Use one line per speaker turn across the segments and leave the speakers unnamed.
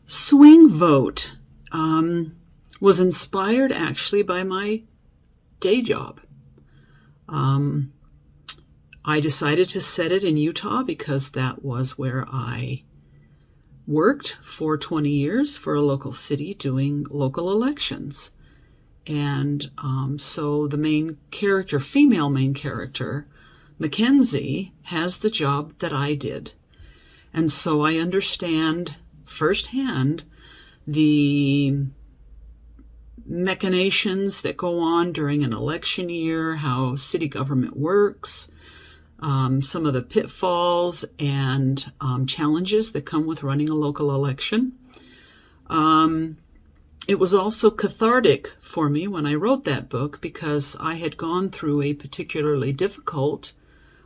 Swing vote was inspired actually by my day job. I decided to set it in Utah because that was where I worked for 20 years for a local city doing local elections. And so the main character, female main character, McKenzie, has the job that I did. And so I understand firsthand the machinations that go on during an election year, how city government works, some of the pitfalls and challenges that come with running a local election. It was also cathartic for me when I wrote that book because I had gone through a particularly difficult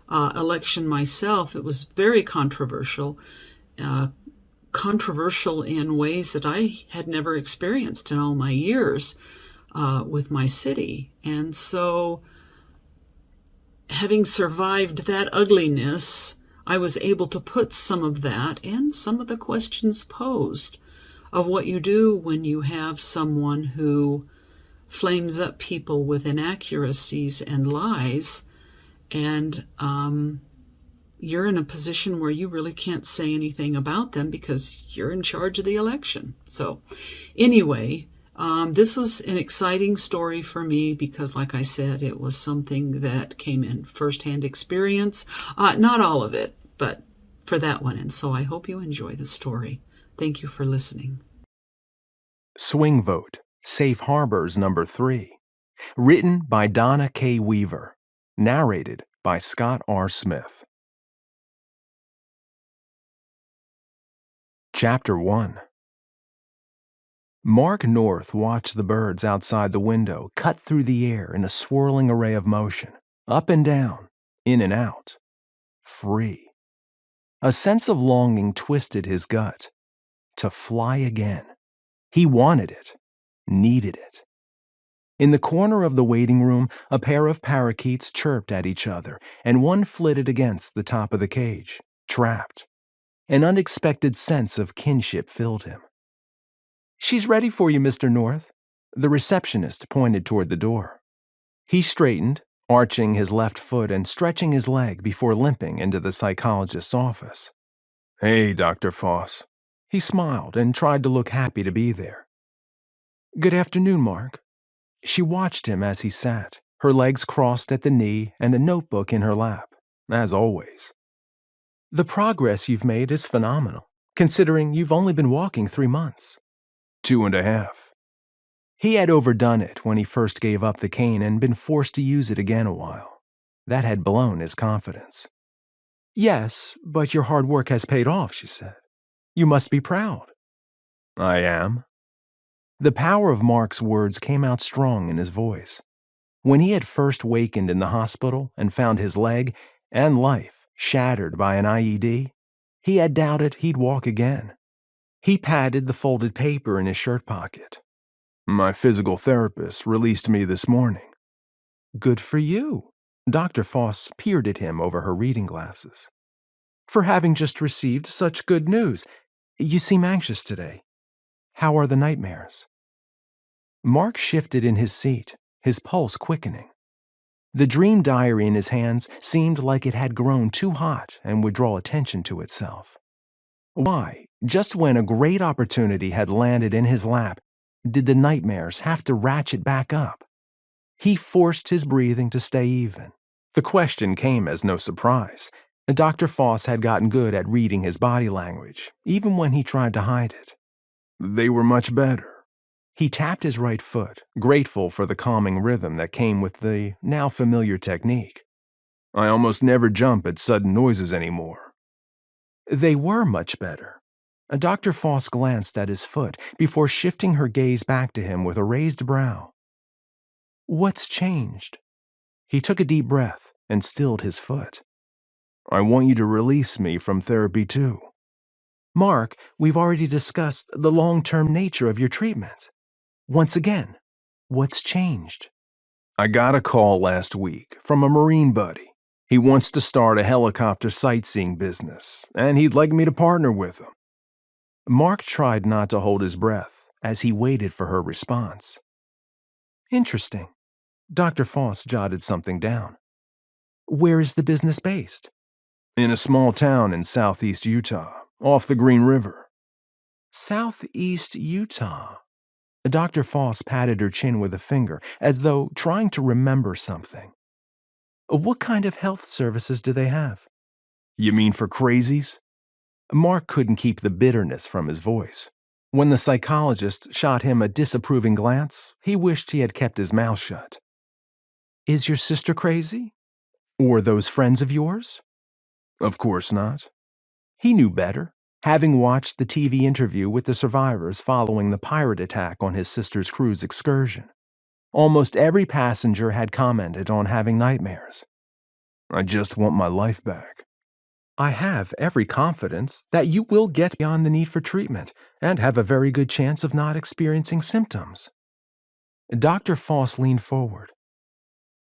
election myself. It was very controversial in ways that I had never experienced in all my years with my city. And so having survived that ugliness, I was able to put some of that and some of the questions posed of what you do when you have someone who flames up people with inaccuracies and lies, and you're in a position where you really can't say anything about them because you're in charge of the election. So anyway, this was an exciting story for me because, like I said, it was something that came in firsthand experience. Not all of it, but for that one. And so I hope you enjoy the story. Thank you for listening.
Swing Vote, Safe Harbors Number 3. Written by Donna K. Weaver. Narrated by Scott R. Smith. Chapter 1. Marc North watched the birds outside the window cut through the air in a swirling array of motion, up and down, in and out, free. A sense of longing twisted his gut. To fly again. He wanted it, needed it. In the corner of the waiting room, a pair of parakeets chirped at each other, and one flitted against the top of the cage, trapped. An unexpected sense of kinship filled him. "She's ready for you, Mr. North." The receptionist pointed toward the door. He straightened, arching his left foot and stretching his leg before limping into the psychologist's office. "Hey, Dr. Foss." He smiled and tried to look happy to be there. "Good afternoon, Mark." She watched him as he sat, her legs crossed at the knee and a notebook in her lap, as always. "The progress you've made is phenomenal, considering you've only been walking 3 months. 2.5. He had overdone it when he first gave up the cane and been forced to use it again a while. That had blown his confidence. "Yes, but your hard work has paid off," she said. "You must be proud." "I am." The power of Mark's words came out strong in his voice. When he had first wakened in the hospital and found his leg and life shattered by an IED, he had doubted he'd walk again. He patted the folded paper in his shirt pocket. "My physical therapist released me this morning." "Good for you." Dr. Foss peered at him over her reading glasses. "For having just received such good news. You seem anxious today. How are the nightmares?" Mark shifted in his seat, his pulse quickening. The dream diary in his hands seemed like it had grown too hot and would draw attention to itself. Why, just when a great opportunity had landed in his lap, did the nightmares have to ratchet back up? He forced his breathing to stay even. The question came as no surprise. Dr. Foss had gotten good at reading his body language, even when he tried to hide it. "They were much better." He tapped his right foot, grateful for the calming rhythm that came with the now familiar technique. "I almost never jump at sudden noises anymore." They were much better. Dr. Foss glanced at his foot before shifting her gaze back to him with a raised brow. "What's changed?" He took a deep breath and stilled his foot. "I want you to release me from therapy too." "Mark, we've already discussed the long-term nature of your treatment. Once again, what's changed?" "I got a call last week from a Marine buddy. He wants to start a helicopter sightseeing business, and he'd like me to partner with him." Mark tried not to hold his breath as he waited for her response. Interesting. Dr. Foss jotted something down. Where is the business based? In a small town in southeast Utah, off the Green River. Southeast Utah. Dr. Foss patted her chin with a finger, as though trying to remember something. What kind of health services do they have? You mean for crazies? Mark couldn't keep the bitterness from his voice. When the psychologist shot him a disapproving glance, he wished he had kept his mouth shut. Is your sister crazy? Or those friends of yours? Of course not. He knew better, having watched the TV interview with the survivors following the pirate attack on his sister's cruise excursion. Almost every passenger had commented on having nightmares. I just want my life back. I have every confidence that you will get beyond the need for treatment and have a very good chance of not experiencing symptoms. Dr. Foss leaned forward.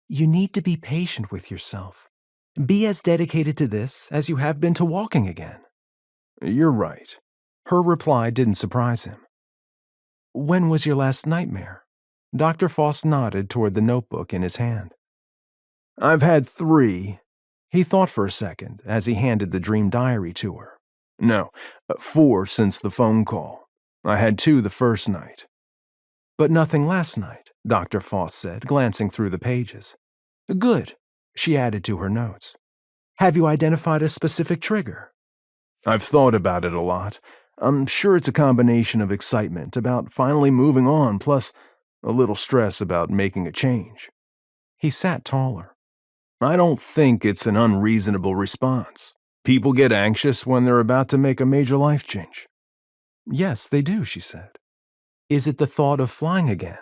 You need to be patient with yourself. Be as dedicated to this as you have been to walking again. You're right. Her reply didn't surprise him. When was your last nightmare? Dr. Foss nodded toward the notebook in his hand. I've had 3. He thought for a second as he handed the dream diary to her. No, 4 since the phone call. I had 2 the first night. But nothing last night, Dr. Foss said, glancing through the pages. Good, she added to her notes. Have you identified a specific trigger? I've thought about it a lot. I'm sure it's a combination of excitement about finally moving on, plus a little stress about making a change. He sat taller. I don't think it's an unreasonable response. People get anxious when they're about to make a major life change. Yes, they do, she said. Is it the thought of flying again?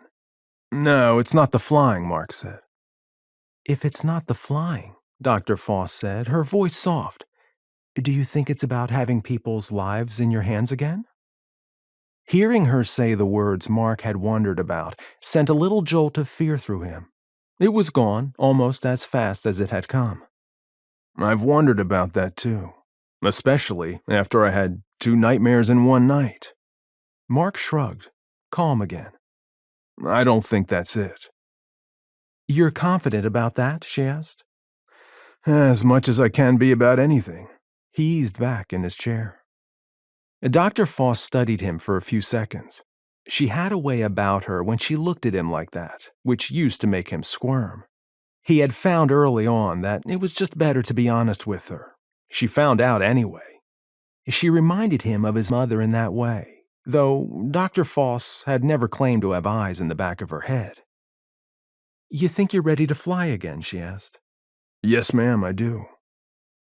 No, it's not the flying, Mark said. If it's not the flying, Dr. Foss said, her voice soft, do you think it's about having people's lives in your hands again? Hearing her say the words Mark had wondered about sent a little jolt of fear through him. It was gone almost as fast as it had come. I've wondered about that too, especially after I had 2 nightmares in one night. Mark shrugged, calm again. I don't think that's it. You're confident about that? She asked. As much as I can be about anything. He eased back in his chair. Dr. Foss studied him for a few seconds. She had a way about her when she looked at him like that, which used to make him squirm. He had found early on that it was just better to be honest with her. She found out anyway. She reminded him of his mother in that way, though Dr. Foss had never claimed to have eyes in the back of her head. You think you're ready to fly again? She asked. Yes, ma'am, I do.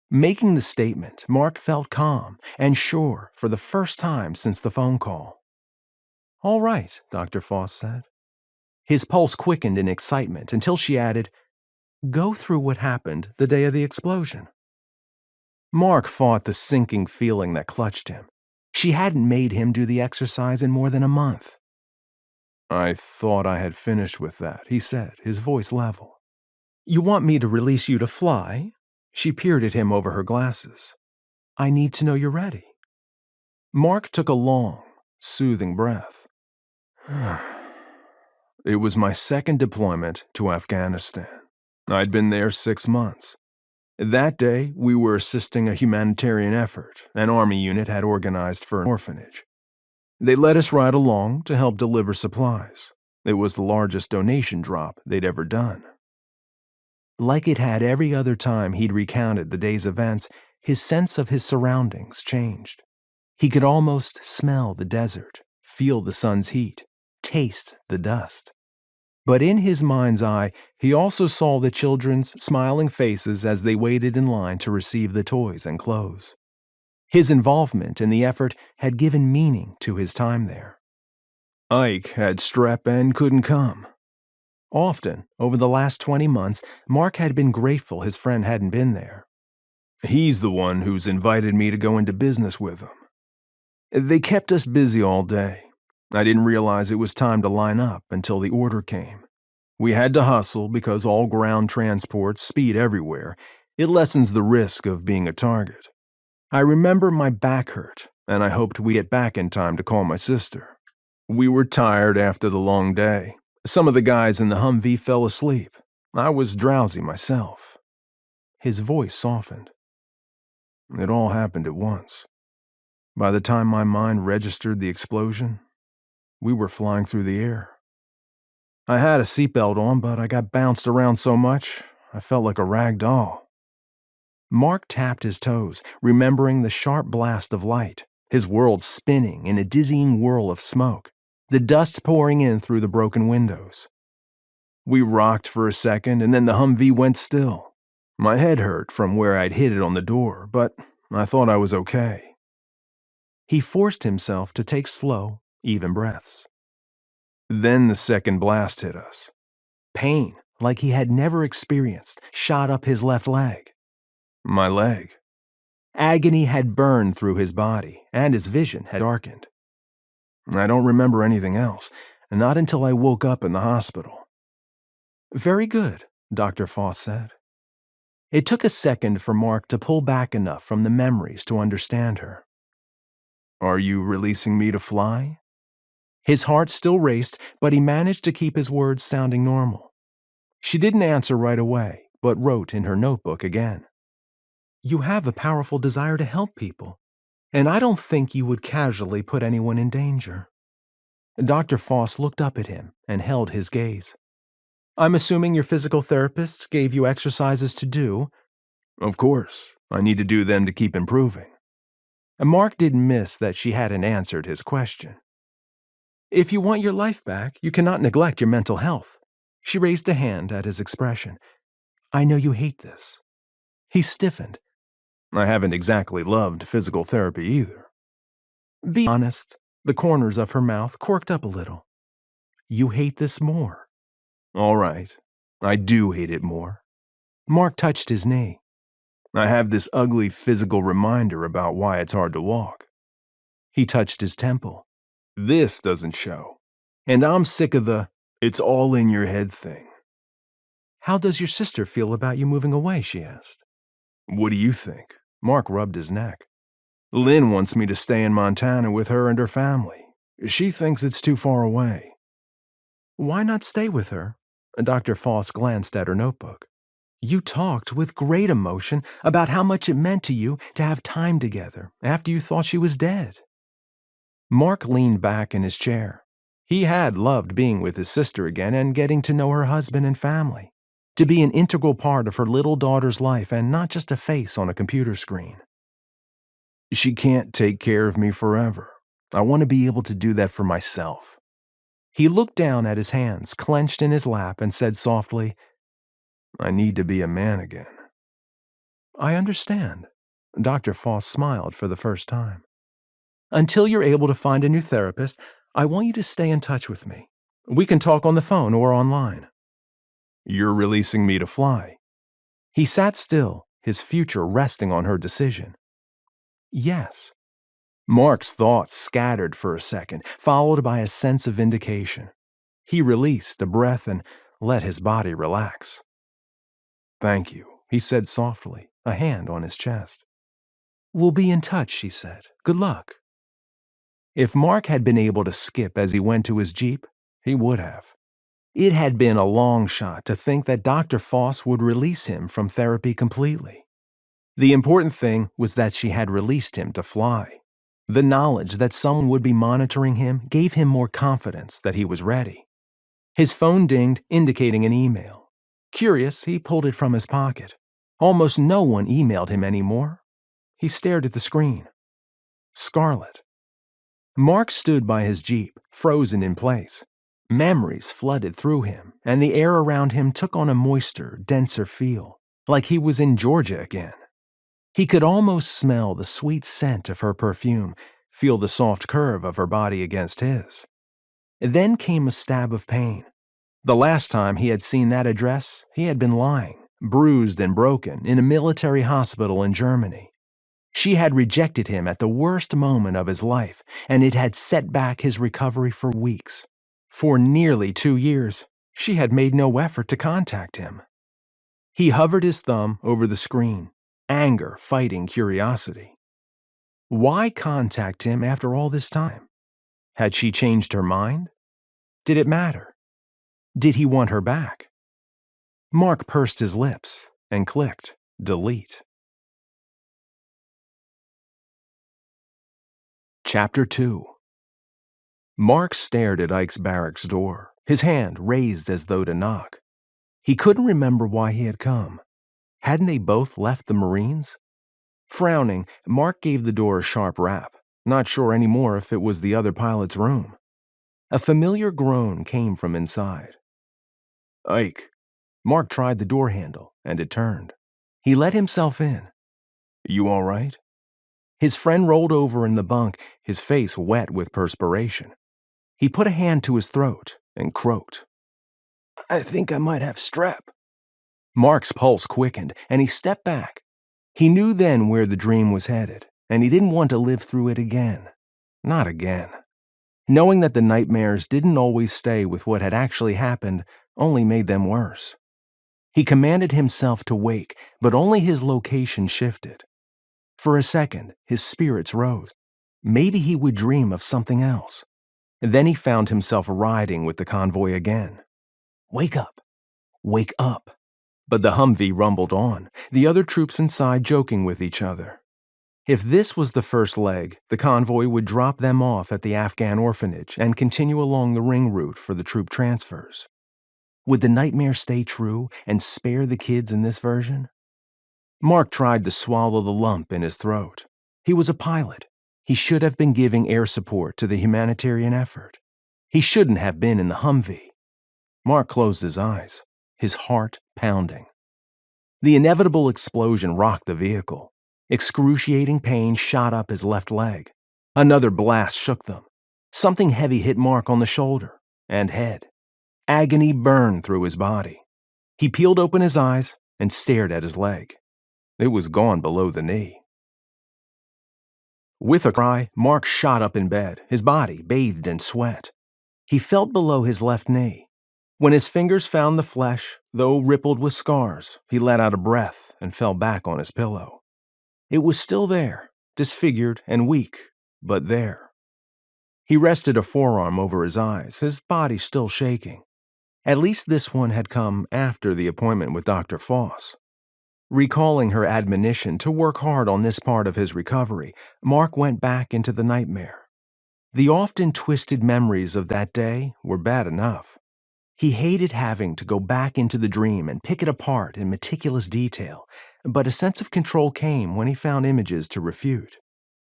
Making the statement, Mark felt calm and sure for the first time since the phone call. All right, Dr. Foss said. His pulse quickened in excitement until she added, Go through what happened the day of the explosion. Mark fought the sinking feeling that clutched him. She hadn't made him do the exercise in more than a month. I thought I had finished with that, he said, his voice level. You want me to release you to fly? She peered at him over her glasses. I need to know you're ready. Mark took a long, soothing breath. It was my second deployment to Afghanistan. I'd been there 6 months. That day, we were assisting a humanitarian effort an Army unit had organized for an orphanage. They let us ride along to help deliver supplies. It was the largest donation drop they'd ever done. Like it had every other time he'd recounted the day's events, his sense of his surroundings changed. He could almost smell the desert, feel the sun's heat, taste the dust. But in his mind's eye, he also saw the children's smiling faces as they waited in line to receive the toys and clothes. His involvement in the effort had given meaning to his time there. Ike had strep and couldn't come. Often, over the last 20 months, Mark had been grateful his friend hadn't been there. He's the one who's invited me to go into business with him. They kept us busy all day. I didn't realize it was time to line up until the order came. We had to hustle because all ground transports speed everywhere. It lessens the risk of being a target. I remember my back hurt and I hoped we'd get back in time to call my sister. We were tired after the long day. Some of the guys in the Humvee fell asleep. I was drowsy myself. His voice softened. It all happened at once. By the time my mind registered the explosion, we were flying through the air. I had a seatbelt on, but I got bounced around so much, I felt like a rag doll. Marc tapped his toes, remembering the sharp blast of light, his world spinning in a dizzying whirl of smoke, the dust pouring in through the broken windows. We rocked for a second, and then the Humvee went still. My head hurt from where I'd hit it on the door, but I thought I was okay. He forced himself to take slow, even breaths. Then the second blast hit us. Pain, like he had never experienced, shot up his left leg. My leg. Agony had burned through his body, and his vision had darkened. I don't remember anything else, not until I woke up in the hospital. Very good, Dr. Foss said. It took a second for Marc to pull back enough from the memories to understand her. Are you releasing me to fly? His heart still raced, but he managed to keep his words sounding normal. She didn't answer right away, but wrote in her notebook again. You have a powerful desire to help people, and I don't think you would casually put anyone in danger. Dr. Foss looked up at him and held his gaze. I'm assuming your physical therapist gave you exercises to do? Of course. I need to do them to keep improving. Marc didn't miss that she hadn't answered his question. If you want your life back, you cannot neglect your mental health. She raised a hand at his expression. I know you hate this. He stiffened. I haven't exactly loved physical therapy either. Be honest. The corners of her mouth corked up a little. You hate this more. All right. I do hate it more. Marc touched his knee. I have this ugly physical reminder about why it's hard to walk. He touched his temple. This doesn't show. And I'm sick of the, it's all in your head thing. How does your sister feel about you moving away, she asked. What do you think? Marc rubbed his neck. Lynn wants me to stay in Montana with her and her family. She thinks it's too far away. Why not stay with her? Dr. Foss glanced at her notebook. You talked with great emotion about how much it meant to you to have time together after you thought she was dead. Marc leaned back in his chair. He had loved being with his sister again and getting to know her husband and family, to be an integral part of her little daughter's life and not just a face on a computer screen. She can't take care of me forever. I want to be able to do that for myself. He looked down at his hands clenched in his lap and said softly, I need to be a man again. I understand. Dr. Foss smiled for the first time. Until you're able to find a new therapist, I want you to stay in touch with me. We can talk on the phone or online. You're releasing me to fly. He sat still, his future resting on her decision. Yes. Marc's thoughts scattered for a second, followed by a sense of vindication. He released a breath and let his body relax. Thank you, he said softly, a hand on his chest. We'll be in touch, she said. Good luck. If Marc had been able to skip as he went to his Jeep, he would have. It had been a long shot to think that Dr. Foss would release him from therapy completely. The important thing was that she had released him to fly. The knowledge that someone would be monitoring him gave him more confidence that he was ready. His phone dinged, indicating an email. Curious, he pulled it from his pocket. Almost no one emailed him anymore. He stared at the screen. Scarlet. Marc stood by his Jeep, frozen in place. Memories flooded through him, and the air around him took on a moister, denser feel, like he was in Georgia again. He could almost smell the sweet scent of her perfume, feel the soft curve of her body against his. Then came a stab of pain. The last time he had seen that address, he had been lying, bruised and broken, in a military hospital in Germany. She had rejected him at the worst moment of his life, and it had set back his recovery for weeks. For nearly 2 years, she had made no effort to contact him. He hovered his thumb over the screen, anger fighting curiosity. Why contact him after all this time? Had she changed her mind? Did it matter? Did he want her back? Marc pursed his lips and clicked delete. Chapter 2. Marc stared at Ike's barracks door, his hand raised as though to knock. He couldn't remember why he had come. Hadn't they both left the Marines? Frowning, Marc gave the door a sharp rap, not sure anymore if it was the other pilot's room. A familiar groan came from inside. Ike. Marc tried the door handle, and it turned. He let himself in. You all right? His friend rolled over in the bunk, his face wet with perspiration. He put a hand to his throat and croaked. I think I might have strep. Marc's pulse quickened, and he stepped back. He knew then where the dream was headed, and he didn't want to live through it again. Not again. Knowing that the nightmares didn't always stay with what had actually happened only made them worse. He commanded himself to wake, but only his location shifted. For a second, his spirits rose. Maybe he would dream of something else. Then he found himself riding with the convoy again. Wake up! Wake up! But the Humvee rumbled on, the other troops inside joking with each other. If this was the first leg, the convoy would drop them off at the Afghan orphanage and continue along the ring route for the troop transfers. Would the nightmare stay true and spare the kids in this version? Marc tried to swallow the lump in his throat. He was a pilot. He should have been giving air support to the humanitarian effort. He shouldn't have been in the Humvee. Marc closed his eyes, his heart pounding. The inevitable explosion rocked the vehicle. Excruciating pain shot up his left leg. Another blast shook them. Something heavy hit Marc on the shoulder and head. Agony burned through his body. He peeled open his eyes and stared at his leg. It was gone below the knee. With a cry, Marc shot up in bed, his body bathed in sweat. He felt below his left knee. When his fingers found the flesh, though rippled with scars, he let out a breath and fell back on his pillow. It was still there, disfigured and weak, but there. He rested a forearm over his eyes, his body still shaking. At least this one had come after the appointment with Dr. Foss. Recalling her admonition to work hard on this part of his recovery, Marc went back into the nightmare. The often twisted memories of that day were bad enough. He hated having to go back into the dream and pick it apart in meticulous detail, but a sense of control came when he found images to refute,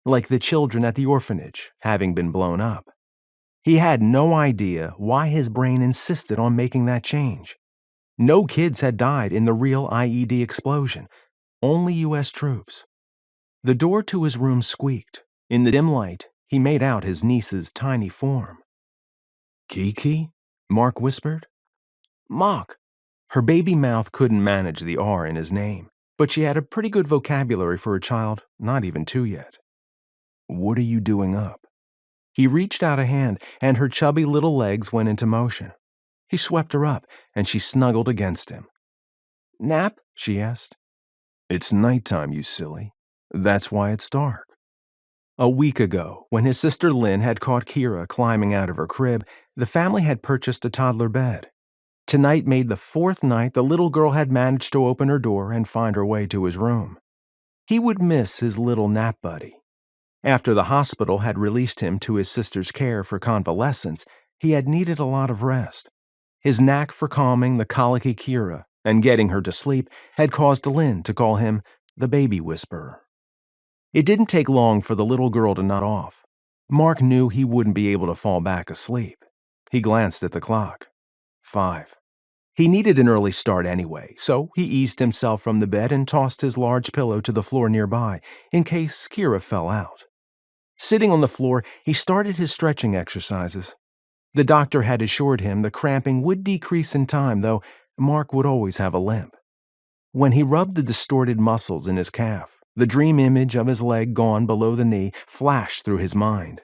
like the children at the orphanage having been blown up. He had no idea why his brain insisted on making that change. No kids had died in the real IED explosion, only U.S. troops. The door to his room squeaked. In the dim light, he made out his niece's tiny form. Kiki? Marc whispered. Mock. Her baby mouth couldn't manage the R in his name, but she had a pretty good vocabulary for a child not even 2 yet. What are you doing up? He reached out a hand, and her chubby little legs went into motion. He swept her up, and she snuggled against him. Nap? She asked. It's nighttime, you silly. That's why it's dark. A week ago, when his sister Lynn had caught Kira climbing out of her crib, the family had purchased a toddler bed. Tonight made the 4th night the little girl had managed to open her door and find her way to his room. He would miss his little nap buddy. After the hospital had released him to his sister's care for convalescence, he had needed a lot of rest. His knack for calming the colicky Kira and getting her to sleep had caused Lynn to call him the baby whisperer. It didn't take long for the little girl to nod off. Marc knew he wouldn't be able to fall back asleep. He glanced at the clock. 5. He needed an early start anyway, so he eased himself from the bed and tossed his large pillow to the floor nearby, in case Kira fell out. Sitting on the floor, he started his stretching exercises. The doctor had assured him the cramping would decrease in time, though Marc would always have a limp. When he rubbed the distorted muscles in his calf, the dream image of his leg gone below the knee flashed through his mind.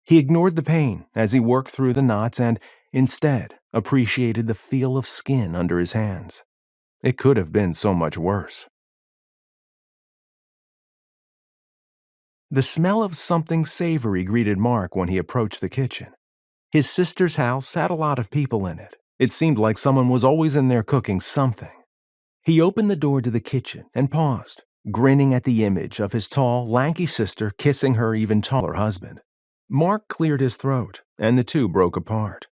He ignored the pain as he worked through the knots and, instead, appreciated the feel of skin under his hands. It could have been so much worse. The smell of something savory greeted Mark when he approached the kitchen. His sister's house had a lot of people in it. It seemed like someone was always in there cooking something. He opened the door to the kitchen and paused, grinning at the image of his tall, lanky sister kissing her even taller husband. Mark cleared his throat, and the two broke apart.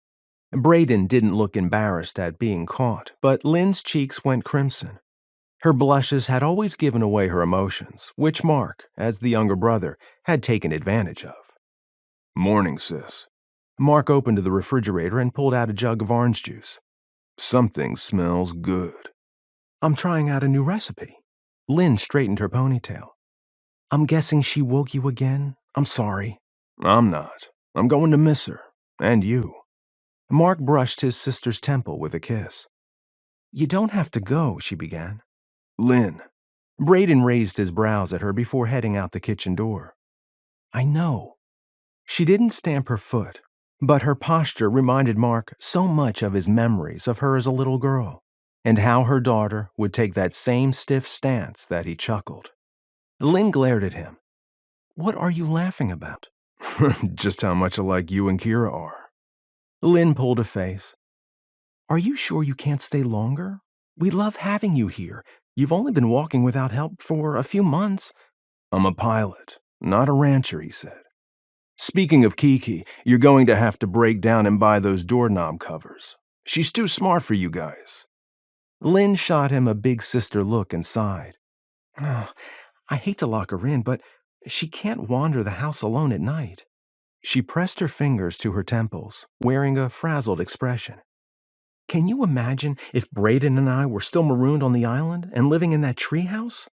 Braden didn't look embarrassed at being caught, but Lynn's cheeks went crimson. Her blushes had always given away her emotions, which Mark, as the younger brother, had taken advantage of. "Morning, sis." Mark opened the refrigerator and pulled out a jug of orange juice. "Something smells good." "I'm trying out a new recipe." Lynn straightened her ponytail. "I'm guessing she woke you again? I'm sorry." "I'm not. I'm going to miss her. And you." Mark brushed his sister's temple with a kiss. "You don't have to go," she began. "Lynn." Braden raised his brows at her before heading out the kitchen door. "I know." She didn't stamp her foot, but her posture reminded Mark so much of his memories of her as a little girl, and how her daughter would take that same stiff stance that he chuckled. Lynn glared at him. "What are you laughing about?" "Just how much alike you and Kira are." Lynn pulled a face. "Are you sure you can't stay longer? We love having you here. You've only been walking without help for a few months." "I'm a pilot, not a rancher," he said. "Speaking of Kiki, you're going to have to break down and buy those doorknob covers. She's too smart for you guys." Lynn shot him a big sister look and sighed. "Oh, I hate to lock her in, but she can't wander the house alone at night." She pressed her fingers to her temples, wearing a frazzled expression. "Can you imagine if Braden and I were still marooned on the island and living in that treehouse?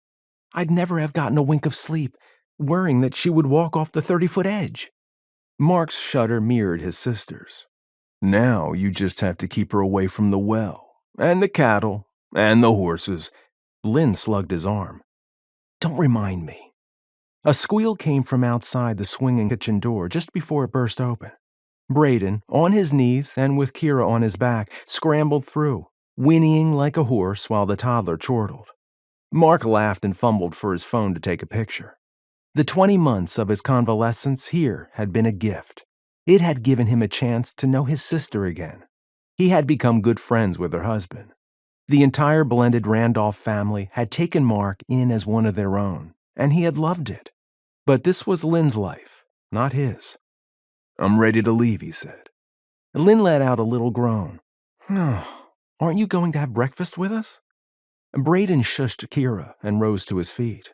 I'd never have gotten a wink of sleep, worrying that she would walk off the 30-foot edge." Mark's shudder mirrored his sister's. "Now you just have to keep her away from the well, and the cattle, and the horses." Lynn slugged his arm. "Don't remind me." A squeal came from outside the swinging kitchen door just before it burst open. Braden, on his knees and with Kira on his back, scrambled through, whinnying like a horse while the toddler chortled. Mark laughed and fumbled for his phone to take a picture. The 20 months of his convalescence here had been a gift. It had given him a chance to know his sister again. He had become good friends with her husband. The entire blended Randolph family had taken Mark in as one of their own, and he had loved it. But this was Lynn's life, not his. "I'm ready to leave," he said. Lynn let out a little groan. "Oh, aren't you going to have breakfast with us?" Braden shushed Kira and rose to his feet.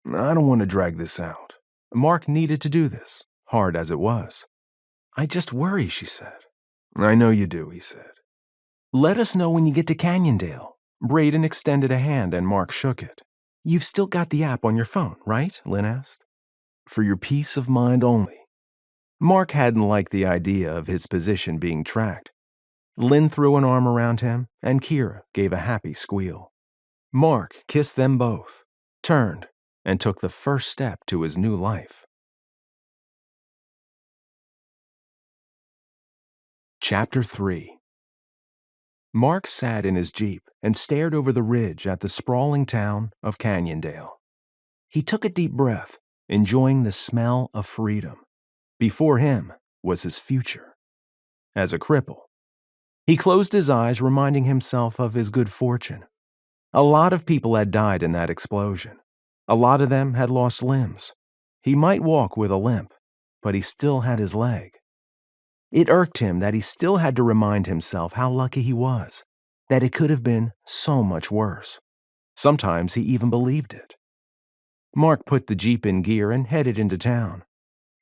"I don't want to drag this out." Mark needed to do this, hard as it was. "I just worry," she said. "I know you do," he said. "Let us know when you get to Canyondale." Braden extended a hand and Mark shook it. "You've still got the app on your phone, right?" Lynn asked. "For your peace of mind only." Mark hadn't liked the idea of his position being tracked. Lynn threw an arm around him, and Kira gave a happy squeal. Mark kissed them both, turned, and took the first step to his new life. Chapter 3. Mark sat in his Jeep and stared over the ridge at the sprawling town of Canyondale. He took a deep breath, enjoying the smell of freedom. Before him was his future. As a cripple, he closed his eyes, reminding himself of his good fortune. A lot of people had died in that explosion. A lot of them had lost limbs. He might walk with a limp, but he still had his leg. It irked him that he still had to remind himself how lucky he was, that it could have been so much worse. Sometimes he even believed it. Mark put the Jeep in gear and headed into town.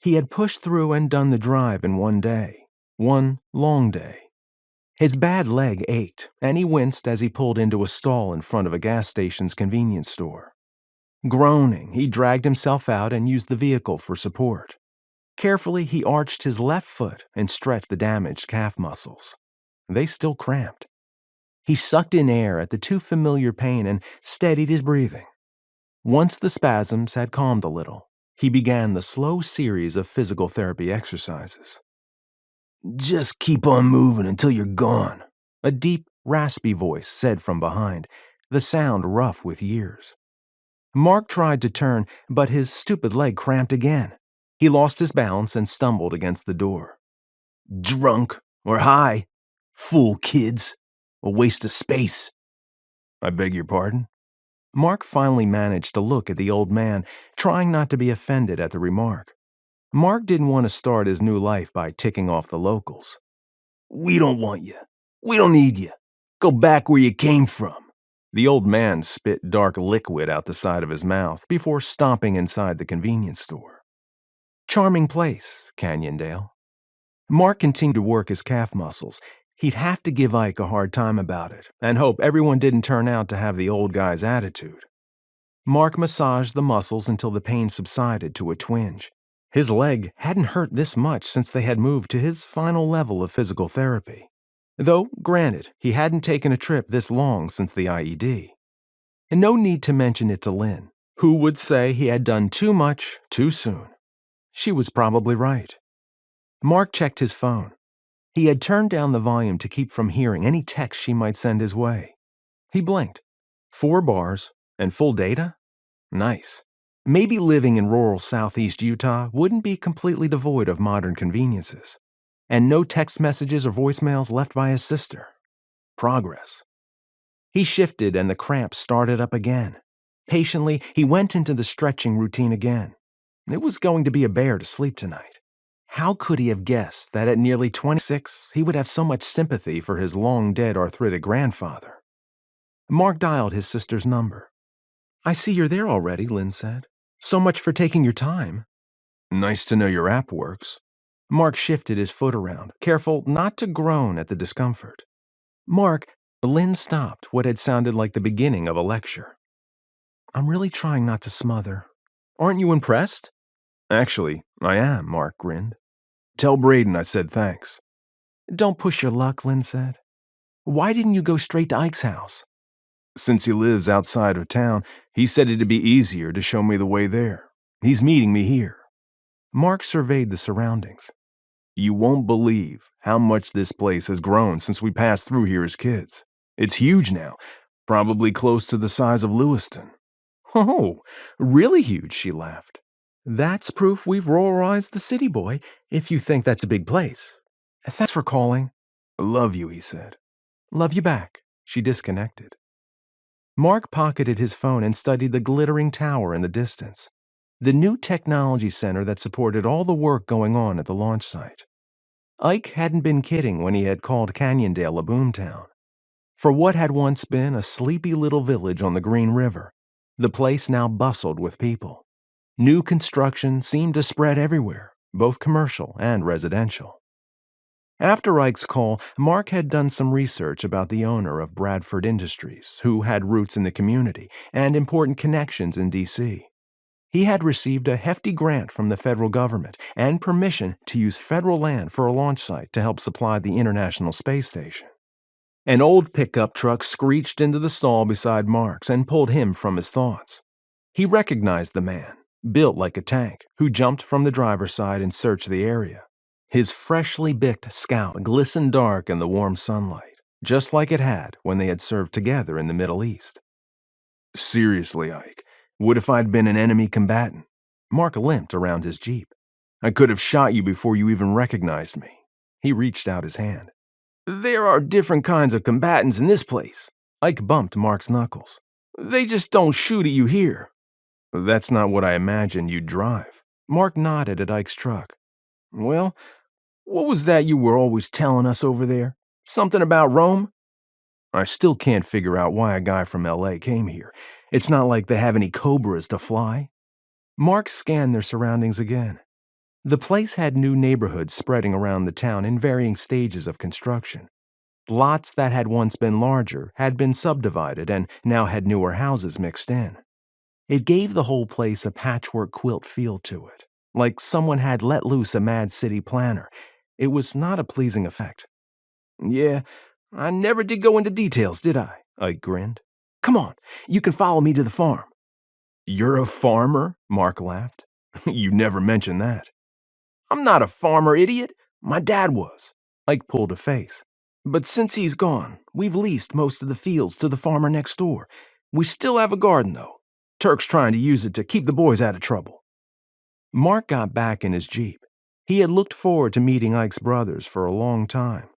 He had pushed through and done the drive in one day, one long day. His bad leg ached, and he winced as he pulled into a stall in front of a gas station's convenience store. Groaning, he dragged himself out and used the vehicle for support. Carefully, he arched his left foot and stretched the damaged calf muscles. They still cramped. He sucked in air at the too familiar pain and steadied his breathing. Once the spasms had calmed a little, he began the slow series of physical therapy exercises. "Just keep on moving until you're gone," a deep, raspy voice said from behind, the sound rough with years. Mark tried to turn, but his stupid leg cramped again. He lost his balance and stumbled against the door. Drunk or high? Fool kids. A waste of space. I beg your pardon? Mark finally managed to look at the old man, trying not to be offended at the remark. Mark didn't want to start his new life by ticking off the locals. We don't want you. We don't need you. Go back where you came from. The old man spit dark liquid out the side of his mouth before stomping inside the convenience store. Charming place, Canyondale. Mark continued to work his calf muscles. He'd have to give Ike a hard time about it and hope everyone didn't turn out to have the old guy's attitude. Mark massaged the muscles until the pain subsided to a twinge. His leg hadn't hurt this much since they had moved to his final level of physical therapy. Though, granted, he hadn't taken a trip this long since the IED. And no need to mention it to Lynn, who would say he had done too much too soon. She was probably right. Mark checked his phone. He had turned down the volume to keep from hearing any text she might send his way. He blinked. 4 bars and full data? Nice. Maybe living in rural southeast Utah wouldn't be completely devoid of modern conveniences. And no text messages or voicemails left by his sister. Progress. He shifted and the cramps started up again. Patiently, he went into the stretching routine again. It was going to be a bear to sleep tonight. How could he have guessed that at nearly 26 he would have so much sympathy for his long-dead arthritic grandfather? Mark dialed his sister's number. I see you're there already, Lynn said. So much for taking your time. Nice to know your app works. Mark shifted his foot around, careful not to groan at the discomfort. Mark, Lynn stopped what had sounded like the beginning of a lecture. I'm really trying not to smother. Aren't you impressed? Actually, I am, Mark grinned. Tell Braden I said thanks. Don't push your luck, Lynn said. Why didn't you go straight to Ike's house? Since he lives outside of town, he said it'd be easier to show me the way there. He's meeting me here. Mark surveyed the surroundings. You won't believe how much this place has grown since we passed through here as kids. It's huge now, probably close to the size of Lewiston. Oh, really huge, she laughed. That's proof we've ruralized the city, boy, if you think that's a big place. Thanks for calling. Love you, he said. Love you back. She disconnected. Mark pocketed his phone and studied the glittering tower in the distance, the new technology center that supported all the work going on at the launch site. Ike hadn't been kidding when he had called Canyondale a boomtown. For what had once been a sleepy little village on the Green River, the place now bustled with people. New construction seemed to spread everywhere, both commercial and residential. After Ike's call, Mark had done some research about the owner of Bradford Industries, who had roots in the community and important connections in D.C. He had received a hefty grant from the federal government and permission to use federal land for a launch site to help supply the International Space Station. An old pickup truck screeched into the stall beside Mark's and pulled him from his thoughts. He recognized the man, built like a tank, who jumped from the driver's side and searched the area. His freshly bicked scalp glistened dark in the warm sunlight, just like it had when they had served together in the Middle East. Seriously, Ike, what if I'd been an enemy combatant? Mark limped around his Jeep. I could have shot you before you even recognized me. He reached out his hand. There are different kinds of combatants in this place. Ike bumped Mark's knuckles. They just don't shoot at you here. That's not what I imagined you'd drive. Mark nodded at Ike's truck. Well, what was that you were always telling us over there? Something about Rome? I still can't figure out why a guy from L.A. came here. It's not like they have any Cobras to fly. Mark scanned their surroundings again. The place had new neighborhoods spreading around the town in varying stages of construction. Lots that had once been larger had been subdivided and now had newer houses mixed in. It gave the whole place a patchwork quilt feel to it, like someone had let loose a mad city planner. It was not a pleasing effect. Yeah, I never did go into details, did I? Ike grinned. Come on, you can follow me to the farm. You're a farmer? Mark laughed. You never mentioned that. I'm not a farmer, idiot. My dad was. Ike pulled a face. But since he's gone, we've leased most of the fields to the farmer next door. We still have a garden, though. Turk's trying to use it to keep the boys out of trouble. Mark got back in his Jeep. He had looked forward to meeting Ike's brothers for a long time.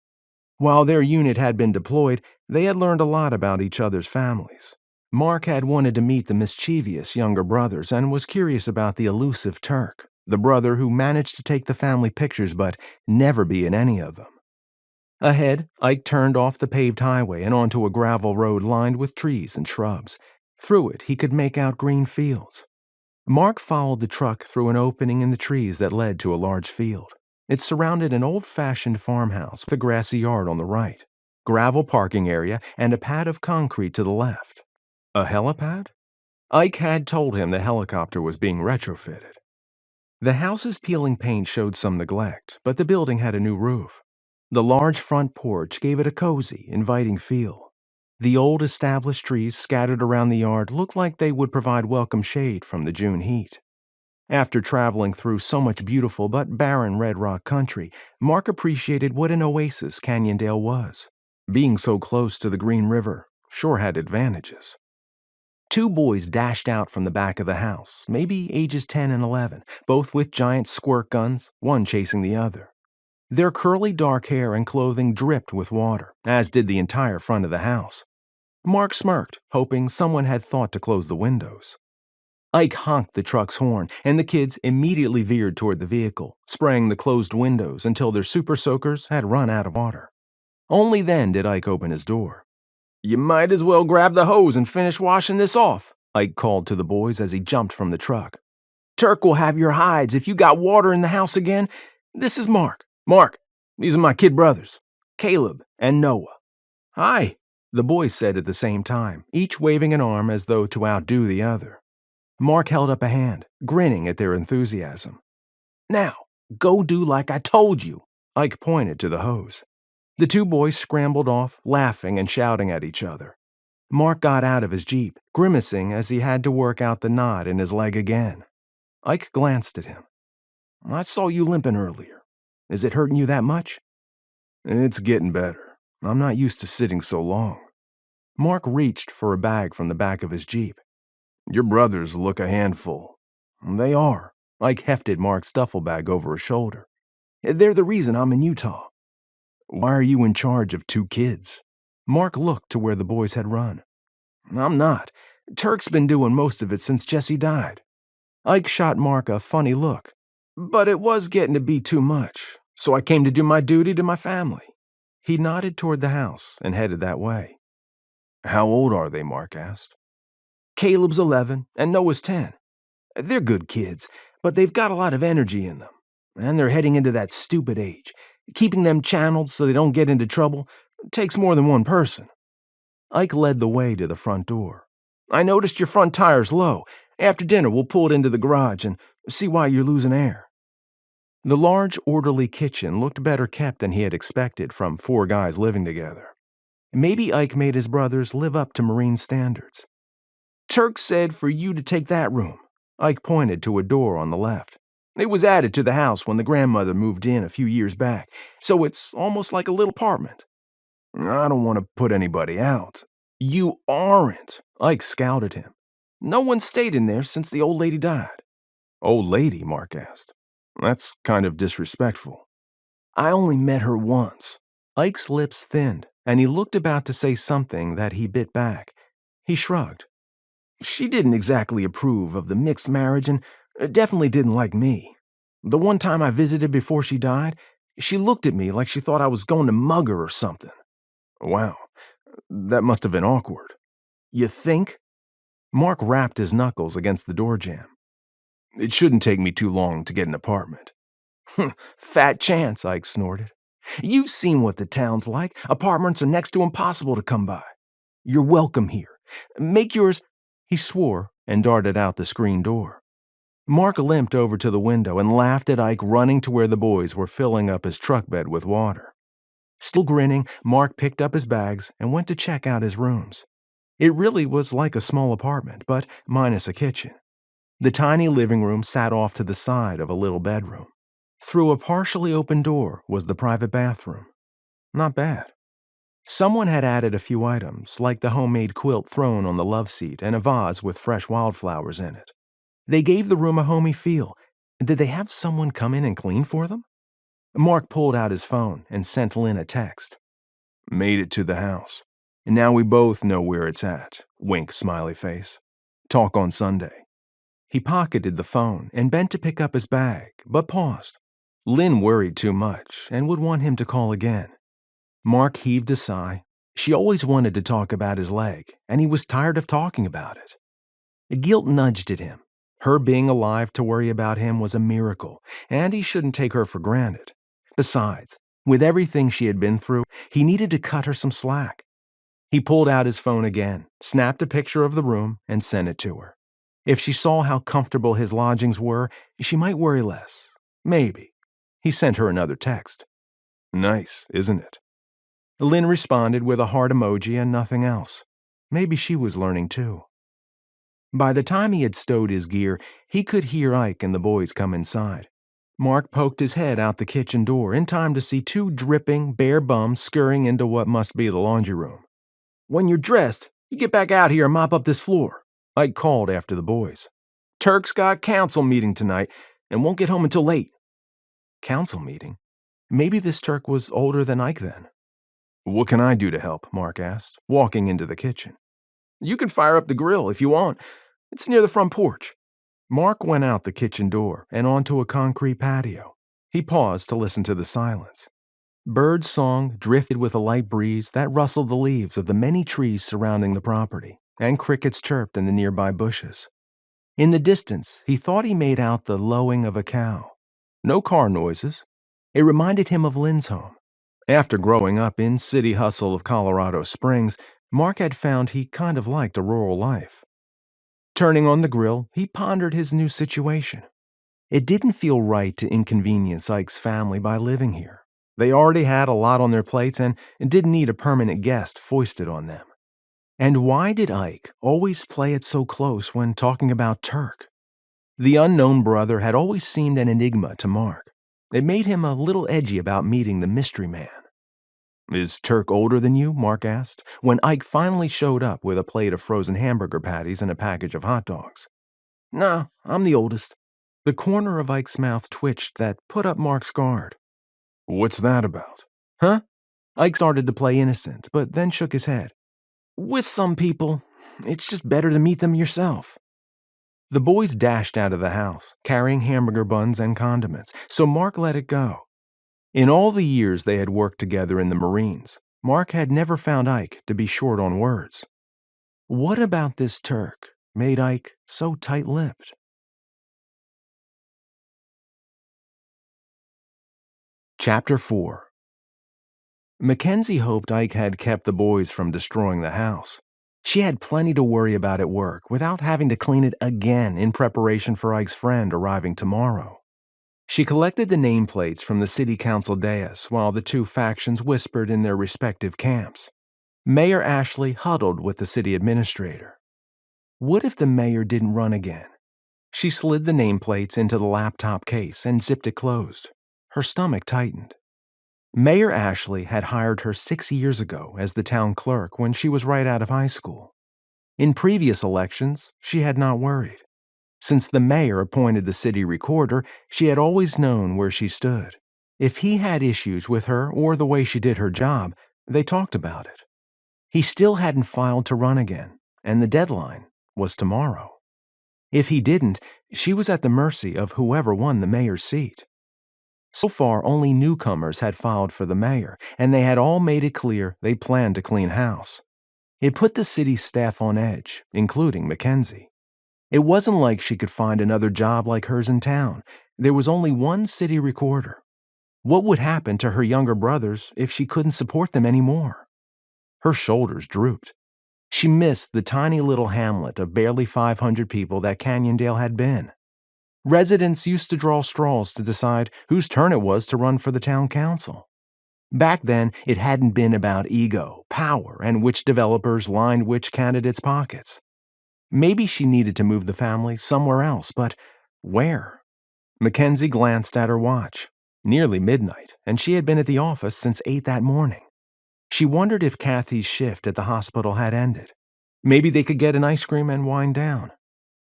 While their unit had been deployed, they had learned a lot about each other's families. Mark had wanted to meet the mischievous younger brothers and was curious about the elusive Turk, the brother who managed to take the family pictures but never be in any of them. Ahead, Ike turned off the paved highway and onto a gravel road lined with trees and shrubs. Through it, he could make out green fields. Mark followed the truck through an opening in the trees that led to a large field. It surrounded an old-fashioned farmhouse with a grassy yard on the right, gravel parking area, and a pad of concrete to the left. A helipad? Ike had told him the helicopter was being retrofitted. The house's peeling paint showed some neglect, but the building had a new roof. The large front porch gave it a cozy, inviting feel. The old established trees scattered around the yard looked like they would provide welcome shade from the June heat. After traveling through so much beautiful but barren red rock country, Mark appreciated what an oasis Canyondale was. Being so close to the Green River sure had advantages. Two boys dashed out from the back of the house, maybe ages 10 and 11, both with giant squirt guns, one chasing the other. Their curly dark hair and clothing dripped with water, as did the entire front of the house. Mark smirked, hoping someone had thought to close the windows. Ike honked the truck's horn, and the kids immediately veered toward the vehicle, spraying the closed windows until their super soakers had run out of water. Only then did Ike open his door. "You might as well grab the hose and finish washing this off," Ike called to the boys as he jumped from the truck. "Turk will have your hides if you got water in the house again. This is Mark. Mark, these are my kid brothers, Caleb and Noah." "Hi," the boys said at the same time, each waving an arm as though to outdo the other. Mark held up a hand, grinning at their enthusiasm. "Now, go do like I told you," Ike pointed to the hose. The two boys scrambled off, laughing and shouting at each other. Mark got out of his Jeep, grimacing as he had to work out the knot in his leg again. Ike glanced at him. "I saw you limping earlier. Is it hurting you that much?" "It's getting better. I'm not used to sitting so long." Mark reached for a bag from the back of his Jeep. "Your brothers look a handful." "They are." Ike hefted Mark's duffel bag over his shoulder. "They're the reason I'm in Utah." "Why are you in charge of two kids?" Mark looked to where the boys had run. "I'm not. Turk's been doing most of it since Jesse died." Ike shot Mark a funny look. "But it was getting to be too much, so I came to do my duty to my family." He nodded toward the house and headed that way. "How old are they?" Mark asked. "Caleb's 11 and Noah's 10. They're good kids, but they've got a lot of energy in them. And they're heading into that stupid age. Keeping them channeled so they don't get into trouble takes more than one person." Ike led the way to the front door. "I noticed your front tire's low. After dinner, we'll pull it into the garage and see why you're losing air." The large, orderly kitchen looked better kept than he had expected from four guys living together. Maybe Ike made his brothers live up to Marine standards. "Turk said for you to take that room." Ike pointed to a door on the left. "It was added to the house when the grandmother moved in a few years back, so it's almost like a little apartment." "I don't want to put anybody out." "You aren't." Ike scowled at him. "No one stayed in there since the old lady died." "Old lady?" Mark asked. "That's kind of disrespectful." "I only met her once." Ike's lips thinned, and he looked about to say something that he bit back. He shrugged. "She didn't exactly approve of the mixed marriage and definitely didn't like me. The one time I visited before she died, she looked at me like she thought I was going to mug her or something." "Wow, that must have been awkward." "You think?" Mark rapped his knuckles against the door jamb. "It shouldn't take me too long to get an apartment." "Fat chance," Ike snorted. "You've seen what the town's like. Apartments are next to impossible to come by. You're welcome here. Make yours—" He swore and darted out the screen door. Mark limped over to the window and laughed at Ike running to where the boys were filling up his truck bed with water. Still grinning, Mark picked up his bags and went to check out his rooms. It really was like a small apartment, but minus a kitchen. The tiny living room sat off to the side of a little bedroom. Through a partially open door was the private bathroom. Not bad. Someone had added a few items, like the homemade quilt thrown on the love seat and a vase with fresh wildflowers in it. They gave the room a homey feel. Did they have someone come in and clean for them? Mark pulled out his phone and sent Lynn a text. Made it to the house. And now we both know where it's at. Wink, smiley face. Talk on Sunday. He pocketed the phone and bent to pick up his bag, but paused. Lynn worried too much and would want him to call again. Mark heaved a sigh. She always wanted to talk about his leg, and he was tired of talking about it. Guilt nudged at him. Her being alive to worry about him was a miracle, and he shouldn't take her for granted. Besides, with everything she had been through, he needed to cut her some slack. He pulled out his phone again, snapped a picture of the room, and sent it to her. If she saw how comfortable his lodgings were, she might worry less. Maybe. He sent her another text. Nice, isn't it? Lynn responded with a heart emoji and nothing else. Maybe she was learning too. By the time he had stowed his gear, he could hear Ike and the boys come inside. Mark poked his head out the kitchen door in time to see two dripping, bare bums scurrying into what must be the laundry room. When you're dressed, you get back out here and mop up this floor, Ike called after the boys. Turk's got council meeting tonight and won't get home until late. Council meeting? Maybe this Turk was older than Ike then. What can I do to help? Mark asked, walking into the kitchen. You can fire up the grill if you want. It's near the front porch. Mark went out the kitchen door and onto a concrete patio. He paused to listen to the silence. Bird song drifted with a light breeze that rustled the leaves of the many trees surrounding the property, and crickets chirped in the nearby bushes. In the distance, he thought he made out the lowing of a cow. No car noises. It reminded him of Lynn's home. After growing up in city hustle of Colorado Springs, Mark had found he kind of liked a rural life. Turning on the grill, he pondered his new situation. It didn't feel right to inconvenience Ike's family by living here. They already had a lot on their plates and didn't need a permanent guest foisted on them. And why did Ike always play it so close when talking about Turk? The unknown brother had always seemed an enigma to Mark. It made him a little edgy about meeting the mystery man. Is Turk older than you? Mark asked, when Ike finally showed up with a plate of frozen hamburger patties and a package of hot dogs. No, I'm the oldest. The corner of Ike's mouth twitched that put up Mark's guard. What's that about? Huh? Ike started to play innocent, but then shook his head. With some people, it's just better to meet them yourself. The boys dashed out of the house, carrying hamburger buns and condiments, so Mark let it go. In all the years they had worked together in the Marines, Mark had never found Ike to be short on words. What about this Turk made Ike so tight-lipped? Chapter 4. McKenzie hoped Ike had kept the boys from destroying the house. She had plenty to worry about at work without having to clean it again in preparation for Ike's friend arriving tomorrow. She collected the nameplates from the city council dais while the two factions whispered in their respective camps. Mayor Ashley huddled with the city administrator. What if the mayor didn't run again? She slid the nameplates into the laptop case and zipped it closed. Her stomach tightened. Mayor Ashley had hired her 6 years ago as the town clerk when she was right out of high school. In previous elections, she had not worried. Since the mayor appointed the city recorder, she had always known where she stood. If he had issues with her or the way she did her job, they talked about it. He still hadn't filed to run again, and the deadline was tomorrow. If he didn't, she was at the mercy of whoever won the mayor's seat. So far, only newcomers had filed for the mayor, and they had all made it clear they planned to clean house. It put the city staff on edge, including McKenzie. It wasn't like she could find another job like hers in town. There was only one city recorder. What would happen to her younger brothers if she couldn't support them anymore? Her shoulders drooped. She missed the tiny little hamlet of barely 500 people that Canyondale had been. Residents used to draw straws to decide whose turn it was to run for the town council. Back then, it hadn't been about ego, power, and which developers lined which candidates' pockets. Maybe she needed to move the family somewhere else, but where? McKenzie glanced at her watch. Nearly midnight, and she had been at the office since 8 that morning. She wondered if Kathy's shift at the hospital had ended. Maybe they could get an ice cream and wind down.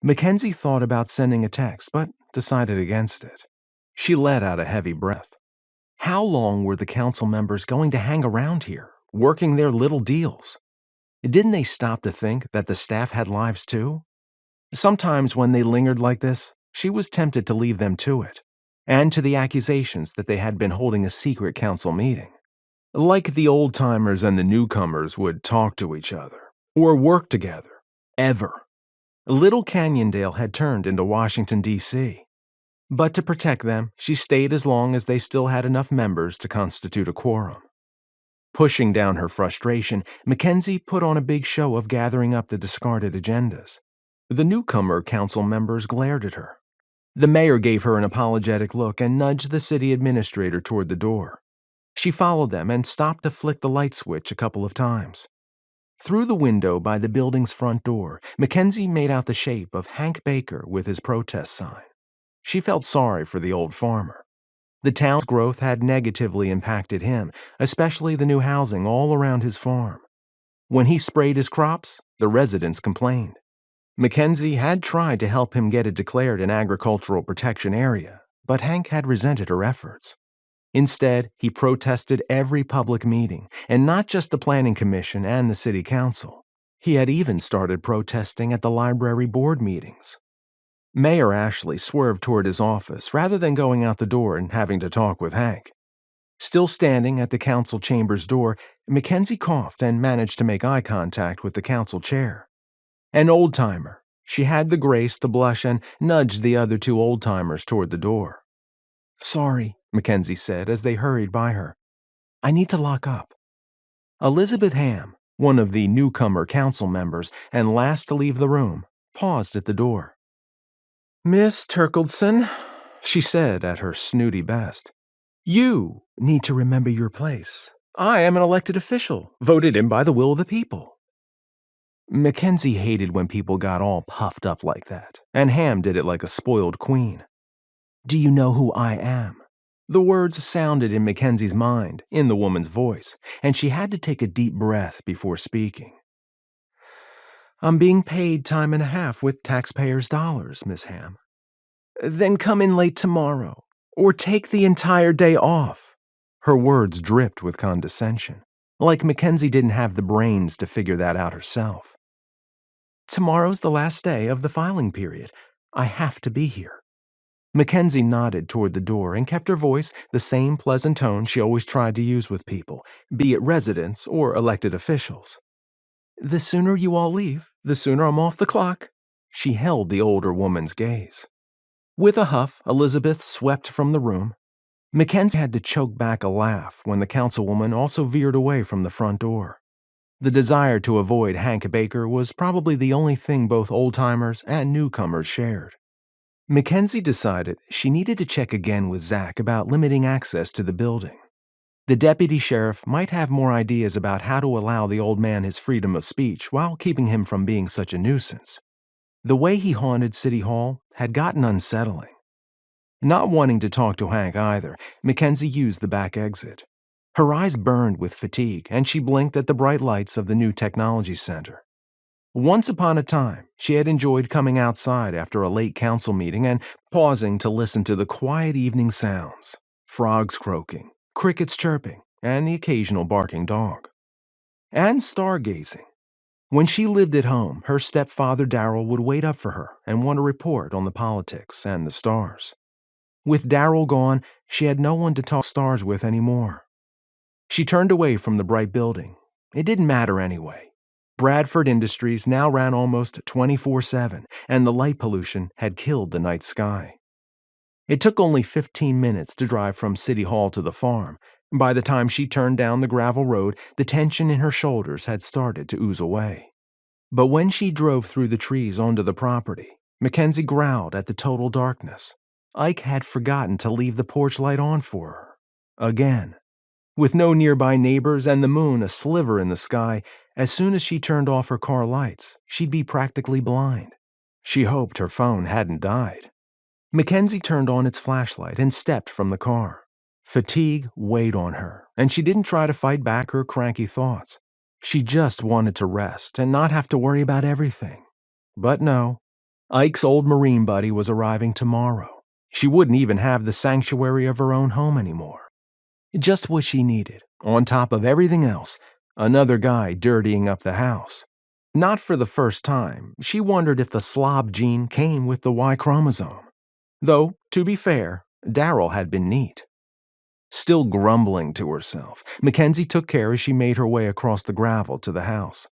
McKenzie thought about sending a text, but decided against it. She let out a heavy breath. How long were the council members going to hang around here, working their little deals? Didn't they stop to think that the staff had lives too? Sometimes when they lingered like this, she was tempted to leave them to it, and to the accusations that they had been holding a secret council meeting. Like the old-timers and the newcomers would talk to each other, or work together, ever. Little Canyondale had turned into Washington, D.C. But to protect them, she stayed as long as they still had enough members to constitute a quorum. Pushing down her frustration, McKenzie put on a big show of gathering up the discarded agendas. The newcomer council members glared at her. The mayor gave her an apologetic look and nudged the city administrator toward the door. She followed them and stopped to flick the light switch a couple of times. Through the window by the building's front door, McKenzie made out the shape of Hank Baker with his protest sign. She felt sorry for the old farmer. The town's growth had negatively impacted him, especially the new housing all around his farm. When he sprayed his crops, the residents complained. McKenzie had tried to help him get it declared an agricultural protection area, but Hank had resented her efforts. Instead, he protested every public meeting, and not just the planning commission and the city council. He had even started protesting at the library board meetings. Mayor Ashley swerved toward his office rather than going out the door and having to talk with Hank. Still standing at the council chamber's door, McKenzie coughed and managed to make eye contact with the council chair. An old-timer, she had the grace to blush and nudged the other two old-timers toward the door. "Sorry," McKenzie said as they hurried by her. "I need to lock up." Elizabeth Ham, one of the newcomer council members and last to leave the room, paused at the door. "Miss Terkildsen," she said at her snooty best, "you need to remember your place. I am an elected official, voted in by the will of the people." McKenzie hated when people got all puffed up like that, and Ham did it like a spoiled queen. "Do you know who I am?" The words sounded in McKenzie's mind, in the woman's voice, and she had to take a deep breath before speaking. "I'm being paid time and a half with taxpayers' dollars, Miss Ham." "Then come in late tomorrow, or take the entire day off." Her words dripped with condescension, like McKenzie didn't have the brains to figure that out herself. "Tomorrow's the last day of the filing period. I have to be here." McKenzie nodded toward the door and kept her voice the same pleasant tone she always tried to use with people, be it residents or elected officials. "The sooner you all leave, the sooner I'm off the clock." She held the older woman's gaze. With a huff, Elizabeth swept from the room. McKenzie had to choke back a laugh when the councilwoman also veered away from the front door. The desire to avoid Hank Baker was probably the only thing both old-timers and newcomers shared. McKenzie decided she needed to check again with Zach about limiting access to the building. The deputy sheriff might have more ideas about how to allow the old man his freedom of speech while keeping him from being such a nuisance. The way he haunted City Hall had gotten unsettling. Not wanting to talk to Hank either, McKenzie used the back exit. Her eyes burned with fatigue, and she blinked at the bright lights of the new technology center. Once upon a time, she had enjoyed coming outside after a late council meeting and pausing to listen to the quiet evening sounds, frogs croaking, crickets chirping, and the occasional barking dog. And stargazing. When she lived at home, her stepfather Darrell would wait up for her and want to report on the politics and the stars. With Darrell gone, she had no one to talk stars with anymore. She turned away from the bright building. It didn't matter anyway. Bradford Industries now ran almost 24/7, and the light pollution had killed the night sky. It took only 15 minutes to drive from City Hall to the farm. By the time she turned down the gravel road, the tension in her shoulders had started to ooze away. But when she drove through the trees onto the property, McKenzie growled at the total darkness. Ike had forgotten to leave the porch light on for her. Again. With no nearby neighbors and the moon a sliver in the sky, as soon as she turned off her car lights, she'd be practically blind. She hoped her phone hadn't died. McKenzie turned on its flashlight and stepped from the car. Fatigue weighed on her, and she didn't try to fight back her cranky thoughts. She just wanted to rest and not have to worry about everything. But no, Ike's old Marine buddy was arriving tomorrow. She wouldn't even have the sanctuary of her own home anymore. Just what she needed, on top of everything else, another guy dirtying up the house. Not for the first time, she wondered if the slob gene came with the Y chromosome. Though, to be fair, Daryl had been neat. Still grumbling to herself, McKenzie took care as she made her way across the gravel to the house.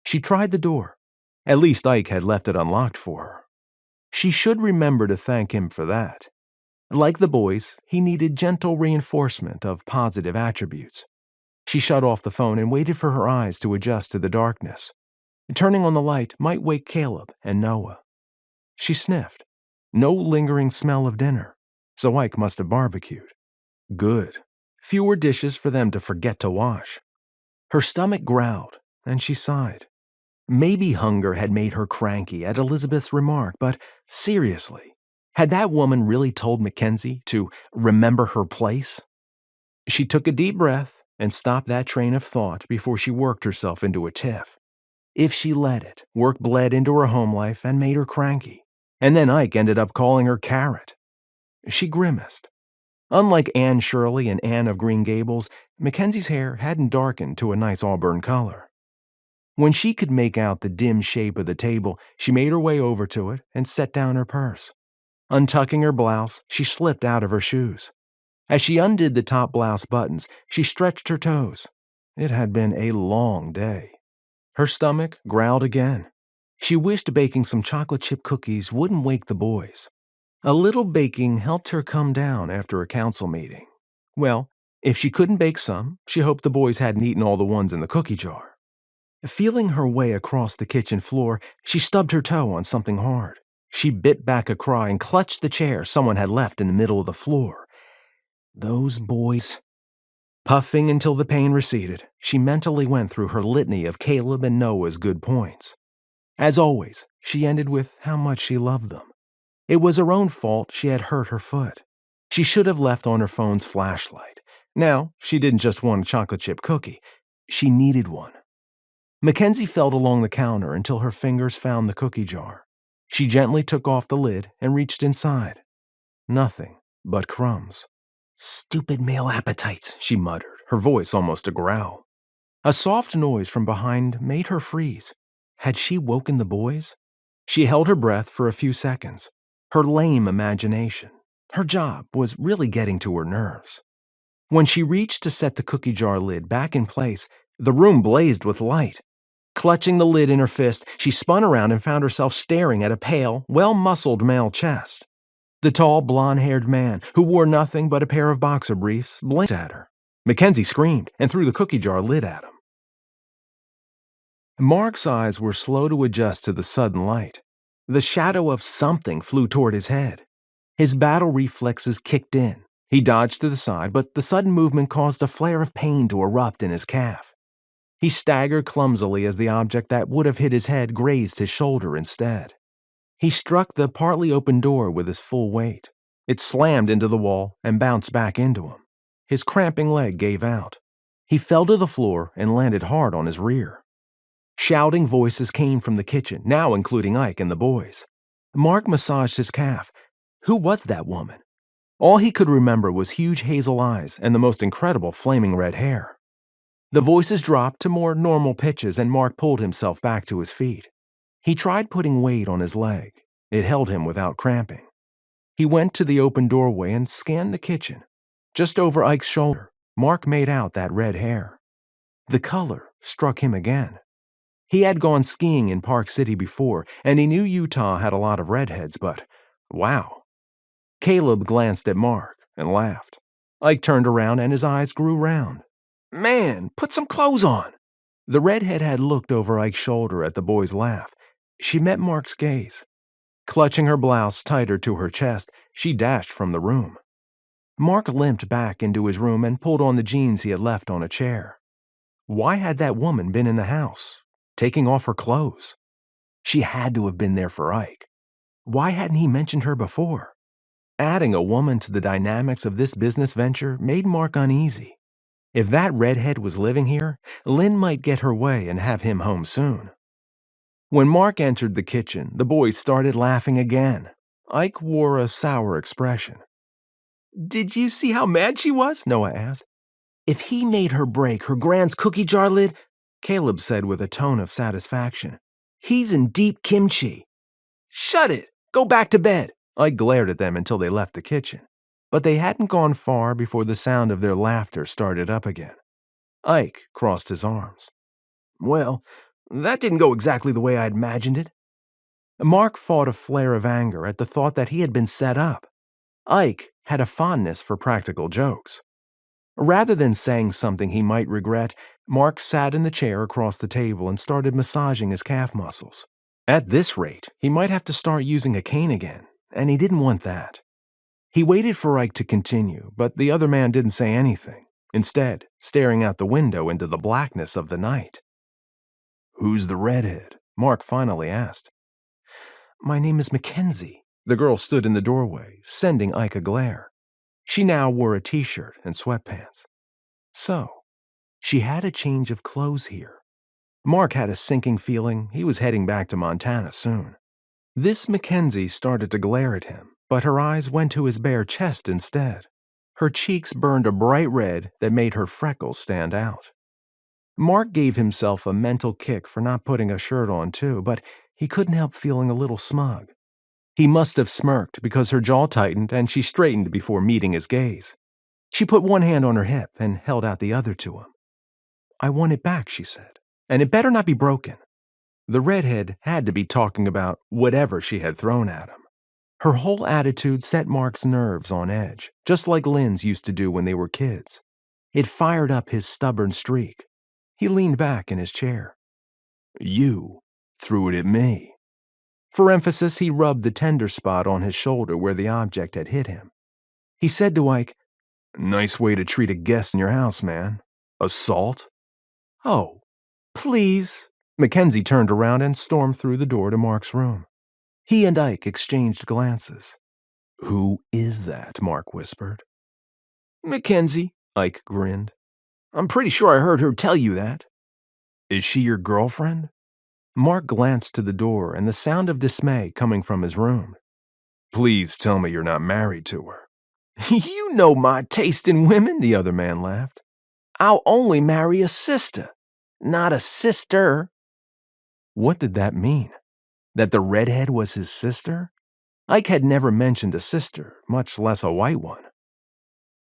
She tried the door. At least Ike had left it unlocked for her. She should remember to thank him for that. Like the boys, he needed gentle reinforcement of positive attributes. She shut off the phone and waited for her eyes to adjust to the darkness. Turning on the light might wake Caleb and Noah. She sniffed. No lingering smell of dinner, so Ike must have barbecued. Good. Fewer dishes for them to forget to wash. Her stomach growled, and she sighed. Maybe hunger had made her cranky at Elizabeth's remark, but seriously, had that woman really told McKenzie to remember her place? She took a deep breath and stopped that train of thought before she worked herself into a tiff. If she let it, work bled into her home life and made her cranky, and then Ike ended up calling her Carrot. She grimaced. Unlike Anne Shirley and Anne of Green Gables, Mackenzie's hair hadn't darkened to a nice auburn color. When she could make out the dim shape of the table, she made her way over to it and set down her purse. Untucking her blouse, she slipped out of her shoes. As she undid the top blouse buttons, she stretched her toes. It had been a long day. Her stomach growled again. She wished baking some chocolate chip cookies wouldn't wake the boys. A little baking helped her come down after a council meeting. Well, if she couldn't bake some, she hoped the boys hadn't eaten all the ones in the cookie jar. Feeling her way across the kitchen floor, she stubbed her toe on something hard. She bit back a cry and clutched the chair someone had left in the middle of the floor. Those boys. Puffing until the pain receded, she mentally went through her litany of Caleb and Noah's good points. As always, she ended with how much she loved them. It was her own fault she had hurt her foot. She should have left on her phone's flashlight. Now, she didn't just want a chocolate chip cookie. She needed one. Mackenzie felt along the counter until her fingers found the cookie jar. She gently took off the lid and reached inside. Nothing but crumbs. "Stupid male appetites," she muttered, her voice almost a growl. A soft noise from behind made her freeze. Had she woken the boys? She held her breath for a few seconds. Her lame imagination. Her job was really getting to her nerves. When she reached to set the cookie jar lid back in place, the room blazed with light. Clutching the lid in her fist, she spun around and found herself staring at a pale, well-muscled male chest. The tall, blonde-haired man, who wore nothing but a pair of boxer briefs, blinked at her. Mackenzie screamed and threw the cookie jar lid at him. Mark's eyes were slow to adjust to the sudden light. The shadow of something flew toward his head. His battle reflexes kicked in. He dodged to the side, but the sudden movement caused a flare of pain to erupt in his calf. He staggered clumsily as the object that would have hit his head grazed his shoulder instead. He struck the partly open door with his full weight. It slammed into the wall and bounced back into him. His cramping leg gave out. He fell to the floor and landed hard on his rear. Shouting voices came from the kitchen, now including Ike and the boys. Mark massaged his calf. Who was that woman? All he could remember was huge hazel eyes and the most incredible flaming red hair. The voices dropped to more normal pitches and Mark pulled himself back to his feet. He tried putting weight on his leg. It held him without cramping. He went to the open doorway and scanned the kitchen. Just over Ike's shoulder, Mark made out that red hair. The color struck him again. He had gone skiing in Park City before, and he knew Utah had a lot of redheads, but wow. Caleb glanced at Mark and laughed. Ike turned around and his eyes grew round. "Man, put some clothes on." The redhead had looked over Ike's shoulder at the boy's laugh. She met Mark's gaze. Clutching her blouse tighter to her chest, she dashed from the room. Mark limped back into his room and pulled on the jeans he had left on a chair. Why had that woman been in the house, taking off her clothes? She had to have been there for Ike. Why hadn't he mentioned her before? Adding a woman to the dynamics of this business venture made Mark uneasy. If that redhead was living here, Lynn might get her way and have him home soon. When Mark entered the kitchen, the boys started laughing again. Ike wore a sour expression. "Did you see how mad she was?" Noah asked. "If he made her break her grand's cookie jar lid," Caleb said with a tone of satisfaction, "he's in deep kimchi." "Shut it! Go back to bed!" Ike glared at them until they left the kitchen. But they hadn't gone far before the sound of their laughter started up again. Ike crossed his arms. "Well, that didn't go exactly the way I'd imagined it." Mark fought a flare of anger at the thought that he had been set up. Ike had a fondness for practical jokes. Rather than saying something he might regret, Mark sat in the chair across the table and started massaging his calf muscles. At this rate, he might have to start using a cane again, and he didn't want that. He waited for Ike to continue, but the other man didn't say anything, instead staring out the window into the blackness of the night. "Who's the redhead?" Mark finally asked. "My name is McKenzie." The girl stood in the doorway, sending Ike a glare. She now wore a t-shirt and sweatpants. So, she had a change of clothes here. Mark had a sinking feeling he was heading back to Montana soon. This McKenzie started to glare at him, but her eyes went to his bare chest instead. Her cheeks burned a bright red that made her freckles stand out. Mark gave himself a mental kick for not putting a shirt on too, but he couldn't help feeling a little smug. He must have smirked because her jaw tightened and she straightened before meeting his gaze. She put one hand on her hip and held out the other to him. "I want it back," she said, "and it better not be broken." The redhead had to be talking about whatever she had thrown at him. Her whole attitude set Mark's nerves on edge, just like Lynn's used to do when they were kids. It fired up his stubborn streak. He leaned back in his chair. "You threw it at me." For emphasis, he rubbed the tender spot on his shoulder where the object had hit him. He said to Ike, "Nice way to treat a guest in your house, man. Assault?" "Oh, please." Mackenzie turned around and stormed through the door to Mark's room. He and Ike exchanged glances. "Who is that?" Mark whispered. "Mackenzie," Ike grinned. "I'm pretty sure I heard her tell you that." "Is she your girlfriend?" Mark glanced to the door and the sound of dismay coming from his room. "Please tell me you're not married to her." "You know my taste in women," the other man laughed. "I'll only marry a sister, not a sister." What did that mean? That the redhead was his sister? Ike had never mentioned a sister, much less a white one.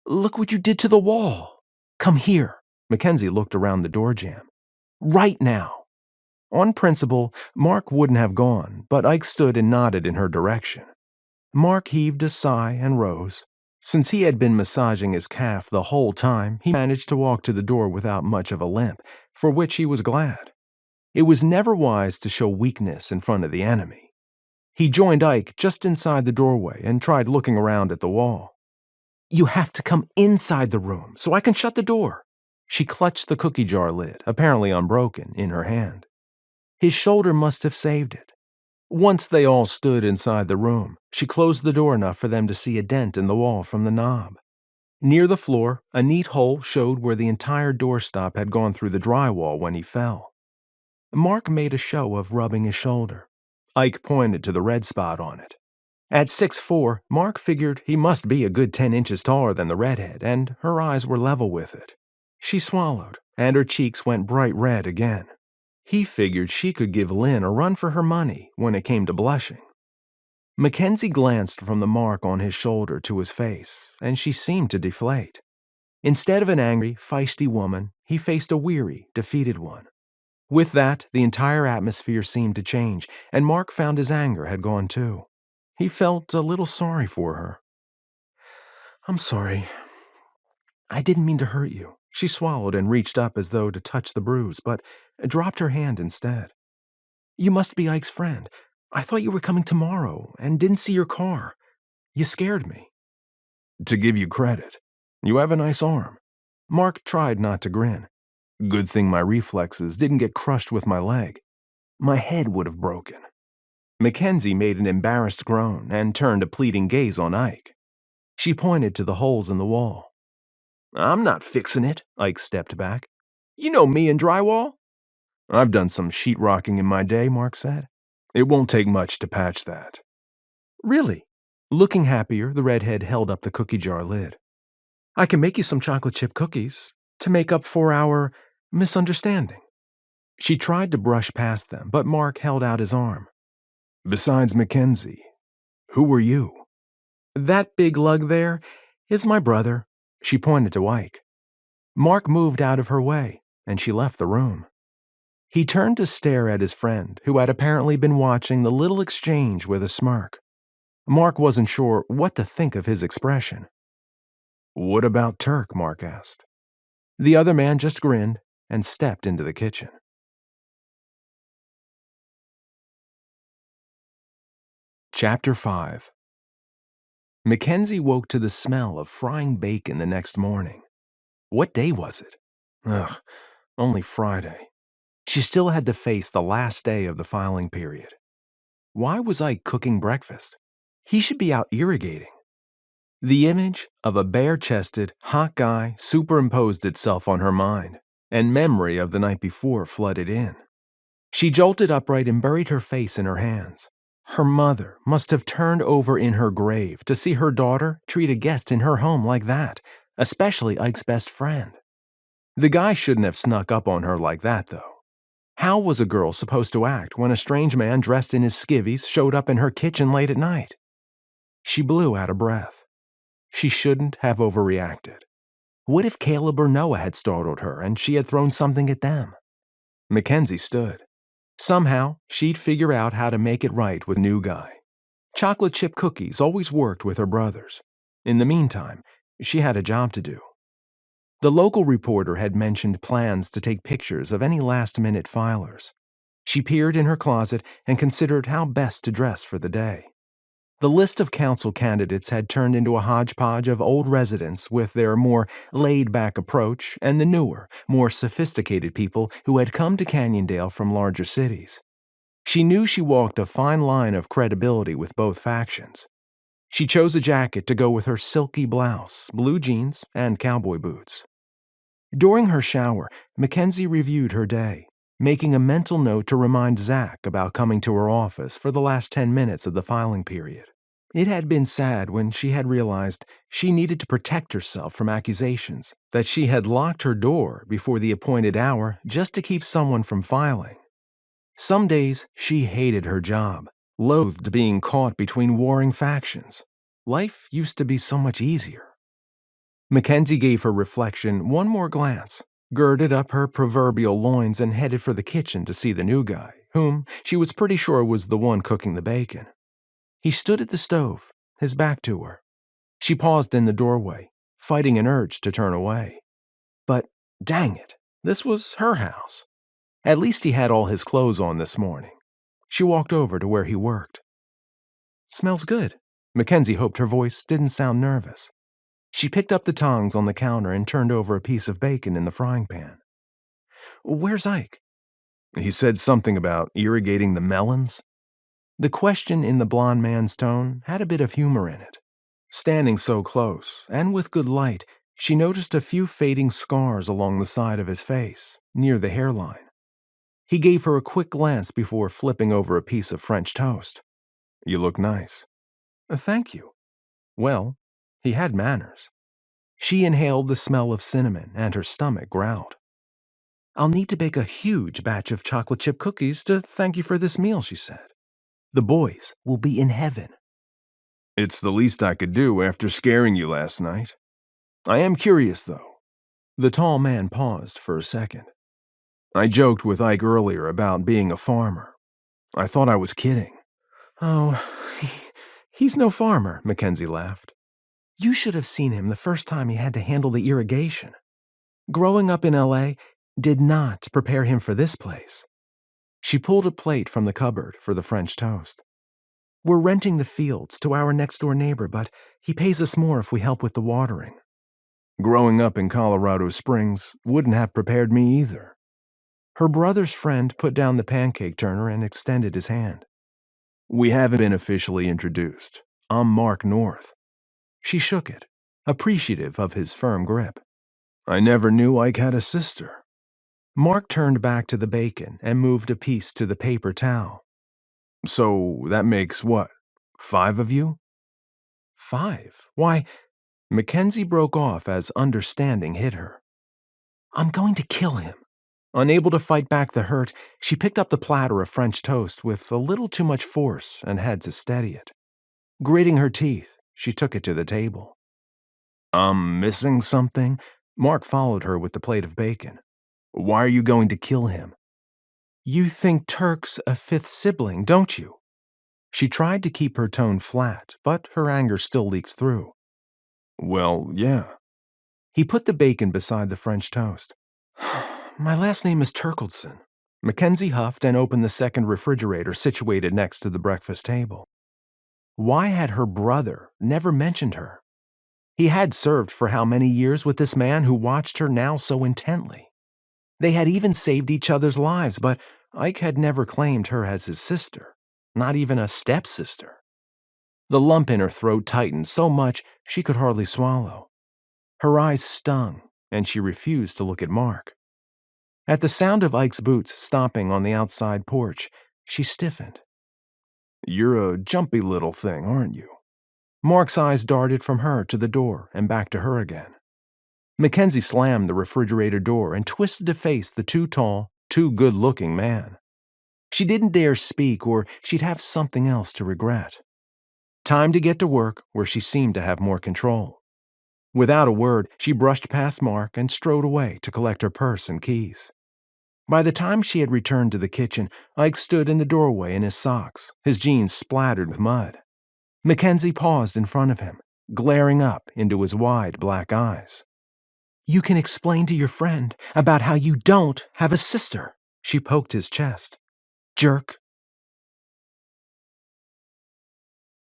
"Look what you did to the wall. Come here." Mackenzie looked around the door jamb. "Right now." On principle, Mark wouldn't have gone, but Ike stood and nodded in her direction. Mark heaved a sigh and rose. Since he had been massaging his calf the whole time, he managed to walk to the door without much of a limp, for which he was glad. It was never wise to show weakness in front of the enemy. He joined Ike just inside the doorway and tried looking around at the wall. "You have to come inside the room so I can shut the door." She clutched the cookie jar lid, apparently unbroken, in her hand. His shoulder must have saved it. Once they all stood inside the room, she closed the door enough for them to see a dent in the wall from the knob. Near the floor, a neat hole showed where the entire doorstop had gone through the drywall when he fell. Mark made a show of rubbing his shoulder. Ike pointed to the red spot on it. At 6'4", Mark figured he must be a good 10 inches taller than the redhead, and her eyes were level with it. She swallowed, and her cheeks went bright red again. He figured she could give Lynn a run for her money when it came to blushing. Mackenzie glanced from the mark on his shoulder to his face, and she seemed to deflate. Instead of an angry, feisty woman, he faced a weary, defeated one. With that, the entire atmosphere seemed to change, and Mark found his anger had gone too. He felt a little sorry for her. "I'm sorry. I didn't mean to hurt you." She swallowed and reached up as though to touch the bruise, but dropped her hand instead. "You must be Ike's friend. I thought you were coming tomorrow and didn't see your car. You scared me." "To give you credit, you have a nice arm." Mark tried not to grin. "Good thing my reflexes didn't get crushed with my leg. My head would have broken." Mackenzie made an embarrassed groan and turned a pleading gaze on Ike. She pointed to the holes in the wall. I'm not fixing it, Ike stepped back. You know me and drywall. I've done some sheetrocking in my day, Mark said. It won't take much to patch that. Really? Looking happier, the redhead held up the cookie jar lid. I can make you some chocolate chip cookies to make up for our misunderstanding. She tried to brush past them, but Mark held out his arm. Besides McKenzie, who were you? That big lug there is my brother. She pointed to Ike. Mark moved out of her way, and she left the room. He turned to stare at his friend, who had apparently been watching the little exchange with a smirk. Mark wasn't sure what to think of his expression. What about Turk? Mark asked. The other man just grinned and stepped into the kitchen. Chapter 5. McKenzie woke to the smell of frying bacon the next morning. What day was it? Ugh, only Friday. She still had to face the last day of the filing period. Why was Ike cooking breakfast? He should be out irrigating. The image of a bare-chested, hot guy superimposed itself on her mind, and memory of the night before flooded in. She jolted upright and buried her face in her hands. Her mother must have turned over in her grave to see her daughter treat a guest in her home like that, especially Ike's best friend. The guy shouldn't have snuck up on her like that, though. How was a girl supposed to act when a strange man dressed in his skivvies showed up in her kitchen late at night? She blew out of breath. She shouldn't have overreacted. What if Caleb or Noah had startled her and she had thrown something at them? McKenzie stood. Somehow, she'd figure out how to make it right with new guy. Chocolate chip cookies always worked with her brothers. In the meantime, she had a job to do. The local reporter had mentioned plans to take pictures of any last-minute filers. She peered in her closet and considered how best to dress for the day. The list of council candidates had turned into a hodgepodge of old residents with their more laid-back approach and the newer, more sophisticated people who had come to Canyondale from larger cities. She knew she walked a fine line of credibility with both factions. She chose a jacket to go with her silky blouse, blue jeans, and cowboy boots. During her shower, McKenzie reviewed her day, making a mental note to remind Zach about coming to her office for the last 10 minutes of the filing period. It had been sad when she had realized she needed to protect herself from accusations that she had locked her door before the appointed hour just to keep someone from filing. Some days she hated her job, loathed being caught between warring factions. Life used to be so much easier. McKenzie gave her reflection one more glance, girded up her proverbial loins and headed for the kitchen to see the new guy, whom she was pretty sure was the one cooking the bacon. He stood at the stove, his back to her. She paused in the doorway, fighting an urge to turn away. But, dang it, this was her house. At least he had all his clothes on this morning. She walked over to where he worked. Smells good. McKenzie hoped her voice didn't sound nervous. She picked up the tongs on the counter and turned over a piece of bacon in the frying pan. Where's Ike? He said something about irrigating the melons. The question in the blond man's tone had a bit of humor in it. Standing so close, and with good light, she noticed a few fading scars along the side of his face, near the hairline. He gave her a quick glance before flipping over a piece of French toast. You look nice. Thank you. Well, he had manners. She inhaled the smell of cinnamon and her stomach growled. I'll need to bake a huge batch of chocolate chip cookies to thank you for this meal, she said. The boys will be in heaven. It's the least I could do after scaring you last night. I am curious, though. The tall man paused for a second. I joked with Ike earlier about being a farmer. I thought I was kidding. Oh, he's no farmer, McKenzie laughed. You should have seen him the first time he had to handle the irrigation. Growing up in L.A. did not prepare him for this place. She pulled a plate from the cupboard for the French toast. We're renting the fields to our next-door neighbor, but he pays us more if we help with the watering. Growing up in Colorado Springs wouldn't have prepared me either. Her brother's friend put down the pancake turner and extended his hand. We haven't been officially introduced. I'm Marc North. She shook it, appreciative of his firm grip. I never knew Ike had a sister. Marc turned back to the bacon and moved a piece to the paper towel. So that makes what? 5 of you? 5? Why, McKenzie broke off as understanding hit her. I'm going to kill him. Unable to fight back the hurt, she picked up the platter of French toast with a little too much force and had to steady it. Grating her teeth, she took it to the table. I'm missing something? Marc followed her with the plate of bacon. Why are you going to kill him? You think Turk's a 5th sibling, don't you? She tried to keep her tone flat, but her anger still leaked through. Well, yeah. He put the bacon beside the French toast. My last name is Terkildsen. McKenzie huffed and opened the second refrigerator situated next to the breakfast table. Why had her brother never mentioned her? He had served for how many years with this man who watched her now so intently? They had even saved each other's lives, but Ike had never claimed her as his sister, not even a stepsister. The lump in her throat tightened so much she could hardly swallow. Her eyes stung, and she refused to look at Marc. At the sound of Ike's boots stomping on the outside porch, she stiffened. You're a jumpy little thing, aren't you? Marc's eyes darted from her to the door and back to her again. McKenzie slammed the refrigerator door and twisted to face the too tall, too good-looking man. She didn't dare speak or she'd have something else to regret. Time to get to work where she seemed to have more control. Without a word, she brushed past Marc and strode away to collect her purse and keys. By the time she had returned to the kitchen, Ike stood in the doorway in his socks, his jeans splattered with mud. McKenzie paused in front of him, glaring up into his wide black eyes. You can explain to your friend about how you don't have a sister. She poked his chest. Jerk.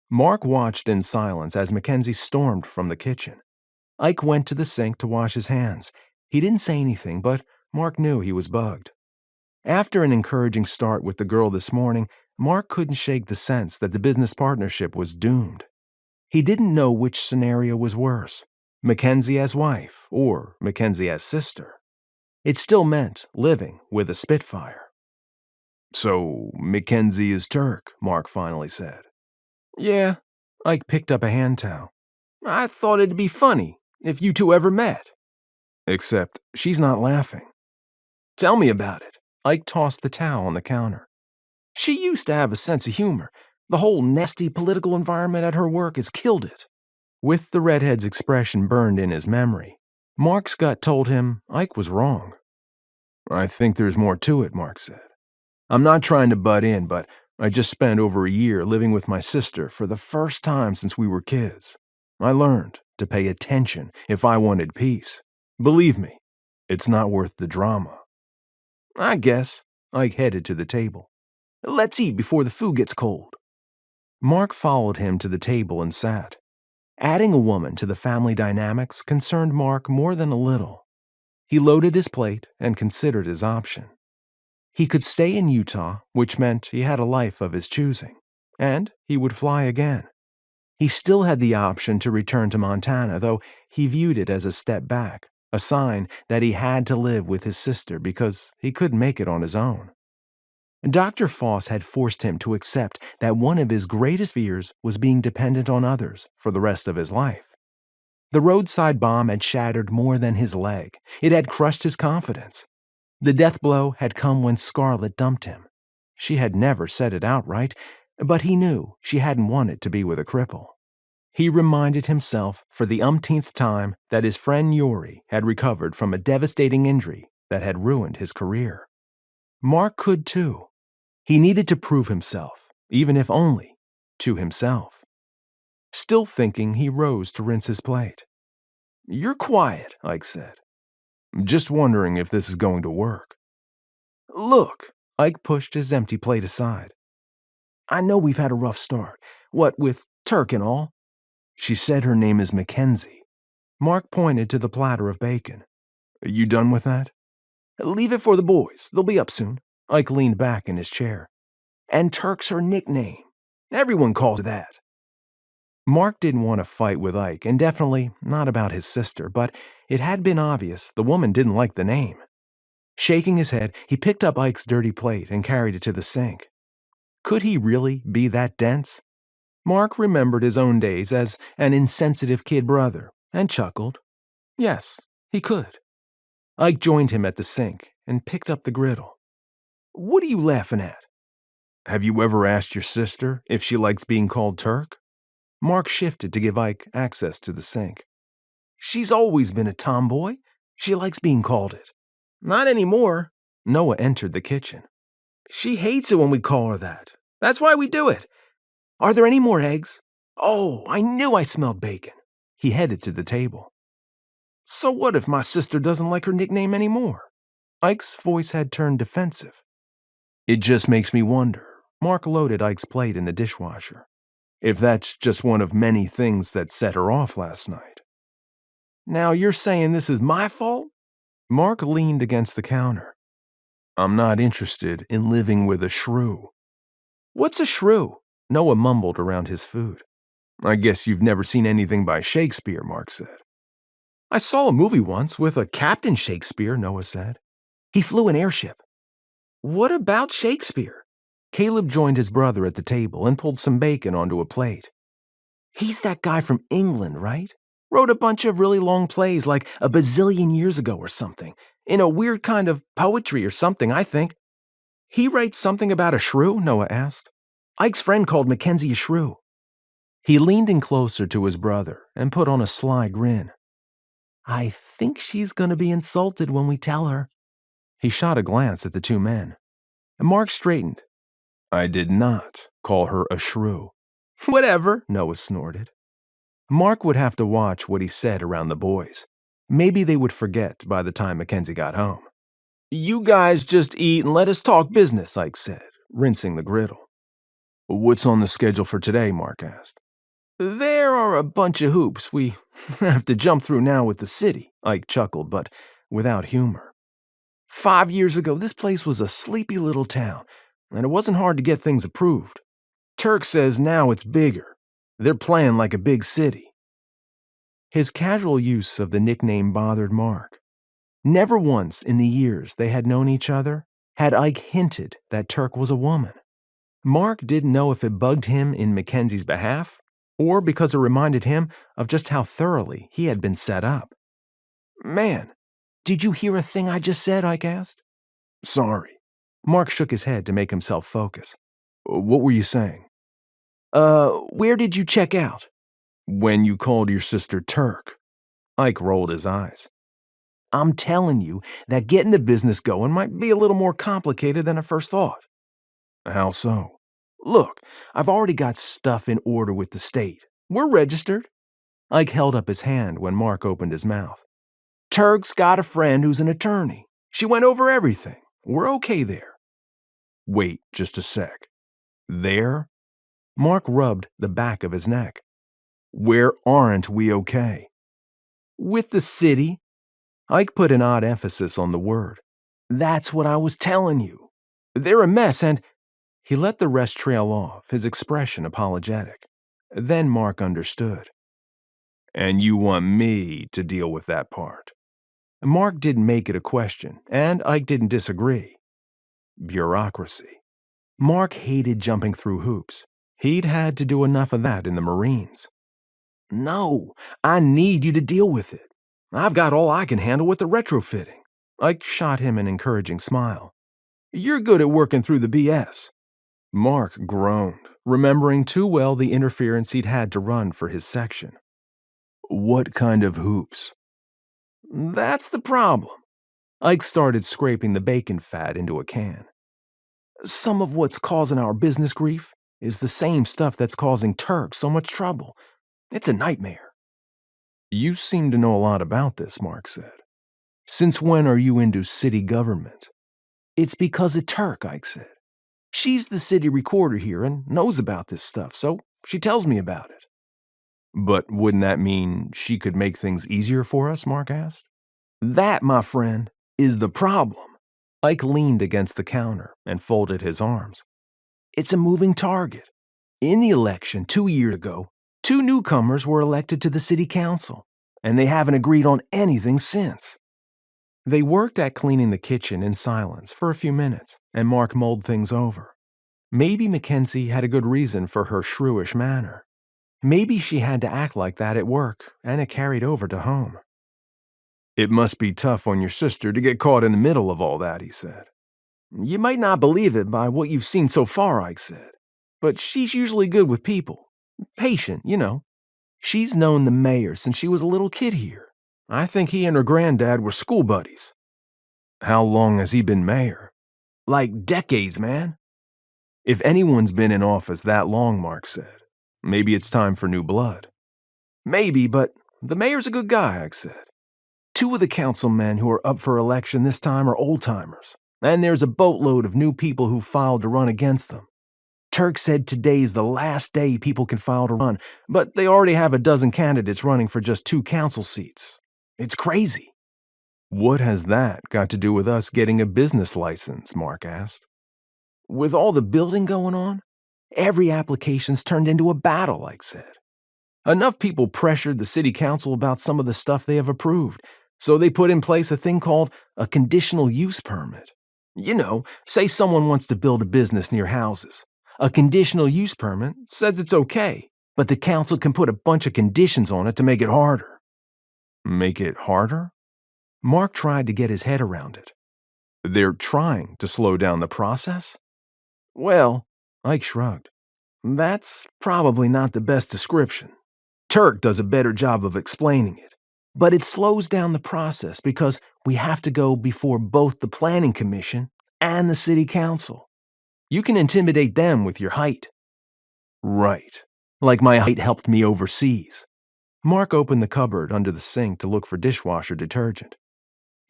Marc watched in silence as McKenzie stormed from the kitchen. Ike went to the sink to wash his hands. He didn't say anything, but Marc knew he was bugged. After an encouraging start with the girl this morning, Marc couldn't shake the sense that the business partnership was doomed. He didn't know which scenario was worse, McKenzie as wife or McKenzie as sister. It still meant living with a Spitfire. So, McKenzie is Turk, Marc finally said. Yeah, Ike picked up a hand towel. I thought it'd be funny if you two ever met. Except she's not laughing. Tell me about it. Ike tossed the towel on the counter. She used to have a sense of humor. The whole nasty political environment at her work has killed it. With the redhead's expression burned in his memory, Marc's gut told him Ike was wrong. I think there's more to it, Marc said. I'm not trying to butt in, but I just spent over a year living with my sister for the first time since we were kids. I learned to pay attention if I wanted peace. Believe me, it's not worth the drama. I guess. Ike headed to the table. Let's eat before the food gets cold. Marc followed him to the table and sat. Adding a woman to the family dynamics concerned Marc more than a little. He loaded his plate and considered his option. He could stay in Utah, which meant he had a life of his choosing, and he would fly again. He still had the option to return to Montana, though he viewed it as a step back, a sign that he had to live with his sister because he couldn't make it on his own. Dr. Foss had forced him to accept that one of his greatest fears was being dependent on others for the rest of his life. The roadside bomb had shattered more than his leg. It had crushed his confidence. The death blow had come when Scarlett dumped him. She had never said it outright, but he knew she hadn't wanted to be with a cripple. He reminded himself for the umpteenth time that his friend Yuri had recovered from a devastating injury that had ruined his career. Marc could too. He needed to prove himself, even if only to himself. Still thinking, he rose to rinse his plate. You're quiet, Ike said. Just wondering if this is going to work. Look, Ike pushed his empty plate aside. I know we've had a rough start, what with Turk and all. She said her name is McKenzie. Marc pointed to the platter of bacon. You done with that? Leave it for the boys. They'll be up soon. Ike leaned back in his chair. And Turk's her nickname. Everyone calls her that. Mark didn't want to fight with Ike, and definitely not about his sister, but it had been obvious the woman didn't like the name. Shaking his head, he picked up Ike's dirty plate and carried it to the sink. Could he really be that dense? Mark remembered his own days as an insensitive kid brother and chuckled. Yes, he could. Ike joined him at the sink and picked up the griddle. What are you laughing at? Have you ever asked your sister if she likes being called Turk? Mark shifted to give Ike access to the sink. She's always been a tomboy. She likes being called it. Not anymore. Noah entered the kitchen. She hates it when we call her that. That's why we do it. Are there any more eggs? Oh, I knew I smelled bacon. He headed to the table. So what if my sister doesn't like her nickname anymore? Ike's voice had turned defensive. It just makes me wonder. Mark loaded Ike's plate in the dishwasher. If that's just one of many things that set her off last night. Now you're saying this is my fault? Mark leaned against the counter. I'm not interested in living with a shrew. What's a shrew? Noah mumbled around his food. I guess you've never seen anything by Shakespeare, Mark said. I saw a movie once with a Captain Shakespeare, Noah said. He flew an airship. What about Shakespeare? Caleb joined his brother at the table and pulled some bacon onto a plate. He's that guy from England, right? Wrote a bunch of really long plays like a bazillion years ago or something, in a weird kind of poetry or something, I think. He writes something about a shrew? Noah asked. Ike's friend called McKenzie a shrew. He leaned in closer to his brother and put on a sly grin. I think she's going to be insulted when we tell her. He shot a glance at the two men. Mark straightened. I did not call her a shrew. Whatever, Noah snorted. Mark would have to watch what he said around the boys. Maybe they would forget by the time McKenzie got home. You guys just eat and let us talk business, Ike said, rinsing the griddle. What's on the schedule for today, Mark asked. There are a bunch of hoops we have to jump through now with the city, Ike chuckled, but without humor. 5 years ago, this place was a sleepy little town, and it wasn't hard to get things approved. Turk says now it's bigger. They're playing like a big city. His casual use of the nickname bothered Mark. Never once in the years they had known each other had Ike hinted that Turk was a woman. Mark didn't know if it bugged him in Mackenzie's behalf, or because it reminded him of just how thoroughly he had been set up. Man, did you hear a thing I just said? Ike asked. Sorry. Mark shook his head to make himself focus. What were you saying? Where did you check out? When you called your sister Turk. Ike rolled his eyes. I'm telling you that getting the business going might be a little more complicated than I first thought. How so? Look, I've already got stuff in order with the state. We're registered. Ike held up his hand when Mark opened his mouth. Turk's got a friend who's an attorney. She went over everything. We're okay there. Wait just a sec. There? Mark rubbed the back of his neck. Where aren't we okay? With the city. Ike put an odd emphasis on the word. That's what I was telling you. They're a mess and... He let the rest trail off, his expression apologetic. Then Mark understood. And you want me to deal with that part? Mark didn't make it a question, and Ike didn't disagree. Bureaucracy. Mark hated jumping through hoops. He'd had to do enough of that in the Marines. No, I need you to deal with it. I've got all I can handle with the retrofitting. Ike shot him an encouraging smile. You're good at working through the BS. Mark groaned, remembering too well the interference he'd had to run for his section. What kind of hoops? That's the problem. Ike started scraping the bacon fat into a can. Some of what's causing our business grief is the same stuff that's causing Turk so much trouble. It's a nightmare. You seem to know a lot about this, Mark said. Since when are you into city government? It's because of Turk, Ike said. She's the city recorder here and knows about this stuff, so she tells me about it. But wouldn't that mean she could make things easier for us, Mark asked? That, my friend, is the problem. Ike leaned against the counter and folded his arms. It's a moving target. In the election 2 years ago, 2 newcomers were elected to the city council, and they haven't agreed on anything since. They worked at cleaning the kitchen in silence for a few minutes, and Marc mulled things over. Maybe McKenzie had a good reason for her shrewish manner. Maybe she had to act like that at work, and it carried over to home. "It must be tough on your sister to get caught in the middle of all that," he said. "You might not believe it by what you've seen so far," Ike said, "but she's usually good with people. Patient, you know. She's known the mayor since she was a little kid here. I think he and her granddad were school buddies." "How long has he been mayor?" "Like decades, man." "If anyone's been in office that long," Marc said, "maybe it's time for new blood." "Maybe, but the mayor's a good guy," Ike said. "2 of the councilmen who are up for election this time are old-timers, and there's a boatload of new people who filed to run against them. Turk said today's the last day people can file to run, but they already have a dozen candidates running for just 2 council seats. It's crazy." "What has that got to do with us getting a business license?" Marc asked. "With all the building going on, every application's turned into a battle," Ike said. "Enough people pressured the city council about some of the stuff they have approved, so they put in place a thing called a conditional use permit. You know, say someone wants to build a business near houses. A conditional use permit says it's okay, but the council can put a bunch of conditions on it to make it harder." "Make it harder?" Marc tried to get his head around it. "They're trying to slow down the process?" "Well," Ike shrugged, "that's probably not the best description. Turk does a better job of explaining it. But it slows down the process because we have to go before both the planning commission and the city council. You can intimidate them with your height." "Right. Like my height helped me overseas." Marc opened the cupboard under the sink to look for dishwasher detergent.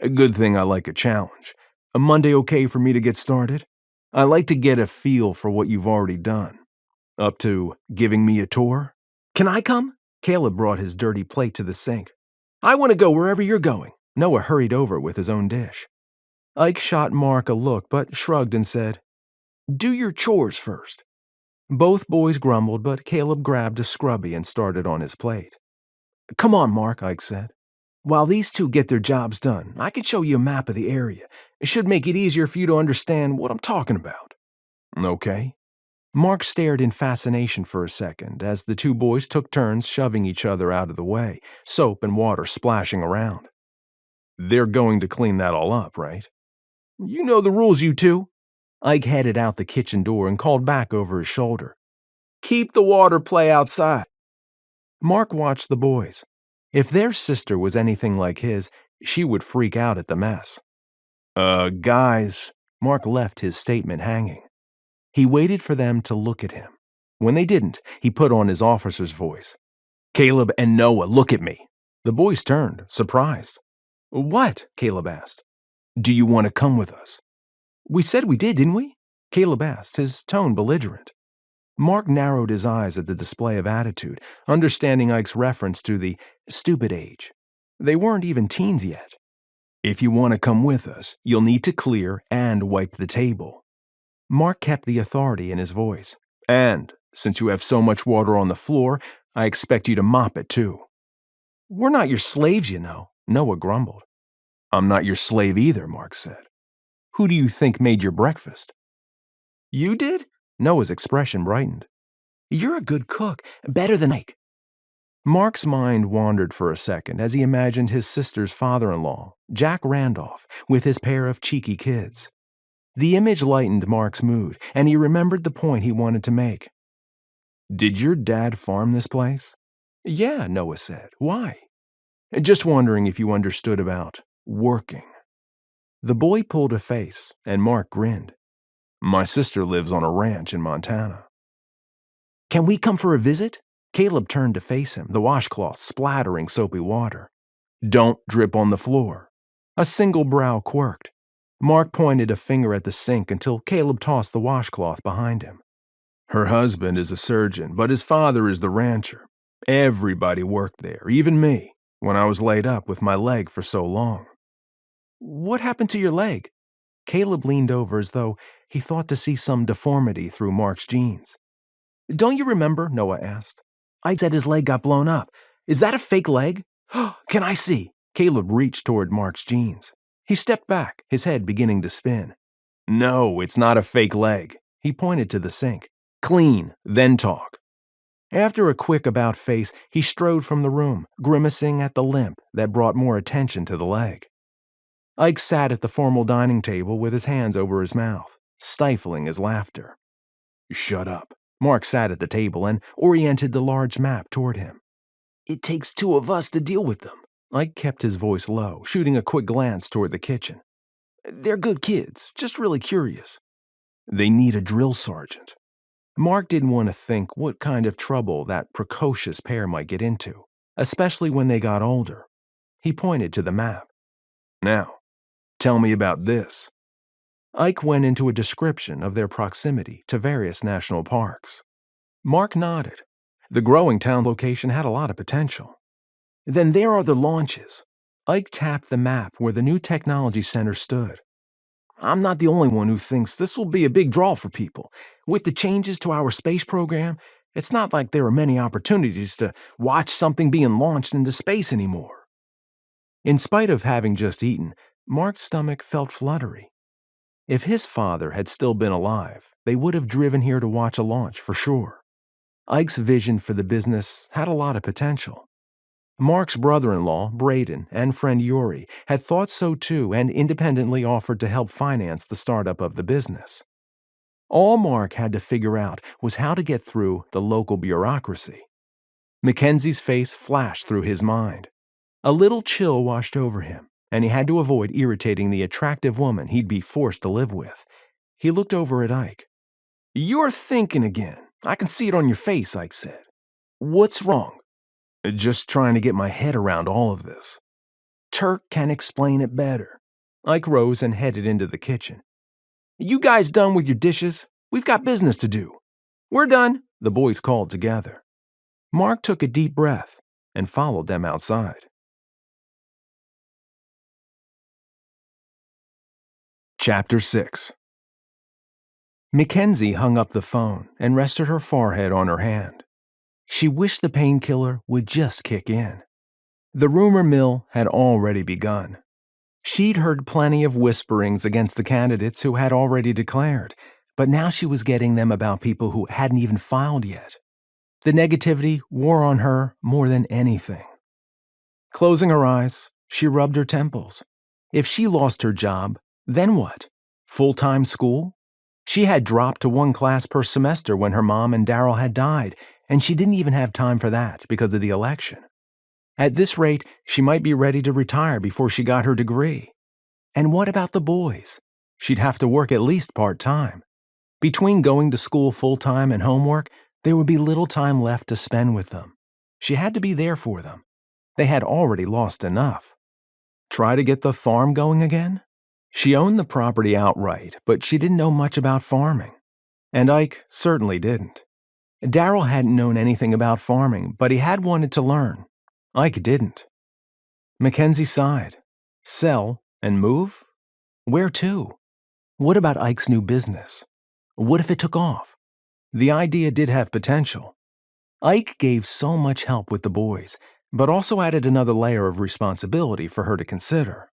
"A good thing I like a challenge. A Monday okay for me to get started? I like to get a feel for what you've already done. Up to giving me a tour?" "Can I come?" Caleb brought his dirty plate to the sink. "I want to go wherever you're going." Noah hurried over with his own dish. Ike shot Marc a look but shrugged and said, "Do your chores first." Both boys grumbled, but Caleb grabbed a scrubby and started on his plate. "Come on, Marc," Ike said. "While these 2 get their jobs done, I can show you a map of the area. It should make it easier for you to understand what I'm talking about." "Okay." Marc stared in fascination for a second as the 2 boys took turns shoving each other out of the way, soap and water splashing around. "They're going to clean that all up, right?" "You know the rules, you 2. Ike headed out the kitchen door and called back over his shoulder, "Keep the water play outside." Marc watched the boys. If their sister was anything like his, she would freak out at the mess. Guys," Marc left his statement hanging. He waited for them to look at him. When they didn't, he put on his officer's voice. "Caleb and Noah, look at me." The boys turned, surprised. "What?" Caleb asked. "Do you want to come with us?" "We said we did, didn't we?" Caleb asked, his tone belligerent. Marc narrowed his eyes at the display of attitude, understanding Ike's reference to the stupid age. They weren't even teens yet. "If you want to come with us, you'll need to clear and wipe the table." Marc kept the authority in his voice. "And, since you have so much water on the floor, I expect you to mop it too." "We're not your slaves, you know," Noah grumbled. "I'm not your slave either," Marc said. "Who do you think made your breakfast?" "You did?" Noah's expression brightened. "You're a good cook, better than Ike." Marc's mind wandered for a second as he imagined his sister's father-in-law, Jack Randolph, with his pair of cheeky kids. The image lightened Marc's mood, and he remembered the point he wanted to make. "Did your dad farm this place?" "Yeah," Noah said. "Why?" "Just wondering if you understood about working." The boy pulled a face, and Marc grinned. "My sister lives on a ranch in Montana." "Can we come for a visit?" Caleb turned to face him, the washcloth splattering soapy water. "Don't drip on the floor." A single brow quirked. Marc pointed a finger at the sink until Caleb tossed the washcloth behind him. "Her husband is a surgeon, but his father is the rancher. Everybody worked there, even me, when I was laid up with my leg for so long." "What happened to your leg?" Caleb leaned over as though he thought to see some deformity through Marc's jeans. "Don't you remember?" Noah asked. Ike said his leg got blown up. Is that a fake leg? Can I see? Caleb reached toward Mark's jeans. He stepped back, his head beginning to spin. No, it's not a fake leg. He pointed to the sink. Clean, then talk. After a quick about-face, he strode from the room, grimacing at the limp that brought more attention to the leg. Ike sat at the formal dining table with his hands over his mouth, stifling his laughter. Shut up. Mark sat at the table and oriented the large map toward him. It takes two of us to deal with them. Ike kept his voice low, shooting a quick glance toward the kitchen. They're good kids, just really curious. They need a drill sergeant. Mark didn't want to think what kind of trouble that precocious pair might get into, especially when they got older. He pointed to the map. Now, tell me about this. Ike went into a description of their proximity to various national parks. Mark nodded. The growing town location had a lot of potential. Then there are the launches. Ike tapped the map where the new technology center stood. I'm not the only one who thinks this will be a big draw for people. With the changes to our space program, it's not like there are many opportunities to watch something being launched into space anymore. In spite of having just eaten, Mark's stomach felt fluttery. If his father had still been alive, they would have driven here to watch a launch for sure. Ike's vision for the business had a lot of potential. Mark's brother-in-law, Braden, and friend Yuri had thought so too and independently offered to help finance the startup of the business. All Mark had to figure out was how to get through the local bureaucracy. McKenzie's face flashed through his mind. A little chill washed over him, and he had to avoid irritating the attractive woman he'd be forced to live with. He looked over at Ike. You're thinking again. I can see it on your face, Ike said. What's wrong? Just trying to get my head around all of this. Turk can explain it better. Ike rose and headed into the kitchen. You guys done with your dishes? We've got business to do. We're done, the boys called together. Mark took a deep breath and followed them outside. Chapter 6. McKenzie hung up the phone and rested her forehead on her hand. She wished the painkiller would just kick in. The rumor mill had already begun. She'd heard plenty of whisperings against the candidates who had already declared, but now she was getting them about people who hadn't even filed yet. The negativity wore on her more than anything. Closing her eyes, she rubbed her temples. If she lost her job, then what? Full-time school? She had dropped to one class per semester when her mom and Daryl had died, and she didn't even have time for that because of the election. At this rate, she might be ready to retire before she got her degree. And what about the boys? She'd have to work at least part-time. Between going to school full-time and homework, there would be little time left to spend with them. She had to be there for them. They had already lost enough. Try to get the farm going again? She owned the property outright, but she didn't know much about farming. And Ike certainly didn't. Daryl hadn't known anything about farming, but he had wanted to learn. Ike didn't. McKenzie sighed. Sell and move? Where to? What about Ike's new business? What if it took off? The idea did have potential. Ike gave so much help with the boys, but also added another layer of responsibility for her to consider.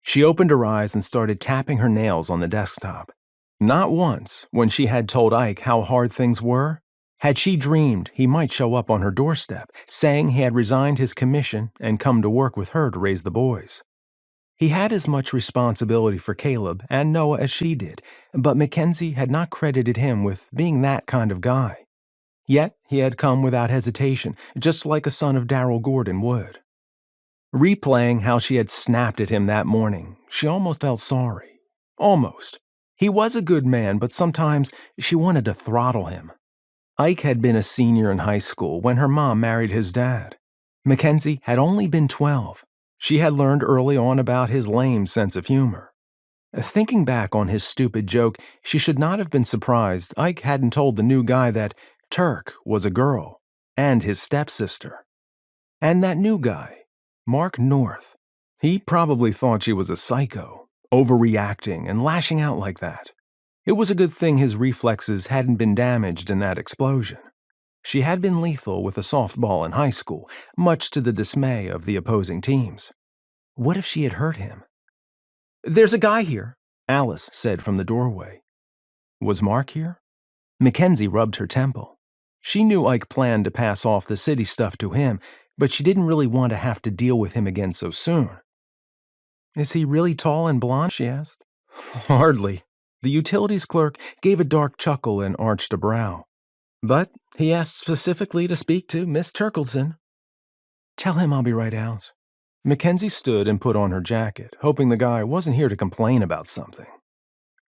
She opened her eyes and started tapping her nails on the desktop. Not once, when she had told Ike how hard things were, had she dreamed he might show up on her doorstep, saying he had resigned his commission and come to work with her to raise the boys. He had as much responsibility for Caleb and Noah as she did, but McKenzie had not credited him with being that kind of guy. Yet he had come without hesitation, just like a son of Daryl Gordon would. Replaying how she had snapped at him that morning, she almost felt sorry. Almost. He was a good man, but sometimes she wanted to throttle him. Ike had been a senior in high school when her mom married his dad. McKenzie had only been 12. She had learned early on about his lame sense of humor. Thinking back on his stupid joke, she should not have been surprised Ike hadn't told the new guy that Turk was a girl and his stepsister. And that new guy, Marc North, he probably thought she was a psycho, overreacting and lashing out like that. It was a good thing his reflexes hadn't been damaged in that explosion. She had been lethal with a softball in high school, much to the dismay of the opposing teams. What if she had hurt him? "There's a guy here," Alice said from the doorway. Was Mark here? McKenzie rubbed her temple. She knew Ike planned to pass off the city stuff to him, but she didn't really want to have to deal with him again so soon. "Is he really tall and blond?" she asked. "Hardly." The utilities clerk gave a dark chuckle and arched a brow. "But he asked specifically to speak to Miss Terkildsen." "Tell him I'll be right out." McKenzie stood and put on her jacket, hoping the guy wasn't here to complain about something.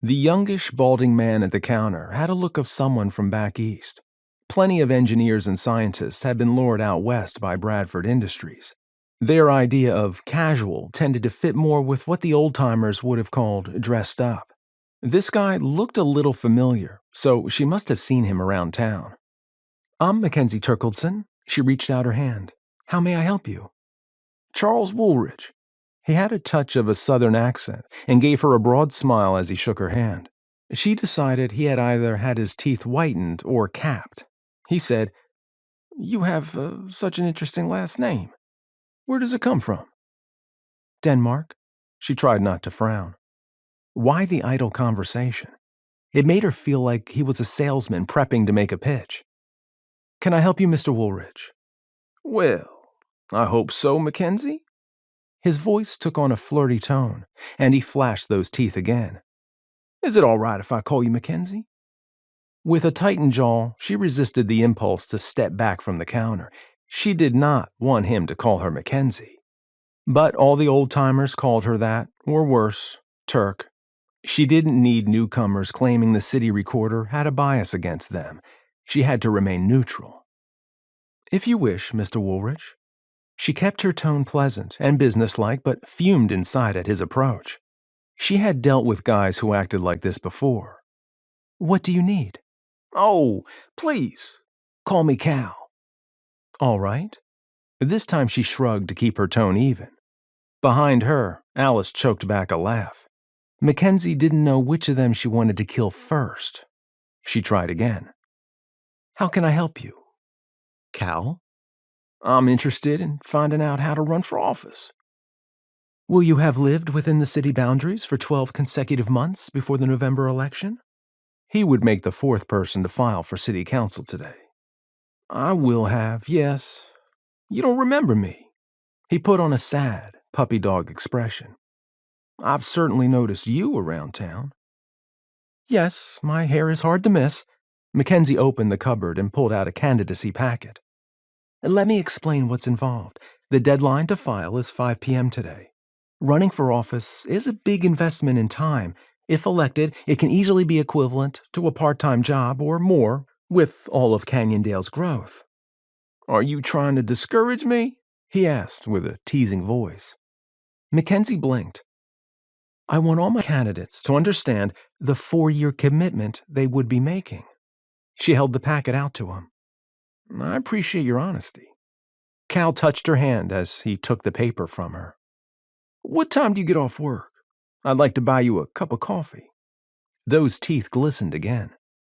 The youngish, balding man at the counter had a look of someone from back east. Plenty of engineers and scientists had been lured out west by Bradford Industries. Their idea of casual tended to fit more with what the old-timers would have called dressed up. This guy looked a little familiar, so she must have seen him around town. "I'm McKenzie Terkildsen." She reached out her hand. "How may I help you?" "Charles Woolridge." He had a touch of a southern accent and gave her a broad smile as he shook her hand. She decided he had either had his teeth whitened or capped. He said, "You have such an interesting last name. Where does it come from?" "Denmark." She tried not to frown. Why the idle conversation? It made her feel like he was a salesman prepping to make a pitch. "Can I help you, Mr. Woolridge?" "Well, I hope so, McKenzie." His voice took on a flirty tone, and he flashed those teeth again. "Is it all right if I call you McKenzie?" With a tightened jaw, she resisted the impulse to step back from the counter. She did not want him to call her McKenzie. But all the old-timers called her that, or worse, Turk. She didn't need newcomers claiming the city recorder had a bias against them. She had to remain neutral. "If you wish, Mr. Woolridge." She kept her tone pleasant and businesslike, but fumed inside at his approach. She had dealt with guys who acted like this before. "What do you need?" "Oh, please, call me Cal." "All right." This time she shrugged to keep her tone even. Behind her, Alice choked back a laugh. McKenzie didn't know which of them she wanted to kill first. She tried again. "How can I help you?" "Cal?" "I'm interested in finding out how to run for office." "Will you have lived within the city boundaries for 12 consecutive months before the November election?" He would make the fourth person to file for city council today. "I will have, yes. You don't remember me." He put on a sad, puppy dog expression. "I've certainly noticed you around town." "Yes, my hair is hard to miss." McKenzie opened the cupboard and pulled out a candidacy packet. "Let me explain what's involved. The deadline to file is 5 p.m. today. Running for office is a big investment in time. If elected, it can easily be equivalent to a part-time job or more with all of Canyondale's growth." "Are you trying to discourage me?" he asked with a teasing voice. McKenzie blinked. "I want all my candidates to understand the 4-year commitment they would be making." She held the packet out to him. "I appreciate your honesty." Cal touched her hand as he took the paper from her. "What time do you get off work? I'd like to buy you a cup of coffee." Those teeth glistened again.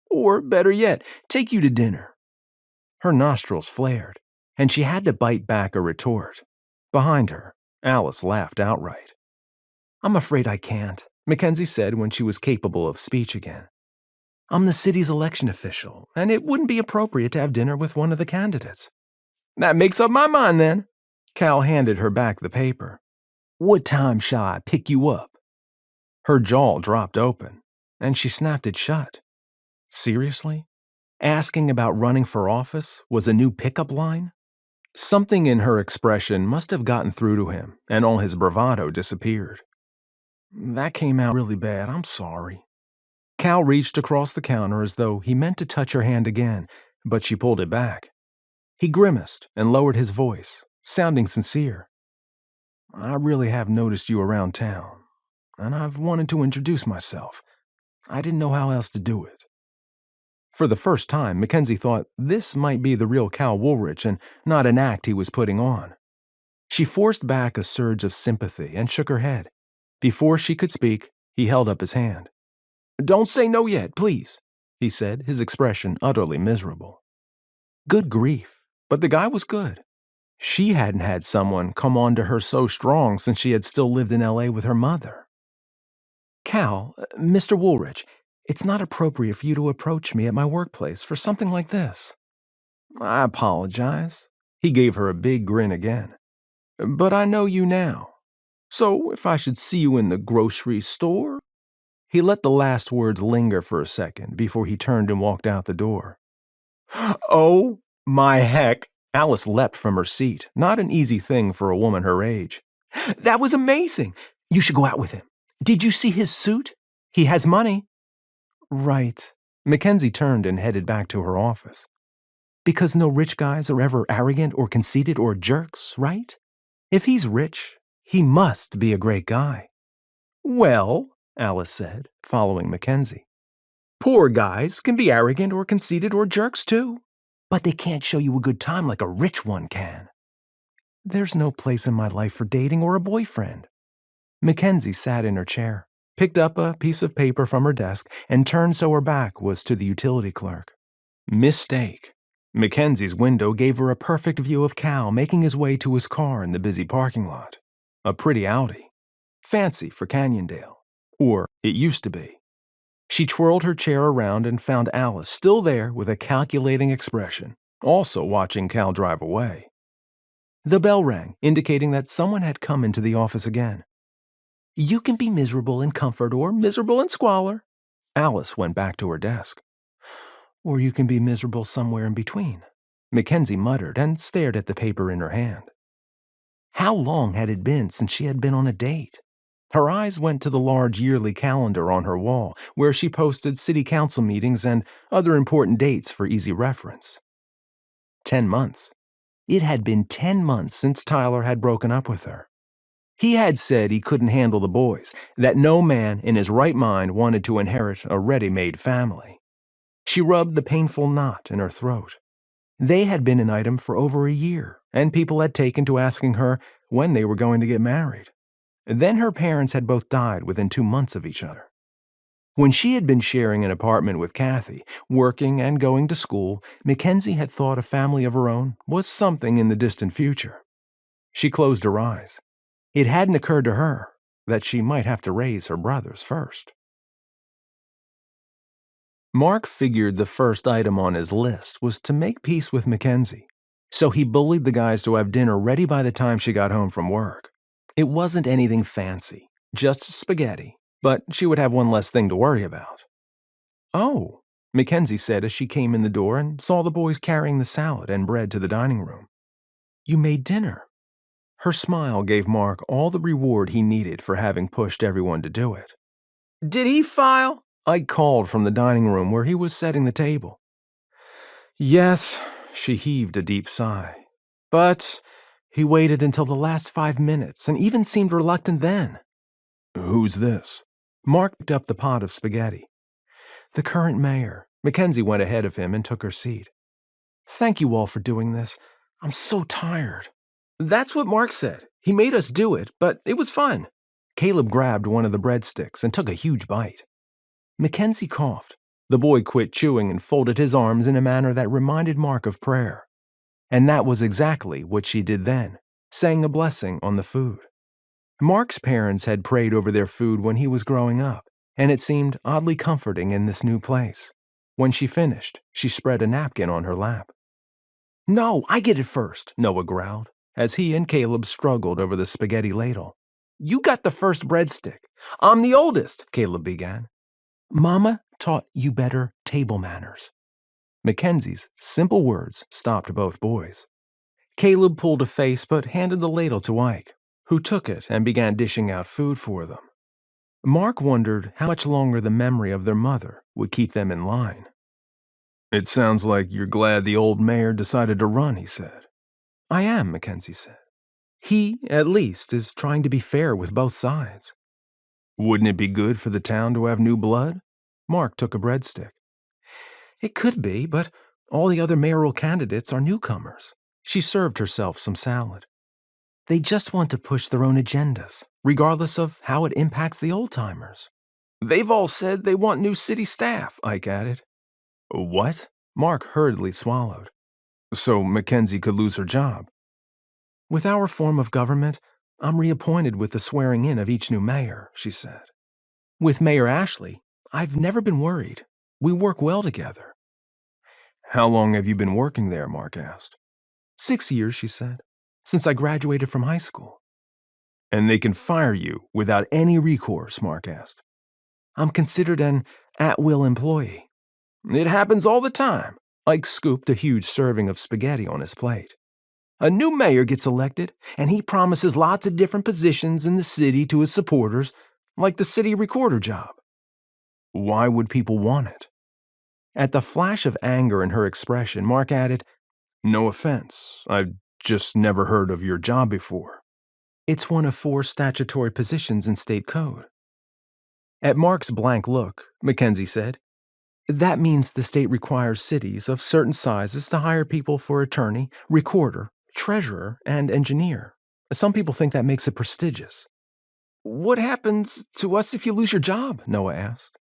"Or, better yet, take you to dinner." Her nostrils flared, and she had to bite back a retort. Behind her, Alice laughed outright. "I'm afraid I can't," McKenzie said when she was capable of speech again. "I'm the city's election official, and it wouldn't be appropriate to have dinner with one of the candidates." "That makes up my mind, then." Cal handed her back the paper. "What time shall I pick you up?" Her jaw dropped open, and she snapped it shut. Seriously? Asking about running for office was a new pickup line? Something in her expression must have gotten through to him, and all his bravado disappeared. "That came out really bad. I'm sorry." Cal reached across the counter as though he meant to touch her hand again, but she pulled it back. He grimaced and lowered his voice, sounding sincere. "I really have noticed you around town, and I've wanted to introduce myself. I didn't know how else to do it." For the first time, McKenzie thought this might be the real Cal Woolridge and not an act he was putting on. She forced back a surge of sympathy and shook her head. Before she could speak, he held up his hand. "Don't say no yet, please," he said, his expression utterly miserable. Good grief, but the guy was good. She hadn't had someone come on to her so strong since she had still lived in L.A. with her mother. Cal, Mr. Woolridge, it's not appropriate for you to approach me at my workplace for something like this. I apologize. He gave her a big grin again. But I know you now. So if I should see you in the grocery store? He let the last words linger for a second before he turned and walked out the door. Oh, my heck! Alice leapt from her seat, not an easy thing for a woman her age. That was amazing! You should go out with him. Did you see his suit? He has money. Right. McKenzie turned and headed back to her office. Because no rich guys are ever arrogant or conceited or jerks, right? If he's rich, he must be a great guy. Well, Alice said, following McKenzie. Poor guys can be arrogant or conceited or jerks too, but they can't show you a good time like a rich one can. There's no place in my life for dating or a boyfriend. McKenzie sat in her chair, picked up a piece of paper from her desk, and turned so her back was to the utility clerk. Mistake. McKenzie's window gave her a perfect view of Cal making his way to his car in the busy parking lot. A pretty Audi. Fancy for Canyondale. Or it used to be. She twirled her chair around and found Alice still there with a calculating expression, also watching Cal drive away. The bell rang, indicating that someone had come into the office again. You can be miserable in comfort or miserable in squalor. Alice went back to her desk. Or you can be miserable somewhere in between. McKenzie muttered and stared at the paper in her hand. How long had it been since she had been on a date? Her eyes went to the large yearly calendar on her wall, where she posted city council meetings and other important dates for easy reference. 10 months. It had been 10 months since Tyler had broken up with her. He had said he couldn't handle the boys, that no man in his right mind wanted to inherit a ready-made family. She rubbed the painful knot in her throat. They had been an item for over a year, and people had taken to asking her when they were going to get married. Then her parents had both died within 2 months of each other. When she had been sharing an apartment with Kathy, working and going to school, McKenzie had thought a family of her own was something in the distant future. She closed her eyes. It hadn't occurred to her that she might have to raise her brothers first. Mark figured the first item on his list was to make peace with McKenzie, so he bullied the guys to have dinner ready by the time she got home from work. It wasn't anything fancy, just spaghetti, but she would have one less thing to worry about. Oh, McKenzie said as she came in the door and saw the boys carrying the salad and bread to the dining room. You made dinner. Her smile gave Mark all the reward he needed for having pushed everyone to do it. Did he file? Ike called from the dining room where he was setting the table. Yes, she heaved a deep sigh. But he waited until the last 5 minutes and even seemed reluctant then. Who's this? Mark picked up the pot of spaghetti. The current mayor. McKenzie went ahead of him and took her seat. Thank you all for doing this. I'm so tired. That's what Mark said. He made us do it, but it was fun. Caleb grabbed one of the breadsticks and took a huge bite. McKenzie coughed. The boy quit chewing and folded his arms in a manner that reminded Mark of prayer. And that was exactly what she did then, saying a blessing on the food. Mark's parents had prayed over their food when he was growing up, and it seemed oddly comforting in this new place. When she finished, she spread a napkin on her lap. No, I get it first, Noah growled, as he and Caleb struggled over the spaghetti ladle. You got the first breadstick. I'm the oldest, Caleb began. Mama taught you better table manners. Mackenzie's simple words stopped both boys. Caleb pulled a face but handed the ladle to Ike, who took it and began dishing out food for them. Mark wondered how much longer the memory of their mother would keep them in line. It sounds like you're glad the old mayor decided to run, he said. I am, McKenzie said. He, at least, is trying to be fair with both sides. Wouldn't it be good for the town to have new blood? Mark took a breadstick. It could be, but all the other mayoral candidates are newcomers. She served herself some salad. They just want to push their own agendas, regardless of how it impacts the old-timers. They've all said they want new city staff, Ike added. What? Mark hurriedly swallowed. So McKenzie could lose her job. With our form of government, I'm reappointed with the swearing in of each new mayor, she said. With Mayor Ashley, I've never been worried. We work well together. How long have you been working there? Mark asked. 6 years, she said, since I graduated from high school. And they can fire you without any recourse? Mark asked. I'm considered an at-will employee. It happens all the time. Ike scooped a huge serving of spaghetti on his plate. A new mayor gets elected, and he promises lots of different positions in the city to his supporters, like the city recorder job. Why would people want it? At the flash of anger in her expression, Mark added, No offense, I've just never heard of your job before. It's one of 4 statutory positions in state code. At Mark's blank look, McKenzie said, That means the state requires cities of certain sizes to hire people for attorney, recorder, treasurer, and engineer. Some people think that makes it prestigious. What happens to us if you lose your job? Noah asked.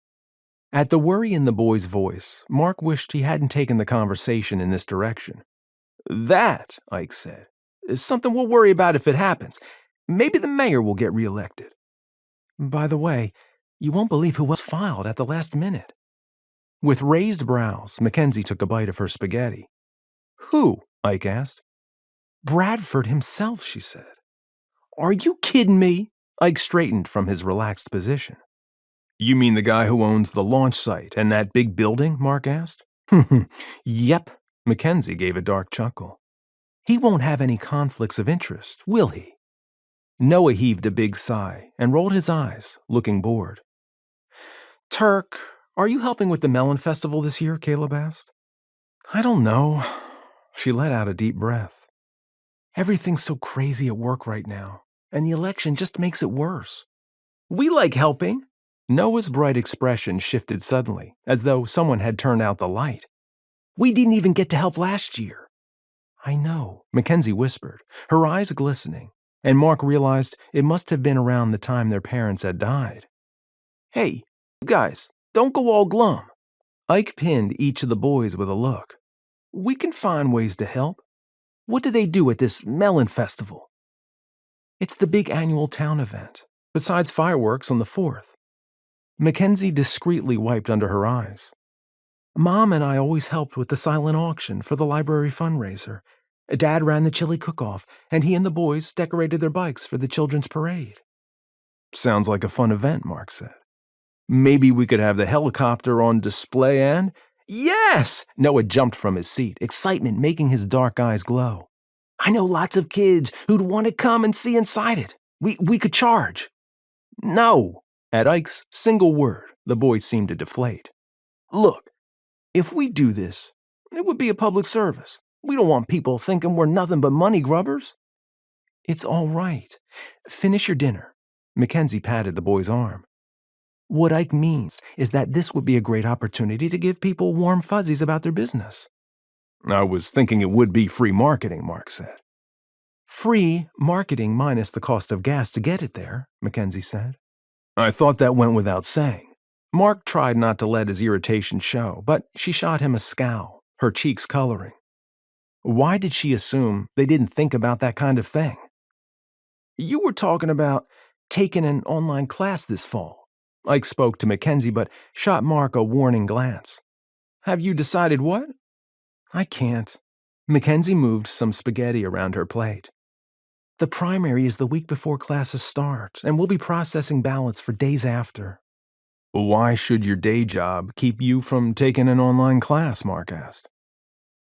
At the worry in the boy's voice, Mark wished he hadn't taken the conversation in this direction. That, Ike said, is something we'll worry about if it happens. Maybe the mayor will get reelected. By the way, you won't believe who was filed at the last minute. With raised brows, McKenzie took a bite of her spaghetti. Who? Ike asked. Bradford himself, she said. Are you kidding me? Ike straightened from his relaxed position. You mean the guy who owns the launch site and that big building? Mark asked. Yep, McKenzie gave a dark chuckle. He won't have any conflicts of interest, will he? Noah heaved a big sigh and rolled his eyes, looking bored. Turk, are you helping with the Melon Festival this year? Caleb asked. I don't know. She let out a deep breath. Everything's so crazy at work right now, and the election just makes it worse. We like helping. Noah's bright expression shifted suddenly, as though someone had turned out the light. We didn't even get to help last year. I know, McKenzie whispered, her eyes glistening, and Mark realized it must have been around the time their parents had died. Hey, guys, don't go all glum. Ike pinned each of the boys with a look. We can find ways to help. What do they do at this Melon Festival? It's the big annual town event, besides fireworks on the 4th. McKenzie discreetly wiped under her eyes. Mom and I always helped with the silent auction for the library fundraiser. Dad ran the chili cook-off, and he and the boys decorated their bikes for the children's parade. Sounds like a fun event, Mark said. Maybe we could have the helicopter on display and... Yes! Noah jumped from his seat, excitement making his dark eyes glow. I know lots of kids who'd want to come and see inside it. We could charge. No! At Ike's single word, the boys seemed to deflate. Look, if we do this, it would be a public service. We don't want people thinking we're nothing but money grubbers. It's all right. Finish your dinner. McKenzie patted the boy's arm. What Ike means is that this would be a great opportunity to give people warm fuzzies about their business. I was thinking it would be free marketing, Mark said. Free marketing minus the cost of gas to get it there, McKenzie said. I thought that went without saying. Mark tried not to let his irritation show, but she shot him a scowl, her cheeks coloring. Why did she assume they didn't think about that kind of thing? You were talking about taking an online class this fall. Ike spoke to McKenzie but shot Mark a warning glance. Have you decided what? I can't. McKenzie moved some spaghetti around her plate. The primary is the week before classes start, and we'll be processing ballots for days after. Why should your day job keep you from taking an online class? Mark asked.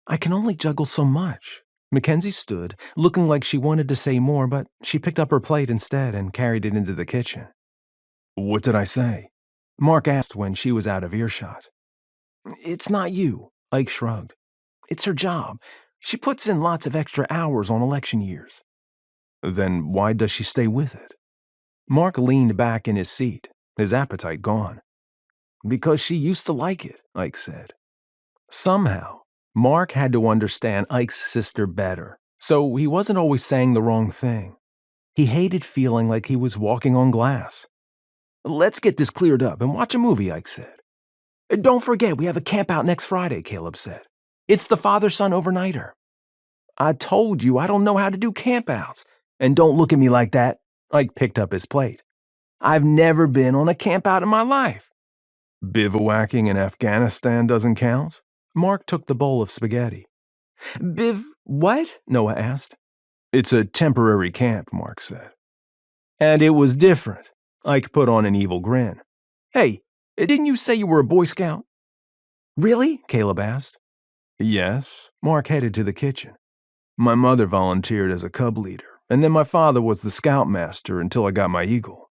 I can only juggle so much. McKenzie stood, looking like she wanted to say more, but she picked up her plate instead and carried it into the kitchen. What did I say? Mark asked when she was out of earshot. It's not you, Ike shrugged. It's her job. She puts in lots of extra hours on election years. Then why does she stay with it? Mark leaned back in his seat, his appetite gone. Because she used to like it, Ike said. Somehow, Mark had to understand Ike's sister better, so he wasn't always saying the wrong thing. He hated feeling like he was walking on glass. Let's get this cleared up and watch a movie, Ike said. Don't forget, we have a camp out next Friday, Caleb said. It's the father-son overnighter. I told you I don't know how to do campouts. And don't look at me like that. Ike picked up his plate. I've never been on a campout in my life. Bivouacking in Afghanistan doesn't count? Mark took the bowl of spaghetti. What? Noah asked. It's a temporary camp, Mark said. And it was different. Ike put on an evil grin. Hey, didn't you say you were a Boy Scout? Really? Caleb asked. Yes. Mark headed to the kitchen. My mother volunteered as a cub leader, and then my father was the scoutmaster until I got my eagle.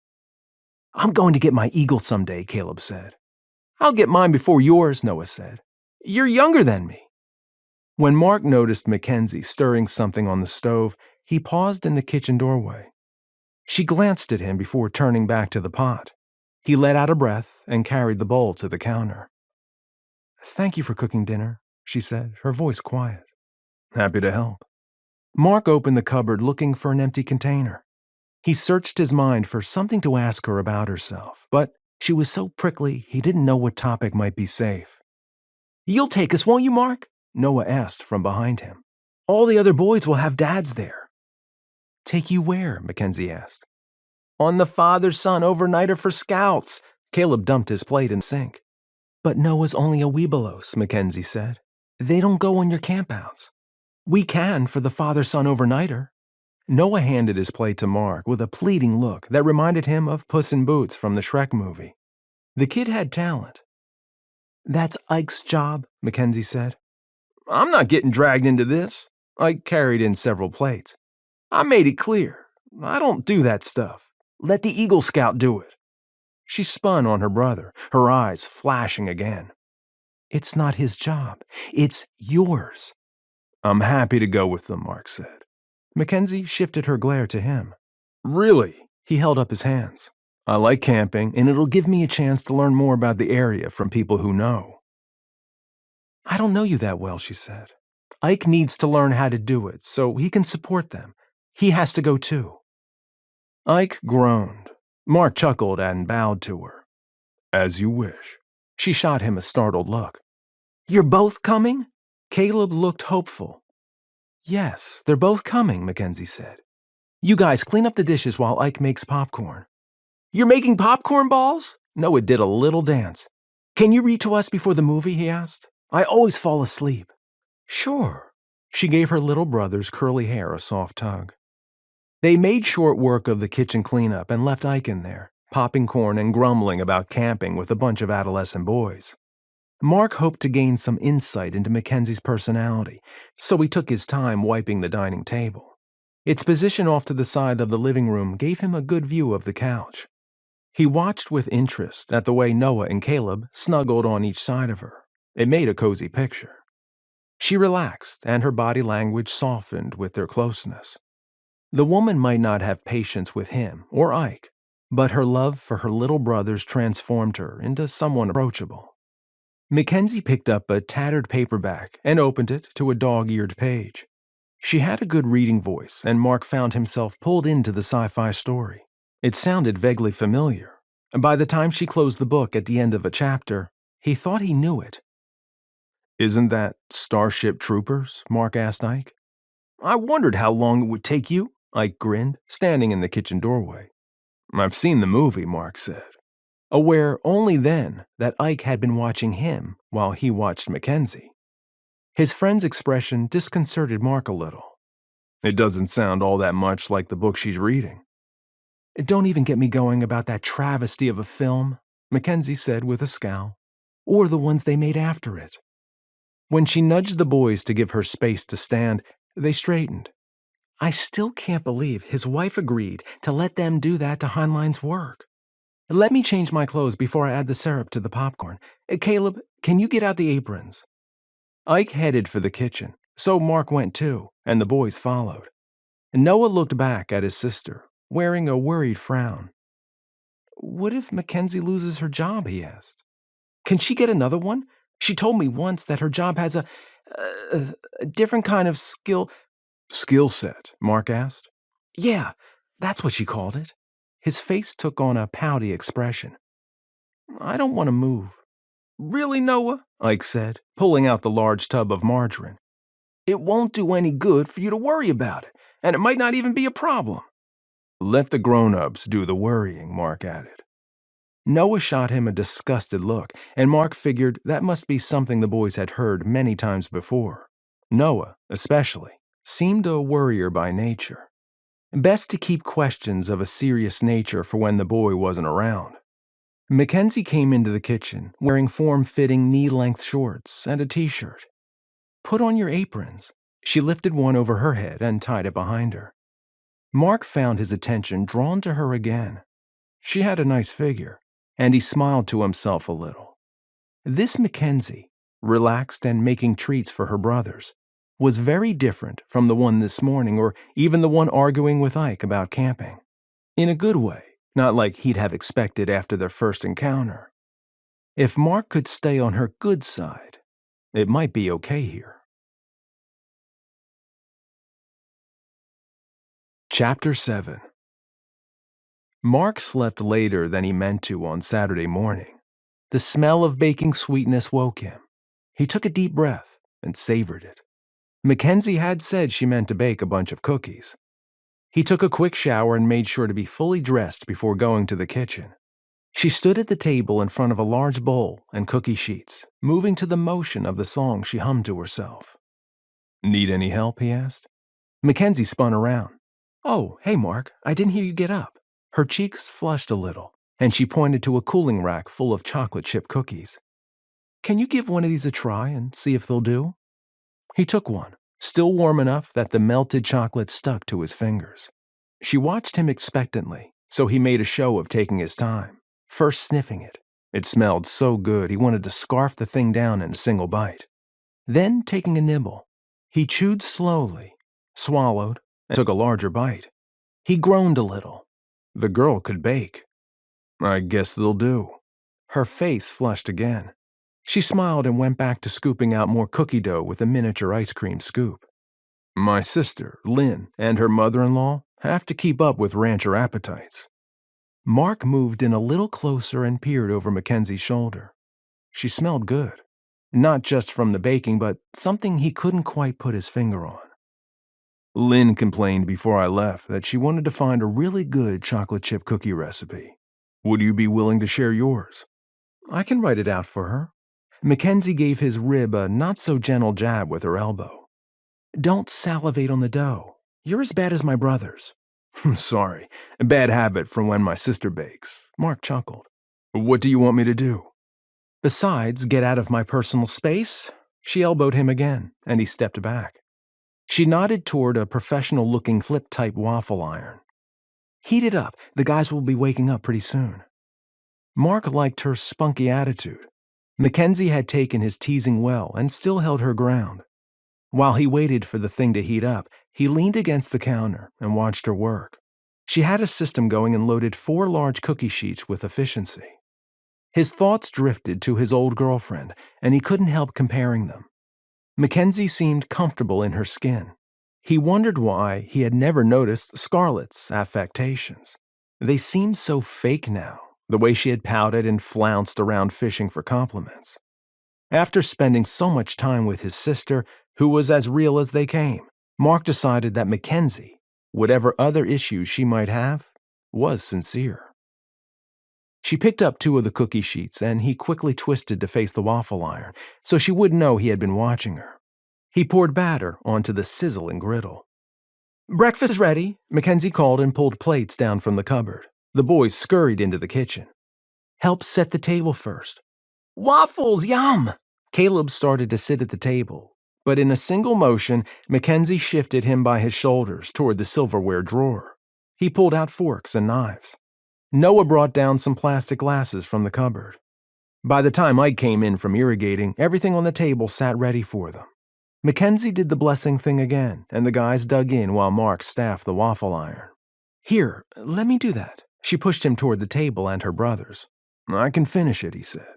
I'm going to get my eagle someday, Caleb said. I'll get mine before yours, Noah said. You're younger than me. When Mark noticed McKenzie stirring something on the stove, he paused in the kitchen doorway. She glanced at him before turning back to the pot. He let out a breath and carried the bowl to the counter. Thank you for cooking dinner, she said, her voice quiet. Happy to help. Mark opened the cupboard looking for an empty container. He searched his mind for something to ask her about herself, but she was so prickly he didn't know what topic might be safe. You'll take us, won't you, Mark? Noah asked from behind him. All the other boys will have dads there. Take you where? McKenzie asked. On the father-son overnighter for scouts. Caleb dumped his plate in the sink. But Noah's only a Webelos, McKenzie said. They don't go on your campouts. We can for the father-son overnighter. Noah handed his plate to Mark with a pleading look that reminded him of Puss in Boots from the Shrek movie. The kid had talent. That's Ike's job, McKenzie said. I'm not getting dragged into this. Ike carried in several plates. I made it clear. I don't do that stuff. Let the Eagle Scout do it. She spun on her brother, her eyes flashing again. It's not his job. It's yours. I'm happy to go with them, Mark said. McKenzie shifted her glare to him. Really? He held up his hands. I like camping, and it'll give me a chance to learn more about the area from people who know. I don't know you that well, she said. Ike needs to learn how to do it so he can support them. He has to go too. Ike groaned. Mark chuckled and bowed to her. As you wish. She shot him a startled look. You're both coming? Caleb looked hopeful. Yes, they're both coming, McKenzie said. You guys clean up the dishes while Ike makes popcorn. You're making popcorn balls? Noah did a little dance. Can you read to us before the movie, he asked. I always fall asleep. Sure. She gave her little brother's curly hair a soft tug. They made short work of the kitchen cleanup and left Ike in there, popping corn and grumbling about camping with a bunch of adolescent boys. Mark hoped to gain some insight into Mackenzie's personality, so he took his time wiping the dining table. Its position off to the side of the living room gave him a good view of the couch. He watched with interest at the way Noah and Caleb snuggled on each side of her. It made a cozy picture. She relaxed, and her body language softened with their closeness. The woman might not have patience with him or Ike, but her love for her little brothers transformed her into someone approachable. McKenzie picked up a tattered paperback and opened it to a dog-eared page. She had a good reading voice, and Mark found himself pulled into the sci-fi story. It sounded vaguely familiar, and by the time she closed the book at the end of a chapter, he thought he knew it. Isn't that Starship Troopers? Mark asked Ike. I wondered how long it would take you, Ike grinned, standing in the kitchen doorway. I've seen the movie, Mark said, aware only then that Ike had been watching him while he watched McKenzie. His friend's expression disconcerted Mark a little. It doesn't sound all that much like the book she's reading. Don't even get me going about that travesty of a film, McKenzie said with a scowl, or the ones they made after it. When she nudged the boys to give her space to stand, they straightened. I still can't believe his wife agreed to let them do that to Heinlein's work. Let me change my clothes before I add the syrup to the popcorn. Caleb, can you get out the aprons? Ike headed for the kitchen, so Mark went too, and the boys followed. Noah looked back at his sister, wearing a worried frown. What if Mackenzie loses her job, he asked. Can she get another one? She told me once that her job has a different kind of skill set, Mark asked. Yeah, that's what she called it. His face took on a pouty expression. I don't want to move. Really, Noah? Ike said, pulling out the large tub of margarine. It won't do any good for you to worry about it, and it might not even be a problem. Let the grown-ups do the worrying, Marc added. Noah shot him a disgusted look, and Marc figured that must be something the boys had heard many times before. Noah, especially, seemed a worrier by nature. Best to keep questions of a serious nature for when the boy wasn't around. McKenzie came into the kitchen wearing form-fitting knee-length shorts and a t-shirt. Put on your aprons. She lifted one over her head and tied it behind her. Marc found his attention drawn to her again. She had a nice figure, and he smiled to himself a little. This McKenzie, relaxed and making treats for her brothers, was very different from the one this morning or even the one arguing with Ike about camping. In a good way, not like he'd have expected after their first encounter. If Marc could stay on her good side, it might be okay here. Chapter 7. Marc slept later than he meant to on Saturday morning. The smell of baking sweetness woke him. He took a deep breath and savored it. McKenzie had said she meant to bake a bunch of cookies. He took a quick shower and made sure to be fully dressed before going to the kitchen. She stood at the table in front of a large bowl and cookie sheets, moving to the motion of the song she hummed to herself. "Need any help?" he asked. McKenzie spun around. "Oh, hey, Marc, I didn't hear you get up." Her cheeks flushed a little, and she pointed to a cooling rack full of chocolate chip cookies. "Can you give one of these a try and see if they'll do?" He took one, still warm enough that the melted chocolate stuck to his fingers. She watched him expectantly, so he made a show of taking his time, first sniffing it. It smelled so good he wanted to scarf the thing down in a single bite. Then taking a nibble, he chewed slowly, swallowed, and took a larger bite. He groaned a little. The girl could bake. "I guess they'll do." Her face flushed again. She smiled and went back to scooping out more cookie dough with a miniature ice cream scoop. "My sister, Lynn, and her mother-in-law have to keep up with rancher appetites." Marc moved in a little closer and peered over Mackenzie's shoulder. She smelled good. Not just from the baking, but something he couldn't quite put his finger on. "Lynn complained before I left that she wanted to find a really good chocolate chip cookie recipe. Would you be willing to share yours?" "I can write it out for her." Mackenzie gave his rib a not-so-gentle jab with her elbow. "Don't salivate on the dough. You're as bad as my brothers." "Sorry, a bad habit from when my sister bakes," Marc chuckled. "What do you want me to do?" "Besides, get out of my personal space." She elbowed him again, and he stepped back. She nodded toward a professional-looking flip-type waffle iron. "Heat it up. The guys will be waking up pretty soon." Marc liked her spunky attitude. Mackenzie had taken his teasing well and still held her ground. While he waited for the thing to heat up, he leaned against the counter and watched her work. She had a system going and loaded 4 large cookie sheets with efficiency. His thoughts drifted to his old girlfriend, and he couldn't help comparing them. Mackenzie seemed comfortable in her skin. He wondered why he had never noticed Scarlett's affectations. They seemed so fake now, the way she had pouted and flounced around fishing for compliments. After spending so much time with his sister, who was as real as they came, Marc decided that Mackenzie, whatever other issues she might have, was sincere. She picked up 2 of the cookie sheets, and he quickly twisted to face the waffle iron, so she wouldn't know he had been watching her. He poured batter onto the sizzling griddle. "Breakfast is ready," Mackenzie called and pulled plates down from the cupboard. The boys scurried into the kitchen. "Help set the table first." "Waffles, yum!" Caleb started to sit at the table, but in a single motion, Mackenzie shifted him by his shoulders toward the silverware drawer. He pulled out forks and knives. Noah brought down some plastic glasses from the cupboard. By the time Ike came in from irrigating, everything on the table sat ready for them. Mackenzie did the blessing thing again, and the guys dug in while Marc staffed the waffle iron. "Here, let me do that." She pushed him toward the table and her brothers. "I can finish it," he said.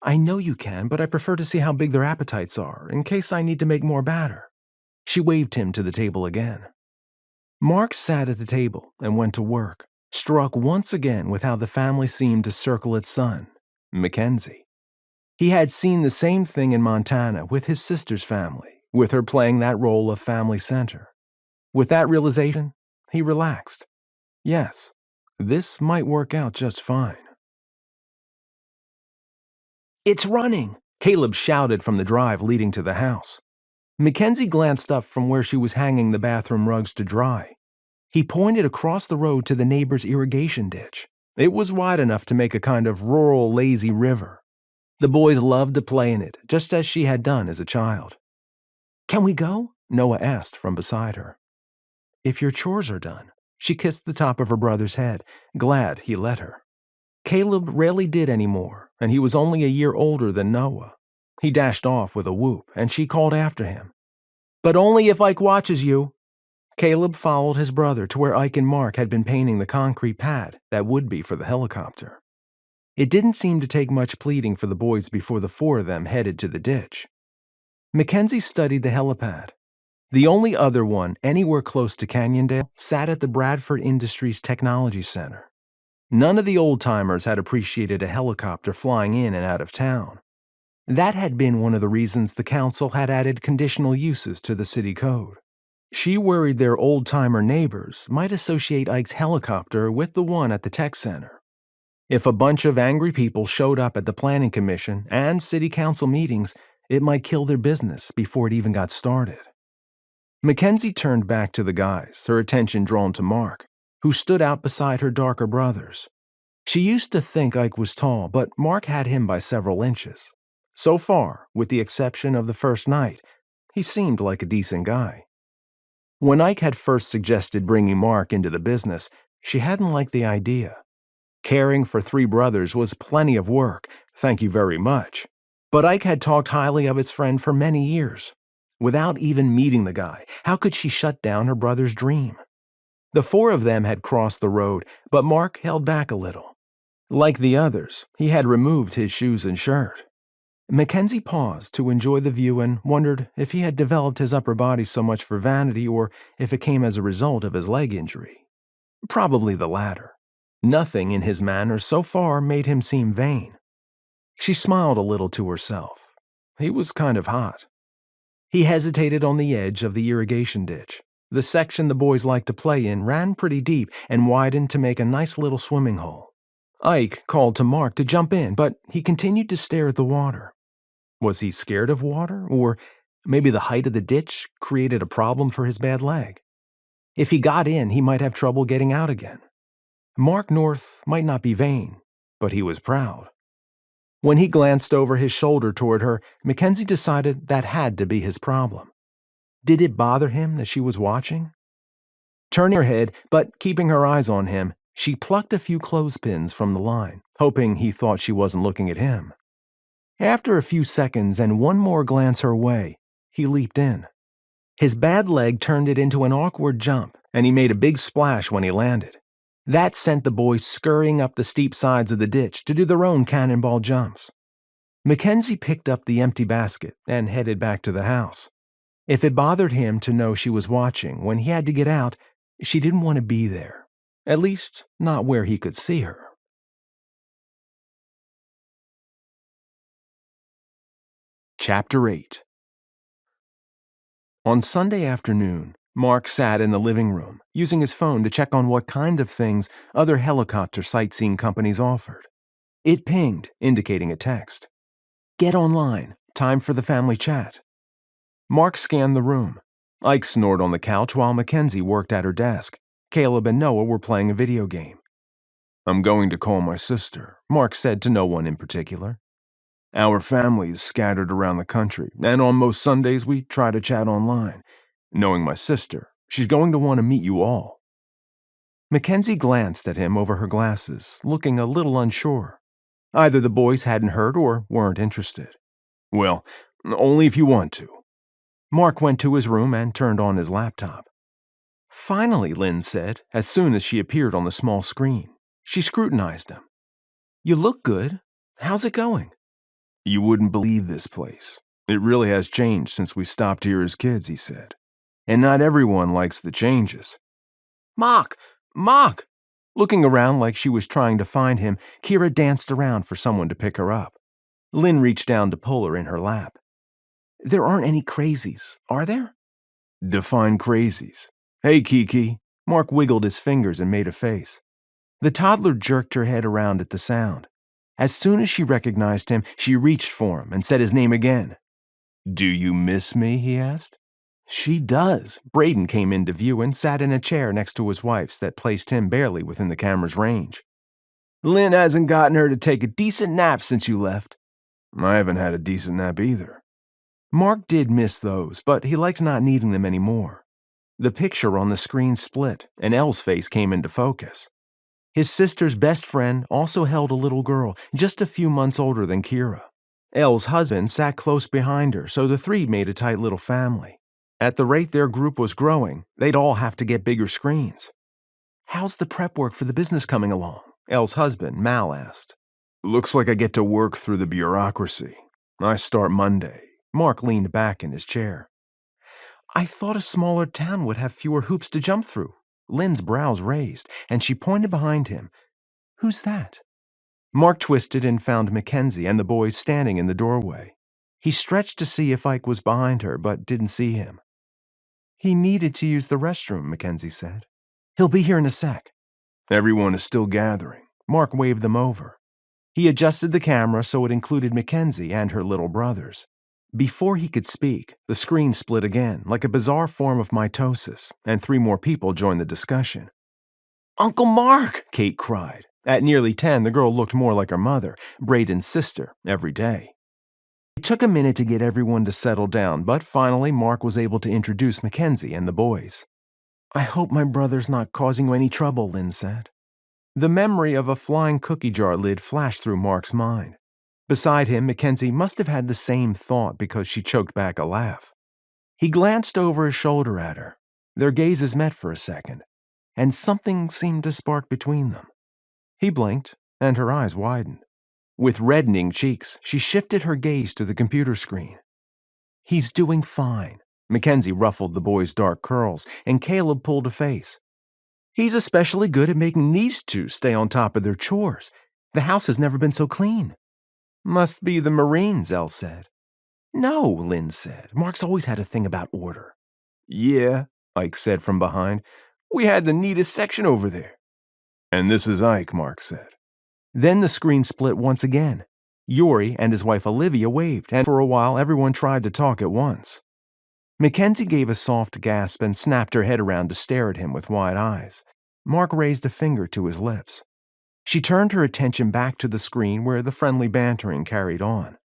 "I know you can, but I prefer to see how big their appetites are, in case I need to make more batter." She waved him to the table again. Marc sat at the table and went to work, struck once again with how the family seemed to circle its son, Mackenzie. He had seen the same thing in Montana with his sister's family, with her playing that role of family center. With that realization, he relaxed. Yes, this might work out just fine. "It's running!" Caleb shouted from the drive leading to the house. McKenzie glanced up from where she was hanging the bathroom rugs to dry. He pointed across the road to the neighbor's irrigation ditch. It was wide enough to make a kind of rural, lazy river. The boys loved to play in it, just as she had done as a child. "Can we go?" Noah asked from beside her. "If your chores are done." She kissed the top of her brother's head, glad he let her. Caleb rarely did any more, and he was only a year older than Noah. He dashed off with a whoop, and she called after him. "But only if Ike watches you." Caleb followed his brother to where Ike and Mark had been painting the concrete pad that would be for the helicopter. It didn't seem to take much pleading for the boys before the four of them headed to the ditch. McKenzie studied the helipad. The only other one anywhere close to Canyondale sat at the Bradford Industries Technology Center. None of the old-timers had appreciated a helicopter flying in and out of town. That had been one of the reasons the council had added conditional uses to the city code. She worried their old-timer neighbors might associate Ike's helicopter with the one at the tech center. If a bunch of angry people showed up at the planning commission and city council meetings, it might kill their business before it even got started. McKenzie turned back to the guys, her attention drawn to Mark, who stood out beside her darker brothers. She used to think Ike was tall, but Mark had him by several inches. So far, with the exception of the first night, he seemed like a decent guy. When Ike had first suggested bringing Mark into the business, she hadn't liked the idea. Caring for three brothers was plenty of work, thank you very much. But Ike had talked highly of his friend for many years. Without even meeting the guy, how could she shut down her brother's dream? The four of them had crossed the road, but Mark held back a little. Like the others, he had removed his shoes and shirt. McKenzie paused to enjoy the view and wondered if he had developed his upper body so much for vanity or if it came as a result of his leg injury. Probably the latter. Nothing in his manner so far made him seem vain. She smiled a little to herself. He was kind of hot. He hesitated on the edge of the irrigation ditch. The section the boys liked to play in ran pretty deep and widened to make a nice little swimming hole. Ike called to Mark to jump in, but he continued to stare at the water. Was he scared of water, or maybe the height of the ditch created a problem for his bad leg? If he got in, he might have trouble getting out again. Marc North might not be vain, but he was proud. When he glanced over his shoulder toward her, McKenzie decided that had to be his problem. Did it bother him that she was watching? Turning her head, but keeping her eyes on him, she plucked a few clothespins from the line, hoping he thought she wasn't looking at him. After a few seconds and one more glance her way, he leaped in. His bad leg turned it into an awkward jump, and he made a big splash when he landed. That sent the boys scurrying up the steep sides of the ditch to do their own cannonball jumps. McKenzie picked up the empty basket and headed back to the house. If it bothered him to know she was watching when he had to get out, she didn't want to be there. At least, not where he could see her. Chapter 8. On Sunday afternoon, Mark sat in the living room, using his phone to check on what kind of things other helicopter sightseeing companies offered. It pinged, indicating a text. "Get online. Time for the family chat." Mark scanned the room. Ike snored on the couch while McKenzie worked at her desk. Caleb and Noah were playing a video game. "I'm going to call my sister," Mark said to no one in particular. "Our family is scattered around the country, and on most Sundays we try to chat online. Knowing my sister, she's going to want to meet you all." McKenzie glanced at him over her glasses, looking a little unsure. Either the boys hadn't heard or weren't interested. "Well, only if you want to." Mark went to his room and turned on his laptop. "Finally," Lynn said, as soon as she appeared on the small screen. She scrutinized him. "You look good. How's it going?" "You wouldn't believe this place. It really has changed since we stopped here as kids," he said. "And not everyone likes the changes." "Mark! Mark!" Looking around like she was trying to find him, Kira danced around for someone to pick her up. Lynn reached down to pull her in her lap. There aren't any crazies, are there? Define crazies. Hey, Kiki. Mark wiggled his fingers and made a face. The toddler jerked her head around at the sound. As soon as she recognized him, she reached for him and said his name again. Do you miss me? He asked. She does. Braden came into view and sat in a chair next to his wife's that placed him barely within the camera's range. Lynn hasn't gotten her to take a decent nap since you left. I haven't had a decent nap either. Mark did miss those, but he liked not needing them anymore. The picture on the screen split, and Elle's face came into focus. His sister's best friend also held a little girl, just a few months older than Kira. Elle's husband sat close behind her, so the three made a tight little family. At the rate their group was growing, they'd all have to get bigger screens. How's the prep work for the business coming along? Elle's husband, Mal, asked. Looks like I get to work through the bureaucracy. I start Monday. Mark leaned back in his chair. I thought a smaller town would have fewer hoops to jump through. Lynn's brows raised, and she pointed behind him. Who's that? Mark twisted and found McKenzie and the boys standing in the doorway. He stretched to see if Ike was behind her, but didn't see him. He needed to use the restroom, McKenzie said. He'll be here in a sec. Everyone is still gathering. Mark waved them over. He adjusted the camera so it included McKenzie and her little brothers. Before he could speak, the screen split again, like a bizarre form of mitosis, and 3 more people joined the discussion. Uncle Mark! Kate cried. At nearly 10, the girl looked more like her mother, Braden's sister, every day. It took a minute to get everyone to settle down, but finally Mark was able to introduce McKenzie and the boys. I hope my brother's not causing you any trouble, Lynn said. The memory of a flying cookie jar lid flashed through Mark's mind. Beside him, McKenzie must have had the same thought because she choked back a laugh. He glanced over his shoulder at her. Their gazes met for a second, and something seemed to spark between them. He blinked, and her eyes widened. With reddening cheeks, she shifted her gaze to the computer screen. He's doing fine. McKenzie ruffled the boy's dark curls, and Caleb pulled a face. He's especially good at making these two stay on top of their chores. The house has never been so clean. Must be the Marines, Elle said. No, Lynn said. Mark's always had a thing about order. Yeah, Ike said from behind. We had the neatest section over there. And this is Ike, Mark said. Then the screen split once again. Yuri and his wife Olivia waved, and for a while everyone tried to talk at once. McKenzie gave a soft gasp and snapped her head around to stare at him with wide eyes. Mark raised a finger to his lips. She turned her attention back to the screen where the friendly bantering carried on.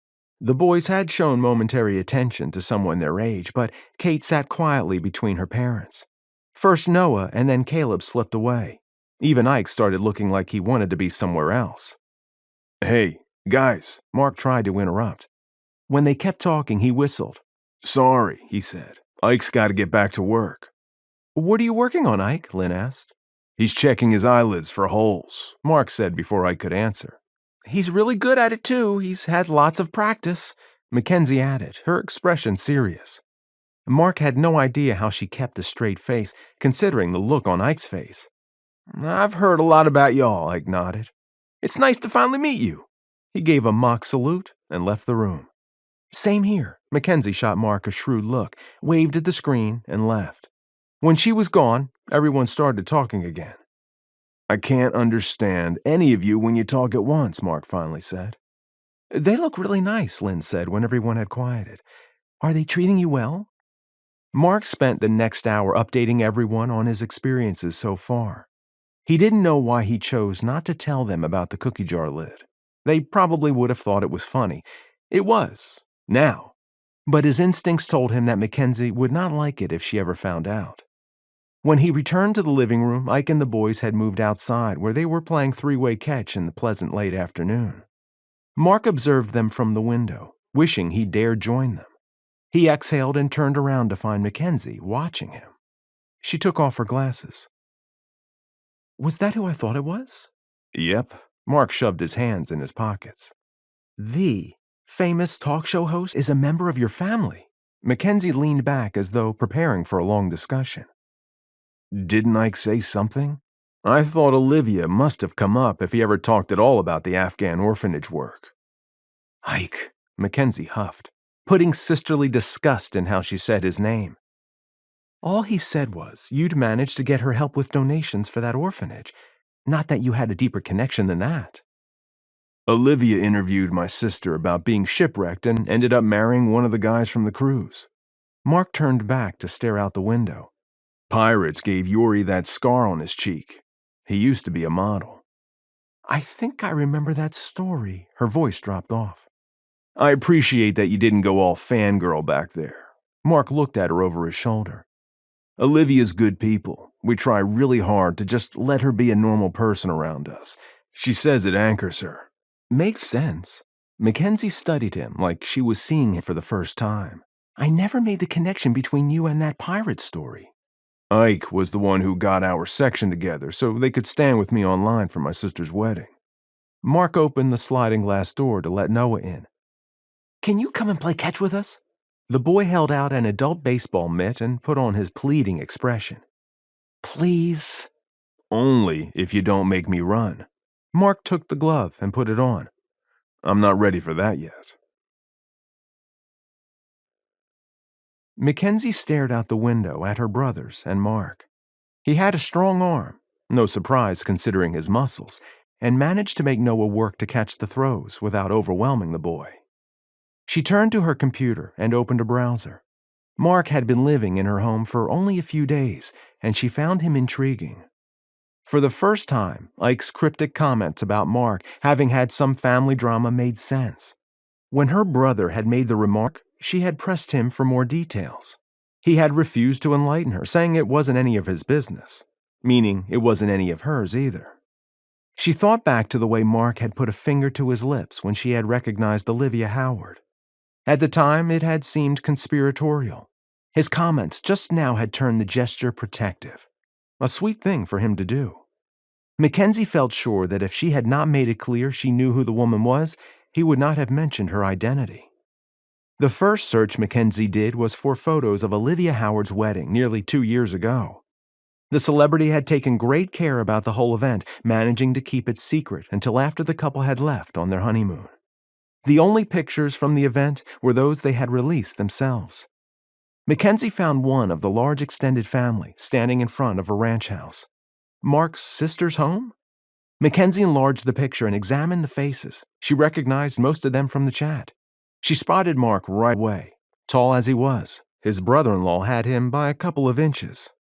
The boys had shown momentary attention to someone their age, but Kate sat quietly between her parents. First Noah and then Caleb slipped away. Even Ike started looking like he wanted to be somewhere else. Hey, guys, Mark tried to interrupt. When they kept talking, he whistled. Sorry, he said. Ike's got to get back to work. What are you working on, Ike? Lynn asked. He's checking his eyelids for holes, Mark said before Ike could answer. He's really good at it, too. He's had lots of practice, McKenzie added, her expression serious. Mark had no idea how she kept a straight face, considering the look on Ike's face. I've heard a lot about y'all, Ike nodded. It's nice to finally meet you. He gave a mock salute and left the room. Same here. McKenzie shot Mark a shrewd look, waved at the screen, and left. When she was gone, everyone started talking again. I can't understand any of you when you talk at once, Mark finally said. They look really nice, Lynn said when everyone had quieted. Are they treating you well? Mark spent the next hour updating everyone on his experiences so far. He didn't know why he chose not to tell them about the cookie jar lid. They probably would have thought it was funny. It was, now. But his instincts told him that McKenzie would not like it if she ever found out. When he returned to the living room, Ike and the boys had moved outside where they were playing three-way catch in the pleasant late afternoon. Mark observed them from the window, wishing he dared join them. He exhaled and turned around to find McKenzie watching him. She took off her glasses. Was that who I thought it was? Yep. Mark shoved his hands in his pockets. The famous talk show host is a member of your family. McKenzie leaned back as though preparing for a long discussion. Didn't Ike say something? I thought Olivia must have come up if he ever talked at all about the Afghan orphanage work. Ike, McKenzie huffed. putting sisterly disgust in how she said his name. All he said was, you'd managed to get her help with donations for that orphanage, not that you had a deeper connection than that. Olivia interviewed my sister about being shipwrecked and ended up marrying one of the guys from the cruise. Mark turned back to stare out the window. Pirates gave Yuri that scar on his cheek. He used to be a model. I think I remember that story. Her voice dropped off. I appreciate that you didn't go all fangirl back there. Mark looked at her over his shoulder. Olivia's good people. We try really hard to just let her be a normal person around us. She says it anchors her. Makes sense. McKenzie studied him like she was seeing him for the first time. I never made the connection between you and that pirate story. Ike was the one who got our section together so they could stand with me online for my sister's wedding. Mark opened the sliding glass door to let Noah in. Can you come and play catch with us? The boy held out an adult baseball mitt and put on his pleading expression. Please. Only if you don't make me run. Mark took the glove and put it on. I'm not ready for that yet. McKenzie stared out the window at her brothers and Mark. He had a strong arm, no surprise considering his muscles, and managed to make Noah work to catch the throws without overwhelming the boy. She turned to her computer and opened a browser. Mark had been living in her home for only a few days, and she found him intriguing. For the first time, Ike's cryptic comments about Mark having had some family drama made sense. When her brother had made the remark, she had pressed him for more details. He had refused to enlighten her, saying it wasn't any of his business, meaning it wasn't any of hers either. She thought back to the way Mark had put a finger to his lips when she had recognized Olivia Howard. At the time, it had seemed conspiratorial. His comments just now had turned the gesture protective. A sweet thing for him to do. McKenzie felt sure that if she had not made it clear she knew who the woman was, he would not have mentioned her identity. The first search McKenzie did was for photos of Olivia Howard's wedding nearly 2 years ago. The celebrity had taken great care about the whole event, managing to keep it secret until after the couple had left on their honeymoon. The only pictures from the event were those they had released themselves. McKenzie found one of the large extended family standing in front of a ranch house. Mark's sister's home? McKenzie enlarged the picture and examined the faces. She recognized most of them from the chat. She spotted Mark right away. Tall as he was, his brother-in-law had him by a couple of inches.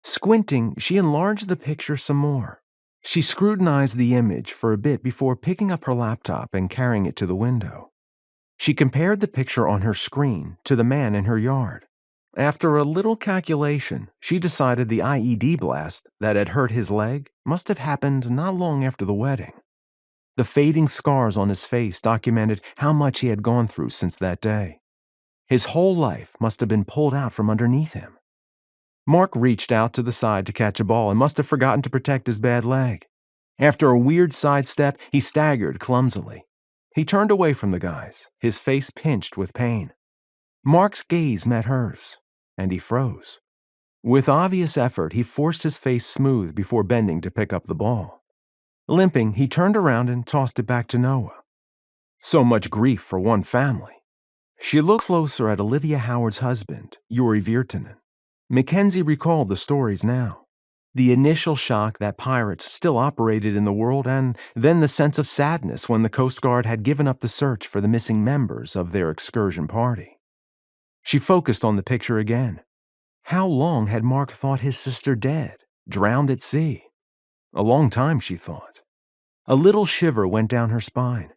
Squinting, she enlarged the picture some more. She scrutinized the image for a bit before picking up her laptop and carrying it to the window. She compared the picture on her screen to the man in her yard. After a little calculation, she decided the IED blast that had hurt his leg must have happened not long after the wedding. The fading scars on his face documented how much he had gone through since that day. His whole life must have been pulled out from underneath him. Mark reached out to the side to catch a ball and must have forgotten to protect his bad leg. After a weird sidestep, he staggered clumsily. He turned away from the guys, his face pinched with pain. Mark's gaze met hers, and he froze. With obvious effort, he forced his face smooth before bending to pick up the ball. Limping, he turned around and tossed it back to Noah. So much grief for one family. She looked closer at Olivia Howard's husband, Yuri Virtanen. McKenzie recalled the stories now. The initial shock that pirates still operated in the world, and then the sense of sadness when the Coast Guard had given up the search for the missing members of their excursion party. She focused on the picture again. How long had Mark thought his sister dead, drowned at sea? A long time, she thought. A little shiver went down her spine.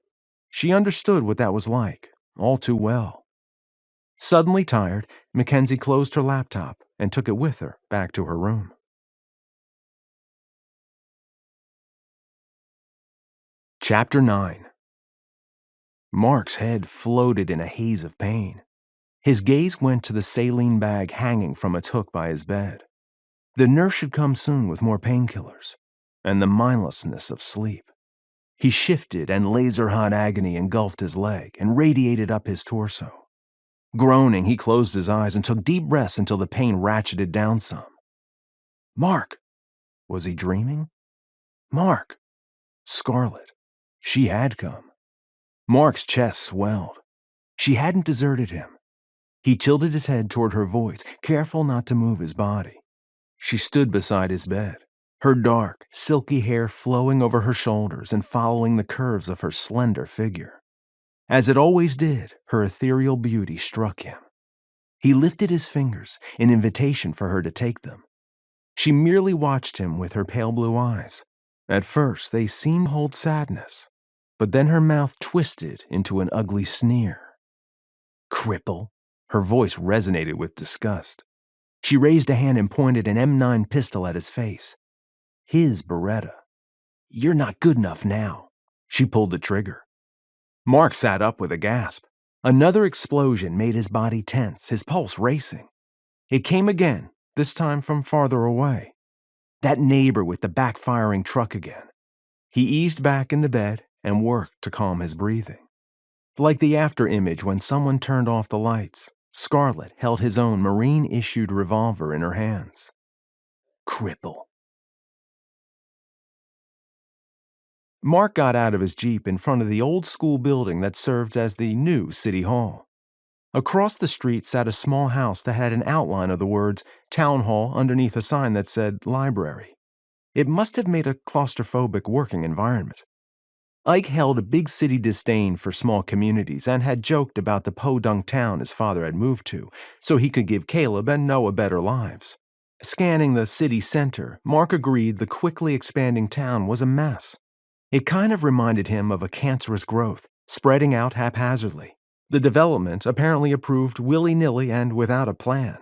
She understood what that was like, all too well. Suddenly tired, McKenzie closed her laptop and took it with her back to her room. Chapter 9. Mark's head floated in a haze of pain. His gaze went to the saline bag hanging from its hook by his bed. The nurse should come soon with more painkillers, and the mindlessness of sleep. He shifted, and laser-hot agony engulfed his leg and radiated up his torso. Groaning, he closed his eyes and took deep breaths until the pain ratcheted down some. Mark! Was he dreaming? Mark! Scarlet. She had come. Mark's chest swelled. She hadn't deserted him. He tilted his head toward her voice, careful not to move his body. She stood beside his bed, her dark, silky hair flowing over her shoulders and following the curves of her slender figure. As it always did, her ethereal beauty struck him. He lifted his fingers, an invitation for her to take them. She merely watched him with her pale blue eyes. At first, they seemed to hold sadness, but then her mouth twisted into an ugly sneer. Cripple. Her voice resonated with disgust. She raised a hand and pointed an M9 pistol at his face. His Beretta. You're not good enough now. She pulled the trigger. Marc sat up with a gasp. Another explosion made his body tense, his pulse racing. It came again, this time from farther away. That neighbor with the backfiring truck again. He eased back in the bed and worked to calm his breathing. Like the after image when someone turned off the lights, Scarlett held his own Marine-issued revolver in her hands. Cripple. Marc got out of his Jeep in front of the old school building that served as the new City Hall. Across the street sat a small house that had an outline of the words Town Hall underneath a sign that said Library. It must have made a claustrophobic working environment. Ike held a big city disdain for small communities and had joked about the podunk town his father had moved to, so he could give Caleb and Noah better lives. Scanning the city center, Marc agreed the quickly expanding town was a mess. It kind of reminded him of a cancerous growth, spreading out haphazardly. The development apparently approved willy-nilly and without a plan.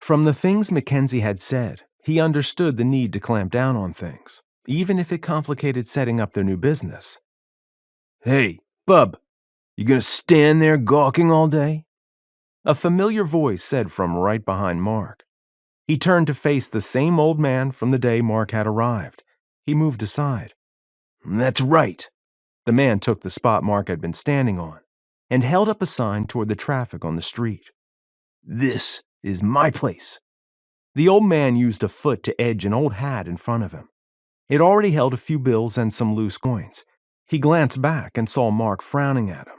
From the things McKenzie had said, he understood the need to clamp down on things, even if it complicated setting up their new business. Hey, bub, you gonna stand there gawking all day? A familiar voice said from right behind Marc. He turned to face the same old man from the day Marc had arrived. He moved aside. That's right. The man took the spot Marc had been standing on and held up a sign toward the traffic on the street. This is my place. The old man used a foot to edge an old hat in front of him. It already held a few bills and some loose coins. He glanced back and saw Marc frowning at him.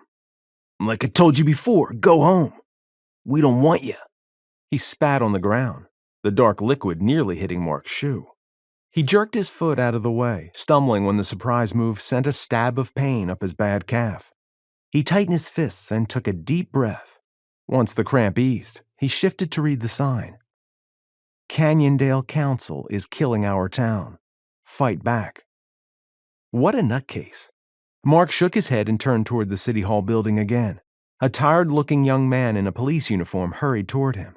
Like I told you before, go home. We don't want you. He spat on the ground, the dark liquid nearly hitting Marc's shoe. He jerked his foot out of the way, stumbling when the surprise move sent a stab of pain up his bad calf. He tightened his fists and took a deep breath. Once the cramp eased, he shifted to read the sign. Canyondale Council is killing our town. Fight back. What a nutcase. Marc shook his head and turned toward the City Hall building again. A tired-looking young man in a police uniform hurried toward him.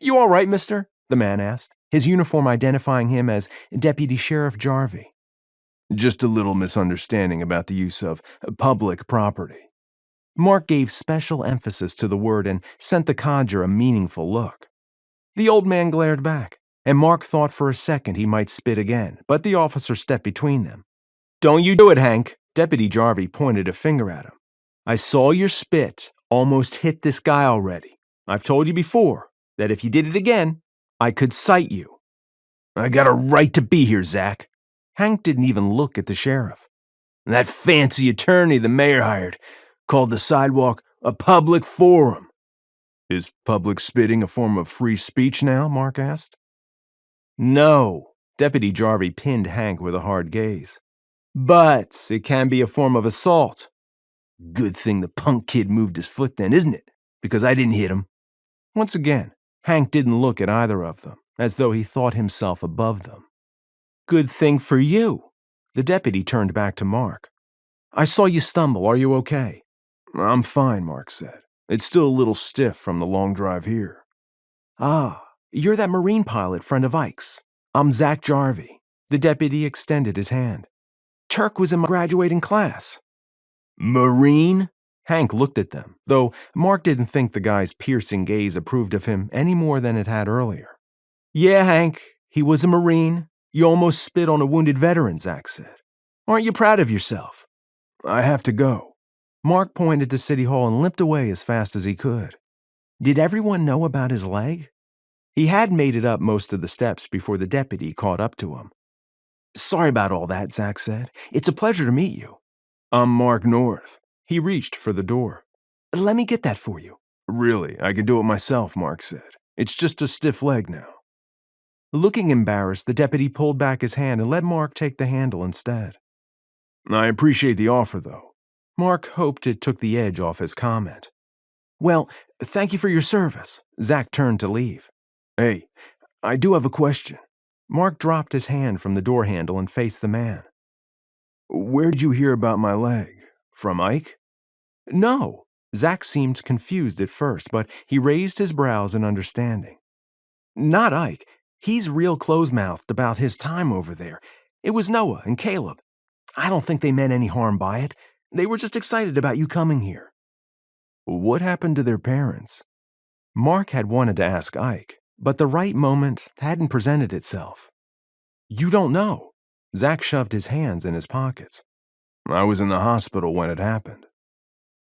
You all right, mister? The man asked, his uniform identifying him as Deputy Sheriff Jarvie. Just a little misunderstanding about the use of public property. Marc gave special emphasis to the word and sent the codger a meaningful look. The old man glared back, and Marc thought for a second he might spit again, but the officer stepped between them. Don't you do it, Hank. Deputy Jarvie pointed a finger at him. I saw your spit almost hit this guy already. I've told you before that if you did it again, I could cite you. I got a right to be here, Zach. Hank didn't even look at the sheriff. That fancy attorney the mayor hired called the sidewalk a public forum. Is public spitting a form of free speech now? Marc asked. No. Deputy Jarvie pinned Hank with a hard gaze. But it can be a form of assault. Good thing the punk kid moved his foot then, isn't it? Because I didn't hit him. Once again, Hank didn't look at either of them, as though he thought himself above them. Good thing for you. The deputy turned back to Marc. I saw you stumble. Are you okay? I'm fine, Marc said. It's still a little stiff from the long drive here. Ah, you're that Marine pilot friend of Ike's. I'm Zach Jarvie. The deputy extended his hand. Turk was in my graduating class. Marine? Hank looked at them, though Marc didn't think the guy's piercing gaze approved of him any more than it had earlier. Yeah, Hank, he was a Marine. You almost spit on a wounded veteran, Zach said. Aren't you proud of yourself? I have to go. Marc pointed to City Hall and limped away as fast as he could. Did everyone know about his leg? He had made it up most of the steps before the deputy caught up to him. Sorry about all that, Zach said. It's a pleasure to meet you. I'm Marc North. He reached for the door. Let me get that for you. Really, I can do it myself, Mark said. It's just a stiff leg now. Looking embarrassed, the deputy pulled back his hand and let Mark take the handle instead. I appreciate the offer, though. Mark hoped it took the edge off his comment. Well, thank you for your service. Zach turned to leave. Hey, I do have a question. Mark dropped his hand from the door handle and faced the man. Where did you hear about my leg? From Ike? No. Zach seemed confused at first, but he raised his brows in understanding. Not Ike. He's real close-mouthed about his time over there. It was Noah and Caleb. I don't think they meant any harm by it. They were just excited about you coming here. What happened to their parents? Mark had wanted to ask Ike, but the right moment hadn't presented itself. You don't know. Zach shoved his hands in his pockets. I was in the hospital when it happened.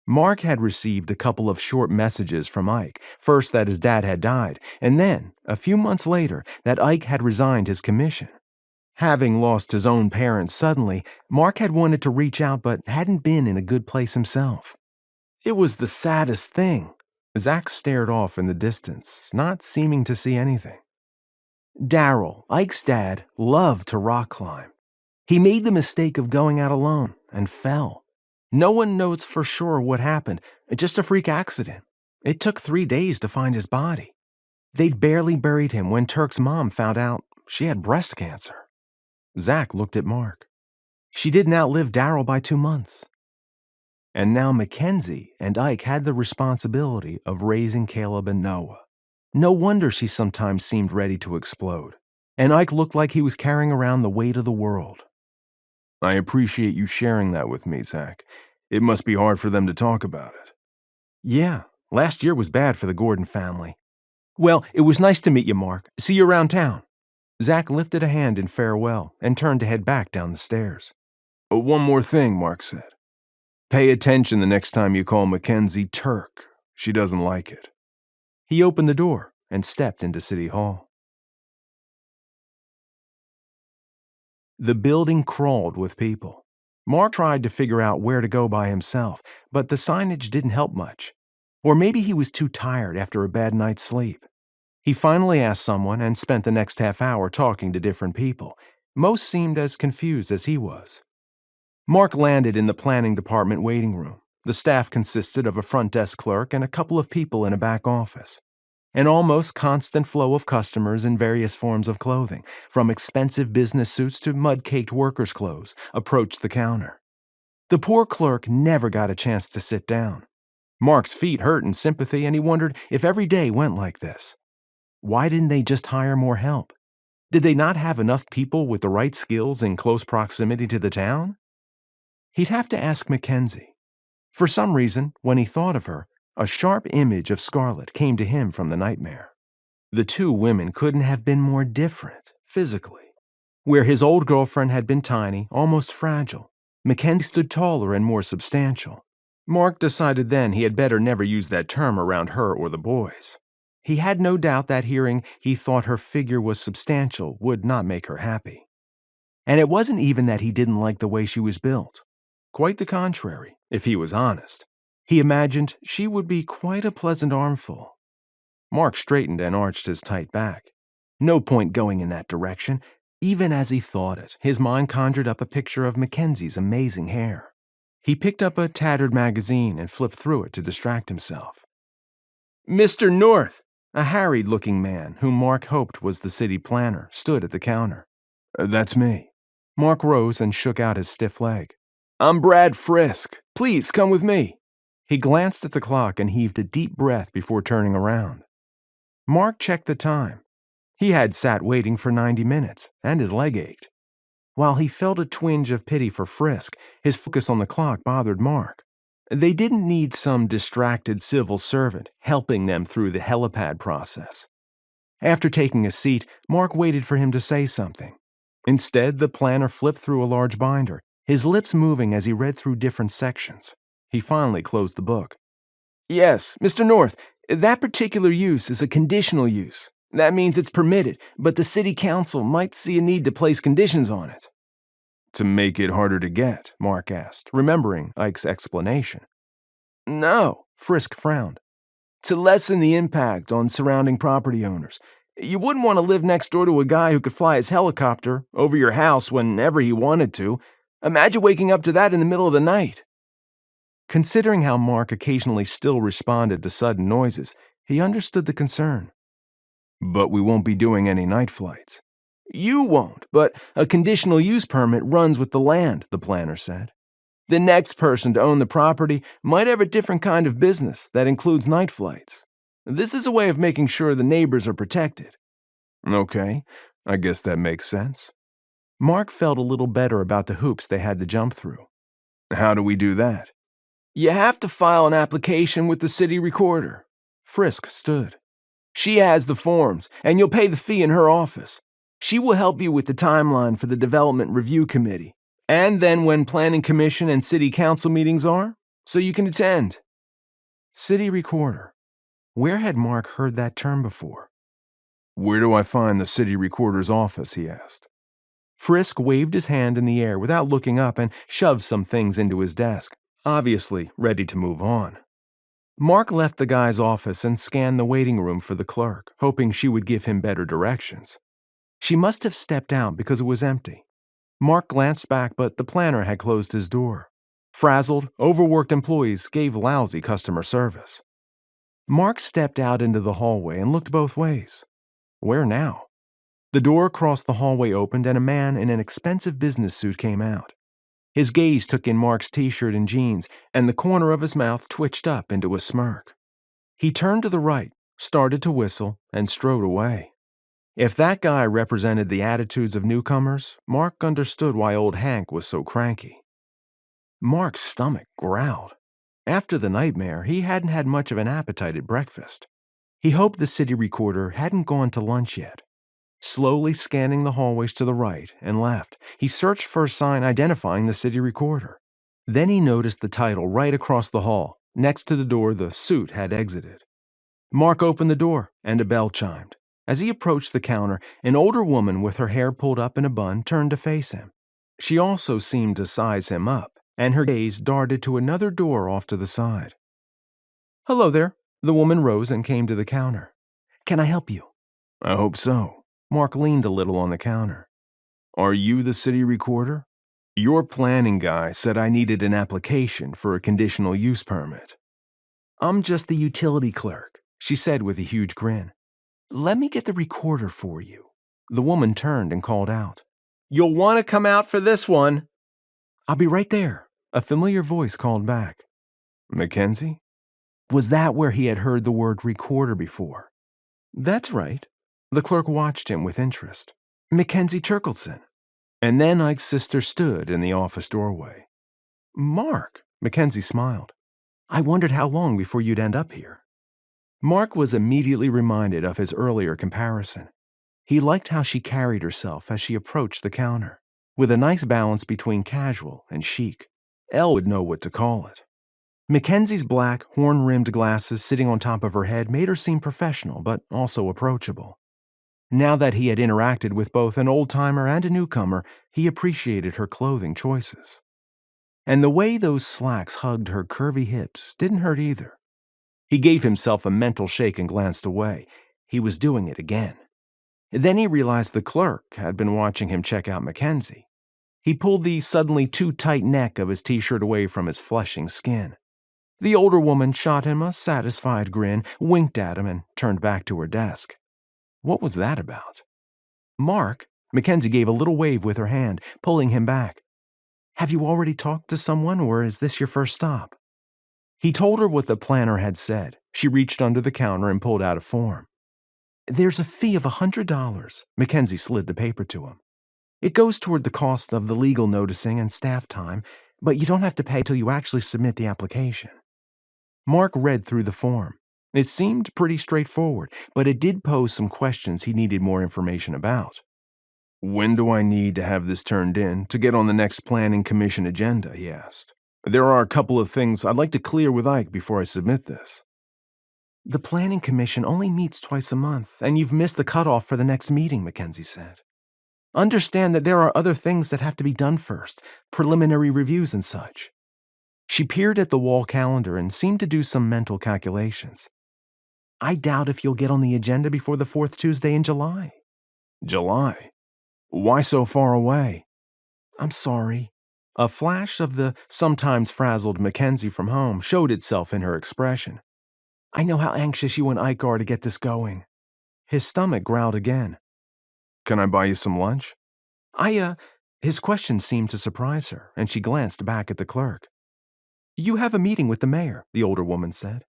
Mark had received a couple of short messages from Ike, first that his dad had died, and then, a few months later, that Ike had resigned his commission. Having lost his own parents suddenly, Mark had wanted to reach out but hadn't been in a good place himself. It was the saddest thing. Zach stared off in the distance, not seeming to see anything. Darryl, Ike's dad, loved to rock climb. He made the mistake of going out alone and fell. No one knows for sure what happened, just a freak accident. It took 3 days to find his body. They'd barely buried him when Turk's mom found out she had breast cancer. Zach looked at Mark. She didn't outlive Darryl by 2 months. And now McKenzie and Ike had the responsibility of raising Caleb and Noah. No wonder she sometimes seemed ready to explode. And Ike looked like he was carrying around the weight of the world. I appreciate you sharing that with me, Zach. It must be hard for them to talk about it. Yeah, last year was bad for the Gordon family. Well, it was nice to meet you, Mark. See you around town. Zach lifted a hand in farewell and turned to head back down the stairs. One more thing, Mark said. Pay attention the next time you call McKenzie Turk. She doesn't like it. He opened the door and stepped into City Hall. The building crawled with people. Mark tried to figure out where to go by himself, but the signage didn't help much. Or maybe he was too tired after a bad night's sleep. He finally asked someone and spent the next half hour talking to different people. Most seemed as confused as he was. Mark landed in the planning department waiting room. The staff consisted of a front desk clerk and a couple of people in a back office. An almost constant flow of customers in various forms of clothing, from expensive business suits to mud-caked workers' clothes, approached the counter. The poor clerk never got a chance to sit down. Mark's feet hurt in sympathy, and he wondered if every day went like this. Why didn't they just hire more help? Did they not have enough people with the right skills in close proximity to the town? He'd have to ask McKenzie. For some reason, when he thought of her, a sharp image of Scarlett came to him from the nightmare. The two women couldn't have been more different, physically. Where his old girlfriend had been tiny, almost fragile, McKenzie stood taller and more substantial. Mark decided then he had better never use that term around her or the boys. He had no doubt that hearing he thought her figure was substantial would not make her happy. And it wasn't even that he didn't like the way she was built. Quite the contrary, if he was honest. He imagined she would be quite a pleasant armful. Mark straightened and arched his tight back. No point going in that direction. Even as he thought it, his mind conjured up a picture of Mackenzie's amazing hair. He picked up a tattered magazine and flipped through it to distract himself. Mr. North, a harried-looking man whom Mark hoped was the city planner, stood at the counter. That's me. Mark rose and shook out his stiff leg. I'm Brad Frisk. Please come with me. He glanced at the clock and heaved a deep breath before turning around. Mark checked the time. He had sat waiting for 90 minutes, and his leg ached. While he felt a twinge of pity for Frisk, his focus on the clock bothered Mark. They didn't need some distracted civil servant helping them through the helipad process. After taking a seat, Mark waited for him to say something. Instead, the planner flipped through a large binder, his lips moving as he read through different sections. He finally closed the book. Yes, Mr. North, that particular use is a conditional use. That means it's permitted, but the city council might see a need to place conditions on it. To make it harder to get, Mark asked, remembering Ike's explanation. No, Frisk frowned. To lessen the impact on surrounding property owners. You wouldn't want to live next door to a guy who could fly his helicopter over your house whenever he wanted to. Imagine waking up to that in the middle of the night. Considering how Marc occasionally still responded to sudden noises, he understood the concern. But we won't be doing any night flights. You won't, but a conditional use permit runs with the land, the planner said. The next person to own the property might have a different kind of business that includes night flights. This is a way of making sure the neighbors are protected. Okay, I guess that makes sense. Marc felt a little better about the hoops they had to jump through. How do we do that? You have to file an application with the city recorder. Frisk stood. She has the forms, and you'll pay the fee in her office. She will help you with the timeline for the Development Review Committee, and then when Planning Commission and City Council meetings are, so you can attend. City recorder. Where had Marc heard that term before? Where do I find the city recorder's office, he asked. Frisk waved his hand in the air without looking up and shoved some things into his desk, obviously ready to move on. Marc left the guy's office and scanned the waiting room for the clerk, hoping she would give him better directions. She must have stepped out because it was empty. Marc glanced back, but the planner had closed his door. Frazzled, overworked employees gave lousy customer service. Marc stepped out into the hallway and looked both ways. Where now? The door across the hallway opened and a man in an expensive business suit came out. His gaze took in Marc's t-shirt and jeans, and the corner of his mouth twitched up into a smirk. He turned to the right, started to whistle, and strode away. If that guy represented the attitudes of newcomers, Marc understood why old Hank was so cranky. Marc's stomach growled. After the nightmare, he hadn't had much of an appetite at breakfast. He hoped the city recorder hadn't gone to lunch yet. Slowly scanning the hallways to the right and left, he searched for a sign identifying the city recorder. Then he noticed the title right across the hall, next to the door the suit had exited. Marc opened the door, and a bell chimed. As he approached the counter, an older woman with her hair pulled up in a bun turned to face him. She also seemed to size him up, and her gaze darted to another door off to the side. Hello there. The woman rose and came to the counter. Can I help you? I hope so. Marc leaned a little on the counter. Are you the city recorder? Your planning guy said I needed an application for a conditional use permit. I'm just the utility clerk, she said with a huge grin. Let me get the recorder for you. The woman turned and called out. You'll want to come out for this one. I'll be right there, a familiar voice called back. McKenzie? Was that where he had heard the word recorder before? That's right. The clerk watched him with interest. McKenzie Terkildsen. And then Ike's sister stood in the office doorway. Marc, McKenzie smiled. I wondered how long before you'd end up here. Marc was immediately reminded of his earlier comparison. He liked how she carried herself as she approached the counter, with a nice balance between casual and chic. Elle would know what to call it. Mackenzie's black, horn-rimmed glasses sitting on top of her head made her seem professional but also approachable. Now that he had interacted with both an old-timer and a newcomer, he appreciated her clothing choices. And the way those slacks hugged her curvy hips didn't hurt either. He gave himself a mental shake and glanced away. He was doing it again. Then he realized the clerk had been watching him check out Mackenzie. He pulled the suddenly too tight neck of his t-shirt away from his flushing skin. The older woman shot him a satisfied grin, winked at him, and turned back to her desk. What was that about? Marc, Mackenzie gave a little wave with her hand, pulling him back. Have you already talked to someone, or is this your first stop? He told her what the planner had said. She reached under the counter and pulled out a form. There's a fee of $100. Mackenzie slid the paper to him. It goes toward the cost of the legal noticing and staff time, but you don't have to pay till you actually submit the application. Marc read through the form. It seemed pretty straightforward, but it did pose some questions he needed more information about. When do I need to have this turned in to get on the next planning commission agenda, he asked. There are a couple of things I'd like to clear with Ike before I submit this. The planning commission only meets twice a month, and you've missed the cutoff for the next meeting, Mackenzie said. Understand that there are other things that have to be done first, preliminary reviews and such. She peered at the wall calendar and seemed to do some mental calculations. I doubt if you'll get on the agenda before the 4th Tuesday in July. July? Why so far away? I'm sorry. A flash of the sometimes frazzled McKenzie from home showed itself in her expression. I know how anxious you and Ike are to get this going. His stomach growled again. Can I buy you some lunch? His question seemed to surprise her, and she glanced back at the clerk. You have a meeting with the mayor, the older woman said.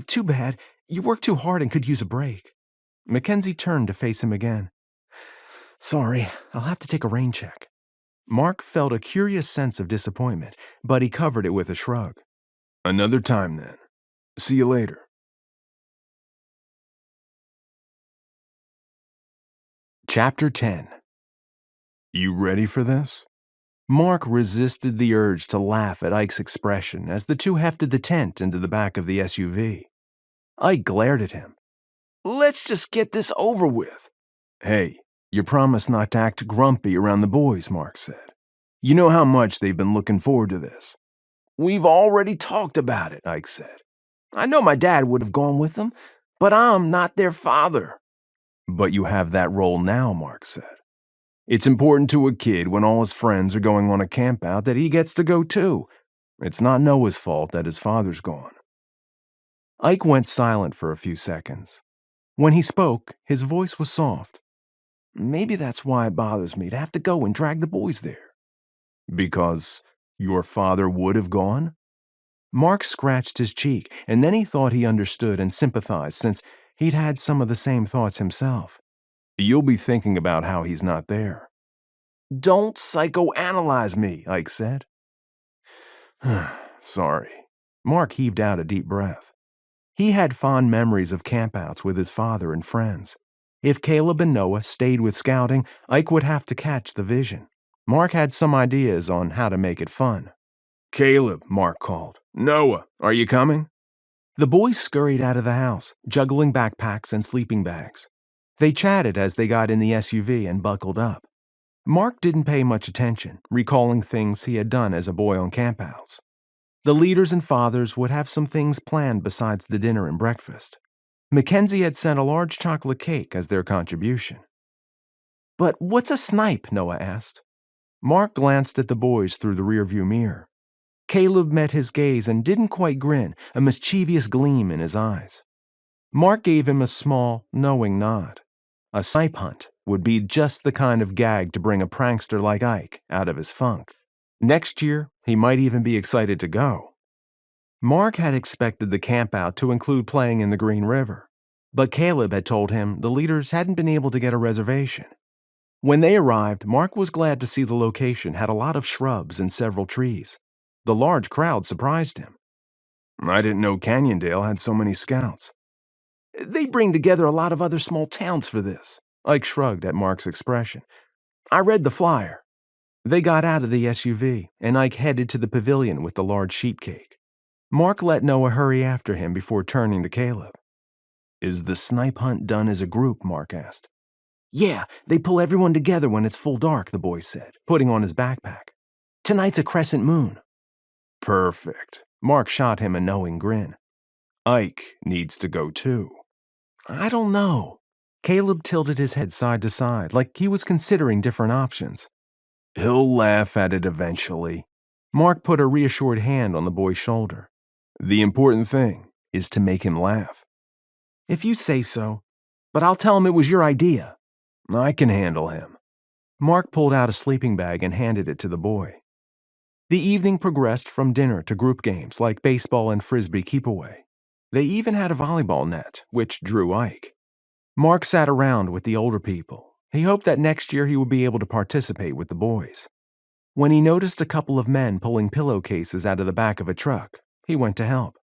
Too bad. You work too hard and could use a break. McKenzie turned to face him again. Sorry, I'll have to take a rain check. Marc felt a curious sense of disappointment, but he covered it with a shrug. Another time, then. See you later. Chapter 10. You ready for this? Marc resisted the urge to laugh at Ike's expression as the two hefted the tent into the back of the SUV. Ike glared at him. Let's just get this over with. Hey, you promised not to act grumpy around the boys, Marc said. You know how much they've been looking forward to this. We've already talked about it, Ike said. I know my dad would have gone with them, but I'm not their father. But you have that role now, Marc said. It's important to a kid when all his friends are going on a campout that he gets to go too. It's not Noah's fault that his father's gone. Ike went silent for a few seconds. When he spoke, his voice was soft. Maybe that's why it bothers me to have to go and drag the boys there. Because your father would have gone? Marc scratched his cheek, and then he thought he understood and sympathized since he'd had some of the same thoughts himself. You'll be thinking about how he's not there. Don't psychoanalyze me, Ike said. Sorry. Marc heaved out a deep breath. He had fond memories of campouts with his father and friends. If Caleb and Noah stayed with scouting, Ike would have to catch the vision. Marc had some ideas on how to make it fun. Caleb, Marc called. Noah, are you coming? The boys scurried out of the house, juggling backpacks and sleeping bags. They chatted as they got in the SUV and buckled up. Marc didn't pay much attention, recalling things he had done as a boy on campouts. The leaders and fathers would have some things planned besides the dinner and breakfast. McKenzie had sent a large chocolate cake as their contribution. But what's a snipe? Noah asked. Marc glanced at the boys through the rearview mirror. Caleb met his gaze and didn't quite grin, a mischievous gleam in his eyes. Marc gave him a small, knowing nod. A snipe hunt would be just the kind of gag to bring a prankster like Ike out of his funk. Next year, he might even be excited to go. Marc had expected the campout to include playing in the Green River, but Caleb had told him the leaders hadn't been able to get a reservation. When they arrived, Marc was glad to see the location had a lot of shrubs and several trees. The large crowd surprised him. I didn't know Canyondale had so many scouts. They bring together a lot of other small towns for this. Ike shrugged at Marc's expression. I read the flyer. They got out of the SUV, and Ike headed to the pavilion with the large sheet cake. Marc let Noah hurry after him before turning to Caleb. Is the snipe hunt done as a group? Marc asked. Yeah, they pull everyone together when it's full dark, the boy said, putting on his backpack. Tonight's a crescent moon. Perfect. Marc shot him a knowing grin. Ike needs to go too. I don't know. Caleb tilted his head side to side, like he was considering different options. He'll laugh at it eventually. Marc put a reassured hand on the boy's shoulder. The important thing is to make him laugh. If you say so, but I'll tell him it was your idea. I can handle him. Marc pulled out a sleeping bag and handed it to the boy. The evening progressed from dinner to group games like baseball and frisbee keep-away. They even had a volleyball net, which drew Ike. Marc sat around with the older people. He hoped that next year he would be able to participate with the boys. When he noticed a couple of men pulling pillowcases out of the back of a truck, he went to help.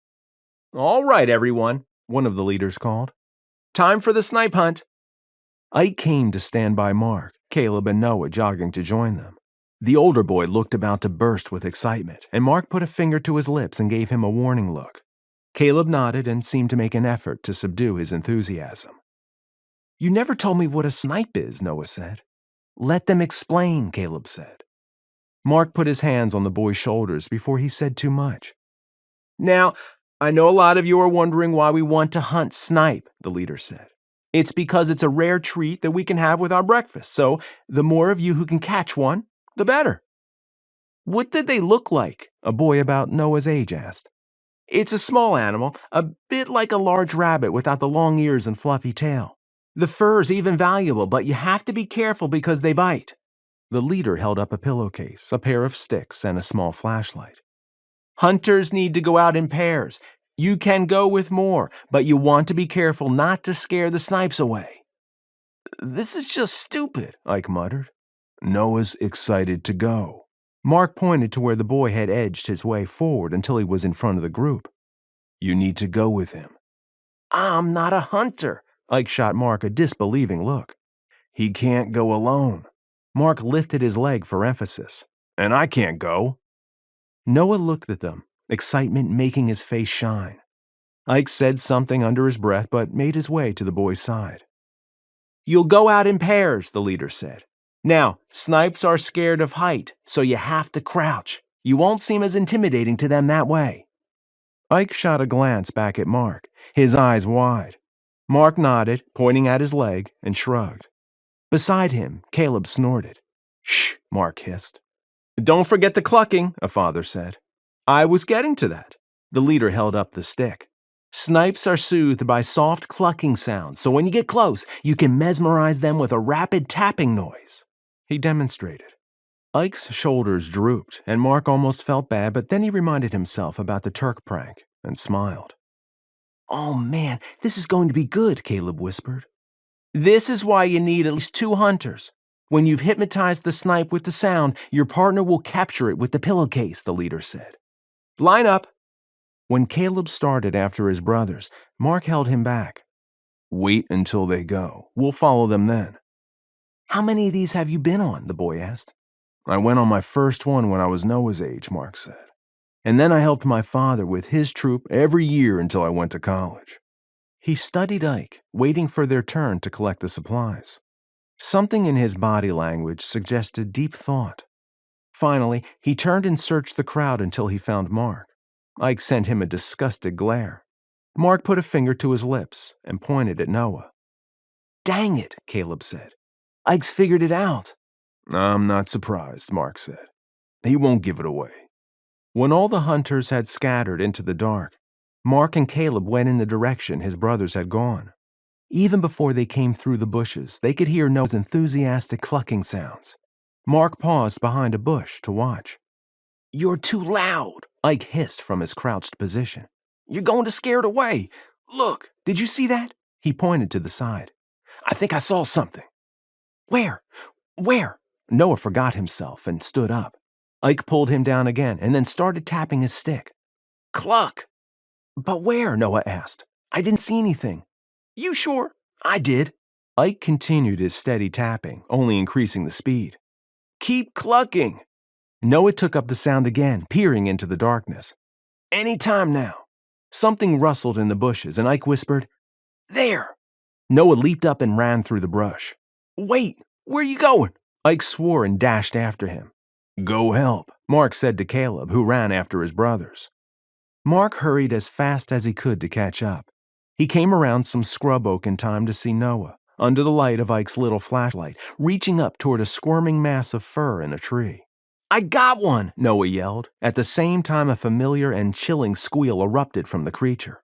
All right, everyone, one of the leaders called. Time for the snipe hunt. Ike came to stand by Marc, Caleb, and Noah jogging to join them. The older boy looked about to burst with excitement, and Marc put a finger to his lips and gave him a warning look. Caleb nodded and seemed to make an effort to subdue his enthusiasm. You never told me what a snipe is, Noah said. Let them explain, Caleb said. Marc put his hands on the boy's shoulders before he said too much. Now, I know a lot of you are wondering why we want to hunt snipe, the leader said. It's because it's a rare treat that we can have with our breakfast, so the more of you who can catch one, the better. What did they look like? A boy about Noah's age asked. It's a small animal, a bit like a large rabbit without the long ears and fluffy tail. The fur's even valuable, but you have to be careful because they bite. The leader held up a pillowcase, a pair of sticks, and a small flashlight. Hunters need to go out in pairs. You can go with more, but you want to be careful not to scare the snipes away. This is just stupid, Ike muttered. Noah's excited to go. Marc pointed to where the boy had edged his way forward until he was in front of the group. You need to go with him. I'm not a hunter. Ike shot Marc a disbelieving look. He can't go alone. Marc lifted his leg for emphasis. And I can't go. Noah looked at them, excitement making his face shine. Ike said something under his breath but made his way to the boy's side. You'll go out in pairs, the leader said. Now, snipes are scared of height, so you have to crouch. You won't seem as intimidating to them that way. Ike shot a glance back at Marc, his eyes wide. Marc nodded, pointing at his leg, and shrugged. Beside him, Caleb snorted. Shh, Marc hissed. Don't forget the clucking, a father said. I was getting to that. The leader held up the stick. Snipes are soothed by soft clucking sounds, so when you get close, you can mesmerize them with a rapid tapping noise. He demonstrated. Ike's shoulders drooped, and Marc almost felt bad, but then he reminded himself about the Turk prank and smiled. Oh man, this is going to be good, Caleb whispered. This is why you need at least 2 hunters. When you've hypnotized the snipe with the sound, your partner will capture it with the pillowcase, the leader said. Line up. When Caleb started after his brothers, Marc held him back. Wait until they go. We'll follow them then. How many of these have you been on? The boy asked. I went on my first one when I was Noah's age, Marc said. And then I helped my father with his troop every year until I went to college. He studied Ike, waiting for their turn to collect the supplies. Something in his body language suggested deep thought. Finally, he turned and searched the crowd until he found Marc. Ike sent him a disgusted glare. Marc put a finger to his lips and pointed at Noah. Dang it, Caleb said. Ike's figured it out. I'm not surprised, Marc said. He won't give it away. When all the hunters had scattered into the dark, Marc and Caleb went in the direction his brothers had gone. Even before they came through the bushes, they could hear Noah's enthusiastic clucking sounds. Marc paused behind a bush to watch. You're too loud, Ike hissed from his crouched position. You're going to scare it away. Look, did you see that? He pointed to the side. I think I saw something. Where? Where? Noah forgot himself and stood up. Ike pulled him down again and then started tapping his stick. Cluck! But where? Noah asked. I didn't see anything. You sure? I did. Ike continued his steady tapping, only increasing the speed. Keep clucking. Noah took up the sound again, peering into the darkness. Any time now. Something rustled in the bushes, and Ike whispered, There! Noah leaped up and ran through the brush. Wait, where are you going? Ike swore and dashed after him. Go help, Marc said to Caleb, who ran after his brothers. Marc hurried as fast as he could to catch up. He came around some scrub oak in time to see Noah, under the light of Ike's little flashlight, reaching up toward a squirming mass of fur in a tree. I got one, Noah yelled. At the same time, a familiar and chilling squeal erupted from the creature.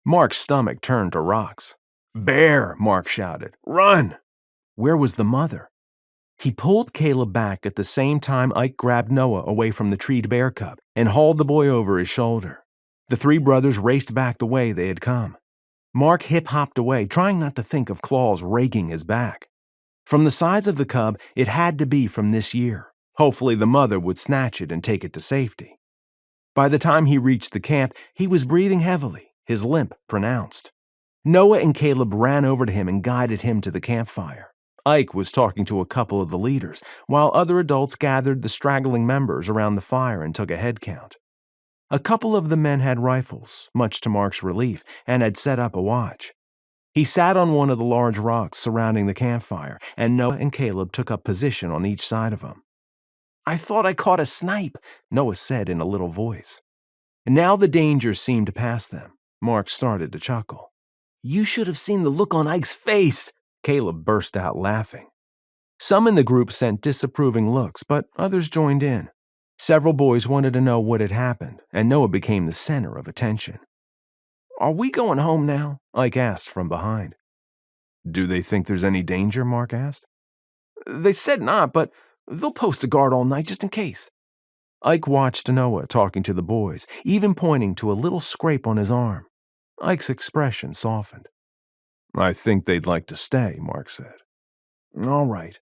Marc's stomach turned to rocks. Bear, Marc shouted. Run! Where was the mother? He pulled Caleb back at the same time Ike grabbed Noah away from the treed bear cub and hauled the boy over his shoulder. The 3 brothers raced back the way they had come. Marc hip-hopped away, trying not to think of claws raking his back. From the size of the cub, it had to be from this year. Hopefully the mother would snatch it and take it to safety. By the time he reached the camp, he was breathing heavily, his limp pronounced. Noah and Caleb ran over to him and guided him to the campfire. Ike was talking to a couple of the leaders, while other adults gathered the straggling members around the fire and took a head count. A couple of the men had rifles, much to Marc's relief, and had set up a watch. He sat on one of the large rocks surrounding the campfire, and Noah and Caleb took up position on each side of him. I thought I caught a snipe, Noah said in a little voice. Now the danger seemed past them. Mark started to chuckle. You should have seen the look on Ike's face, Caleb burst out laughing. Some in the group sent disapproving looks, but others joined in. Several boys wanted to know what had happened, and Noah became the center of attention. Are we going home now? Ike asked from behind. Do they think there's any danger? Mark asked. They said not, but they'll post a guard all night just in case. Ike watched Noah talking to the boys, even pointing to a little scrape on his arm. Ike's expression softened. I think they'd like to stay, Mark said. All right.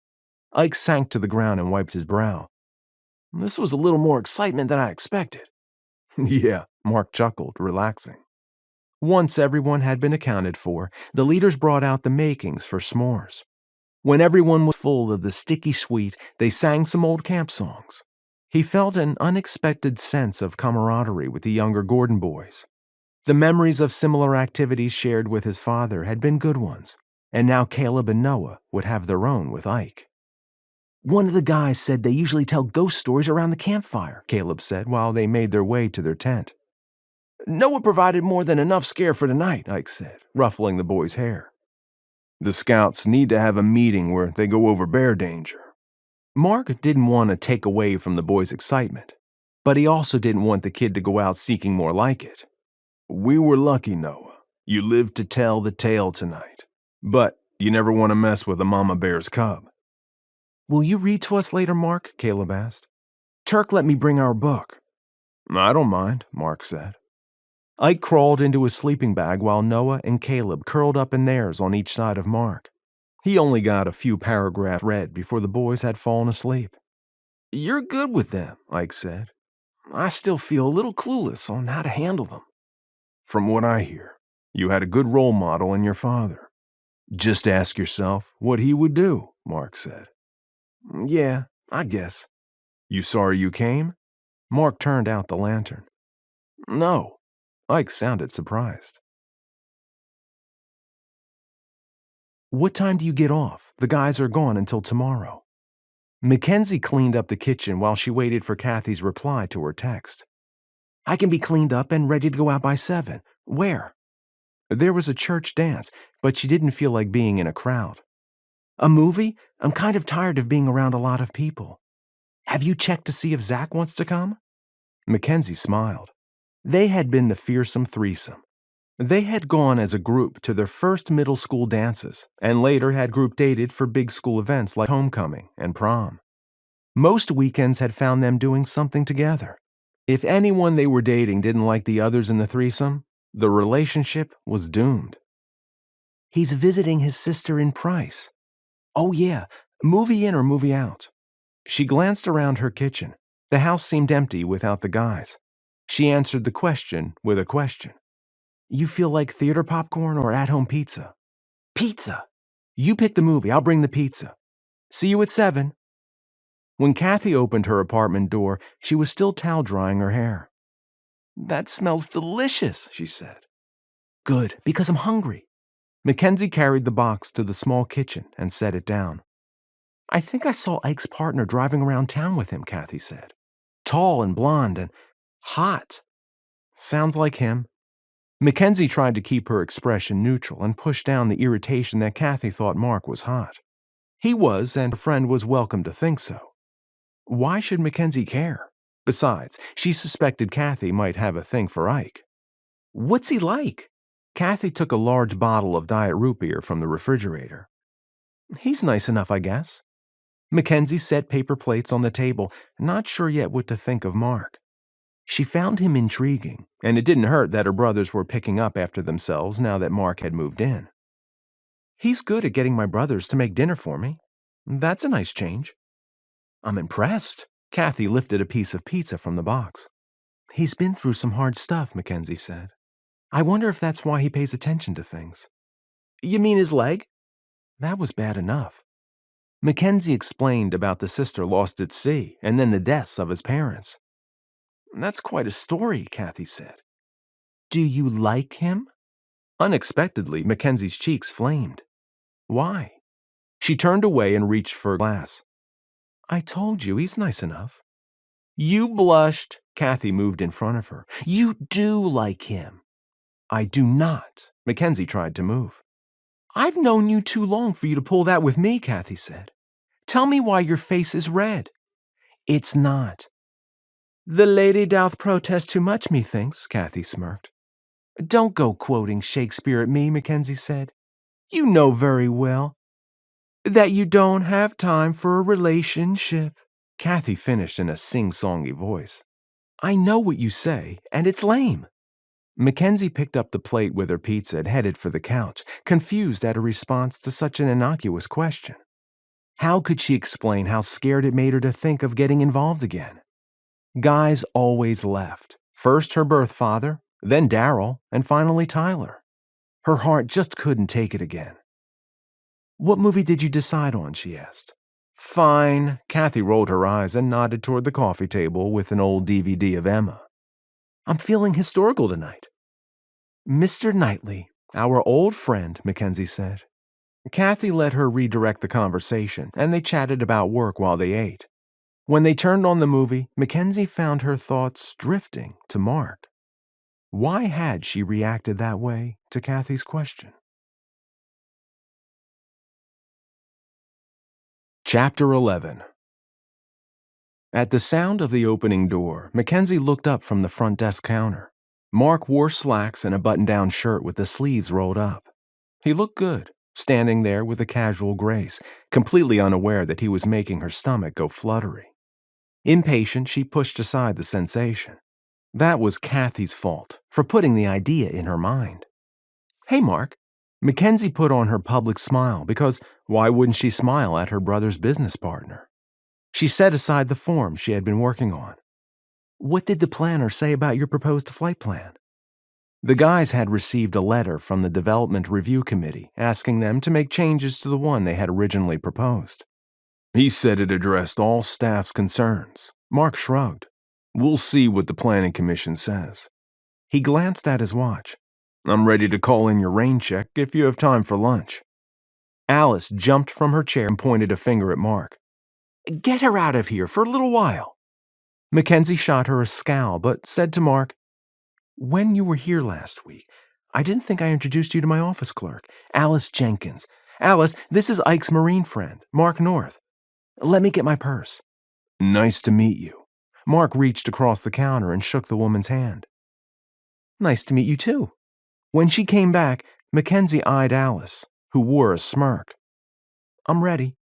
Ike sank to the ground and wiped his brow. This was a little more excitement than I expected. Yeah, Mark chuckled, relaxing. Once everyone had been accounted for, the leaders brought out the makings for s'mores. When everyone was full of the sticky sweet, they sang some old camp songs. He felt an unexpected sense of camaraderie with the younger Gordon boys. The memories of similar activities shared with his father had been good ones, and now Caleb and Noah would have their own with Ike. One of the guys said they usually tell ghost stories around the campfire, Caleb said while they made their way to their tent. Noah provided more than enough scare for tonight, Ike said, ruffling the boy's hair. The scouts need to have a meeting where they go over bear danger. Mark didn't want to take away from the boy's excitement, but he also didn't want the kid to go out seeking more like it. We were lucky, Noah. You lived to tell the tale tonight. But you never want to mess with a mama bear's cub. Will you read to us later, Mark? Caleb asked. Turk let me bring our book. I don't mind, Mark said. Ike crawled into his sleeping bag while Noah and Caleb curled up in theirs on each side of Mark. He only got a few paragraphs read before the boys had fallen asleep. You're good with them, Ike said. I still feel a little clueless on how to handle them. From what I hear, you had a good role model in your father. Just ask yourself what he would do, Mark said. Yeah, I guess. You sorry you came? Mark turned out the lantern. No. Ike sounded surprised. What time do you get off? The guys are gone until tomorrow. McKenzie cleaned up the kitchen while she waited for Kathy's reply to her text. I can be cleaned up and ready to go out by 7. Where? There was a church dance, but she didn't feel like being in a crowd. A movie? I'm kind of tired of being around a lot of people. Have you checked to see if Zach wants to come? Mackenzie smiled. They had been the fearsome threesome. They had gone as a group to their first middle school dances, and later had group dated for big school events like homecoming and prom. Most weekends had found them doing something together. If anyone they were dating didn't like the others in the threesome, the relationship was doomed. He's visiting his sister in Price. Oh yeah, movie in or movie out? She glanced around her kitchen. The house seemed empty without the guys. She answered the question with a question. You feel like theater popcorn or at-home pizza? Pizza! You pick the movie, I'll bring the pizza. See you at 7. When Kathy opened her apartment door, she was still towel drying her hair. That smells delicious, she said. Good, because I'm hungry. Mackenzie carried the box to the small kitchen and set it down. I think I saw Ike's partner driving around town with him, Kathy said. Tall and blonde and hot. Sounds like him. Mackenzie tried to keep her expression neutral and push down the irritation that Kathy thought Mark was hot. He was, and her friend was welcome to think so. Why should Mackenzie care? Besides, she suspected Kathy might have a thing for Ike. What's he like? Kathy took a large bottle of Diet Root Beer from the refrigerator. He's nice enough, I guess. Mackenzie set paper plates on the table, not sure yet what to think of Mark. She found him intriguing, and it didn't hurt that her brothers were picking up after themselves now that Mark had moved in. He's good at getting my brothers to make dinner for me. That's a nice change. I'm impressed. Kathy lifted a piece of pizza from the box. He's been through some hard stuff, Mackenzie said. I wonder if that's why he pays attention to things. You mean his leg? That was bad enough. Mackenzie explained about the sister lost at sea and then the deaths of his parents. That's quite a story, Kathy said. Do you like him? Unexpectedly, Mackenzie's cheeks flamed. Why? She turned away and reached for a glass. I told you, he's nice enough. You blushed. Kathy moved in front of her. You do like him. I do not. McKenzie tried to move. I've known you too long for you to pull that with me, Kathy said. Tell me why your face is red. It's not. The lady doth protest too much, methinks, Kathy smirked. Don't go quoting Shakespeare at me, McKenzie said. You know very well that you don't have time for a relationship. Kathy finished in a sing-songy voice. I know what you say, and it's lame. McKenzie picked up the plate with her pizza and headed for the couch, confused at her response to such an innocuous question. How could she explain how scared it made her to think of getting involved again? Guys always left. First her birth father, then Daryl, and finally Tyler. Her heart just couldn't take it again. What movie did you decide on? She asked. Fine. Kathy rolled her eyes and nodded toward the coffee table with an old DVD of Emma. I'm feeling historical tonight. Mr. Knightley, our old friend, McKenzie said. Kathy let her redirect the conversation, and they chatted about work while they ate. When they turned on the movie, McKenzie found her thoughts drifting to Mark. Why had she reacted that way to Kathy's question? Chapter 11. At the sound of the opening door, McKenzie looked up from the front desk counter. Mark wore slacks and a button-down shirt with the sleeves rolled up. He looked good, standing there with a casual grace, completely unaware that he was making her stomach go fluttery. Impatient, she pushed aside the sensation. That was Kathy's fault, for putting the idea in her mind. Hey, Mark. McKenzie put on her public smile because why wouldn't she smile at her brother's business partner? She set aside the form she had been working on. What did the planner say about your proposed flight plan? The guys had received a letter from the Development Review Committee asking them to make changes to the one they had originally proposed. He said it addressed all staff's concerns. Mark shrugged. We'll see what the Planning Commission says. He glanced at his watch. I'm ready to call in your rain check if you have time for lunch. Alice jumped from her chair and pointed a finger at Mark. Get her out of here for a little while. McKenzie shot her a scowl, but said to Mark, When you were here last week, I didn't think I introduced you to my office clerk, Alice Jenkins. Alice, this is Ike's Marine friend, Marc North. Let me get my purse. Nice to meet you. Mark reached across the counter and shook the woman's hand. Nice to meet you too. When she came back, McKenzie eyed Alice, who wore a smirk. I'm ready.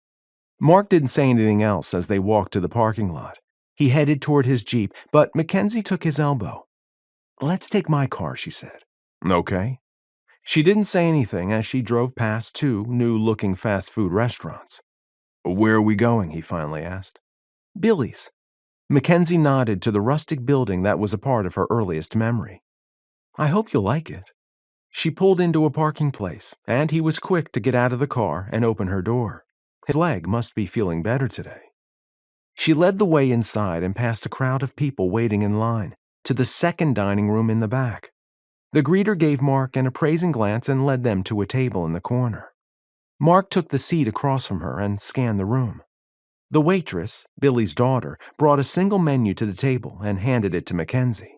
Mark didn't say anything else as they walked to the parking lot. He headed toward his Jeep, but McKenzie took his elbow. Let's take my car, she said. Okay. She didn't say anything as she drove past two new-looking fast food restaurants. Where are we going? He finally asked. Billy's. McKenzie nodded to the rustic building that was a part of her earliest memory. I hope you'll like it. She pulled into a parking place, and he was quick to get out of the car and open her door. His leg must be feeling better today. She led the way inside and past a crowd of people waiting in line to the second dining room in the back. The greeter gave Mark an appraising glance and led them to a table in the corner. Mark took the seat across from her and scanned the room. The waitress, Billy's daughter, brought a single menu to the table and handed it to McKenzie.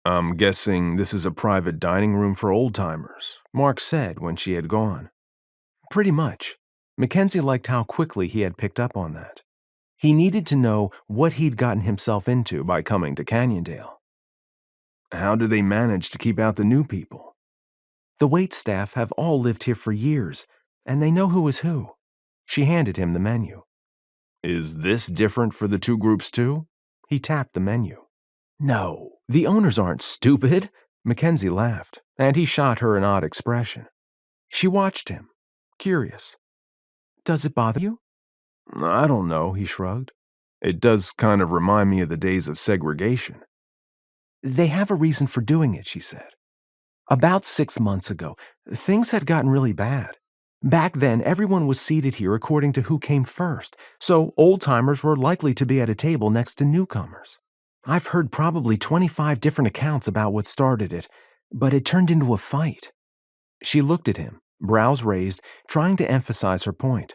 I'm guessing this is a private dining room for old-timers, Mark said when she had gone. Pretty much. McKenzie liked how quickly he had picked up on that. He needed to know what he'd gotten himself into by coming to Canyondale. How do they manage to keep out the new people? The wait staff have all lived here for years, and they know who is who. She handed him the menu. Is this different for the two groups too? He tapped the menu. No, the owners aren't stupid. McKenzie laughed, and he shot her an odd expression. She watched him, curious. Does it bother you? I don't know, he shrugged. It does kind of remind me of the days of segregation. They have a reason for doing it, she said. About 6 months ago, things had gotten really bad. Back then, everyone was seated here according to who came first, so old-timers were likely to be at a table next to newcomers. I've heard probably 25 different accounts about what started it, but it turned into a fight. She looked at him, brows raised, trying to emphasize her point.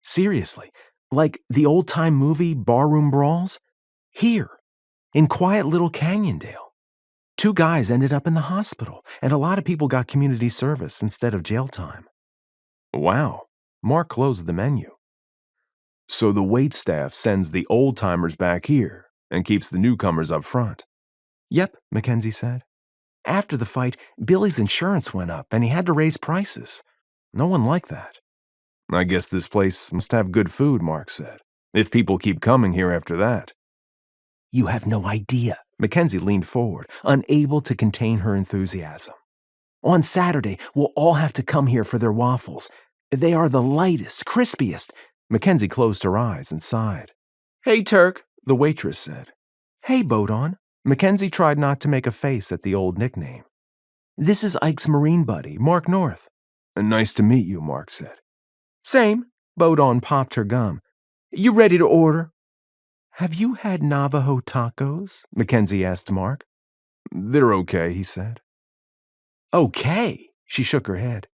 Seriously, Like the old-time movie Barroom Brawls? Here, in quiet little Canyondale. 2 guys ended up in the hospital, and a lot of people got community service instead of jail time. Wow. Mark closed the menu. So the waitstaff sends the old-timers back here and keeps the newcomers up front. Yep, McKenzie said. After the fight, Billy's insurance went up and he had to raise prices. No one liked that. I guess this place must have good food, Mark said, if people keep coming here after that. You have no idea. McKenzie leaned forward, unable to contain her enthusiasm. On Saturday, we'll all have to come here for their waffles. They are the lightest, crispiest. McKenzie closed her eyes and sighed. Hey, Turk, the waitress said. Hey, Bodon. McKenzie tried not to make a face at the old nickname. This is Ike's Marine buddy, Marc North. Nice to meet you, Mark said. Same. Bodon popped her gum. You ready to order? Have you had Navajo tacos? McKenzie asked Mark. They're okay, he said. Okay, she shook her head.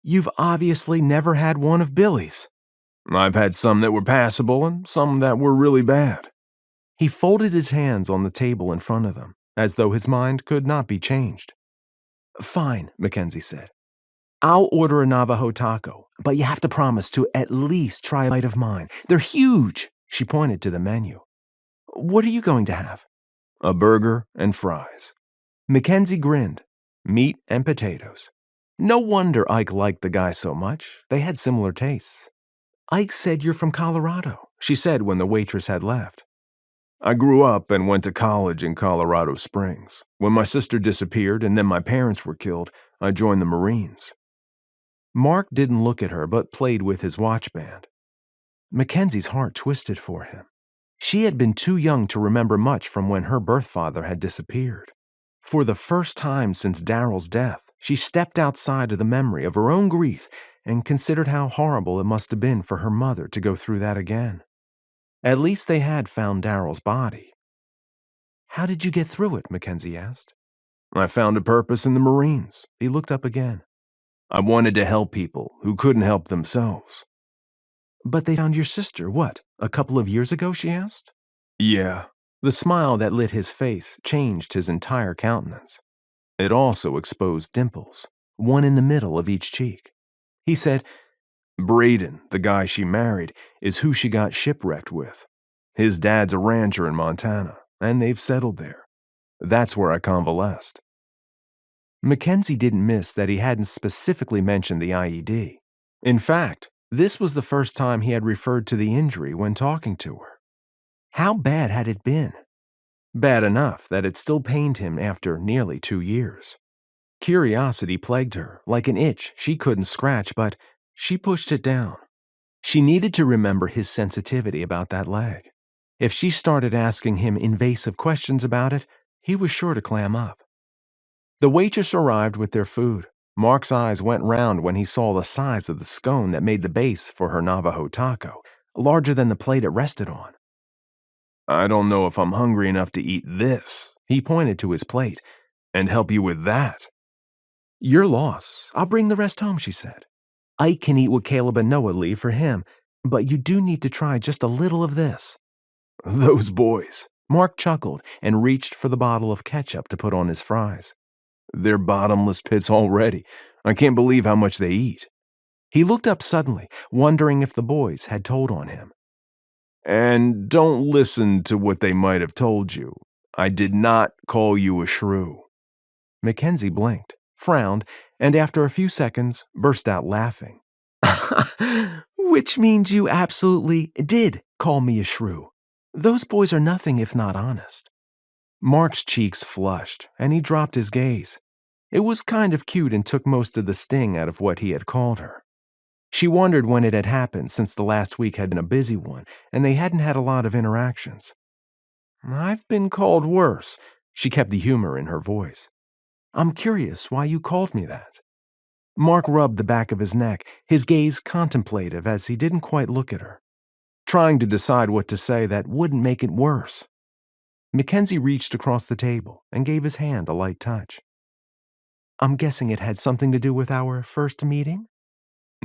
You've obviously never had one of Billy's. I've had some that were passable and some that were really bad. He folded his hands on the table in front of them, as though his mind could not be changed. Fine, McKenzie said. I'll order a Navajo taco, but you have to promise to at least try a bite of mine. They're huge, she pointed to the menu. What are you going to have? A burger and fries. McKenzie grinned. Meat and potatoes. No wonder Ike liked the guy so much. They had similar tastes. Ike said you're from Colorado, she said when the waitress had left. I grew up and went to college in Colorado Springs. When my sister disappeared and then my parents were killed, I joined the Marines. Mark didn't look at her but played with his watch band. Mackenzie's heart twisted for him. She had been too young to remember much from when her birth father had disappeared. For the first time since Daryl's death, she stepped outside of the memory of her own grief and considered how horrible it must have been for her mother to go through that again. At least they had found Daryl's body. How did you get through it? McKenzie asked. I found a purpose in the Marines. He looked up again. I wanted to help people who couldn't help themselves. But they found your sister, what, a couple of years ago, she asked? Yeah. The smile that lit his face changed his entire countenance. It also exposed dimples, one in the middle of each cheek. He said, Braden, the guy she married, is who she got shipwrecked with. His dad's a rancher in Montana, and they've settled there. That's where I convalesced. Mackenzie didn't miss that he hadn't specifically mentioned the IED. In fact, this was the first time he had referred to the injury when talking to her. How bad had it been? Bad enough that it still pained him after nearly 2 years. Curiosity plagued her, like an itch she couldn't scratch, but she pushed it down. She needed to remember his sensitivity about that leg. If she started asking him invasive questions about it, he was sure to clam up. The waitress arrived with their food. Mark's eyes went round when he saw the size of the scone that made the base for her Navajo taco, larger than the plate it rested on. I don't know if I'm hungry enough to eat this, he pointed to his plate, and help you with that. Your loss. I'll bring the rest home, she said. Ike can eat what Caleb and Noah leave for him, but you do need to try just a little of this. Those boys. Mark chuckled and reached for the bottle of ketchup to put on his fries. They're bottomless pits already. I can't believe how much they eat. He looked up suddenly, wondering if the boys had told on him. And don't listen to what they might have told you. I did not call you a shrew. Mackenzie blinked, frowned, and after a few seconds burst out laughing. Which means you absolutely did call me a shrew. Those boys are nothing if not honest. Mark's cheeks flushed, and he dropped his gaze. It was kind of cute and took most of the sting out of what he had called her. She wondered when it had happened since the last week had been a busy one, and they hadn't had a lot of interactions. I've been called worse. She kept the humor in her voice. I'm curious why you called me that. Mark rubbed the back of his neck, his gaze contemplative as he didn't quite look at her, trying to decide what to say that wouldn't make it worse. Mackenzie reached across the table and gave his hand a light touch. I'm guessing it had something to do with our first meeting?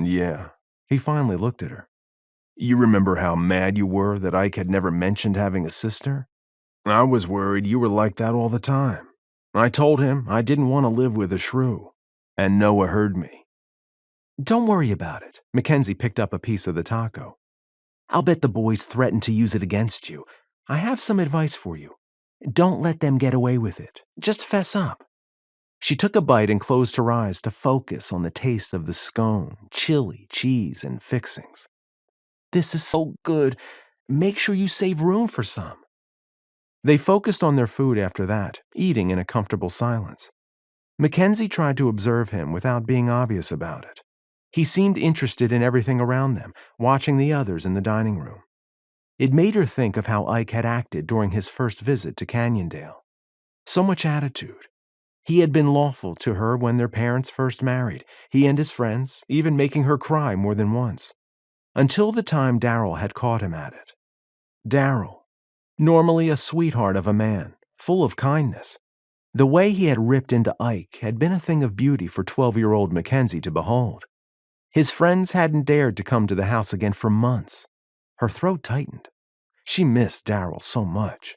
Yeah. He finally looked at her. You remember how mad you were that Ike had never mentioned having a sister? I was worried you were like that all the time. I told him I didn't want to live with a shrew, and Noah heard me. Don't worry about it. McKenzie picked up a piece of the taco. I'll bet the boys threatened to use it against you. I have some advice for you. Don't let them get away with it. Just fess up. She took a bite and closed her eyes to focus on the taste of the scone, chili, cheese, and fixings. This is so good. Make sure you save room for some. They focused on their food after that, eating in a comfortable silence. McKenzie tried to observe him without being obvious about it. He seemed interested in everything around them, watching the others in the dining room. It made her think of how Ike had acted during his first visit to Canyondale. So much attitude. He had been lawful to her when their parents first married, he and his friends, even making her cry more than once. Until the time Darryl had caught him at it. Darryl, normally a sweetheart of a man, full of kindness. The way he had ripped into Ike had been a thing of beauty for 12-year-old McKenzie to behold. His friends hadn't dared to come to the house again for months. Her throat tightened. She missed Darryl so much.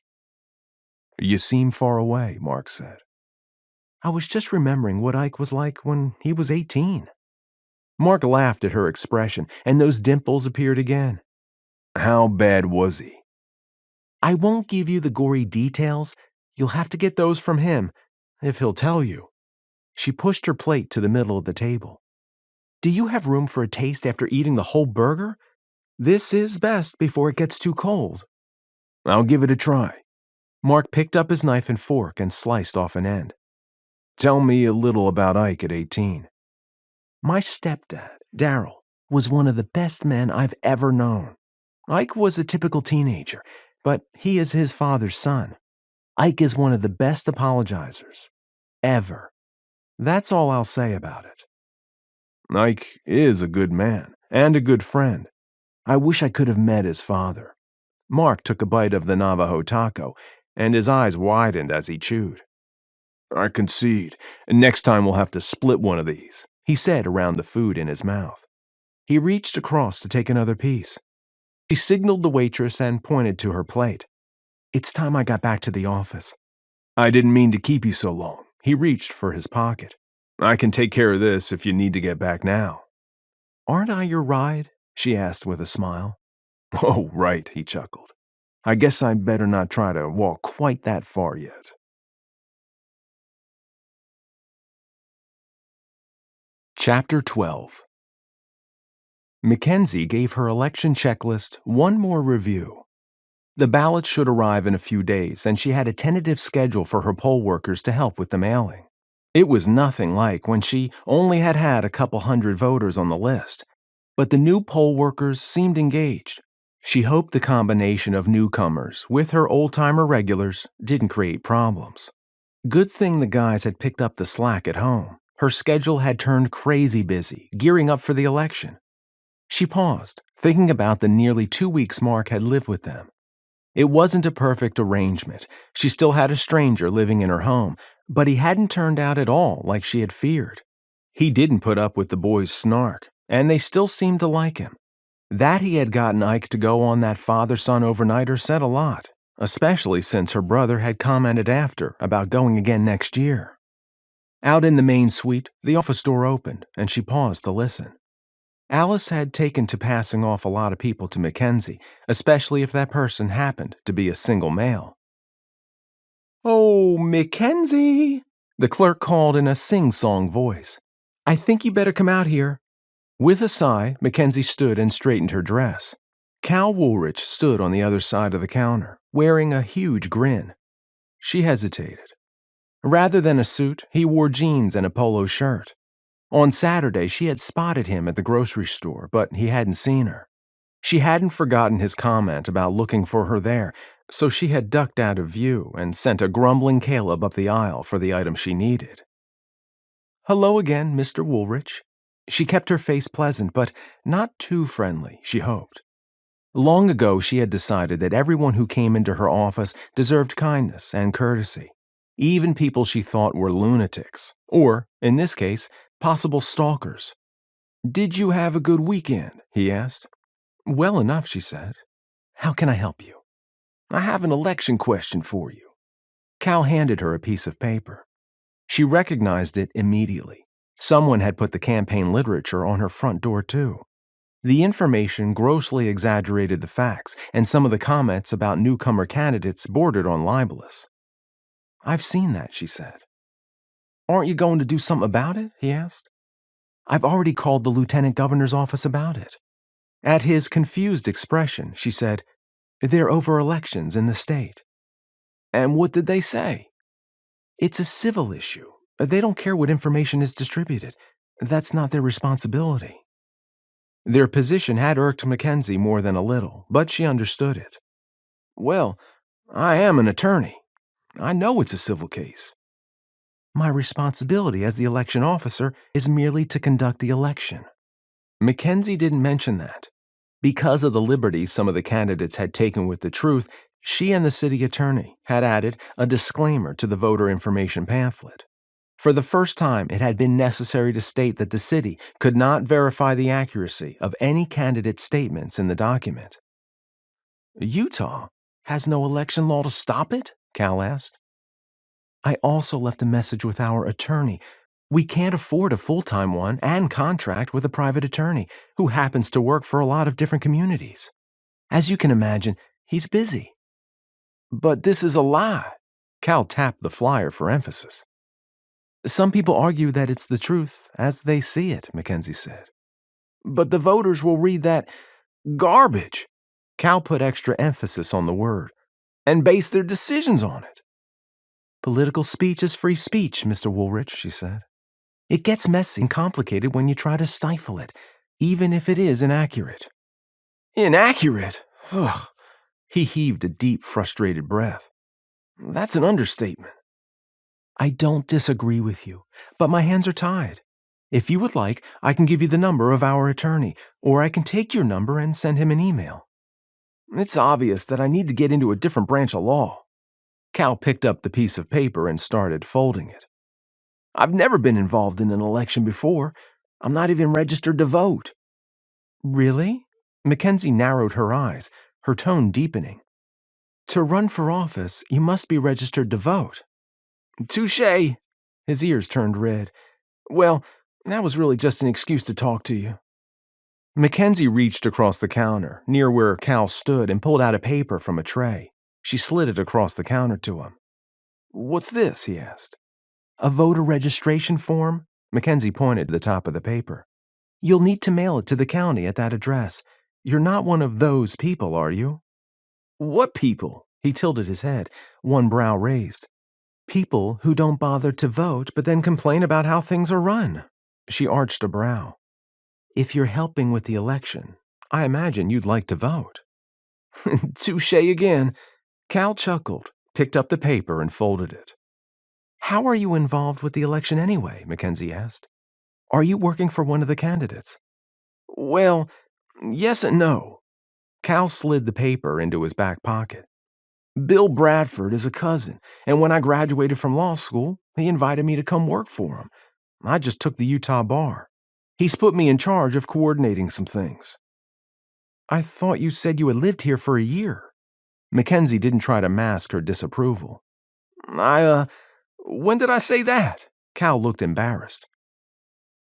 You seem far away, Marc said. I was just remembering what Ike was like when he was 18. Marc laughed at her expression, and those dimples appeared again. How bad was he? I won't give you the gory details. You'll have to get those from him, if he'll tell you. She pushed her plate to the middle of the table. Do you have room for a taste after eating the whole burger? This is best before it gets too cold. I'll give it a try. Marc picked up his knife and fork and sliced off an end. Tell me a little about Ike at 18. My stepdad, Darryl, was one of the best men I've ever known. Ike was a typical teenager, but he is his father's son. Ike is one of the best apologizers. Ever. That's all I'll say about it. Ike is a good man, and a good friend. I wish I could have met his father. Marc took a bite of the Navajo taco, and his eyes widened as he chewed. I concede. Next time we'll have to split one of these, he said around the food in his mouth. He reached across to take another piece. She signaled the waitress and pointed to her plate. It's time I got back to the office. I didn't mean to keep you so long. He reached for his pocket. I can take care of this if you need to get back now. Aren't I your ride? She asked with a smile. Oh, right, he chuckled. I guess I'd better not try to walk quite that far yet. Chapter 12. McKenzie gave her election checklist one more review. The ballots should arrive in a few days, and she had a tentative schedule for her poll workers to help with the mailing. It was nothing like when she only had a couple hundred voters on the list, but the new poll workers seemed engaged. She hoped the combination of newcomers with her old-timer regulars didn't create problems. Good thing the guys had picked up the slack at home. Her schedule had turned crazy busy, gearing up for the election. She paused, thinking about the nearly 2 weeks Marc had lived with them. It wasn't a perfect arrangement. She still had a stranger living in her home, but he hadn't turned out at all like she had feared. He didn't put up with the boys' snark, and they still seemed to like him. That he had gotten Ike to go on that father-son overnighter said a lot, especially since her brother had commented after about going again next year. Out in the main suite, the office door opened, and she paused to listen. Alice had taken to passing off a lot of people to McKenzie, especially if that person happened to be a single male. Oh, McKenzie, the clerk called in a sing-song voice. I think you better come out here. With a sigh, McKenzie stood and straightened her dress. Cal Woolrich stood on the other side of the counter, wearing a huge grin. She hesitated. Rather than a suit, he wore jeans and a polo shirt. On Saturday, she had spotted him at the grocery store, but he hadn't seen her. She hadn't forgotten his comment about looking for her there, so she had ducked out of view and sent a grumbling Caleb up the aisle for the item she needed. Hello again, Mr. Woolrich. She kept her face pleasant, but not too friendly, she hoped. Long ago, she had decided that everyone who came into her office deserved kindness and courtesy, even people she thought were lunatics, or, in this case, possible stalkers. Did you have a good weekend? He asked. Well enough, she said. How can I help you? I have an election question for you. Cal handed her a piece of paper. She recognized it immediately. Someone had put the campaign literature on her front door, too. The information grossly exaggerated the facts, and some of the comments about newcomer candidates bordered on libelous. I've seen that, she said. Aren't you going to do something about it? He asked. I've already called the lieutenant governor's office about it. At his confused expression, she said, They're over elections in the state. And what did they say? It's a civil issue. They don't care what information is distributed. That's not their responsibility. Their position had irked McKenzie more than a little, but she understood it. Well, I am an attorney. I know it's a civil case. My responsibility as the election officer is merely to conduct the election. McKenzie didn't mention that. Because of the liberties some of the candidates had taken with the truth, she and the city attorney had added a disclaimer to the voter information pamphlet. For the first time, it had been necessary to state that the city could not verify the accuracy of any candidate's statements in the document. Utah has no election law to stop it? Cal asked. I also left a message with our attorney. We can't afford a full-time one and contract with a private attorney who happens to work for a lot of different communities. As you can imagine, he's busy. But this is a lie. Cal tapped the flyer for emphasis. Some people argue that it's the truth as they see it, McKenzie said. But the voters will read that garbage. Cal put extra emphasis on the word and base their decisions on it. Political speech is free speech, Mr. Woolrich, she said. It gets messy and complicated when you try to stifle it, even if it is inaccurate. Inaccurate? Ugh. He heaved a deep, frustrated breath. That's an understatement. I don't disagree with you, but my hands are tied. If you would like, I can give you the number of our attorney, or I can take your number and send him an email. It's obvious that I need to get into a different branch of law. Cal picked up the piece of paper and started folding it. I've never been involved in an election before. I'm not even registered to vote. Really? McKenzie narrowed her eyes, her tone deepening. To run for office, you must be registered to vote. Touché. His ears turned red. Well, that was really just an excuse to talk to you. McKenzie reached across the counter, near where Cal stood, and pulled out a paper from a tray. She slid it across the counter to him. What's this? He asked. A voter registration form? McKenzie pointed to the top of the paper. You'll need to mail it to the county at that address. You're not one of those people, are you? What people? He tilted his head, one brow raised. People who don't bother to vote but then complain about how things are run. She arched a brow. If you're helping with the election, I imagine you'd like to vote. Touché again. Cal chuckled, picked up the paper, and folded it. How are you involved with the election anyway? McKenzie asked. Are you working for one of the candidates? Well, yes and no. Cal slid the paper into his back pocket. Bill Bradford is a cousin, and when I graduated from law school, he invited me to come work for him. I just took the Utah bar. He's put me in charge of coordinating some things. I thought you said you had lived here for a year. McKenzie didn't try to mask her disapproval. When did I say that? Cal looked embarrassed.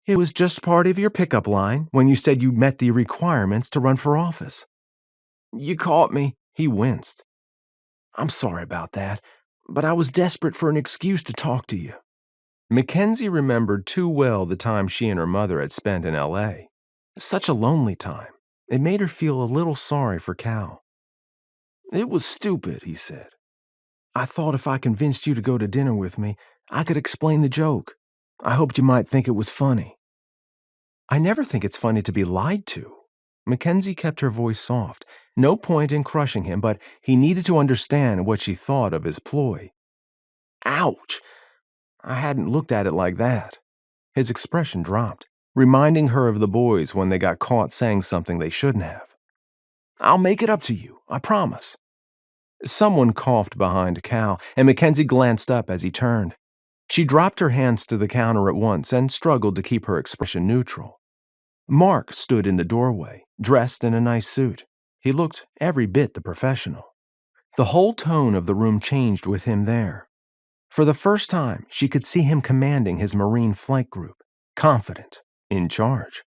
It was just part of your pickup line when you said you met the requirements to run for office. You caught me. He winced. I'm sorry about that, but I was desperate for an excuse to talk to you. McKenzie remembered too well the time she and her mother had spent in L.A. Such a lonely time. It made her feel a little sorry for Cal. It was stupid, he said. I thought if I convinced you to go to dinner with me, I could explain the joke. I hoped you might think it was funny. I never think it's funny to be lied to. McKenzie kept her voice soft. No point in crushing him, but he needed to understand what she thought of his ploy. Ouch! I hadn't looked at it like that. His expression dropped, reminding her of the boys when they got caught saying something they shouldn't have. I'll make it up to you, I promise. Someone coughed behind Cal, and McKenzie glanced up as he turned. She dropped her hands to the counter at once and struggled to keep her expression neutral. Marc stood in the doorway, dressed in a nice suit. He looked every bit the professional. The whole tone of the room changed with him there. For the first time, she could see him commanding his Marine flight group, confident, in charge.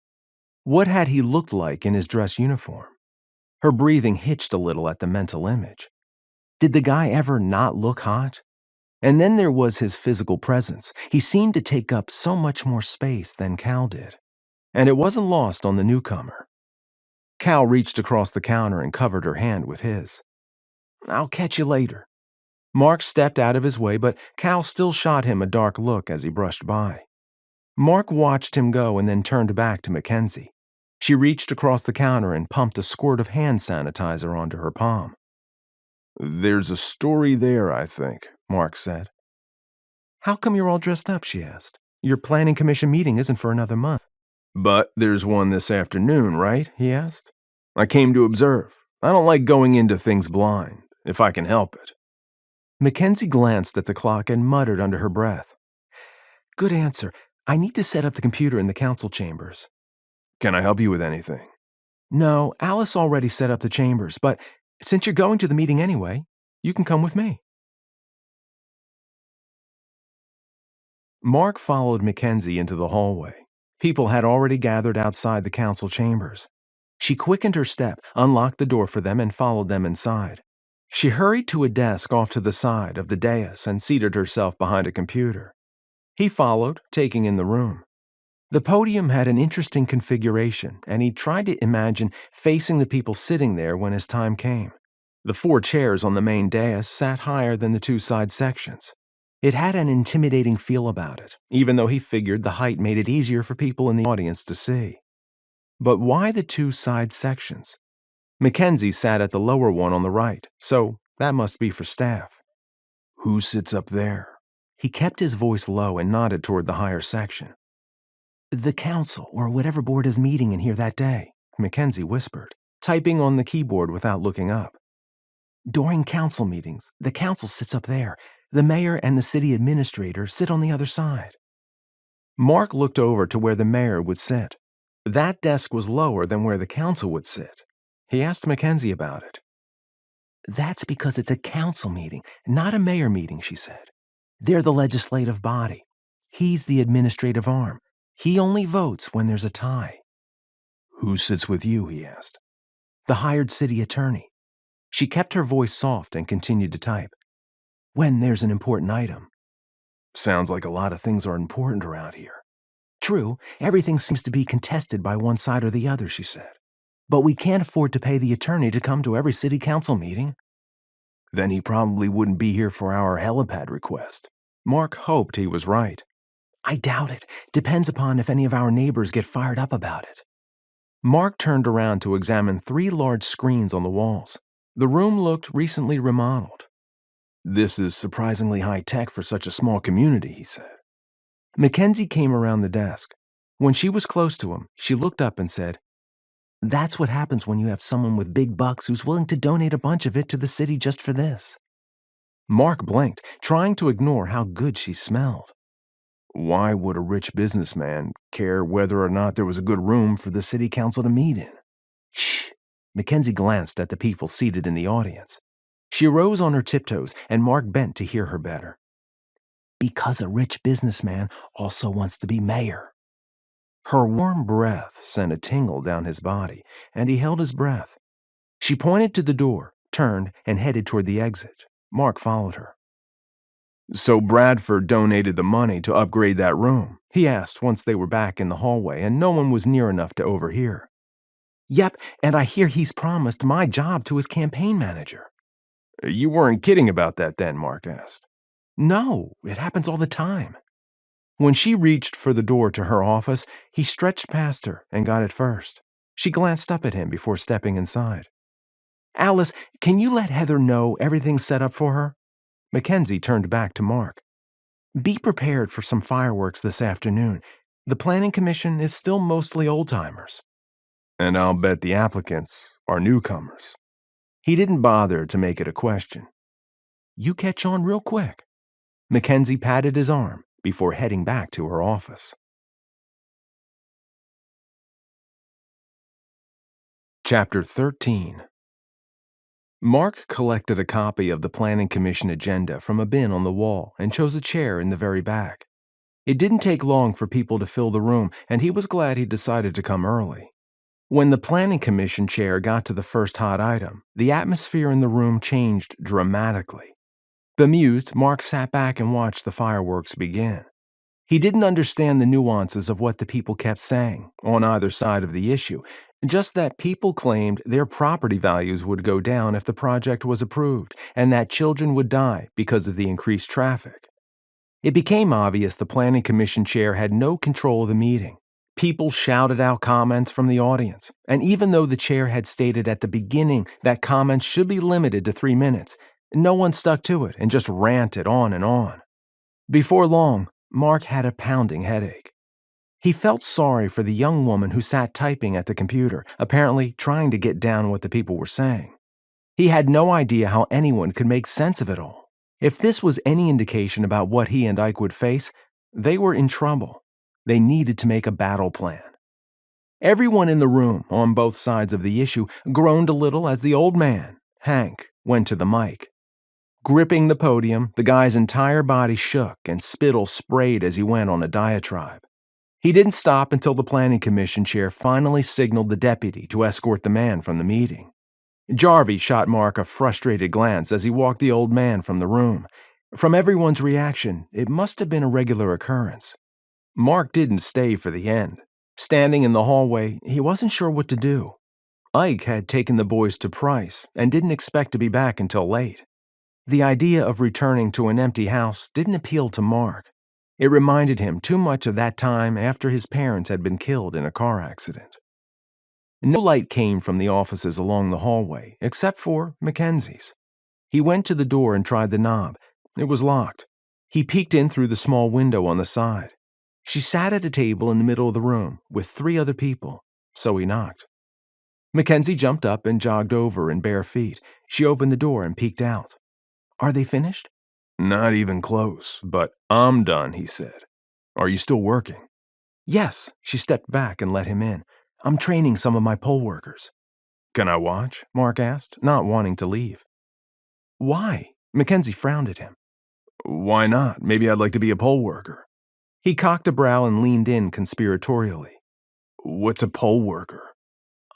What had he looked like in his dress uniform? Her breathing hitched a little at the mental image. Did the guy ever not look hot? And then there was his physical presence. He seemed to take up so much more space than Cal did. And it wasn't lost on the newcomer. Cal reached across the counter and covered her hand with his. "I'll catch you later." Marc stepped out of his way, but Cal still shot him a dark look as he brushed by. Marc watched him go and then turned back to McKenzie. She reached across the counter and pumped a squirt of hand sanitizer onto her palm. "There's a story there, I think," Marc said. "How come you're all dressed up?" she asked. "Your planning commission meeting isn't for another month." "But there's one this afternoon, right?" he asked. "I came to observe. I don't like going into things blind, if I can help it." McKenzie glanced at the clock and muttered under her breath. "Good answer. I need to set up the computer in the council chambers." "Can I help you with anything?" "No, Alice already set up the chambers, but since you're going to the meeting anyway, you can come with me." Marc followed McKenzie into the hallway. People had already gathered outside the council chambers. She quickened her step, unlocked the door for them, and followed them inside. She hurried to a desk off to the side of the dais and seated herself behind a computer. He followed, taking in the room. The podium had an interesting configuration, and he tried to imagine facing the people sitting there when his time came. The 4 chairs on the main dais sat higher than the 2 side sections. It had an intimidating feel about it, even though he figured the height made it easier for people in the audience to see. But why the 2 side sections? McKenzie sat at the lower one on the right, so that must be for staff. "Who sits up there?" He kept his voice low and nodded toward the higher section. "The council, or whatever board is meeting in here that day," McKenzie whispered, typing on the keyboard without looking up. "During council meetings, the council sits up there. The mayor and the city administrator sit on the other side." Marc looked over to where the mayor would sit. That desk was lower than where the council would sit. He asked McKenzie about it. "That's because it's a council meeting, not a mayor meeting," she said. "They're the legislative body. He's the administrative arm. He only votes when there's a tie." "Who sits with you?" he asked. "The hired city attorney." She kept her voice soft and continued to type. "When there's an important item." "Sounds like a lot of things are important around here." "True, everything seems to be contested by one side or the other," she said. "But we can't afford to pay the attorney to come to every city council meeting." "Then he probably wouldn't be here for our helipad request." Marc hoped he was right. "I doubt it. Depends upon if any of our neighbors get fired up about it." Marc turned around to examine 3 large screens on the walls. The room looked recently remodeled. "This is surprisingly high-tech for such a small community," he said. McKenzie came around the desk. When she was close to him, she looked up and said, "That's what happens when you have someone with big bucks who's willing to donate a bunch of it to the city just for this." Marc blinked, trying to ignore how good she smelled. "Why would a rich businessman care whether or not there was a good room for the city council to meet in?" "Shh." McKenzie glanced at the people seated in the audience. She rose on her tiptoes, and Marc bent to hear her better. "Because a rich businessman also wants to be mayor." Her warm breath sent a tingle down his body, and he held his breath. She pointed to the door, turned, and headed toward the exit. Marc followed her. "So Bradford donated the money to upgrade that room?" he asked once they were back in the hallway and no one was near enough to overhear. "Yep, and I hear he's promised my job to his campaign manager." "You weren't kidding about that then?" Marc asked. "No, it happens all the time." When she reached for the door to her office, he stretched past her and got it first. She glanced up at him before stepping inside. "Alice, can you let Heather know everything's set up for her?" McKenzie turned back to Marc. "Be prepared for some fireworks this afternoon. The Planning Commission is still mostly old-timers." "And I'll bet the applicants are newcomers." He didn't bother to make it a question. "You catch on real quick." McKenzie patted his arm before heading back to her office. Chapter 13. Mark collected a copy of the Planning Commission agenda from a bin on the wall and chose a chair in the very back. It didn't take long for people to fill the room, and he was glad he decided to come early. When the Planning Commission chair got to the first hot item, the atmosphere in the room changed dramatically. Bemused, Mark sat back and watched the fireworks begin. He didn't understand the nuances of what the people kept saying, on either side of the issue, just that people claimed their property values would go down if the project was approved, and that children would die because of the increased traffic. It became obvious the Planning Commission chair had no control of the meeting. People shouted out comments from the audience, and even though the chair had stated at the beginning that comments should be limited to 3 minutes, no one stuck to it and just ranted on and on. Before long, Mark had a pounding headache. He felt sorry for the young woman who sat typing at the computer, apparently trying to get down what the people were saying. He had no idea how anyone could make sense of it all. If this was any indication about what he and Ike would face, they were in trouble. They needed to make a battle plan. Everyone in the room, on both sides of the issue, groaned a little as the old man, Hank, went to the mic. Gripping the podium, the guy's entire body shook and spittle sprayed as he went on a diatribe. He didn't stop until the Planning Commission chair finally signaled the deputy to escort the man from the meeting. Jarvie shot Mark a frustrated glance as he walked the old man from the room. From everyone's reaction, it must have been a regular occurrence. Mark didn't stay for the end. Standing in the hallway, he wasn't sure what to do. Ike had taken the boys to Price and didn't expect to be back until late. The idea of returning to an empty house didn't appeal to Mark. It reminded him too much of that time after his parents had been killed in a car accident. No light came from the offices along the hallway, except for McKenzie's. He went to the door and tried the knob. It was locked. He peeked in through the small window on the side. She sat at a table in the middle of the room with 3 other people, so he knocked. McKenzie jumped up and jogged over in bare feet. She opened the door and peeked out. "Are they finished?" "Not even close, but I'm done," he said. "Are you still working?" "Yes." She stepped back and let him in. "I'm training some of my poll workers." "Can I watch?" Mark asked, not wanting to leave. "Why?" McKenzie frowned at him. "Why not? Maybe I'd like to be a poll worker." He cocked a brow and leaned in conspiratorially. "What's a poll worker?"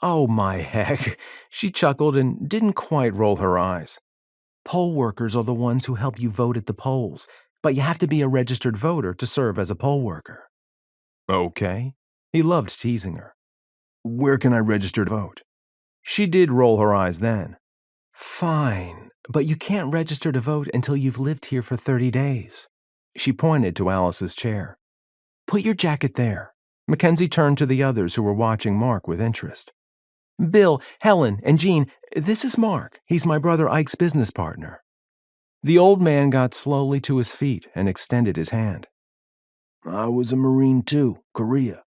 "Oh, my heck." She chuckled and didn't quite roll her eyes. "Poll workers are the ones who help you vote at the polls, but you have to be a registered voter to serve as a poll worker." "Okay." He loved teasing her. "Where can I register to vote?" She did roll her eyes then. "Fine, but you can't register to vote until you've lived here for 30 days. She pointed to Alice's chair. "Put your jacket there." McKenzie turned to the others who were watching Mark with interest. "Bill, Helen, and Jean, this is Mark. He's my brother Ike's business partner." The old man got slowly to his feet and extended his hand. "I was a Marine too, Korea."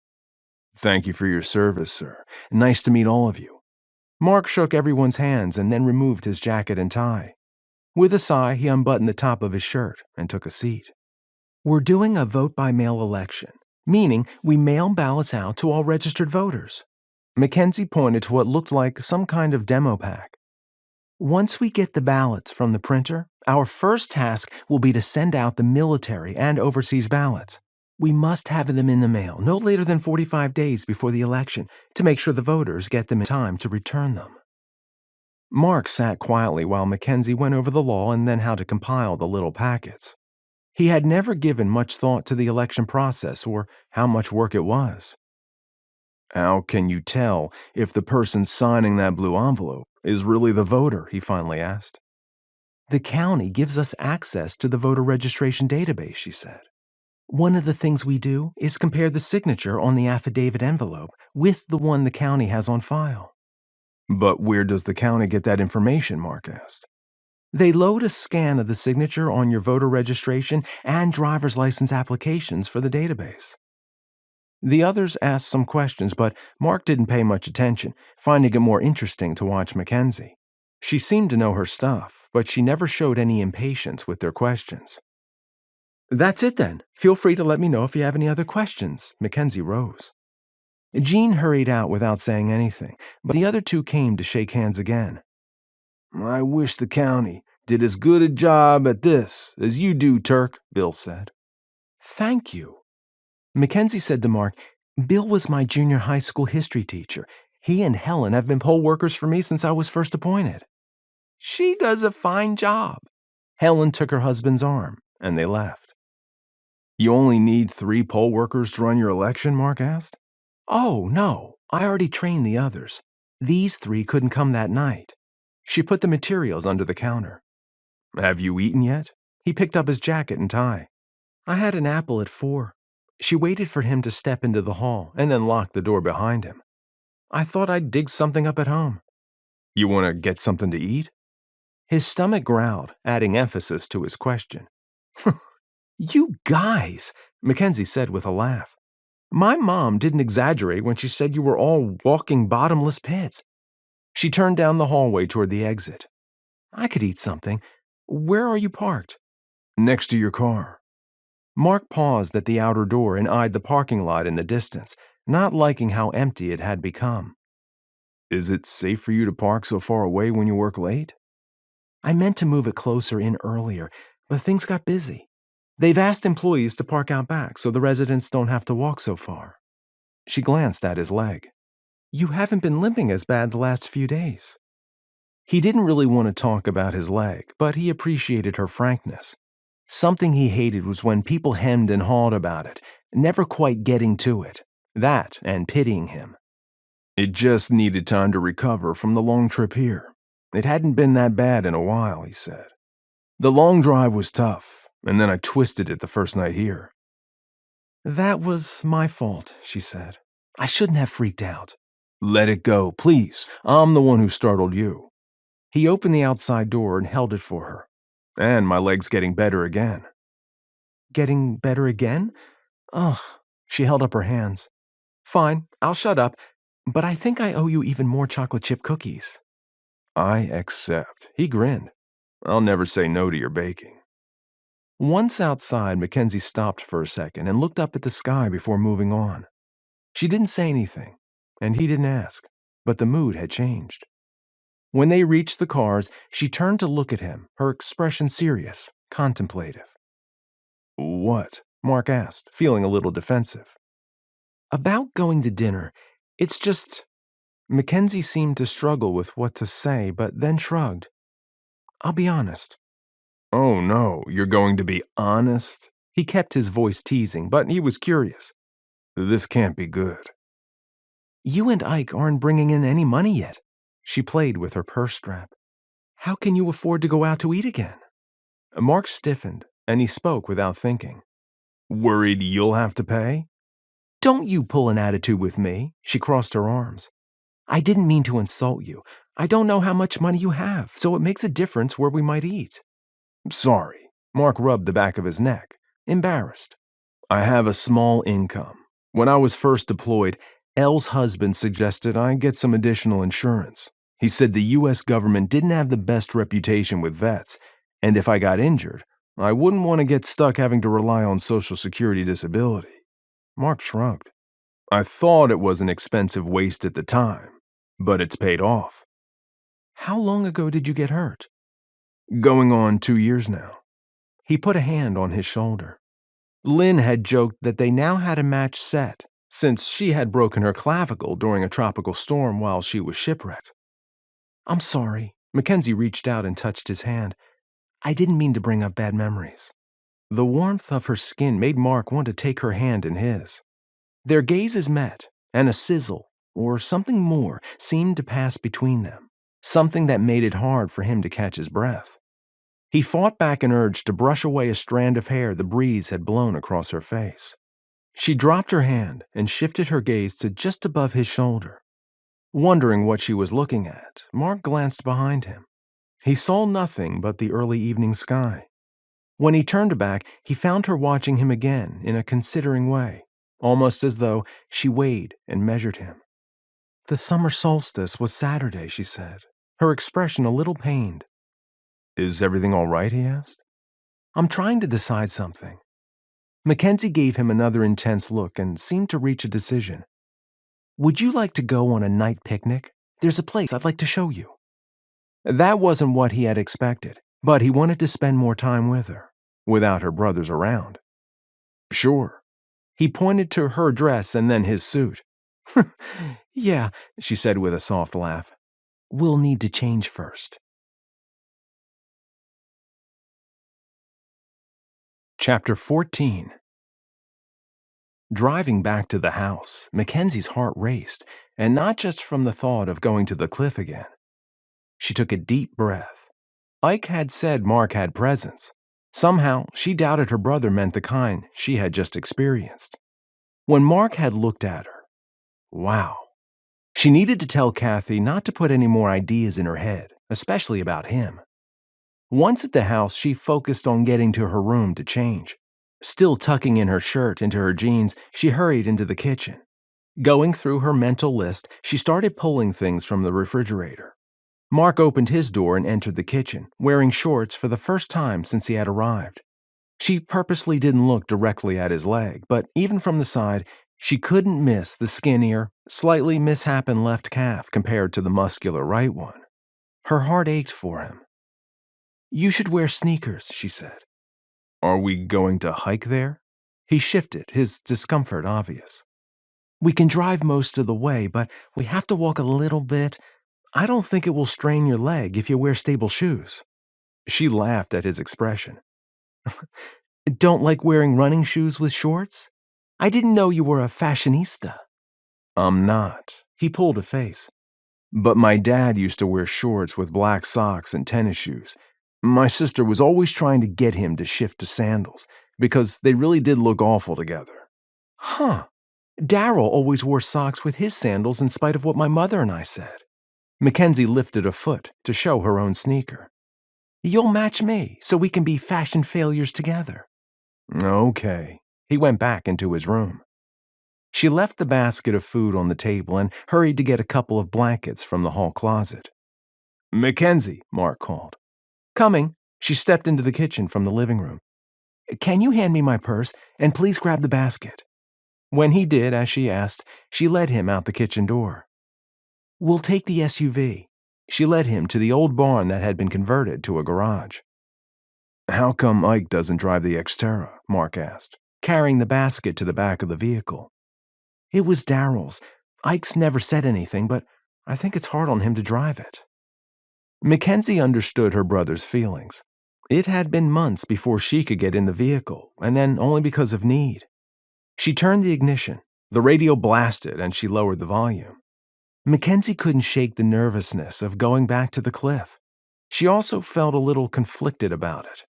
"Thank you for your service, sir. Nice to meet all of you." Mark shook everyone's hands and then removed his jacket and tie. With a sigh, he unbuttoned the top of his shirt and took a seat. "We're doing a vote-by-mail election, meaning we mail ballots out to all registered voters." McKenzie pointed to what looked like some kind of demo pack. "Once we get the ballots from the printer, our first task will be to send out the military and overseas ballots. We must have them in the mail no later than 45 days before the election to make sure the voters get them in time to return them." Mark sat quietly while McKenzie went over the law and then how to compile the little packets. He had never given much thought to the election process or how much work it was. "How can you tell if the person signing that blue envelope is really the voter?" he finally asked. "The county gives us access to the voter registration database," she said. "One of the things we do is compare the signature on the affidavit envelope with the one the county has on file." "But where does the county get that information?" Mark asked. "They load a scan of the signature on your voter registration and driver's license applications for the database." The others asked some questions, but Mark didn't pay much attention, finding it more interesting to watch McKenzie. She seemed to know her stuff, but she never showed any impatience with their questions. "That's it then. Feel free to let me know if you have any other questions." McKenzie rose. Jean hurried out without saying anything, but the other two came to shake hands again. I wish the county did as good a job at this as you do, Turk, Bill said. Thank you. McKenzie said to Mark, Bill was my junior high school history teacher. He and Helen have been poll workers for me since I was first appointed. She does a fine job. Helen took her husband's arm, and they left. You only need 3 poll workers to run your election, Mark asked. Oh, no, I already trained the others. These 3 couldn't come that night. She put the materials under the counter. Have you eaten yet? He picked up his jacket and tie. I had an apple at 4. She waited for him to step into the hall and then locked the door behind him. I thought I'd dig something up at home. You want to get something to eat? His stomach growled, adding emphasis to his question. You guys, McKenzie said with a laugh. My mom didn't exaggerate when she said you were all walking bottomless pits. She turned down the hallway toward the exit. I could eat something. Where are you parked? Next to your car. Mark paused at the outer door and eyed the parking lot in the distance, not liking how empty it had become. Is it safe for you to park so far away when you work late? I meant to move it closer in earlier, but things got busy. They've asked employees to park out back so the residents don't have to walk so far. She glanced at his leg. You haven't been limping as bad the last few days. He didn't really want to talk about his leg, but he appreciated her frankness. Something he hated was when people hemmed and hawed about it, never quite getting to it. That and pitying him. It just needed time to recover from the long trip here. It hadn't been that bad in a while, he said. The long drive was tough, and then I twisted it the first night here. That was my fault, she said. I shouldn't have freaked out. Let it go, please. I'm the one who startled you. He opened the outside door and held it for her. And my leg's getting better again. Getting better again? Ugh. She held up her hands. Fine, I'll shut up, but I think I owe you even more chocolate chip cookies. I accept. He grinned. I'll never say no to your baking. Once outside, McKenzie stopped for a second and looked up at the sky before moving on. She didn't say anything, and he didn't ask, but the mood had changed. When they reached the cars, she turned to look at him, her expression serious, contemplative. What? Mark asked, feeling a little defensive. About going to dinner. It's just... McKenzie seemed to struggle with what to say, but then shrugged. I'll be honest. Oh no, you're going to be honest? He kept his voice teasing, but he was curious. This can't be good. You and Ike aren't bringing in any money yet. She played with her purse strap. How can you afford to go out to eat again? Mark stiffened, and he spoke without thinking. Worried you'll have to pay? Don't you pull an attitude with me, she crossed her arms. I didn't mean to insult you. I don't know how much money you have, so it makes a difference where we might eat. Sorry. Mark rubbed the back of his neck, embarrassed. I have a small income. When I was first deployed, Elle's husband suggested I get some additional insurance. He said the U.S. government didn't have the best reputation with vets, and if I got injured, I wouldn't want to get stuck having to rely on Social Security disability. Mark shrugged. I thought it was an expensive waste at the time, but it's paid off. How long ago did you get hurt? Going on 2 years now. He put a hand on his shoulder. Lynn had joked that they now had a match set, since she had broken her clavicle during a tropical storm while she was shipwrecked. I'm sorry. McKenzie reached out and touched his hand. I didn't mean to bring up bad memories. The warmth of her skin made Mark want to take her hand in his. Their gazes met, and a sizzle, or something more, seemed to pass between them, something that made it hard for him to catch his breath. He fought back an urge to brush away a strand of hair the breeze had blown across her face. She dropped her hand and shifted her gaze to just above his shoulder. Wondering what she was looking at, Mark glanced behind him. He saw nothing but the early evening sky. When he turned back, he found her watching him again in a considering way, almost as though she weighed and measured him. The summer solstice was Saturday, she said, her expression a little pained. Is everything all right, he asked. I'm trying to decide something. McKenzie gave him another intense look and seemed to reach a decision. "Would you like to go on a night picnic? There's a place I'd like to show you." That wasn't what he had expected, but he wanted to spend more time with her, without her brothers around. "Sure." He pointed to her dress and then his suit. "Yeah," she said with a soft laugh. "We'll need to change first." Chapter 14. Driving back to the house, Mackenzie's heart raced, and not just from the thought of going to the cliff again. She took a deep breath. Ike had said Mark had presents. Somehow, she doubted her brother meant the kind she had just experienced. When Mark had looked at her, wow. She needed to tell Kathy not to put any more ideas in her head, especially about him. Once at the house, she focused on getting to her room to change. Still tucking in her shirt into her jeans, she hurried into the kitchen. Going through her mental list, she started pulling things from the refrigerator. Mark opened his door and entered the kitchen, wearing shorts for the first time since he had arrived. She purposely didn't look directly at his leg, but even from the side, she couldn't miss the skinnier, slightly misshapen left calf compared to the muscular right one. Her heart ached for him. "You should wear sneakers," she said. "Are we going to hike there?" He shifted, his discomfort obvious. "We can drive most of the way, but we have to walk a little bit. I don't think it will strain your leg if you wear stable shoes." She laughed at his expression. "Don't like wearing running shoes with shorts? I didn't know you were a fashionista." "I'm not." He pulled a face. "But my dad used to wear shorts with black socks and tennis shoes. My sister was always trying to get him to shift to sandals, because they really did look awful together." "Huh. Darryl always wore socks with his sandals in spite of what my mother and I said." Mackenzie lifted a foot to show her own sneaker. "You'll match me, so we can be fashion failures together." "Okay." He went back into his room. She left the basket of food on the table and hurried to get a couple of blankets from the hall closet. "Mackenzie," Mark called. "Coming." She stepped into the kitchen from the living room. "Can you hand me my purse, and please grab the basket?" When he did, as she asked, she led him out the kitchen door. "We'll take the SUV." She led him to the old barn that had been converted to a garage. "How come Ike doesn't drive the Xterra?" Mark asked, carrying the basket to the back of the vehicle. "It was Darryl's. Ike's never said anything, but I think it's hard on him to drive it." Mackenzie understood her brother's feelings. It had been months before she could get in the vehicle, and then only because of need. She turned the ignition, the radio blasted, and she lowered the volume. Mackenzie couldn't shake the nervousness of going back to the cliff. She also felt a little conflicted about it.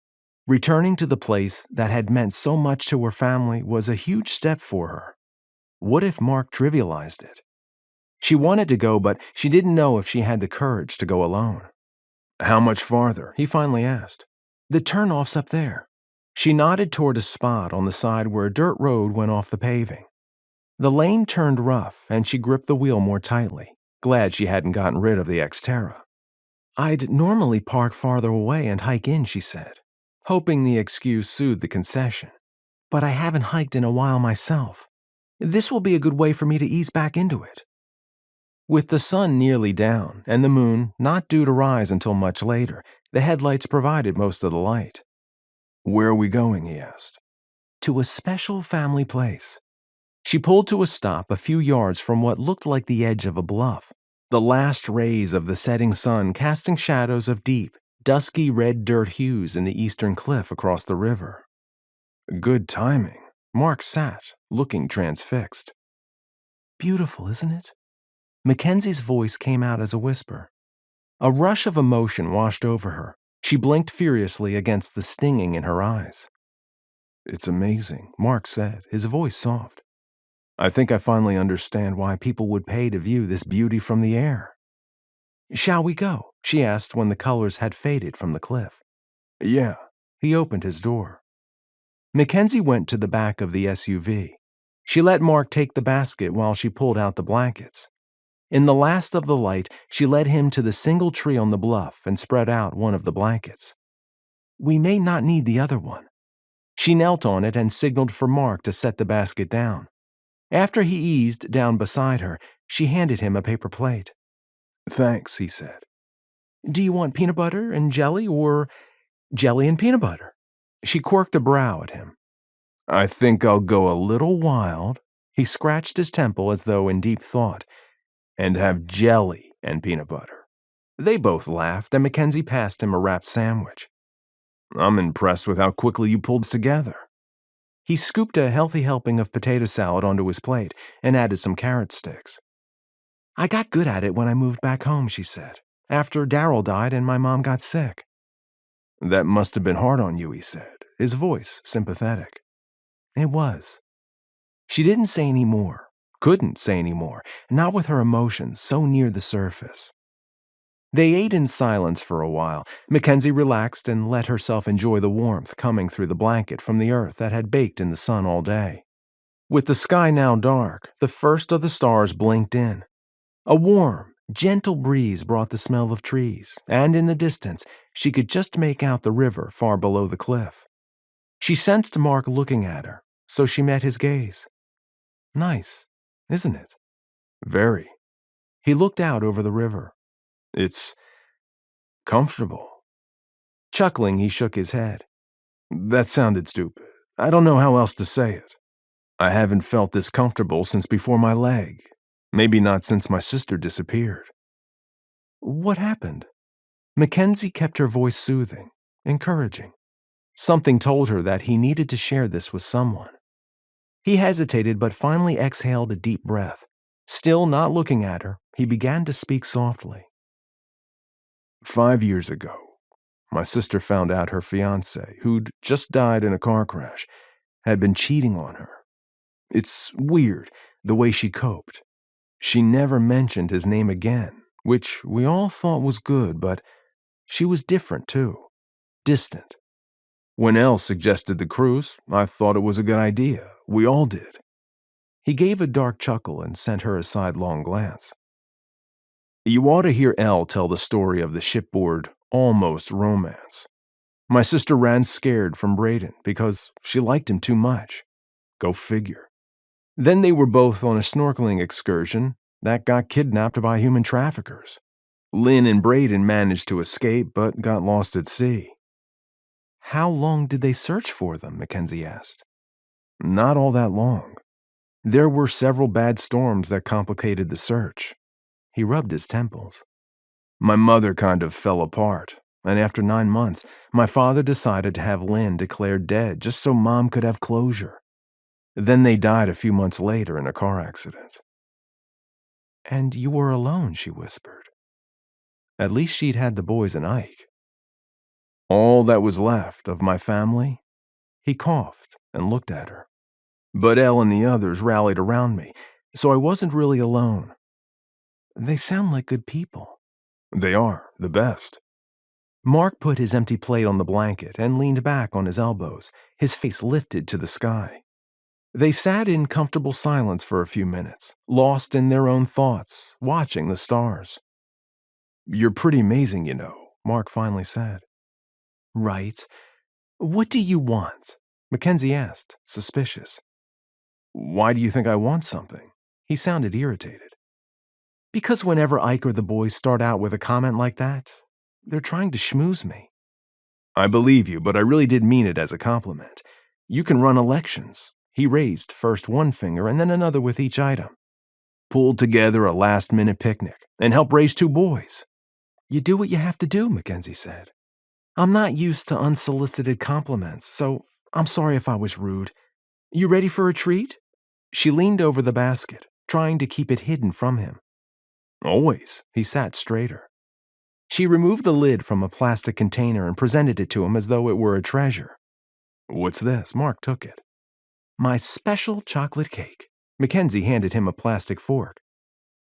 Returning to the place that had meant so much to her family was a huge step for her. What if Mark trivialized it? She wanted to go, but she didn't know if she had the courage to go alone. "How much farther?" he finally asked. "The turnoff's up there." She nodded toward a spot on the side where a dirt road went off the paving. The lane turned rough, and she gripped the wheel more tightly, glad she hadn't gotten rid of the Xterra. "I'd normally park farther away and hike in," she said, hoping the excuse soothed the concession. "But I haven't hiked in a while myself. This will be a good way for me to ease back into it." With the sun nearly down and the moon not due to rise until much later, the headlights provided most of the light. "Where are we going?" he asked. "To a special family place." She pulled to a stop a few yards from what looked like the edge of a bluff, the last rays of the setting sun casting shadows of deep, dusky red dirt hues in the eastern cliff across the river. "Good timing." Mark sat, looking transfixed. "Beautiful, isn't it?" Mackenzie's voice came out as a whisper. A rush of emotion washed over her. She blinked furiously against the stinging in her eyes. "It's amazing," Mark said, his voice soft. "I think I finally understand why people would pay to view this beauty from the air." "Shall we go?" she asked when the colors had faded from the cliff. "Yeah." He opened his door. Mackenzie went to the back of the SUV. She let Mark take the basket while she pulled out the blankets. In the last of the light, she led him to the single tree on the bluff and spread out one of the blankets. "We may not need the other one." She knelt on it and signaled for Mark to set the basket down. After he eased down beside her, she handed him a paper plate. "Thanks," he said. "Do you want peanut butter and jelly or jelly and peanut butter?" She quirked a brow at him. "I think I'll go a little wild." He scratched his temple as though in deep thought. "And have jelly and peanut butter." They both laughed, and McKenzie passed him a wrapped sandwich. "I'm impressed with how quickly you pulled this together." He scooped a healthy helping of potato salad onto his plate and added some carrot sticks. "I got good at it when I moved back home," she said, "after Darryl died and my mom got sick." "That must have been hard on you," he said, his voice sympathetic. It was. She didn't say any more, couldn't say any more, not with her emotions so near the surface. They ate in silence for a while. McKenzie relaxed and let herself enjoy the warmth coming through the blanket from the earth that had baked in the sun all day. With the sky now dark, the first of the stars blinked in. A warm, gentle breeze brought the smell of trees, and in the distance, she could just make out the river far below the cliff. She sensed Marc looking at her, so she met his gaze. "Nice, isn't it?" "Very." He looked out over the river. "It's comfortable." Chuckling, he shook his head. "That sounded stupid. I don't know how else to say it. I haven't felt this comfortable since before my leg. Maybe not since my sister disappeared." "What happened?" McKenzie kept her voice soothing, encouraging. Something told her that he needed to share this with someone. He hesitated but finally exhaled a deep breath. Still not looking at her, he began to speak softly. 5 years ago, my sister found out her fiancé, who'd just died in a car crash, had been cheating on her. It's weird, the way she coped. She never mentioned his name again, which we all thought was good, but she was different too. Distant. When Elle suggested the cruise, I thought it was a good idea. We all did. He gave a dark chuckle and sent her a sidelong glance. You ought to hear Elle tell the story of the shipboard almost romance. My sister ran scared from Braden because she liked him too much. Go figure. Then they were both on a snorkeling excursion that got kidnapped by human traffickers. Lynn and Braden managed to escape but got lost at sea. How long did they search for them? McKenzie asked. Not all that long. There were several bad storms that complicated the search. He rubbed his temples. My mother kind of fell apart, and after 9 months, my father decided to have Lynn declared dead just so Mom could have closure. Then they died a few months later in a car accident. And you were alone, she whispered. At least she'd had the boys and Ike. All that was left of my family? He coughed and looked at her. But Elle and the others rallied around me, so I wasn't really alone. They sound like good people. They are, the best. Marc put his empty plate on the blanket and leaned back on his elbows, his face lifted to the sky. They sat in comfortable silence for a few minutes, lost in their own thoughts, watching the stars. You're pretty amazing, you know, Marc finally said. Right. What do you want? McKenzie asked, suspicious. Why do you think I want something? He sounded irritated. Because whenever Ike or the boys start out with a comment like that, they're trying to schmooze me. I believe you, but I really did mean it as a compliment. You can run elections. He raised first one finger and then another with each item. Pulled together a last-minute picnic and help raise 2 boys. You do what you have to do, McKenzie said. I'm not used to unsolicited compliments, so I'm sorry if I was rude. You ready for a treat? She leaned over the basket, trying to keep it hidden from him. Always. He sat straighter. She removed the lid from a plastic container and presented it to him as though it were a treasure. What's this? Marc took it. My special chocolate cake. McKenzie handed him a plastic fork.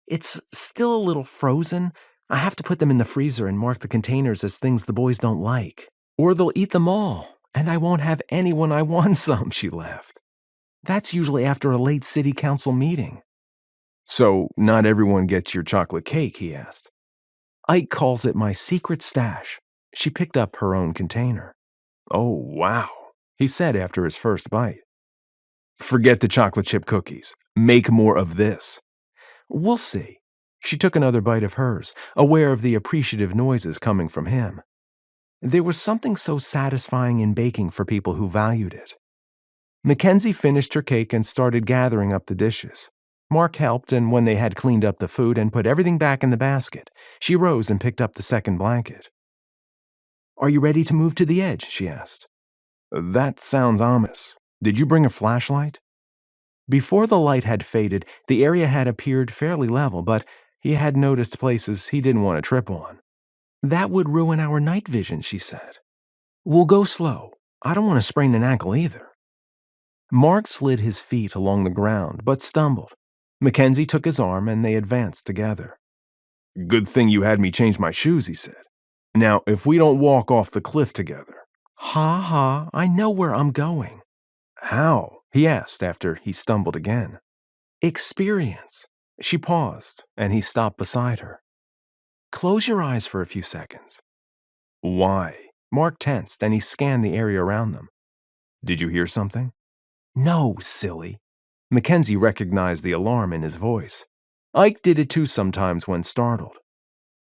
It's still a little frozen. I have to put them in the freezer and mark the containers as things the boys don't like. Or they'll eat them all, and I won't have any when I want some, she laughed. That's usually after a late city council meeting. So, not everyone gets your chocolate cake, he asked. Ike calls it my secret stash. She picked up her own container. Oh, wow, he said after his first bite. Forget the chocolate chip cookies. Make more of this. We'll see. She took another bite of hers, aware of the appreciative noises coming from him. There was something so satisfying in baking for people who valued it. McKenzie finished her cake and started gathering up the dishes. Marc helped, and when they had cleaned up the food and put everything back in the basket, she rose and picked up the second blanket. "Are you ready to move to the edge?" she asked. "That sounds ominous. Did you bring a flashlight?" Before the light had faded, the area had appeared fairly level, but he had noticed places he didn't want to trip on. "That would ruin our night vision," she said. "We'll go slow. I don't want to sprain an ankle either." Marc slid his feet along the ground, but stumbled. McKenzie took his arm, and they advanced together. "Good thing you had me change my shoes," he said. "Now, if we don't walk off the cliff together." "Ha ha, I know where I'm going." "How?" he asked after he stumbled again. "Experience." She paused, and he stopped beside her. "Close your eyes for a few seconds." "Why?" Marc tensed, and he scanned the area around them. "Did you hear something?" "No, silly." McKenzie recognized the alarm in his voice. Ike did it too sometimes when startled.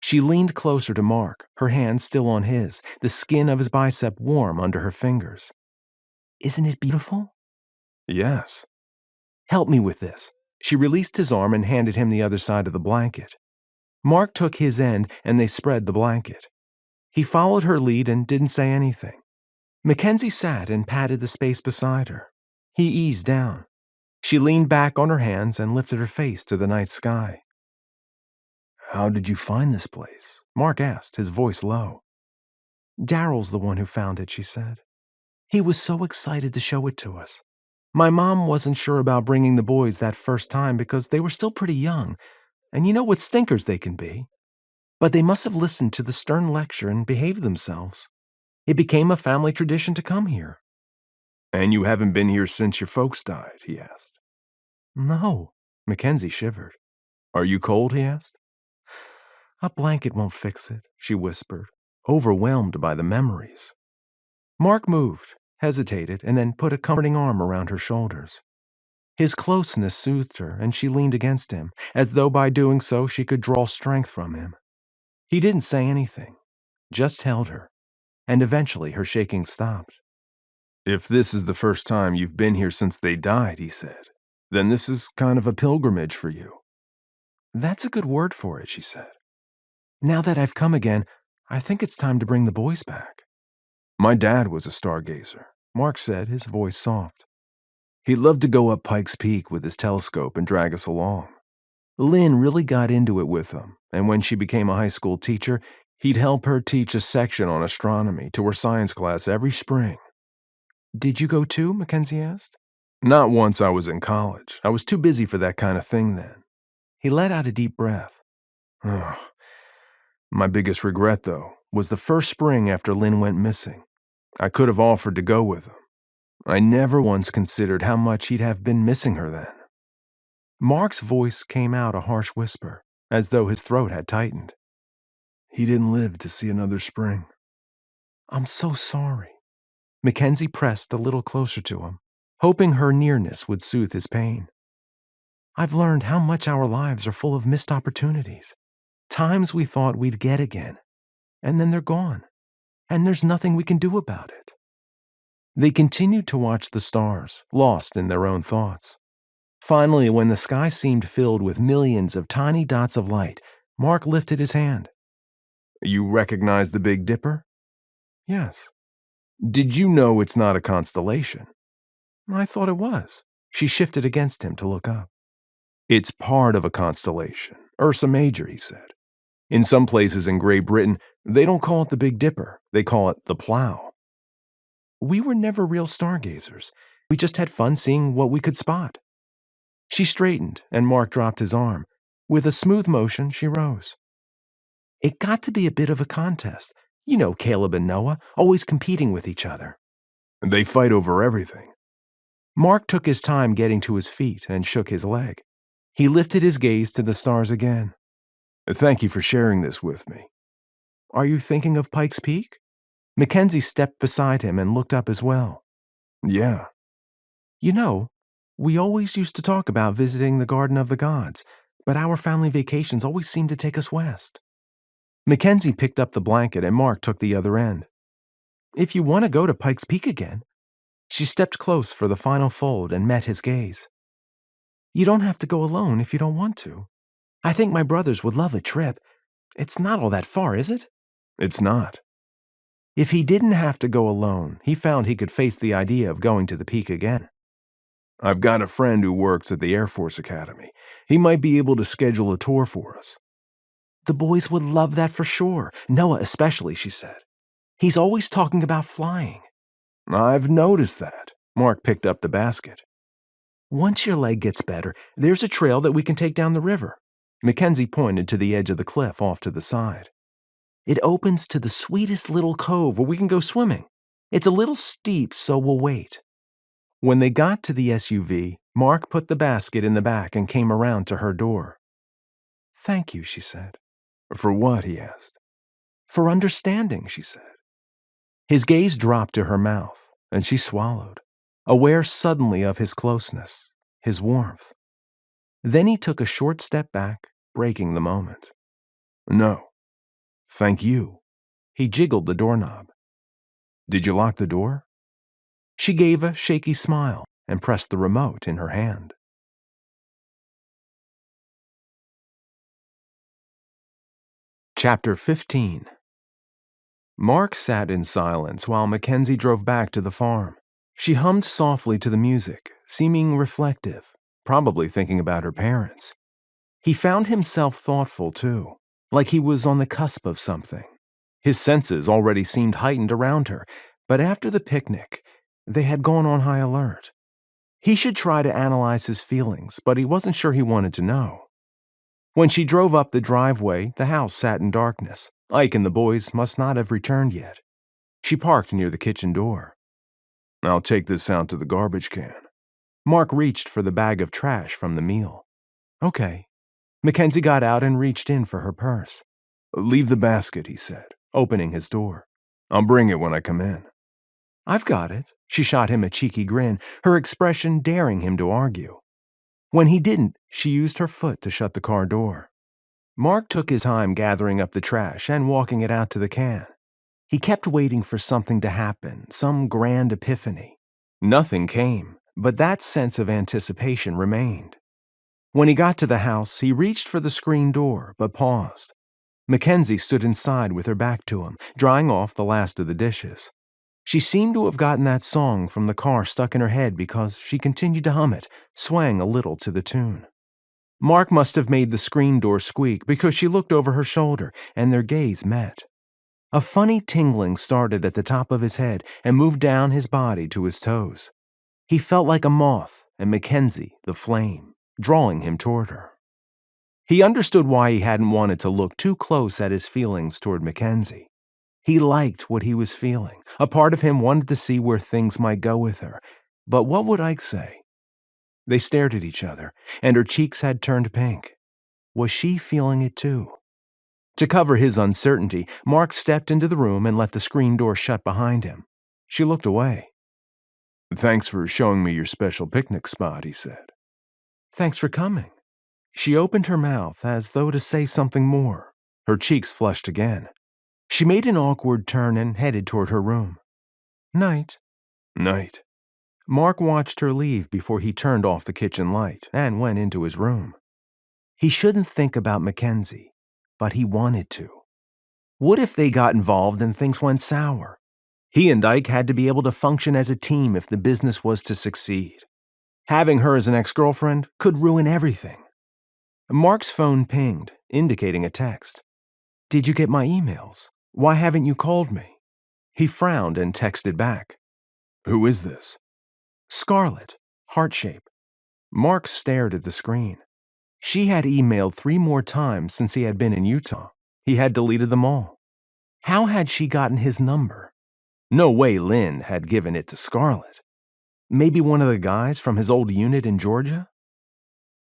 She leaned closer to Marc, her hand still on his, the skin of his bicep warm under her fingers. "Isn't it beautiful?" "Yes." "Help me with this." She released his arm and handed him the other side of the blanket. Marc took his end, and they spread the blanket. He followed her lead and didn't say anything. McKenzie sat and patted the space beside her. He eased down. She leaned back on her hands and lifted her face to the night sky. "How did you find this place?" Marc asked, his voice low. "Daryl's the one who found it," she said. "He was so excited to show it to us. My mom wasn't sure about bringing the boys that first time because they were still pretty young, and you know what stinkers they can be. But they must have listened to the stern lecture and behaved themselves. It became a family tradition to come here." "And you haven't been here since your folks died?" he asked. "No." McKenzie shivered. "Are you cold?" he asked. "A blanket won't fix it," she whispered, overwhelmed by the memories. Marc moved, hesitated, and then put a comforting arm around her shoulders. His closeness soothed her, and she leaned against him, as though by doing so she could draw strength from him. He didn't say anything, just held her, and eventually her shaking stopped. "If this is the first time you've been here since they died," he said, "then this is kind of a pilgrimage for you." "That's a good word for it," she said. "Now that I've come again, I think it's time to bring the boys back." "My dad was a stargazer," Marc said, his voice soft. "He loved to go up Pikes Peak with his telescope and drag us along. Lynn really got into it with him, and when she became a high school teacher, he'd help her teach a section on astronomy to her science class every spring." "Did you go too?" McKenzie asked. "Not once I was in college. I was too busy for that kind of thing then." He let out a deep breath. My biggest regret, though, was the first spring after Lynn went missing. I could have offered to go with him. I never once considered how much he'd have been missing her then." Marc's voice came out a harsh whisper, as though his throat had tightened. "He didn't live to see another spring." "I'm so sorry." McKenzie pressed a little closer to him, hoping her nearness would soothe his pain. "I've learned how much our lives are full of missed opportunities. Times we thought we'd get again, and then they're gone, and there's nothing we can do about it." They continued to watch the stars, lost in their own thoughts. Finally, when the sky seemed filled with millions of tiny dots of light, Marc lifted his hand. "You recognize the Big Dipper?" "Yes." "Did you know it's not a constellation?" "I thought it was." She shifted against him to look up. "It's part of a constellation, Ursa Major," he said. "In some places in Great Britain, they don't call it the Big Dipper, they call it the Plough." "We were never real stargazers. We just had fun seeing what we could spot." She straightened, and Marc dropped his arm. With a smooth motion, she rose. "It got to be a bit of a contest. You know Caleb and Noah, always competing with each other." "They fight over everything." Marc took his time getting to his feet and shook his leg. He lifted his gaze to the stars again. "Thank you for sharing this with me." "Are you thinking of Pikes Peak?" McKenzie stepped beside him and looked up as well. "Yeah." "You know, We always used to talk about visiting the Garden of the Gods, but our family vacations always seemed to take us west. McKenzie picked up the blanket and Mark took the other end. If you want to go to Pikes Peak again. She stepped close for the final fold and met his gaze. You don't have to go alone if you don't want to. I think my brothers would love a trip. It's not all that far, is it? It's not. If he didn't have to go alone, he found he could face the idea of going to the peak again. I've got a friend who works at the Air Force Academy. He might be able to schedule a tour for us. The boys would love that for sure. Noah especially, she said. He's always talking about flying. I've noticed that. Mark picked up the basket. Once your leg gets better, there's a trail that we can take down the river. McKenzie pointed to the edge of the cliff off to the side. It opens to the sweetest little cove where we can go swimming. It's a little steep, so we'll wait. When they got to the SUV, Mark put the basket in the back and came around to her door. Thank you, she said. For what? He asked. For understanding, she said. His gaze dropped to her mouth, and she swallowed, aware suddenly of his closeness, his warmth. Then he took a short step back, breaking the moment. No. Thank you. He jiggled the doorknob. Did you lock the door? She gave a shaky smile and pressed the remote in her hand. Chapter 15. Mark sat in silence while McKenzie drove back to the farm. She hummed softly to the music, seeming reflective, probably thinking about her parents. He found himself thoughtful, too, like he was on the cusp of something. His senses already seemed heightened around her, but after the picnic, they had gone on high alert. He should try to analyze his feelings, but he wasn't sure he wanted to know. When she drove up the driveway, the house sat in darkness. Ike and the boys must not have returned yet. She parked near the kitchen door. I'll take this out to the garbage can. Mark reached for the bag of trash from the meal. Okay. McKenzie got out and reached in for her purse. Leave the basket, he said, opening his door. I'll bring it when I come in. I've got it. She shot him a cheeky grin, her expression daring him to argue. When he didn't, she used her foot to shut the car door. Mark took his time gathering up the trash and walking it out to the can. He kept waiting for something to happen, some grand epiphany. Nothing came, but that sense of anticipation remained. When he got to the house, he reached for the screen door, but paused. McKenzie stood inside with her back to him, drying off the last of the dishes. She seemed to have gotten that song from the car stuck in her head because she continued to hum it, swaying a little to the tune. Mark must have made the screen door squeak because she looked over her shoulder and their gaze met. A funny tingling started at the top of his head and moved down his body to his toes. He felt like a moth and McKenzie, the flame, drawing him toward her. He understood why he hadn't wanted to look too close at his feelings toward McKenzie. He liked what he was feeling. A part of him wanted to see where things might go with her. But what would Ike say? They stared at each other, and her cheeks had turned pink. Was she feeling it too? To cover his uncertainty, Mark stepped into the room and let the screen door shut behind him. She looked away. Thanks for showing me your special picnic spot, he said. Thanks for coming. She opened her mouth as though to say something more. Her cheeks flushed again. She made an awkward turn and headed toward her room. Night. Night. Mark watched her leave before he turned off the kitchen light and went into his room. He shouldn't think about McKenzie, but he wanted to. What if they got involved and things went sour? He and Ike had to be able to function as a team if the business was to succeed. Having her as an ex-girlfriend could ruin everything. Mark's phone pinged, indicating a text. Did you get my emails? Why haven't you called me? He frowned and texted back. Who is this? Scarlett, heart shape. Mark stared at the screen. She had emailed 3 more times since he had been in Utah. He had deleted them all. How had she gotten his number? No way Lynn had given it to Scarlett. Maybe one of the guys from his old unit in Georgia?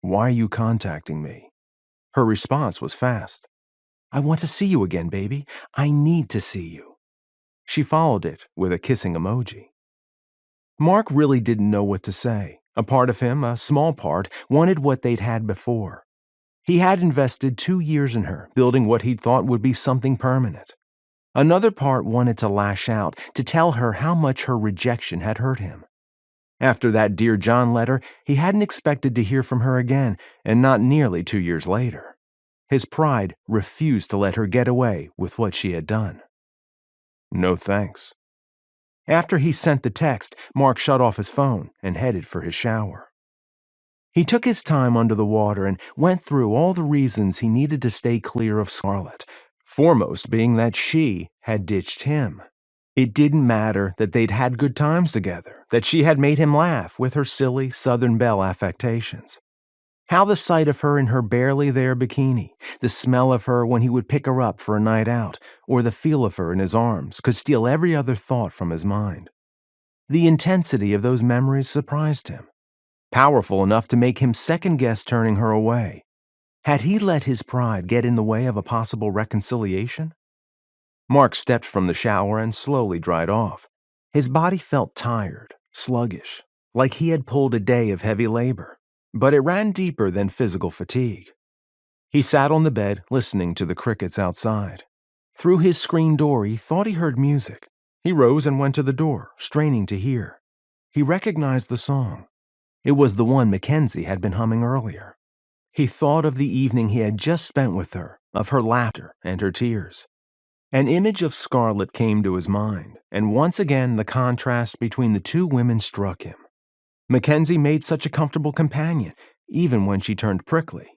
Why are you contacting me? Her response was fast. I want to see you again, baby. I need to see you. She followed it with a kissing emoji. Mark really didn't know what to say. A part of him, a small part, wanted what they'd had before. He had invested 2 years in her, building what he'd thought would be something permanent. Another part wanted to lash out, to tell her how much her rejection had hurt him. After that Dear John letter, he hadn't expected to hear from her again, and not nearly 2 years later. His pride refused to let her get away with what she had done. No thanks. After he sent the text, Marc shut off his phone and headed for his shower. He took his time under the water and went through all the reasons he needed to stay clear of Scarlett, foremost being that she had ditched him. It didn't matter that they'd had good times together, that she had made him laugh with her silly Southern Belle affectations. How the sight of her in her barely there bikini, the smell of her when he would pick her up for a night out, or the feel of her in his arms could steal every other thought from his mind. The intensity of those memories surprised him, powerful enough to make him second-guess turning her away. Had he let his pride get in the way of a possible reconciliation? Marc stepped from the shower and slowly dried off. His body felt tired, sluggish, like he had pulled a day of heavy labor, but it ran deeper than physical fatigue. He sat on the bed, listening to the crickets outside. Through his screen door, he thought he heard music. He rose and went to the door, straining to hear. He recognized the song. It was the one McKenzie had been humming earlier. He thought of the evening he had just spent with her, of her laughter and her tears. An image of Scarlett came to his mind, and once again the contrast between the two women struck him. McKenzie made such a comfortable companion, even when she turned prickly.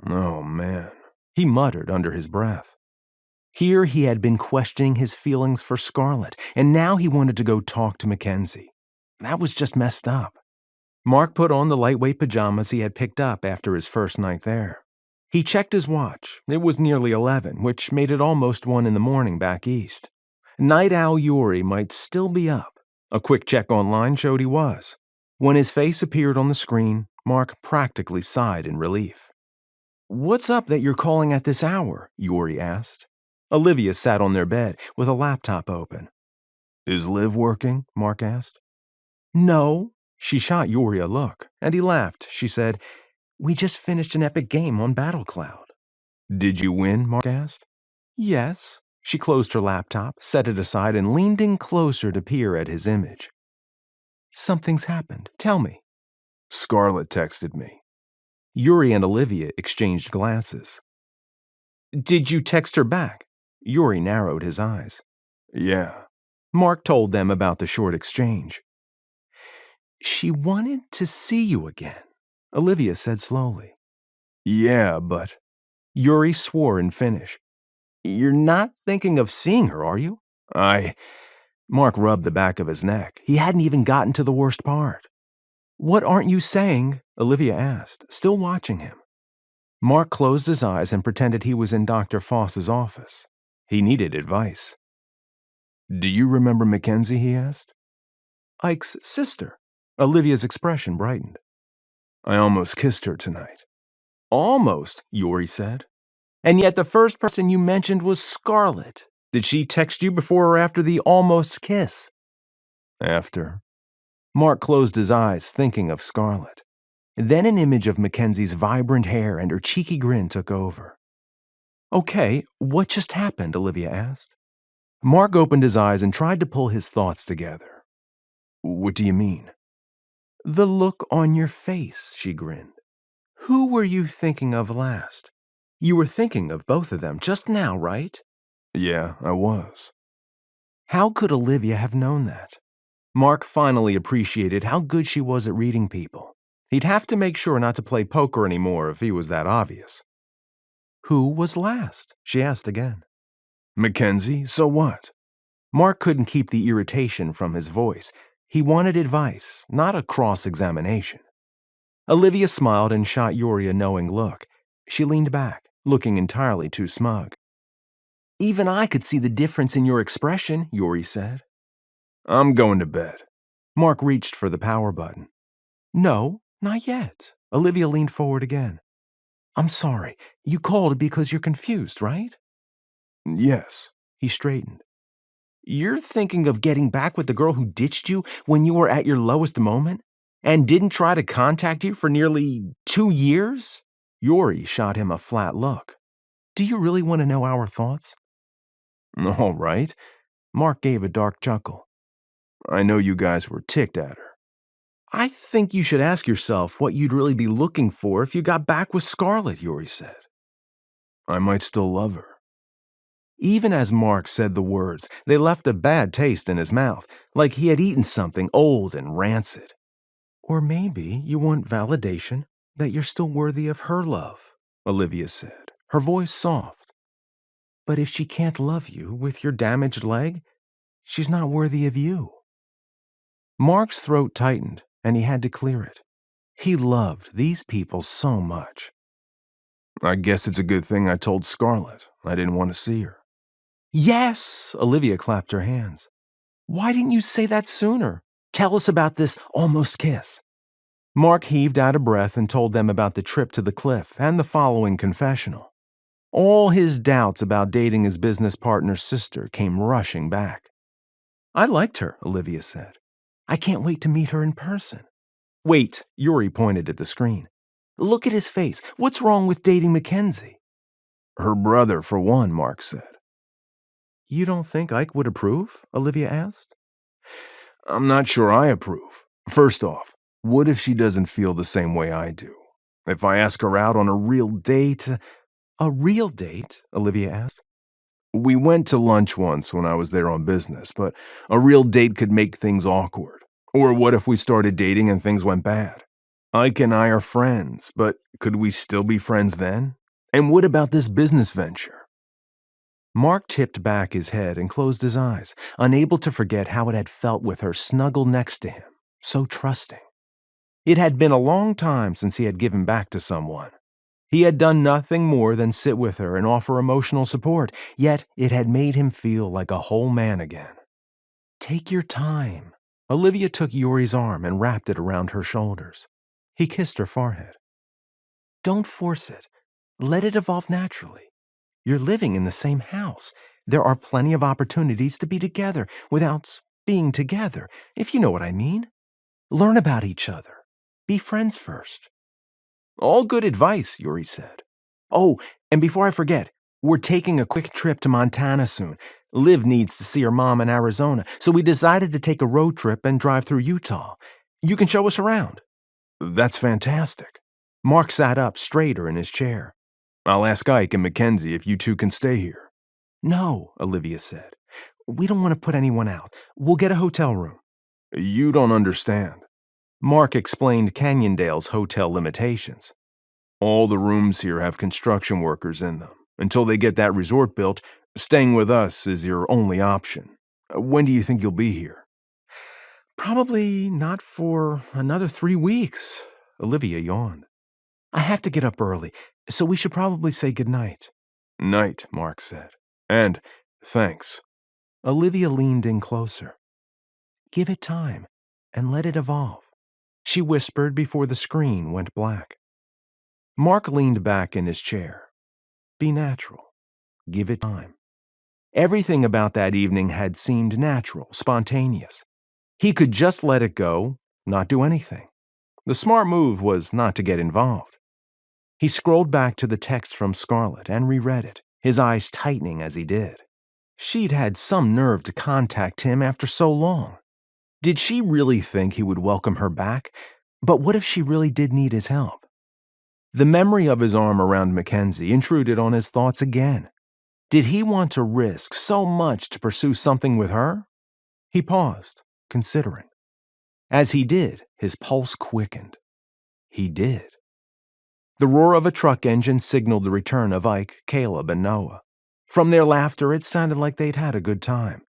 Oh, man, he muttered under his breath. Here he had been questioning his feelings for Scarlett, and now he wanted to go talk to McKenzie. That was just messed up. Marc put on the lightweight pajamas he had picked up after his first night there. He checked his watch. It was nearly 11, which made it almost 1 in the morning back east. Night owl Yuri might still be up. A quick check online showed he was. When his face appeared on the screen, Marc practically sighed in relief. "What's up that you're calling at this hour?" Yuri asked. Olivia sat on their bed with a laptop open. "Is Liv working?" Marc asked. "No." She shot Yuri a look, and he laughed. She said, "We just finished an epic game on Battle Cloud." "Did you win?" Marc asked. "Yes." She closed her laptop, set it aside, and leaned in closer to peer at his image. "Something's happened. Tell me." "Scarlett texted me." Yuri and Olivia exchanged glances. "Did you text her back?" Yuri narrowed his eyes. "Yeah." Marc told them about the short exchange. "She wanted to see you again," Olivia said slowly. "Yeah, but..." Yuri swore in Finnish. "You're not thinking of seeing her, are you?" Marc rubbed the back of his neck. He hadn't even gotten to the worst part. "What aren't you saying?" Olivia asked, still watching him. Marc closed his eyes and pretended he was in Dr. Foss's office. He needed advice. "Do you remember McKenzie?" he asked. "Ike's sister." Olivia's expression brightened. "I almost kissed her tonight." "Almost," Yuri said. "And yet the first person you mentioned was Scarlett. Did she text you before or after the almost kiss?" "After." Marc closed his eyes, thinking of Scarlett. Then an image of Mackenzie's vibrant hair and her cheeky grin took over. "Okay, what just happened?" Olivia asked. Marc opened his eyes and tried to pull his thoughts together. "What do you mean?" "The look on your face," she grinned. "Who were you thinking of last? You were thinking of both of them just now, right?" "Yeah, I was." How could Olivia have known that? Marc finally appreciated how good she was at reading people. He'd have to make sure not to play poker anymore if he was that obvious. "Who was last?" she asked again. "McKenzie, so what?" Marc couldn't keep the irritation from his voice. He wanted advice, not a cross-examination. Olivia smiled and shot Yuri a knowing look. She leaned back, looking entirely too smug. "Even I could see the difference in your expression," Yuri said. "I'm going to bed." Marc reached for the power button. "No, not yet." Olivia leaned forward again. "I'm sorry. You called because you're confused, right?" "Yes." He straightened. "You're thinking of getting back with the girl who ditched you when you were at your lowest moment? And didn't try to contact you for nearly 2 years? Yuri shot him a flat look. Do you really want to know our thoughts? All right. Mark gave a dark chuckle. I know you guys were ticked at her. I think you should ask yourself what you'd really be looking for if you got back with Scarlett, Yuri said. I might still love her. Even as Mark said the words, they left a bad taste in his mouth, like he had eaten something old and rancid. Or maybe you want validation that you're still worthy of her love, Olivia said, her voice soft. But if she can't love you with your damaged leg, she's not worthy of you. Mark's throat tightened, and he had to clear it. He loved these people so much. I guess it's a good thing I told Scarlett. I didn't want to see her. Yes, Olivia clapped her hands. Why didn't you say that sooner? Tell us about this almost kiss. Mark heaved out a breath and told them about the trip to the cliff and the following confessional. All his doubts about dating his business partner's sister came rushing back. I liked her, Olivia said. I can't wait to meet her in person. Wait, Yuri pointed at the screen. Look at his face. What's wrong with dating McKenzie? Her brother, for one, Mark said. You don't think Ike would approve? Olivia asked. I'm not sure I approve. First off, what if she doesn't feel the same way I do? If I ask her out on a real date... A real date? Olivia asked. We went to lunch once when I was there on business, but a real date could make things awkward. Or what if we started dating and things went bad? Ike and I are friends, but could we still be friends then? And what about this business venture? Mark tipped back his head and closed his eyes, unable to forget how it had felt with her snuggled next to him, so trusting. It had been a long time since he had given back to someone. He had done nothing more than sit with her and offer emotional support, yet it had made him feel like a whole man again. Take your time. Olivia took Yuri's arm and wrapped it around her shoulders. He kissed her forehead. Don't force it. Let it evolve naturally. You're living in the same house. There are plenty of opportunities to be together without being together, if you know what I mean. Learn about each other. Be friends first. All good advice, Yuri said. Oh, and before I forget, we're taking a quick trip to Montana soon. Liv needs to see her mom in Arizona, so we decided to take a road trip and drive through Utah. You can show us around. That's fantastic. Mark sat up straighter in his chair. I'll ask Ike and McKenzie if you two can stay here. No, Olivia said. We don't want to put anyone out. We'll get a hotel room. You don't understand. Mark explained Canyondale's hotel limitations. All the rooms here have construction workers in them. Until they get that resort built, staying with us is your only option. When do you think you'll be here? Probably not for another 3 weeks. Olivia yawned. I have to get up early, so we should probably say goodnight. Night, Mark said. And thanks. Olivia leaned in closer. Give it time and let it evolve, she whispered before the screen went black. Mark leaned back in his chair. Be natural. Give it time. Everything about that evening had seemed natural, spontaneous. He could just let it go, not do anything. The smart move was not to get involved. He scrolled back to the text from Scarlett and reread it, his eyes tightening as he did. She'd had some nerve to contact him after so long. Did she really think he would welcome her back? But what if she really did need his help? The memory of his arm around McKenzie intruded on his thoughts again. Did he want to risk so much to pursue something with her? He paused, considering. As he did, his pulse quickened. He did. The roar of a truck engine signaled the return of Ike, Caleb, and Noah. From their laughter, it sounded like they'd had a good time.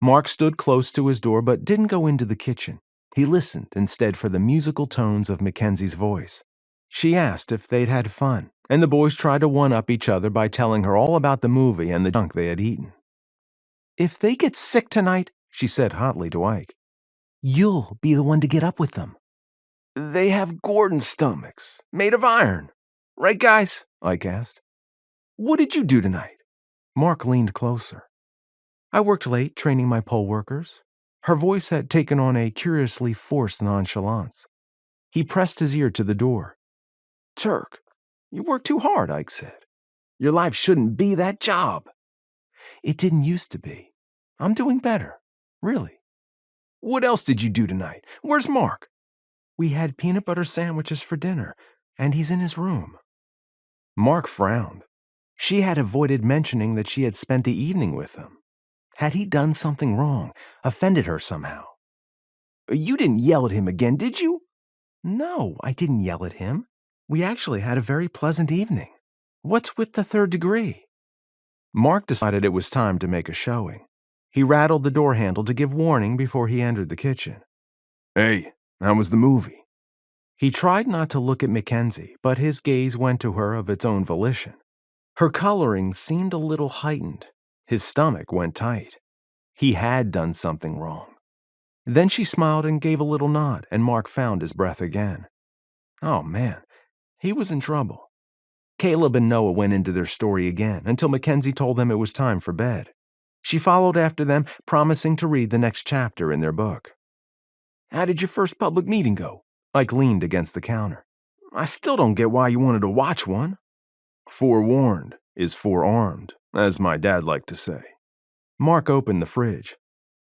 Mark stood close to his door but didn't go into the kitchen. He listened instead for the musical tones of Mackenzie's voice. She asked if they'd had fun, and the boys tried to one-up each other by telling her all about the movie and the junk they had eaten. If they get sick tonight, she said hotly to Ike, you'll be the one to get up with them. They have Gordon stomachs, made of iron. Right, guys? Ike asked. What did you do tonight? Mark leaned closer. I worked late training my poll workers. Her voice had taken on a curiously forced nonchalance. He pressed his ear to the door. "Turk, you work too hard," Ike said. "Your life shouldn't be that job." "It didn't used to be. I'm doing better. Really." "What else did you do tonight? Where's Mark?" "We had peanut butter sandwiches for dinner, and he's in his room." Mark frowned. She had avoided mentioning that she had spent the evening with him. Had he done something wrong, offended her somehow? "You didn't yell at him again, did you?" "No, I didn't yell at him. We actually had a very pleasant evening. What's with the third degree?" Mark decided it was time to make a showing. He rattled the door handle to give warning before he entered the kitchen. "Hey, how was the movie?" He tried not to look at McKenzie, but his gaze went to her of its own volition. Her coloring seemed a little heightened. His stomach went tight. He had done something wrong. Then she smiled and gave a little nod, and Mark found his breath again. Oh man, he was in trouble. Caleb and Noah went into their story again until McKenzie told them it was time for bed. She followed after them, promising to read the next chapter in their book. "How did your first public meeting go?" Ike leaned against the counter. "I still don't get why you wanted to watch one." "Forewarned is forearmed, as my dad liked to say." Mark opened the fridge.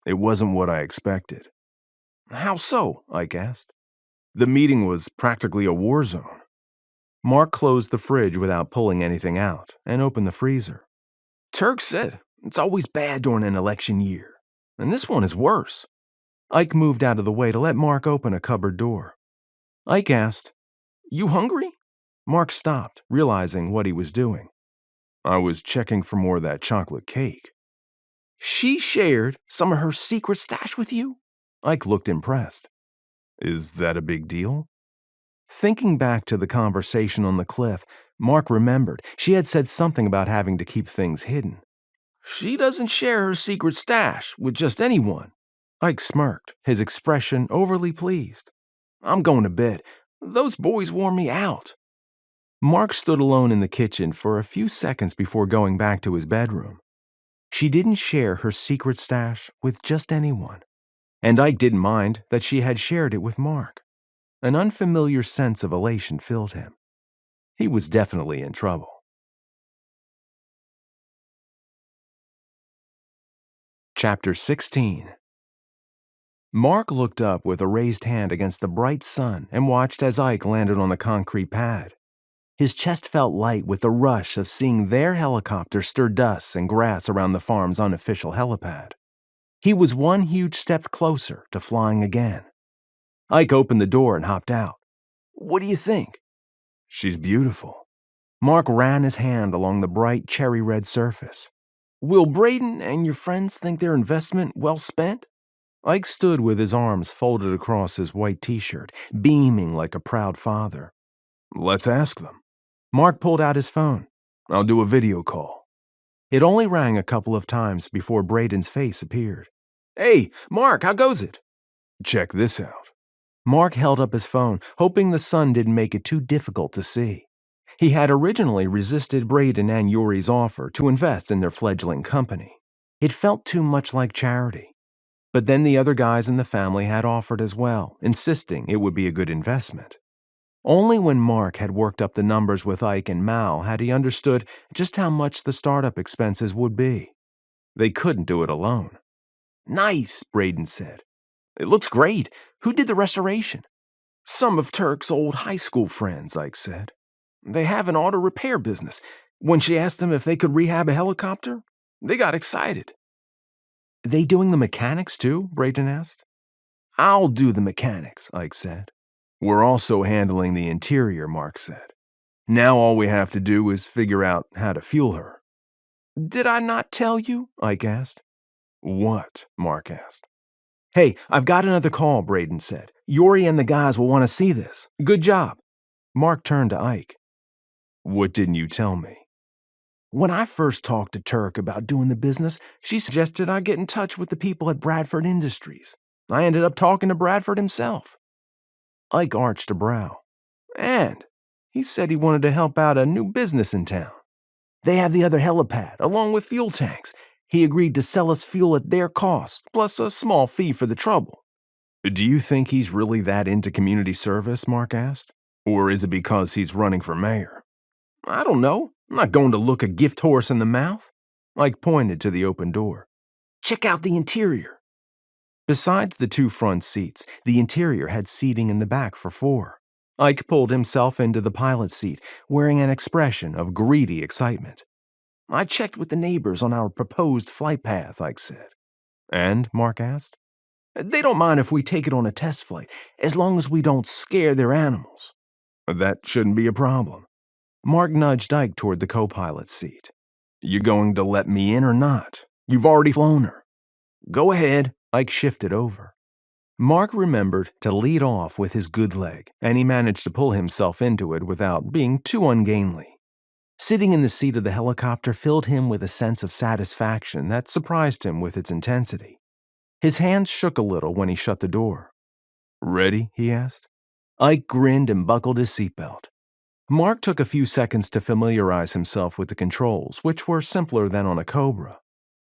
"It wasn't what I expected." "How so?" Ike asked. "The meeting was practically a war zone." Mark closed the fridge without pulling anything out and opened the freezer. "Turk said it's always bad during an election year, and this one is worse." Ike moved out of the way to let Mark open a cupboard door. Ike asked, "You hungry?" Mark stopped, realizing what he was doing. "I was checking for more of that chocolate cake." "She shared some of her secret stash with you?" Ike looked impressed. "Is that a big deal?" Thinking back to the conversation on the cliff, Mark remembered she had said something about having to keep things hidden. "She doesn't share her secret stash with just anyone." Ike smirked, his expression overly pleased. "I'm going to bed. Those boys wore me out." Mark stood alone in the kitchen for a few seconds before going back to his bedroom. She didn't share her secret stash with just anyone, and Ike didn't mind that she had shared it with Mark. An unfamiliar sense of elation filled him. He was definitely in trouble. Chapter 16. Mark looked up with a raised hand against the bright sun and watched as Ike landed on the concrete pad. His chest felt light with the rush of seeing their helicopter stir dust and grass around the farm's unofficial helipad. He was one huge step closer to flying again. Ike opened the door and hopped out. "What do you think?" "She's beautiful." Mark ran his hand along the bright cherry-red surface. "Will Braden and your friends think their investment well spent?" Ike stood with his arms folded across his white t-shirt, beaming like a proud father. "Let's ask them." Mark pulled out his phone. "I'll do a video call." It only rang a couple of times before Braden's face appeared. "Hey, Mark, how goes it?" "Check this out." Mark held up his phone, hoping the sun didn't make it too difficult to see. He had originally resisted Braden and Yuri's offer to invest in their fledgling company. It felt too much like charity. But then the other guys in the family had offered as well, insisting it would be a good investment. Only when Mark had worked up the numbers with Ike and Mal had he understood just how much the startup expenses would be. They couldn't do it alone. "Nice," Braden said. "It looks great. Who did the restoration?" "Some of Turk's old high school friends," Ike said. "They have an auto repair business. When she asked them if they could rehab a helicopter, they got excited." "They doing the mechanics too?" Braden asked. "I'll do the mechanics," Ike said. "We're also handling the interior," Mark said. "Now all we have to do is figure out how to fuel her." "Did I not tell you?" Ike asked. "What?" Mark asked. "Hey, I've got another call," Braden said. "Yuri and the guys will want to see this. Good job." Mark turned to Ike. "What didn't you tell me?" "When I first talked to Turk about doing the business, she suggested I get in touch with the people at Bradford Industries. I ended up talking to Bradford himself." Ike arched a brow. "And he said he wanted to help out a new business in town. They have the other helipad, along with fuel tanks. He agreed to sell us fuel at their cost, plus a small fee for the trouble." Do you think he's really that into community service? Mark asked. Or is it because he's running for mayor? I don't know. I'm not going to look a gift horse in the mouth. Ike pointed to the open door. Check out the interior. Besides the 2 front seats, the interior had seating in the back for 4. Ike pulled himself into the pilot's seat, wearing an expression of greedy excitement. I checked with the neighbors on our proposed flight path, Ike said. And? Mark asked. They don't mind if we take it on a test flight, as long as we don't scare their animals. That shouldn't be a problem. Mark nudged Ike toward the co-pilot's seat. You going to let me in or not? You've already flown her. Go ahead. Ike shifted over. Mark remembered to lead off with his good leg, and he managed to pull himself into it without being too ungainly. Sitting in the seat of the helicopter filled him with a sense of satisfaction that surprised him with its intensity. His hands shook a little when he shut the door. Ready? He asked. Ike grinned and buckled his seatbelt. Mark took a few seconds to familiarize himself with the controls, which were simpler than on a Cobra.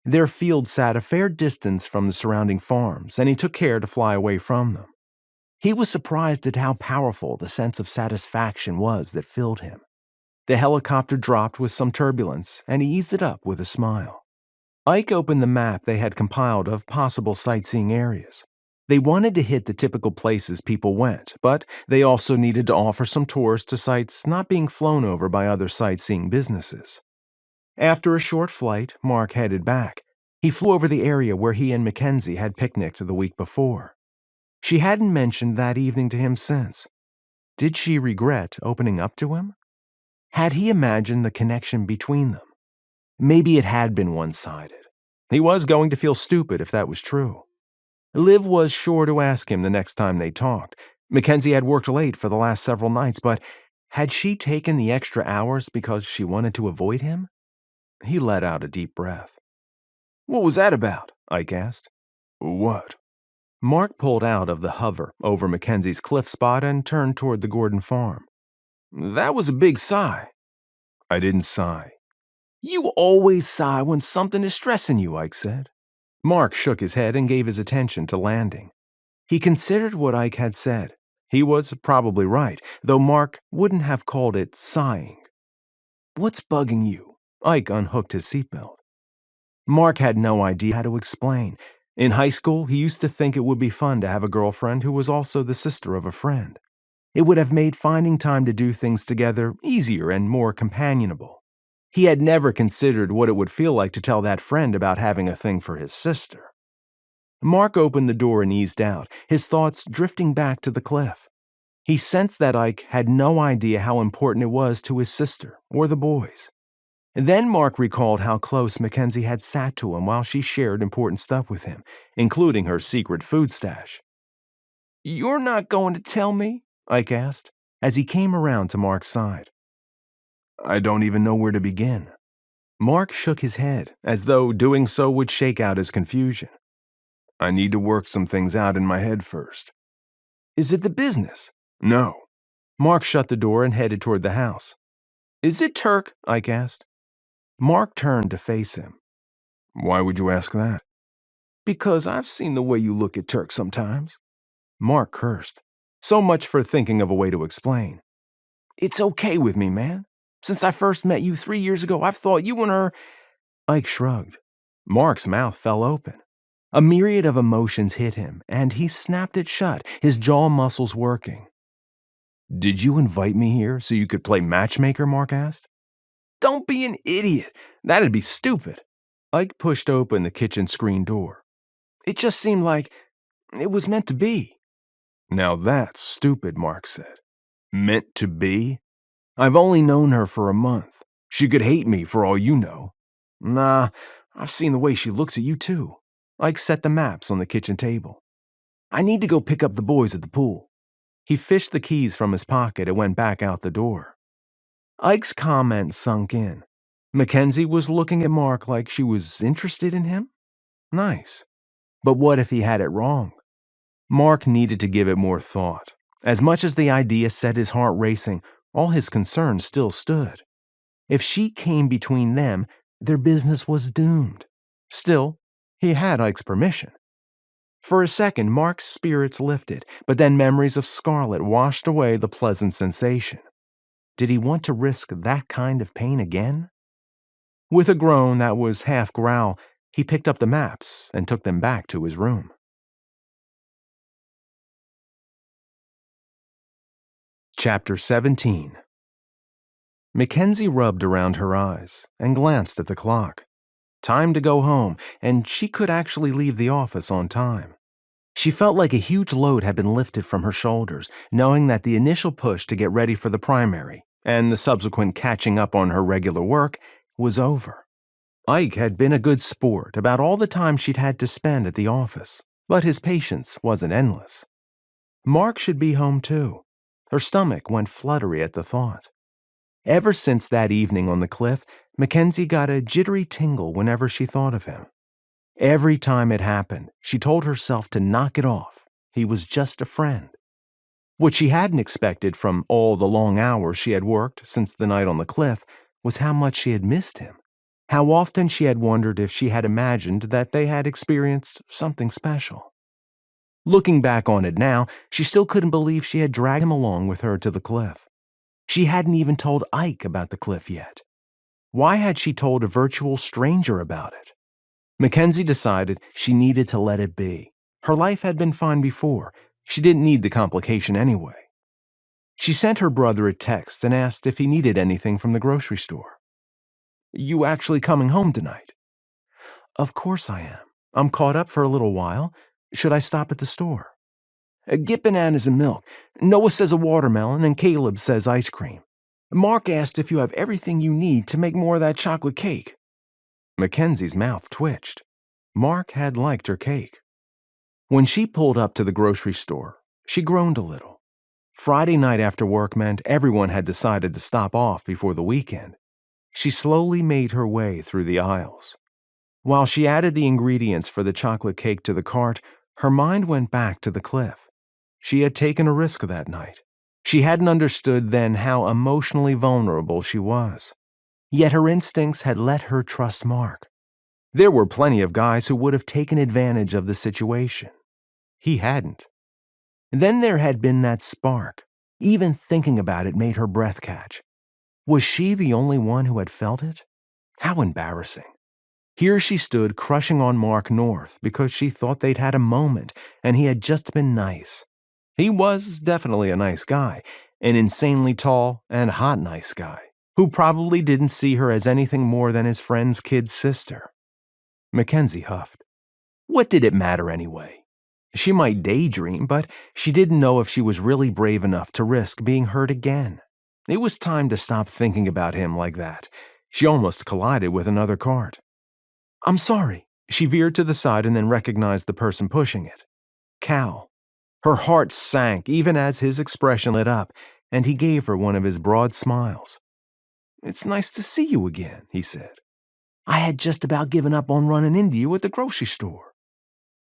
Their field sat a fair distance from the surrounding farms, and he took care to fly away from them. He was surprised at how powerful the sense of satisfaction was that filled him. The helicopter dropped with some turbulence, and he eased it up with a smile. Ike opened the map they had compiled of possible sightseeing areas. They wanted to hit the typical places people went, but they also needed to offer some tours to sites not being flown over by other sightseeing businesses. After a short flight, Mark headed back. He flew over the area where he and McKenzie had picnicked the week before. She hadn't mentioned that evening to him since. Did she regret opening up to him? Had he imagined the connection between them? Maybe it had been one-sided. He was going to feel stupid if that was true. Liv was sure to ask him the next time they talked. McKenzie had worked late for the last several nights, but had she taken the extra hours because she wanted to avoid him? He let out a deep breath. What was that about? Ike asked. What? Mark pulled out of the hover over McKenzie's cliff spot and turned toward the Gordon farm. That was a big sigh. I didn't sigh. You always sigh when something is stressing you, Ike said. Mark shook his head and gave his attention to landing. He considered what Ike had said. He was probably right, though Mark wouldn't have called it sighing. What's bugging you? Ike unhooked his seatbelt. Mark had no idea how to explain. In high school, he used to think it would be fun to have a girlfriend who was also the sister of a friend. It would have made finding time to do things together easier and more companionable. He had never considered what it would feel like to tell that friend about having a thing for his sister. Mark opened the door and eased out, his thoughts drifting back to the cliff. He sensed that Ike had no idea how important it was to his sister or the boys. Then Mark recalled how close McKenzie had sat to him while she shared important stuff with him, including her secret food stash. You're not going to tell me? Ike asked, as he came around to Mark's side. I don't even know where to begin. Mark shook his head, as though doing so would shake out his confusion. I need to work some things out in my head first. Is it the business? No. Mark shut the door and headed toward the house. Is it Turk? Ike asked. Mark turned to face him. Why would you ask that? Because I've seen the way you look at Turk sometimes. Mark cursed. So much for thinking of a way to explain. It's okay with me, man. Since I first met you 3 years ago, I've thought you and her... Ike shrugged. Mark's mouth fell open. A myriad of emotions hit him, and he snapped it shut, his jaw muscles working. Did you invite me here so you could play matchmaker? Mark asked. Don't be an idiot. That'd be stupid. Ike pushed open the kitchen screen door. It just seemed like it was meant to be. Now that's stupid, Mark said. Meant to be? I've only known her for a month. She could hate me for all you know. Nah, I've seen the way she looks at you too. Ike set the maps on the kitchen table. I need to go pick up the boys at the pool. He fished the keys from his pocket and went back out the door. Ike's comment sunk in. McKenzie was looking at Mark like she was interested in him? Nice. But what if he had it wrong? Mark needed to give it more thought. As much as the idea set his heart racing, all his concerns still stood. If she came between them, their business was doomed. Still, he had Ike's permission. For a second, Mark's spirits lifted, but then memories of Scarlet washed away the pleasant sensation. Did he want to risk that kind of pain again? With a groan that was half growl, he picked up the maps and took them back to his room. Chapter 17. McKenzie rubbed around her eyes and glanced at the clock. Time to go home, and she could actually leave the office on time. She felt like a huge load had been lifted from her shoulders, knowing that the initial push to get ready for the primary, and the subsequent catching up on her regular work, was over. Ike had been a good sport about all the time she'd had to spend at the office, but his patience wasn't endless. Mark should be home too. Her stomach went fluttery at the thought. Ever since that evening on the cliff, McKenzie got a jittery tingle whenever she thought of him. Every time it happened, she told herself to knock it off. He was just a friend. What she hadn't expected from all the long hours she had worked since the night on the cliff was how much she had missed him. How often she had wondered if she had imagined that they had experienced something special. Looking back on it now, she still couldn't believe she had dragged him along with her to the cliff. She hadn't even told Ike about the cliff yet. Why had she told a virtual stranger about it? McKenzie decided she needed to let it be. Her life had been fine before. She didn't need the complication anyway. She sent her brother a text and asked if he needed anything from the grocery store. "You actually coming home tonight?" "Of course I am. I'm caught up for a little while. Should I stop at the store?" "Get bananas and milk. Noah says a watermelon and Caleb says ice cream. Mark asked if you have everything you need to make more of that chocolate cake." Mackenzie's mouth twitched. Mark had liked her cake. When she pulled up to the grocery store, she groaned a little. Friday night after work meant everyone had decided to stop off before the weekend. She slowly made her way through the aisles. While she added the ingredients for the chocolate cake to the cart, her mind went back to the cliff. She had taken a risk that night. She hadn't understood then how emotionally vulnerable she was. Yet her instincts had let her trust Mark. There were plenty of guys who would have taken advantage of the situation. He hadn't. Then there had been that spark. Even thinking about it made her breath catch. Was she the only one who had felt it? How embarrassing. Here she stood crushing on Marc North because she thought they'd had a moment and he had just been nice. He was definitely a nice guy, an insanely tall and hot nice guy, who probably didn't see her as anything more than his friend's kid sister. McKenzie huffed. What did it matter anyway? She might daydream, but she didn't know if she was really brave enough to risk being hurt again. It was time to stop thinking about him like that. She almost collided with another cart. "I'm sorry." She veered to the side and then recognized the person pushing it. Cal. Her heart sank even as his expression lit up, and he gave her one of his broad smiles. "It's nice to see you again," he said. "I had just about given up on running into you at the grocery store."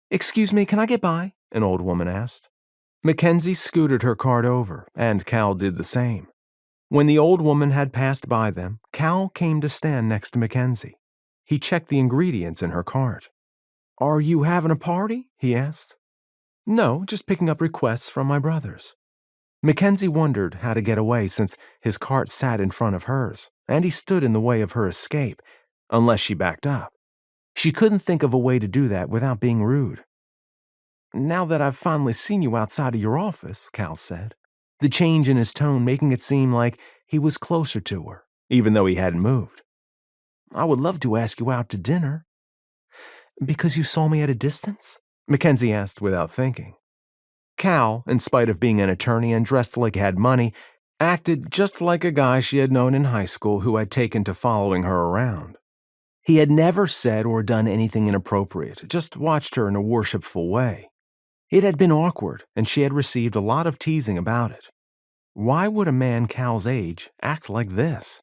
"Excuse me, can I get by?" an old woman asked. McKenzie scooted her cart over, and Cal did the same. When the old woman had passed by them, Cal came to stand next to McKenzie. He checked the ingredients in her cart. "Are you having a party?" he asked. "No, just picking up requests from my brothers." McKenzie wondered how to get away since his cart sat in front of hers, and he stood in the way of her escape, unless she backed up. She couldn't think of a way to do that without being rude. "Now that I've finally seen you outside of your office," Cal said, the change in his tone making it seem like he was closer to her, even though he hadn't moved. "I would love to ask you out to dinner." "Because you saw me at a distance?" McKenzie asked without thinking. Cal, in spite of being an attorney and dressed like he had money, acted just like a guy she had known in high school who had taken to following her around. He had never said or done anything inappropriate, just watched her in a worshipful way. It had been awkward, and she had received a lot of teasing about it. Why would a man Cal's age act like this?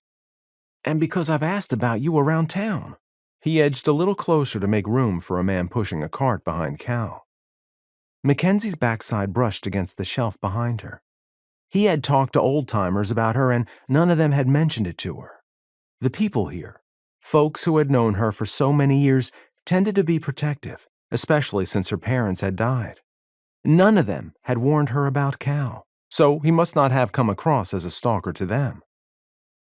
"And because I've asked about you around town." He edged a little closer to make room for a man pushing a cart behind Cal. Mackenzie's backside brushed against the shelf behind her. He had talked to old-timers about her, and none of them had mentioned it to her. The people here, folks who had known her for so many years, tended to be protective, especially since her parents had died. None of them had warned her about Cal, so he must not have come across as a stalker to them.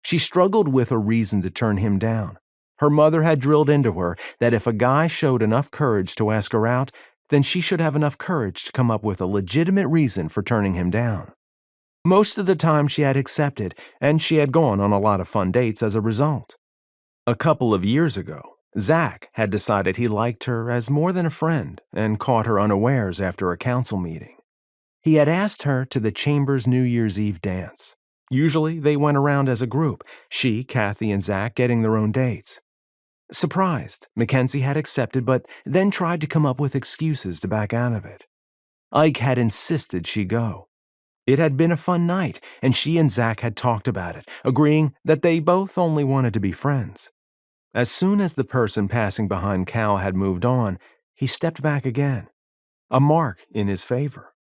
She struggled with a reason to turn him down. Her mother had drilled into her that if a guy showed enough courage to ask her out, then she should have enough courage to come up with a legitimate reason for turning him down. Most of the time she had accepted, and she had gone on a lot of fun dates as a result. A couple of years ago, Zach had decided he liked her as more than a friend and caught her unawares after a council meeting. He had asked her to the Chamber's New Year's Eve dance. Usually they went around as a group, she, Kathy, and Zach getting their own dates. Surprised, McKenzie had accepted but then tried to come up with excuses to back out of it. Ike had insisted she go. It had been a fun night, and she and Zach had talked about it, agreeing that they both only wanted to be friends. As soon as the person passing behind Cal had moved on, he stepped back again, a mark in his favor.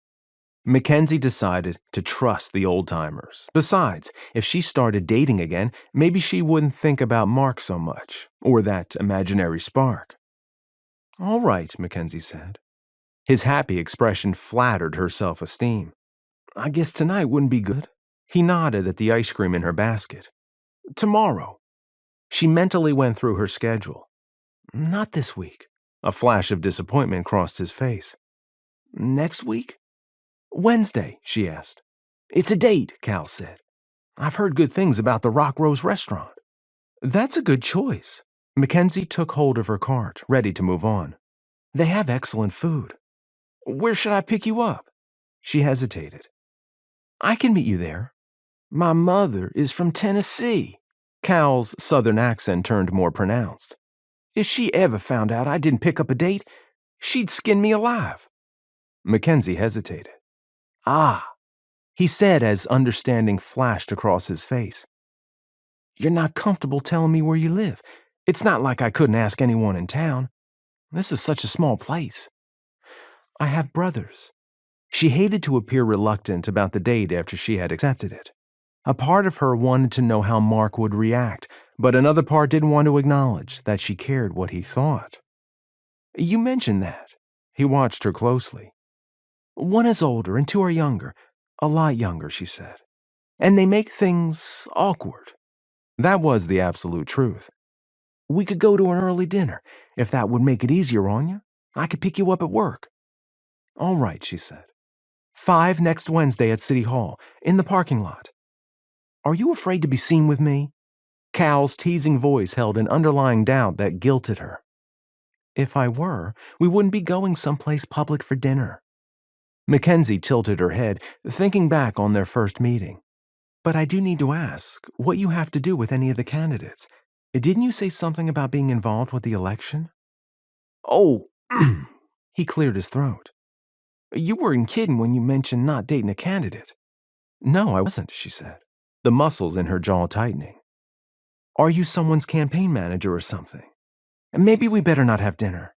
McKenzie decided to trust the old-timers. Besides, if she started dating again, maybe she wouldn't think about Marc so much, or that imaginary spark. "All right," McKenzie said. His happy expression flattered her self-esteem. "I guess tonight wouldn't be good." He nodded at the ice cream in her basket. "Tomorrow." She mentally went through her schedule. "Not this week." A flash of disappointment crossed his face. "Next week?" "Wednesday," she asked. "It's a date," Cal said. "I've heard good things about the Rock Rose restaurant." "That's a good choice." McKenzie took hold of her cart, ready to move on. "They have excellent food." "Where should I pick you up?" She hesitated. "I can meet you there." "My mother is from Tennessee." Cal's southern accent turned more pronounced. "If she ever found out I didn't pick up a date, she'd skin me alive." McKenzie hesitated. "Ah," he said as understanding flashed across his face. "You're not comfortable telling me where you live. It's not like I couldn't ask anyone in town. This is such a small place." "I have brothers." She hated to appear reluctant about the date after she had accepted it. A part of her wanted to know how Marc would react, but another part didn't want to acknowledge that she cared what he thought. "You mentioned that." He watched her closely. "One is older and two are younger. A lot younger," she said. "And they make things awkward." That was the absolute truth. "We could go to an early dinner, if that would make it easier on you. I could pick you up at work." "All right," she said. 5 next Wednesday at City Hall, in the parking lot." "Are you afraid to be seen with me?" Cal's teasing voice held an underlying doubt that guilted her. "If I were, we wouldn't be going someplace public for dinner." McKenzie tilted her head, thinking back on their first meeting. "But I do need to ask what you have to do with any of the candidates. Didn't you say something about being involved with the election?" "Oh," he cleared his throat. "You weren't kidding when you mentioned not dating a candidate." "No, I wasn't," she said, the muscles in her jaw tightening. "Are you someone's campaign manager or something? Maybe we better not have dinner."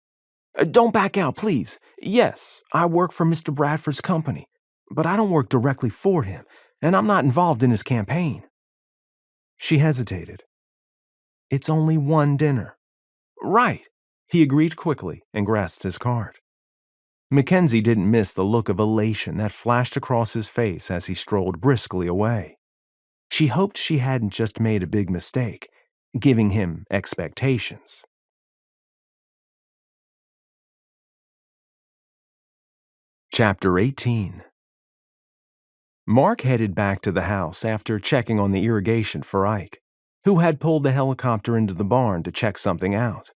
"Don't back out, please. Yes, I work for Mr. Bradford's company, but I don't work directly for him, and I'm not involved in his campaign." She hesitated. "It's only one dinner." "Right." He agreed quickly and grasped his card. McKenzie didn't miss the look of elation that flashed across his face as he strolled briskly away. She hoped she hadn't just made a big mistake, giving him expectations. Chapter 18. Marc headed back to the house after checking on the irrigation for Ike, who had pulled the helicopter into the barn to check something out.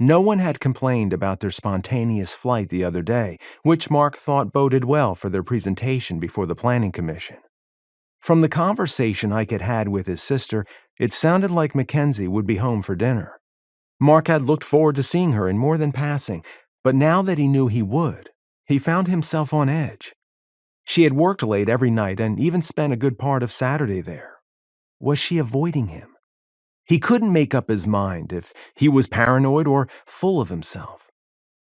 No one had complained about their spontaneous flight the other day, which Marc thought boded well for their presentation before the Planning Commission. From the conversation Ike had had with his sister, it sounded like McKenzie would be home for dinner. Marc had looked forward to seeing her in more than passing, but now that he knew he would, he found himself on edge. She had worked late every night and even spent a good part of Saturday there. Was she avoiding him? He couldn't make up his mind if he was paranoid or full of himself.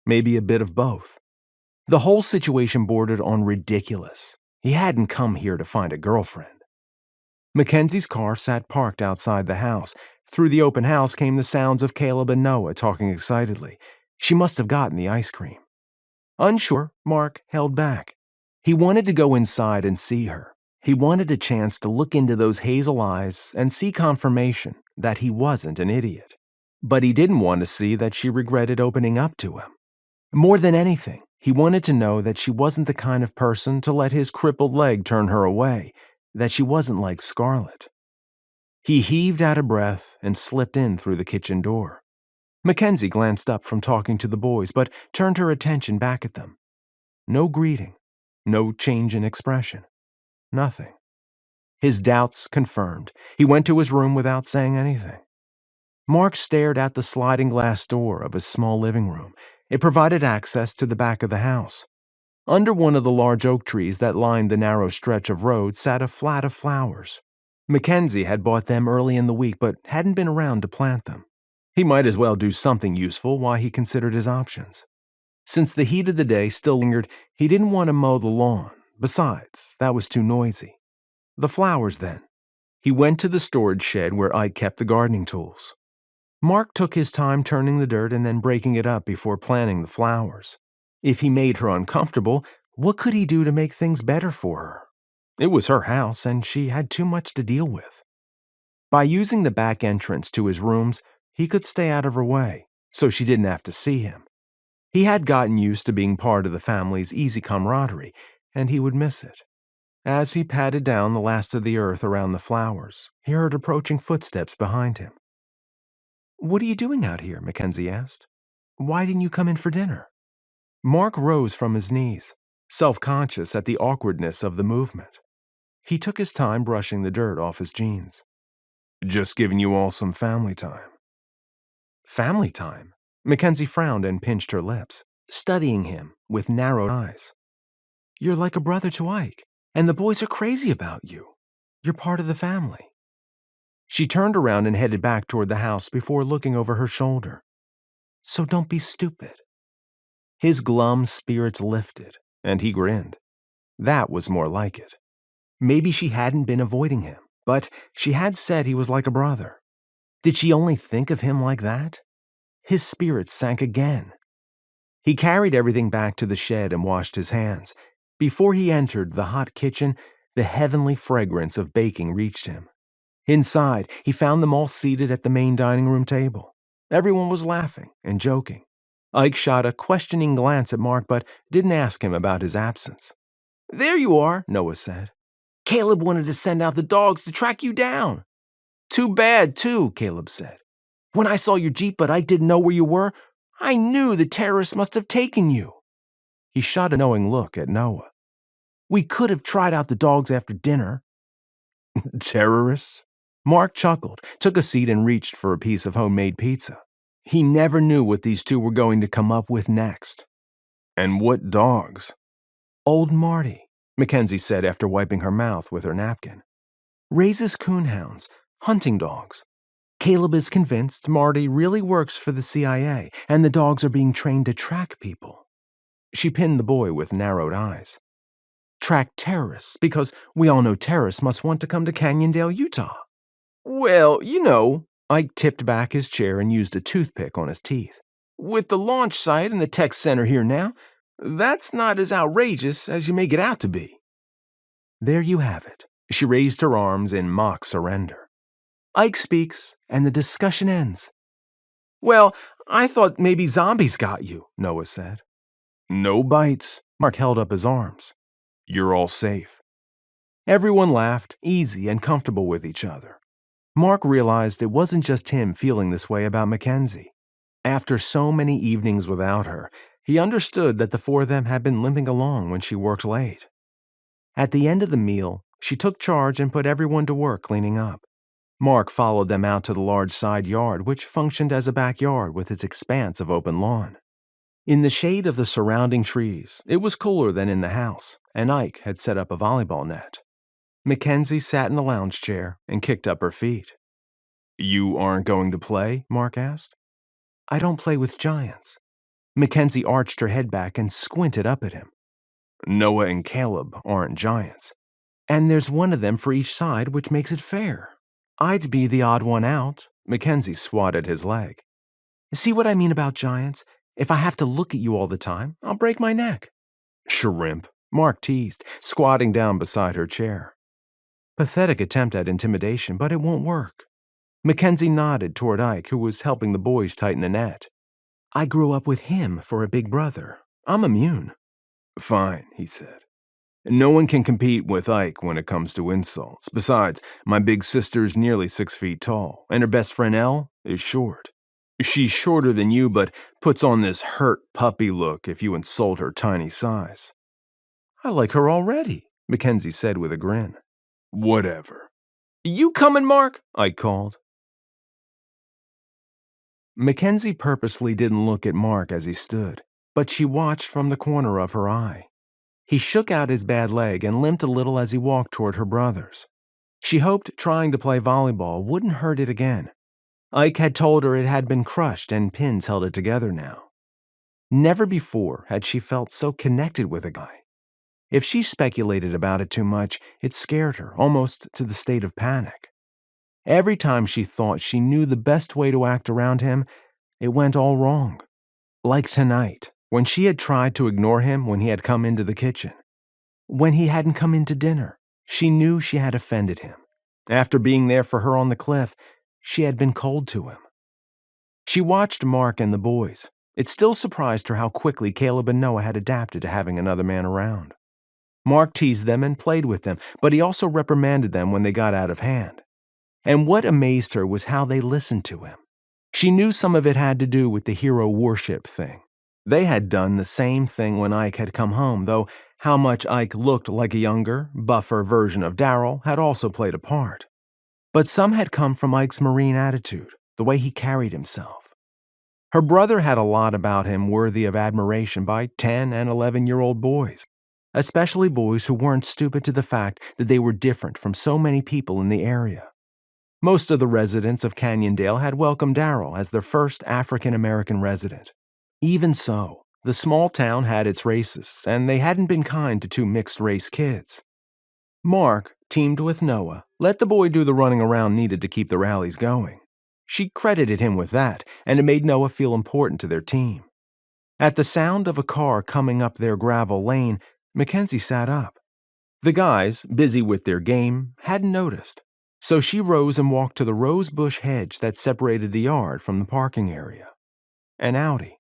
Maybe a bit of both. The whole situation bordered on ridiculous. He hadn't come here to find a girlfriend. McKenzie's car sat parked outside the house. Through the open house came the sounds of Caleb and Noah talking excitedly. She must have gotten the ice cream. Unsure, Marc held back. He wanted to go inside and see her. He wanted a chance to look into those hazel eyes and see confirmation that he wasn't an idiot. But he didn't want to see that she regretted opening up to him. More than anything, he wanted to know that she wasn't the kind of person to let his crippled leg turn her away, that she wasn't like Scarlett. He heaved out a breath and slipped in through the kitchen door. McKenzie glanced up from talking to the boys, but turned her attention back at them. No greeting, no change in expression, nothing. His doubts confirmed. He went to his room without saying anything. Marc stared at the sliding glass door of his small living room. It provided access to the back of the house. Under one of the large oak trees that lined the narrow stretch of road sat a flat of flowers. McKenzie had bought them early in the week but hadn't been around to plant them. He might as well do something useful while he considered his options. Since the heat of the day still lingered, he didn't want to mow the lawn. Besides, that was too noisy. The flowers, then. He went to the storage shed where Ike kept the gardening tools. Marc took his time turning the dirt and then breaking it up before planting the flowers. If he made her uncomfortable, what could he do to make things better for her? It was her house, and she had too much to deal with. By using the back entrance to his rooms, he could stay out of her way, so she didn't have to see him. He had gotten used to being part of the family's easy camaraderie, and he would miss it. As he patted down the last of the earth around the flowers, he heard approaching footsteps behind him. "What are you doing out here?" McKenzie asked. "Why didn't you come in for dinner?" Marc rose from his knees, self-conscious at the awkwardness of the movement. He took his time brushing the dirt off his jeans. "Just giving you all some family time." Family time? McKenzie frowned and pinched her lips, studying him with narrowed eyes. "You're like a brother to Ike, and the boys are crazy about you. You're part of the family." She turned around and headed back toward the house before looking over her shoulder. "So don't be stupid." His glum spirits lifted, and he grinned. That was more like it. Maybe she hadn't been avoiding him, but she had said he was like a brother. Did she only think of him like that? His spirits sank again. He carried everything back to the shed and washed his hands. Before he entered the hot kitchen, the heavenly fragrance of baking reached him. Inside, he found them all seated at the main dining room table. Everyone was laughing and joking. Ike shot a questioning glance at Marc but didn't ask him about his absence. "There you are," Noah said. "Caleb wanted to send out the dogs to track you down." "Too bad, too," Caleb said. "When I saw your Jeep but Ike didn't know where you were, I knew the terrorists must have taken you." He shot a knowing look at Noah. "We could have tried out the dogs after dinner." "Terrorists?" Marc chuckled, took a seat and reached for a piece of homemade pizza. He never knew what these two were going to come up with next. "And what dogs?" "Old Marty," McKenzie said after wiping her mouth with her napkin. "Raises coonhounds, hunting dogs. Caleb is convinced Marty really works for the CIA, and the dogs are being trained to track people." She pinned the boy with narrowed eyes. "Track terrorists, because we all know terrorists must want to come to Canyondale, Utah." "Well, you know," Ike tipped back his chair and used a toothpick on his teeth. "With the launch site and the tech center here now, that's not as outrageous as you make it out to be." There you have it. She raised her arms in mock surrender. Ike speaks, and the discussion ends. "Well, I thought maybe zombies got you," Noah said. "No bites." Marc held up his arms. "You're all safe." Everyone laughed, easy and comfortable with each other. Marc realized it wasn't just him feeling this way about McKenzie. After so many evenings without her, he understood that the four of them had been limping along when she worked late. At the end of the meal, she took charge and put everyone to work cleaning up. Marc followed them out to the large side yard, which functioned as a backyard with its expanse of open lawn. In the shade of the surrounding trees, it was cooler than in the house, and Ike had set up a volleyball net. McKenzie sat in a lounge chair and kicked up her feet. "You aren't going to play?" Marc asked. "I don't play with giants." McKenzie arched her head back and squinted up at him. "Noah and Caleb aren't giants. And there's one of them for each side, which makes it fair. I'd be the odd one out." McKenzie swatted his leg. "See what I mean about giants? If I have to look at you all the time, I'll break my neck." "Shrimp," Mark teased, squatting down beside her chair. Pathetic attempt at intimidation, but it won't work. McKenzie nodded toward Ike, who was helping the boys tighten the net. "I grew up with him for a big brother. I'm immune." "Fine," he said. "No one can compete with Ike when it comes to insults. Besides, my big sister's nearly 6 feet tall, and her best friend Elle is short. She's shorter than you, but puts on this hurt puppy look if you insult her tiny size." "I like her already," McKenzie said with a grin. "Whatever." "You coming, Mark?" I called. McKenzie purposely didn't look at Mark as he stood, but she watched from the corner of her eye. He shook out his bad leg and limped a little as he walked toward her brothers. She hoped trying to play volleyball wouldn't hurt it again. Ike had told her it had been crushed and pins held it together now. Never before had she felt so connected with a guy. If she speculated about it too much, it scared her, almost to the state of panic. Every time she thought she knew the best way to act around him, it went all wrong. Like tonight, when she had tried to ignore him when he had come into the kitchen. When he hadn't come into dinner, she knew she had offended him. After being there for her on the cliff, she had been cold to him. She watched Mark and the boys. It still surprised her how quickly Caleb and Noah had adapted to having another man around. Mark teased them and played with them, but he also reprimanded them when they got out of hand. And what amazed her was how they listened to him. She knew some of it had to do with the hero worship thing. They had done the same thing when Ike had come home, though how much Ike looked like a younger, buffer version of Daryl had also played a part. But some had come from Ike's marine attitude, the way he carried himself. Her brother had a lot about him worthy of admiration by 10 and 11-year-old boys, especially boys who weren't stupid to the fact that they were different from so many people in the area. Most of the residents of Canyondale had welcomed Daryl as their first African-American resident. Even so, the small town had its racists, and they hadn't been kind to two mixed-race kids. Mark, teamed with Noah, let the boy do the running around needed to keep the rallies going. She credited him with that, and it made Noah feel important to their team. At the sound of a car coming up their gravel lane, McKenzie sat up. The guys, busy with their game, hadn't noticed. So she rose and walked to the rosebush hedge that separated the yard from the parking area. An Audi.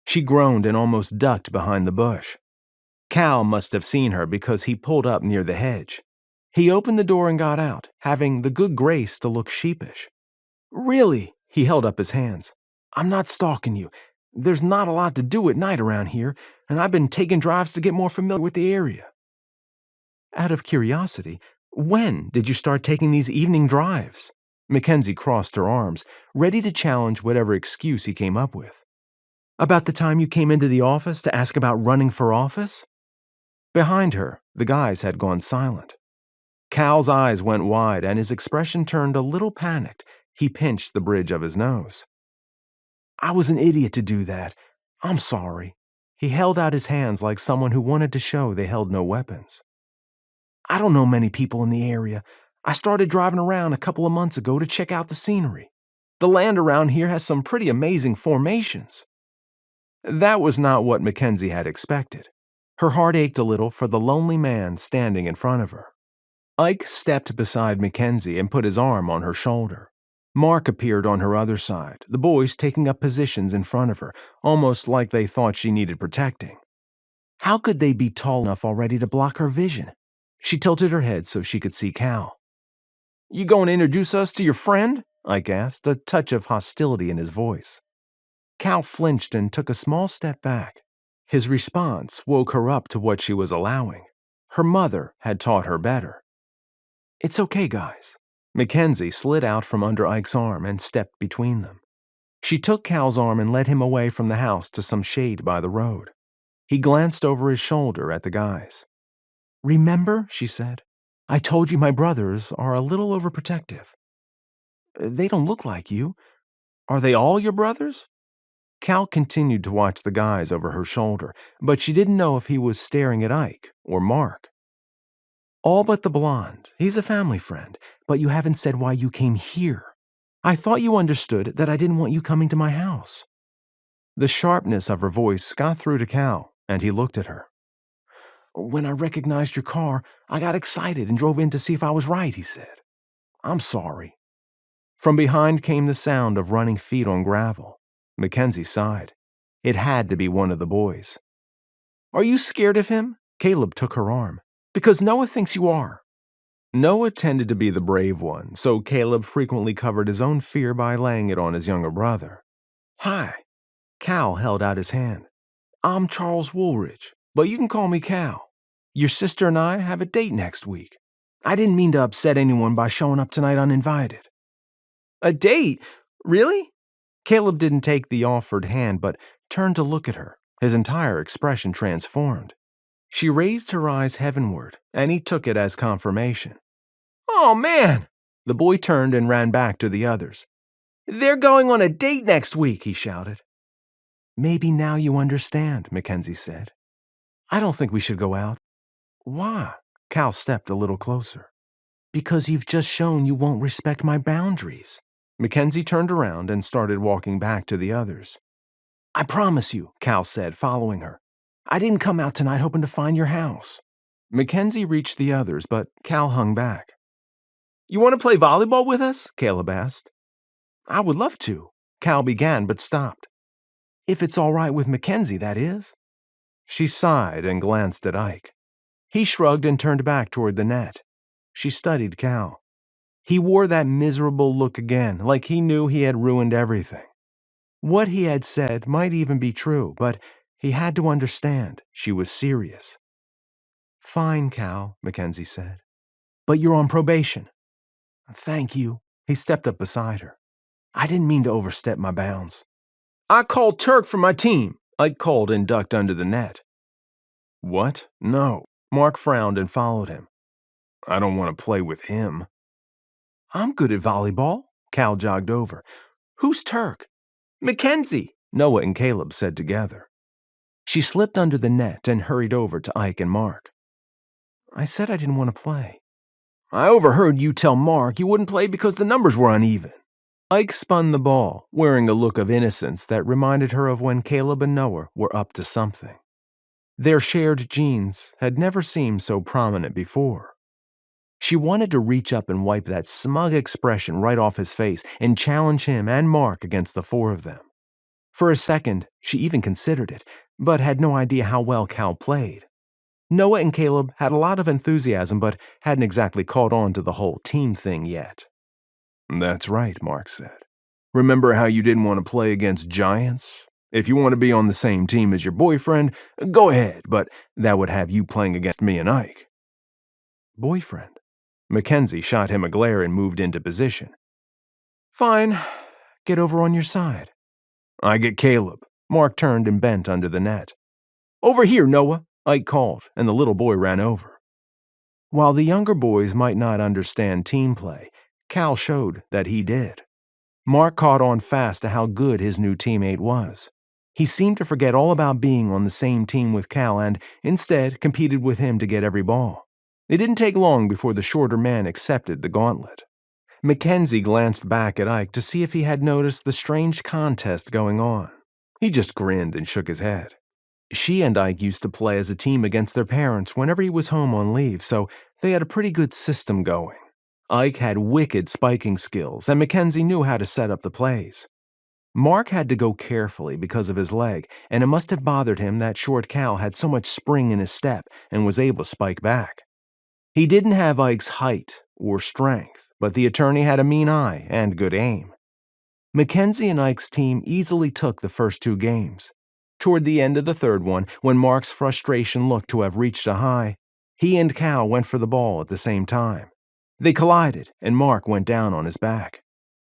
She groaned and almost ducked behind the bush. Cal must have seen her because he pulled up near the hedge. He opened the door and got out, having the good grace to look sheepish. "Really?" He held up his hands. "I'm not stalking you. There's not a lot to do at night around here, and I've been taking drives to get more familiar with the area." Out of curiosity, when did you start taking these evening drives? McKenzie crossed her arms, ready to challenge whatever excuse he came up with. About the time you came into the office to ask about running for office? Behind her, the guys had gone silent. Cal's eyes went wide and his expression turned a little panicked. He pinched the bridge of his nose. "I was an idiot to do that. I'm sorry." He held out his hands like someone who wanted to show they held no weapons. "I don't know many people in the area. I started driving around a couple of months ago to check out the scenery. The land around here has some pretty amazing formations." That was not what McKenzie had expected. Her heart ached a little for the lonely man standing in front of her. Ike stepped beside McKenzie and put his arm on her shoulder. Mark appeared on her other side, the boys taking up positions in front of her, almost like they thought she needed protecting. How could they be tall enough already to block her vision? She tilted her head so she could see Cal. "You going to introduce us to your friend?" Ike asked, a touch of hostility in his voice. Cal flinched and took a small step back. His response woke her up to what she was allowing. Her mother had taught her better. "It's okay, guys." McKenzie slid out from under Ike's arm and stepped between them. She took Cal's arm and led him away from the house to some shade by the road. He glanced over his shoulder at the guys. "Remember," she said, "I told you my brothers are a little overprotective." "They don't look like you. Are they all your brothers?" Cal continued to watch the guys over her shoulder, but she didn't know if he was staring at Ike or Mark. "All but the blonde. He's a family friend, but you haven't said why you came here. I thought you understood that I didn't want you coming to my house." The sharpness of her voice got through to Cal, and he looked at her. "When I recognized your car, I got excited and drove in to see if I was right," he said. "I'm sorry." From behind came the sound of running feet on gravel. Mackenzie sighed. It had to be one of the boys. "Are you scared of him?" Caleb took her arm. "Because Noah thinks you are." Noah tended to be the brave one, so Caleb frequently covered his own fear by laying it on his younger brother. "Hi." Cal held out his hand. "I'm Charles Woolridge, but you can call me Cal. Your sister and I have a date next week. I didn't mean to upset anyone by showing up tonight uninvited." "A date? Really?" Caleb didn't take the offered hand, but turned to look at her, his entire expression transformed. She raised her eyes heavenward, and he took it as confirmation. "Oh, man!" The boy turned and ran back to the others. "They're going on a date next week," he shouted. "Maybe now you understand," Mackenzie said. "I don't think we should go out." "Why?" Cal stepped a little closer. "Because you've just shown you won't respect my boundaries." Mackenzie turned around and started walking back to the others. "I promise you," Cal said, following her. "I didn't come out tonight hoping to find your house." Mackenzie reached the others, but Cal hung back. "You want to play volleyball with us?" Caleb asked. "I would love to," Cal began but stopped. "If it's all right with Mackenzie, that is." She sighed and glanced at Ike. He shrugged and turned back toward the net. She studied Cal. He wore that miserable look again, like he knew he had ruined everything. What he had said might even be true, but he had to understand she was serious. "Fine, Cal," Mackenzie said. "But you're on probation." "Thank you." He stepped up beside her. "I didn't mean to overstep my bounds." "I called Turk for my team," Ike called and ducked under the net. "What? No." Mark frowned and followed him. "I don't want to play with him." "I'm good at volleyball." Cal jogged over. "Who's Turk?" "Mackenzie," Noah and Caleb said together. She slipped under the net and hurried over to Ike and Mark. "I said I didn't want to play." "I overheard you tell Mark you wouldn't play because the numbers were uneven." Ike spun the ball, wearing a look of innocence that reminded her of when Caleb and Noah were up to something. Their shared genes had never seemed so prominent before. She wanted to reach up and wipe that smug expression right off his face and challenge him and Mark against the four of them. For a second, she even considered it, but had no idea how well Cal played. Noah and Caleb had a lot of enthusiasm, but hadn't exactly caught on to the whole team thing yet. "That's right," Mark said. "Remember how you didn't want to play against giants? If you want to be on the same team as your boyfriend, go ahead, but that would have you playing against me and Ike." "Boyfriend?" Mackenzie shot him a glare and moved into position. "Fine. Get over on your side." "I get Caleb." Mark turned and bent under the net. "Over here, Noah," Ike called, and the little boy ran over. While the younger boys might not understand team play, Cal showed that he did. Mark caught on fast to how good his new teammate was. He seemed to forget all about being on the same team with Cal and, instead, competed with him to get every ball. It didn't take long before the shorter man accepted the gauntlet. Mackenzie glanced back at Ike to see if he had noticed the strange contest going on. He just grinned and shook his head. She and Ike used to play as a team against their parents whenever he was home on leave, so they had a pretty good system going. Ike had wicked spiking skills, and Mackenzie knew how to set up the plays. Mark had to go carefully because of his leg, and it must have bothered him that short Cal had so much spring in his step and was able to spike back. He didn't have Ike's height or strength, but the attorney had a mean eye and good aim. Mackenzie and Ike's team easily took the first two games. Toward the end of the third one, when Mark's frustration looked to have reached a high, he and Cal went for the ball at the same time. They collided, and Mark went down on his back.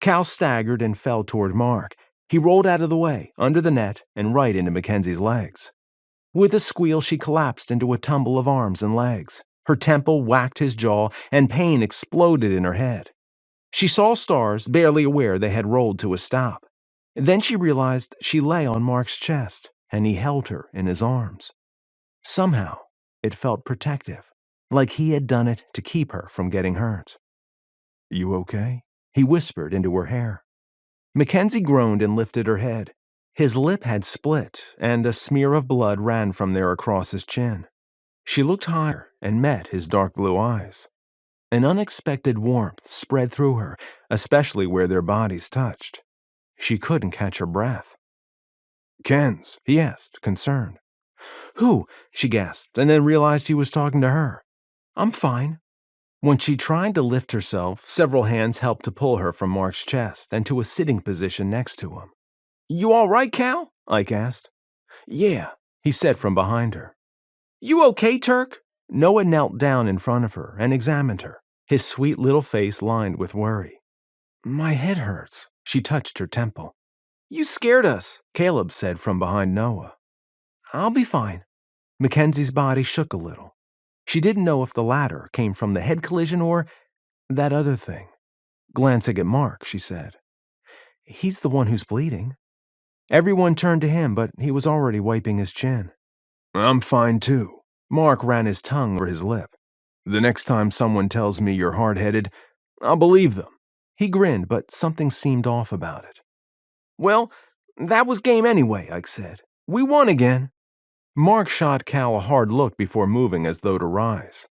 Cal staggered and fell toward Mark. He rolled out of the way, under the net, and right into Mackenzie's legs. With a squeal, she collapsed into a tumble of arms and legs. Her temple whacked his jaw, and pain exploded in her head. She saw stars, barely aware they had rolled to a stop. Then she realized she lay on Mark's chest, and he held her in his arms. Somehow, it felt protective, like he had done it to keep her from getting hurt. "You okay?" he whispered into her hair. Mackenzie groaned and lifted her head. His lip had split, and a smear of blood ran from there across his chin. She looked higher and met his dark blue eyes. An unexpected warmth spread through her, especially where their bodies touched. She couldn't catch her breath. "Ken's?" he asked, concerned. "Who?" she gasped, and then realized he was talking to her. "I'm fine." When she tried to lift herself, several hands helped to pull her from Mark's chest and to a sitting position next to him. "You all right, Cal?" Ike asked. "Yeah," he said from behind her. "You okay, Turk?" Noah knelt down in front of her and examined her, his sweet little face lined with worry. "My head hurts." She touched her temple. "You scared us," Caleb said from behind Noah. "I'll be fine." Mackenzie's body shook a little. She didn't know if the latter came from the head collision or that other thing. Glancing at Mark, she said, "He's the one who's bleeding." Everyone turned to him, but he was already wiping his chin. "I'm fine too." Mark ran his tongue over his lip. "The next time someone tells me you're hard-headed, I'll believe them." He grinned, but something seemed off about it. "Well, that was game anyway," Ike said. "We won again." Mark shot Cal a hard look before moving as though to rise.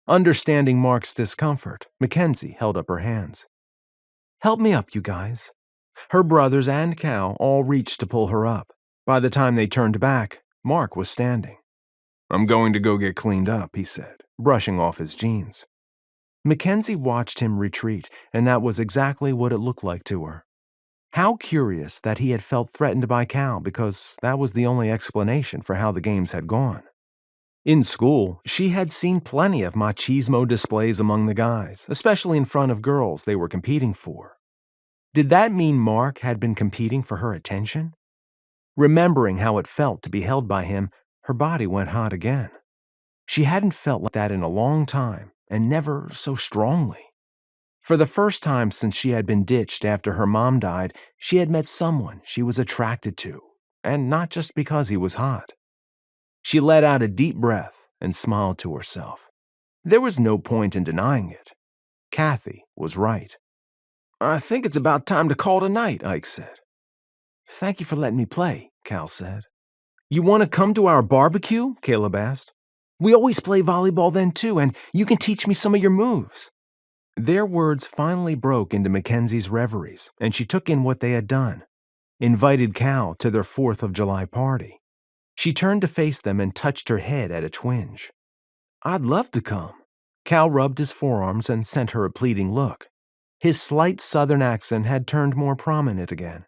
Understanding Mark's discomfort, McKenzie held up her hands. "Help me up, you guys." Her brothers and Cal all reached to pull her up. By the time they turned back, Mark was standing. "I'm going to go get cleaned up," he said, brushing off his jeans. Mackenzie watched him retreat, and that was exactly what it looked like to her. How curious that he had felt threatened by Cal, because that was the only explanation for how the games had gone. In school, she had seen plenty of machismo displays among the guys, especially in front of girls they were competing for. Did that mean Mark had been competing for her attention? Remembering how it felt to be held by him, her body went hot again. She hadn't felt like that in a long time, and never so strongly. For the first time since she had been ditched after her mom died, she had met someone she was attracted to, and not just because he was hot. She let out a deep breath and smiled to herself. There was no point in denying it. Kathy was right. "I think it's about time to call tonight," Ike said. "Thank you for letting me play," Cal said. "You want to come to our barbecue?" Caleb asked. "We always play volleyball then too, and you can teach me some of your moves." Their words finally broke into Mackenzie's reveries, and she took in what they had done. Invited Cal to their 4th of July party. She turned to face them and touched her head at a twinge. "I'd love to come." Cal rubbed his forearms and sent her a pleading look. His slight southern accent had turned more prominent again.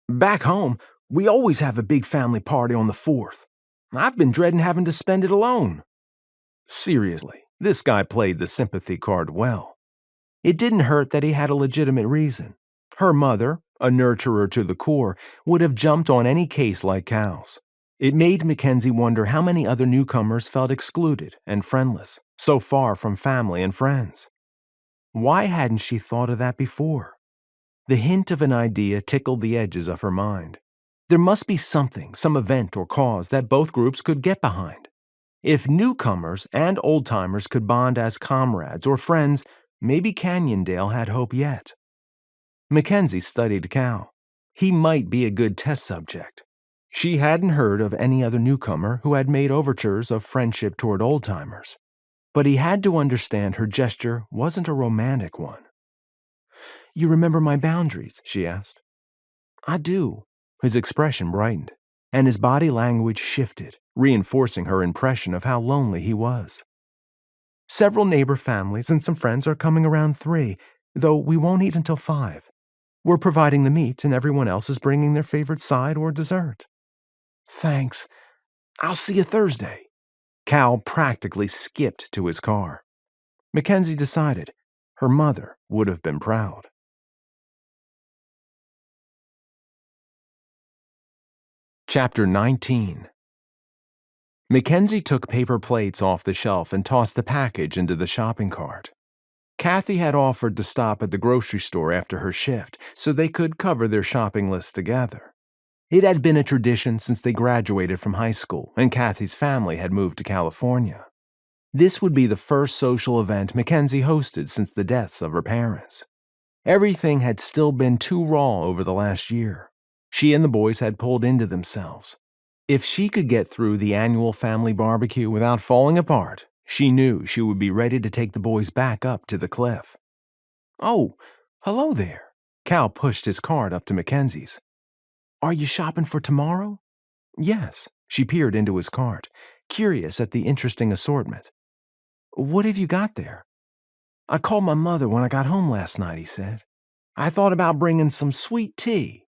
"Back home, we always have a big family party on the 4th. I've been dreading having to spend it alone." Seriously, this guy played the sympathy card well. It didn't hurt that he had a legitimate reason. Her mother, a nurturer to the core, would have jumped on any case like Cal's. It made Mackenzie wonder how many other newcomers felt excluded and friendless, so far from family and friends. Why hadn't she thought of that before? The hint of an idea tickled the edges of her mind. There must be something, some event or cause that both groups could get behind. If newcomers and old-timers could bond as comrades or friends, maybe Canyondale had hope yet. Mackenzie studied Cal. He might be a good test subject. She hadn't heard of any other newcomer who had made overtures of friendship toward old-timers. But he had to understand her gesture wasn't a romantic one. "You remember my boundaries?" she asked. "I do." His expression brightened, and his body language shifted, reinforcing her impression of how lonely he was. "Several neighbor families and some friends are coming around 3, though we won't eat until 5. We're providing the meat, and everyone else is bringing their favorite side or dessert." "Thanks. I'll see you Thursday." Cal practically skipped to his car. Mackenzie decided her mother would have been proud. Chapter 19. Mackenzie took paper plates off the shelf and tossed the package into the shopping cart. Kathy had offered to stop at the grocery store after her shift so they could cover their shopping list together. It had been a tradition since they graduated from high school and Kathy's family had moved to California. This would be the first social event Mackenzie hosted since the deaths of her parents. Everything had still been too raw over the last year. She and the boys had pulled into themselves. If she could get through the annual family barbecue without falling apart, she knew she would be ready to take the boys back up to the cliff. "Oh, hello there." Cal pushed his cart up to Mackenzie's. "Are you shopping for tomorrow?" "Yes." She peered into his cart, curious at the interesting assortment. "What have you got there?" "I called my mother when I got home last night," he said. "I thought about bringing some sweet tea."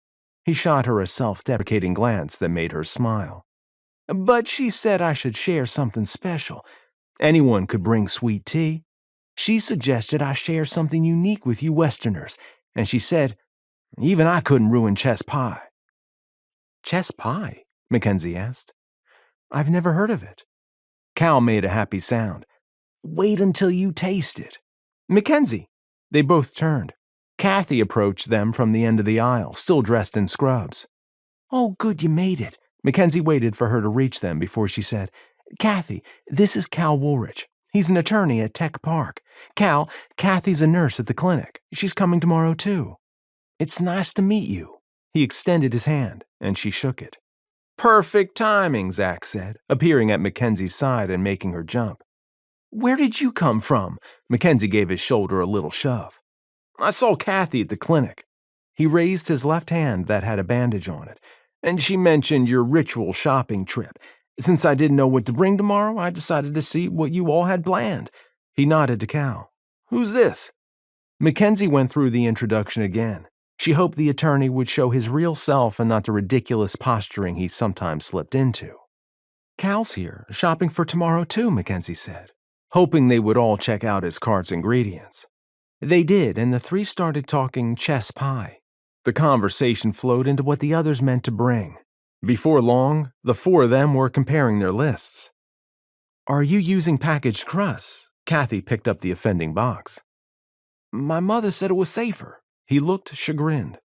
He shot her a self-deprecating glance that made her smile. "But she said I should share something special. Anyone could bring sweet tea. She suggested I share something unique with you Westerners, and she said even I couldn't ruin chess pie." "Chess pie?" Mackenzie asked. "I've never heard of it." Cal made a happy sound. "Wait until you taste it." "Mackenzie!" They both turned. Kathy approached them from the end of the aisle, still dressed in scrubs. "Oh, good, you made it." Mackenzie waited for her to reach them before she said, "Kathy, this is Cal Woolrich. He's an attorney at Tech Park. Cal, Kathy's a nurse at the clinic. She's coming tomorrow, too." "It's nice to meet you." He extended his hand, and she shook it. "Perfect timing," Zach said, appearing at Mackenzie's side and making her jump. "Where did you come from?" Mackenzie gave his shoulder a little shove. "I saw Kathy at the clinic." He raised his left hand that had a bandage on it, "and she mentioned your ritual shopping trip. Since I didn't know what to bring tomorrow, I decided to see what you all had planned." He nodded to Cal. "Who's this?" Mackenzie went through the introduction again. She hoped the attorney would show his real self and not the ridiculous posturing he sometimes slipped into. "Cal's here, shopping for tomorrow too," Mackenzie said, hoping they would all check out his cart's ingredients. They did, and the three started talking chess pie. The conversation flowed into what the others meant to bring. Before long, the four of them were comparing their lists. "Are you using packaged crusts?" Kathy picked up the offending box. "My mother said it was safer." He looked chagrined.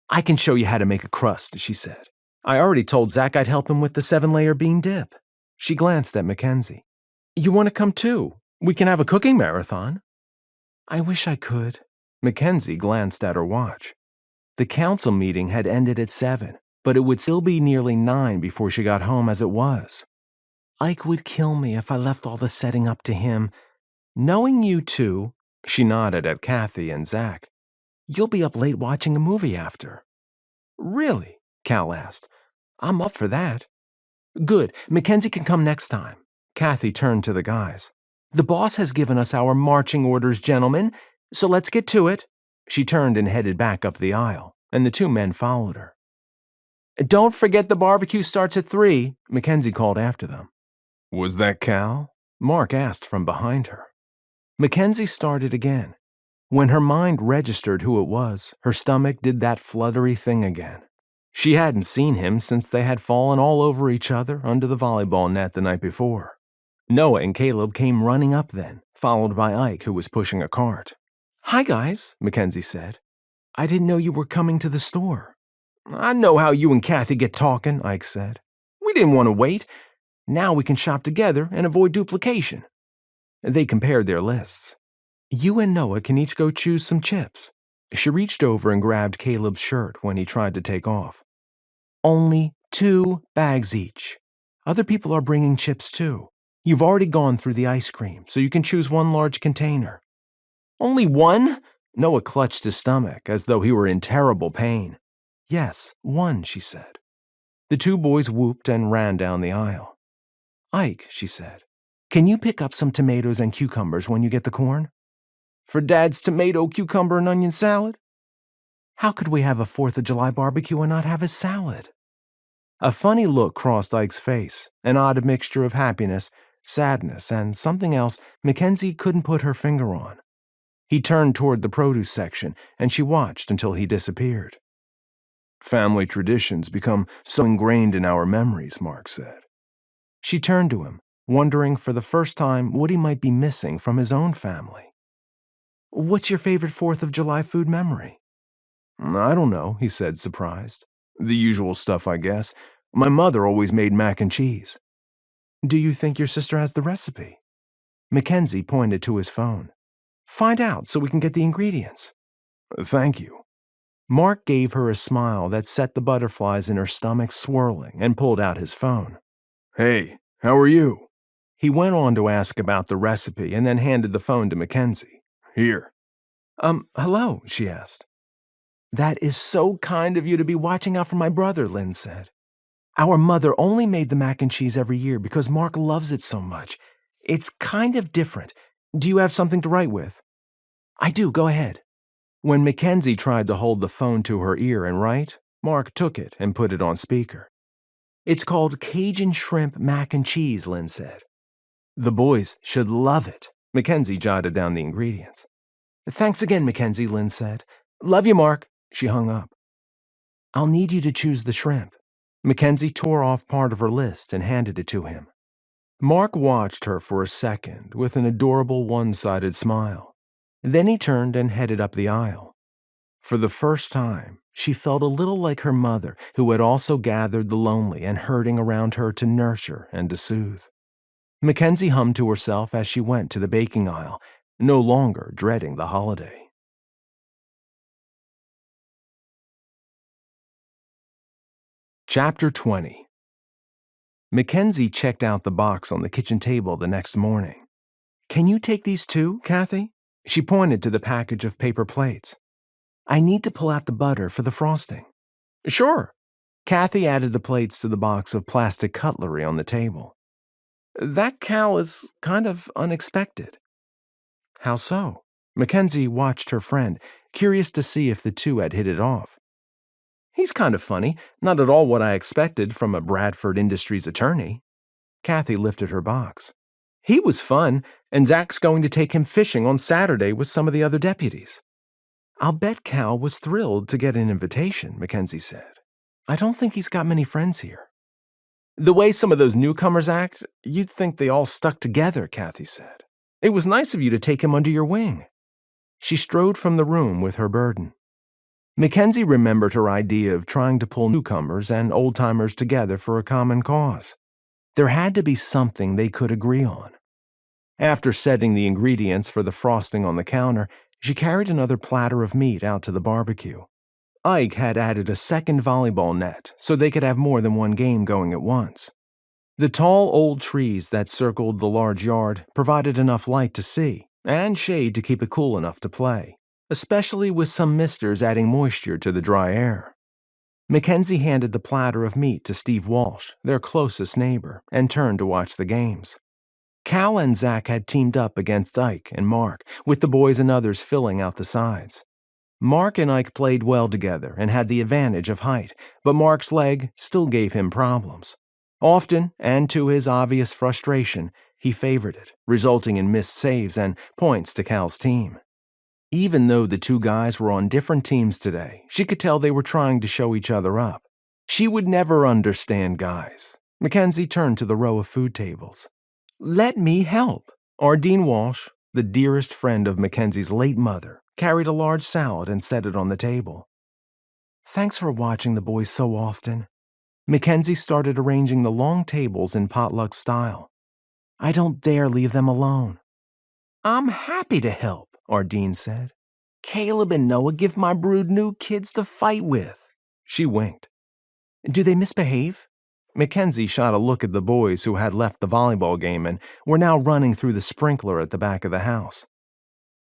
"I can show you how to make a crust," she said. "I already told Zach I'd help him with the 7-layer bean dip." She glanced at Mackenzie. "You want to come too? We can have a cooking marathon." "I wish I could." Mackenzie glanced at her watch. The council meeting had ended at 7, but it would still be nearly 9 before she got home as it was. "Ike would kill me if I left all the setting up to him. Knowing you two," she nodded at Kathy and Zach, "you'll be up late watching a movie after." "Really?" Cal asked. "I'm up for that." "Good. Mackenzie can come next time." Kathy turned to the guys. "The boss has given us our marching orders, gentlemen, so let's get to it." She turned and headed back up the aisle, and the two men followed her. "Don't forget the barbecue starts at 3, Mackenzie called after them. "Was that Cal?" Mark asked from behind her. Mackenzie started again. When her mind registered who it was, her stomach did that fluttery thing again. She hadn't seen him since they had fallen all over each other under the volleyball net the night before. Noah and Caleb came running up then, followed by Ike, who was pushing a cart. "Hi, guys," Mackenzie said. "I didn't know you were coming to the store." "I know how you and Kathy get talking," Ike said. "We didn't want to wait. Now we can shop together and avoid duplication." They compared their lists. "You and Noah can each go choose some chips." She reached over and grabbed Caleb's shirt when he tried to take off. "Only 2 bags each. Other people are bringing chips too. You've already gone through the ice cream, so you can choose 1 large container." "Only 1?" Noah clutched his stomach as though he were in terrible pain. "Yes, 1, she said. The 2 boys whooped and ran down the aisle. "Ike," she said, "can you pick up some tomatoes and cucumbers when you get the corn?" "For Dad's tomato, cucumber, and onion salad?" "How could we have a 4th of July barbecue and not have a salad?" A funny look crossed Ike's face, an odd mixture of happiness, sadness, and something else Mackenzie couldn't put her finger on. He turned toward the produce section, and she watched until he disappeared. "Family traditions become so ingrained in our memories," Mark said. She turned to him, wondering for the first time what he might be missing from his own family. "What's your favorite 4th of July food memory?" "I don't know," he said, surprised. "The usual stuff, I guess. My mother always made mac and cheese." "Do you think your sister has the recipe?" Mackenzie pointed to his phone. "Find out so we can get the ingredients." "Thank you." Marc gave her a smile that set the butterflies in her stomach swirling and pulled out his phone. "Hey, how are you?" He went on to ask about the recipe and then handed the phone to McKenzie. "Here." Hello," she asked. "That is so kind of you to be watching out for my brother," Lynn said. "Our mother only made the mac and cheese every year because Marc loves it so much. It's kind of different. Do you have something to write with?" "I do, go ahead." When McKenzie tried to hold the phone to her ear and write, Marc took it and put it on speaker. "It's called Cajun Shrimp Mac and Cheese," Lynn said. "The boys should love it." McKenzie jotted down the ingredients. "Thanks again, McKenzie," Lynn said. "Love you, Marc." She hung up. "I'll need you to choose the shrimp." McKenzie tore off part of her list and handed it to him. Marc watched her for a second with an adorable one-sided smile. Then he turned and headed up the aisle. For the first time, she felt a little like her mother, who had also gathered the lonely and hurting around her to nurture and to soothe. Mackenzie hummed to herself as she went to the baking aisle, no longer dreading the holiday. Chapter 20. Mackenzie checked out the box on the kitchen table the next morning. "Can you take these too, Kathy?" She pointed to the package of paper plates. "I need to pull out the butter for the frosting." "Sure." Kathy added the plates to the box of plastic cutlery on the table. "That Cal is kind of unexpected." "How so?" Mackenzie watched her friend, curious to see if the two had hit it off. "He's kind of funny, not at all what I expected from a Bradford Industries attorney." Kathy lifted her box. "He was fun, and Zach's going to take him fishing on Saturday with some of the other deputies." "I'll bet Cal was thrilled to get an invitation," Mackenzie said. "I don't think he's got many friends here." "The way some of those newcomers act, you'd think they all stuck together," Kathy said. "It was nice of you to take him under your wing." She strode from the room with her burden. Mackenzie remembered her idea of trying to pull newcomers and old-timers together for a common cause. There had to be something they could agree on. After setting the ingredients for the frosting on the counter, she carried another platter of meat out to the barbecue. Ike had added a second volleyball net so they could have more than one game going at once. The tall old trees that circled the large yard provided enough light to see and shade to keep it cool enough to play, especially with some misters adding moisture to the dry air. Mackenzie handed the platter of meat to Steve Walsh, their closest neighbor, and turned to watch the games. Cal and Zach had teamed up against Ike and Marc, with the boys and others filling out the sides. Marc and Ike played well together and had the advantage of height, but Marc's leg still gave him problems. Often, and to his obvious frustration, he favored it, resulting in missed saves and points to Cal's team. Even though the two guys were on different teams today, she could tell they were trying to show each other up. She would never understand guys. Mackenzie turned to the row of food tables. "Let me help." Ardeen Walsh, the dearest friend of Mackenzie's late mother, carried a large salad and set it on the table. "Thanks for watching the boys so often." Mackenzie started arranging the long tables in potluck style. "I don't dare leave them alone." "I'm happy to help," Ardeen said. "Caleb and Noah give my brood new kids to fight with." She winked. "Do they misbehave?" Mackenzie shot a look at the boys who had left the volleyball game and were now running through the sprinkler at the back of the house.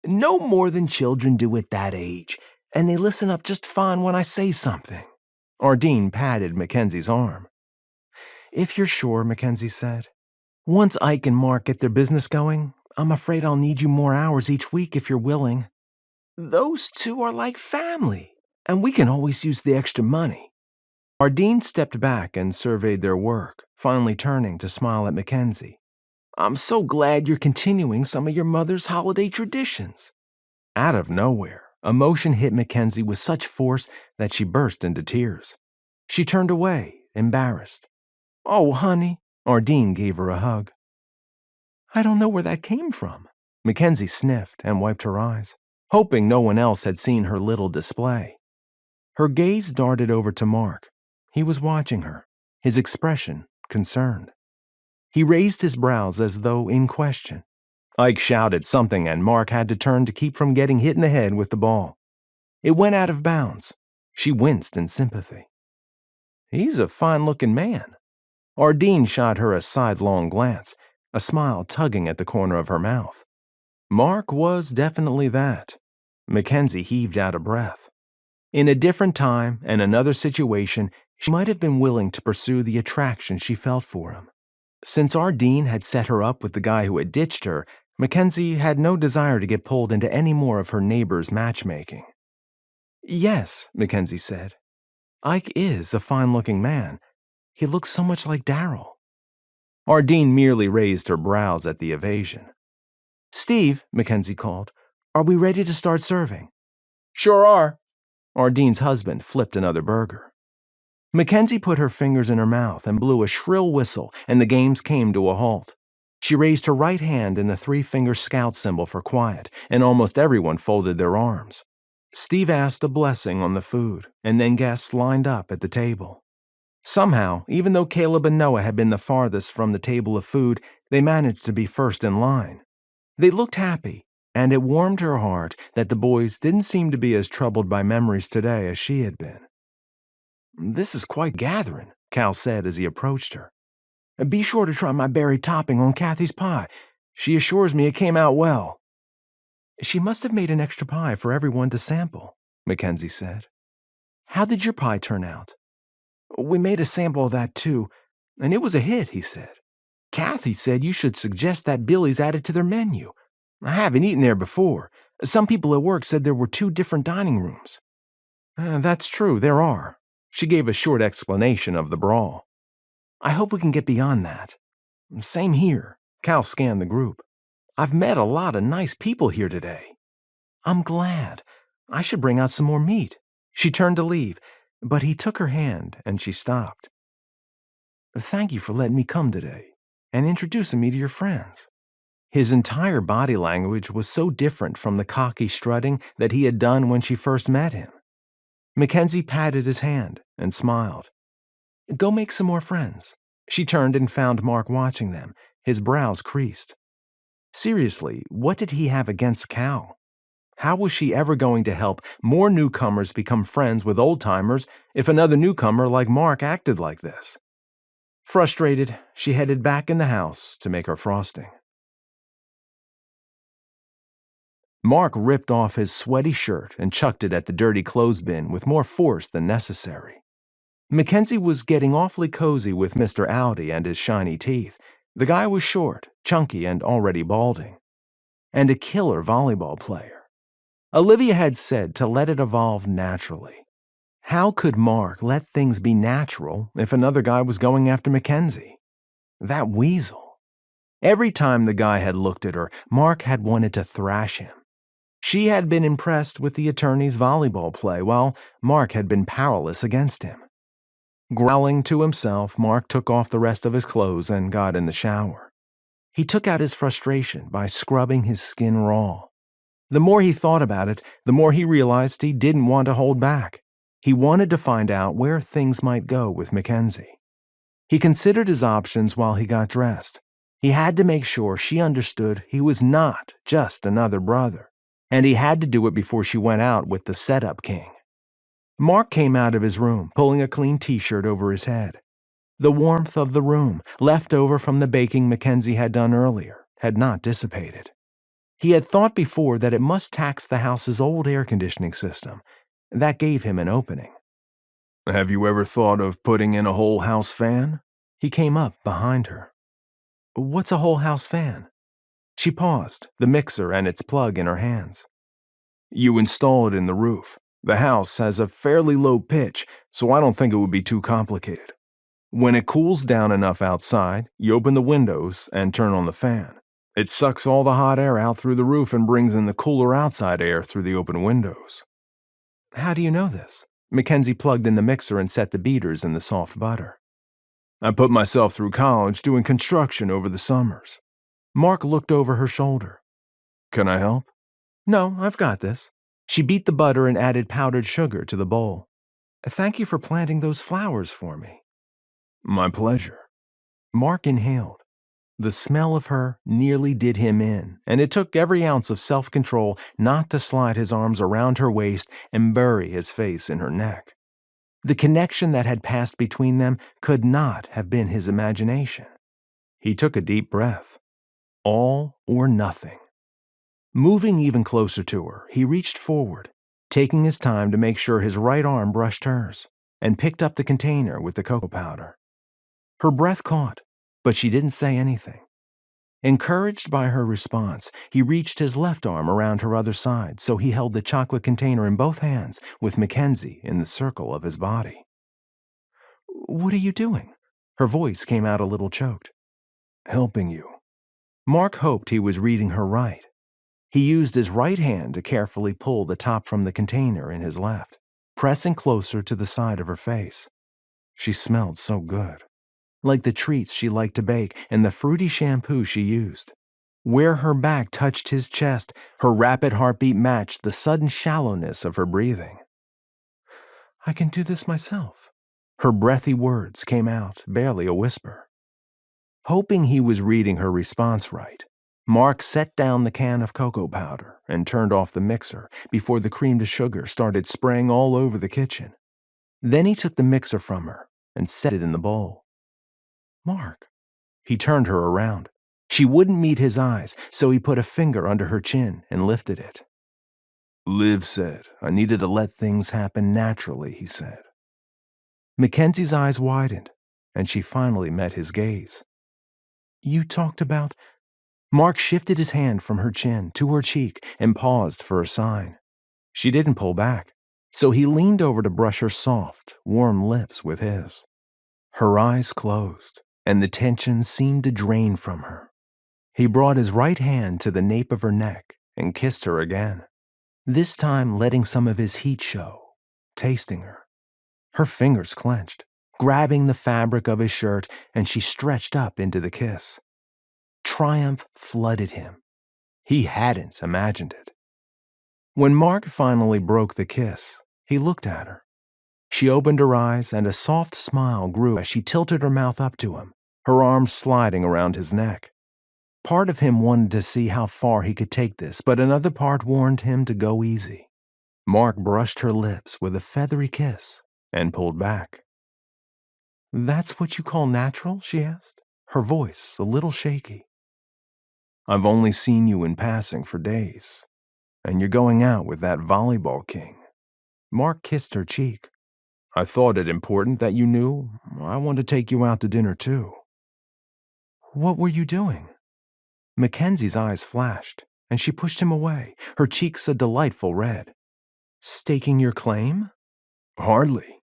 "No more than children do at that age, and they listen up just fine when I say something." Ardeen patted Mackenzie's arm. "If you're sure," Mackenzie said. "Once Ike and Marc get their business going, I'm afraid I'll need you more hours each week if you're willing." "Those two are like family, and we can always use the extra money." Ardeen stepped back and surveyed their work, finally turning to smile at Mackenzie. "I'm so glad you're continuing some of your mother's holiday traditions." Out of nowhere, emotion hit Mackenzie with such force that she burst into tears. She turned away, embarrassed. "Oh, honey," Ardeen gave her a hug. "I don't know where that came from." Mackenzie sniffed and wiped her eyes, hoping no one else had seen her little display. Her gaze darted over to Marc. He was watching her, his expression concerned. He raised his brows as though in question. Ike shouted something and Marc had to turn to keep from getting hit in the head with the ball. It went out of bounds, She winced in sympathy. He's a fine-looking man. Ardeen shot her a sidelong glance, a smile tugging at the corner of her mouth. Marc was definitely that. McKenzie heaved out a breath. In a different time and another situation, she might have been willing to pursue the attraction she felt for him. Since Ardeen had set her up with the guy who had ditched her, McKenzie had no desire to get pulled into any more of her neighbor's matchmaking. Yes, McKenzie said. Ike is a fine-looking man. He looks so much like Darryl. Ardeen merely raised her brows at the evasion. Steve, McKenzie called, are we ready to start serving? Sure are. Ardeen's husband flipped another burger. McKenzie put her fingers in her mouth and blew a shrill whistle, and the games came to a halt. She raised her right hand in the three-finger scout symbol for quiet, and almost everyone folded their arms. Steve asked a blessing on the food, and then guests lined up at the table. Somehow, even though Caleb and Noah had been the farthest from the table of food, they managed to be first in line. They looked happy, and it warmed her heart that the boys didn't seem to be as troubled by memories today as she had been. This is quite a gathering, Cal said as he approached her. Be sure to try my berry topping on Kathy's pie. She assures me it came out well. She must have made an extra pie for everyone to sample, McKenzie said. How did your pie turn out? We made a sample of that too, and it was a hit, he said. Kathy said you should suggest that Billy's added to their menu. I haven't eaten there before. Some people at work said there were 2 different dining rooms. That's true, there are. She gave a short explanation of the brawl. I hope we can get beyond that. Same here. Cal scanned the group. I've met a lot of nice people here today. I'm glad. I should bring out some more meat. She turned to leave, but he took her hand and she stopped. Thank you for letting me come today and introducing me to your friends. His entire body language was so different from the cocky strutting that he had done when she first met him. McKenzie patted his hand and smiled. Go make some more friends. She turned and found Marc watching them, his brows creased. Seriously, what did he have against Cal? How was she ever going to help more newcomers become friends with old-timers if another newcomer like Marc acted like this? Frustrated, she headed back in the house to make her frosting. Marc ripped off his sweaty shirt and chucked it at the dirty clothes bin with more force than necessary. McKenzie was getting awfully cozy with Mr. Audi and his shiny teeth. The guy was short, chunky, and already balding. And a killer volleyball player. Olivia had said to let it evolve naturally. How could Marc let things be natural if another guy was going after McKenzie? That weasel. Every time the guy had looked at her, Marc had wanted to thrash him. She had been impressed with the attorney's volleyball play, while Marc had been powerless against him. Growling to himself, Marc took off the rest of his clothes and got in the shower. He took out his frustration by scrubbing his skin raw. The more he thought about it, the more he realized he didn't want to hold back. He wanted to find out where things might go with McKenzie. He considered his options while he got dressed. He had to make sure she understood he was not just another brother, and he had to do it before she went out with the setup king. Marc came out of his room, pulling a clean t-shirt over his head. The warmth of the room, left over from the baking McKenzie had done earlier, had not dissipated. He had thought before that it must tax the house's old air conditioning system. That gave him an opening. Have you ever thought of putting in a whole house fan? He came up behind her. What's a whole house fan? She paused, the mixer and its plug in her hands. You install it in the roof. The house has a fairly low pitch, so I don't think it would be too complicated. When it cools down enough outside, you open the windows and turn on the fan. It sucks all the hot air out through the roof and brings in the cooler outside air through the open windows. How do you know this? McKenzie plugged in the mixer and set the beaters in the soft butter. I put myself through college doing construction over the summers. Marc looked over her shoulder. Can I help? No, I've got this. She beat the butter and added powdered sugar to the bowl. Thank you for planting those flowers for me. My pleasure. Marc inhaled. The smell of her nearly did him in, and it took every ounce of self-control not to slide his arms around her waist and bury his face in her neck. The connection that had passed between them could not have been his imagination. He took a deep breath. All or nothing. Moving even closer to her, he reached forward, taking his time to make sure his right arm brushed hers, and picked up the container with the cocoa powder. Her breath caught, but she didn't say anything. Encouraged by her response, he reached his left arm around her other side so he held the chocolate container in both hands with McKenzie in the circle of his body. "What are you doing?" Her voice came out a little choked. "Helping you." Marc hoped he was reading her right. He used his right hand to carefully pull the top from the container in his left, pressing closer to the side of her face. She smelled so good. Like the treats she liked to bake and the fruity shampoo she used. Where her back touched his chest, her rapid heartbeat matched the sudden shallowness of her breathing. "I can do this myself." Her breathy words came out, barely a whisper. Hoping he was reading her response right, Marc set down the can of cocoa powder and turned off the mixer before the cream to sugar started spraying all over the kitchen. Then he took the mixer from her and set it in the bowl. "Marc." He turned her around. She wouldn't meet his eyes, so he put a finger under her chin and lifted it. "Liv said I needed to let things happen naturally," he said. Mackenzie's eyes widened, and she finally met his gaze. "You talked about—" Marc shifted his hand from her chin to her cheek and paused for a sign. She didn't pull back, so he leaned over to brush her soft, warm lips with his. Her eyes closed, and the tension seemed to drain from her. He brought his right hand to the nape of her neck and kissed her again, this time letting some of his heat show, tasting her. Her fingers clenched, grabbing the fabric of his shirt, and she stretched up into the kiss. Triumph flooded him. He hadn't imagined it. When Marc finally broke the kiss, he looked at her. She opened her eyes, and a soft smile grew as she tilted her mouth up to him, her arms sliding around his neck. Part of him wanted to see how far he could take this, but another part warned him to go easy. Marc brushed her lips with a feathery kiss and pulled back. "That's what you call natural?" she asked, her voice a little shaky. "I've only seen you in passing for days, and you're going out with that volleyball king." Marc kissed her cheek. "I thought it important that you knew I want to take you out to dinner too." "What were you doing?" Mackenzie's eyes flashed, and she pushed him away, her cheeks a delightful red. "Staking your claim?" "Hardly."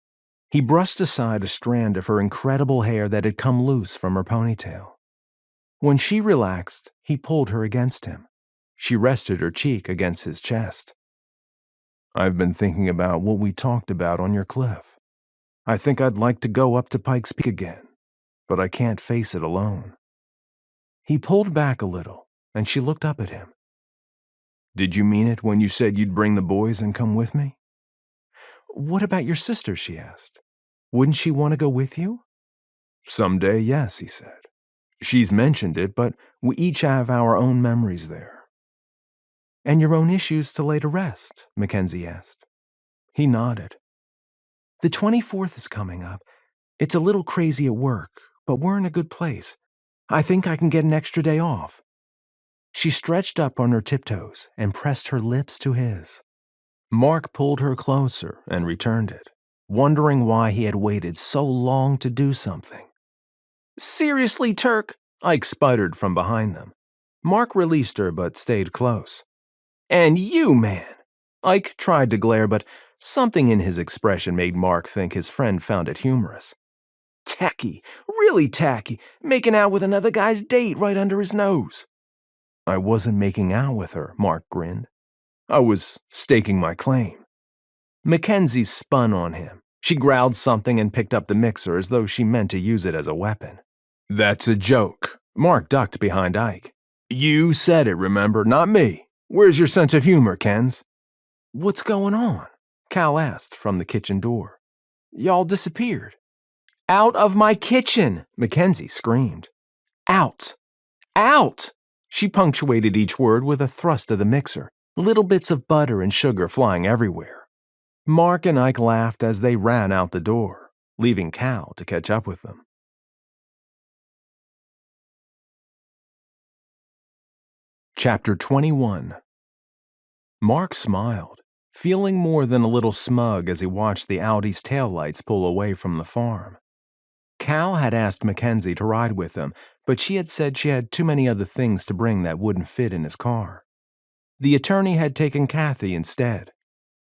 He brushed aside a strand of her incredible hair that had come loose from her ponytail. When she relaxed, he pulled her against him. She rested her cheek against his chest. "I've been thinking about what we talked about on your cliff. I think I'd like to go up to Pikes Peak again, but I can't face it alone." He pulled back a little, and she looked up at him. "Did you mean it when you said you'd bring the boys and come with me?" "What about your sister?" she asked. "Wouldn't she want to go with you?" "Someday, yes," he said. "She's mentioned it, but we each have our own memories there." "And your own issues to lay to rest?" Mackenzie asked. He nodded. "The 24th is coming up. It's a little crazy at work, but we're in a good place. I think I can get an extra day off." She stretched up on her tiptoes and pressed her lips to his. Marc pulled her closer and returned it, wondering why he had waited so long to do something. "Seriously, Turk?" Ike sputtered from behind them. Marc released her but stayed close. "And you, man!" Ike tried to glare, but something in his expression made Marc think his friend found it humorous. "Tacky, really tacky, making out with another guy's date right under his nose." "I wasn't making out with her," Marc grinned. "I was staking my claim." Mackenzie spun on him. She growled something and picked up the mixer as though she meant to use it as a weapon. "That's a joke." Marc ducked behind Ike. "You said it, remember, not me. Where's your sense of humor, Kens?" "What's going on?" Cal asked from the kitchen door. "Y'all disappeared." "Out of my kitchen!" Mackenzie screamed. "Out!" Out! She punctuated each word with a thrust of the mixer, little bits of butter and sugar flying everywhere. Mark and Ike laughed as they ran out the door, leaving Cal to catch up with them. Chapter 21. Mark smiled, feeling more than a little smug as he watched the Audi's taillights pull away from the farm. Cal had asked McKenzie to ride with him, but she had said she had too many other things to bring that wouldn't fit in his car. The attorney had taken Kathy instead.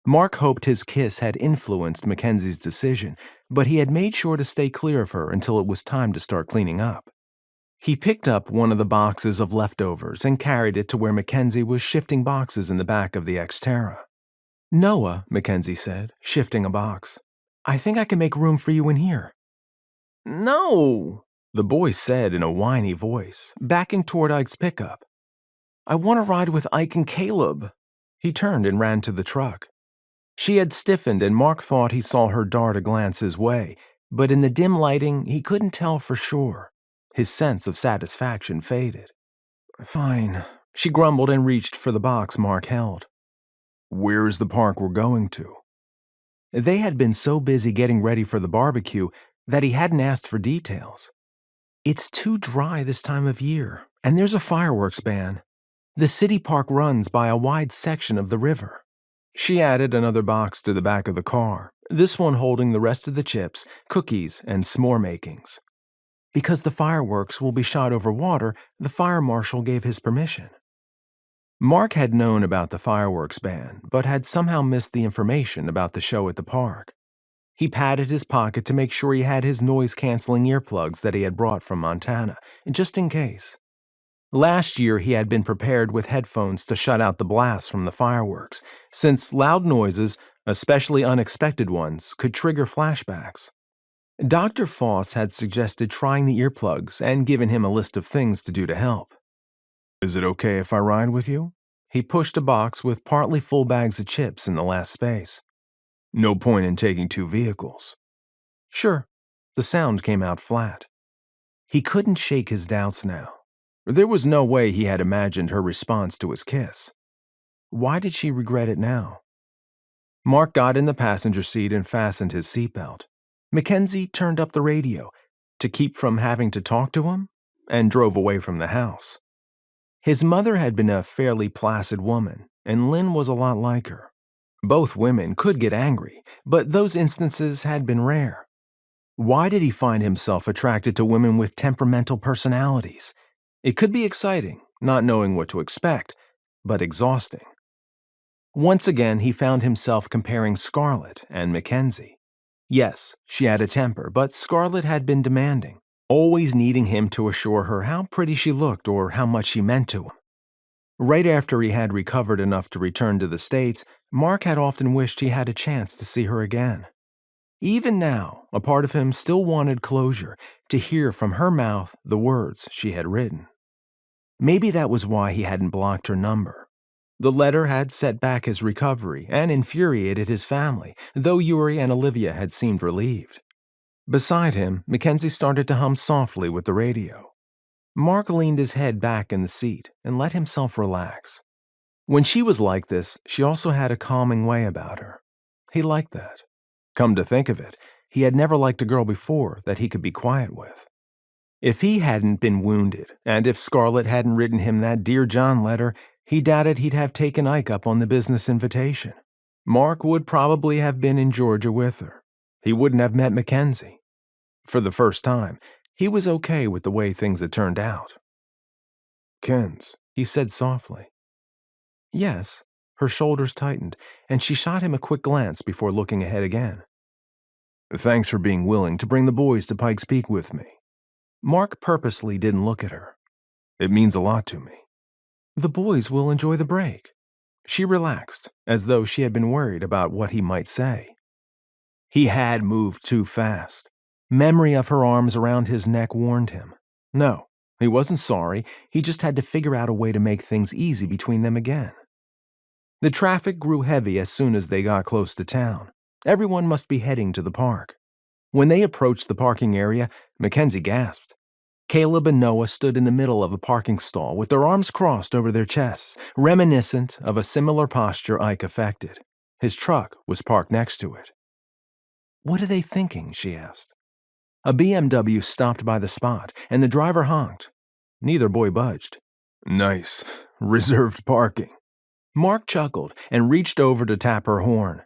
Mark hoped his kiss had influenced McKenzie's decision, but he had made sure to stay clear of her until it was time to start cleaning up. He picked up one of the boxes of leftovers and carried it to where McKenzie was shifting boxes in the back of the Xterra. "Noah," McKenzie said, shifting a box, "I think I can make room for you in here." "No," the boy said in a whiny voice, backing toward Ike's pickup. "I want to ride with Ike and Caleb." He turned and ran to the truck. She had stiffened and Mark thought he saw her dart a glance his way, but in the dim lighting he couldn't tell for sure. His sense of satisfaction faded. "Fine," she grumbled and reached for the box Mark held. "Where is the park we're going to?" They had been so busy getting ready for the barbecue that he hadn't asked for details. "It's too dry this time of year, and there's a fireworks ban. The city park runs by a wide section of the river." She added another box to the back of the car, this one holding the rest of the chips, cookies, and s'more makings. "Because the fireworks will be shot over water, the fire marshal gave his permission." Mark had known about the fireworks ban, but had somehow missed the information about the show at the park. He patted his pocket to make sure he had his noise-canceling earplugs that he had brought from Montana, just in case. Last year, he had been prepared with headphones to shut out the blasts from the fireworks, since loud noises, especially unexpected ones, could trigger flashbacks. Dr. Foss had suggested trying the earplugs and given him a list of things to do to help. "Is it okay if I ride with you?" He pushed a box with partly full bags of chips in the last space. "No point in taking two vehicles." "Sure." The sound came out flat. He couldn't shake his doubts now. There was no way he had imagined her response to his kiss. Why did she regret it now? Mark got in the passenger seat and fastened his seatbelt. McKenzie turned up the radio to keep from having to talk to him and drove away from the house. His mother had been a fairly placid woman, and Lynn was a lot like her. Both women could get angry, but those instances had been rare. Why did he find himself attracted to women with temperamental personalities? It could be exciting, not knowing what to expect, but exhausting. Once again, he found himself comparing Scarlett and McKenzie. Yes, she had a temper, but Scarlett had been demanding, always needing him to assure her how pretty she looked or how much she meant to him. Right after he had recovered enough to return to the States, Mark had often wished he had a chance to see her again. Even now, a part of him still wanted closure, to hear from her mouth the words she had written. Maybe that was why he hadn't blocked her number. The letter had set back his recovery and infuriated his family, though Yuri and Olivia had seemed relieved. Beside him, McKenzie started to hum softly with the radio. Mark leaned his head back in the seat and let himself relax. When she was like this, she also had a calming way about her. He liked that. Come to think of it, he had never liked a girl before that he could be quiet with. If he hadn't been wounded, and if Scarlett hadn't written him that Dear John letter, he doubted he'd have taken Ike up on the business invitation. Mark would probably have been in Georgia with her. He wouldn't have met McKenzie. For the first time, he was okay with the way things had turned out. "Kens," he said softly. "Yes." Her shoulders tightened, and she shot him a quick glance before looking ahead again. "Thanks for being willing to bring the boys to Pikes Peak with me." Mark purposely didn't look at her. "It means a lot to me." "The boys will enjoy the break." She relaxed, as though she had been worried about what he might say. He had moved too fast. Memory of her arms around his neck warned him. No, he wasn't sorry, he just had to figure out a way to make things easy between them again. The traffic grew heavy as soon as they got close to town. Everyone must be heading to the park. When they approached the parking area, McKenzie gasped. Caleb and Noah stood in the middle of a parking stall with their arms crossed over their chests, reminiscent of a similar posture Ike affected. His truck was parked next to it. "What are they thinking?" she asked. A BMW stopped by the spot, and the driver honked. Neither boy budged. "Nice. Reserved parking." Mark chuckled and reached over to tap her horn.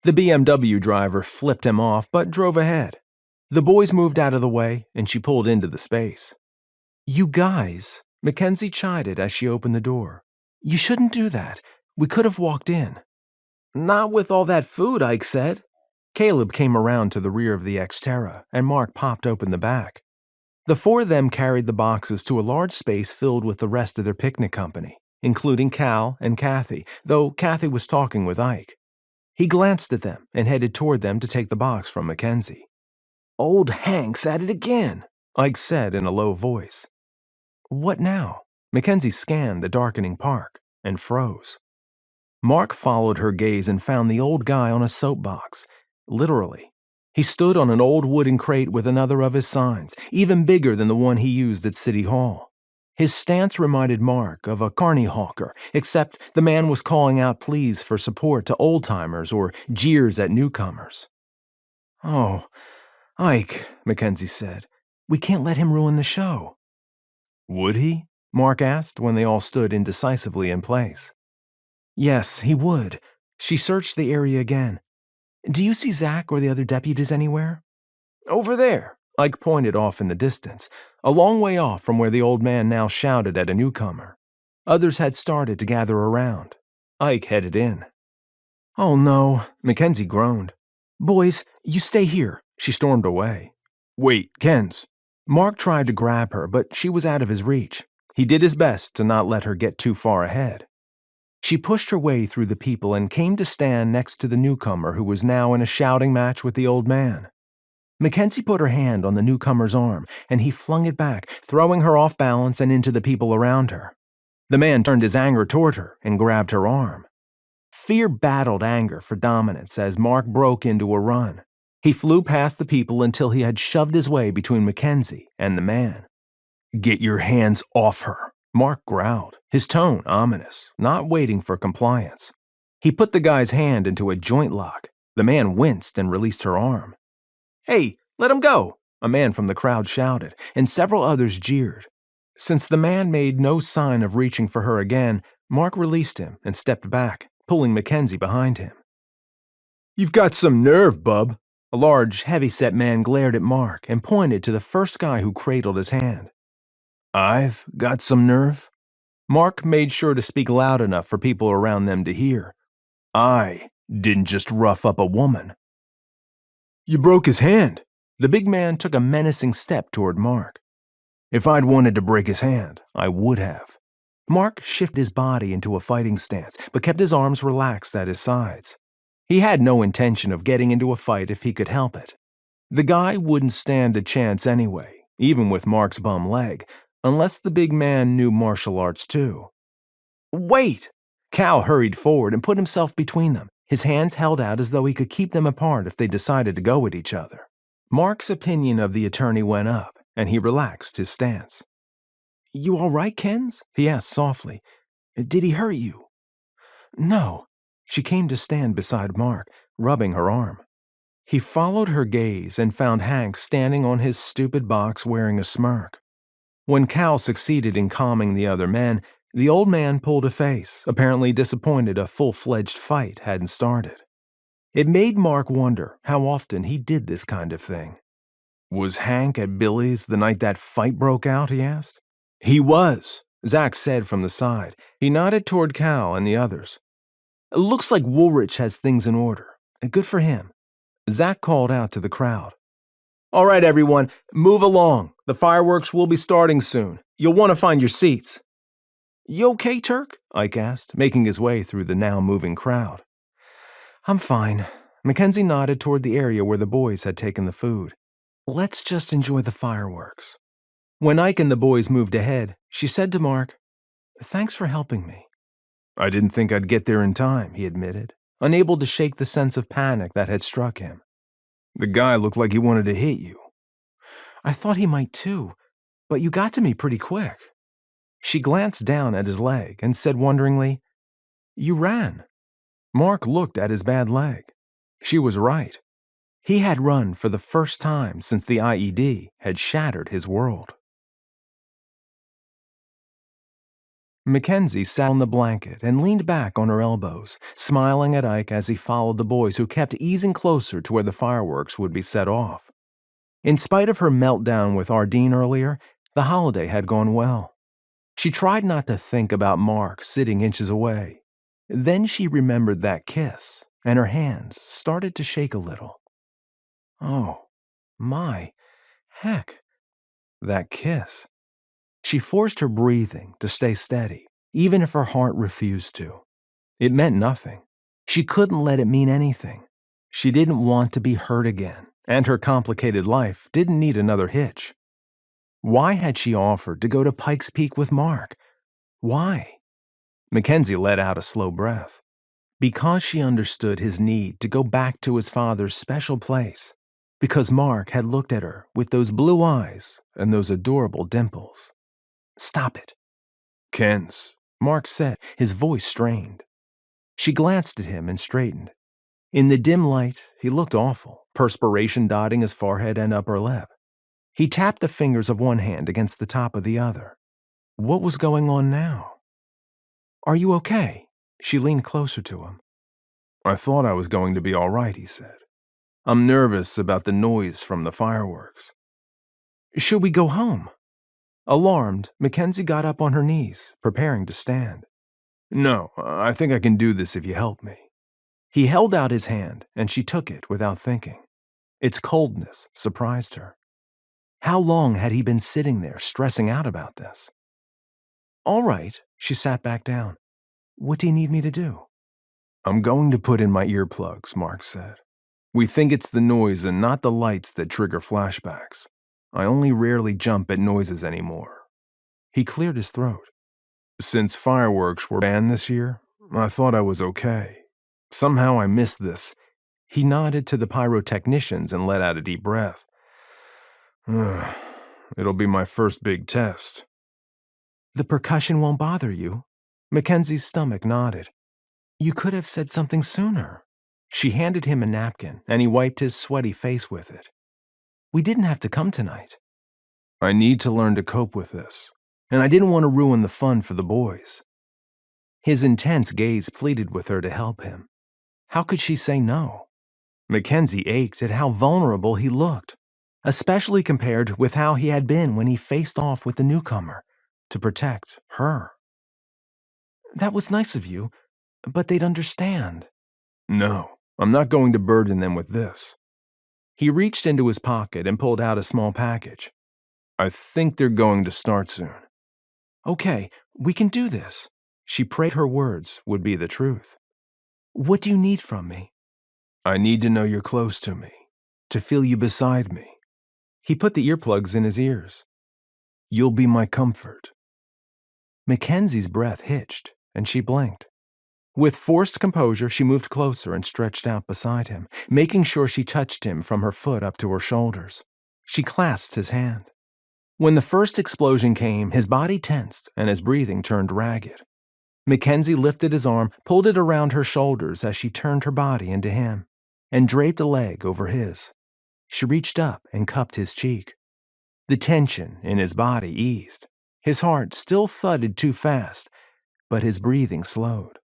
The BMW driver flipped him off but drove ahead. The boys moved out of the way, and she pulled into the space. "You guys," McKenzie chided as she opened the door. "You shouldn't do that. We could have walked in." "Not with all that food," Ike said. Caleb came around to the rear of the Xterra, and Mark popped open the back. The four of them carried the boxes to a large space filled with the rest of their picnic company, including Cal and Kathy, though Kathy was talking with Ike. He glanced at them and headed toward them to take the box from McKenzie. "Old Hank's at it again," Ike said in a low voice. "What now?" McKenzie scanned the darkening park and froze. Mark followed her gaze and found the old guy on a soapbox. Literally. He stood on an old wooden crate with another of his signs, even bigger than the one he used at City Hall. His stance reminded Mark of a carny hawker, except the man was calling out pleas for support to old-timers or jeers at newcomers. "Oh, Ike," McKenzie said, "we can't let him ruin the show." "Would he?" Mark asked when they all stood indecisively in place. "Yes, he would." She searched the area again. "Do you see Zach or the other deputies anywhere?" "Over there," Ike pointed off in the distance, a long way off from where the old man now shouted at a newcomer. Others had started to gather around. Ike headed in. "Oh no," McKenzie groaned. "Boys, you stay here." She stormed away. "Wait, Kenz." Mark tried to grab her, but she was out of his reach. He did his best to not let her get too far ahead. She pushed her way through the people and came to stand next to the newcomer who was now in a shouting match with the old man. McKenzie put her hand on the newcomer's arm, and he flung it back, throwing her off balance and into the people around her. The man turned his anger toward her and grabbed her arm. Fear battled anger for dominance as Mark broke into a run. He flew past the people until he had shoved his way between McKenzie and the man. "Get your hands off her," Mark growled, his tone ominous, not waiting for compliance. He put the guy's hand into a joint lock. The man winced and released her arm. "Hey, let him go," a man from the crowd shouted, and several others jeered. Since the man made no sign of reaching for her again, Mark released him and stepped back, pulling McKenzie behind him. "You've got some nerve, bub." A large, heavy-set man glared at Mark and pointed to the first guy who cradled his hand. "I've got some nerve?" Mark made sure to speak loud enough for people around them to hear. "I didn't just rough up a woman." "You broke his hand." The big man took a menacing step toward Mark. "If I'd wanted to break his hand, I would have." Mark shifted his body into a fighting stance, but kept his arms relaxed at his sides. He had no intention of getting into a fight if he could help it. The guy wouldn't stand a chance anyway, even with Mark's bum leg, unless the big man knew martial arts too. "Wait!" Cal hurried forward and put himself between them, his hands held out as though he could keep them apart if they decided to go at each other. Mark's opinion of the attorney went up, and he relaxed his stance. "You all right, Kenz?" he asked softly. "Did he hurt you?" "No." She came to stand beside Mark, rubbing her arm. He followed her gaze and found Hank standing on his stupid box wearing a smirk. When Cal succeeded in calming the other men, the old man pulled a face, apparently disappointed a full-fledged fight hadn't started. It made Mark wonder how often he did this kind of thing. "Was Hank at Billy's the night that fight broke out?" he asked. "He was," Zach said from the side. He nodded toward Cal and the others. "It looks like Woolrich has things in order. Good for him." Zach called out to the crowd. "All right, everyone, move along. The fireworks will be starting soon. You'll want to find your seats." "You okay, Turk?" Ike asked, making his way through the now moving crowd. "I'm fine." McKenzie nodded toward the area where the boys had taken the food. "Let's just enjoy the fireworks." When Ike and the boys moved ahead, she said to Mark, "Thanks for helping me." "I didn't think I'd get there in time," he admitted, unable to shake the sense of panic that had struck him. "The guy looked like he wanted to hit you." "I thought he might too, But you got to me pretty quick. She glanced down at his leg and said wonderingly, You ran. Marc looked at his bad leg. She was right. He had run for the first time since the IED had shattered his world. McKenzie sat on the blanket and leaned back on her elbows, smiling at Ike as he followed the boys who kept easing closer to where the fireworks would be set off. In spite of her meltdown with Ardeen earlier, the holiday had gone well. She tried not to think about Marc sitting inches away. Then she remembered that kiss, and her hands started to shake a little. Oh, my, heck, that kiss. She forced her breathing to stay steady, even if her heart refused to. It meant nothing. She couldn't let it mean anything. She didn't want to be hurt again, and her complicated life didn't need another hitch. Why had she offered to go to Pikes Peak with Marc? Why? McKenzie let out a slow breath. Because she understood his need to go back to his father's special place. Because Marc had looked at her with those blue eyes and those adorable dimples. Stop it. Kens, Marc said, his voice strained. She glanced at him and straightened. In the dim light, he looked awful, perspiration dotting his forehead and upper lip. He tapped the fingers of one hand against the top of the other. What was going on now? Are you okay? She leaned closer to him. I thought I was going to be all right, he said. I'm nervous about the noise from the fireworks. Should we go home? Alarmed, McKenzie got up on her knees, preparing to stand. No, I think I can do this if you help me. He held out his hand, and she took it without thinking. Its coldness surprised her. How long had he been sitting there stressing out about this? All right, she sat back down. What do you need me to do? I'm going to put in my earplugs, Marc said. We think it's the noise and not the lights that trigger flashbacks. I only rarely jump at noises anymore. He cleared his throat. Since fireworks were banned this year, I thought I was okay. Somehow I missed this. He nodded to the pyrotechnicians and let out a deep breath. It'll be my first big test. The percussion won't bother you. Mackenzie's stomach nodded. You could have said something sooner. She handed him a napkin, and he wiped his sweaty face with it. We didn't have to come tonight. I need to learn to cope with this, and I didn't want to ruin the fun for the boys. His intense gaze pleaded with her to help him. How could she say no? McKenzie ached at how vulnerable he looked, especially compared with how he had been when he faced off with the newcomer to protect her. That was nice of you, but they'd understand. No, I'm not going to burden them with this. He reached into his pocket and pulled out a small package. I think they're going to start soon. Okay, we can do this. She prayed her words would be the truth. What do you need from me? I need to know you're close to me, to feel you beside me. He put the earplugs in his ears. You'll be my comfort. Mackenzie's breath hitched, and she blinked. With forced composure, she moved closer and stretched out beside him, making sure she touched him from her foot up to her shoulders. She clasped his hand. When the first explosion came, his body tensed and his breathing turned ragged. Mackenzie lifted his arm, pulled it around her shoulders as she turned her body into him, and draped a leg over his. She reached up and cupped his cheek. The tension in his body eased. His heart still thudded too fast, but his breathing slowed.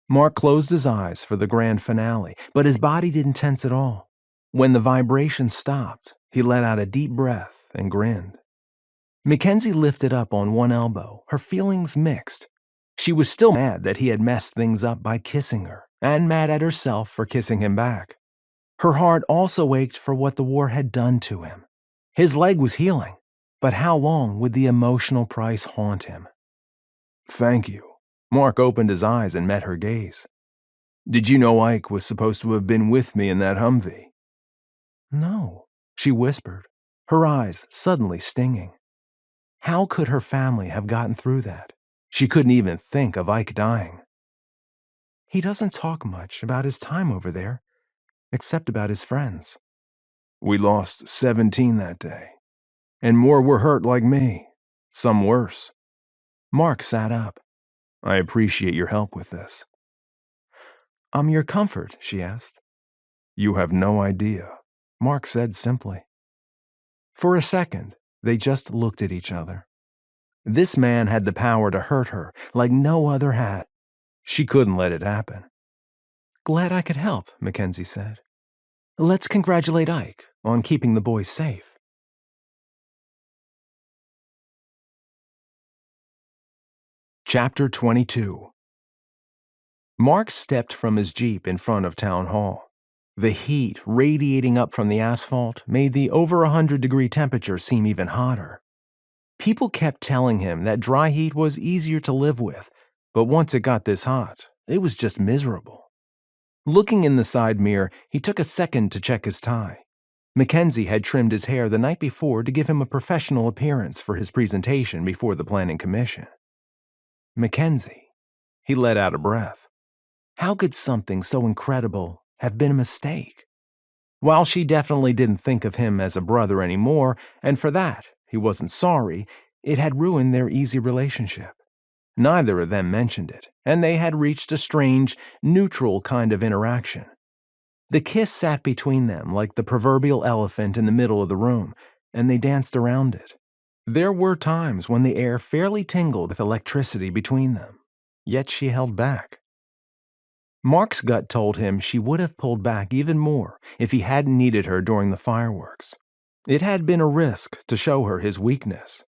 Marc closed his eyes for the grand finale, but his body didn't tense at all. When the vibration stopped, he let out a deep breath and grinned. Mackenzie lifted up on one elbow, her feelings mixed. She was still mad that he had messed things up by kissing her, and mad at herself for kissing him back. Her heart also ached for what the war had done to him. His leg was healing, but how long would the emotional price haunt him? Thank you. Marc opened his eyes and met her gaze. Did you know Ike was supposed to have been with me in that Humvee? No, she whispered, her eyes suddenly stinging. How could her family have gotten through that? She couldn't even think of Ike dying. He doesn't talk much about his time over there, except about his friends. We lost 17 that day. And more were hurt like me. Some worse. Marc sat up. I appreciate your help with this. I'm your comfort, she asked. You have no idea, Marc said simply. For a second, they just looked at each other. This man had the power to hurt her like no other had. She couldn't let it happen. Glad I could help, McKenzie said. Let's congratulate Ike on keeping the boys safe. Chapter 22. Marc stepped from his Jeep in front of Town Hall. The heat radiating up from the asphalt made the over 100-degree temperature seem even hotter. People kept telling him that dry heat was easier to live with, but once it got this hot, it was just miserable. Looking in the side mirror, he took a second to check his tie. McKenzie had trimmed his hair the night before to give him a professional appearance for his presentation before the Planning Commission. McKenzie. He let out a breath. How could something so incredible have been a mistake? While she definitely didn't think of him as a brother anymore, and for that he wasn't sorry, it had ruined their easy relationship. Neither of them mentioned it, and they had reached a strange, neutral kind of interaction. The kiss sat between them like the proverbial elephant in the middle of the room, and they danced around it. There were times when the air fairly tingled with electricity between them, yet she held back. Marc's gut told him she would have pulled back even more if he hadn't needed her during the fireworks. It had been a risk to show her his weakness.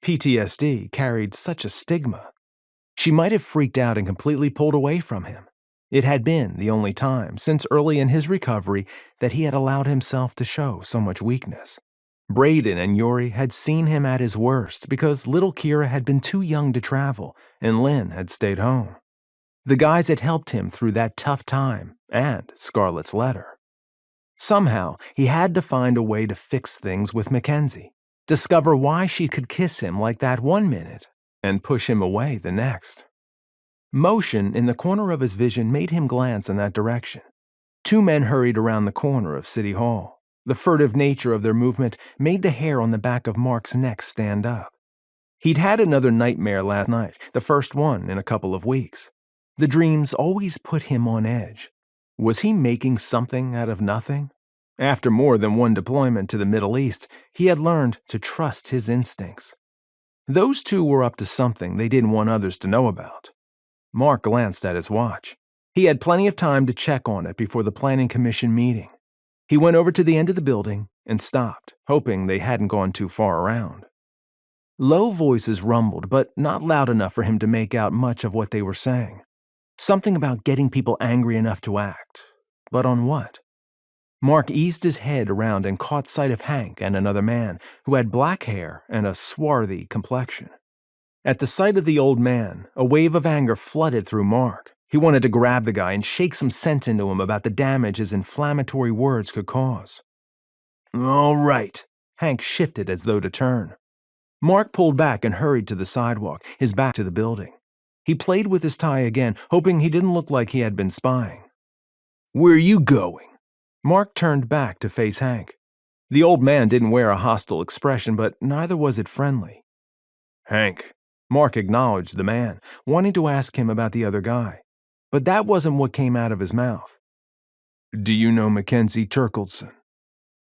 PTSD carried such a stigma. She might have freaked out and completely pulled away from him. It had been the only time since early in his recovery that he had allowed himself to show so much weakness. Braden and Yuri had seen him at his worst because little Kira had been too young to travel and Lynn had stayed home. The guys had helped him through that tough time and Scarlett's letter. Somehow, he had to find a way to fix things with McKenzie, discover why she could kiss him like that one minute and push him away the next. Motion in the corner of his vision made him glance in that direction. Two men hurried around the corner of City Hall. The furtive nature of their movement made the hair on the back of Marc's neck stand up. He'd had another nightmare last night, the first one in a couple of weeks. The dreams always put him on edge. Was he making something out of nothing? After more than one deployment to the Middle East, he had learned to trust his instincts. Those two were up to something they didn't want others to know about. Marc glanced at his watch. He had plenty of time to check on it before the Planning Commission meeting. He went over to the end of the building and stopped, hoping they hadn't gone too far around. Low voices rumbled, but not loud enough for him to make out much of what they were saying. Something about getting people angry enough to act. But on what? Marc eased his head around and caught sight of Hank and another man who had black hair and a swarthy complexion. At the sight of the old man, a wave of anger flooded through Marc. He wanted to grab the guy and shake some sense into him about the damage his inflammatory words could cause. All right. Hank shifted as though to turn. Marc pulled back and hurried to the sidewalk, his back to the building. He played with his tie again, hoping he didn't look like he had been spying. Where are you going? Marc turned back to face Hank. The old man didn't wear a hostile expression, but neither was it friendly. Hank. Marc acknowledged the man, wanting to ask him about the other guy. But that wasn't what came out of his mouth. Do you know McKenzie Terkildsen?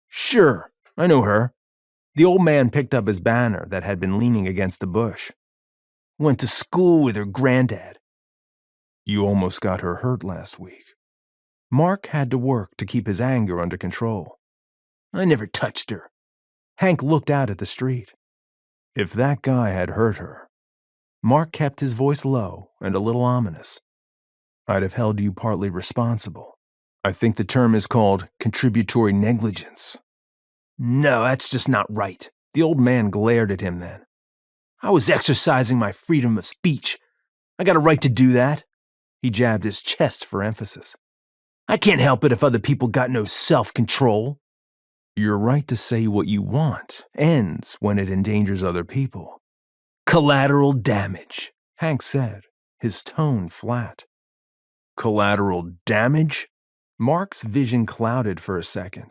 Sure, I know her. The old man picked up his banner that had been leaning against a bush. Went to school with her granddad. You almost got her hurt last week. Marc had to work to keep his anger under control. I never touched her. Hank looked out at the street. If that guy had hurt her. Marc kept his voice low and a little ominous. I'd have held you partly responsible. I think the term is called contributory negligence. No, that's just not right. The old man glared at him then. I was exercising my freedom of speech. I got a right to do that. He jabbed his chest for emphasis. I can't help it if other people got no self-control. Your right to say what you want ends when it endangers other people. Collateral damage, Hank said, his tone flat. Collateral damage? Marc's vision clouded for a second.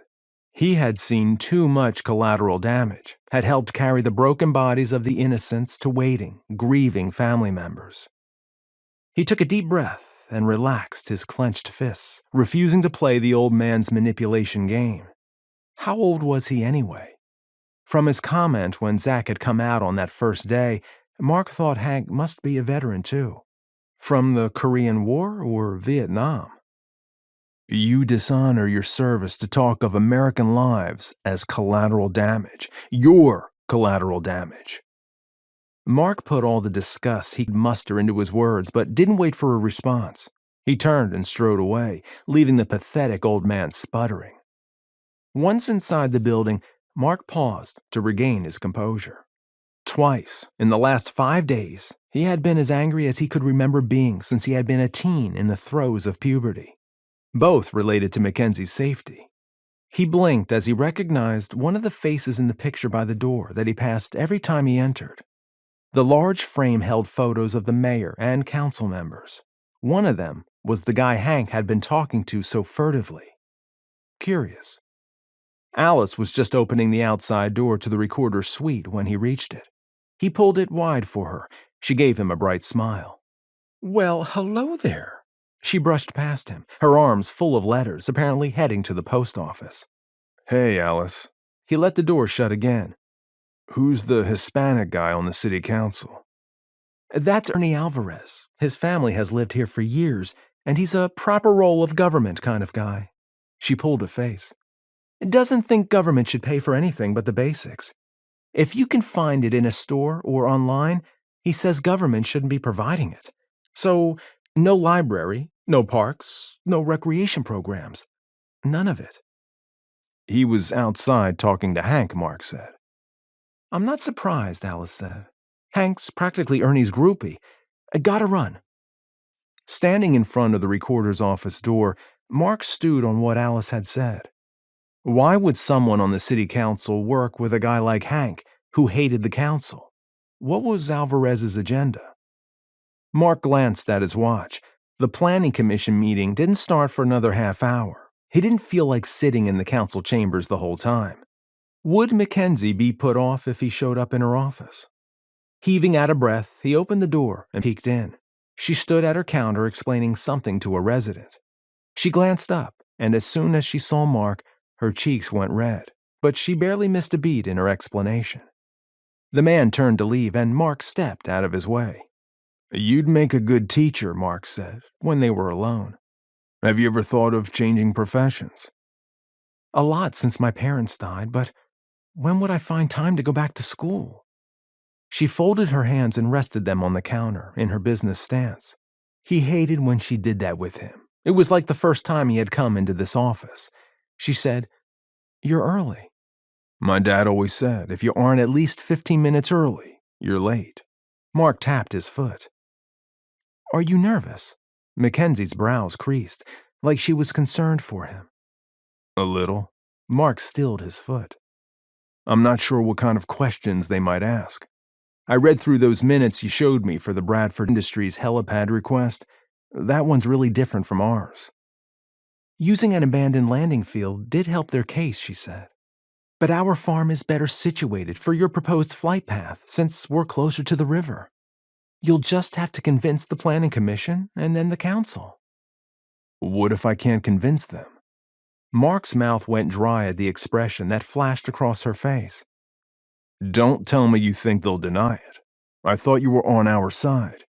He had seen too much collateral damage, had helped carry the broken bodies of the innocents to waiting, grieving family members. He took a deep breath and relaxed his clenched fists, refusing to play the old man's manipulation game. How old was he anyway? From his comment when Zach had come out on that first day, Mark thought Hank must be a veteran too. From the Korean War or Vietnam? You dishonor your service to talk of American lives as collateral damage. Your collateral damage. Mark put all the disgust he could muster into his words, but didn't wait for a response. He turned and strode away, leaving the pathetic old man sputtering. Once inside the building, Mark paused to regain his composure. Twice, in the last 5 days, he had been as angry as he could remember being since he had been a teen in the throes of puberty. Both related to McKenzie's safety. He blinked as he recognized one of the faces in the picture by the door that he passed every time he entered. The large frame held photos of the mayor and council members. One of them was the guy Hank had been talking to so furtively. Curious. Alice was just opening the outside door to the recorder's suite when he reached it. He pulled it wide for her. She gave him a bright smile. Well, hello there. She brushed past him, her arms full of letters, apparently heading to the post office. Hey, Alice. He let the door shut again. Who's the Hispanic guy on the city council? That's Ernie Alvarez. His family has lived here for years, and he's a proper role of government kind of guy. She pulled a face. Doesn't think government should pay for anything but the basics. If you can find it in a store or online, he says government shouldn't be providing it. So, no library, no parks, no recreation programs. None of it. He was outside talking to Hank, Mark said. I'm not surprised, Alice said. Hank's practically Ernie's groupie. I gotta run. Standing in front of the recorder's office door, Mark stewed on what Alice had said. Why would someone on the city council work with a guy like Hank, who hated the council? What was Alvarez's agenda? Mark glanced at his watch. The planning commission meeting didn't start for another half hour. He didn't feel like sitting in the council chambers the whole time. Would McKenzie be put off if he showed up in her office? Heaving out of breath, he opened the door and peeked in. She stood at her counter explaining something to a resident. She glanced up, and as soon as she saw Mark, her cheeks went red, but she barely missed a beat in her explanation. The man turned to leave, and Mark stepped out of his way. You'd make a good teacher, Mark said, when they were alone. Have you ever thought of changing professions? A lot since my parents died, but when would I find time to go back to school? She folded her hands and rested them on the counter in her business stance. He hated when she did that with him. It was like the first time he had come into this office. She said, You're early. My dad always said, if you aren't at least 15 minutes early, you're late. Mark tapped his foot. Are you nervous? Mackenzie's brows creased, like she was concerned for him. A little. Mark stilled his foot. I'm not sure what kind of questions they might ask. I read through those minutes you showed me for the Bradford Industries helipad request. That one's really different from ours. Using an abandoned landing field did help their case, she said. But our farm is better situated for your proposed flight path since we're closer to the river. You'll just have to convince the planning commission and then the council. What if I can't convince them? Mark's mouth went dry at the expression that flashed across her face. Don't tell me you think they'll deny it. I thought you were on our side.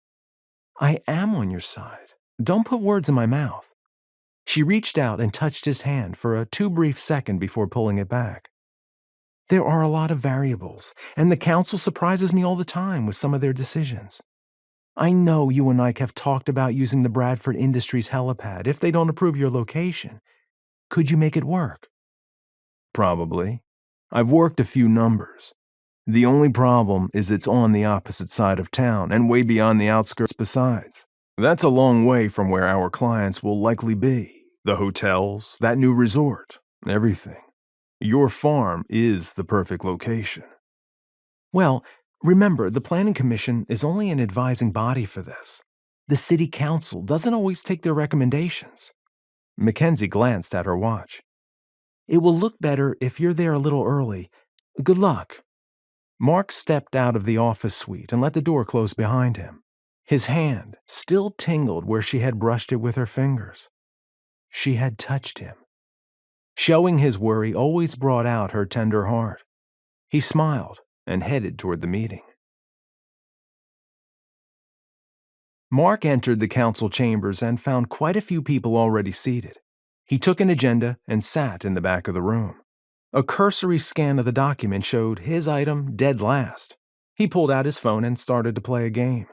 I am on your side. Don't put words in my mouth. She reached out and touched his hand for a too brief second before pulling it back. There are a lot of variables, and the council surprises me all the time with some of their decisions. I know you and Ike have talked about using the Bradford Industries helipad if they don't approve your location. Could you make it work? Probably. I've worked a few numbers. The only problem is it's on the opposite side of town and way beyond the outskirts besides. That's a long way from where our clients will likely be. The hotels, that new resort, everything. Your farm is the perfect location. Well, remember, the Planning Commission is only an advising body for this. The City Council doesn't always take their recommendations. Mackenzie glanced at her watch. It will look better if you're there a little early. Good luck." Marc stepped out of the office suite and let the door close behind him. His hand still tingled where she had brushed it with her fingers. She had touched him. Showing his worry always brought out her tender heart. He smiled and headed toward the meeting. Marc entered the council chambers and found quite a few people already seated. He took an agenda and sat in the back of the room. A cursory scan of the document showed his item dead last. He pulled out his phone and started to play a game.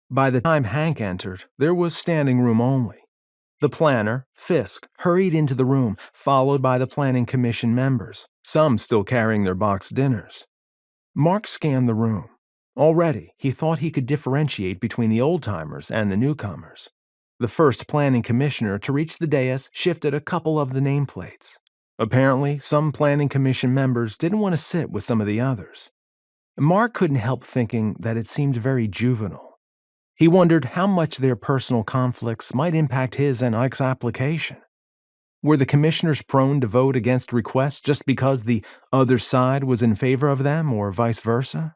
By the time Hank entered, there was standing room only. The planner, Fisk, hurried into the room, followed by the planning commission members, some still carrying their boxed dinners. Marc scanned the room. Already, he thought he could differentiate between the old-timers and the newcomers. The first planning commissioner to reach the dais shifted a couple of the nameplates. Apparently, some planning commission members didn't want to sit with some of the others. Marc couldn't help thinking that it seemed very juvenile. He wondered how much their personal conflicts might impact his and Ike's application. Were the commissioners prone to vote against requests just because the other side was in favor of them, or vice versa?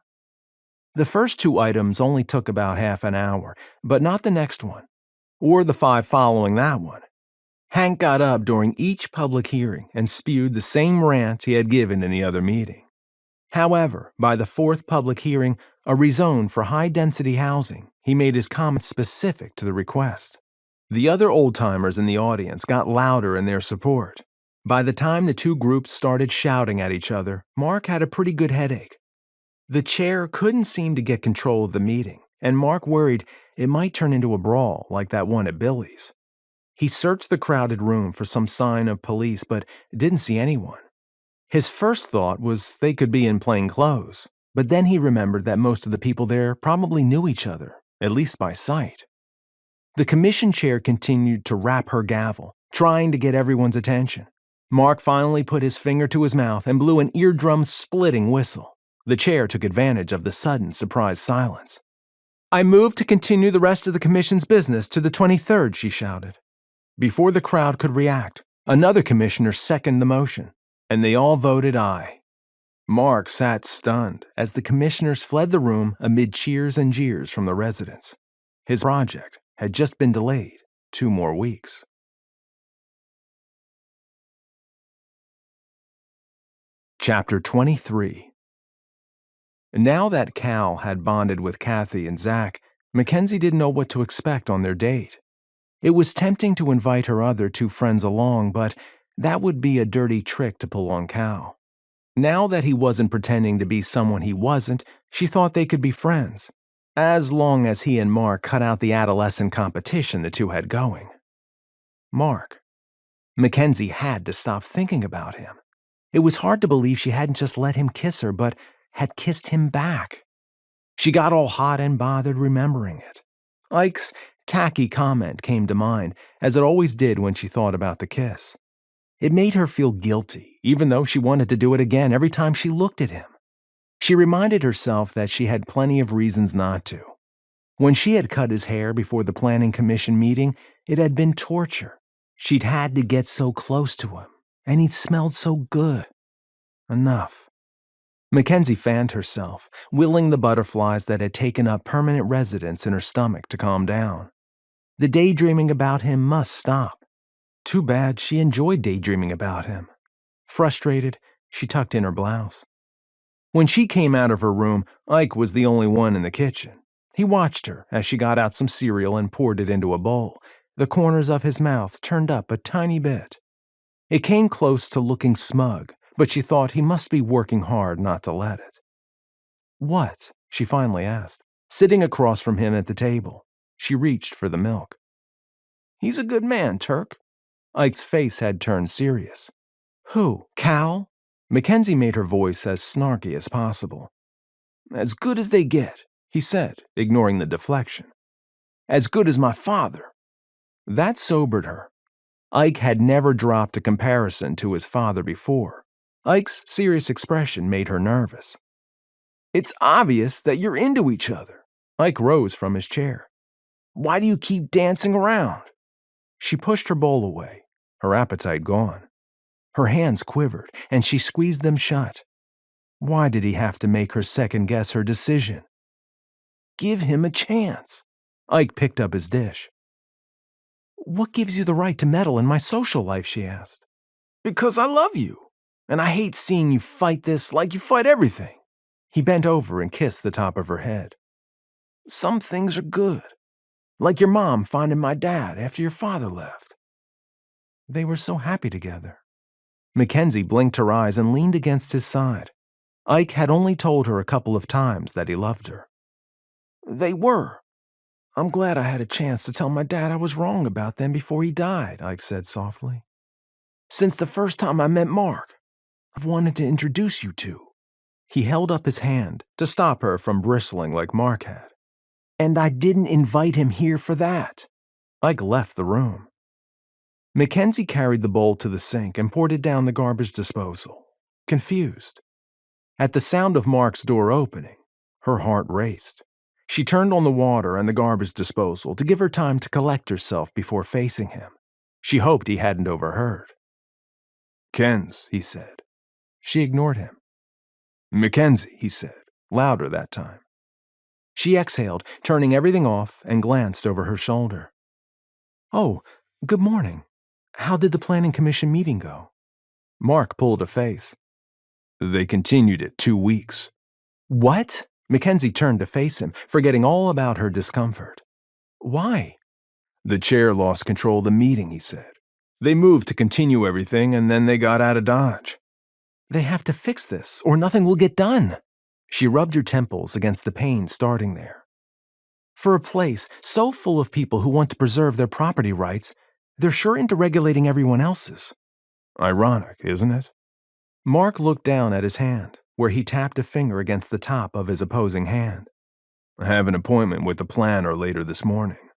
The first 2 items only took about half an hour, but not the next one, or the 5 following that one. Hank got up during each public hearing and spewed the same rant he had given in the other meeting. However, by the 4th public hearing, a rezone for high-density housing, he made his comments specific to the request. The other old-timers in the audience got louder in their support. By the time the 2 groups started shouting at each other, Marc had a pretty good headache. The chair couldn't seem to get control of the meeting, and Marc worried it might turn into a brawl like that one at Billy's. He searched the crowded room for some sign of police, but didn't see anyone. His first thought was they could be in plain clothes, but then he remembered that most of the people there probably knew each other, at least by sight. The commission chair continued to rap her gavel, trying to get everyone's attention. Marc finally put his finger to his mouth and blew an eardrum-splitting whistle. The chair took advantage of the sudden, surprised silence. "I move to continue the rest of the commission's business to the 23rd, she shouted. Before the crowd could react, another commissioner seconded the motion, and they all voted aye. Marc sat stunned as the commissioners fled the room amid cheers and jeers from the residents. His project had just been delayed 2 more weeks. Chapter 23. Now that Cal had bonded with Kathy and Zach, McKenzie didn't know what to expect on their date. It was tempting to invite her other 2 friends along, but that would be a dirty trick to pull on Cal. Now that he wasn't pretending to be someone he wasn't, she thought they could be friends, as long as he and Marc cut out the adolescent competition the 2 had going. Marc. McKenzie had to stop thinking about him. It was hard to believe she hadn't just let him kiss her, but had kissed him back. She got all hot and bothered remembering it. Ike's tacky comment came to mind, as it always did when she thought about the kiss. It made her feel guilty, even though she wanted to do it again every time she looked at him. She reminded herself that she had plenty of reasons not to. When she had cut his hair before the planning commission meeting, it had been torture. She'd had to get so close to him, and he'd smelled so good. Enough. McKenzie fanned herself, willing the butterflies that had taken up permanent residence in her stomach to calm down. The daydreaming about him must stop. Too bad she enjoyed daydreaming about him. Frustrated, she tucked in her blouse. When she came out of her room, Ike was the only one in the kitchen. He watched her as she got out some cereal and poured it into a bowl, the corners of his mouth turned up a tiny bit. It came close to looking smug, but she thought he must be working hard not to let it. "What?" she finally asked, sitting across from him at the table. She reached for the milk. "He's a good man, Turk." Ike's face had turned serious. "Who, Cal?" McKenzie made her voice as snarky as possible. "As good as they get," he said, ignoring the deflection. "As good as my father." That sobered her. Ike had never dropped a comparison to his father before. Ike's serious expression made her nervous. "It's obvious that you're into each other." Ike rose from his chair. "Why do you keep dancing around?" She pushed her bowl away, her appetite gone. Her hands quivered, and she squeezed them shut. Why did he have to make her second-guess her decision? Give him a chance. Ike picked up his dish. What gives you the right to meddle in my social life, she asked. Because I love you, and I hate seeing you fight this like you fight everything. He bent over and kissed the top of her head. Some things are good, like your mom finding my dad after your father left. They were so happy together. McKenzie blinked her eyes and leaned against his side. Ike had only told her a couple of times that he loved her. They were. I'm glad I had a chance to tell my dad I was wrong about them before he died, Ike said softly. Since the first time I met Marc, I've wanted to introduce you to. He held up his hand to stop her from bristling like Marc had. And I didn't invite him here for that. Ike left the room. McKenzie carried the bowl to the sink and poured it down the garbage disposal, confused. At the sound of Marc's door opening, her heart raced. She turned on the water and the garbage disposal to give her time to collect herself before facing him. She hoped he hadn't overheard. Ken's, he said. She ignored him. McKenzie, he said, louder that time. She exhaled, turning everything off, and glanced over her shoulder. Oh, good morning. How did the Planning Commission meeting go? Marc pulled a face. They continued it 2 weeks. What? McKenzie turned to face him, forgetting all about her discomfort. Why? The chair lost control of the meeting, he said. They moved to continue everything, and then they got out of Dodge. They have to fix this, or nothing will get done. She rubbed her temples against the pain starting there. For a place so full of people who want to preserve their property rights, they're sure into regulating everyone else's. Ironic, isn't it? Marc looked down at his hand, where he tapped a finger against the top of his opposing hand. I have an appointment with the planner later this morning.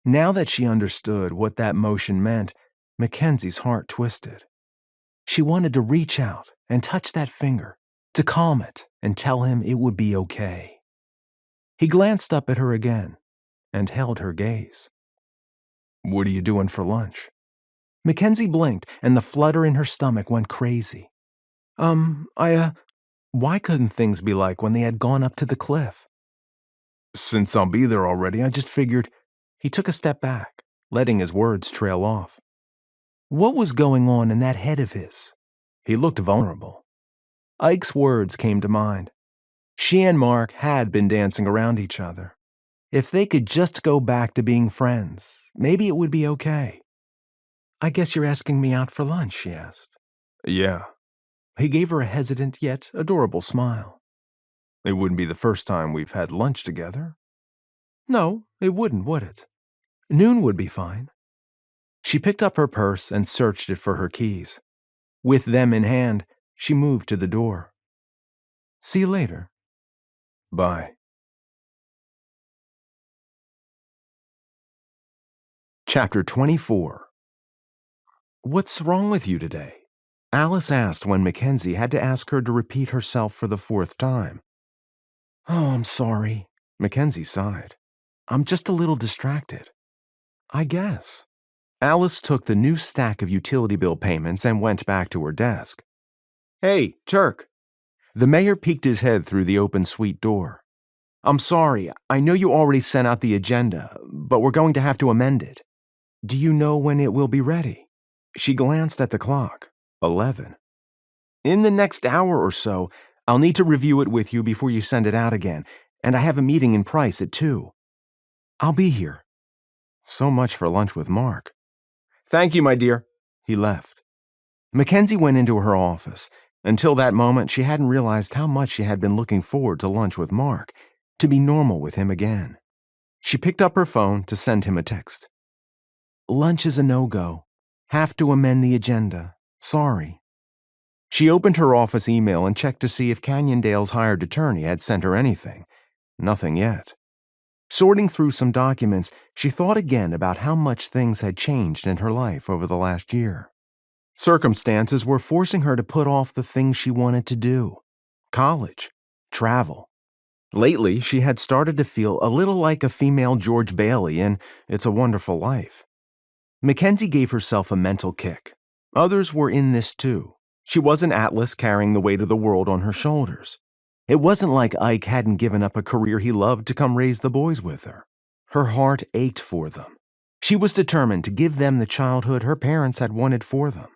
Now that she understood what that motion meant, McKenzie's heart twisted. She wanted to reach out and touch that finger, to calm it and tell him it would be okay. He glanced up at her again and held her gaze. What are you doing for lunch? McKenzie blinked and the flutter in her stomach went crazy. Why couldn't things be like when they had gone up to the cliff? Since I'll be there already, I just figured. He took a step back, letting his words trail off. What was going on in that head of his? He looked vulnerable. Ike's words came to mind. She and Marc had been dancing around each other. If they could just go back to being friends, maybe it would be okay. I guess you're asking me out for lunch, she asked. Yeah. He gave her a hesitant yet adorable smile. It wouldn't be the first time we've had lunch together. No, it wouldn't, would it? Noon would be fine. She picked up her purse and searched it for her keys. With them in hand, she moved to the door. See you later. Bye. Chapter 24. What's wrong with you today? Alice asked when McKenzie had to ask her to repeat herself for the 4th time. Oh, I'm sorry. McKenzie sighed. I'm just a little distracted. I guess. Alice took the new stack of utility bill payments and went back to her desk. Hey, Turk. The mayor peeked his head through the open suite door. I'm sorry, I know you already sent out the agenda, but we're going to have to amend it. Do you know when it will be ready? She glanced at the clock. 11. In the next hour or so, I'll need to review it with you before you send it out again, and I have a meeting in Price at 2. I'll be here. So much for lunch with Marc. Thank you, my dear. He left. McKenzie went into her office. Until that moment, she hadn't realized how much she had been looking forward to lunch with Marc, to be normal with him again. She picked up her phone to send him a text. Lunch is a no-go. Have to amend the agenda. Sorry. She opened her office email and checked to see if Canyondale's hired attorney had sent her anything. Nothing yet. Sorting through some documents, she thought again about how much things had changed in her life over the last year. Circumstances were forcing her to put off the things she wanted to do. College. Travel. Lately, she had started to feel a little like a female George Bailey in It's a Wonderful Life. McKenzie gave herself a mental kick. Others were in this too. She wasn't Atlas carrying the weight of the world on her shoulders. It wasn't like Ike hadn't given up a career he loved to come raise the boys with her. Her heart ached for them. She was determined to give them the childhood her parents had wanted for them.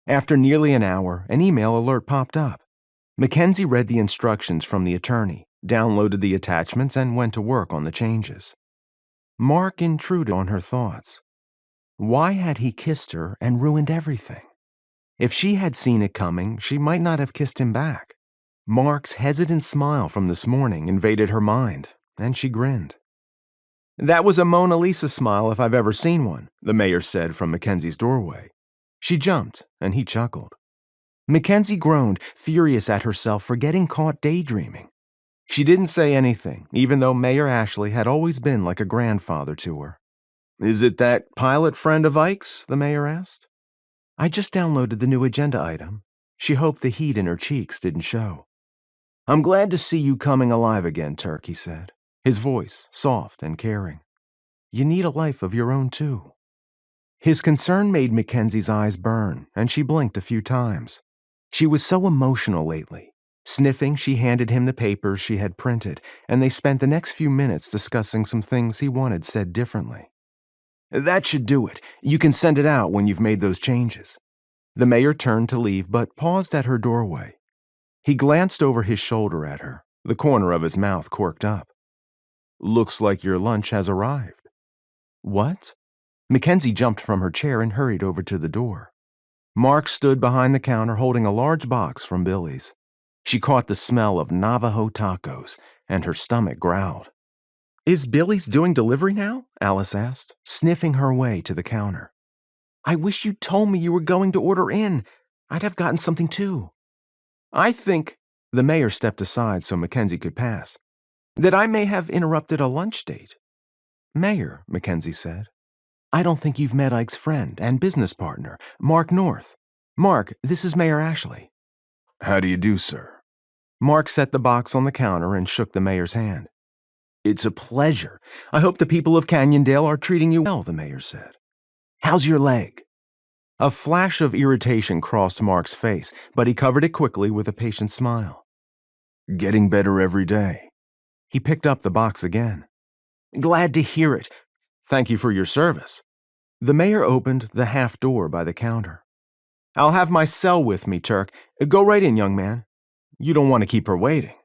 After nearly an hour, an email alert popped up. McKenzie read the instructions from the attorney, downloaded the attachments, and went to work on the changes. Marc intruded on her thoughts. Why had he kissed her and ruined everything? If she had seen it coming, she might not have kissed him back. Marc's hesitant smile from this morning invaded her mind, and she grinned. "That was a Mona Lisa smile if I've ever seen one," the mayor said from McKenzie's doorway. She jumped, and he chuckled. McKenzie groaned, furious at herself for getting caught daydreaming. She didn't say anything, even though Mayor Ashley had always been like a grandfather to her. "Is it that pilot friend of Ike's?" the mayor asked. "I just downloaded the new agenda item." She hoped the heat in her cheeks didn't show. "I'm glad to see you coming alive again, Turk," he said, his voice soft and caring. "You need a life of your own, too." His concern made Mackenzie's eyes burn, and she blinked a few times. She was so emotional lately. Sniffing, she handed him the papers she had printed, and they spent the next few minutes discussing some things he wanted said differently. "That should do it. You can send it out when you've made those changes." The mayor turned to leave, but paused at her doorway. He glanced over his shoulder at her, the corner of his mouth corked up. "Looks like your lunch has arrived." "What?" Mackenzie jumped from her chair and hurried over to the door. Marc stood behind the counter holding a large box from Billy's. She caught the smell of Navajo tacos, and her stomach growled. "Is Billy's doing delivery now?" Alice asked, sniffing her way to the counter. "I wish you'd told me you were going to order in. I'd have gotten something too." "I think," the mayor stepped aside so Mackenzie could pass, "that I may have interrupted a lunch date." "Mayor," Mackenzie said, "I don't think you've met Ike's friend and business partner, Marc North. Marc, this is Mayor Ashley." "How do you do, sir?" Marc set the box on the counter and shook the mayor's hand. "It's a pleasure. I hope the people of Canyondale are treating you well," the mayor said. "How's your leg?" A flash of irritation crossed Marc's face, but he covered it quickly with a patient smile. "Getting better every day." He picked up the box again. "Glad to hear it. Thank you for your service." The mayor opened the half door by the counter. "I'll have my cell with me, Turk. Go right in, young man. You don't want to keep her waiting."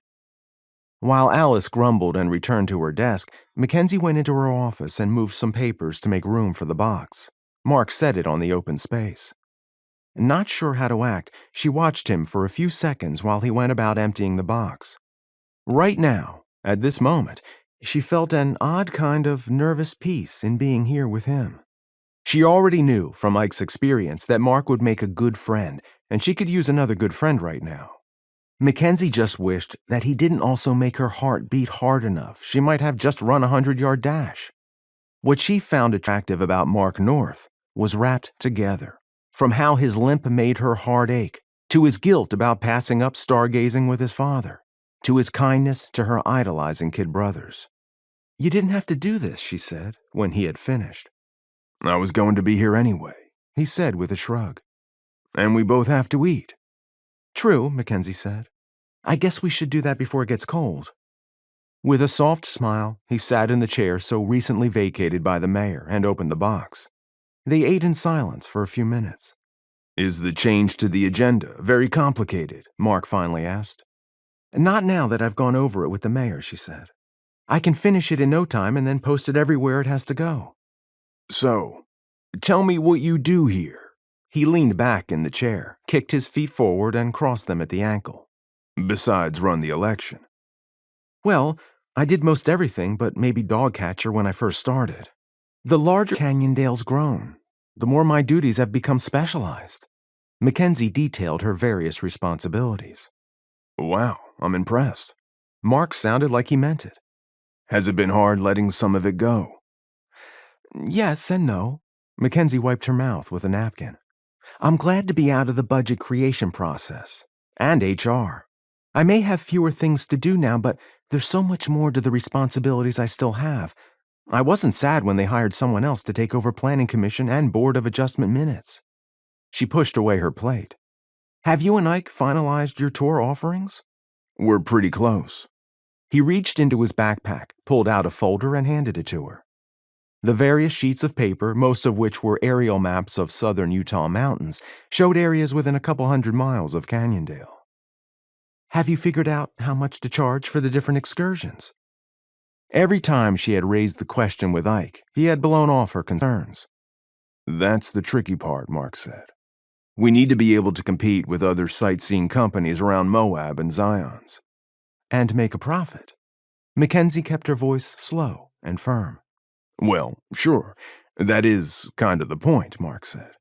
While Alice grumbled and returned to her desk, Mackenzie went into her office and moved some papers to make room for the box. Marc set it on the open space. Not sure how to act, she watched him for a few seconds while he went about emptying the box. Right now, at this moment, she felt an odd kind of nervous peace in being here with him. She already knew from Ike's experience that Marc would make a good friend, and she could use another good friend right now. Mackenzie just wished that he didn't also make her heart beat hard enough she might have just run a 100-yard dash. What she found attractive about Marc North was wrapped together, from how his limp made her heart ache, to his guilt about passing up stargazing with his father, to his kindness to her idolizing kid brothers. "You didn't have to do this," she said, when he had finished. "I was going to be here anyway," he said with a shrug. "And we both have to eat." "True," Mackenzie said. "I guess we should do that before it gets cold." With a soft smile, he sat in the chair so recently vacated by the mayor and opened the box. They ate in silence for a few minutes. "Is the change to the agenda very complicated?" Marc finally asked. "Not now that I've gone over it with the mayor," she said. "I can finish it in no time and then post it everywhere it has to go." "So, tell me what you do here." He leaned back in the chair, kicked his feet forward, and crossed them at the ankle. "Besides run the election." "Well, I did most everything but maybe dog catcher when I first started. The larger Canyondale's grown, the more my duties have become specialized." Mackenzie detailed her various responsibilities. "Wow, I'm impressed." Marc sounded like he meant it. "Has it been hard letting some of it go?" "Yes and no." Mackenzie wiped her mouth with a napkin. "I'm glad to be out of the budget creation process. And HR. I may have fewer things to do now, but there's so much more to the responsibilities I still have. I wasn't sad when they hired someone else to take over Planning Commission and Board of Adjustment Minutes." She pushed away her plate. Have you and Ike finalized your tour offerings? We're pretty close. He reached into his backpack, pulled out a folder, and handed it to her. The various sheets of paper, most of which were aerial maps of southern Utah mountains, showed areas within a couple 100 miles of Canyondale. Have you figured out how much to charge for the different excursions? Every time she had raised the question with Ike, he had blown off her concerns. That's the tricky part, Marc said. We need to be able to compete with other sightseeing companies around Moab and Zion's. And make a profit. McKenzie kept her voice slow and firm. Well, sure. That is kind of the point, Marc said.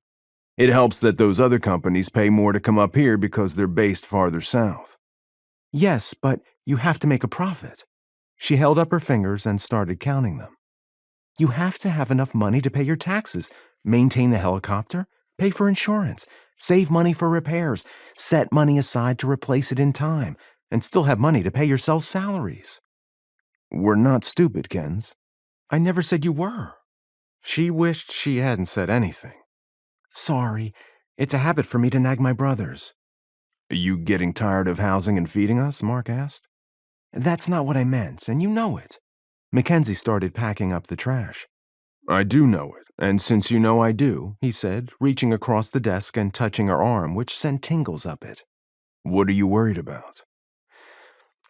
It helps that those other companies pay more to come up here because they're based farther south. Yes, but you have to make a profit. She held up her fingers and started counting them. You have to have enough money to pay your taxes, maintain the helicopter, pay for insurance, save money for repairs, set money aside to replace it in time, and still have money to pay yourselves salaries. We're not stupid, Kens. I never said you were. She wished she hadn't said anything. Sorry, it's a habit for me to nag my brothers. Are you getting tired of housing and feeding us? Marc asked. That's not what I meant, and you know it. McKenzie started packing up the trash. I do know it, and since you know I do, he said, reaching across the desk and touching her arm, which sent tingles up it. What are you worried about?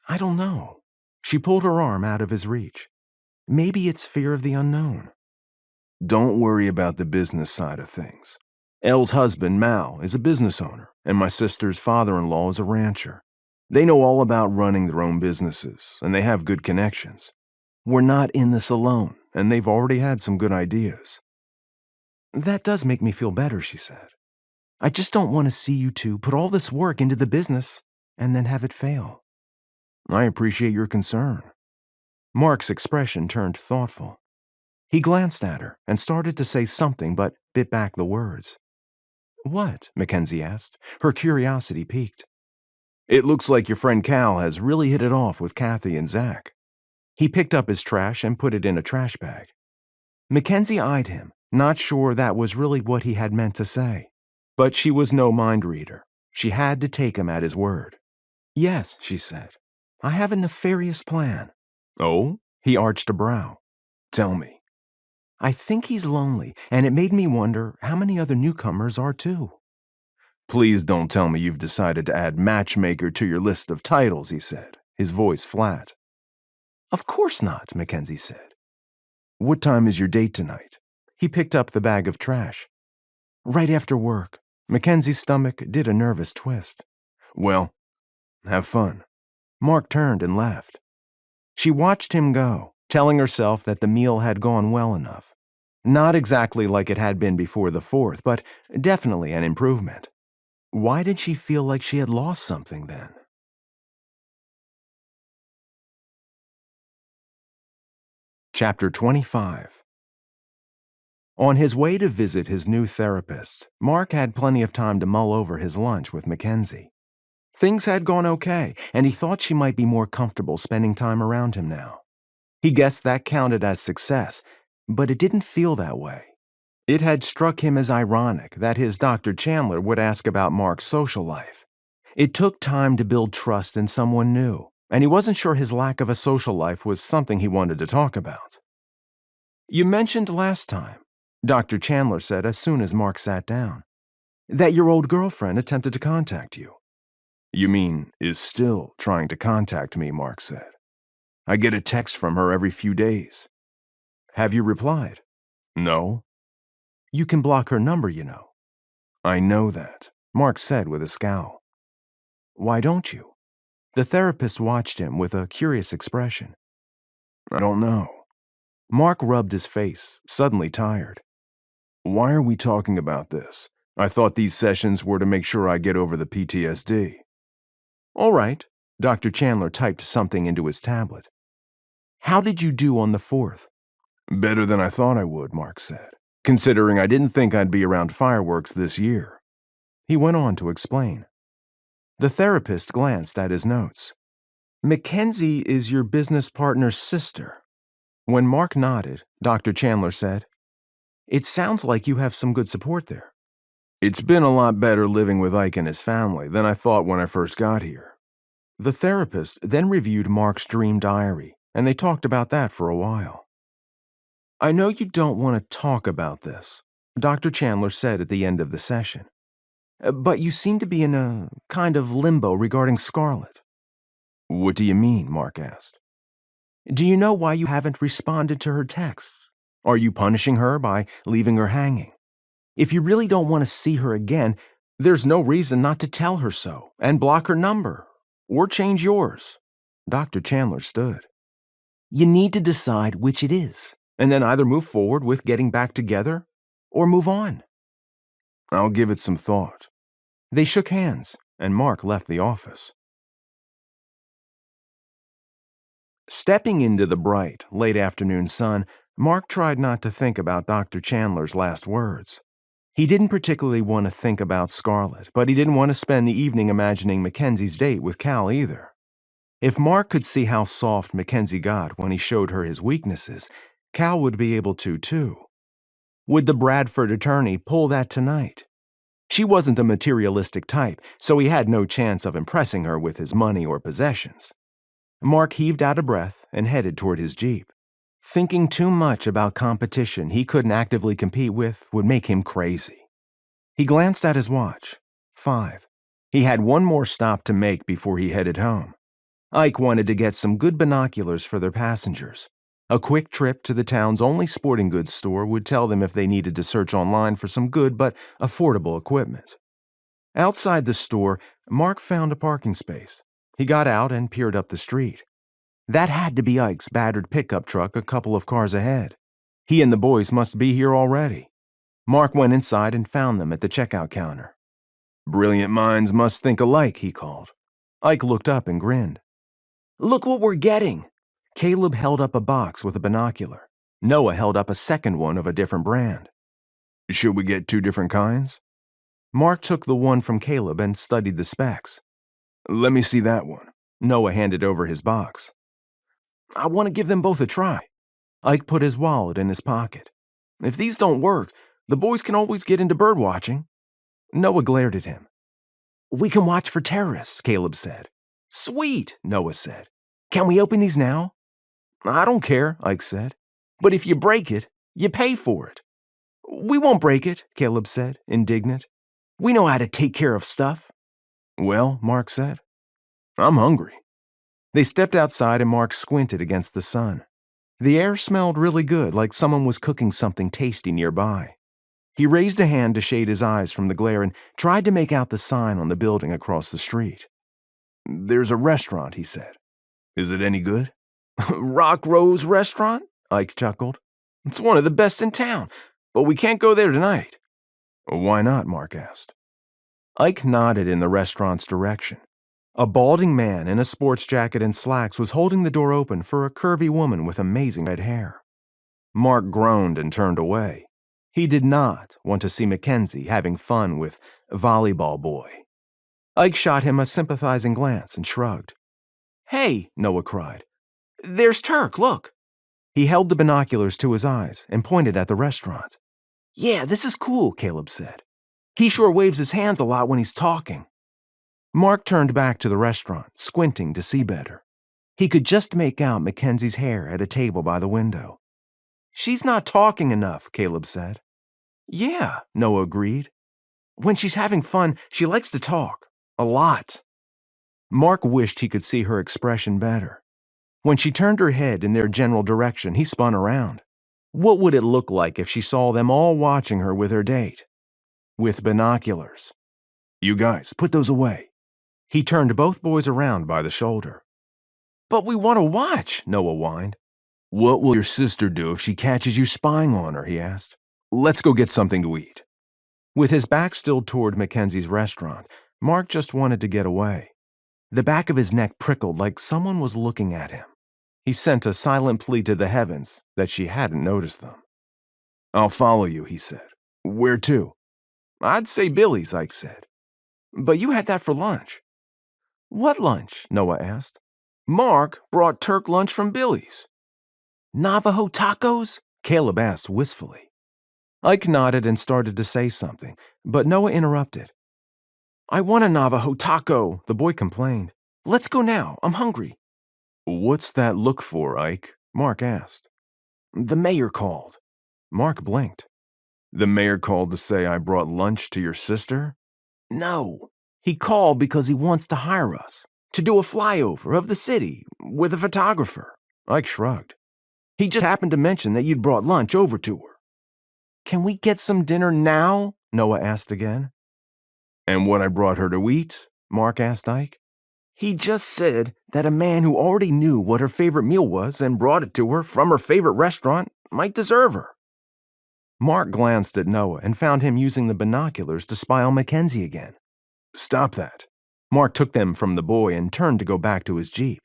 I don't know. She pulled her arm out of his reach. Maybe it's fear of the unknown. Don't worry about the business side of things. Elle's husband, Mal, is a business owner, and my sister's father-in-law is a rancher. They know all about running their own businesses, and they have good connections. We're not in this alone, and they've already had some good ideas. That does make me feel better, she said. I just don't want to see you two put all this work into the business and then have it fail. I appreciate your concern. Marc's expression turned thoughtful. He glanced at her and started to say something but bit back the words. What? McKenzie asked, her curiosity piqued. It looks like your friend Cal has really hit it off with Kathy and Zach. He picked up his trash and put it in a trash bag. McKenzie eyed him, not sure that was really what he had meant to say. But she was no mind reader. She had to take him at his word. Yes, she said. I have a nefarious plan. Oh? He arched a brow. Tell me. I think he's lonely, and it made me wonder how many other newcomers are too. Please don't tell me you've decided to add matchmaker to your list of titles, he said, his voice flat. Of course not, McKenzie said. What time is your date tonight? He picked up the bag of trash. Right after work. McKenzie's stomach did a nervous twist. Well, have fun. Marc turned and left. She watched him go, telling herself that the meal had gone well enough. Not exactly like it had been before the 4th, but definitely an improvement. Why did she feel like she had lost something then? Chapter 25. On his way to visit his new therapist, Marc had plenty of time to mull over his lunch with McKenzie. Things had gone okay, and he thought she might be more comfortable spending time around him now. He guessed that counted as success, but it didn't feel that way. It had struck him as ironic that his Dr. Chandler would ask about Marc's social life. It took time to build trust in someone new, and he wasn't sure his lack of a social life was something he wanted to talk about. You mentioned last time, Dr. Chandler said as soon as Marc sat down, that your old girlfriend attempted to contact you. You mean, is still trying to contact me, Marc said. I get a text from her every few days. Have you replied? No. You can block her number, you know. I know that, Marc said with a scowl. Why don't you? The therapist watched him with a curious expression. I don't know. Marc rubbed his face, suddenly tired. Why are we talking about this? I thought these sessions were to make sure I get over the PTSD. All right, Dr. Chandler typed something into his tablet. How did you do on the 4th? Better than I thought I would, Marc said, considering I didn't think I'd be around fireworks this year. He went on to explain. The therapist glanced at his notes. McKenzie is your business partner's sister. When Marc nodded, Dr. Chandler said, It sounds like you have some good support there. It's been a lot better living with Ike and his family than I thought when I first got here. The therapist then reviewed Mark's dream diary, and they talked about that for a while. I know you don't want to talk about this, Dr. Chandler said at the end of the session. But you seem to be in a kind of limbo regarding Scarlett. What do you mean? Mark asked. Do you know why you haven't responded to her texts? Are you punishing her by leaving her hanging? If you really don't want to see her again, there's no reason not to tell her so and block her number or change yours. Dr. Chandler stood. You need to decide which it is, and then either move forward with getting back together or move on. I'll give it some thought. They shook hands, and Mark left the office. Stepping into the bright, late afternoon sun, Mark tried not to think about Dr. Chandler's last words. He didn't particularly want to think about Scarlett, but he didn't want to spend the evening imagining McKenzie's date with Cal either. If Mark could see how soft McKenzie got when he showed her his weaknesses, Cal would be able to too. Would the Bradford attorney pull that tonight? She wasn't the materialistic type, so he had no chance of impressing her with his money or possessions. Mark heaved out a breath and headed toward his Jeep. Thinking too much about competition he couldn't actively compete with would make him crazy. He glanced at his watch. 5. He had one more stop to make before he headed home. Ike wanted to get some good binoculars for their passengers. A quick trip to the town's only sporting goods store would tell them if they needed to search online for some good but affordable equipment. Outside the store, Mark found a parking space. He got out and peered up the street. That had to be Ike's battered pickup truck a couple of cars ahead. He and the boys must be here already. Mark went inside and found them at the checkout counter. Brilliant minds must think alike, he called. Ike looked up and grinned. Look what we're getting! Caleb held up a box with a binocular. Noah held up a second one of a different brand. Should we get 2 different kinds? Mark took the one from Caleb and studied the specs. Let me see that one. Noah handed over his box. I want to give them both a try. Ike put his wallet in his pocket. If these don't work, the boys can always get into bird watching. Noah glared at him. We can watch for terrorists, Caleb said. Sweet, Noah said. Can we open these now? I don't care, Ike said. But if you break it, you pay for it. We won't break it, Caleb said, indignant. We know how to take care of stuff. Well, Mark said, I'm hungry. They stepped outside and Mark squinted against the sun. The air smelled really good, like someone was cooking something tasty nearby. He raised a hand to shade his eyes from the glare and tried to make out the sign on the building across the street. There's a restaurant, he said. Is it any good? Rock Rose Restaurant? Ike chuckled. It's one of the best in town, but we can't go there tonight. Why not? Mark asked. Ike nodded in the restaurant's direction. A balding man in a sports jacket and slacks was holding the door open for a curvy woman with amazing red hair. Mark groaned and turned away. He did not want to see McKenzie having fun with Volleyball Boy. Ike shot him a sympathizing glance and shrugged. Hey, Noah cried. There's Turk, look. He held the binoculars to his eyes and pointed at the restaurant. Yeah, this is cool, Caleb said. He sure waves his hands a lot when he's talking. Mark turned back to the restaurant, squinting to see better. He could just make out McKenzie's hair at a table by the window. She's not talking enough, Caleb said. Yeah, Noah agreed. When she's having fun, she likes to talk. A lot. Mark wished he could see her expression better. When she turned her head in their general direction, he spun around. What would it look like if she saw them all watching her with her date? With binoculars. You guys, put those away. He turned both boys around by the shoulder. But we want to watch, Noah whined. What will your sister do if she catches you spying on her, he asked. Let's go get something to eat. With his back still toward McKenzie's restaurant, Mark just wanted to get away. The back of his neck prickled like someone was looking at him. He sent a silent plea to the heavens that she hadn't noticed them. I'll follow you, he said. Where to? I'd say Billy's, Ike said. But you had that for lunch. What lunch? Noah asked. Mark brought Turk lunch from Billy's. Navajo tacos? Caleb asked wistfully. Ike nodded and started to say something, but Noah interrupted. "I want a Navajo taco," the boy complained. "Let's go now. I'm hungry." "What's that look for, Ike?" Mark asked. "The mayor called." Mark blinked. "The mayor called to say I brought lunch to your sister?" "No. He called because he wants to hire us to do a flyover of the city with a photographer." Ike shrugged. "He just happened to mention that you'd brought lunch over to her." "Can we get some dinner now?" Noah asked again. "And what I brought her to eat?" Mark asked Ike. "He just said that a man who already knew what her favorite meal was and brought it to her from her favorite restaurant might deserve her." Mark glanced at Noah and found him using the binoculars to spy on McKenzie again. "Stop that." Mark took them from the boy and turned to go back to his Jeep.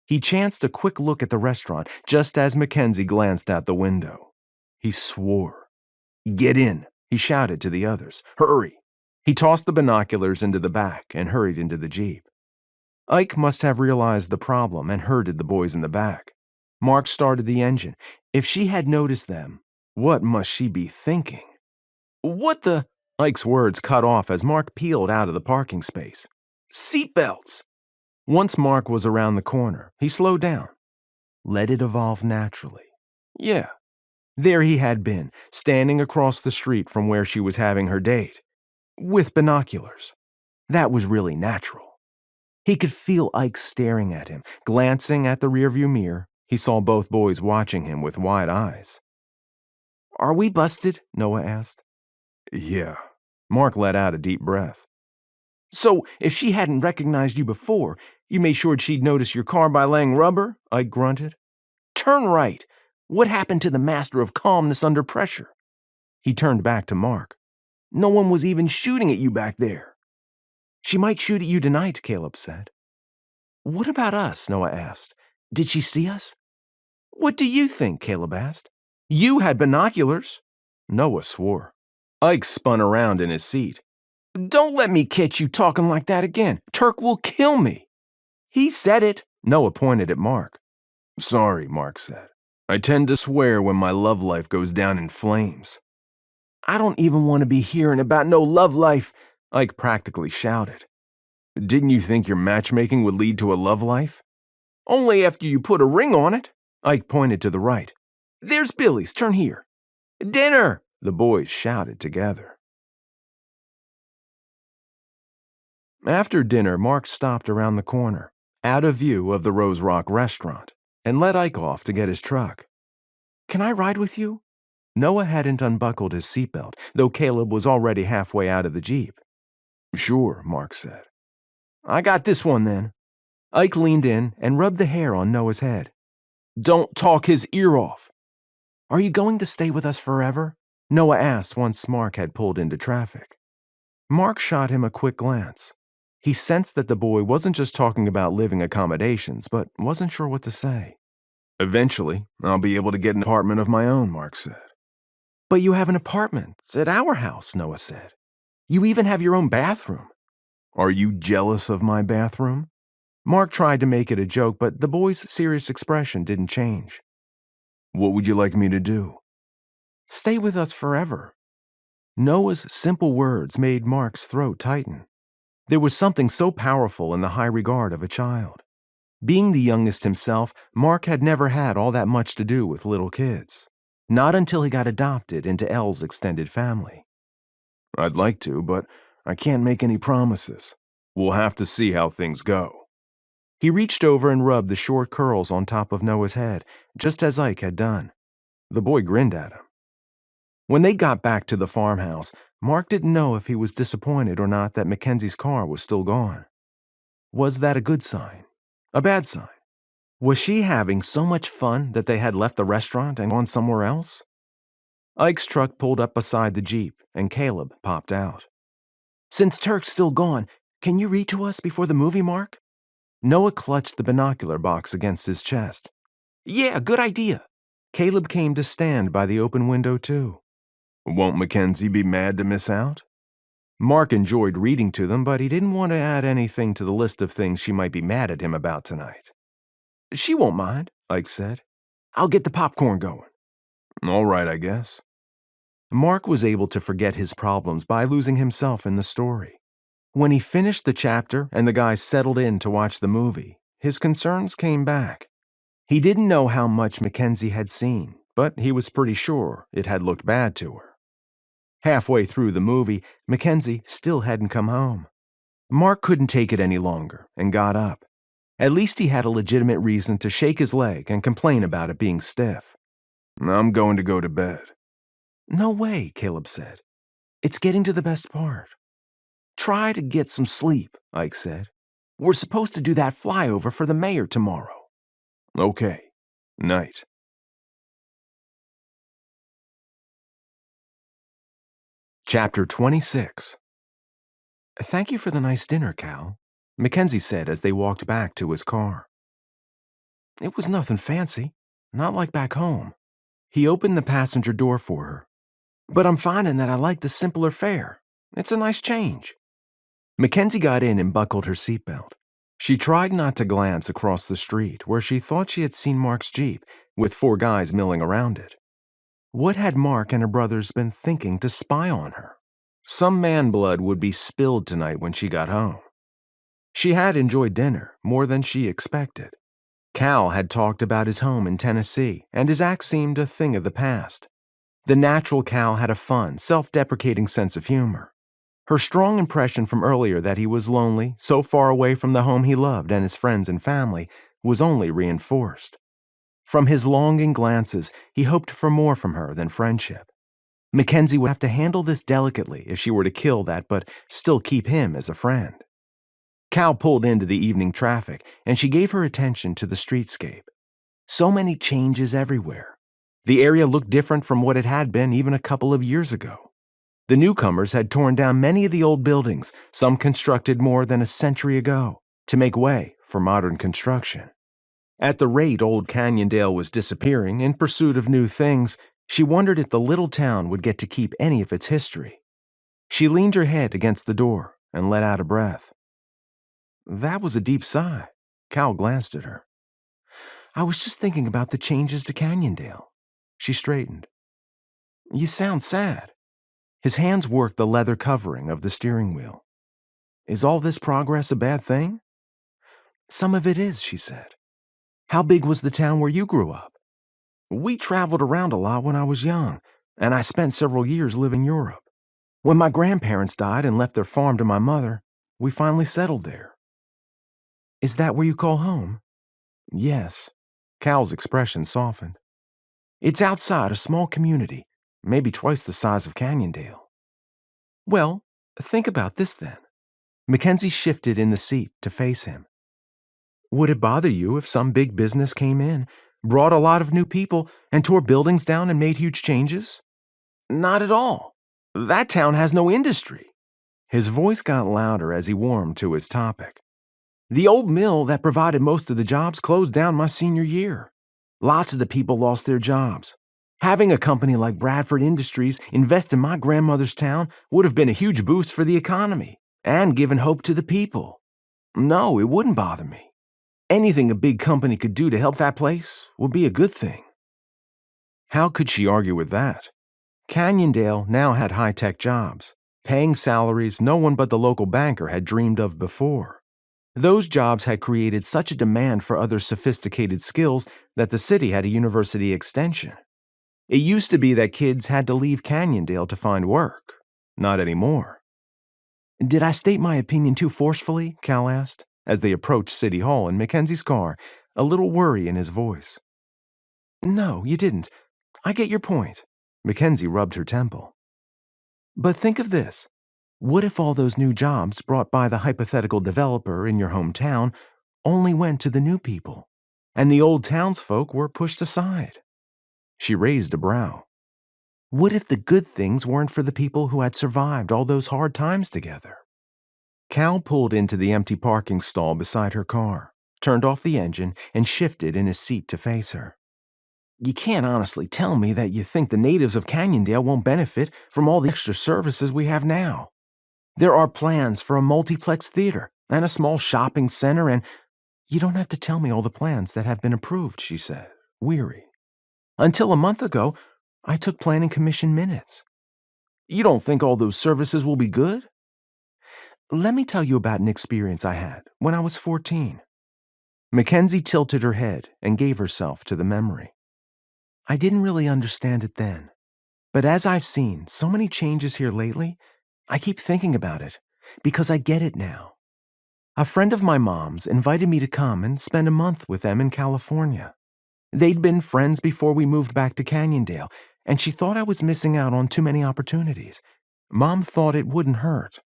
He chanced a quick look at the restaurant just as McKenzie glanced out the window. He swore. "Get in," he shouted to the others. "Hurry." He tossed the binoculars into the back and hurried into the Jeep. Ike must have realized the problem and herded the boys in the back. Mark started the engine. If she had noticed them, what must she be thinking? "What the?" Ike's words cut off as Mark peeled out of the parking space. "Seatbelts!" Once Mark was around the corner, he slowed down. Let it evolve naturally. Yeah. There he had been, standing across the street from where she was having her date. With binoculars. That was really natural. He could feel Ike staring at him. Glancing at the rearview mirror, he saw both boys watching him with wide eyes. "Are we busted?" Noah asked. "Yeah." Mark let out a deep breath. "So, if she hadn't recognized you before, you made sure she'd notice your car by laying rubber?" Ike grunted. "Turn right. What happened to the master of calmness under pressure?" He turned back to Mark. "No one was even shooting at you back there." "She might shoot at you tonight," Caleb said. "What about us?" Noah asked. "Did she see us?" "What do you think?" Caleb asked. "You had binoculars." Noah swore. Ike spun around in his seat. "Don't let me catch you talking like that again. Turk will kill me." "He said it." Noah pointed at Mark. "Sorry," Mark said. "I tend to swear when my love life goes down in flames." "I don't even want to be hearing about no love life," Ike practically shouted. "Didn't you think your matchmaking would lead to a love life?" "Only after you put a ring on it." Ike pointed to the right. "There's Billy's. Turn here." "Dinner!" the boys shouted together. After dinner, Mark stopped around the corner, out of view of the Rose Rock restaurant, and let Ike off to get his truck. "Can I ride with you?" Noah hadn't unbuckled his seatbelt, though Caleb was already halfway out of the Jeep. "Sure," Mark said. "I got this one then." Ike leaned in and rubbed the hair on Noah's head. "Don't talk his ear off." "Are you going to stay with us forever?" Noah asked once Mark had pulled into traffic. Mark shot him a quick glance. He sensed that the boy wasn't just talking about living accommodations, but wasn't sure what to say. "Eventually, I'll be able to get an apartment of my own," Mark said. "But you have an apartment at our house," Noah said. "You even have your own bathroom." "Are you jealous of my bathroom?" Mark tried to make it a joke, but the boy's serious expression didn't change. "What would you like me to do?" "Stay with us forever." Noah's simple words made Mark's throat tighten. There was something so powerful in the high regard of a child. Being the youngest himself, Mark had never had all that much to do with little kids. Not until he got adopted into Elle's extended family. "I'd like to, but I can't make any promises. We'll have to see how things go." He reached over and rubbed the short curls on top of Noah's head, just as Ike had done. The boy grinned at him. When they got back to the farmhouse, Mark didn't know if he was disappointed or not that McKenzie's car was still gone. Was that a good sign? A bad sign? Was she having so much fun that they had left the restaurant and gone somewhere else? Ike's truck pulled up beside the Jeep, and Caleb popped out. "Since Turk's still gone, can you read to us before the movie, Mark?" Noah clutched the binocular box against his chest. "Yeah, good idea." Caleb came to stand by the open window, too. "Won't McKenzie be mad to miss out?" Mark enjoyed reading to them, but he didn't want to add anything to the list of things she might be mad at him about tonight. "She won't mind," Ike said. "I'll get the popcorn going." "All right, I guess." Marc was able to forget his problems by losing himself in the story. When he finished the chapter and the guys settled in to watch the movie, his concerns came back. He didn't know how much McKenzie had seen, but he was pretty sure it had looked bad to her. Halfway through the movie, McKenzie still hadn't come home. Marc couldn't take it any longer and got up. At least he had a legitimate reason to shake his leg and complain about it being stiff. "I'm going to go to bed." "No way," Caleb said. "It's getting to the best part." "Try to get some sleep," Ike said. "We're supposed to do that flyover for the mayor tomorrow." "Okay. Night." Chapter 26. "Thank you for the nice dinner, Cal," McKenzie said as they walked back to his car. "It was nothing fancy, not like back home." He opened the passenger door for her. "But I'm finding that I like the simpler fare. It's a nice change." McKenzie got in and buckled her seatbelt. She tried not to glance across the street where she thought she had seen Marc's Jeep with 4 guys milling around it. What had Marc and her brothers been thinking to spy on her? Some man blood would be spilled tonight when she got home. She had enjoyed dinner more than she expected. Cal had talked about his home in Tennessee, and his act seemed a thing of the past. The natural Cal had a fun, self-deprecating sense of humor. Her strong impression from earlier that he was lonely, so far away from the home he loved and his friends and family, was only reinforced. From his longing glances, he hoped for more from her than friendship. McKenzie would have to handle this delicately if she were to kill that but still keep him as a friend. Cal pulled into the evening traffic, and she gave her attention to the streetscape. So many changes everywhere. The area looked different from what it had been even a couple of years ago. The newcomers had torn down many of the old buildings, some constructed more than a century ago, to make way for modern construction. At the rate old Canyondale was disappearing in pursuit of new things, she wondered if the little town would get to keep any of its history. She leaned her head against the door and let out a breath. That was a deep sigh. Cal glanced at her. "I was just thinking about the changes to Canyondale." She straightened. "You sound sad." His hands worked the leather covering of the steering wheel. "Is all this progress a bad thing?" "Some of it is," she said. "How big was the town where you grew up?" "We traveled around a lot when I was young, and I spent several years living in Europe. When my grandparents died and left their farm to my mother, we finally settled there." "Is that where you call home?" "Yes." Cal's expression softened. "It's outside a small community, maybe twice the size of Canyondale." "Well, think about this then." McKenzie shifted in the seat to face him. "Would it bother you if some big business came in, brought a lot of new people, and tore buildings down and made huge changes?" "Not at all. That town has no industry." His voice got louder as he warmed to his topic. "The old mill that provided most of the jobs closed down my senior year. Lots of the people lost their jobs. Having a company like Bradford Industries invest in my grandmother's town would have been a huge boost for the economy and given hope to the people. No, it wouldn't bother me. Anything a big company could do to help that place would be a good thing." How could she argue with that? Canyondale now had high-tech jobs, paying salaries no one but the local banker had dreamed of before. Those jobs had created such a demand for other sophisticated skills that the city had a university extension. It used to be that kids had to leave Canyondale to find work. Not anymore. "Did I state my opinion too forcefully?" Cal asked, as they approached City Hall in Mackenzie's car, a little worry in his voice. "No, you didn't. I get your point." Mackenzie rubbed her temple. "But think of this. What if all those new jobs brought by the hypothetical developer in your hometown only went to the new people, and the old townsfolk were pushed aside?" She raised a brow. "What if the good things weren't for the people who had survived all those hard times together?" Cal pulled into the empty parking stall beside her car, turned off the engine, and shifted in his seat to face her. "You can't honestly tell me that you think the natives of Canyondale won't benefit from all the extra services we have now. There are plans for a multiplex theater and a small shopping center, and—" "You don't have to tell me all the plans that have been approved," she said, weary. "Until a month ago, I took planning commission minutes. You don't think all those services will be good? Let me tell you about an experience I had when I was 14. McKenzie tilted her head and gave herself to the memory. I didn't really understand it then, but as I've seen so many changes here lately, I keep thinking about it because I get it now. A friend of my mom's invited me to come and spend a month with them in California. They'd been friends before we moved back to Canyondale, and she thought I was missing out on too many opportunities. Mom thought it wouldn't hurt.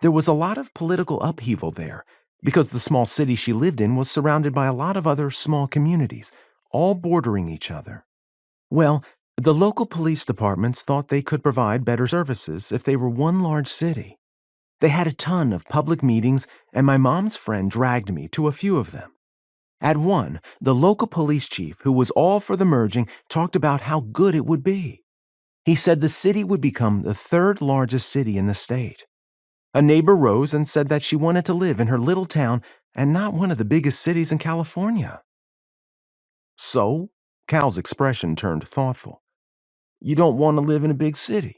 There was a lot of political upheaval there because the small city she lived in was surrounded by a lot of other small communities, all bordering each other. Well, the local police departments thought they could provide better services if they were one large city. They had a ton of public meetings, and my mom's friend dragged me to a few of them. At one, the local police chief, who was all for the merging, talked about how good it would be. He said the city would become the third largest city in the state. A neighbor rose and said that she wanted to live in her little town and not one of the biggest cities in California. So, Cal's expression turned thoughtful. You don't want to live in a big city?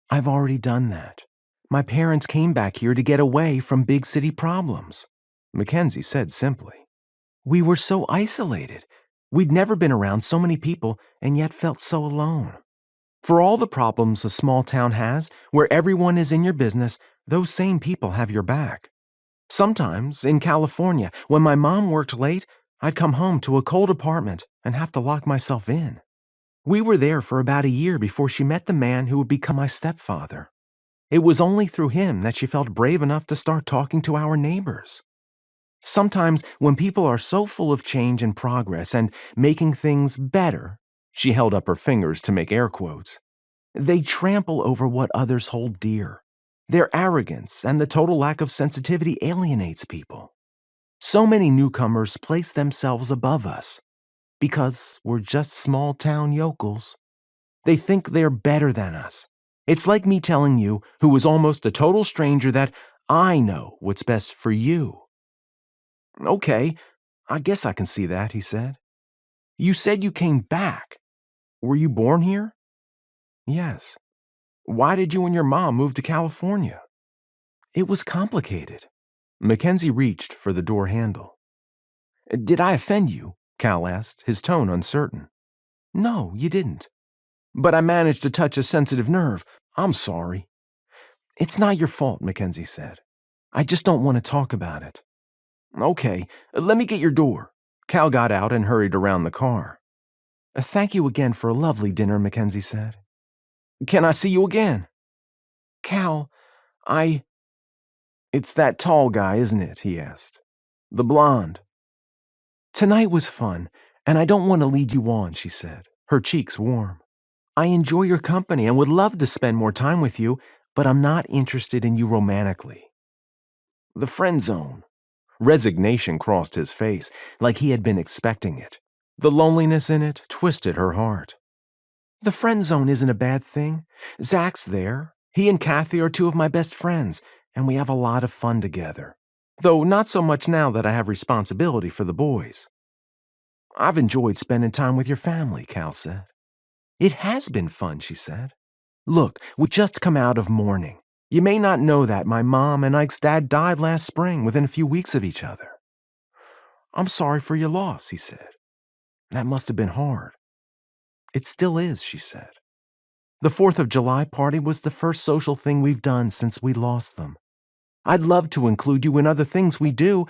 I've already done that. My parents came back here to get away from big city problems, McKenzie said simply. We were so isolated. We'd never been around so many people and yet felt so alone. For all the problems a small town has, where everyone is in your business, those same people have your back. Sometimes, in California, when my mom worked late, I'd come home to a cold apartment and have to lock myself in. We were there for about a year before she met the man who would become my stepfather. It was only through him that she felt brave enough to start talking to our neighbors. Sometimes, when people are so full of change and progress and making things better, she held up her fingers to make air quotes, they trample over what others hold dear. Their arrogance and the total lack of sensitivity alienates people. So many newcomers place themselves above us because we're just small-town yokels. They think they're better than us. It's like me telling you, who was almost a total stranger, that I know what's best for you. Okay, I guess I can see that, he said. You said you came back. Were you born here? Yes. Why did you and your mom move to California? It was complicated. McKenzie reached for the door handle. Did I offend you? Cal asked, his tone uncertain. No, you didn't. But I managed to touch a sensitive nerve. I'm sorry. It's not your fault, McKenzie said. I just don't want to talk about it. Okay, let me get your door. Cal got out and hurried around the car. Thank you again for a lovely dinner, McKenzie said. Can I see you again? Cal, It's that tall guy, isn't it? He asked. The blonde. Tonight was fun, and I don't want to lead you on, she said, her cheeks warm. I enjoy your company and would love to spend more time with you, but I'm not interested in you romantically. The friend zone. Resignation crossed his face, like he had been expecting it. The loneliness in it twisted her heart. The friend zone isn't a bad thing. Zach's there. He and Kathy are two of my best friends, and we have a lot of fun together. Though not so much now that I have responsibility for the boys. I've enjoyed spending time with your family, Cal said. It has been fun, she said. Look, we just come out of mourning. You may not know that my mom and Ike's dad died last spring within a few weeks of each other. I'm sorry for your loss, he said. That must have been hard. It still is, she said. The 4th of July party was the first social thing we've done since we lost them. I'd love to include you in other things we do,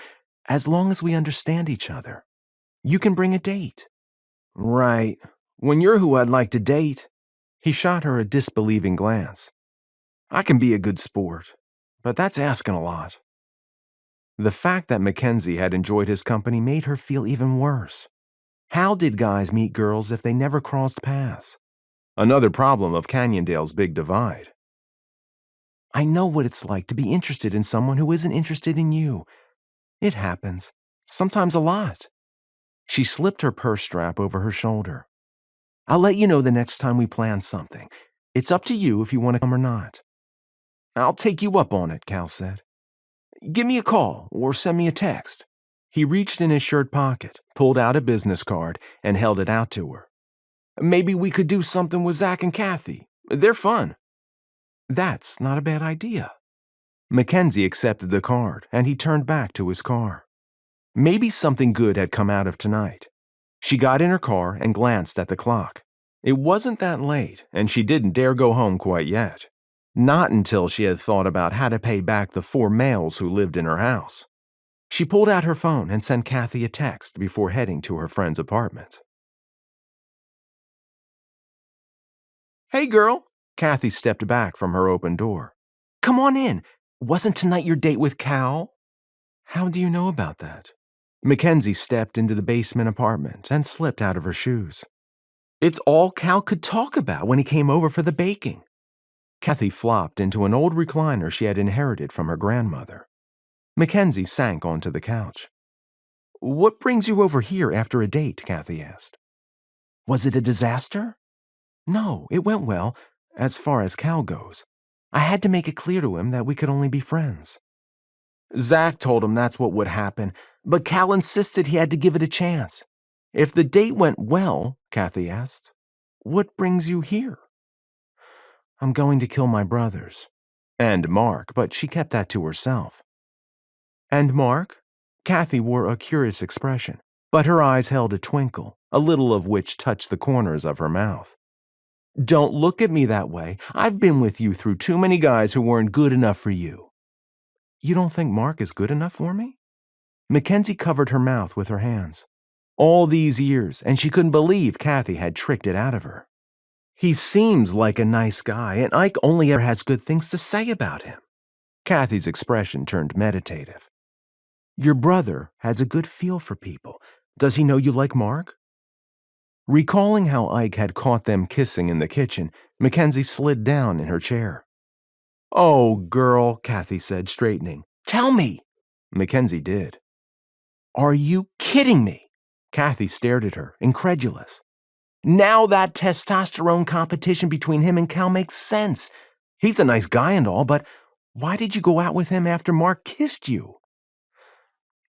as long as we understand each other. You can bring a date. Right. When you're who I'd like to date. He shot her a disbelieving glance. I can be a good sport, but that's asking a lot. The fact that McKenzie had enjoyed his company made her feel even worse. How did guys meet girls if they never crossed paths? Another problem of Canyondale's big divide. I know what it's like to be interested in someone who isn't interested in you. It happens. Sometimes a lot. She slipped her purse strap over her shoulder. I'll let you know the next time we plan something. It's up to you if you want to come or not. I'll take you up on it, Cal said. Give me a call or send me a text. He reached in his shirt pocket, pulled out a business card, and held it out to her. Maybe we could do something with Zach and Kathy. They're fun. That's not a bad idea. McKenzie accepted the card, and he turned back to his car. Maybe something good had come out of tonight. She got in her car and glanced at the clock. It wasn't that late, and she didn't dare go home quite yet. Not until she had thought about how to pay back the 4 males who lived in her house. She pulled out her phone and sent Kathy a text before heading to her friend's apartment. "Hey, girl." Kathy stepped back from her open door. "Come on in. Wasn't tonight your date with Cal?" "How do you know about that?" Mackenzie stepped into the basement apartment and slipped out of her shoes. "It's all Cal could talk about when he came over for the baking." Kathy flopped into an old recliner she had inherited from her grandmother. Mackenzie sank onto the couch. "What brings you over here after a date?" Kathy asked. "Was it a disaster?" "No, it went well, as far as Cal goes. I had to make it clear to him that we could only be friends." "Zach told him that's what would happen, but Cal insisted he had to give it a chance. If the date went well," Kathy asked, "what brings you here?" "I'm going to kill my brothers." And Mark, but she kept that to herself. "And Mark?" Kathy wore a curious expression, but her eyes held a twinkle, a little of which touched the corners of her mouth. "Don't look at me that way. I've been with you through too many guys who weren't good enough for you." "You don't think Mark is good enough for me?" Mackenzie covered her mouth with her hands. All these years, and she couldn't believe Kathy had tricked it out of her. "He seems like a nice guy, and Ike only ever has good things to say about him." Kathy's expression turned meditative. "Your brother has a good feel for people. Does he know you like Mark?" Recalling how Ike had caught them kissing in the kitchen, Mackenzie slid down in her chair. "Oh, girl," Kathy said, straightening. "Tell me." Mackenzie did. "Are you kidding me?" Kathy stared at her, incredulous. "Now that testosterone competition between him and Cal makes sense. He's a nice guy and all, but why did you go out with him after Mark kissed you?"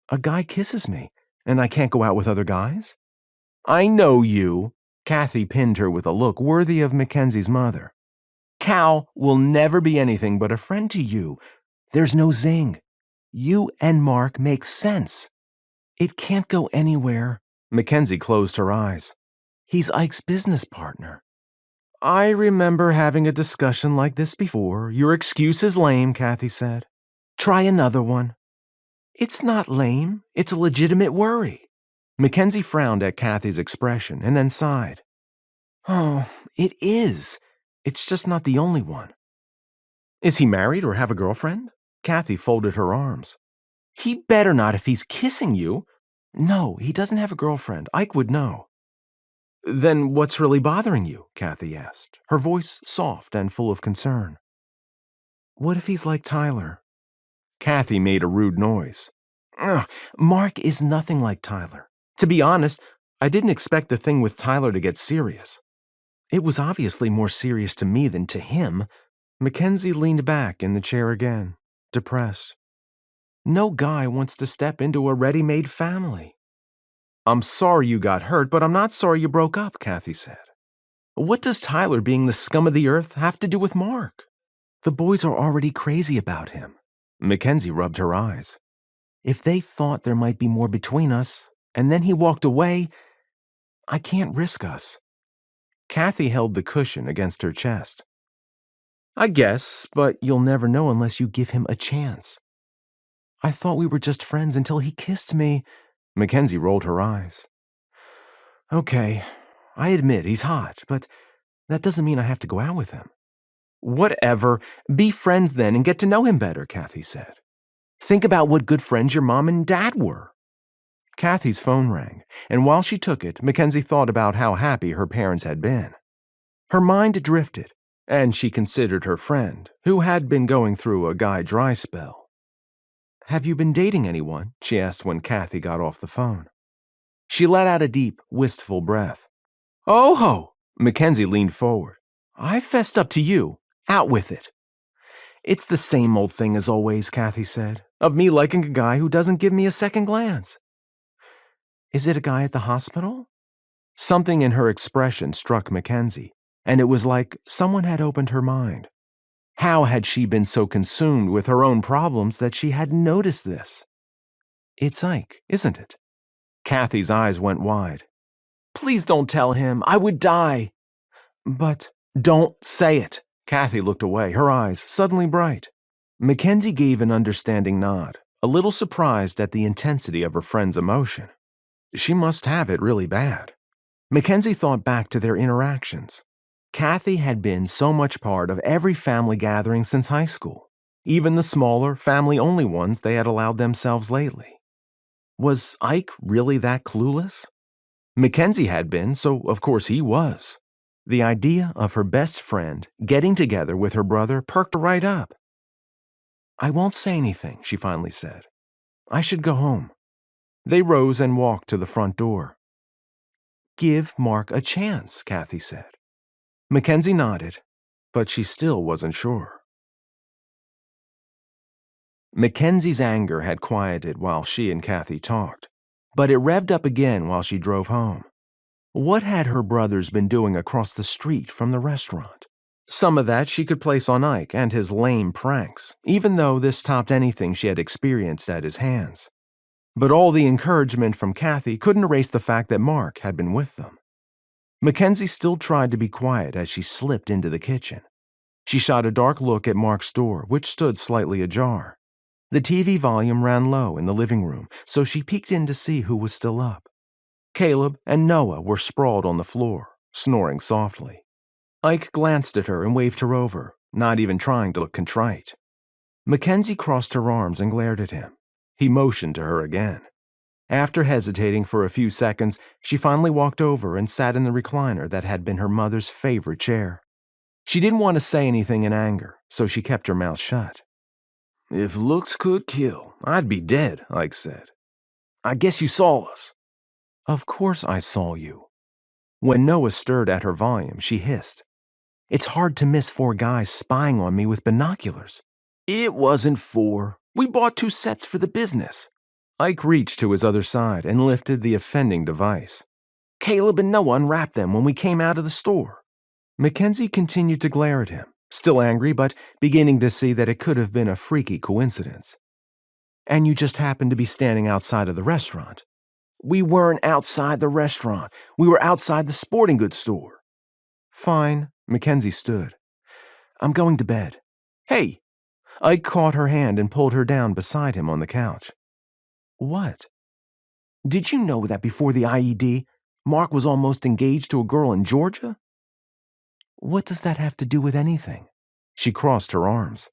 "A guy kisses me, and I can't go out with other guys?" "I know you." Kathy pinned her with a look worthy of Mackenzie's mother. "Cal will never be anything but a friend to you. There's no zing. You and Mark make sense." "It can't go anywhere." Mackenzie closed her eyes. "He's Ike's business partner." "I remember having a discussion like this before. Your excuse is lame," Kathy said. "Try another one." "It's not lame. It's a legitimate worry." Mackenzie frowned at Kathy's expression and then sighed. "Oh, it is. It's just not the only one." "Is he married or have a girlfriend?" Kathy folded her arms. "He better not if he's kissing you." "No, he doesn't have a girlfriend. Ike would know." "Then what's really bothering you?" Kathy asked, her voice soft and full of concern. "What if he's like Tyler?" Kathy made a rude noise. "Ugh, Mark is nothing like Tyler. To be honest, I didn't expect the thing with Tyler to get serious." "It was obviously more serious to me than to him." Mackenzie leaned back in the chair again, depressed. "No guy wants to step into a ready-made family." "I'm sorry you got hurt, but I'm not sorry you broke up," Kathy said. "What does Tyler being the scum of the earth have to do with Mark?" "The boys are already crazy about him." Mackenzie rubbed her eyes. "If they thought there might be more between us, and then he walked away, I can't risk us." Kathy held the cushion against her chest. "I guess, but you'll never know unless you give him a chance." "I thought we were just friends until he kissed me." Mackenzie rolled her eyes. "Okay, I admit he's hot, but that doesn't mean I have to go out with him." "Whatever. Be friends then and get to know him better," Kathy said. "Think about what good friends your mom and dad were." Kathy's phone rang, and while she took it, Mackenzie thought about how happy her parents had been. Her mind drifted, and she considered her friend, who had been going through a guy dry spell. "Have you been dating anyone?" she asked when Kathy got off the phone. She let out a deep, wistful breath. "Oh ho!" Mackenzie leaned forward. "I fessed up to you. Out with it." "It's the same old thing as always," Kathy said, "of me liking a guy who doesn't give me a second glance." "Is it a guy at the hospital?" Something in her expression struck Mackenzie. and it was like someone had opened her mind. How had she been so consumed with her own problems that she hadn't noticed this? It's Ike, isn't it? Kathy's eyes went wide. Please don't tell him. I would die. But don't say it. Kathy looked away, her eyes suddenly bright. McKenzie gave an understanding nod, a little surprised at the intensity of her friend's emotion. She must have it really bad. McKenzie thought back to their interactions. Kathy had been so much part of every family gathering since high school, even the smaller, family-only ones they had allowed themselves lately. Was Ike really that clueless? McKenzie had been, so of course he was. The idea of her best friend getting together with her brother perked her right up. I won't say anything, she finally said. I should go home. They rose and walked to the front door. Give Mark a chance, Kathy said. McKenzie nodded, but she still wasn't sure. Mackenzie's anger had quieted while she and Kathy talked, but it revved up again while she drove home. What had her brothers been doing across the street from the restaurant? Some of that she could place on Ike and his lame pranks, even though this topped anything she had experienced at his hands. But all the encouragement from Kathy couldn't erase the fact that Mark had been with them. Mackenzie still tried to be quiet as she slipped into the kitchen. She shot a dark look at Mark's door, which stood slightly ajar. The TV volume ran low in the living room, so she peeked in to see who was still up. Caleb and Noah were sprawled on the floor, snoring softly. Ike glanced at her and waved her over, not even trying to look contrite. Mackenzie crossed her arms and glared at him. He motioned to her again. After hesitating for a few seconds, she finally walked over and sat in the recliner that had been her mother's favorite chair. She didn't want to say anything in anger, so she kept her mouth shut. If looks could kill, I'd be dead, Ike said. I guess you saw us. Of course I saw you. When Noah stirred at her volume, she hissed. It's hard to miss 4 guys spying on me with binoculars. It wasn't 4. We bought 2 sets for the business. Ike reached to his other side and lifted the offending device. Caleb and Noah unwrapped them when we came out of the store. Mackenzie continued to glare at him, still angry but beginning to see that it could have been a freaky coincidence. And you just happened to be standing outside of the restaurant. We weren't outside the restaurant. We were outside the sporting goods store. Fine, Mackenzie stood. I'm going to bed. Hey! Ike caught her hand and pulled her down beside him on the couch. What? Did you know that before the IED, Mark was almost engaged to a girl in Georgia? What does that have to do with anything? She crossed her arms.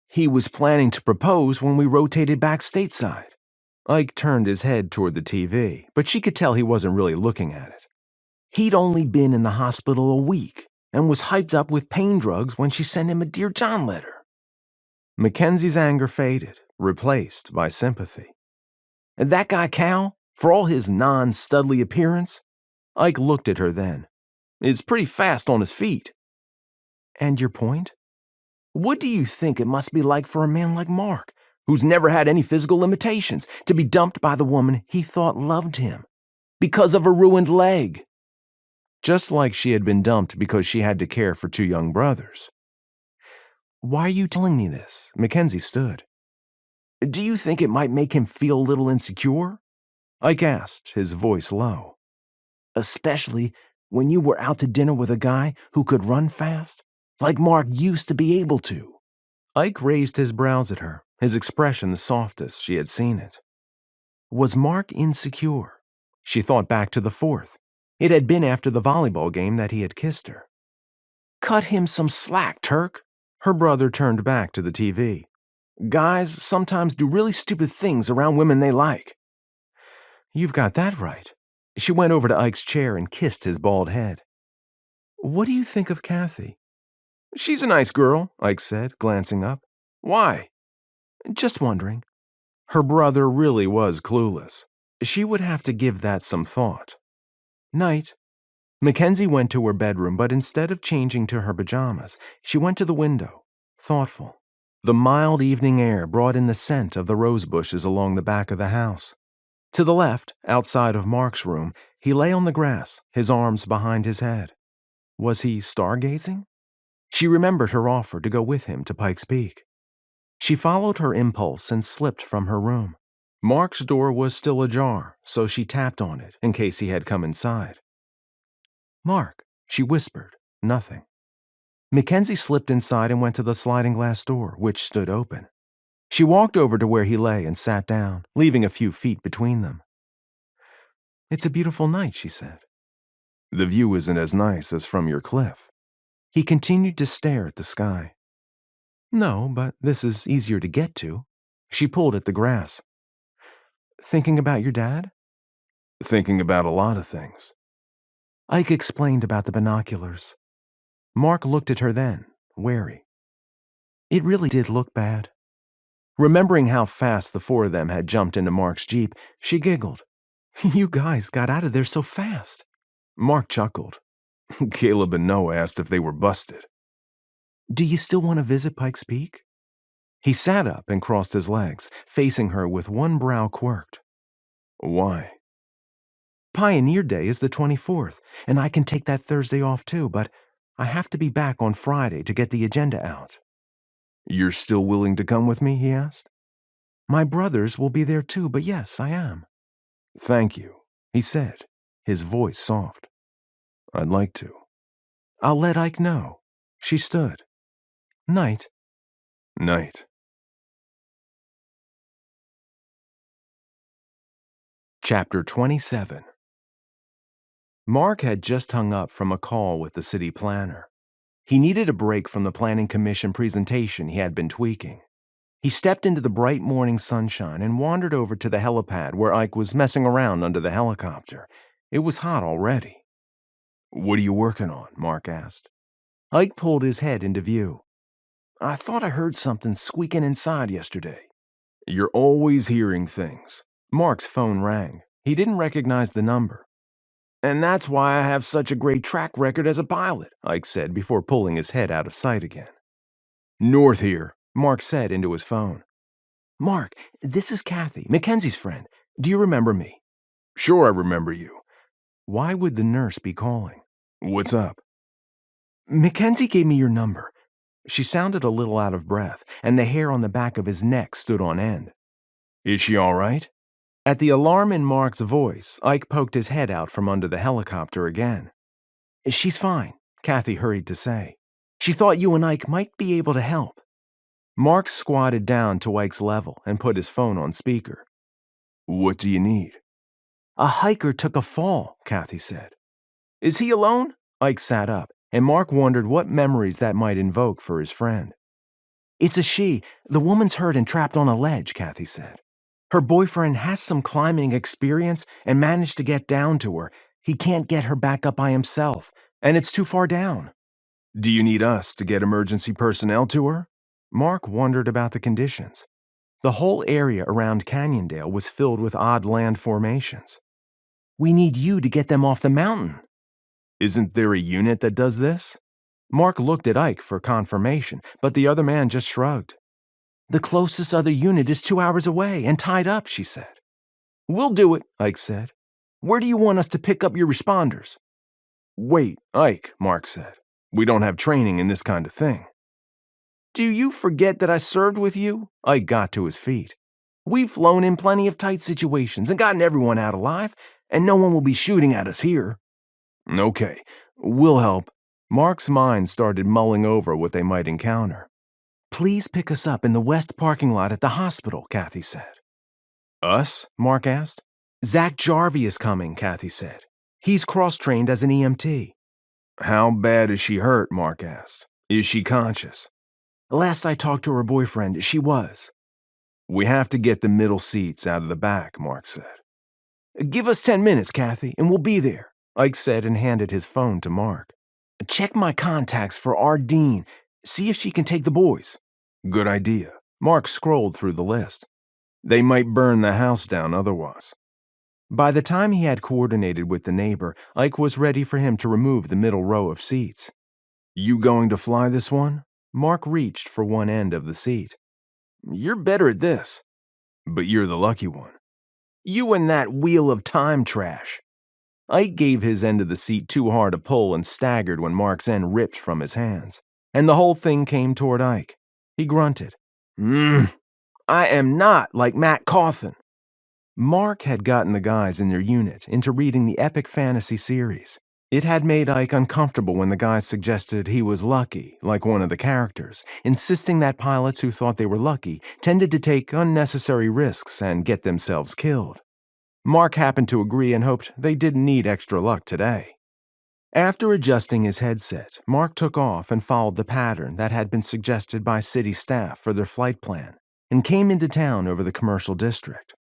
He was planning to propose when we rotated back stateside. Ike turned his head toward the TV, but she could tell he wasn't really looking at it. He'd only been in the hospital a week and was hyped up with pain drugs when she sent him a Dear John letter. Mackenzie's anger faded, replaced by sympathy. And that guy Cal, for all his non-studly appearance, Ike looked at her then, is pretty fast on his feet. And your point? What do you think it must be like for a man like Mark, who's never had any physical limitations, to be dumped by the woman he thought loved him, because of a ruined leg? Just like she had been dumped because she had to care for 2 young brothers. Why are you telling me this? Mackenzie stood. Do you think it might make him feel a little insecure? Ike asked, his voice low. Especially when you were out to dinner with a guy who could run fast, like Mark used to be able to. Ike raised his brows at her, his expression the softest she had seen it. Was Mark insecure? She thought back to the 4th. It had been after the volleyball game that he had kissed her. Cut him some slack, Turk. Her brother turned back to the TV. Guys sometimes do really stupid things around women they like. You've got that right. She went over to Ike's chair and kissed his bald head. What do you think of Kathy? She's a nice girl, Ike said, glancing up. Why? Just wondering. Her brother really was clueless. She would have to give that some thought. Night. Mackenzie went to her bedroom, but instead of changing to her pajamas, she went to the window, thoughtful. The mild evening air brought in the scent of the rose bushes along the back of the house. To the left, outside of Mark's room, he lay on the grass, his arms behind his head. Was he stargazing? She remembered her offer to go with him to Pike's Peak. She followed her impulse and slipped from her room. Mark's door was still ajar, so she tapped on it in case he had come inside. "Mark," she whispered. Nothing. McKenzie slipped inside and went to the sliding glass door, which stood open. She walked over to where he lay and sat down, leaving a few feet between them. "It's a beautiful night," she said. "The view isn't as nice as from your cliff." He continued to stare at the sky. "No, but this is easier to get to." She pulled at the grass. "Thinking about your dad?" "Thinking about a lot of things." Ike explained about the binoculars. Mark looked at her then, wary. It really did look bad. Remembering how fast the four of them had jumped into Mark's Jeep, she giggled. "You guys got out of there so fast." Mark chuckled. Caleb and Noah asked if they were busted. "Do you still want to visit Pike's Peak?" He sat up and crossed his legs, facing her with one brow quirked. "Why?" "Pioneer Day is the 24th, and I can take that Thursday off too, but I have to be back on Friday to get the agenda out." "You're still willing to come with me?" he asked. "My brothers will be there too, but yes, I am." "Thank you," he said, his voice soft. "I'd like to." "I'll let Ike know." She stood. "Night." "Night." Chapter 27. Mark had just hung up from a call with the city planner. He needed a break from the planning commission presentation he had been tweaking. He stepped into the bright morning sunshine and wandered over to the helipad where Ike was messing around under the helicopter. It was hot already. "What are you working on?" Mark asked. Ike pulled his head into view. "I thought I heard something squeaking inside yesterday." "You're always hearing things." Mark's phone rang. He didn't recognize the number. "And that's why I have such a great track record as a pilot," Ike said before pulling his head out of sight again. "North here," Mark said into his phone. "Mark, this is Kathy, McKenzie's friend. Do you remember me?" "Sure I remember you." Why would the nurse be calling? "What's up?" "McKenzie gave me your number." She sounded a little out of breath, and the hair on the back of his neck stood on end. "Is she all right?" At the alarm in Mark's voice, Ike poked his head out from under the helicopter again. "She's fine," Kathy hurried to say. "She thought you and Ike might be able to help." Mark squatted down to Ike's level and put his phone on speaker. "What do you need?" "A hiker took a fall," Kathy said. "Is he alone?" Ike sat up, and Mark wondered what memories that might invoke for his friend. "It's a she. The woman's hurt and trapped on a ledge," Kathy said. "Her boyfriend has some climbing experience and managed to get down to her. He can't get her back up by himself, and it's too far down." "Do you need us to get emergency personnel to her?" Mark wondered about the conditions. The whole area around Canyondale was filled with odd land formations. "We need you to get them off the mountain." "Isn't there a unit that does this?" Mark looked at Ike for confirmation, but the other man just shrugged. "The closest other unit is 2 hours away and tied up," she said. "We'll do it," Ike said. "Where do you want us to pick up your responders?" "Wait, Ike," Mark said. "We don't have training in this kind of thing." "Do you forget that I served with you?" Ike got to his feet. "We've flown in plenty of tight situations and gotten everyone out alive, and no one will be shooting at us here." "Okay, we'll help." Mark's mind started mulling over what they might encounter. "Please pick us up in the west parking lot at the hospital," Kathy said. "Us?" Mark asked. "Zach Jarvie is coming," Kathy said. "He's cross-trained as an EMT." "How bad is she hurt?" Mark asked. "Is she conscious?" "Last I talked to her boyfriend, she was." "We have to get the middle seats out of the back," Mark said. "Give us 10 minutes, Kathy, and we'll be there," Ike said and handed his phone to Mark. "Check my contacts for Ardeen. See if she can take the boys." "Good idea." Mark scrolled through the list. "They might burn the house down otherwise." By the time he had coordinated with the neighbor, Ike was ready for him to remove the middle row of seats. "You going to fly this one?" Mark reached for one end of the seat. "You're better at this." "But you're the lucky one." "You and that Wheel of Time trash." Ike gave his end of the seat too hard a pull and staggered when Mark's end ripped from his hands, and the whole thing came toward Ike. He grunted, I am not like Matt Cawthon. Mark had gotten the guys in their unit into reading the epic fantasy series. It had made Ike uncomfortable when the guys suggested he was lucky, like one of the characters, insisting that pilots who thought they were lucky tended to take unnecessary risks and get themselves killed. Mark happened to agree and hoped they didn't need extra luck today. After adjusting his headset, Mark took off and followed the pattern that had been suggested by city staff for their flight plan and came into town over the commercial district.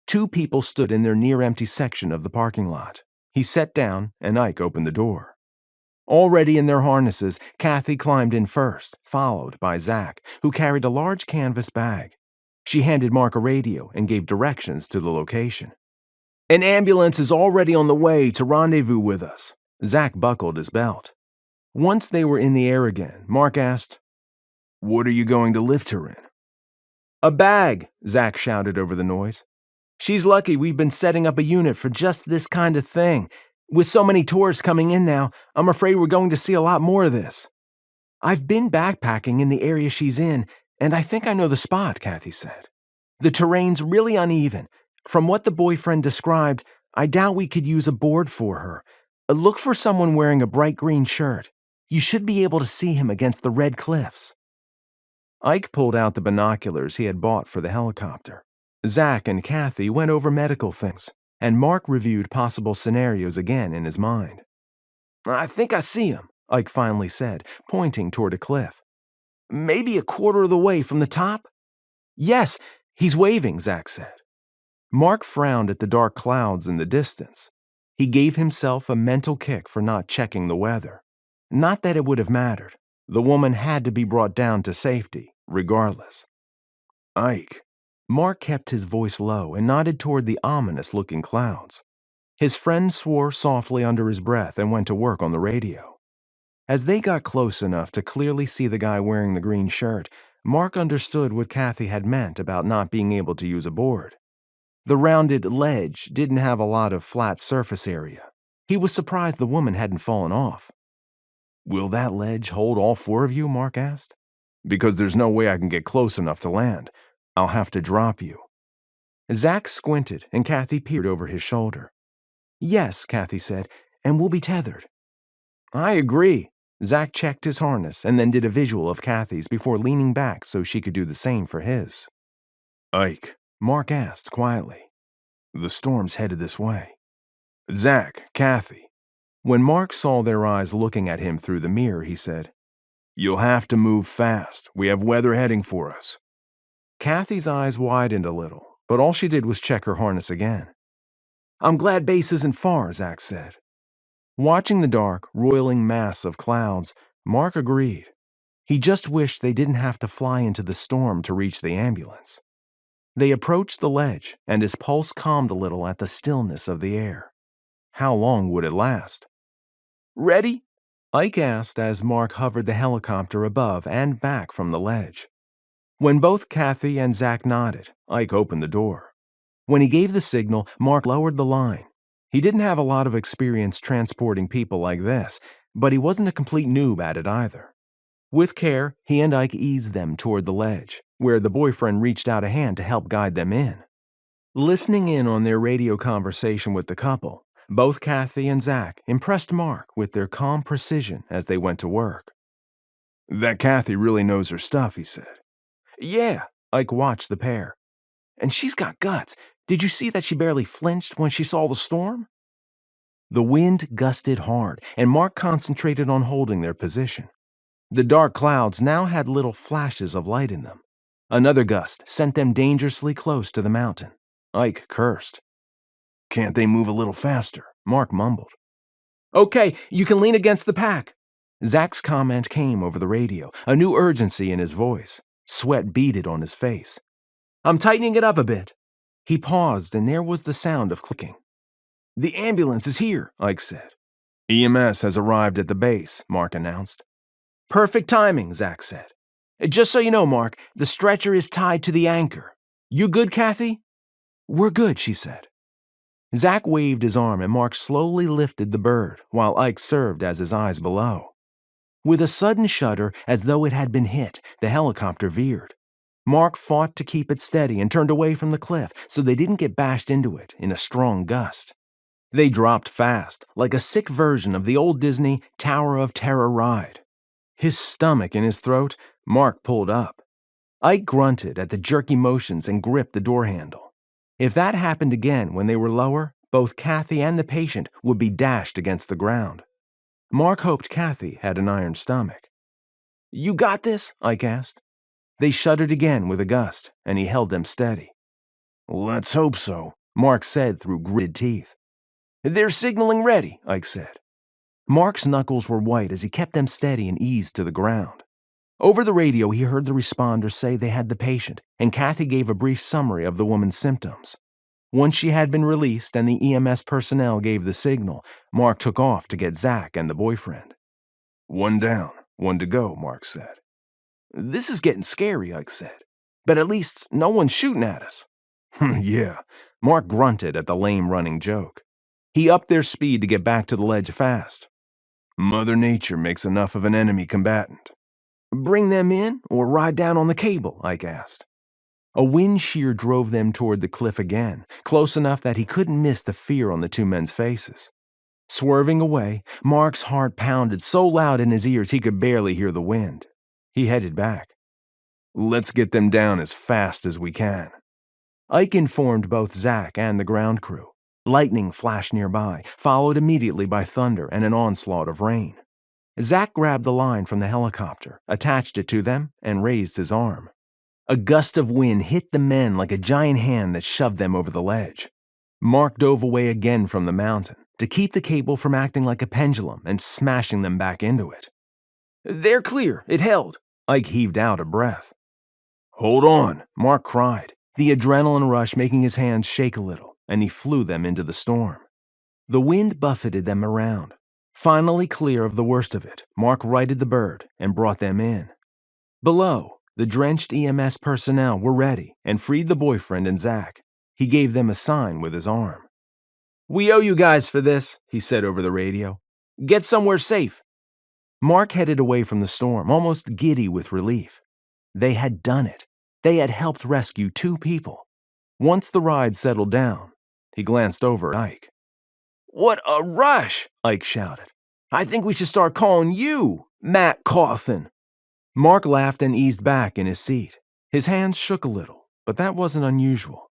2 people stood in their near-empty section of the parking lot. He sat down, and Ike opened the door. Already in their harnesses, Kathy climbed in first, followed by Zach, who carried a large canvas bag. She handed Mark a radio and gave directions to the location. An ambulance is already on the way to rendezvous with us. Zach buckled his belt. Once they were in the air again, Mark asked, What are you going to lift her in? A bag, Zach shouted over the noise. She's lucky we've been setting up a unit for just this kind of thing. With so many tourists coming in now, I'm afraid we're going to see a lot more of this. I've been backpacking in the area she's in, and I think I know the spot, Kathy said. The terrain's really uneven. From what the boyfriend described, I doubt we could use a board for her. Look for someone wearing a bright green shirt. You should be able to see him against the red cliffs. Ike pulled out the binoculars he had bought for the helicopter. Zach and Kathy went over medical things, and Mark reviewed possible scenarios again in his mind. I think I see him, Ike finally said, pointing toward a cliff. Maybe a quarter of the way from the top? Yes, he's waving, Zach said. Mark frowned at the dark clouds in the distance. He gave himself a mental kick for not checking the weather. Not that it would have mattered. The woman had to be brought down to safety, regardless. Ike. Mark kept his voice low and nodded toward the ominous-looking clouds. His friend swore softly under his breath and went to work on the radio. As they got close enough to clearly see the guy wearing the green shirt, Mark understood what Kathy had meant about not being able to use a board. The rounded ledge didn't have a lot of flat surface area. He was surprised the woman hadn't fallen off. Will that ledge hold all 4 of you? Mark asked. Because there's no way I can get close enough to land. I'll have to drop you. Zach squinted, and Kathy peered over his shoulder. Yes, Kathy said, and we'll be tethered. I agree. Zach checked his harness and then did a visual of Kathy's before leaning back so she could do the same for his. Ike, Mark asked quietly. The storm's headed this way. Zach, Kathy. When Mark saw their eyes looking at him through the mirror, he said, You'll have to move fast. We have weather heading for us. Kathy's eyes widened a little, but all she did was check her harness again. I'm glad base isn't far, Zach said. Watching the dark, roiling mass of clouds, Mark agreed. He just wished they didn't have to fly into the storm to reach the ambulance. They approached the ledge, and his pulse calmed a little at the stillness of the air. How long would it last? Ready? Ike asked as Mark hovered the helicopter above and back from the ledge. When both Kathy and Zach nodded, Ike opened the door. When he gave the signal, Mark lowered the line. He didn't have a lot of experience transporting people like this, but he wasn't a complete noob at it either. With care, he and Ike eased them toward the ledge, where the boyfriend reached out a hand to help guide them in. Listening in on their radio conversation with the couple, both Kathy and Zach impressed Mark with their calm precision as they went to work. That Kathy really knows her stuff, he said. Yeah, Ike watched the pair. And she's got guts. Did you see that she barely flinched when she saw the storm? The wind gusted hard, and Mark concentrated on holding their position. The dark clouds now had little flashes of light in them. Another gust sent them dangerously close to the mountain. Ike cursed. Can't they move a little faster? Mark mumbled. Okay, you can lean against the pack. Zach's comment came over the radio, a new urgency in his voice. Sweat beaded on his face. I'm tightening it up a bit. He paused, and there was the sound of clicking. The ambulance is here, Ike said. EMS has arrived at the base, Mark announced. Perfect timing, Zach said. Just so you know, Mark, the stretcher is tied to the anchor. You good, Kathy? We're good, she said. Zach waved his arm and Mark slowly lifted the bird while Ike served as his eyes below. With a sudden shudder, as though it had been hit, the helicopter veered. Mark fought to keep it steady and turned away from the cliff so they didn't get bashed into it in a strong gust. They dropped fast, like a sick version of the old Disney Tower of Terror ride. His stomach in his throat, Mark pulled up. Ike grunted at the jerky motions and gripped the door handle. If that happened again when they were lower, both Kathy and the patient would be dashed against the ground. Mark hoped Kathy had an iron stomach. "You got this?" Ike asked. They shuddered again with a gust, and he held them steady. "Let's hope so," Mark said through gritted teeth. "They're signaling ready," Ike said. Mark's knuckles were white as he kept them steady and eased to the ground. Over the radio, he heard the responder say they had the patient, and Kathy gave a brief summary of the woman's symptoms. Once she had been released and the EMS personnel gave the signal, Mark took off to get Zach and the boyfriend. "One down, one to go," Mark said. "This is getting scary," Ike said. "But at least no one's shooting at us." "Yeah," Mark grunted at the lame running joke. He upped their speed to get back to the ledge fast. "Mother Nature makes enough of an enemy combatant." "Bring them in or ride down on the cable?" Ike asked. A wind shear drove them toward the cliff again, close enough that he couldn't miss the fear on the two men's faces. Swerving away, Mark's heart pounded so loud in his ears he could barely hear the wind. He headed back. "Let's get them down as fast as we can." Ike informed both Zach and the ground crew. Lightning flashed nearby, followed immediately by thunder and an onslaught of rain. Zach grabbed the line from the helicopter, attached it to them, and raised his arm. A gust of wind hit the men like a giant hand that shoved them over the ledge. Mark dove away again from the mountain to keep the cable from acting like a pendulum and smashing them back into it. "They're clear, it held." Ike heaved out a breath. "Hold on," Mark cried, the adrenaline rush making his hands shake a little, and he flew them into the storm. The wind buffeted them around. Finally clear of the worst of it, Mark righted the bird and brought them in. Below, the drenched EMS personnel were ready and freed the boyfriend and Zach. He gave them a sign with his arm. "We owe you guys for this," he said over the radio. "Get somewhere safe." Mark headed away from the storm, almost giddy with relief. They had done it. They had helped rescue two people. Once the ride settled down, he glanced over at Ike. "What a rush!" Ike shouted. "I think we should start calling you Matt Cawthon." Mark laughed and eased back in his seat. His hands shook a little, but that wasn't unusual.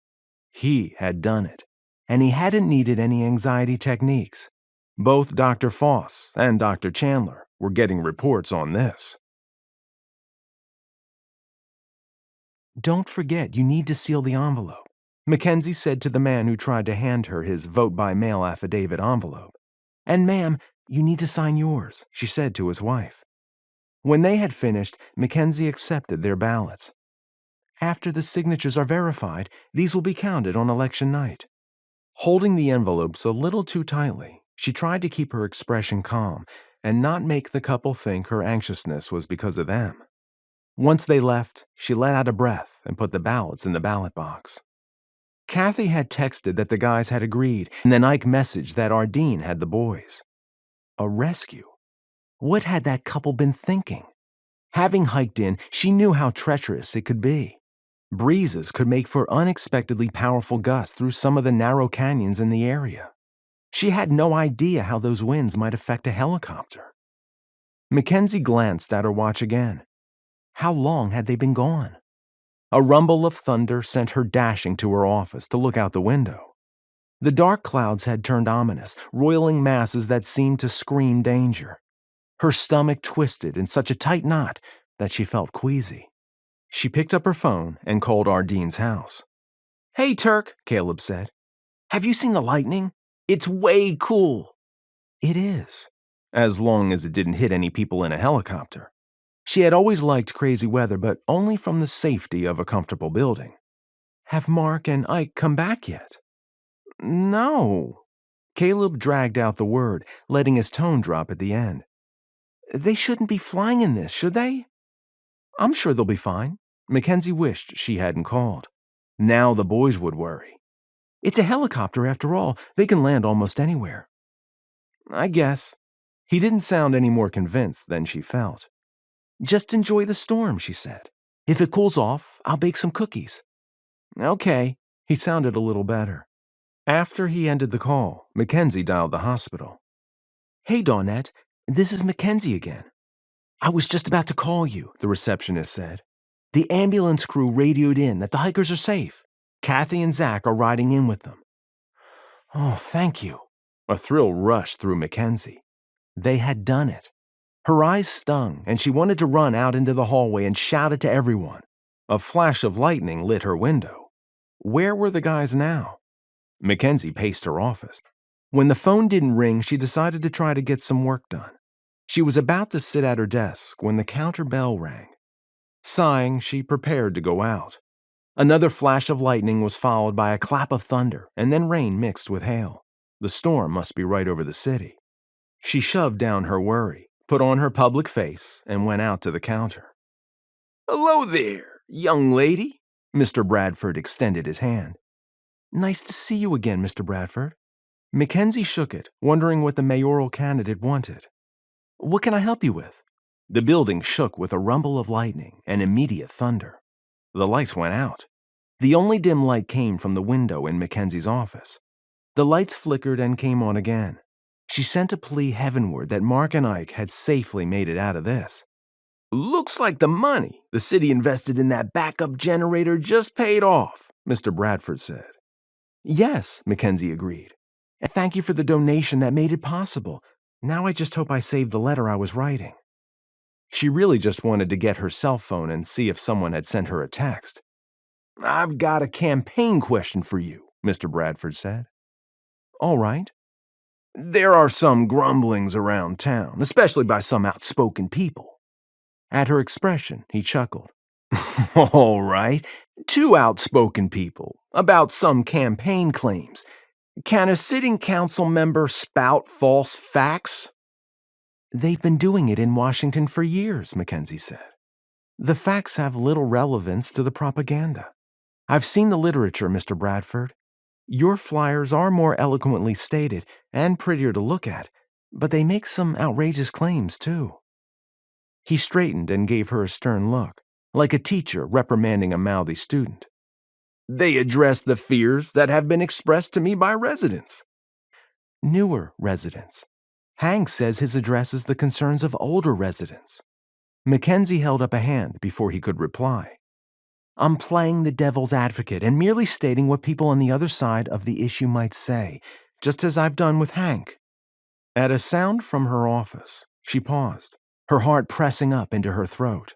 He had done it, and he hadn't needed any anxiety techniques. Both Dr. Foss and Dr. Chandler were getting reports on this. "Don't forget, you need to seal the envelope," McKenzie said to the man who tried to hand her his vote-by-mail affidavit envelope. "And ma'am, you need to sign yours," she said to his wife. When they had finished, McKenzie accepted their ballots. "After the signatures are verified, these will be counted on election night." Holding the envelopes a little too tightly, she tried to keep her expression calm and not make the couple think her anxiousness was because of them. Once they left, she let out a breath and put the ballots in the ballot box. Kathy had texted that the guys had agreed, and then Ike messaged that Ardeen had the boys. A rescue? What had that couple been thinking? Having hiked in, she knew how treacherous it could be. Breezes could make for unexpectedly powerful gusts through some of the narrow canyons in the area. She had no idea how those winds might affect a helicopter. McKenzie glanced at her watch again. How long had they been gone? A rumble of thunder sent her dashing to her office to look out the window. The dark clouds had turned ominous, roiling masses that seemed to scream danger. Her stomach twisted in such a tight knot that she felt queasy. She picked up her phone and called Ardeen's house. "Hey, Turk," Caleb said. "Have you seen the lightning? It's way cool." It is, as long as it didn't hit any people in a helicopter. She had always liked crazy weather, but only from the safety of a comfortable building. "Have Mark and Ike come back yet?" "No." Caleb dragged out the word, letting his tone drop at the end. "They shouldn't be flying in this, should they?" "I'm sure they'll be fine." McKenzie wished she hadn't called. Now the boys would worry. It's a helicopter after all. They can land almost anywhere. I guess. He didn't sound any more convinced than she felt. Just enjoy the storm, she said. If it cools off, I'll bake some cookies. Okay. He sounded a little better. After he ended the call, McKenzie dialed the hospital. Hey, Dawnette. This is McKenzie again. I was just about to call you, the receptionist said. The ambulance crew radioed in that the hikers are safe. Kathy and Zach are riding in with them. Oh, thank you. A thrill rushed through McKenzie. They had done it. Her eyes stung, and she wanted to run out into the hallway and shout it to everyone. A flash of lightning lit her window. Where were the guys now? McKenzie paced her office. When the phone didn't ring, she decided to try to get some work done. She was about to sit at her desk when the counter bell rang. Sighing, she prepared to go out. Another flash of lightning was followed by a clap of thunder, and then rain mixed with hail. The storm must be right over the city. She shoved down her worry, put on her public face, and went out to the counter. Hello there, young lady. Mr. Bradford extended his hand. Nice to see you again, Mr. Bradford. McKenzie shook it, wondering what the mayoral candidate wanted. What can I help you with? The building shook with a rumble of lightning and immediate thunder. The lights went out. The only dim light came from the window in McKenzie's office. The lights flickered and came on again. She sent a plea heavenward that Mark and Ike had safely made it out of this. Looks like the money the city invested in that backup generator just paid off, Mr. Bradford said. Yes, McKenzie agreed. And thank you for the donation that made it possible. Now I just hope I saved the letter I was writing. She really just wanted to get her cell phone and see if someone had sent her a text. I've got a campaign question for you, Mr. Bradford said. All right. There are some grumblings around town, especially by some outspoken people. At her expression, he chuckled. All right, 2 outspoken people about some campaign claims. Can a sitting council member spout false facts? They've been doing it in Washington for years, McKenzie said. The facts have little relevance to the propaganda. I've seen the literature, Mr. Bradford. Your flyers are more eloquently stated and prettier to look at, but they make some outrageous claims, too. He straightened and gave her a stern look, like a teacher reprimanding a mouthy student. They address the fears that have been expressed to me by residents. Newer residents. Hank says his addresses the concerns of older residents. McKenzie held up a hand before he could reply. I'm playing the devil's advocate and merely stating what people on the other side of the issue might say, just as I've done with Hank. At a sound from her office, she paused, her heart pressing up into her throat.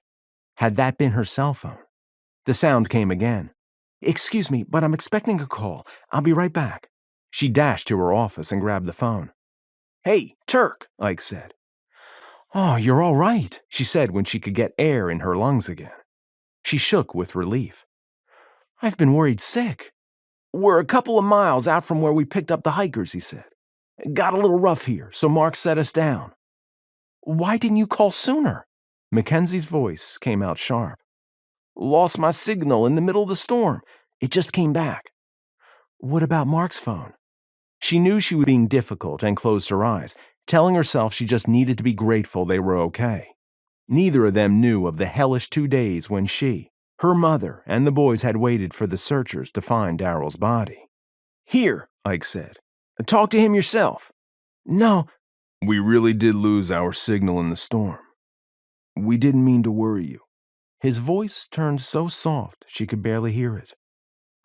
Had that been her cell phone? The sound came again. Excuse me, but I'm expecting a call. I'll be right back. She dashed to her office and grabbed the phone. Hey, Turk, Ike said. Oh, you're all right, she said when she could get air in her lungs again. She shook with relief. I've been worried sick. We're a couple of miles out from where we picked up the hikers, he said. Got a little rough here, so Mark set us down. Why didn't you call sooner? Mackenzie's voice came out sharp. Lost my signal in the middle of the storm. It just came back. What about Mark's phone? She knew she was being difficult and closed her eyes, telling herself she just needed to be grateful they were okay. Neither of them knew of the hellish 2 days when she, her mother, and the boys had waited for the searchers to find Daryl's body. Here, Ike said. Talk to him yourself. No. We really did lose our signal in the storm. We didn't mean to worry you. His voice turned so soft she could barely hear it.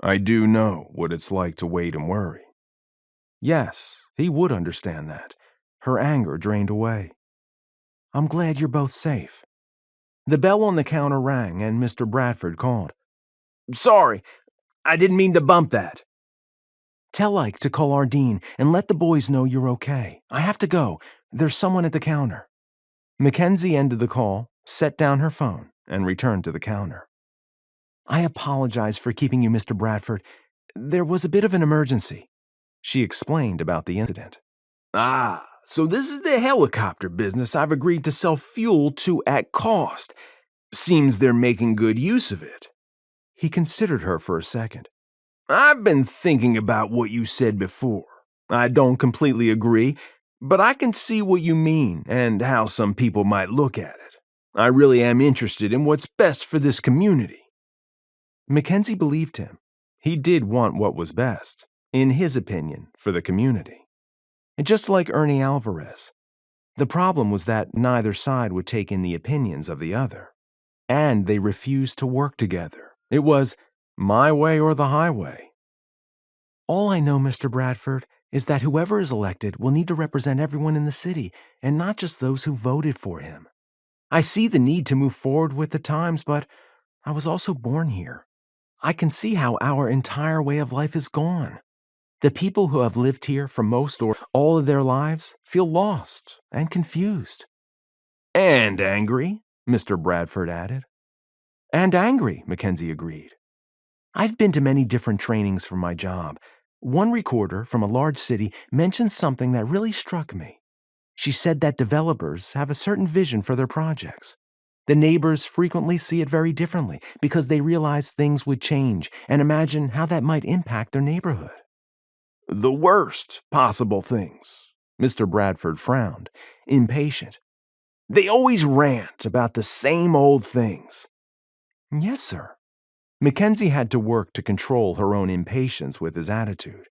I do know what it's like to wait and worry. Yes, he would understand that. Her anger drained away. I'm glad you're both safe. The bell on the counter rang and Mr. Bradford called. Sorry, I didn't mean to bump that. Tell Ike to call Ardeen and let the boys know you're okay. I have to go. There's someone at the counter. McKenzie ended the call, set down her phone, and returned to the counter. I apologize for keeping you, Mr. Bradford. There was a bit of an emergency. She explained about the incident. Ah, so this is the helicopter business I've agreed to sell fuel to at cost. Seems they're making good use of it. He considered her for a second. I've been thinking about what you said before. I don't completely agree, but I can see what you mean and how some people might look at it. I really am interested in what's best for this community." Mackenzie believed him. He did want what was best, in his opinion, for the community. And just like Ernie Alvarez, the problem was that neither side would take in the opinions of the other. And they refused to work together. It was my way or the highway. "All I know, Mr. Bradford, is that whoever is elected will need to represent everyone in the city and not just those who voted for him. I see the need to move forward with the times, but I was also born here. I can see how our entire way of life is gone. The people who have lived here for most or all of their lives feel lost and confused." "And angry," Mr. Bradford added. "And angry," Mackenzie agreed. "I've been to many different trainings for my job. One recorder from a large city mentioned something that really struck me. She said that developers have a certain vision for their projects. The neighbors frequently see it very differently because they realize things would change and imagine how that might impact their neighborhood." "The worst possible things," Mr. Bradford frowned, impatient. "They always rant about the same old things." "Yes, sir." Mackenzie had to work to control her own impatience with his attitude.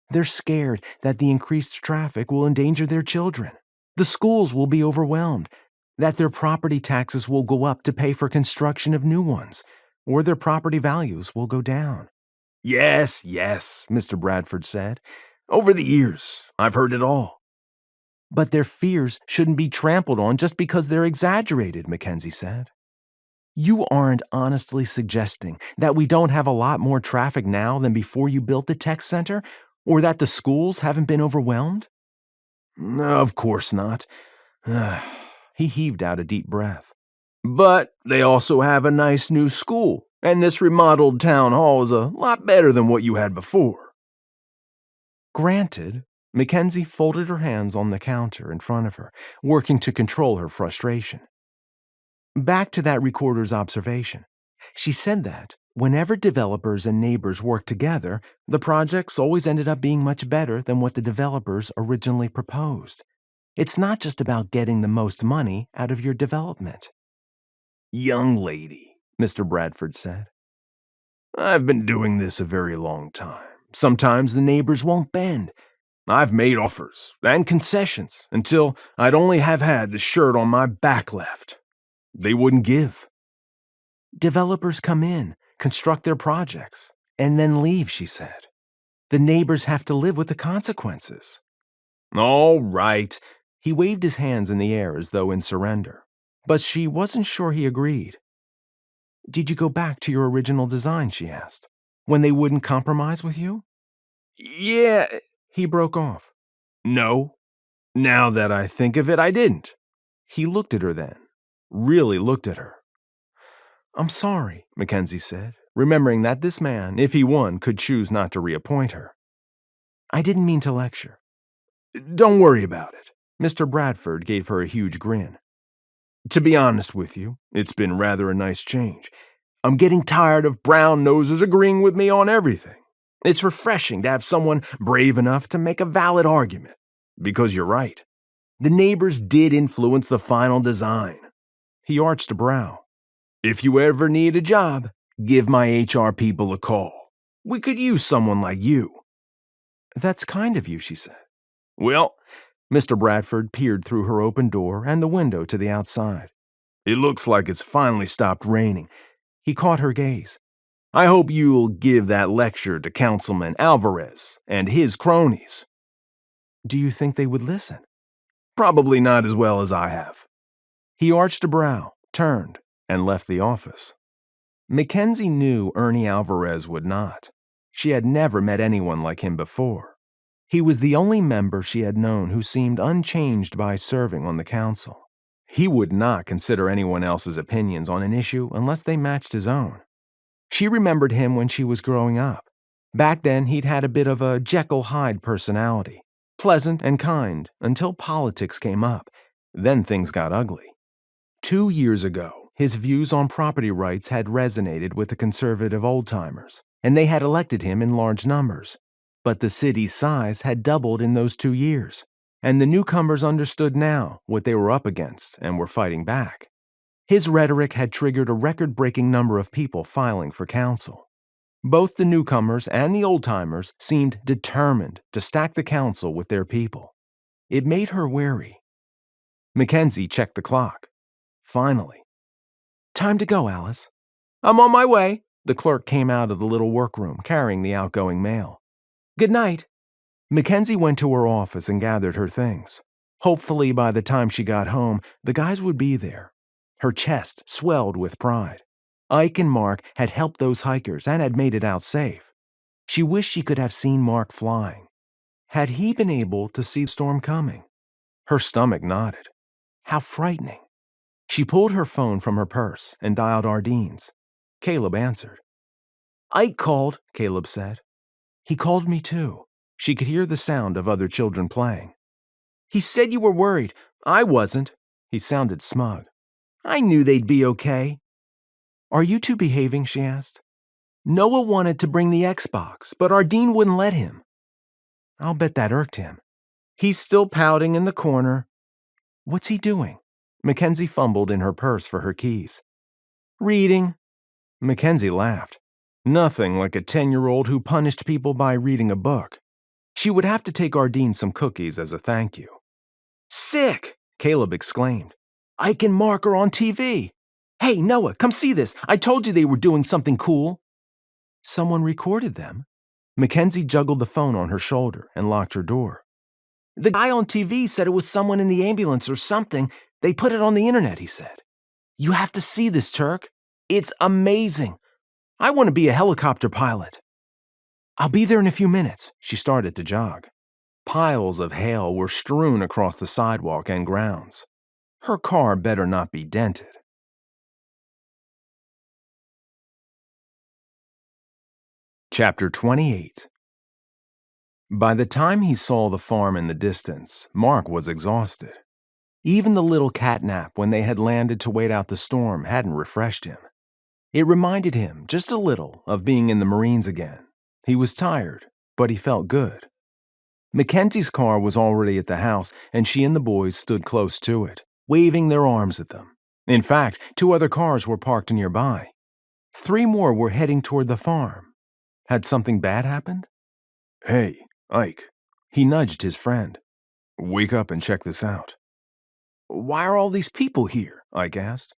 "They're scared that the increased traffic will endanger their children. The schools will be overwhelmed, that their property taxes will go up to pay for construction of new ones, or their property values will go down." Yes, Mr. Bradford said. "Over the years, I've heard it all." "But their fears shouldn't be trampled on just because they're exaggerated," Mackenzie said. "You aren't honestly suggesting that we don't have a lot more traffic now than before you built the tech center, or that the schools haven't been overwhelmed?" "Of course not." He heaved out a deep breath. "But they also have a nice new school, and this remodeled town hall is a lot better than what you had before." Granted. Mackenzie folded her hands on the counter in front of her, working to control her frustration. Back to that recorder's observation. She said that, whenever developers and neighbors worked together, the projects always ended up being much better than what the developers originally proposed. It's not just about getting the most money out of your development. "Young lady," Mr. Bradford said, "I've been doing this a very long time. Sometimes the neighbors won't bend. I've made offers and concessions until I'd only have had the shirt on my back left. They wouldn't give." "Developers come in, construct their projects, and then leave," she said. "The neighbors have to live with the consequences." "All right." He waved his hands in the air as though in surrender, but she wasn't sure he agreed. "Did you go back to your original design?" she asked. "When they wouldn't compromise with you?" "Yeah," he broke off. "No. Now that I think of it, I didn't." He looked at her then, really looked at her. "I'm sorry," Mackenzie said, remembering that this man, if he won, could choose not to reappoint her. "I didn't mean to lecture." "Don't worry about it." Mr. Bradford gave her a huge grin. "To be honest with you, it's been rather a nice change. I'm getting tired of brown noses agreeing with me on everything. It's refreshing to have someone brave enough to make a valid argument. Because you're right. The neighbors did influence the final design." He arched a brow. "If you ever need a job, give my HR people a call. We could use someone like you." "That's kind of you," she said. "Well," Mr. Bradford peered through her open door and the window to the outside. "It looks like it's finally stopped raining." He caught her gaze. "I hope you'll give that lecture to Councilman Alvarez and his cronies." "Do you think they would listen?" "Probably not as well as I have." He arched a brow, turned, and left the office. Mackenzie knew Ernie Alvarez would not. She had never met anyone like him before. He was the only member she had known who seemed unchanged by serving on the council. He would not consider anyone else's opinions on an issue unless they matched his own. She remembered him when she was growing up. Back then, he'd had a bit of a Jekyll-Hyde personality, pleasant and kind until politics came up. Then things got ugly. 2 years ago, his views on property rights had resonated with the conservative old-timers, and they had elected him in large numbers. But the city's size had doubled in those 2 years, and the newcomers understood now what they were up against and were fighting back. His rhetoric had triggered a record-breaking number of people filing for council. Both the newcomers and the old-timers seemed determined to stack the council with their people. It made her wary. McKenzie checked the clock. Finally. "Time to go, Alice." "I'm on my way." The clerk came out of the little workroom carrying the outgoing mail. "Good night." McKenzie went to her office and gathered her things. Hopefully, by the time she got home, the guys would be there. Her chest swelled with pride. Ike and Marc had helped those hikers and had made it out safe. She wished she could have seen Marc flying. Had he been able to see the storm coming? Her stomach knotted. How frightening. She pulled her phone from her purse and dialed Ardene's. Caleb answered. "Ike called," Caleb said. "He called me too." She could hear the sound of other children playing. "He said you were worried. I wasn't." He sounded smug. "I knew they'd be okay." "Are you two behaving?" she asked. "Noah wanted to bring the Xbox, but Ardene wouldn't let him." "I'll bet that irked him." "He's still pouting in the corner." "What's he doing?" McKenzie fumbled in her purse for her keys. "Reading." McKenzie laughed. Nothing like a 10-year-old who punished people by reading a book. She would have to take Ardene some cookies as a thank you. "Sick!" Caleb exclaimed. "Ike and Marc are on TV. Hey, Noah, come see this. I told you they were doing something cool." "Someone recorded them." McKenzie juggled the phone on her shoulder and locked her door. "The guy on TV said it was someone in the ambulance or something. They put it on the internet," he said. "You have to see this, Turk. It's amazing. I want to be a helicopter pilot." "I'll be there in a few minutes." She started to jog. Piles of hail were strewn across the sidewalk and grounds. Her car better not be dented. Chapter 28. By the time he saw the farm in the distance, Marc was exhausted. Even the little catnap when they had landed to wait out the storm hadn't refreshed him. It reminded him, just a little, of being in the Marines again. He was tired, but he felt good. Mackenzie's car was already at the house, and she and the boys stood close to it, waving their arms at them. In fact, 2 other cars were parked nearby. 3 more were heading toward the farm. Had something bad happened? "Hey, Ike." He nudged his friend. "Wake up and check this out." "Why are all these people here?" Ike asked.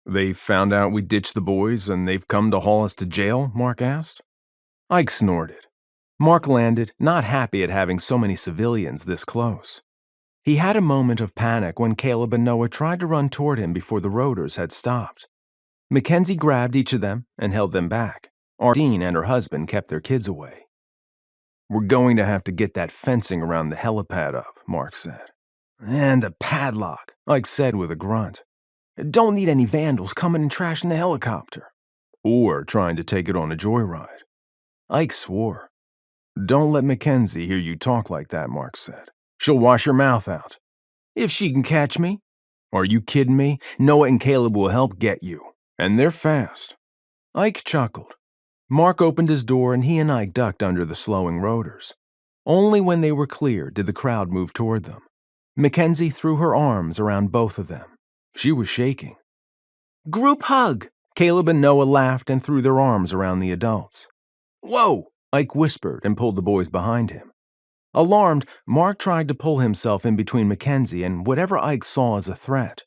"They found out we ditched the boys and they've come to haul us to jail?" Marc asked. Ike snorted. Marc landed, not happy at having so many civilians this close. He had a moment of panic when Caleb and Noah tried to run toward him before the rotors had stopped. McKenzie grabbed each of them and held them back. Ardene and her husband kept their kids away. "We're going to have to get that fencing around the helipad up," Marc said. "And a padlock," Ike said with a grunt. "Don't need any vandals coming and trashing the helicopter." "Or trying to take it on a joyride." Ike swore. "Don't let McKenzie hear you talk like that," Marc said. "She'll wash your mouth out." "If she can catch me." "Are you kidding me? Noah and Caleb will help get you. And they're fast." Ike chuckled. Marc opened his door and he and Ike ducked under the slowing rotors. Only when they were clear did the crowd move toward them. McKenzie threw her arms around both of them. She was shaking. "Group hug!" Caleb and Noah laughed and threw their arms around the adults. "Whoa!" Ike whispered and pulled the boys behind him. Alarmed, Marc tried to pull himself in between McKenzie and whatever Ike saw as a threat.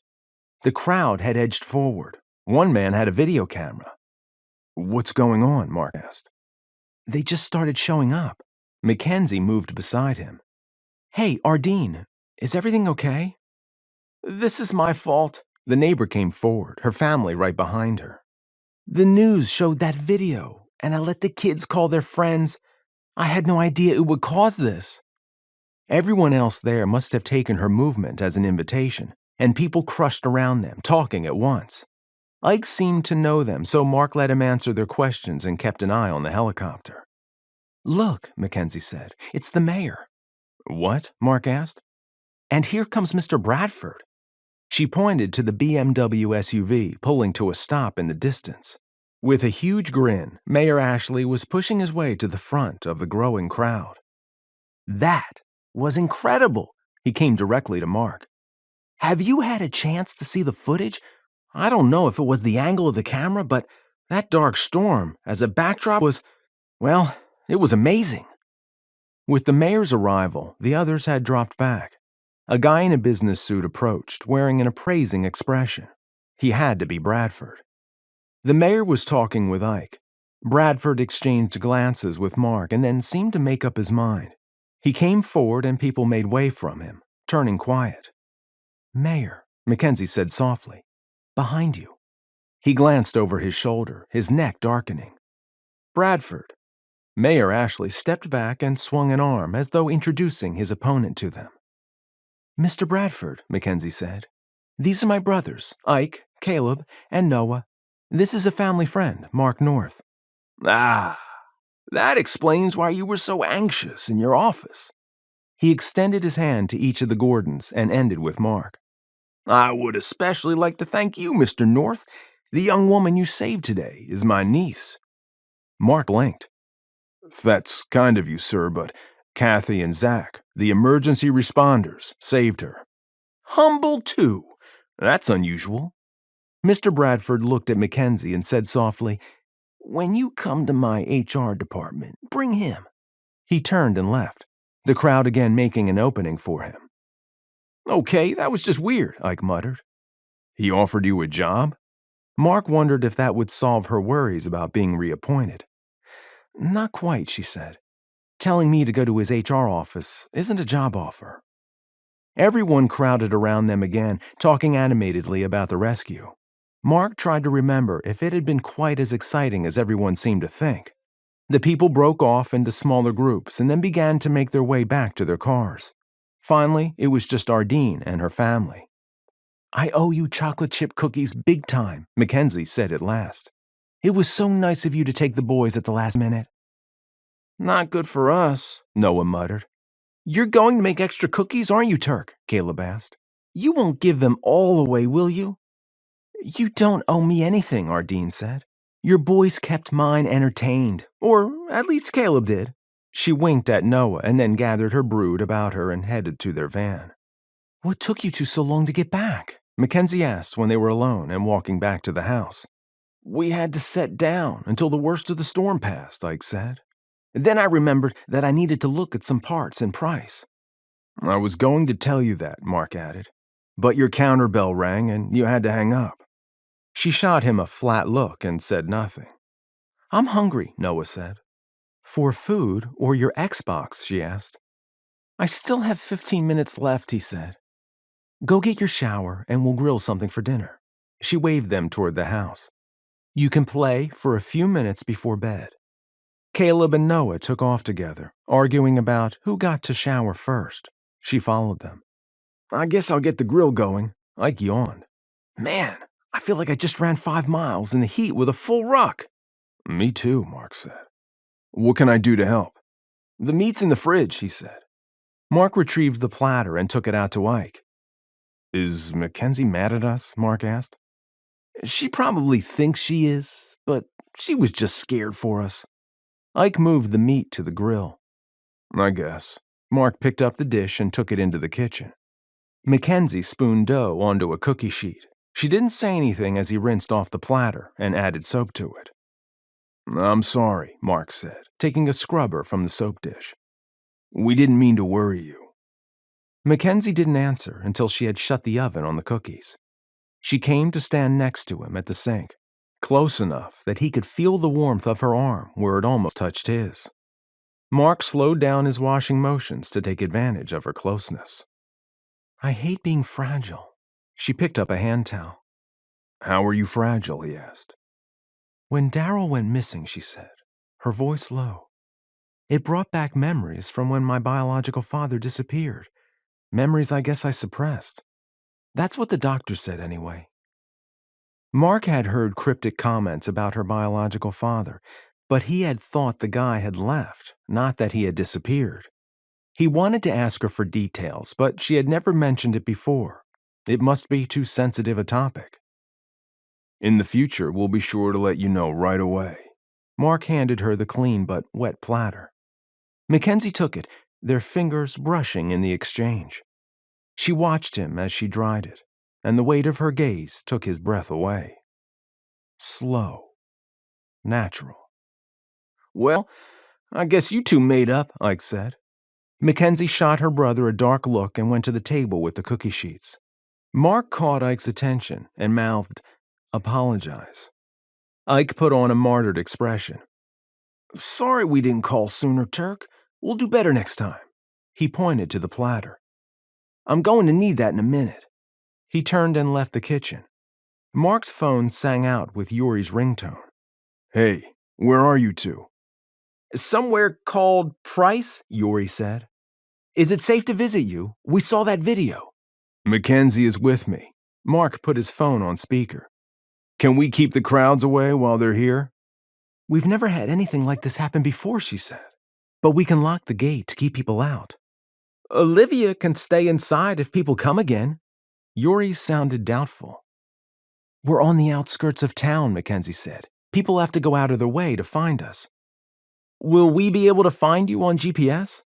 The crowd had edged forward. One man had a video camera. "What's going on?" Marc asked. "They just started showing up." McKenzie moved beside him. "Hey, Ardene, is everything okay?" "This is my fault." The neighbor came forward, her family right behind her. "The news showed that video, and I let the kids call their friends. I had no idea it would cause this." Everyone else there must have taken her movement as an invitation, and people crushed around them, talking at once. Ike seemed to know them, so Marc let him answer their questions and kept an eye on the helicopter. "Look," McKenzie said, "it's the mayor." "What?" Marc asked. "And here comes Mr. Bradford." She pointed to the BMW SUV pulling to a stop in the distance. With a huge grin, Mayor Ashley was pushing his way to the front of the growing crowd. That was incredible, he came directly to Mark. Have you had a chance to see the footage? I don't know if it was the angle of the camera, but that dark storm as a backdrop was, well, it was amazing. With the mayor's arrival, the others had dropped back. A guy in a business suit approached, wearing an appraising expression. He had to be Bradford. The mayor was talking with Ike. Bradford exchanged glances with Mark and then seemed to make up his mind. He came forward and people made way from him, turning quiet. Mayor, McKenzie said softly, behind you. He glanced over his shoulder, his neck darkening. Bradford. Mayor Ashley stepped back and swung an arm as though introducing his opponent to them. Mr. Bradford, McKenzie said. These are my brothers, Ike, Caleb, and Noah. This is a family friend, Marc North. Ah, that explains why you were so anxious in your office. He extended his hand to each of the Gordons and ended with Mark. I would especially like to thank you, Mr. North. The young woman you saved today is my niece. Mark blinked. That's kind of you, sir, but Kathy and Zach, the emergency responders, saved her. Humble, too. That's unusual. Mr. Bradford looked at McKenzie and said softly, When you come to my HR department, bring him. He turned and left, the crowd again making an opening for him. Okay, that was just weird, Ike muttered. He offered you a job? Mark wondered if that would solve her worries about being reappointed. Not quite, she said. Telling me to go to his HR office isn't a job offer. Everyone crowded around them again, talking animatedly about the rescue. Mark tried to remember if it had been quite as exciting as everyone seemed to think. The people broke off into smaller groups and then began to make their way back to their cars. Finally, it was just Ardeen and her family. I owe you chocolate chip cookies big time, McKenzie said at last. It was so nice of you to take the boys at the last minute. Not good for us, Noah muttered. You're going to make extra cookies, aren't you, Turk? Caleb asked. You won't give them all away, will you? You don't owe me anything, Ardeen said. Your boys kept mine entertained, or at least Caleb did. She winked at Noah and then gathered her brood about her and headed to their van. What took you two so long to get back? McKenzie asked when they were alone and walking back to the house. We had to set down until the worst of the storm passed, Ike said. Then I remembered that I needed to look at some parts and price. I was going to tell you that, Mark added. But your counter bell rang and you had to hang up. She shot him a flat look and said nothing. I'm hungry, Noah said. For food or your Xbox, she asked. I still have 15 minutes left, he said. Go get your shower and we'll grill something for dinner. She waved them toward the house. You can play for a few minutes before bed. Caleb and Noah took off together, arguing about who got to shower first. She followed them. I guess I'll get the grill going. Ike yawned. Man, I feel like I just ran 5 miles in the heat with a full ruck. Me too, Mark said. What can I do to help? The meat's in the fridge, he said. Mark retrieved the platter and took it out to Ike. Is McKenzie mad at us? Mark asked. She probably thinks she is, but she was just scared for us. Ike moved the meat to the grill. I guess. Mark picked up the dish and took it into the kitchen. McKenzie spooned dough onto a cookie sheet. She didn't say anything as he rinsed off the platter and added soap to it. I'm sorry, Mark said, taking a scrubber from the soap dish. We didn't mean to worry you. McKenzie didn't answer until she had shut the oven on the cookies. She came to stand next to him at the sink, close enough that he could feel the warmth of her arm where it almost touched his. Mark slowed down his washing motions to take advantage of her closeness. I hate being fragile. She picked up a hand towel. How are you fragile? He asked. When Darryl went missing, she said, her voice low. It brought back memories from when my biological father disappeared. Memories I guess I suppressed. That's what the doctor said anyway. Mark had heard cryptic comments about her biological father, but he had thought the guy had left, not that he had disappeared. He wanted to ask her for details, but she had never mentioned it before. It must be too sensitive a topic. In the future, we'll be sure to let you know right away. Marc handed her the clean but wet platter. McKenzie took it, their fingers brushing in the exchange. She watched him as she dried it, and the weight of her gaze took his breath away. Slow. Natural. Well, I guess you two made up, Ike said. McKenzie shot her brother a dark look and went to the table with the cookie sheets. Marc caught Ike's attention and mouthed, "Apologize." Ike put on a martyred expression. "Sorry we didn't call sooner, Turk. We'll do better next time." He pointed to the platter. "I'm going to need that in a minute." He turned and left the kitchen. Marc's phone sang out with Yuri's ringtone. "Hey, where are you two?" "Somewhere called Price," Yuri said. "Is it safe to visit you? We saw that video." "McKenzie is with me." Marc put his phone on speaker. "Can we keep the crowds away while they're here?" "We've never had anything like this happen before," she said. "But we can lock the gate to keep people out." "Olivia can stay inside if people come again." Yuri sounded doubtful. "We're on the outskirts of town," McKenzie said. "People have to go out of their way to find us." "Will we be able to find you on GPS?"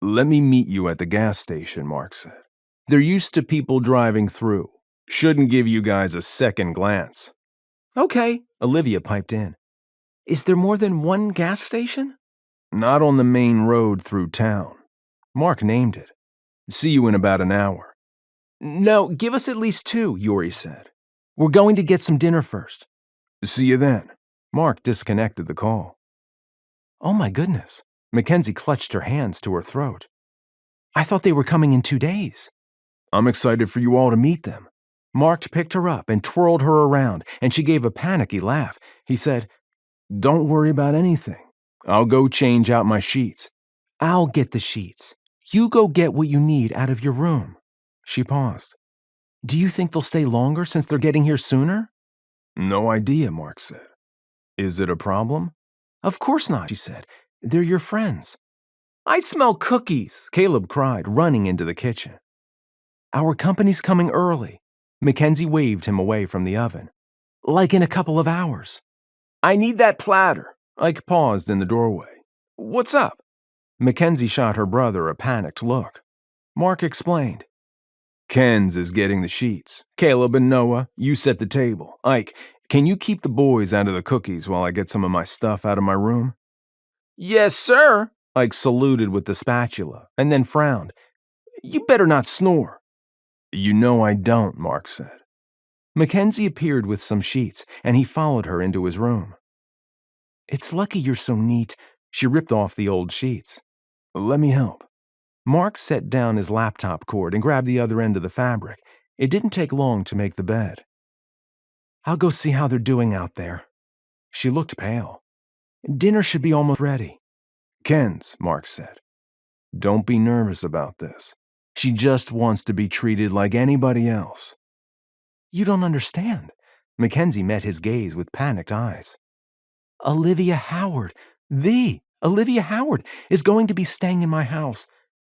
"Let me meet you at the gas station," Marc said. "They're used to people driving through. Shouldn't give you guys a second glance." "Okay," Olivia piped in. "Is there more than one gas station?" "Not on the main road through town." Marc named it. "See you in about an hour." "No, give us at least 2, Yuri said. "We're going to get some dinner first." "See you then." Marc disconnected the call. Oh my goodness. McKenzie clutched her hands to her throat. "I thought they were coming in 2 days." "I'm excited for you all to meet them." Marc picked her up and twirled her around, and she gave a panicky laugh. He said, "Don't worry about anything. I'll go change out my sheets." "I'll get the sheets. You go get what you need out of your room." She paused. "Do you think they'll stay longer since they're getting here sooner?" "No idea," Marc said. "Is it a problem?" "Of course not," she said. "They're your friends." "I smell cookies," Caleb cried, running into the kitchen. "Our company's coming early." McKenzie waved him away from the oven. "Like in a couple of hours." "I need that platter." Ike paused in the doorway. "What's up?" McKenzie shot her brother a panicked look. Marc explained. "Ken's is getting the sheets. Caleb and Noah, you set the table. Ike, can you keep the boys out of the cookies while I get some of my stuff out of my room?" "Yes, sir." Ike saluted with the spatula, and then frowned. "You better not snore." "You know I don't," Marc said. McKenzie appeared with some sheets, and he followed her into his room. "It's lucky you're so neat." She ripped off the old sheets. "Let me help." Marc set down his laptop cord and grabbed the other end of the fabric. It didn't take long to make the bed. "I'll go see how they're doing out there." She looked pale. "Dinner should be almost ready." "Ken's," Marc said. "Don't be nervous about this. She just wants to be treated like anybody else." "You don't understand." McKenzie met his gaze with panicked eyes. "Olivia Howard, Olivia Howard, is going to be staying in my house.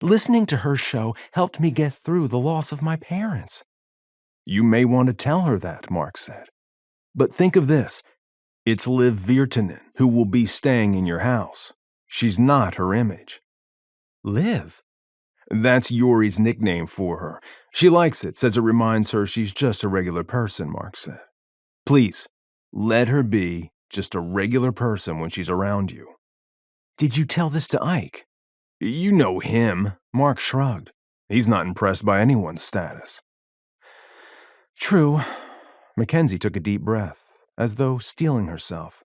Listening to her show helped me get through the loss of my parents." "You may want to tell her that," Marc said. "But think of this. It's Liv Virtanen who will be staying in your house. She's not her image." "Liv?" "That's Yuri's nickname for her. She likes it, says it reminds her she's just a regular person," Marc said. "Please, let her be just a regular person when she's around you." "Did you tell this to Ike?" "You know him." Marc shrugged. "He's not impressed by anyone's status." "True." McKenzie took a deep breath, as though steeling herself.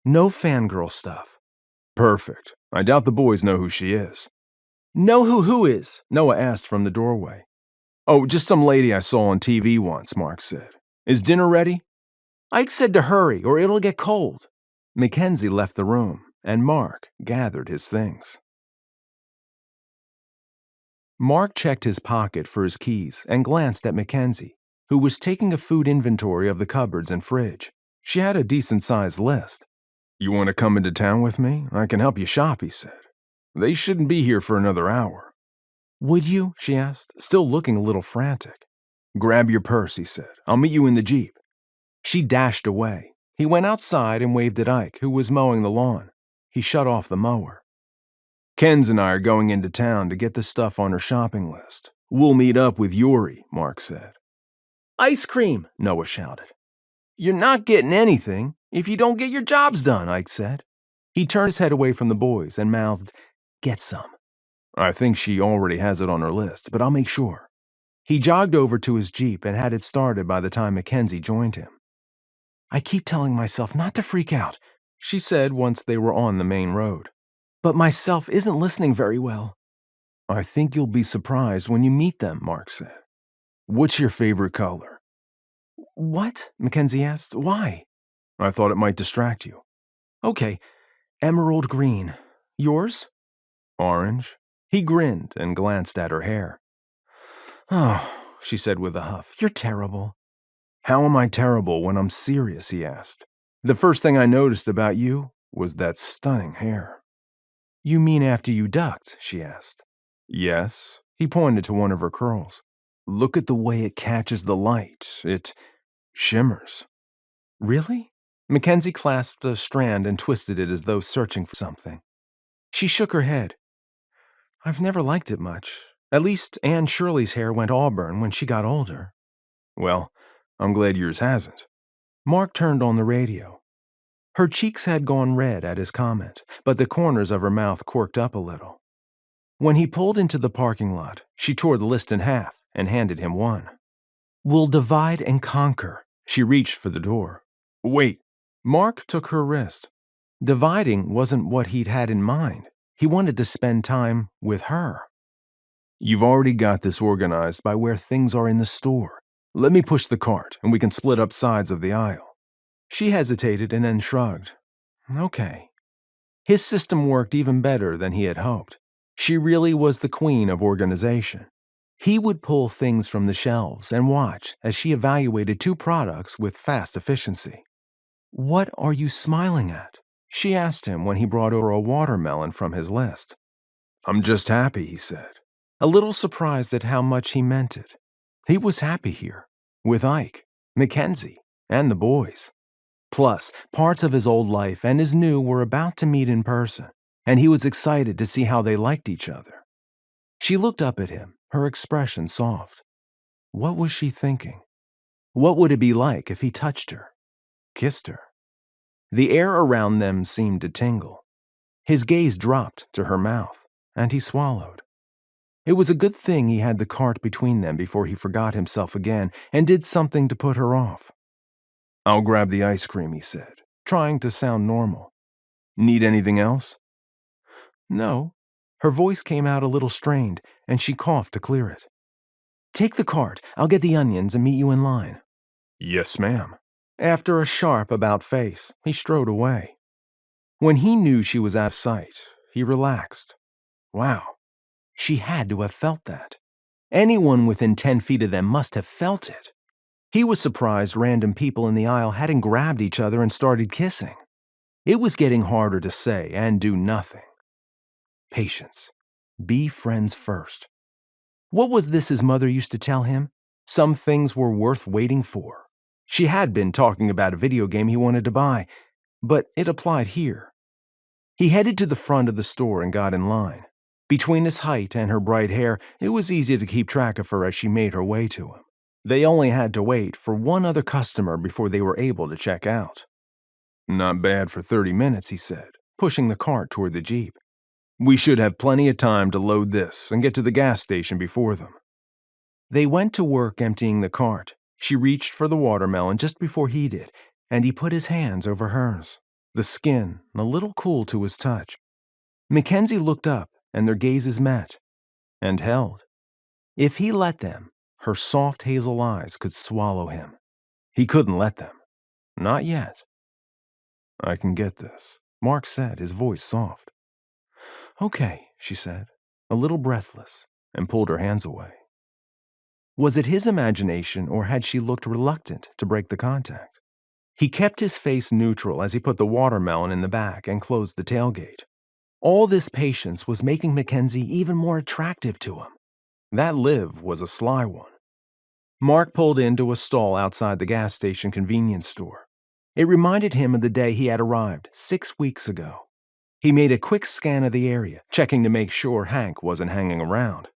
"No fangirl stuff." "Perfect. I doubt the boys know who she is." "Know who is?" Noah asked from the doorway. "Oh, just some lady I saw on TV once," Marc said. "Is dinner ready?" "Ike said to hurry, or it'll get cold." McKenzie left the room, and Marc gathered his things. Marc checked his pocket for his keys and glanced at McKenzie, who was taking a food inventory of the cupboards and fridge. She had a decent-sized list. "You want to come into town with me? I can help you shop," he said. "They shouldn't be here for another hour." Would you? She asked, still looking a little frantic. Grab your purse, he said. I'll meet you in the Jeep. She dashed away. He went outside and waved at Ike, who was mowing the lawn. He shut off the mower. Ken's and I are going into town to get the stuff on her shopping list. We'll meet up with Yuri, Mark said. Ice cream, Noah shouted. You're not getting anything if you don't get your jobs done, Ike said. He turned his head away from the boys and mouthed, Get some. I think she already has it on her list, but I'll make sure. He jogged over to his Jeep and had it started by the time McKenzie joined him. I keep telling myself not to freak out, she said once they were on the main road. But myself isn't listening very well. I think you'll be surprised when you meet them, Mark said. What's your favorite color? What? McKenzie asked. Why? I thought it might distract you. Okay, emerald green. Yours? Orange. He grinned and glanced at her hair. Oh, she said with a huff. You're terrible. How am I terrible when I'm serious, he asked. The first thing I noticed about you was that stunning hair. You mean after you ducked? She asked. Yes. He pointed to one of her curls. Look at the way it catches the light. It shimmers. Really? McKenzie clasped a strand and twisted it as though searching for something. She shook her head. I've never liked it much. At least Anne Shirley's hair went auburn when she got older. Well, I'm glad yours hasn't. Mark turned on the radio. Her cheeks had gone red at his comment, but the corners of her mouth quirked up a little. When he pulled into the parking lot, she tore the list in half and handed him one. We'll divide and conquer. She reached for the door. Wait. Mark took her wrist. Dividing wasn't what he'd had in mind. He wanted to spend time with her. You've already got this organized by where things are in the store. Let me push the cart, and we can split up sides of the aisle. She hesitated and then shrugged. Okay. His system worked even better than he had hoped. She really was the queen of organization. He would pull things from the shelves and watch as she evaluated 2 products with fast efficiency. What are you smiling at? She asked him when he brought over a watermelon from his list. I'm just happy, he said, a little surprised at how much he meant it. He was happy here, with Ike, McKenzie, and the boys. Plus, parts of his old life and his new were about to meet in person, and he was excited to see how they liked each other. She looked up at him, her expression soft. What was she thinking? What would it be like if he touched her, kissed her? The air around them seemed to tingle. His gaze dropped to her mouth, and he swallowed. It was a good thing he had the cart between them before he forgot himself again and did something to put her off. I'll grab the ice cream, he said, trying to sound normal. Need anything else? No. Her voice came out a little strained, and she coughed to clear it. Take the cart. I'll get the onions and meet you in line. Yes, ma'am. After a sharp about-face, he strode away. When he knew she was out of sight, he relaxed. Wow. She had to have felt that. Anyone within 10 feet of them must have felt it. He was surprised random people in the aisle hadn't grabbed each other and started kissing. It was getting harder to say and do nothing. Patience. Be friends first. What was this his mother used to tell him? Some things were worth waiting for. She had been talking about a video game he wanted to buy, but it applied here. He headed to the front of the store and got in line. Between his height and her bright hair, it was easy to keep track of her as she made her way to him. They only had to wait for one other customer before they were able to check out. Not bad for 30 minutes, he said, pushing the cart toward the Jeep. We should have plenty of time to load this and get to the gas station before them. They went to work emptying the cart. She reached for the watermelon just before he did, and he put his hands over hers, the skin a little cool to his touch. McKenzie looked up, and their gazes met, and held. If he let them, her soft hazel eyes could swallow him. He couldn't let them. Not yet. I can get this, Mark said, his voice soft. Okay, she said, a little breathless, and pulled her hands away. Was it his imagination, or had she looked reluctant to break the contact? He kept his face neutral as he put the watermelon in the back and closed the tailgate. All this patience was making McKenzie even more attractive to him. That Liv was a sly one. Mark pulled into a stall outside the gas station convenience store. It reminded him of the day he had arrived 6 weeks ago. He made a quick scan of the area, checking to make sure Hank wasn't hanging around.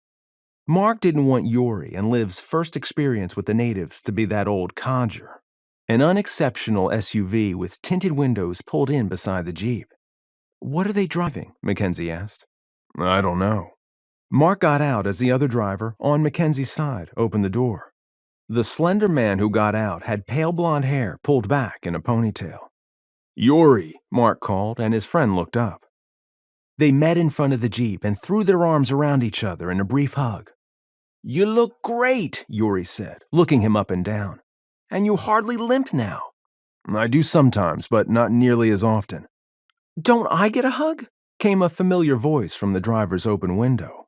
Mark didn't want Yuri and Liv's first experience with the natives to be that old codger. An unexceptional SUV with tinted windows pulled in beside the Jeep. "What are they driving?" McKenzie asked. "I don't know." Mark got out as the other driver, on Mackenzie's side, opened the door. The slender man who got out had pale blonde hair pulled back in a ponytail. "Yuri," Mark called, and his friend looked up. They met in front of the Jeep and threw their arms around each other in a brief hug. "You look great," Yuri said, looking him up and down. "And you hardly limp now." "I do sometimes, but not nearly as often." "Don't I get a hug?" came a familiar voice from the driver's open window.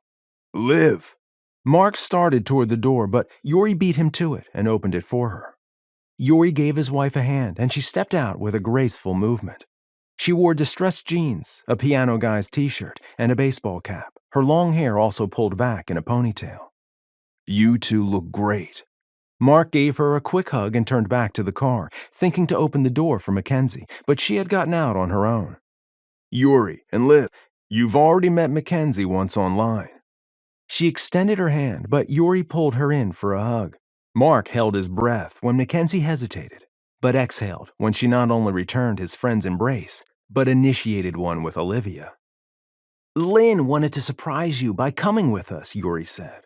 "Liv." Mark started toward the door, but Yuri beat him to it and opened it for her. Yuri gave his wife a hand, and she stepped out with a graceful movement. She wore distressed jeans, a piano guy's t-shirt, and a baseball cap, her long hair also pulled back in a ponytail. "You two look great." Mark gave her a quick hug and turned back to the car, thinking to open the door for McKenzie, but she had gotten out on her own. "Yuri and Liv, you've already met McKenzie once online." She extended her hand, but Yuri pulled her in for a hug. Mark held his breath when McKenzie hesitated, but exhaled when she not only returned his friend's embrace, but initiated one with Olivia. "Lynn wanted to surprise you by coming with us," Yuri said.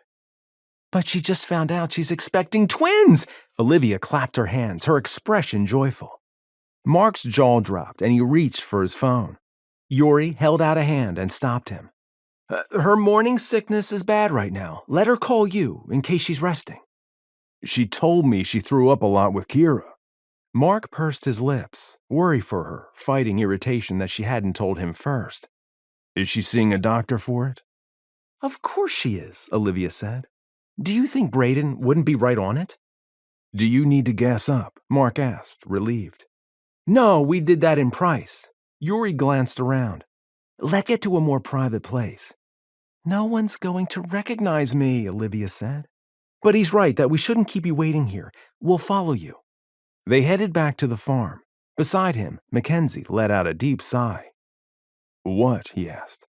"But she just found out she's expecting twins!" Olivia clapped her hands, her expression joyful. Mark's jaw dropped and he reached for his phone. Yuri held out a hand and stopped him. Her morning sickness is bad right now. Let her call you in case she's resting." "She told me she threw up a lot with Kira." Mark pursed his lips, worry for her, fighting irritation that she hadn't told him first. "Is she seeing a doctor for it?" "Of course she is," Olivia said. "Do you think Braden wouldn't be right on it?" "Do you need to gas up?" Mark asked, relieved. "No, we did that in Price." Yuri glanced around. "Let's get to a more private place." "No one's going to recognize me," Olivia said. "But he's right that we shouldn't keep you waiting here. We'll follow you." They headed back to the farm. Beside him, Mackenzie let out a deep sigh. "What?" he asked.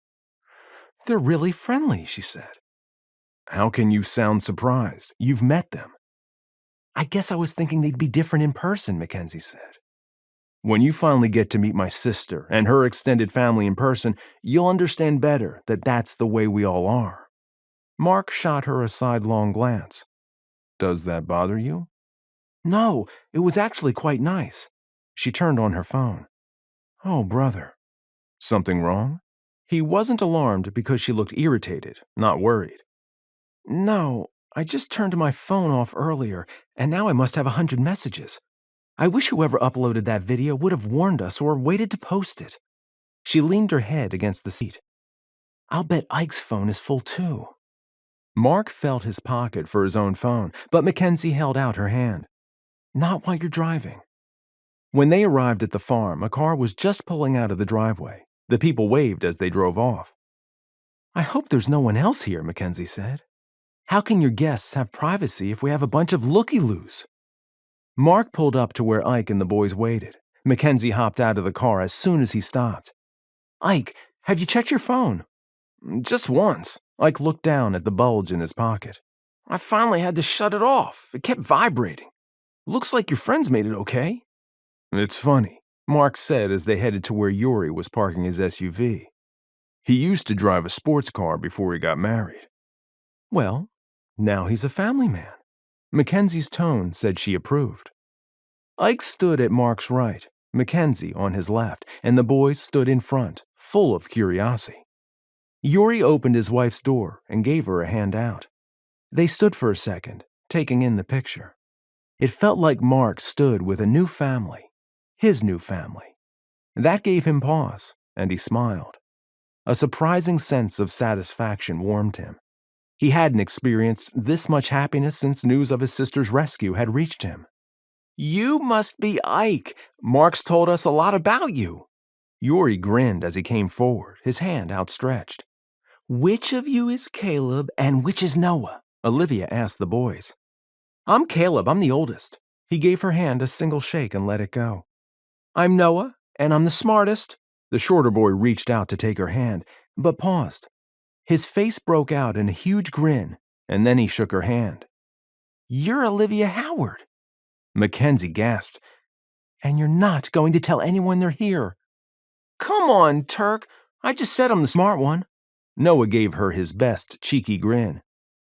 "They're really friendly," she said. "How can you sound surprised? You've met them." "I guess I was thinking they'd be different in person," Mackenzie said. "When you finally get to meet my sister and her extended family in person, you'll understand better that that's the way we all are." Mark shot her a sidelong glance. "Does that bother you?" "No, it was actually quite nice." She turned on her phone. "Oh, brother." "Something wrong?" He wasn't alarmed because she looked irritated, not worried. "No, I just turned my phone off earlier, and now I must have 100 messages. I wish whoever uploaded that video would have warned us or waited to post it." She leaned her head against the seat. "I'll bet Ike's phone is full too." Mark felt his pocket for his own phone, but Mackenzie held out her hand. "Not while you're driving." When they arrived at the farm, a car was just pulling out of the driveway. The people waved as they drove off. "I hope there's no one else here," Mackenzie said. "How can your guests have privacy if we have a bunch of looky-loos?" Mark pulled up to where Ike and the boys waited. Mackenzie hopped out of the car as soon as he stopped. "Ike, have you checked your phone?" "Just once." Ike looked down at the bulge in his pocket. "I finally had to shut it off. It kept vibrating. Looks like your friends made it okay." "It's funny," Mark said as they headed to where Yuri was parking his SUV. "He used to drive a sports car before he got married." "Well, now he's a family man." Mackenzie's tone said she approved. Ike stood at Mark's right, Mackenzie on his left, and the boys stood in front, full of curiosity. Yuri opened his wife's door and gave her a hand out. They stood for a second, taking in the picture. It felt like Mark stood with a new family, his new family. That gave him pause, and he smiled. A surprising sense of satisfaction warmed him. He hadn't experienced this much happiness since news of his sister's rescue had reached him. "You must be Ike. Mark's told us a lot about you." Yuri grinned as he came forward, his hand outstretched. "Which of you is Caleb and which is Noah?" Olivia asked the boys. "I'm Caleb, I'm the oldest." He gave her hand a single shake and let it go. "I'm Noah, and I'm the smartest." The shorter boy reached out to take her hand, but paused. His face broke out in a huge grin, and then he shook her hand. "You're Olivia Howard." Mackenzie gasped. "And you're not going to tell anyone they're here." "Come on, Turk. I just said I'm the smart one." Noah gave her his best cheeky grin.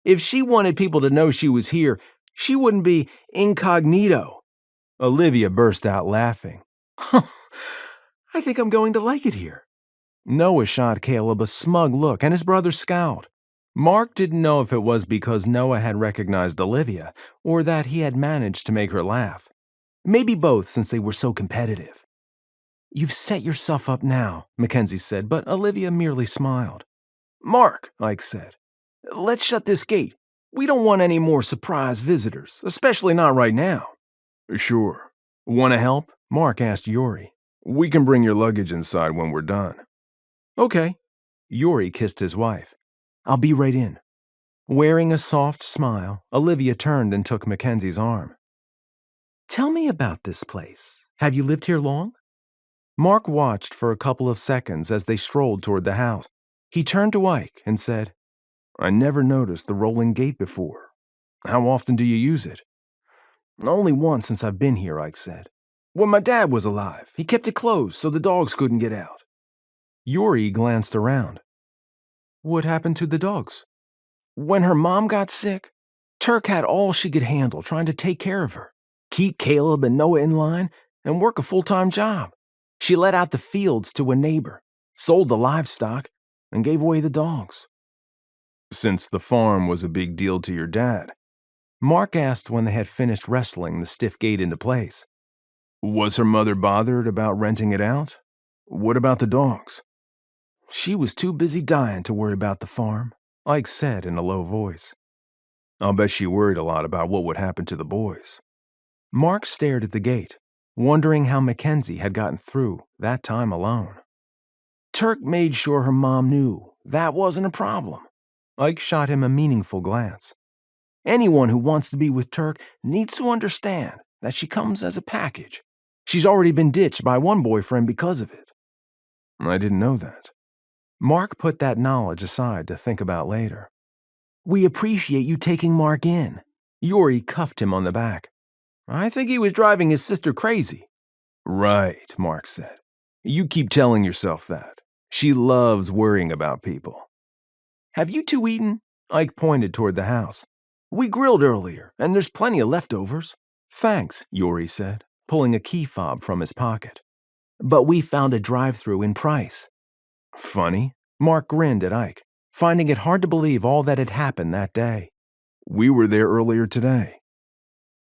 "If she wanted people to know she was here, she wouldn't be incognito." Olivia burst out laughing. "I think I'm going to like it here." Noah shot Caleb a smug look, and his brother scowled. Mark didn't know if it was because Noah had recognized Olivia, or that he had managed to make her laugh. Maybe both, since they were so competitive. "You've set yourself up now," Mackenzie said, but Olivia merely smiled. "Mark," Ike said, "let's shut this gate. We don't want any more surprise visitors, especially not right now." "Sure. Want to help?" Mark asked Yuri. "We can bring your luggage inside when we're done." "Okay." Yuri kissed his wife. "I'll be right in." Wearing a soft smile, Olivia turned and took Mackenzie's arm. "Tell me about this place. Have you lived here long?" Mark watched for a couple of seconds as they strolled toward the house. He turned to Ike and said, "I never noticed the rolling gate before. How often do you use it?" "Only once since I've been here," Ike said. "When my dad was alive, he kept it closed so the dogs couldn't get out." Yuri glanced around. "What happened to the dogs?" "When her mom got sick, Turk had all she could handle trying to take care of her, keep Caleb and Noah in line, and work a full-time job. She let out the fields to a neighbor, sold the livestock, and gave away the dogs." "Since the farm was a big deal to your dad?" Mark asked when they had finished wrestling the stiff gate into place. "Was her mother bothered about renting it out? What about the dogs?" "She was too busy dying to worry about the farm," Ike said in a low voice. "I'll bet she worried a lot about what would happen to the boys." Mark stared at the gate, wondering how Mackenzie had gotten through that time alone. "Turk made sure her mom knew that wasn't a problem." Ike shot him a meaningful glance. "Anyone who wants to be with Turk needs to understand that she comes as a package. She's already been ditched by one boyfriend because of it." "I didn't know that." Mark put that knowledge aside to think about later. "We appreciate you taking Mark in." Yuri cuffed him on the back. "I think he was driving his sister crazy." "Right," Mark said. "You keep telling yourself that. She loves worrying about people." "Have you two eaten?" Ike pointed toward the house. "We grilled earlier, and there's plenty of leftovers." "Thanks," Yuri said, pulling a key fob from his pocket. "But we found a drive-thru in Price." "Funny." Mark grinned at Ike, finding it hard to believe all that had happened that day. "We were there earlier today."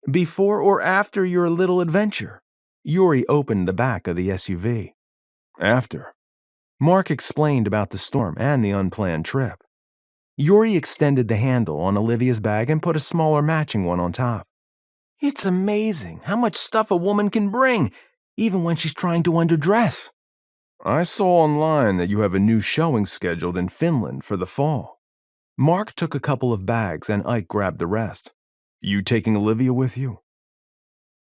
"Before or after your little adventure?" Yuri opened the back of the SUV. "After." Mark explained about the storm and the unplanned trip. Yuri extended the handle on Olivia's bag and put a smaller matching one on top. "It's amazing how much stuff a woman can bring, even when she's trying to underdress." "I saw online that you have a new showing scheduled in Finland for the fall." Mark took a couple of bags and Ike grabbed the rest. "You taking Olivia with you?"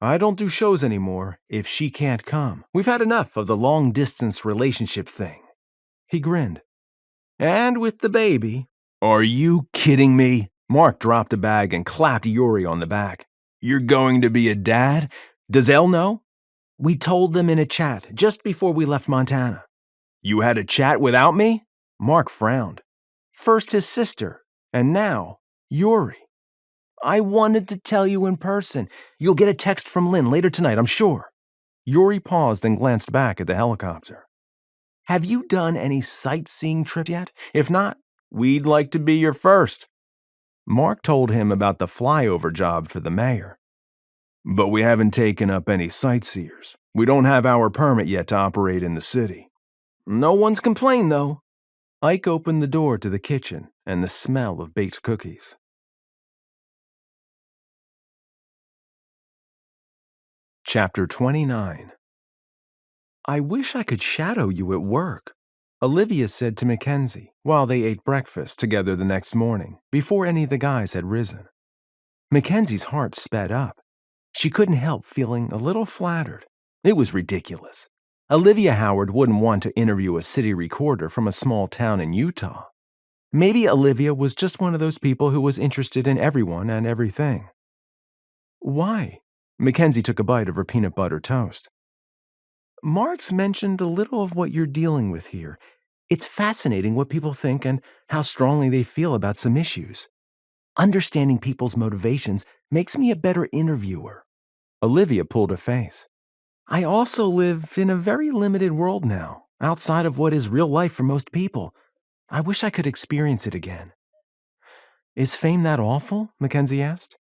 "I don't do shows anymore if she can't come. We've had enough of the long-distance relationship thing." He grinned. "And with the baby." "Are you kidding me?" Mark dropped a bag and clapped Yuri on the back. "You're going to be a dad? Does Elle know?" "We told them in a chat just before we left Montana." "You had a chat without me?" Mark frowned. "First his sister, and now Yuri." "I wanted to tell you in person. You'll get a text from Lynn later tonight, I'm sure." Yuri paused and glanced back at the helicopter. "Have you done any sightseeing trip yet? If not, we'd like to be your first." Mark told him about the flyover job for the mayor. "But we haven't taken up any sightseers. We don't have our permit yet to operate in the city." "No one's complained, though." Ike opened the door to the kitchen and the smell of baked cookies. Chapter 29. "I wish I could shadow you at work." Olivia said to McKenzie while they ate breakfast together the next morning before any of the guys had risen. Mackenzie's heart sped up. She couldn't help feeling a little flattered. It was ridiculous. Olivia Howard wouldn't want to interview a city recorder from a small town in Utah. Maybe Olivia was just one of those people who was interested in everyone and everything. Why? Mackenzie took a bite of her peanut butter toast. Mark's mentioned a little of what you're dealing with here. It's fascinating what people think and how strongly they feel about some issues. Understanding people's motivations makes me a better interviewer. Olivia pulled a face. I also live in a very limited world now, outside of what is real life for most people. I wish I could experience it again. Is fame that awful? Mackenzie asked.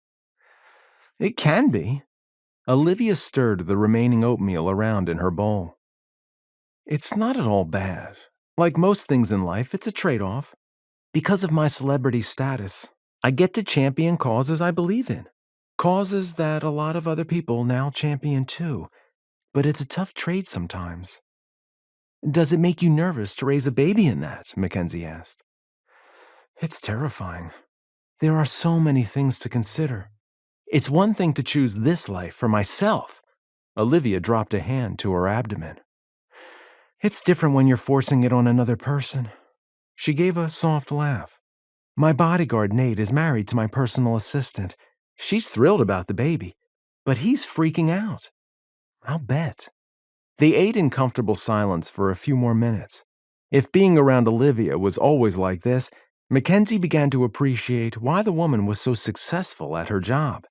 It can be. Olivia stirred the remaining oatmeal around in her bowl. It's not at all bad. Like most things in life, it's a trade-off. Because of my celebrity status, I get to champion causes I believe in. Causes that a lot of other people now champion too. But it's a tough trade sometimes. Does it make you nervous to raise a baby in that? Mackenzie asked. It's terrifying. There are so many things to consider. It's one thing to choose this life for myself. Olivia dropped a hand to her abdomen. It's different when you're forcing it on another person. She gave a soft laugh. My bodyguard Nate is married to my personal assistant. She's thrilled about the baby, but he's freaking out. I'll bet. They ate in comfortable silence for a few more minutes. If being around Olivia was always like this, Mackenzie began to appreciate why the woman was so successful at her job.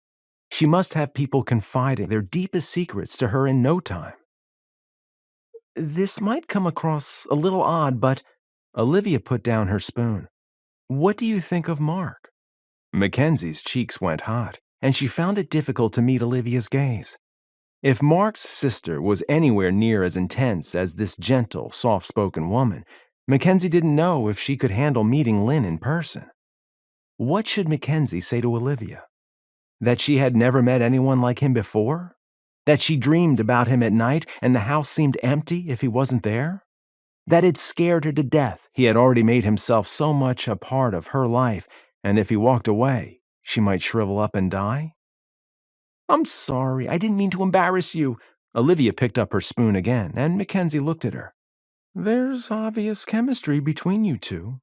She must have people confiding their deepest secrets to her in no time. This might come across a little odd, but Olivia put down her spoon. What do you think of Mark? Mackenzie's cheeks went hot, and she found it difficult to meet Olivia's gaze. If Mark's sister was anywhere near as intense as this gentle, soft-spoken woman, Mackenzie didn't know if she could handle meeting Lynn in person. What should Mackenzie say to Olivia? That she had never met anyone like him before? That she dreamed about him at night and the house seemed empty if he wasn't there? That it scared her to death he had already made himself so much a part of her life, and if he walked away, she might shrivel up and die? I'm sorry, I didn't mean to embarrass you. Olivia picked up her spoon again, and Mackenzie looked at her. There's obvious chemistry between you two.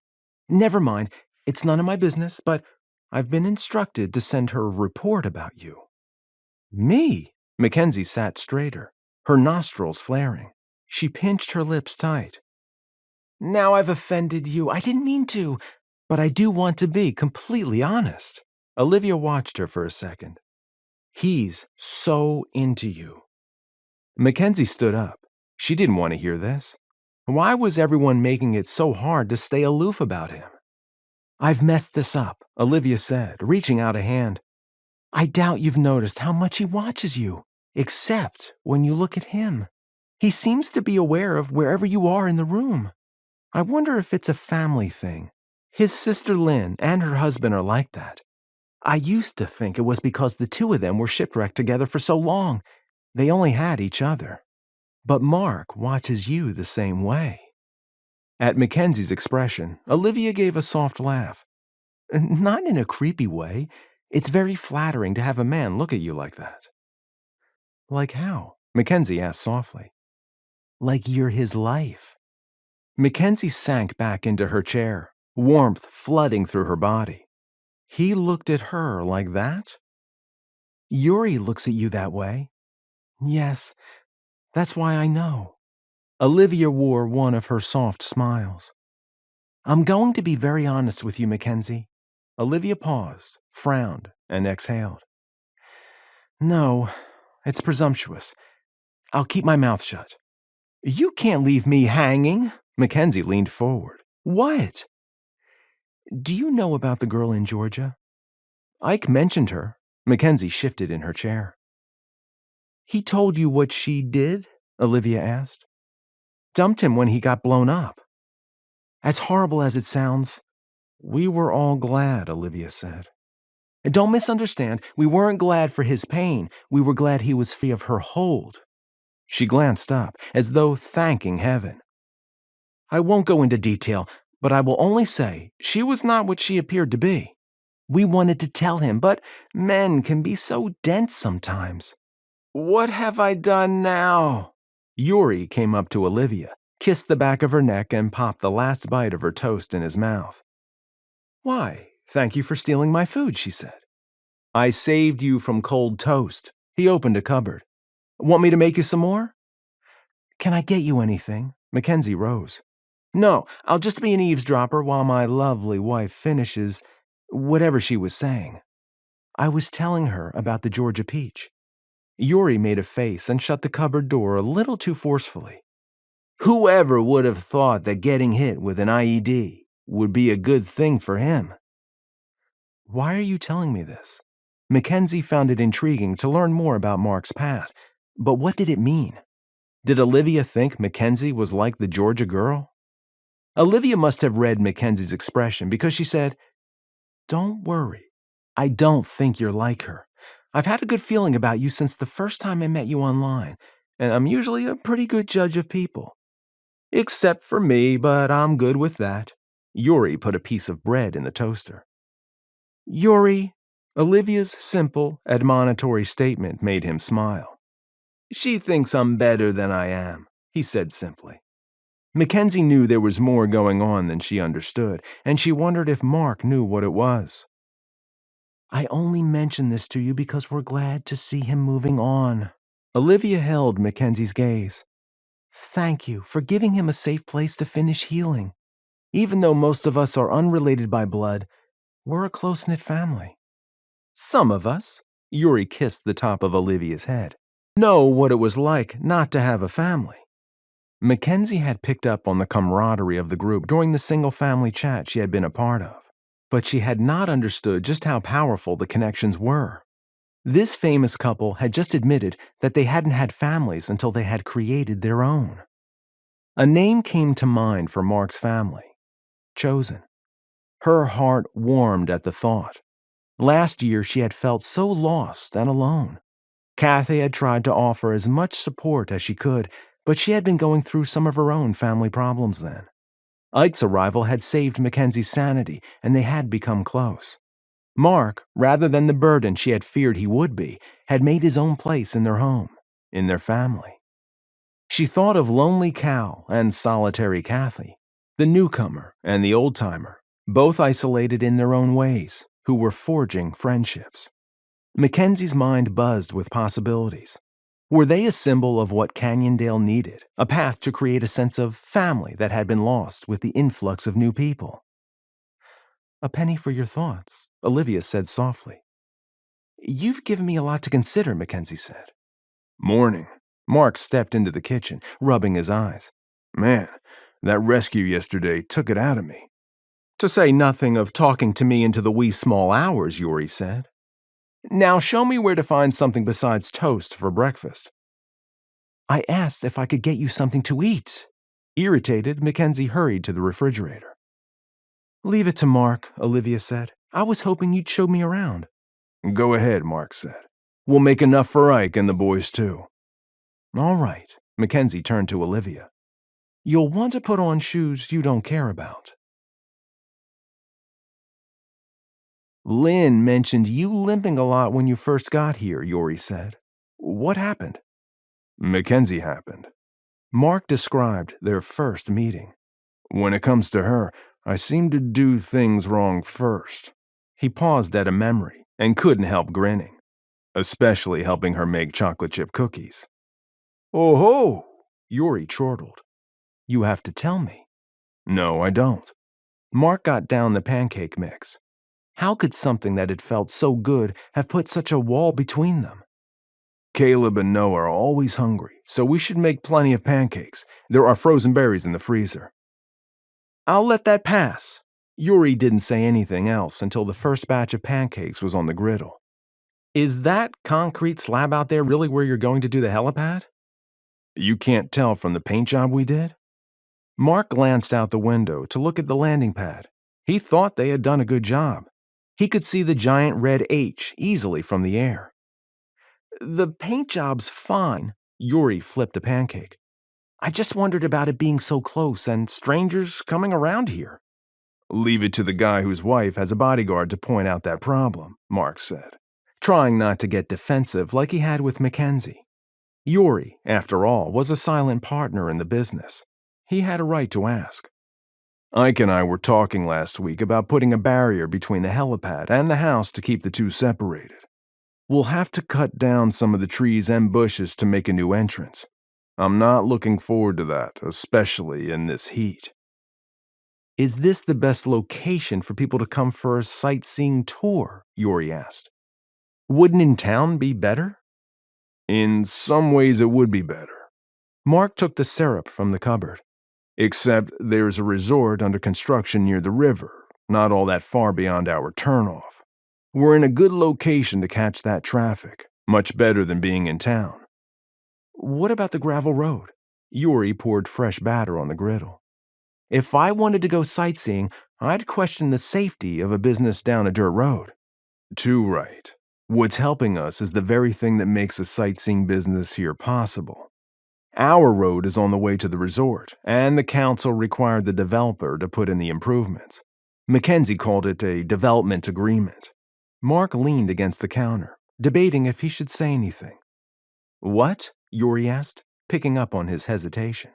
Never mind, it's none of my business, but I've been instructed to send her a report about you. Me? Mackenzie sat straighter, her nostrils flaring. She pinched her lips tight. Now I've offended you. I didn't mean to, but I do want to be completely honest. Olivia watched her for a second. He's so into you. Mackenzie stood up. She didn't want to hear this. Why was everyone making it so hard to stay aloof about him? I've messed this up, Olivia said, reaching out a hand. I doubt you've noticed how much he watches you, except when you look at him. He seems to be aware of wherever you are in the room. I wonder if it's a family thing. His sister Lynn and her husband are like that. I used to think it was because the two of them were shipwrecked together for so long. They only had each other. But Mark watches you the same way. At Mackenzie's expression, Olivia gave a soft laugh. Not in a creepy way. It's very flattering to have a man look at you like that. Like how? Mackenzie asked softly. Like you're his life. Mackenzie sank back into her chair, warmth flooding through her body. He looked at her like that? Yuri looks at you that way. Yes, that's why I know. Olivia wore one of her soft smiles. I'm going to be very honest with you, Mackenzie. Olivia paused, frowned, and exhaled. No, it's presumptuous. I'll keep my mouth shut. You can't leave me hanging. Mackenzie leaned forward. What? Do you know about the girl in Georgia? Ike mentioned her. Mackenzie shifted in her chair. He told you what she did? Olivia asked. Dumped him when he got blown up. As horrible as it sounds, we were all glad, Olivia said. And don't misunderstand, we weren't glad for his pain. We were glad he was free of her hold. She glanced up, as though thanking heaven. I won't go into detail, but I will only say she was not what she appeared to be. We wanted to tell him, but men can be so dense sometimes. What have I done now? Yuri came up to Olivia, kissed the back of her neck, and popped the last bite of her toast in his mouth. Why, thank you for stealing my food, she said. I saved you from cold toast. He opened a cupboard. Want me to make you some more? Can I get you anything? McKenzie rose. No, I'll just be an eavesdropper while my lovely wife finishes whatever she was saying. I was telling her about the Georgia peach. Yuri made a face and shut the cupboard door a little too forcefully. Whoever would have thought that getting hit with an IED would be a good thing for him? Why are you telling me this? McKenzie found it intriguing to learn more about Marc's past, but what did it mean? Did Olivia think McKenzie was like the Georgia girl? Olivia must have read McKenzie's expression because she said, Don't worry. I don't think you're like her. I've had a good feeling about you since the first time I met you online, and I'm usually a pretty good judge of people. Except for me, but I'm good with that. Yuri put a piece of bread in the toaster. Yuri, Olivia's simple, admonitory statement made him smile. She thinks I'm better than I am, he said simply. McKenzie knew there was more going on than she understood, and she wondered if Marc knew what it was. I only mention this to you because we're glad to see him moving on. Olivia held McKenzie's gaze. Thank you for giving him a safe place to finish healing. Even though most of us are unrelated by blood, we're a close-knit family. Some of us, Yuri kissed the top of Olivia's head, know what it was like not to have a family. McKenzie had picked up on the camaraderie of the group during the single-family chat she had been a part of, but she had not understood just how powerful the connections were. This famous couple had just admitted that they hadn't had families until they had created their own. A name came to mind for Marc's family. Chosen. Her heart warmed at the thought. Last year she had felt so lost and alone. Kathy had tried to offer as much support as she could, but she had been going through some of her own family problems then. Ike's arrival had saved Mackenzie's sanity, and they had become close. Marc, rather than the burden she had feared he would be, had made his own place in their home, in their family. She thought of lonely Cal and solitary Kathy, the newcomer and the old-timer, both isolated in their own ways, who were forging friendships. Mackenzie's mind buzzed with possibilities. Were they a symbol of what Canyondale needed, a path to create a sense of family that had been lost with the influx of new people? A penny for your thoughts, Olivia said softly. You've given me a lot to consider, Mackenzie said. Morning. Marc stepped into the kitchen, rubbing his eyes. Man, that rescue yesterday took it out of me. To say nothing of talking to me into the wee small hours, Yuri said. Now show me where to find something besides toast for breakfast. I asked if I could get you something to eat. Irritated, Mackenzie hurried to the refrigerator. Leave it to Marc, Olivia said. I was hoping you'd show me around. Go ahead, Marc said. We'll make enough for Ike and the boys too. All right, Mackenzie turned to Olivia. You'll want to put on shoes you don't care about. Lynn mentioned you limping a lot when you first got here, Yuri said. What happened? Mackenzie happened. Marc described their first meeting. When it comes to her, I seem to do things wrong first. He paused at a memory and couldn't help grinning, especially helping her make chocolate chip cookies. Oh ho! Yuri chortled. You have to tell me. No, I don't. Marc got down the pancake mix. How could something that had felt so good have put such a wall between them? Caleb and Noah are always hungry, so we should make plenty of pancakes. There are frozen berries in the freezer. I'll let that pass. Yuri didn't say anything else until the first batch of pancakes was on the griddle. Is that concrete slab out there really where you're going to do the helipad? You can't tell from the paint job we did? Marc glanced out the window to look at the landing pad. He thought they had done a good job. He could see the giant red H easily from the air. The paint job's fine. Yuri flipped a pancake. I just wondered about it being so close and strangers coming around here. Leave it to the guy whose wife has a bodyguard to point out that problem, Marc said, trying not to get defensive like he had with McKenzie. Yuri, after all, was a silent partner in the business. He had a right to ask. Ike and I were talking last week about putting a barrier between the helipad and the house to keep the two separated. We'll have to cut down some of the trees and bushes to make a new entrance. I'm not looking forward to that, especially in this heat. Is this the best location for people to come for a sightseeing tour? Yuri asked. Wouldn't in town be better? In some ways it would be better. Marc took the syrup from the cupboard. Except there's a resort under construction near the river, not all that far beyond our turnoff. We're in a good location to catch that traffic, much better than being in town. What about the gravel road? Yuri poured fresh batter on the griddle. If I wanted to go sightseeing, I'd question the safety of a business down a dirt road. Too right. What's helping us is the very thing that makes a sightseeing business here possible. Our road is on the way to the resort, and the council required the developer to put in the improvements. McKenzie called it a development agreement. Marc leaned against the counter, debating if he should say anything. What? Yuri asked, picking up on his hesitation.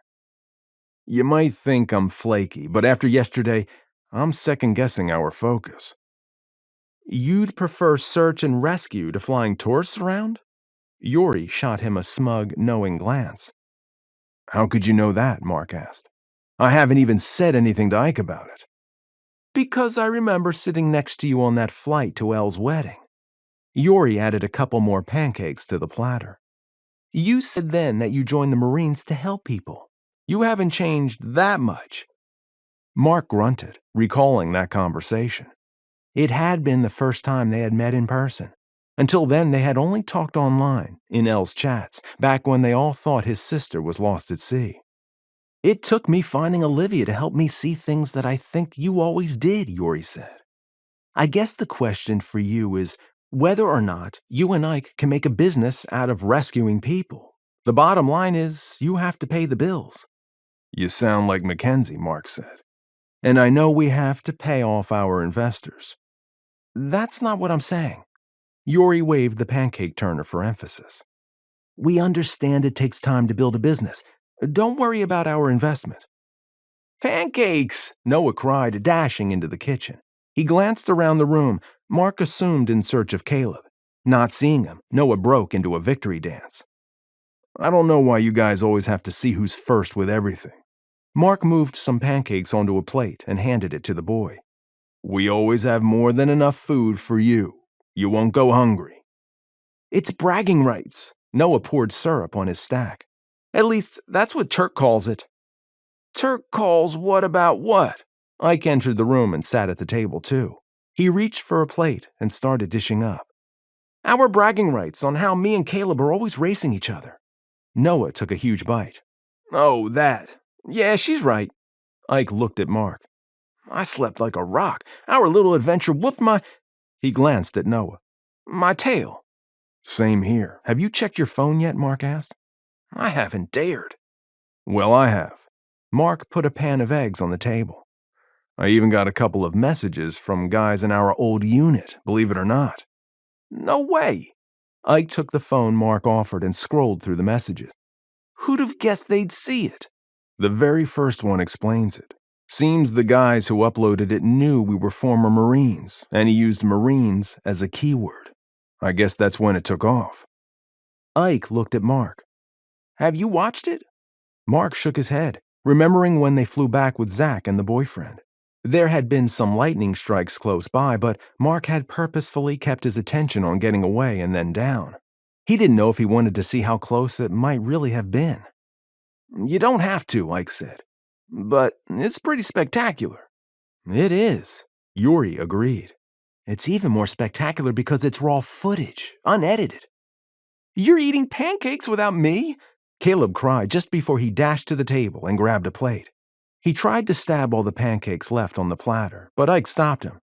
You might think I'm flaky, but after yesterday, I'm second-guessing our focus. You'd prefer search and rescue to flying tourists around? Yuri shot him a smug, knowing glance. How could you know that? Marc asked. I haven't even said anything to Ike about it. Because I remember sitting next to you on that flight to Elle's wedding. Yuri added a couple more pancakes to the platter. You said then that you joined the Marines to help people. You haven't changed that much. Marc grunted, recalling that conversation. It had been the first time they had met in person. Until then, they had only talked online, in Elle's chats, back when they all thought his sister was lost at sea. It took me finding Olivia to help me see things that I think you always did, Yuri said. I guess the question for you is whether or not you and Ike can make a business out of rescuing people. The bottom line is you have to pay the bills. You sound like McKenzie, Marc said. And I know we have to pay off our investors. That's not what I'm saying. Yuri waved the pancake turner for emphasis. We understand it takes time to build a business. Don't worry about our investment. Pancakes! Noah cried, dashing into the kitchen. He glanced around the room, Marc assumed in search of Caleb. Not seeing him, Noah broke into a victory dance. I don't know why you guys always have to see who's first with everything. Marc moved some pancakes onto a plate and handed it to the boy. We always have more than enough food for you. You won't go hungry. It's bragging rights. Noah poured syrup on his stack. At least, that's what Turk calls it. Turk calls what about what? Ike entered the room and sat at the table, too. He reached for a plate and started dishing up. Our bragging rights on how me and Caleb are always racing each other. Noah took a huge bite. Oh, that. Yeah, she's right. Ike looked at Marc. I slept like a rock. Our little adventure whooped my... He glanced at Noah. My tail. Same here. Have you checked your phone yet? Marc asked. I haven't dared. Well, I have. Marc put a pan of eggs on the table. I even got a couple of messages from guys in our old unit, believe it or not. No way. Ike took the phone Marc offered and scrolled through the messages. Who'd have guessed they'd see it? The very first one explains it. Seems the guys who uploaded it knew we were former Marines, and he used Marines as a keyword. I guess that's when it took off. Ike looked at Marc. Have you watched it? Marc shook his head, remembering when they flew back with Zach and the boyfriend. There had been some lightning strikes close by, but Marc had purposefully kept his attention on getting away and then down. He didn't know if he wanted to see how close it might really have been. You don't have to, Ike said. But it's pretty spectacular. It is, Yuri agreed. It's even more spectacular because it's raw footage, unedited. You're eating pancakes without me? Caleb cried just before he dashed to the table and grabbed a plate. He tried to stab all the pancakes left on the platter, but Ike stopped him.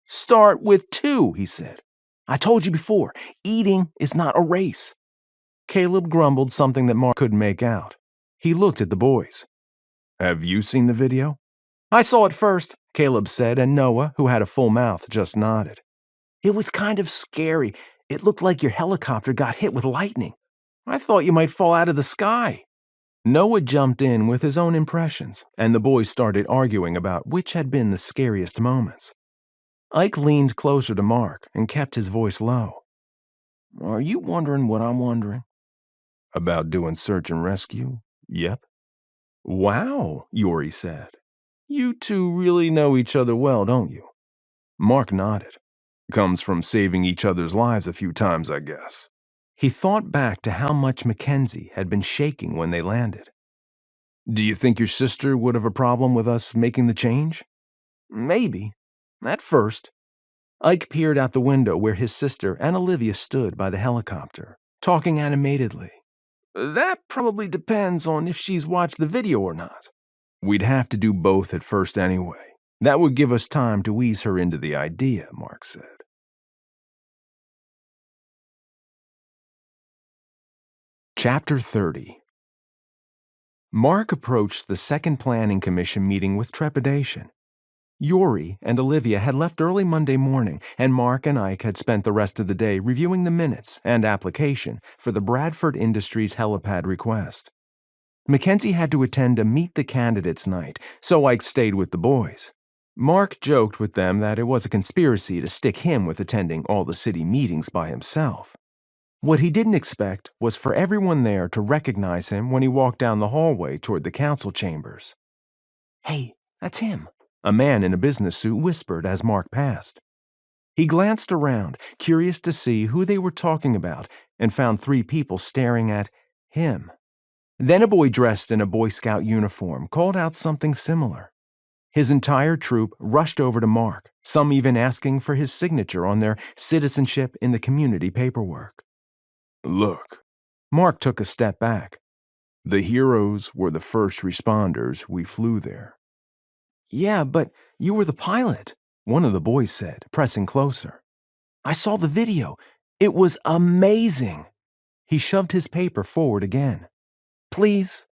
Start with 2, he said. I told you before, eating is not a race. Caleb grumbled something that Marc couldn't make out. He looked at the boys. Have you seen the video? I saw it first, Caleb said, and Noah, who had a full mouth, just nodded. It was kind of scary. It looked like your helicopter got hit with lightning. I thought you might fall out of the sky. Noah jumped in with his own impressions, and the boys started arguing about which had been the scariest moments. Ike leaned closer to Mark and kept his voice low. Are you wondering what I'm wondering? About doing search and rescue? Yep. Wow, Yori said. You two really know each other well, don't you? Mark nodded. Comes from saving each other's lives a few times, I guess. He thought back to how much McKenzie had been shaking when they landed. Do you think your sister would have a problem with us making the change? Maybe. At first. Ike peered out the window where his sister and Olivia stood by the helicopter, talking animatedly. That probably depends on if she's watched the video or not. We'd have to do both at first anyway. That would give us time to ease her into the idea, Mark said. Chapter 30. Mark approached the second planning commission meeting with trepidation. Yori and Olivia had left early Monday morning, and Mark and Ike had spent the rest of the day reviewing the minutes and application for the Bradford Industries helipad request. McKenzie had to attend a Meet the Candidates night, so Ike stayed with the boys. Mark joked with them that it was a conspiracy to stick him with attending all the city meetings by himself. What he didn't expect was for everyone there to recognize him when he walked down the hallway toward the council chambers. Hey, that's him, a man in a business suit whispered as Mark passed. He glanced around, curious to see who they were talking about, and found 3 people staring at him. Then a boy dressed in a Boy Scout uniform called out something similar. His entire troop rushed over to Mark, some even asking for his signature on their citizenship in the community paperwork. Look, Mark took a step back. The heroes were the first responders we flew there. Yeah, but you were the pilot, one of the boys said, pressing closer. I saw the video. It was amazing. He shoved his paper forward again. Please?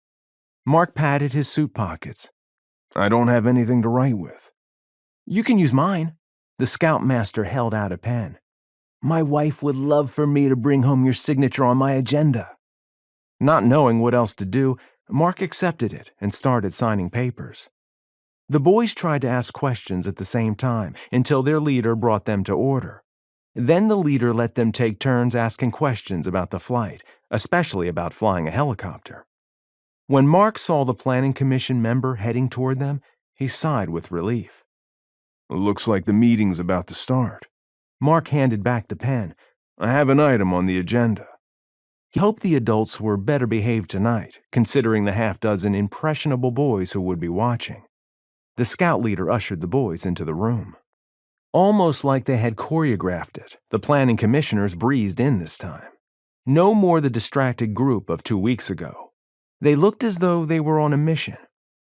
Mark patted his suit pockets. I don't have anything to write with. You can use mine. The scoutmaster held out a pen. My wife would love for me to bring home your signature on my agenda. Not knowing what else to do, Mark accepted it and started signing papers. The boys tried to ask questions at the same time until their leader brought them to order. Then the leader let them take turns asking questions about the flight, especially about flying a helicopter. When Mark saw the planning commission member heading toward them, he sighed with relief. Looks like the meeting's about to start. Mark handed back the pen. I have an item on the agenda. He hoped the adults were better behaved tonight, considering the half-dozen impressionable boys who would be watching. The scout leader ushered the boys into the room. Almost like they had choreographed it, the planning commissioners breezed in this time. No more the distracted group of 2 weeks ago. They looked as though they were on a mission.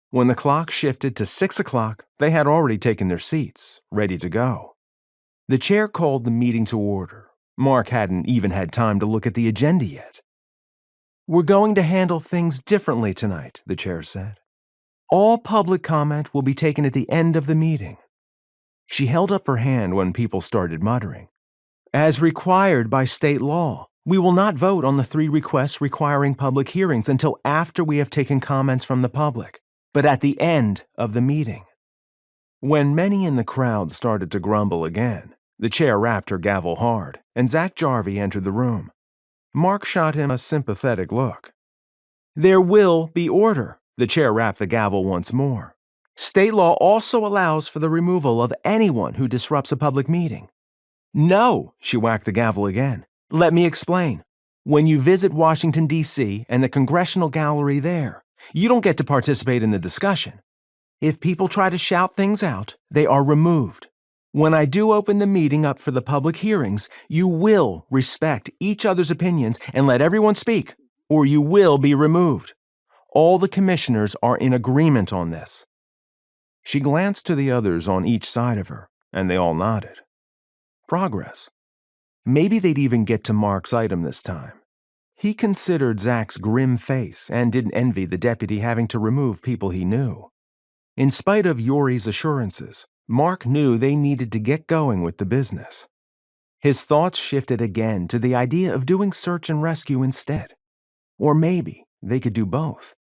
When the clock shifted to 6 o'clock, they had already taken their seats, ready to go. The chair called the meeting to order. Mark hadn't even had time to look at the agenda yet. We're going to handle things differently tonight, the chair said. All public comment will be taken at the end of the meeting. She held up her hand when people started muttering. As required by state law, we will not vote on the 3 requests requiring public hearings until after we have taken comments from the public, but at the end of the meeting. When many in the crowd started to grumble again, the chair rapped her gavel hard, and Zach Jarvie entered the room. Mark shot him a sympathetic look. There will be order, the chair rapped the gavel once more. State law also allows for the removal of anyone who disrupts a public meeting. No, she whacked the gavel again. Let me explain. When you visit Washington, D.C. and the Congressional Gallery there, you don't get to participate in the discussion. If people try to shout things out, they are removed. When I do open the meeting up for the public hearings, you will respect each other's opinions and let everyone speak, or you will be removed. All the commissioners are in agreement on this. She glanced to the others on each side of her, and they all nodded. Progress. Maybe they'd even get to Mark's item this time. He considered Zach's grim face and didn't envy the deputy having to remove people he knew. In spite of Yuri's assurances, Marc knew they needed to get going with the business. His thoughts shifted again to the idea of doing search and rescue instead. Or maybe they could do both.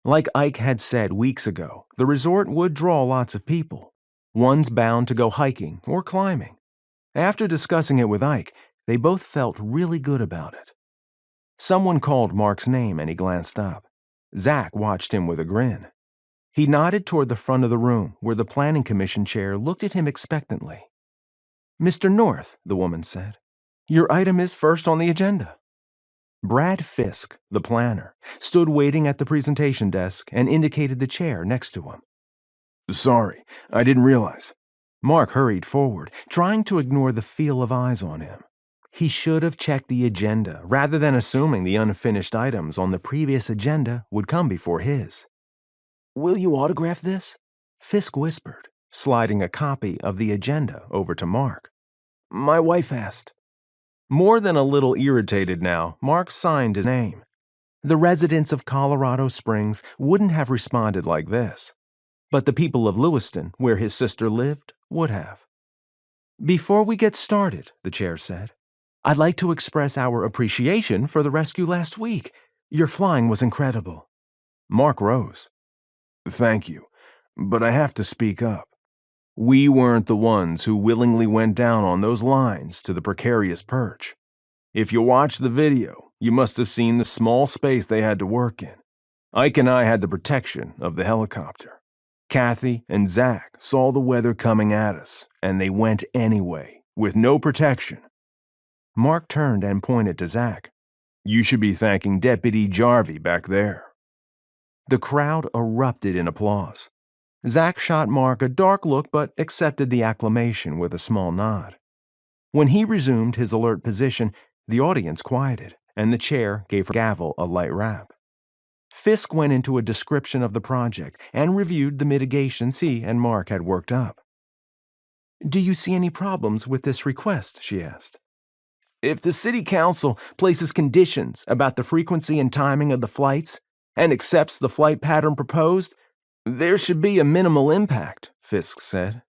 Like Ike had said weeks ago, the resort would draw lots of people, ones bound to go hiking or climbing. After discussing it with Ike, they both felt really good about it. Someone called Mark's name and he glanced up. Zach watched him with a grin. He nodded toward the front of the room where the planning commission chair looked at him expectantly. "Mr. North," the woman said, "your item is first on the agenda." Brad Fisk, the planner, stood waiting at the presentation desk and indicated the chair next to him. "Sorry, I didn't realize." Marc hurried forward, trying to ignore the feel of eyes on him. He should have checked the agenda rather than assuming the unfinished items on the previous agenda would come before his. "Will you autograph this?" Fisk whispered, sliding a copy of the agenda over to Marc. "My wife asked." More than a little irritated now, Marc signed his name. The residents of Colorado Springs wouldn't have responded like this, but the people of Lewiston, where his sister lived, would have. "Before we get started," the chair said, "I'd like to express our appreciation for the rescue last week. Your flying was incredible." Marc rose. "Thank you, but I have to speak up. We weren't the ones who willingly went down on those lines to the precarious perch. If you watch the video, you must have seen the small space they had to work in. Ike and I had the protection of the helicopter. Kathy and Zach saw the weather coming at us, and they went anyway, with no protection." Marc turned and pointed to Zach. "You should be thanking Deputy Jarvie back there." The crowd erupted in applause. Zach shot Marc a dark look but accepted the acclamation with a small nod. When he resumed his alert position, the audience quieted, and the chair gave her gavel a light rap. Fisk went into a description of the project and reviewed the mitigations he and Marc had worked up. "Do you see any problems with this request?" she asked. "If the city council places conditions about the frequency and timing of the flights and accepts the flight pattern proposed, there should be a minimal impact," Fisk said.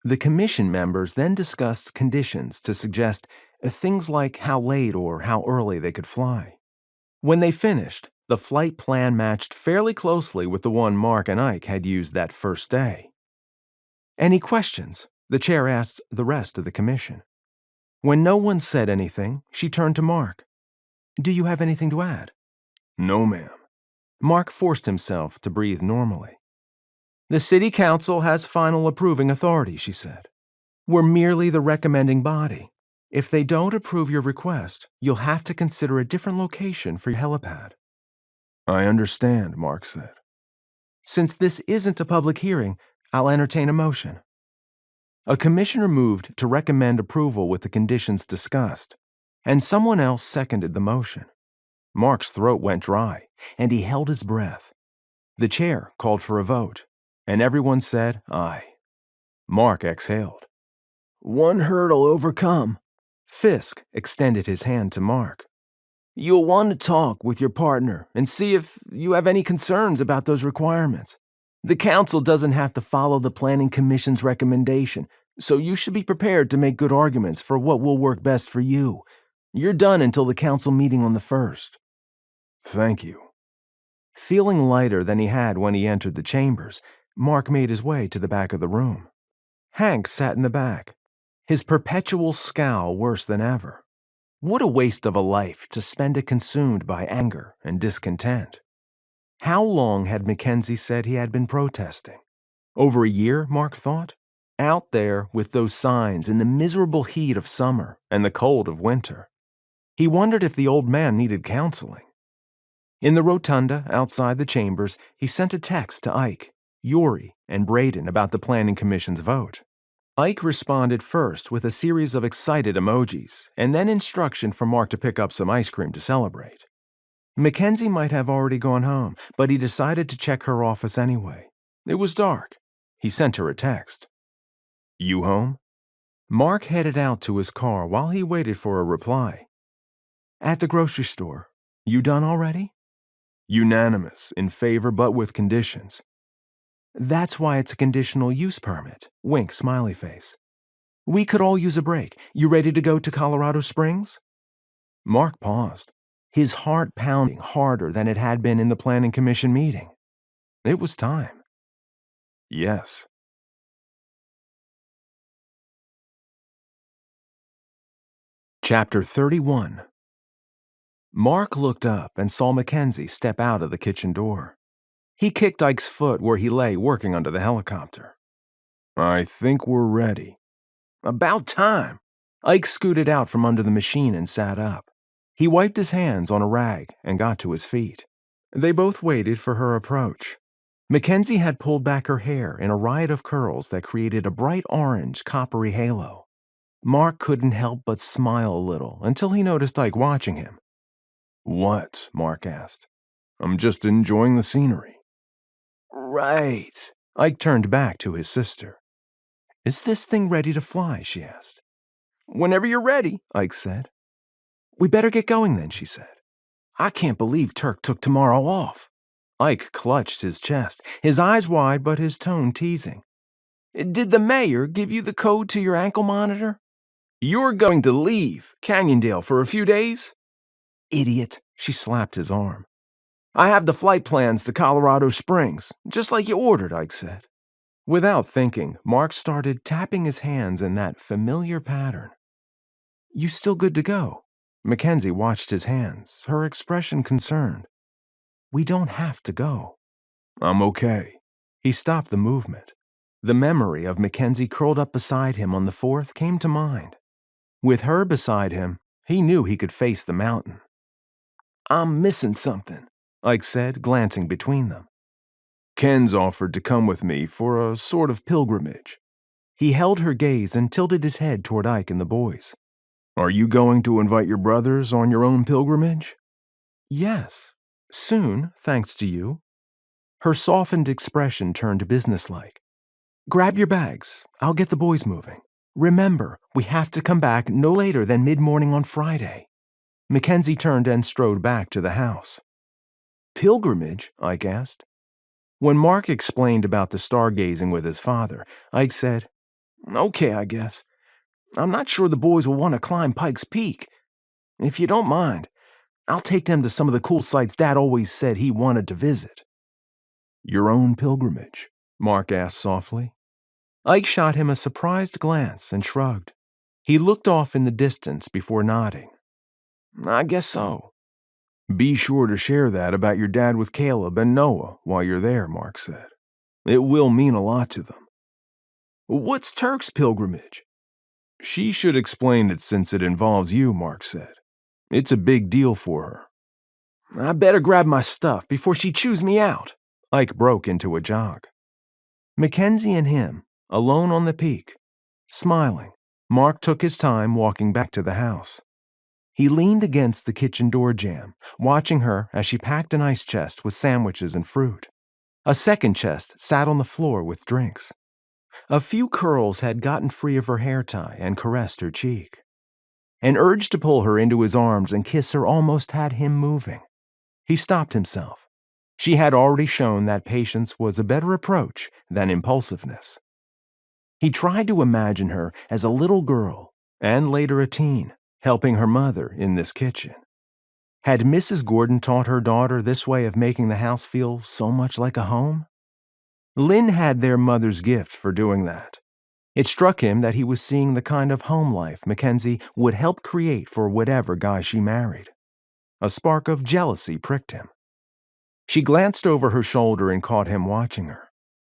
The commission members then discussed conditions to suggest things like how late or how early they could fly. When they finished, the flight plan matched fairly closely with the one Marc and Ike had used that first day. "Any questions?" the chair asked the rest of the commission. When no one said anything, she turned to Marc. "Do you have anything to add?" "No, ma'am." Marc forced himself to breathe normally. "The city council has final approving authority," she said. "We're merely the recommending body. If they don't approve your request, you'll have to consider a different location for your helipad." "I understand," Marc said. "Since this isn't a public hearing, I'll entertain a motion." A commissioner moved to recommend approval with the conditions discussed, and someone else seconded the motion. Marc's throat went dry, and he held his breath. The chair called for a vote, and everyone said aye. Marc exhaled. "One hurdle overcome." Fisk extended his hand to Marc. "You'll want to talk with your partner and see if you have any concerns about those requirements. The council doesn't have to follow the planning commission's recommendation, so you should be prepared to make good arguments for what will work best for you. You're done until the council meeting on the 1st. "Thank you." Feeling lighter than he had when he entered the chambers, Marc made his way to the back of the room. Hank sat in the back, his perpetual scowl worse than ever. What a waste of a life to spend it consumed by anger and discontent. How long had McKenzie said he had been protesting? Over a year, Marc thought. Out there with those signs in the miserable heat of summer and the cold of winter. He wondered if the old man needed counseling. In the rotunda outside the chambers, he sent a text to Ike, Yuri, and Braden about the Planning Commission's vote. Ike responded first with a series of excited emojis, and then instruction for Marc to pick up some ice cream to celebrate. McKenzie might have already gone home, but he decided to check her office anyway. It was dark. He sent her a text. "You home?" Marc headed out to his car while he waited for a reply. "At the grocery store. You done already? Unanimous, in favor but with conditions. That's why it's a conditional use permit. Wink, smiley face. We could all use a break. You ready to go to Colorado Springs? Mark paused, his heart pounding harder than it had been in the planning commission meeting. It was time. Yes. Chapter 31. Mark looked up and saw McKenzie step out of the kitchen door. He kicked Ike's foot where he lay working under the helicopter. I think we're ready. About time. Ike scooted out from under the machine and sat up. He wiped his hands on a rag and got to his feet. They both waited for her approach. McKenzie had pulled back her hair in a riot of curls that created a bright orange, coppery halo. Mark couldn't help but smile a little until he noticed Ike watching him. What? Mark asked. I'm just enjoying the scenery. Right. Ike turned back to his sister. Is this thing ready to fly? She asked. Whenever you're ready, Ike said. We better get going then, she said. I can't believe Turk took tomorrow off. Ike clutched his chest, his eyes wide but his tone teasing. Did the mayor give you the code to your ankle monitor? You're going to leave Canyondale for a few days? Idiot, she slapped his arm. I have the flight plans to Colorado Springs, just like you ordered, Ike said. Without thinking, Mark started tapping his hands in that familiar pattern. You still good to go? McKenzie watched his hands, her expression concerned. We don't have to go. I'm okay. He stopped the movement. The memory of McKenzie curled up beside him on the 4th came to mind. With her beside him, he knew he could face the mountain. I'm missing something, Ike said, glancing between them. Ken's offered to come with me for a sort of pilgrimage. He held her gaze and tilted his head toward Ike and the boys. Are you going to invite your brothers on your own pilgrimage? Yes. Soon, thanks to you. Her softened expression turned businesslike. Grab your bags. I'll get the boys moving. Remember, we have to come back no later than mid-morning on Friday. McKenzie turned and strode back to the house. Pilgrimage? Ike asked. When Mark explained about the stargazing with his father, Ike said, Okay, I guess. I'm not sure the boys will want to climb Pike's Peak. If you don't mind, I'll take them to some of the cool sites Dad always said he wanted to visit. Your own pilgrimage? Mark asked softly. Ike shot him a surprised glance and shrugged. He looked off in the distance before nodding. I guess so. Be sure to share that about your dad with Caleb and Noah while you're there, Mark said. It will mean a lot to them. What's Turk's pilgrimage? She should explain it since it involves you, Mark said. It's a big deal for her. I better grab my stuff before she chews me out. Ike broke into a jog. McKenzie and him, alone on the peak. Smiling, Mark took his time walking back to the house. He leaned against the kitchen door jamb, watching her as she packed an ice chest with sandwiches and fruit. A second chest sat on the floor with drinks. A few curls had gotten free of her hair tie and caressed her cheek. An urge to pull her into his arms and kiss her almost had him moving. He stopped himself. She had already shown that patience was a better approach than impulsiveness. He tried to imagine her as a little girl, and later a teen, helping her mother in this kitchen. Had Mrs. Gordon taught her daughter this way of making the house feel so much like a home? Lynn had their mother's gift for doing that. It struck him that he was seeing the kind of home life McKenzie would help create for whatever guy she married. A spark of jealousy pricked him. She glanced over her shoulder and caught him watching her.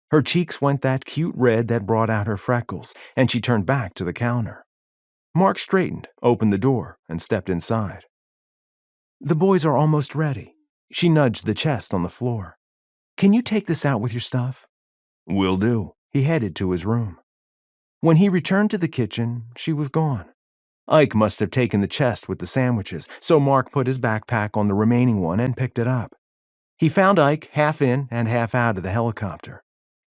Her cheeks went that cute red that brought out her freckles, and she turned back to the counter. Mark straightened, opened the door, and stepped inside. The boys are almost ready. She nudged the chest on the floor. Can you take this out with your stuff? Will do. He headed to his room. When he returned to the kitchen, she was gone. Ike must have taken the chest with the sandwiches, so Mark put his backpack on the remaining one and picked it up. He found Ike half in and half out of the helicopter.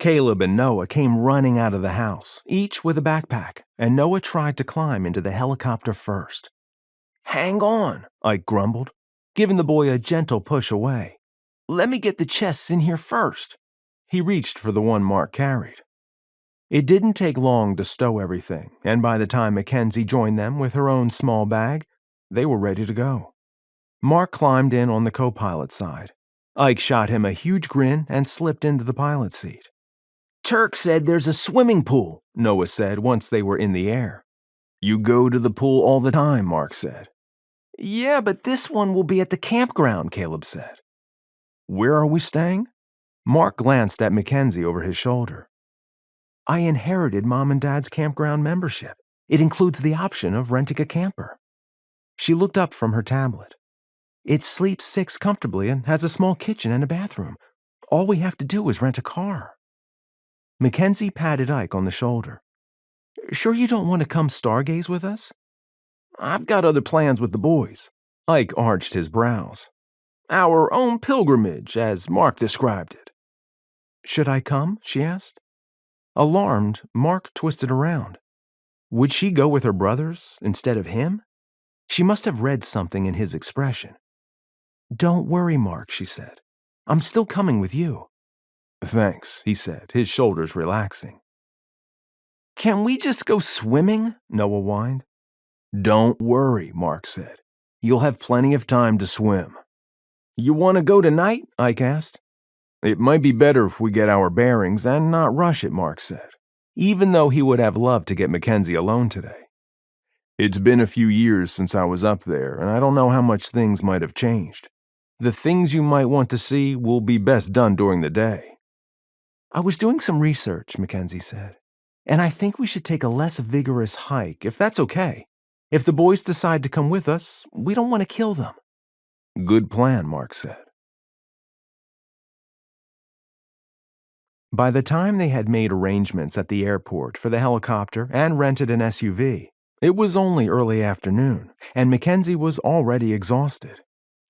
Caleb and Noah came running out of the house, each with a backpack, and Noah tried to climb into the helicopter first. Hang on, Ike grumbled. giving the boy a gentle push away. "Let me get the chests in here first." He reached for the one Marc carried. It didn't take long to stow everything, and by the time McKenzie joined them with her own small bag, they were ready to go. Marc climbed in on the co-pilot side. Ike shot him a huge grin and slipped into the pilot seat. "Turk said there's a swimming pool," Noah said once they were in the air. "You go to the pool all the time," Marc said. "Yeah, but this one will be at the campground," Caleb said. "Where are we staying?" Marc glanced at McKenzie over his shoulder. "I inherited Mom and Dad's campground membership. It includes the option of renting a camper." She looked up from her tablet. "It sleeps 6 comfortably and has a small kitchen and a bathroom. All we have to do is rent a car." McKenzie patted Ike on the shoulder. "Sure you don't want to come stargaze with us?" "I've got other plans with the boys." Ike arched his brows. "Our own pilgrimage, as Marc described it." "Should I come?" she asked. Alarmed, Marc twisted around. Would she go with her brothers instead of him? She must have read something in his expression. "Don't worry, Marc," she said. "I'm still coming with you." "Thanks," he said, his shoulders relaxing. "Can we just go swimming?" Noah whined. "Don't worry," Marc said. "You'll have plenty of time to swim." "You want to go tonight?" Ike asked. "It might be better if we get our bearings and not rush it," Marc said, even though he would have loved to get McKenzie alone today. "It's been a few years since I was up there, and I don't know how much things might have changed. The things you might want to see will be best done during the day." "I was doing some research," McKenzie said, "and I think we should take a less vigorous hike, if that's okay. If the boys decide to come with us, we don't want to kill them." "Good plan," Marc said. By the time they had made arrangements at the airport for the helicopter and rented an SUV, it was only early afternoon, and McKenzie was already exhausted.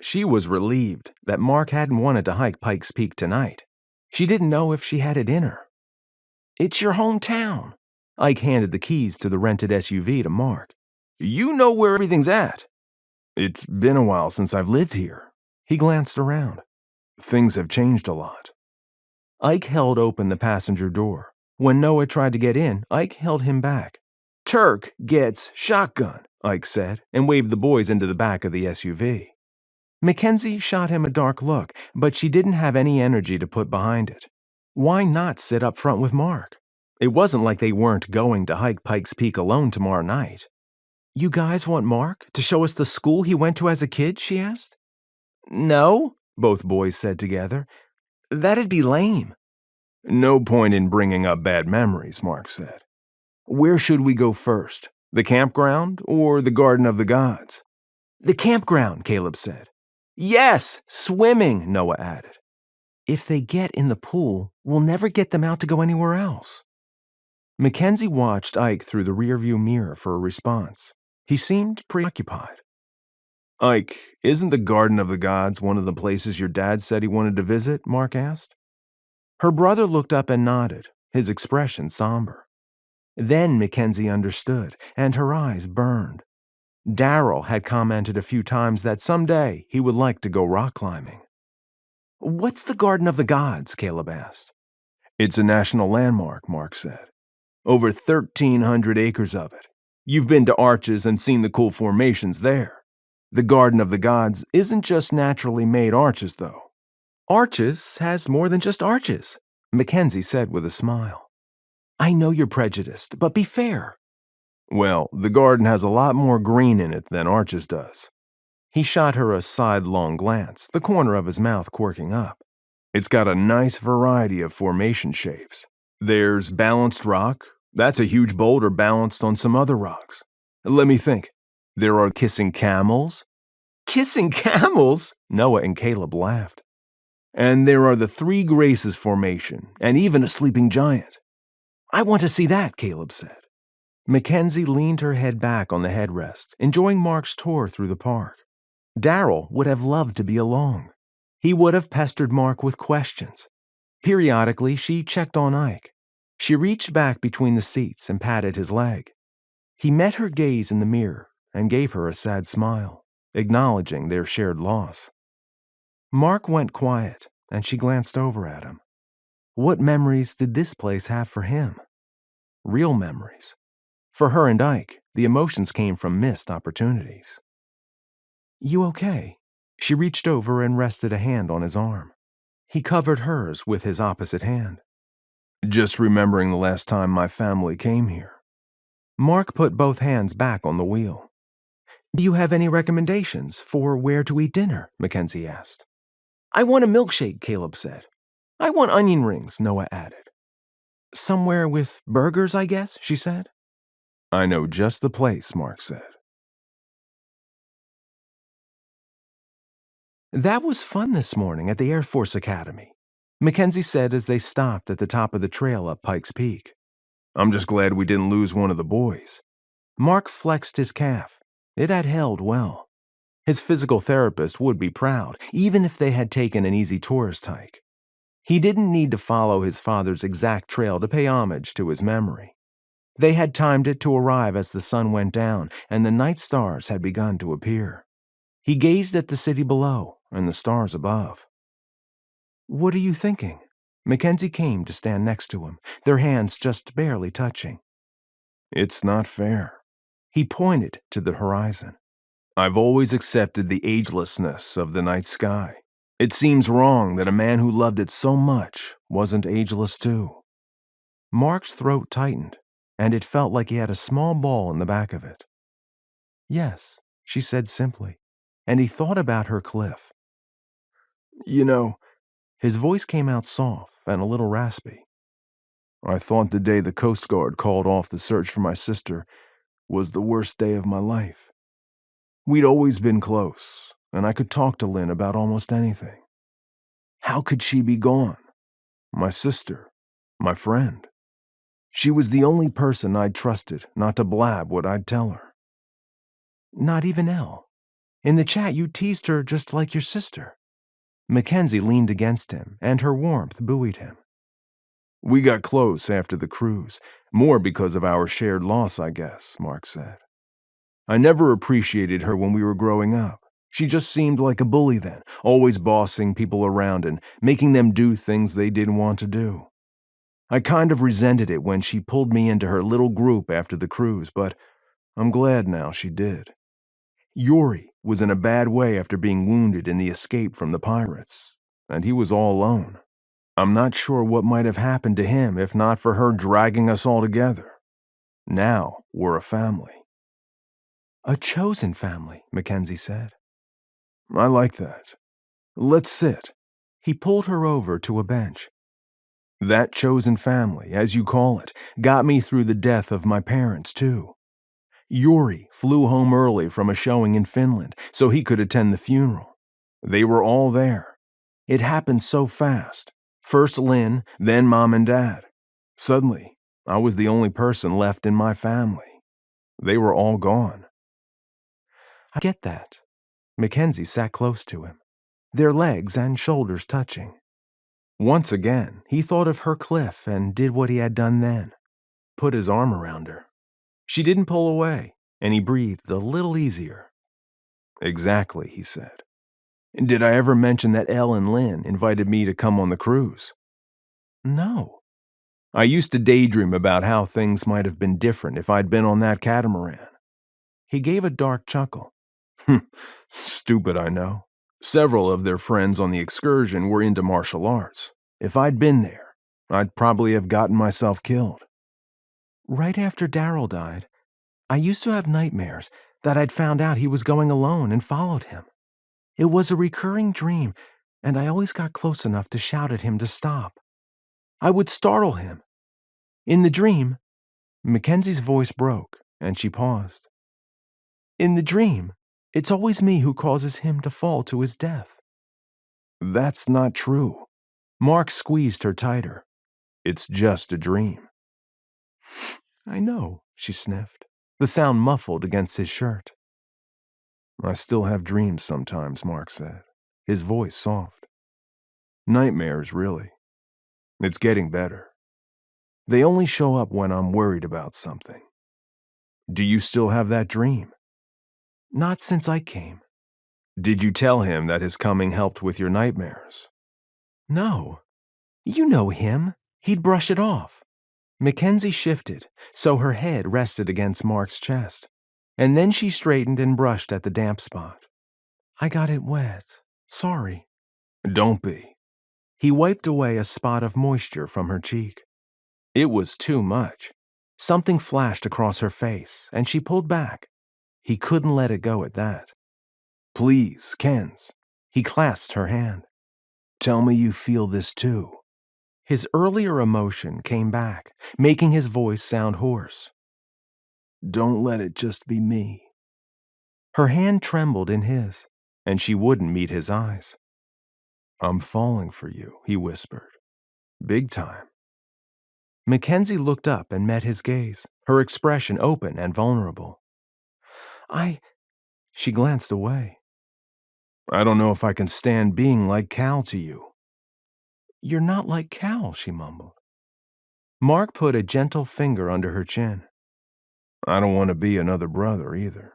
She was relieved that Marc hadn't wanted to hike Pikes Peak tonight. She didn't know if she had it in her. "It's your hometown." Ike handed the keys to the rented SUV to Marc. "You know where everything's at." "It's been a while since I've lived here." He glanced around. "Things have changed a lot." Ike held open the passenger door. When Noah tried to get in, Ike held him back. "Turk gets shotgun," Ike said, and waved the boys into the back of the SUV. McKenzie shot him a dark look, but she didn't have any energy to put behind it. Why not sit up front with Marc? It wasn't like they weren't going to hike Pikes Peak alone tomorrow night. "You guys want Marc to show us the school he went to as a kid?" she asked. "No," both boys said together. "That'd be lame." "No point in bringing up bad memories," Marc said. "Where should we go first? The campground or the Garden of the Gods?" "The campground," Caleb said. "Yes, swimming," Noah added. "If they get in the pool, we'll never get them out to go anywhere else." McKenzie watched Ike through the rearview mirror for a response. He seemed preoccupied. "Ike, isn't the Garden of the Gods one of the places your dad said he wanted to visit?" Marc asked. Her brother looked up and nodded, his expression somber. Then McKenzie understood, and her eyes burned. Darryl had commented a few times that someday he would like to go rock climbing. "What's the Garden of the Gods?" Caleb asked. "It's a national landmark," Marc said. "Over 1,300 acres of it. You've been to Arches and seen the cool formations there. The Garden of the Gods isn't just naturally made arches, though." "Arches has more than just arches," McKenzie said with a smile. "I know you're prejudiced, but be fair." "Well, the garden has a lot more green in it than Arches does." He shot her a sidelong glance, the corner of his mouth quirking up. "It's got a nice variety of formation shapes. There's balanced rock. That's a huge boulder balanced on some other rocks. Let me think. There are kissing camels." "Kissing camels?" Noah and Caleb laughed. "And there are the Three Graces formation, and even a sleeping giant." "I want to see that," Caleb said. McKenzie leaned her head back on the headrest, enjoying Marc's tour through the park. Darryl would have loved to be along. He would have pestered Marc with questions. Periodically, she checked on Ike. She reached back between the seats and patted his leg. He met her gaze in the mirror and gave her a sad smile. acknowledging their shared loss. Marc went quiet, and she glanced over at him. What memories did this place have for him? Real memories. For her and Ike, the emotions came from missed opportunities. You okay? She reached over and rested a hand on his arm. He covered hers with his opposite hand. Just remembering the last time my family came here. Marc put both hands back on the wheel. Do you have any recommendations for where to eat dinner? McKenzie asked. I want a milkshake, Caleb said. I want onion rings, Noah added. Somewhere with burgers, I guess, she said. I know just the place, Marc said. That was fun this morning at the Air Force Academy, McKenzie said as they stopped at the top of the trail up Pikes Peak. I'm just glad we didn't lose one of the boys. Marc flexed his calf. It had held well. His physical therapist would be proud, even if they had taken an easy tourist hike. He didn't need to follow his father's exact trail to pay homage to his memory. They had timed it to arrive as the sun went down and the night stars had begun to appear. He gazed at the city below and the stars above. What are you thinking? McKenzie came to stand next to him, their hands just barely touching. It's not fair. He pointed to the horizon. I've always accepted the agelessness of the night sky. It seems wrong that a man who loved it so much wasn't ageless too. Marc's throat tightened, and it felt like he had a small ball in the back of it. Yes, she said simply, and he thought about her cliff. You know, his voice came out soft and a little raspy. I thought the day the Coast Guard called off the search for my sister was the worst day of my life. We'd always been close, and I could talk to Lynn about almost anything. How could she be gone? My sister, my friend. She was the only person I'd trusted not to blab what I'd tell her. Not even Elle. In the chat, you teased her just like your sister. McKenzie leaned against him, and her warmth buoyed him. We got close after the cruise, more because of our shared loss, I guess, Marc said. I never appreciated her when we were growing up. She just seemed like a bully then, always bossing people around and making them do things they didn't want to do. I kind of resented it when she pulled me into her little group after the cruise, but I'm glad now she did. Yuri was in a bad way after being wounded in the escape from the pirates, and he was all alone. I'm not sure what might have happened to him if not for her dragging us all together. Now we're a family. A chosen family, McKenzie said. I like that. Let's sit. He pulled her over to a bench. That chosen family, as you call it, got me through the death of my parents, too. Yuri flew home early from a showing in Finland so he could attend the funeral. They were all there. It happened so fast. First Lynn, then Mom and Dad. Suddenly, I was the only person left in my family. They were all gone. I get that. McKenzie sat close to him, their legs and shoulders touching. Once again, he thought of her cliff and did what he had done then, put his arm around her. She didn't pull away, and he breathed a little easier. Exactly, he said. Did I ever mention that Elle and Lynn invited me to come on the cruise? No. I used to daydream about how things might have been different if I'd been on that catamaran. He gave a dark chuckle. Stupid, I know. Several of their friends on the excursion were into martial arts. If I'd been there, I'd probably have gotten myself killed. Right after Darryl died, I used to have nightmares that I'd found out he was going alone and followed him. It was a recurring dream, and I always got close enough to shout at him to stop. I would startle him. In the dream, Mackenzie's voice broke, and she paused. In the dream, it's always me who causes him to fall to his death. That's not true. Marc squeezed her tighter. It's just a dream. I know, she sniffed, the sound muffled against his shirt. I still have dreams sometimes, Marc said, his voice soft. Nightmares, really. It's getting better. They only show up when I'm worried about something. Do you still have that dream? Not since I came. Did you tell him that his coming helped with your nightmares?
No. You know him. He'd brush it off. Mackenzie shifted, so her head rested against Mark's chest, and then she straightened and brushed at the damp spot. I got it wet. Sorry.
Don't be.
He wiped away a spot of moisture from her cheek. It was too much. Something flashed across her face, and she pulled back. He couldn't let it go at that.
Please, Kenz.
He clasped her hand.
Tell me you feel this too.
His earlier emotion came back, making his voice sound hoarse.
Don't let it just be me.
Her hand trembled in his, and she wouldn't meet his eyes.
I'm falling for you, he whispered. Big time.
Mackenzie looked up and met his gaze, her expression open and vulnerable. She glanced away.
I don't know if I can stand being like Cal to you.
You're not like Cal, she mumbled. Mark put a gentle finger under her chin.
I don't want to be another brother either.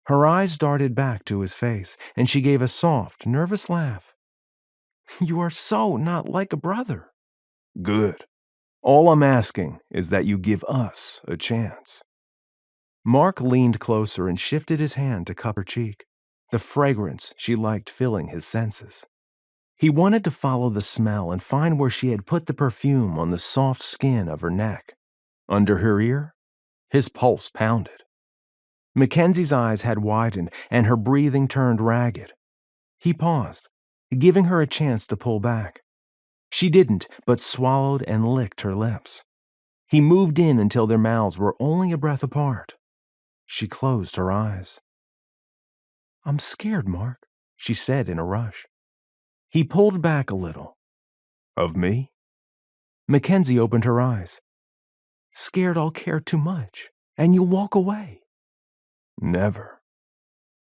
Her eyes darted back to his face, and she gave a soft, nervous laugh. You are so not like a brother.
Good. All I'm asking is that you give us a chance.
Mark leaned closer and shifted his hand to cup her cheek, the fragrance she liked filling his senses. He wanted to follow the smell and find where she had put the perfume on the soft skin of her neck. Under her ear, his pulse pounded. Mackenzie's eyes had widened and her breathing turned ragged. He paused, giving her a chance to pull back. She didn't, but swallowed and licked her lips. He moved in until their mouths were only a breath apart. She closed her eyes. I'm scared, Mark, she said in a rush. He pulled back a little.
Of me?
Mackenzie opened her eyes. Scared I'll care too much, and you'll walk away.
Never.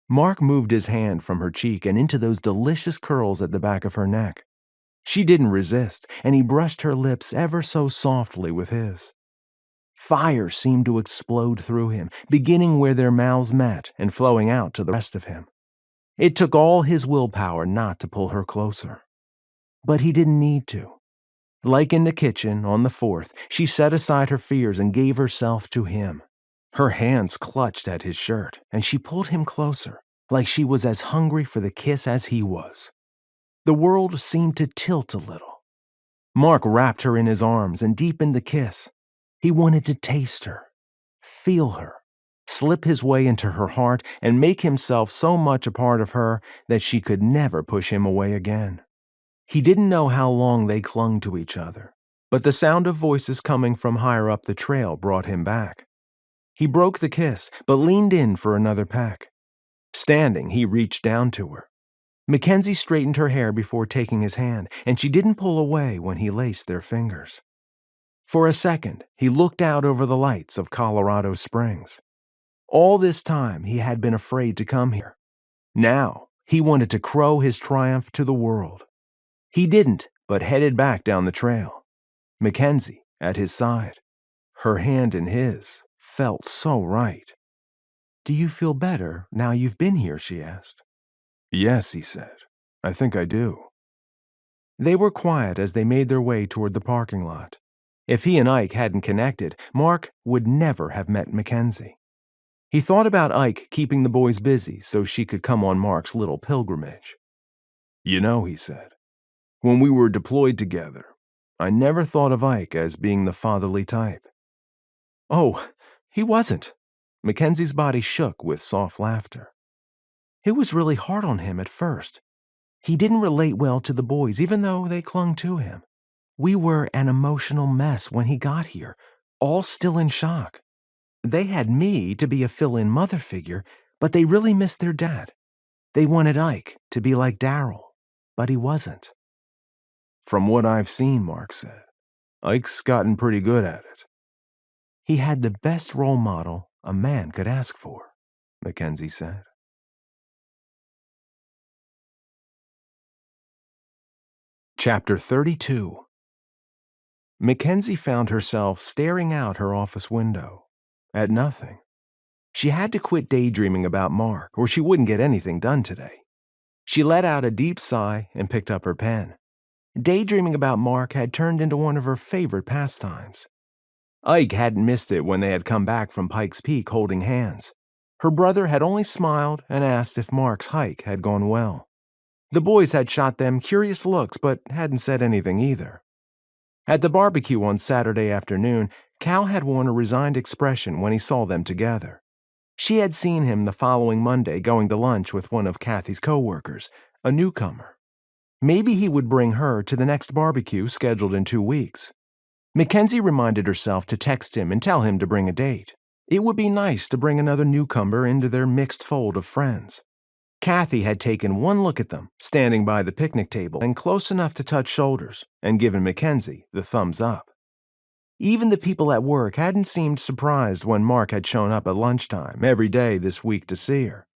Mark moved his hand from her cheek and into those delicious curls at the back of her neck. She didn't resist, and he brushed her lips ever so softly with his. Fire seemed to explode through him, beginning where their mouths met and flowing out to the rest of him. It took all his willpower not to pull her closer. But he didn't need to. Like in the kitchen on the 4th, she set aside her fears and gave herself to him. Her hands clutched at his shirt, and she pulled him closer, like she was as hungry for the kiss as he was. The world seemed to tilt a little. Mark wrapped her in his arms and deepened the kiss. He wanted to taste her, feel her, slip his way into her heart and make himself so much a part of her that she could never push him away again. He didn't know how long they clung to each other, but the sound of voices coming from higher up the trail brought him back. He broke the kiss, but leaned in for another peck. Standing, he reached down to her. Mackenzie straightened her hair before taking his hand, and she didn't pull away when he laced their fingers. For a second, he looked out over the lights of Colorado Springs. All this time, he had been afraid to come here. Now, he wanted to crow his triumph to the world. He didn't, but headed back down the trail. Mackenzie at his side. Her hand in his felt so right. Do you feel better now you've been here, she asked.
Yes, he said. I think I do.
They were quiet as they made their way toward the parking lot. If he and Ike hadn't connected, Mark would never have met Mackenzie. He thought about Ike keeping the boys busy so she could come on Mark's little pilgrimage.
You know, he said, when we were deployed together, I never thought of Ike as being the fatherly type.
Oh, he wasn't. Mackenzie's body shook with soft laughter. It was really hard on him at first. He didn't relate well to the boys, even though they clung to him. We were an emotional mess when he got here, all still in shock. They had me to be a fill-in mother figure, but they really missed their dad. They wanted Ike to be like Daryl, but he wasn't.
From what I've seen, Mark said, Ike's gotten pretty good at it.
He had the best role model a man could ask for, Mackenzie said. Chapter 32. Mackenzie found herself staring out her office window, at nothing. She had to quit daydreaming about Mark, or she wouldn't get anything done today. She let out a deep sigh and picked up her pen. Daydreaming about Mark had turned into one of her favorite pastimes. Ike hadn't missed it when they had come back from Pike's Peak holding hands. Her brother had only smiled and asked if Mark's hike had gone well. The boys had shot them curious looks but hadn't said anything either. At the barbecue on Saturday afternoon, Cal had worn a resigned expression when he saw them together. She had seen him the following Monday going to lunch with one of Kathy's co-workers, a newcomer. Maybe he would bring her to the next barbecue scheduled in 2 weeks. McKenzie reminded herself to text him and tell him to bring a date. It would be nice to bring another newcomer into their mixed fold of friends. Kathy had taken one look at them, standing by the picnic table and close enough to touch shoulders, and given McKenzie the thumbs up. Even the people at work hadn't seemed surprised when Mark had shown up at lunchtime every day this week to see her.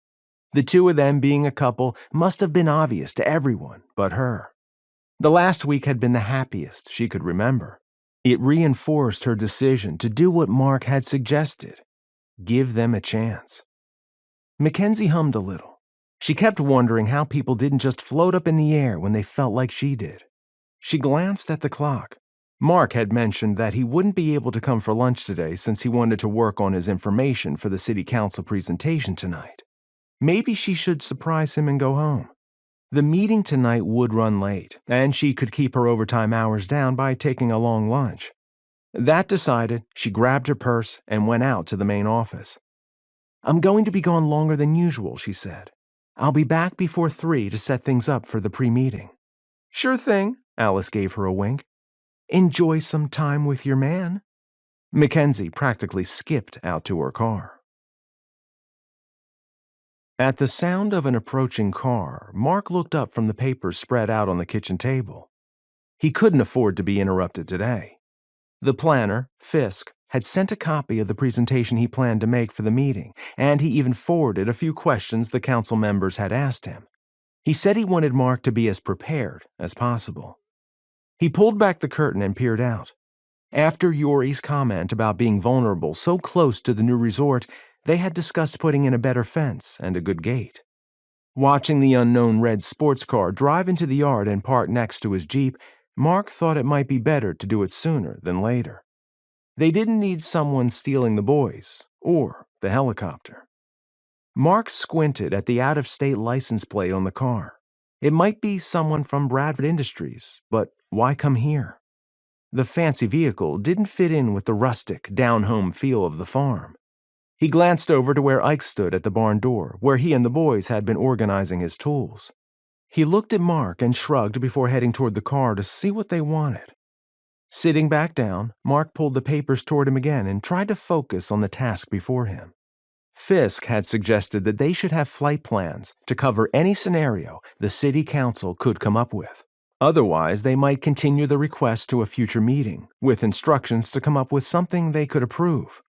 The two of them being a couple must have been obvious to everyone but her. The last week had been the happiest she could remember. It reinforced her decision to do what Mark had suggested. Give them a chance. McKenzie hummed a little. She kept wondering how people didn't just float up in the air when they felt like she did. She glanced at the clock. Mark had mentioned that he wouldn't be able to come for lunch today since he wanted to work on his information for the city council presentation tonight. Maybe she should surprise him and go home. The meeting tonight would run late, and she could keep her overtime hours down by taking a long lunch. That decided, she grabbed her purse and went out to the main office. "I'm going to be gone longer than usual," she said. "I'll be back before 3 to set things up for the pre-meeting." "Sure thing," Alice gave her a wink. "Enjoy some time with your man." McKenzie practically skipped out to her car. At the sound of an approaching car, Mark looked up from the papers spread out on the kitchen table. He couldn't afford to be interrupted today. The planner, Fisk, had sent a copy of the presentation he planned to make for the meeting, and he even forwarded a few questions the council members had asked him. He said he wanted Mark to be as prepared as possible. He pulled back the curtain and peered out. After Yori's comment about being vulnerable so close to the new resort, they had discussed putting in a better fence and a good gate. Watching the unknown red sports car drive into the yard and park next to his Jeep, Mark thought it might be better to do it sooner than later. They didn't need someone stealing the boys or the helicopter. Mark squinted at the out-of-state license plate on the car. It might be someone from Bradford Industries, but why come here? The fancy vehicle didn't fit in with the rustic, down-home feel of the farm. He glanced over to where Ike stood at the barn door, where he and the boys had been organizing his tools. He looked at Mark and shrugged before heading toward the car to see what they wanted. Sitting back down, Mark pulled the papers toward him again and tried to focus on the task before him. Fisk had suggested that they should have flight plans to cover any scenario the city council could come up with. Otherwise, they might continue the request to a future meeting, with instructions to come up with something they could approve.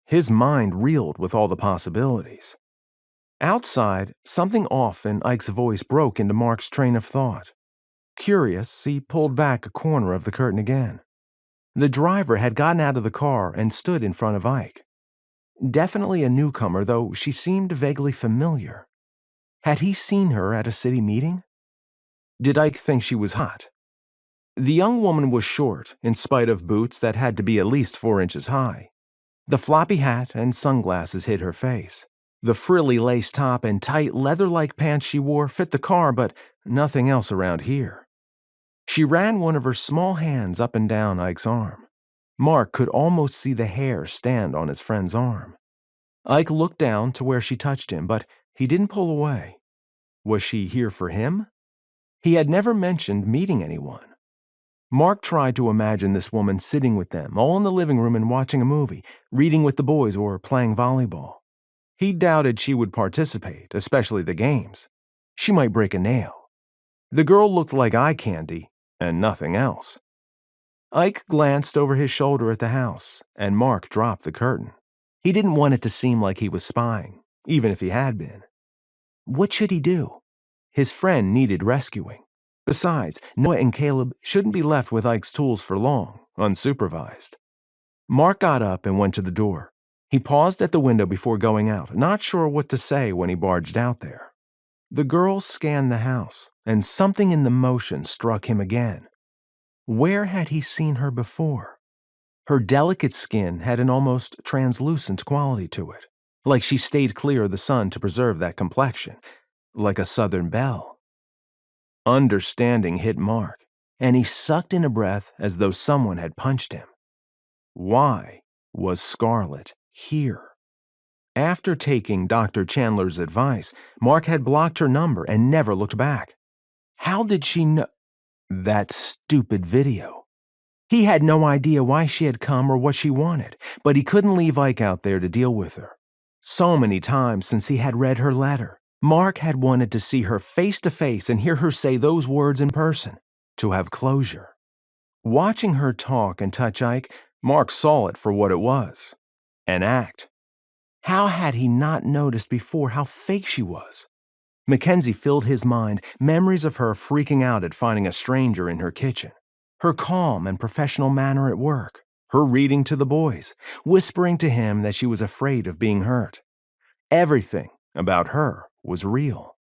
His mind reeled with all the possibilities. Outside, something off in Ike's voice broke into Mark's train of thought. Curious, he pulled back a corner of the curtain again. The driver had gotten out of the car and stood in front of Ike. Definitely a newcomer, though she seemed vaguely familiar. Had he seen her at a city meeting? Did Ike think she was hot? The young woman was short, in spite of boots that had to be at least 4 inches high. The floppy hat and sunglasses hid her face. The frilly lace top and tight leather-like pants she wore fit the car, but nothing else around here. She ran one of her small hands up and down Ike's arm. Mark could almost see the hair stand on his friend's arm. Ike looked down to where she touched him, but he didn't pull away. Was she here for him? He had never mentioned meeting anyone. Mark tried to imagine this woman sitting with them, all in the living room and watching a movie, reading with the boys, or playing volleyball. He doubted she would participate, especially the games. She might break a nail. The girl looked like eye candy, and nothing else. Ike glanced over his shoulder at the house, and Mark dropped the curtain. He didn't want it to seem like he was spying, even if he had been. What should he do? His friend needed rescuing. Besides, Noah and Caleb shouldn't be left with Ike's tools for long, unsupervised. Mark got up and went to the door. He paused at the window before going out, not sure what to say when he barged out there. The girl scanned the house, and something in the motion struck him again. Where had he seen her before? Her delicate skin had an almost translucent quality to it, like she stayed clear of the sun to preserve that complexion, like a southern belle. Understanding hit Mark, and he sucked in a breath as though someone had punched him. Why was Scarlett here? After taking Dr. Chandler's advice, Mark had blocked her number and never looked back. How did she know? That stupid video. He had no idea why she had come or what she wanted, but he couldn't leave Ike out there to deal with her. So many times since he had read her letter, Mark had wanted to see her face to face and hear her say those words in person, to have closure. Watching her talk and touch Ike, Mark saw it for what it was, an act. How had he not noticed before how fake she was? McKenzie filled his mind memories of her freaking out at finding a stranger in her kitchen, her calm and professional manner at work, her reading to the boys, whispering to him that she was afraid of being hurt. Everything about her was real.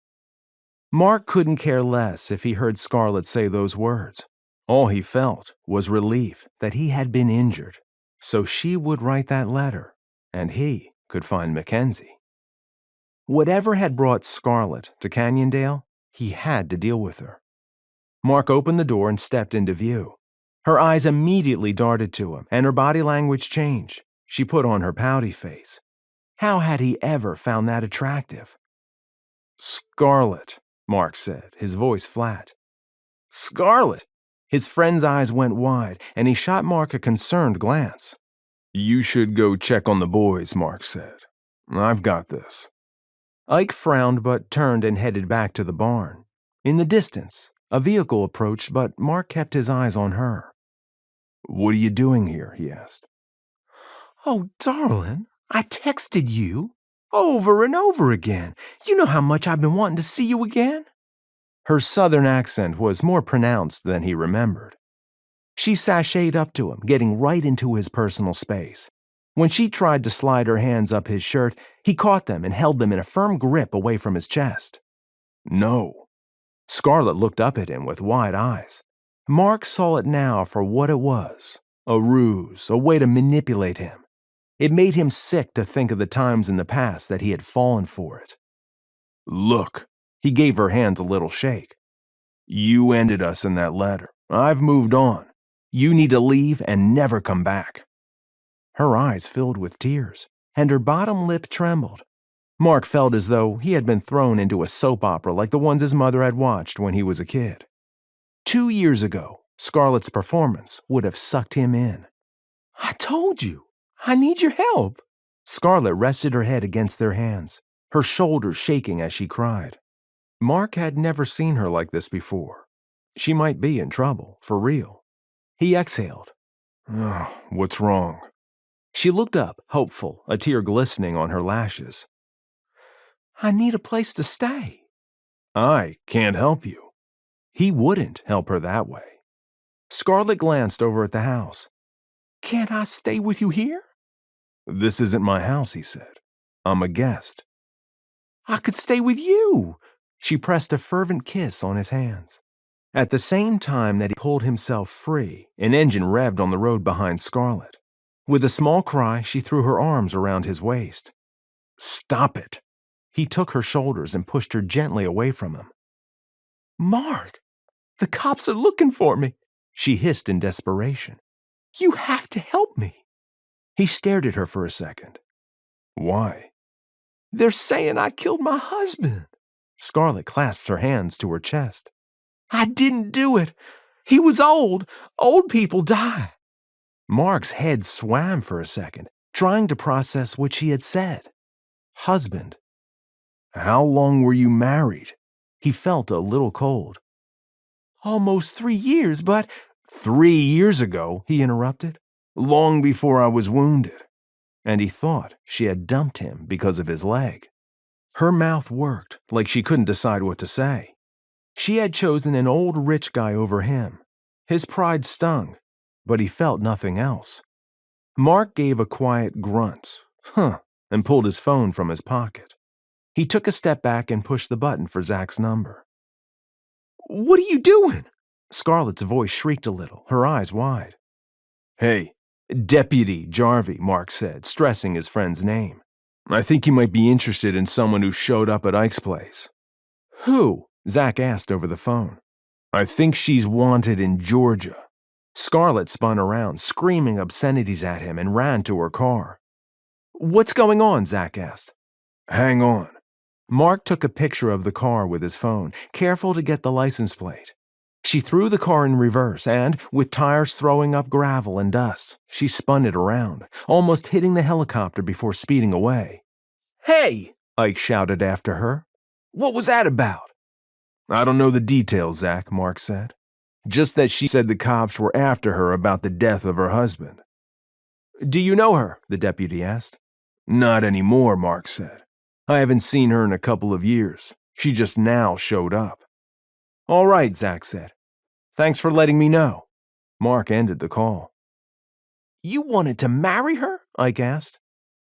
Mark couldn't care less if he heard Scarlett say those words. All he felt was relief that he had been injured, so she would write that letter, and he could find McKenzie. Whatever had brought Scarlett to Canyondale, he had to deal with her. Mark opened the door and stepped into view. Her eyes immediately darted to him, and her body language changed. She put on her pouty face. How had he ever found that attractive? "Scarlett," Mark said, his voice flat. "Scarlett!" His friend's eyes went wide, and he shot Mark a concerned glance. "You should go check on the boys," Mark said. "I've got this." Ike frowned but turned and headed back to the barn. In the distance, a vehicle approached, but Mark kept his eyes on her. "What are you doing here?" he asked. "Oh, darling, I texted you over and over again. You know how much I've been wanting to see you again." Her southern accent was more pronounced than he remembered. She sashayed up to him, getting right into his personal space. When she tried to slide her hands up his shirt, he caught them and held them in a firm grip away from his chest. "No." Scarlett looked up at him with wide eyes. Mark saw it now for what it was, a ruse, a way to manipulate him. It made him sick to think of the times in the past that he had fallen for it. "Look," he gave her hands a little shake. "You ended us in that letter. I've moved on. You need to leave and never come back." Her eyes filled with tears, and her bottom lip trembled. Mark felt as though he had been thrown into a soap opera like the ones his mother had watched when he was a kid. 2 years ago, Scarlett's performance would have sucked him in. "I told you, I need your help." Scarlett rested her head against their hands, her shoulders shaking as she cried. Mark had never seen her like this before. She might be in trouble, for real. He exhaled. "Oh, what's wrong?" She looked up, hopeful, a tear glistening on her lashes. "I need a place to stay." "I can't help you." He wouldn't help her that way. Scarlett glanced over at the house. "Can't I stay with you here?" "This isn't my house," he said. "I'm a guest." "I could stay with you." She pressed a fervent kiss on his hands. At the same time that he pulled himself free, an engine revved on the road behind Scarlett. With a small cry, she threw her arms around his waist. "Stop it!" He took her shoulders and pushed her gently away from him. "Mark, the cops are looking for me," she hissed in desperation. "You have to help me." He stared at her for a second. "Why?" "They're saying I killed my husband." Scarlett clasped her hands to her chest. "I didn't do it. He was old. Old people die." Mark's head swam for a second, trying to process what she had said. Husband. "How long were you married?" He felt a little cold. "Almost 3 years, but—" "3 years ago," he interrupted. "Long before I was wounded." And he thought she had dumped him because of his leg. Her mouth worked like she couldn't decide what to say. She had chosen an old rich guy over him. His pride stung, but he felt nothing else. Mark gave a quiet grunt, and pulled his phone from his pocket. He took a step back and pushed the button for Zach's number. "What are you doing?" Scarlett's voice shrieked a little, her eyes wide. "Hey, Deputy Jarvie," Mark said, stressing his friend's name. "I think you might be interested in someone who showed up at Ike's place." "Who?" Zach asked over the phone. "I think she's wanted in Georgia." Scarlett spun around, screaming obscenities at him, and ran to her car. "What's going on?" Zach asked. "Hang on." Mark took a picture of the car with his phone, careful to get the license plate. She threw the car in reverse and, with tires throwing up gravel and dust, she spun it around, almost hitting the helicopter before speeding away. "Hey!" Ike shouted after her. "What was that about?" "I don't know the details, Zach," Mark said. "Just that she said the cops were after her about the death of her husband." "Do you know her?" the deputy asked. "Not anymore," Mark said. "I haven't seen her in a couple of years. She just now showed up." "All right," Zach said. "Thanks for letting me know." Mark ended the call. "You wanted to marry her?" Ike asked.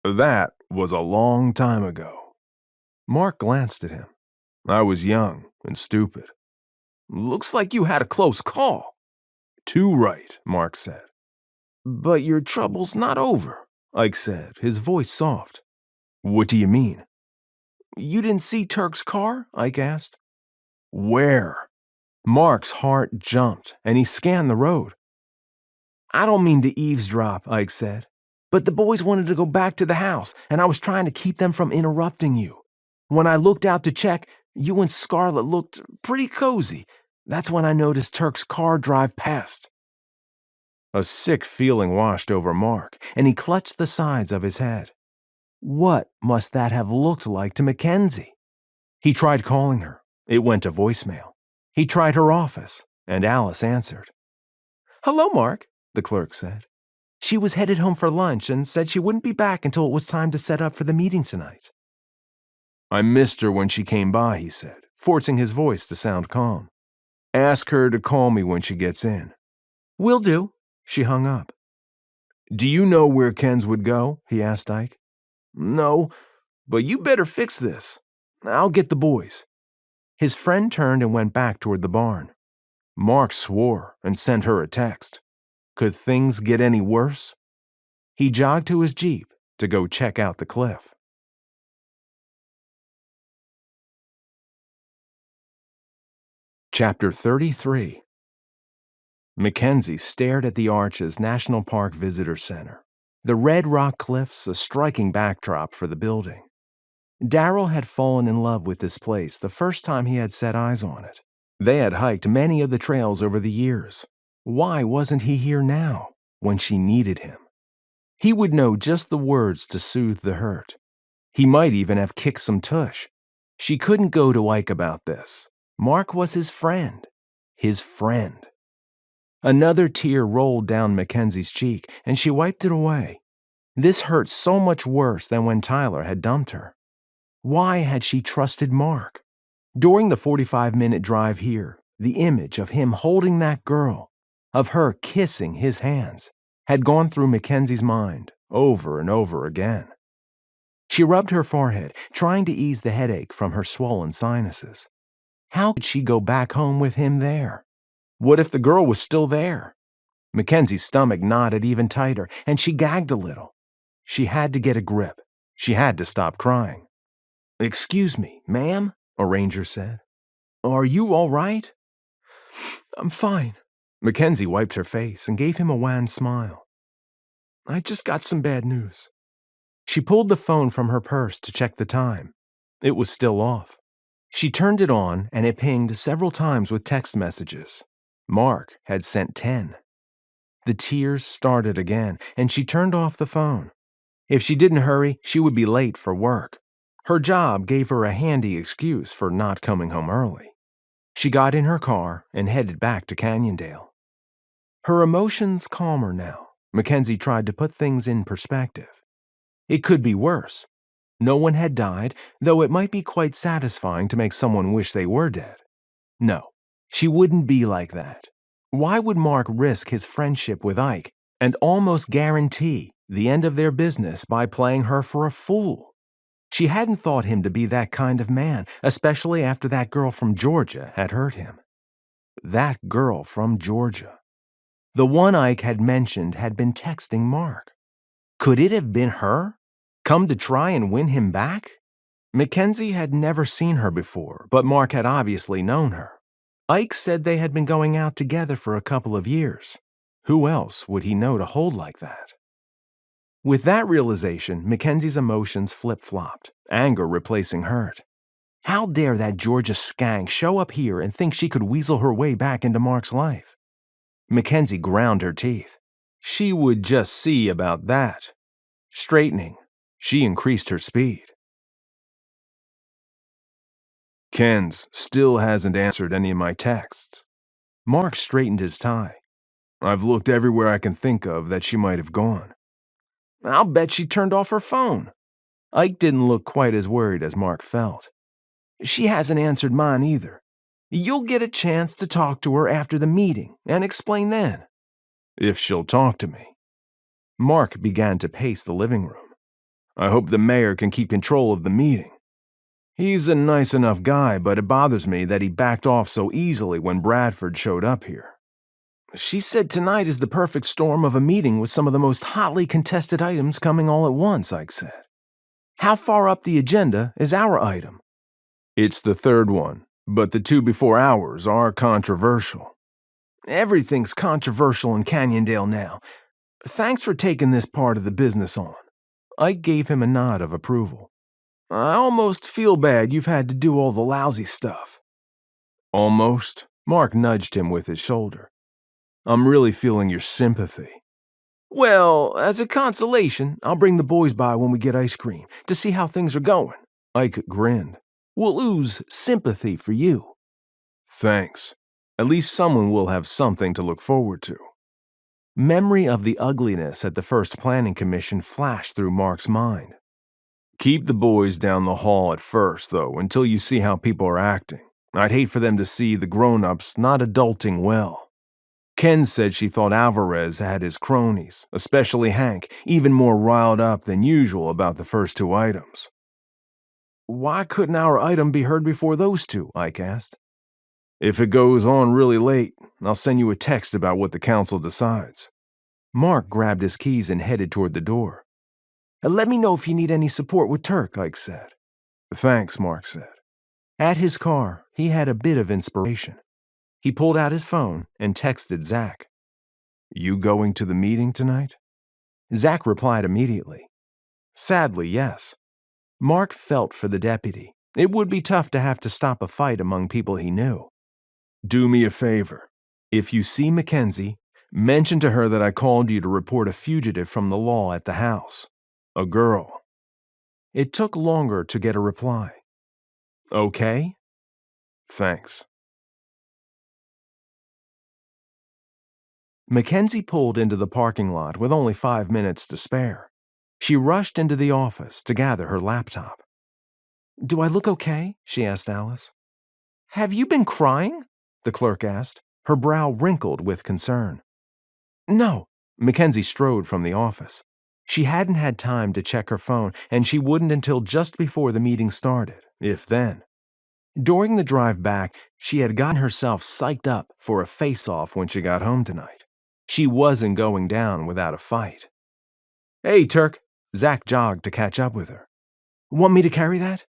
"That was a long time ago." Mark glanced at him. "I was young and stupid." "Looks like you had a close call." "Too right," Mark said. "But your trouble's not over," Ike said, his voice soft. "What do you mean?" "You didn't see Turk's car?" Ike asked. "Where?" Mark's heart jumped, and he scanned the road. "I don't mean to eavesdrop," Ike said, "but the boys wanted to go back to the house, and I was trying to keep them from interrupting you. When I looked out to check, you and Scarlett looked pretty cozy. That's when I noticed Turk's car drive past." A sick feeling washed over Mark, and he clutched the sides of his head. What must that have looked like to McKenzie? He tried calling her. It went to voicemail. He tried her office, and Alice answered. "Hello, Mark," the clerk said. "She was headed home for lunch and said she wouldn't be back until it was time to set up for the meeting tonight." "I missed her when she came by," he said, forcing his voice to sound calm. "Ask her to call me when she gets in." "Will do." She hung up. "Do you know where Ken's would go?" he asked Ike. "No, but you better fix this. I'll get the boys." His friend turned and went back toward the barn. Mark swore and sent her a text. Could things get any worse? He jogged to his Jeep to go check out the cliff. Chapter 33. McKenzie stared at the Arches National Park Visitor Center, the red rock cliffs a striking backdrop for the building. Darryl had fallen in love with this place the first time he had set eyes on it. They had hiked many of the trails over the years. Why wasn't he here now, when she needed him? He would know just the words to soothe the hurt. He might even have kicked some tush. She couldn't go to Ike about this. Mark was his friend. His friend. Another tear rolled down Mackenzie's cheek, and she wiped it away. This hurt so much worse than when Tyler had dumped her. Why had she trusted Mark? During the 45-minute drive here, the image of him holding that girl, of her kissing his hands, had gone through Mackenzie's mind over and over again. She rubbed her forehead, trying to ease the headache from her swollen sinuses. How could she go back home with him there? What if the girl was still there? Mackenzie's stomach knotted even tighter, and she gagged a little. She had to get a grip. She had to stop crying. "Excuse me, ma'am," a ranger said. "Are you all right?" "I'm fine." Mackenzie wiped her face and gave him a wan smile. "I just got some bad news." She pulled the phone from her purse to check the time. It was still off. She turned it on, and it pinged several times with text messages. Mark had sent 10. The tears started again, and she turned off the phone. If she didn't hurry, she would be late for work. Her job gave her a handy excuse for not coming home early. She got in her car and headed back to Canyondale. Her emotions calmer now, Mackenzie tried to put things in perspective. It could be worse. No one had died, though it might be quite satisfying to make someone wish they were dead. No, she wouldn't be like that. Why would Mark risk his friendship with Ike and almost guarantee the end of their business by playing her for a fool. She hadn't thought him to be that kind of man, especially after that girl from Georgia had hurt him. That girl from Georgia. The one Ike had mentioned had been texting Mark. Could it have been her? Come to try and win him back? McKenzie had never seen her before, but Mark had obviously known her. Ike said they had been going out together for a couple of years. Who else would he know to hold like that? With that realization, McKenzie's emotions flip-flopped, anger replacing hurt. How dare that Georgia skank show up here and think she could weasel her way back into Mark's life? McKenzie ground her teeth. She would just see about that. Straightening, she increased her speed. Ken's still hasn't answered any of my texts. Mark straightened his tie. I've looked everywhere I can think of that she might have gone. I'll bet she turned off her phone. Ike didn't look quite as worried as Mark felt. She hasn't answered mine either. You'll get a chance to talk to her after the meeting and explain then. If she'll talk to me. Mark began to pace the living room. I hope the mayor can keep control of the meeting. He's a nice enough guy, but it bothers me that he backed off so easily when Bradford showed up here. She said tonight is the perfect storm of a meeting with some of the most hotly contested items coming all at once, Ike said. How far up the agenda is our item? It's the third one, but the two before ours are controversial. Everything's controversial in Canyondale now. Thanks for taking this part of the business on. Ike gave him a nod of approval. I almost feel bad you've had to do all the lousy stuff. Almost? Mark nudged him with his shoulder. I'm really feeling your sympathy. Well, as a consolation, I'll bring the boys by when we get ice cream to see how things are going. Ike grinned. We'll ooze sympathy for you. Thanks. At least someone will have something to look forward to. Memory of the ugliness at the first planning commission flashed through Mark's mind. Keep the boys down the hall at first, though, until you see how people are acting. I'd hate for them to see the grown-ups not adulting well. Ken said she thought Alvarez had his cronies, especially Hank, even more riled up than usual about the first two items. Why couldn't our item be heard before those two? Ike asked. If it goes on really late, I'll send you a text about what the council decides. Mark grabbed his keys and headed toward the door. Let me know if you need any support with Turk, Ike said. Thanks, Mark said. At his car, he had a bit of inspiration. He pulled out his phone and texted Zach. You going to the meeting tonight? Zach replied immediately. Sadly, yes. Mark felt for the deputy. It would be tough to have to stop a fight among people he knew. Do me a favor. If you see McKenzie, mention to her that I called you to report a fugitive from the law at the house. A girl. It took longer to get a reply. Okay? Thanks. McKenzie pulled into the parking lot with only 5 minutes to spare. She rushed into the office to gather her laptop. Do I look okay? She asked Alice. Have you been crying? The clerk asked, her brow wrinkled with concern. No. McKenzie strode from the office. She hadn't had time to check her phone, and she wouldn't until just before the meeting started, if then. During the drive back, she had gotten herself psyched up for a face-off when she got home tonight. She wasn't going down without a fight. Hey, Turk. Zach jogged to catch up with her. Want me to carry that?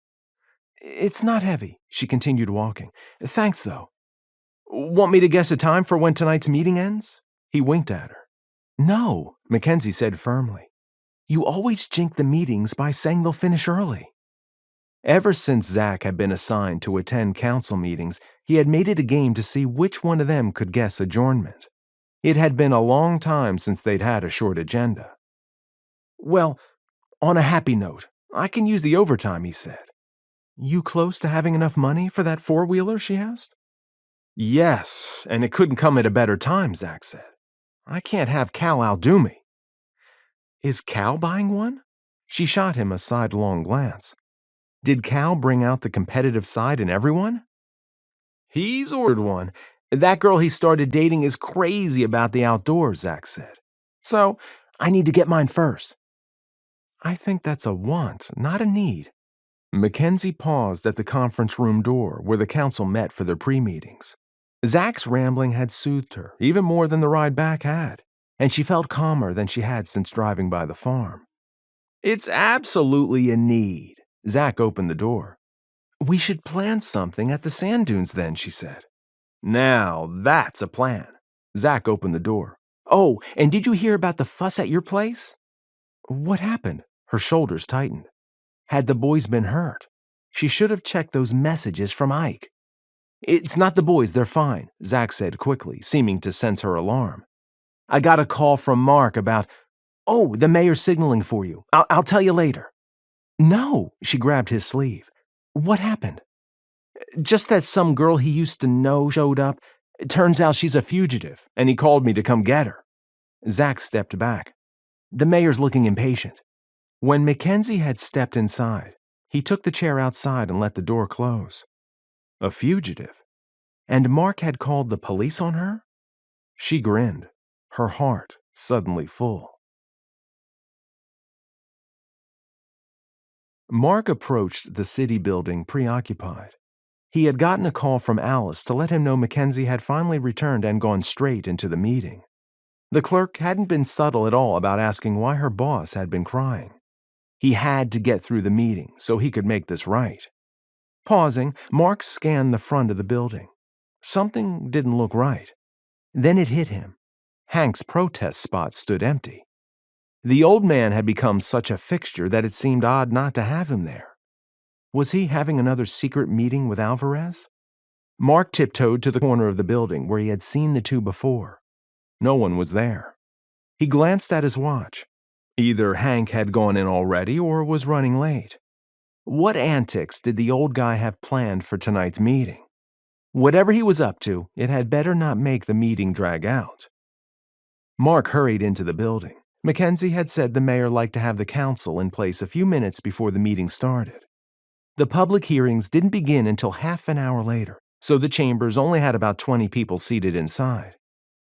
It's not heavy, she continued walking. Thanks, though. Want me to guess a time for when tonight's meeting ends? He winked at her. No, McKenzie said firmly. You always jink the meetings by saying they'll finish early. Ever since Zach had been assigned to attend council meetings, he had made it a game to see which one of them could guess adjournment. It had been a long time since they'd had a short agenda. Well, on a happy note, I can use the overtime, he said. You close to having enough money for that four-wheeler, she asked. Yes, and it couldn't come at a better time, Zach said. I can't have Cal outdo me. Is Cal buying one? She shot him a sidelong glance. Did Cal bring out the competitive side in everyone? He's ordered one. That girl he started dating is crazy about the outdoors, Zach said. So, I need to get mine first. I think that's a want, not a need. McKenzie paused at the conference room door where the council met for their pre-meetings. Zach's rambling had soothed her, even more than the ride back had, and she felt calmer than she had since driving by the farm. It's absolutely a need. Zach opened the door. We should plan something at the sand dunes then, she said. Now that's a plan. Zach opened the door. Oh, and did you hear about the fuss at your place? What happened? Her shoulders tightened. Had the boys been hurt? She should have checked those messages from Ike. It's not the boys, they're fine, Zach said quickly, seeming to sense her alarm. I got a call from Mark about, oh, the mayor's signaling for you. I'll tell you later. No, she grabbed his sleeve. What happened? Just that some girl he used to know showed up. It turns out she's a fugitive, and he called me to come get her. Zach stepped back. The mayor's looking impatient. When McKenzie had stepped inside, he took the chair outside and let the door close. A fugitive? And Mark had called the police on her? She grinned, her heart suddenly full. Mark approached the city building preoccupied. He had gotten a call from Alice to let him know McKenzie had finally returned and gone straight into the meeting. The clerk hadn't been subtle at all about asking why her boss had been crying. He had to get through the meeting so he could make this right. Pausing, Mark scanned the front of the building. Something didn't look right. Then it hit him. Hank's protest spot stood empty. The old man had become such a fixture that it seemed odd not to have him there. Was he having another secret meeting with Alvarez? Mark tiptoed to the corner of the building where he had seen the two before. No one was there. He glanced at his watch. Either Hank had gone in already or was running late. What antics did the old guy have planned for tonight's meeting? Whatever he was up to, it had better not make the meeting drag out. Mark hurried into the building. McKenzie had said the mayor liked to have the council in place a few minutes before the meeting started. The public hearings didn't begin until half an hour later, so the chambers only had about 20 people seated inside.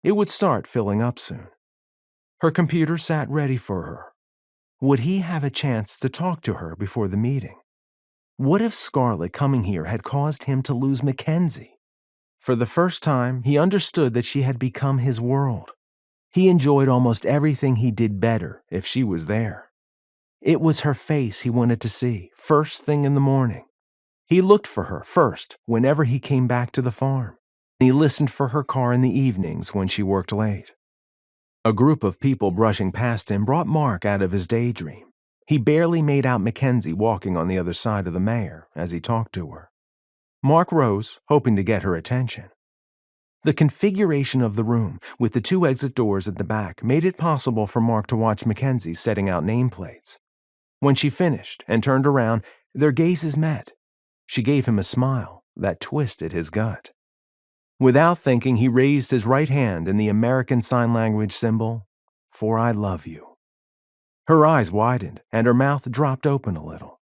It would start filling up soon. Her computer sat ready for her. Would he have a chance to talk to her before the meeting? What if Scarlett coming here had caused him to lose McKenzie? For the first time, he understood that she had become his world. He enjoyed almost everything he did better if she was there. It was her face he wanted to see, first thing in the morning. He looked for her first whenever he came back to the farm. He listened for her car in the evenings when she worked late. A group of people brushing past him brought Mark out of his daydream. He barely made out McKenzie walking on the other side of the mayor as he talked to her. Mark rose, hoping to get her attention. The configuration of the room, with the two exit doors at the back, made it possible for Mark to watch McKenzie setting out nameplates. When she finished and turned around, their gazes met. She gave him a smile that twisted his gut. Without thinking, he raised his right hand in the American Sign Language symbol, "For I love you." Her eyes widened, and her mouth dropped open a little.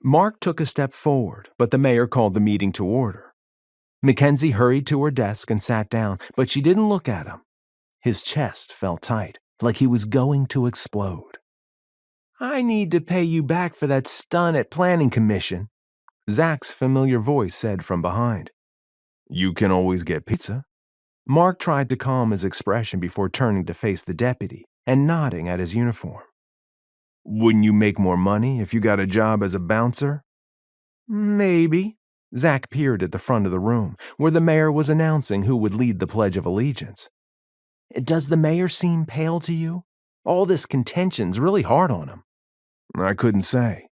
Mark took a step forward, but the mayor called the meeting to order. McKenzie hurried to her desk and sat down, but she didn't look at him. His chest felt tight, like he was going to explode. "I need to pay you back for that stunt at Planning Commission," Zach's familiar voice said from behind. "You can always get pizza." Mark tried to calm his expression before turning to face the deputy and nodding at his uniform. "Wouldn't you make more money if you got a job as a bouncer?" "Maybe." Zach peered at the front of the room, where the mayor was announcing who would lead the Pledge of Allegiance. "Does the mayor seem pale to you? All this contention's really hard on him." "I couldn't say."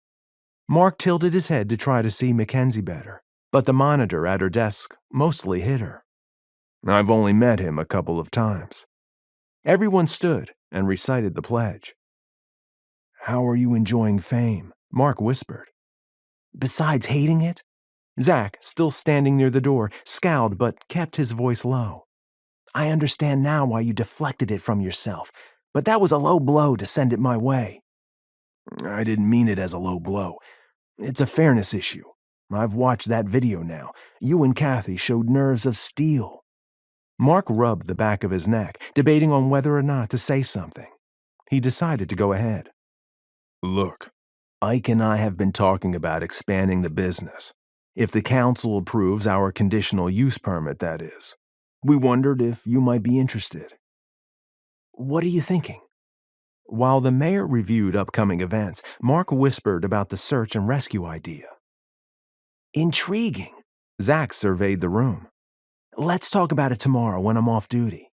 Mark tilted his head to try to see McKenzie better, but the monitor at her desk mostly hid her. "I've only met him a couple of times." Everyone stood and recited the pledge. "How are you enjoying fame?" Mark whispered. "Besides hating it?" Zach, still standing near the door, scowled but kept his voice low. "I understand now why you deflected it from yourself, but that was a low blow to send it my way." "I didn't mean it as a low blow. It's a fairness issue. I've watched that video now. You and Kathy showed nerves of steel." Mark rubbed the back of his neck, debating on whether or not to say something. he decided to go ahead. Look, Ike and I have been talking about expanding the business. If the council approves our conditional use permit, that is. We wondered if you might be interested. What are you thinking? While the mayor reviewed upcoming events, Mark whispered about the search and rescue idea. Intriguing. Zach surveyed the room. Let's talk about it tomorrow when I'm off duty.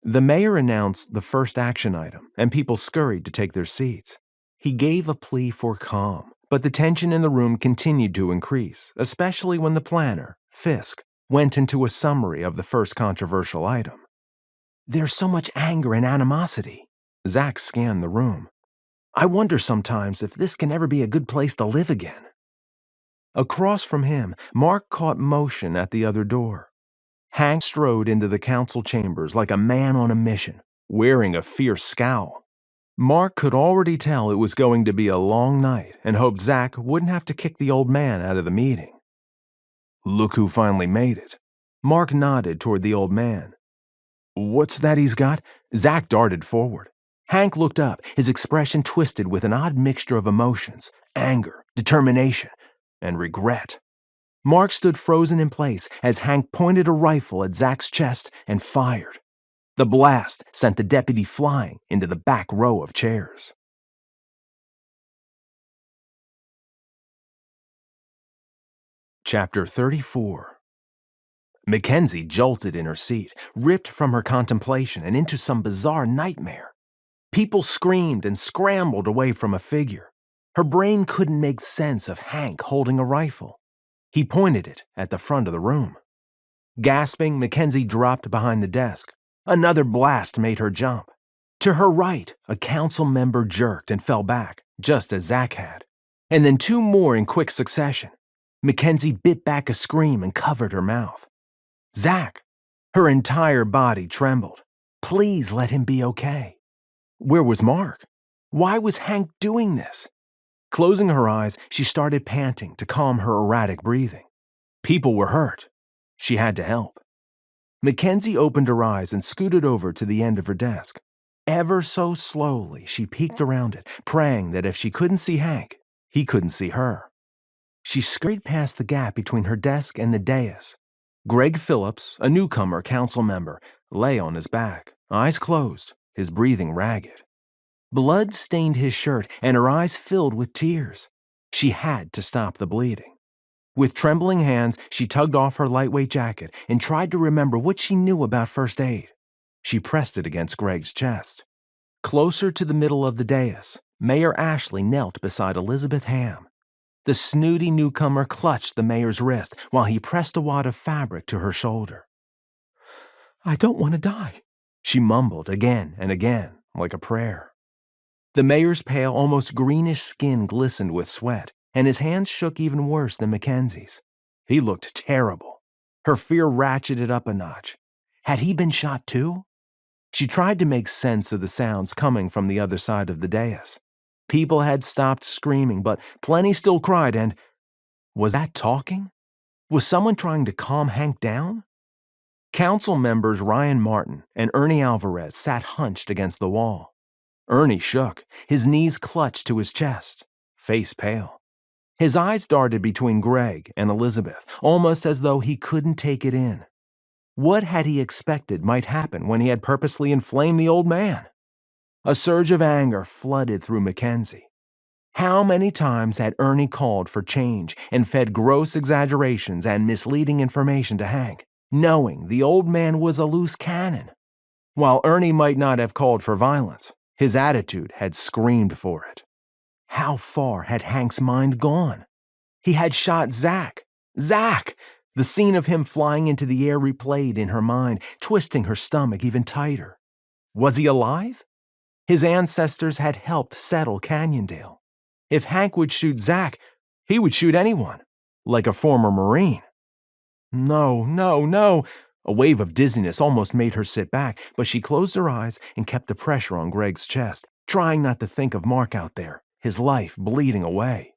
The mayor announced the first action item, and people scurried to take their seats. He gave a plea for calm, but the tension in the room continued to increase, especially when the planner, Fisk, went into a summary of the first controversial item. There's so much anger and animosity. Zach scanned the room. I wonder sometimes if this can ever be a good place to live again. Across from him, Mark caught motion at the other door. Hank strode into the council chambers like a man on a mission, wearing a fierce scowl. Mark could already tell it was going to be a long night and hoped Zach wouldn't have to kick the old man out of the meeting. Look who finally made it. Mark nodded toward the old man. What's that he's got? Zach darted forward. Hank looked up, his expression twisted with an odd mixture of emotions, anger, determination, and regret. Mark stood frozen in place as Hank pointed a rifle at Zach's chest and fired. The blast sent the deputy flying into the back row of chairs. Chapter 34. McKenzie jolted in her seat, ripped from her contemplation and into some bizarre nightmare. People screamed and scrambled away from a figure. Her brain couldn't make sense of Hank holding a rifle. He pointed it at the front of the room. Gasping, McKenzie dropped behind the desk. Another blast made her jump. To her right, a council member jerked and fell back, just as Zach had. And then two more in quick succession. McKenzie bit back a scream and covered her mouth. Zach! Her entire body trembled. Please let him be okay. Where was Mark? Why was Hank doing this? Closing her eyes, she started panting to calm her erratic breathing. People were hurt. She had to help. McKenzie opened her eyes and scooted over to the end of her desk. Ever so slowly, she peeked around it, praying that if she couldn't see Hank, he couldn't see her. She scurried past the gap between her desk and the dais. Greg Phillips, a newcomer council member, lay on his back, eyes closed, his breathing ragged. Blood stained his shirt and her eyes filled with tears. She had to stop the bleeding. With trembling hands, she tugged off her lightweight jacket and tried to remember what she knew about first aid. She pressed it against Greg's chest. Closer to the middle of the dais, Mayor Ashley knelt beside Elizabeth Ham. The snooty newcomer clutched the mayor's wrist while he pressed a wad of fabric to her shoulder. I don't want to die, she mumbled again and again, like a prayer. The mayor's pale, almost greenish skin glistened with sweat, and his hands shook even worse than Mackenzie's. He looked terrible. Her fear ratcheted up a notch. Had he been shot too? She tried to make sense of the sounds coming from the other side of the dais. People had stopped screaming, but plenty still cried, and was that talking? Was someone trying to calm Hank down? Council members Ryan Martin and Ernie Alvarez sat hunched against the wall. Ernie shook, his knees clutched to his chest, face pale. His eyes darted between Greg and Elizabeth, almost as though he couldn't take it in. What had he expected might happen when he had purposely inflamed the old man? A surge of anger flooded through McKenzie. How many times had Ernie called for change and fed gross exaggerations and misleading information to Hank, knowing the old man was a loose cannon? While Ernie might not have called for violence, his attitude had screamed for it. How far had Hank's mind gone? He had shot Zach. Zach! The scene of him flying into the air replayed in her mind, twisting her stomach even tighter. Was he alive? His ancestors had helped settle Canyondale. If Hank would shoot Zach, he would shoot anyone, like a former Marine. No, no, no. A wave of dizziness almost made her sit back, but she closed her eyes and kept the pressure on Greg's chest, trying not to think of Mark out there, his life bleeding away.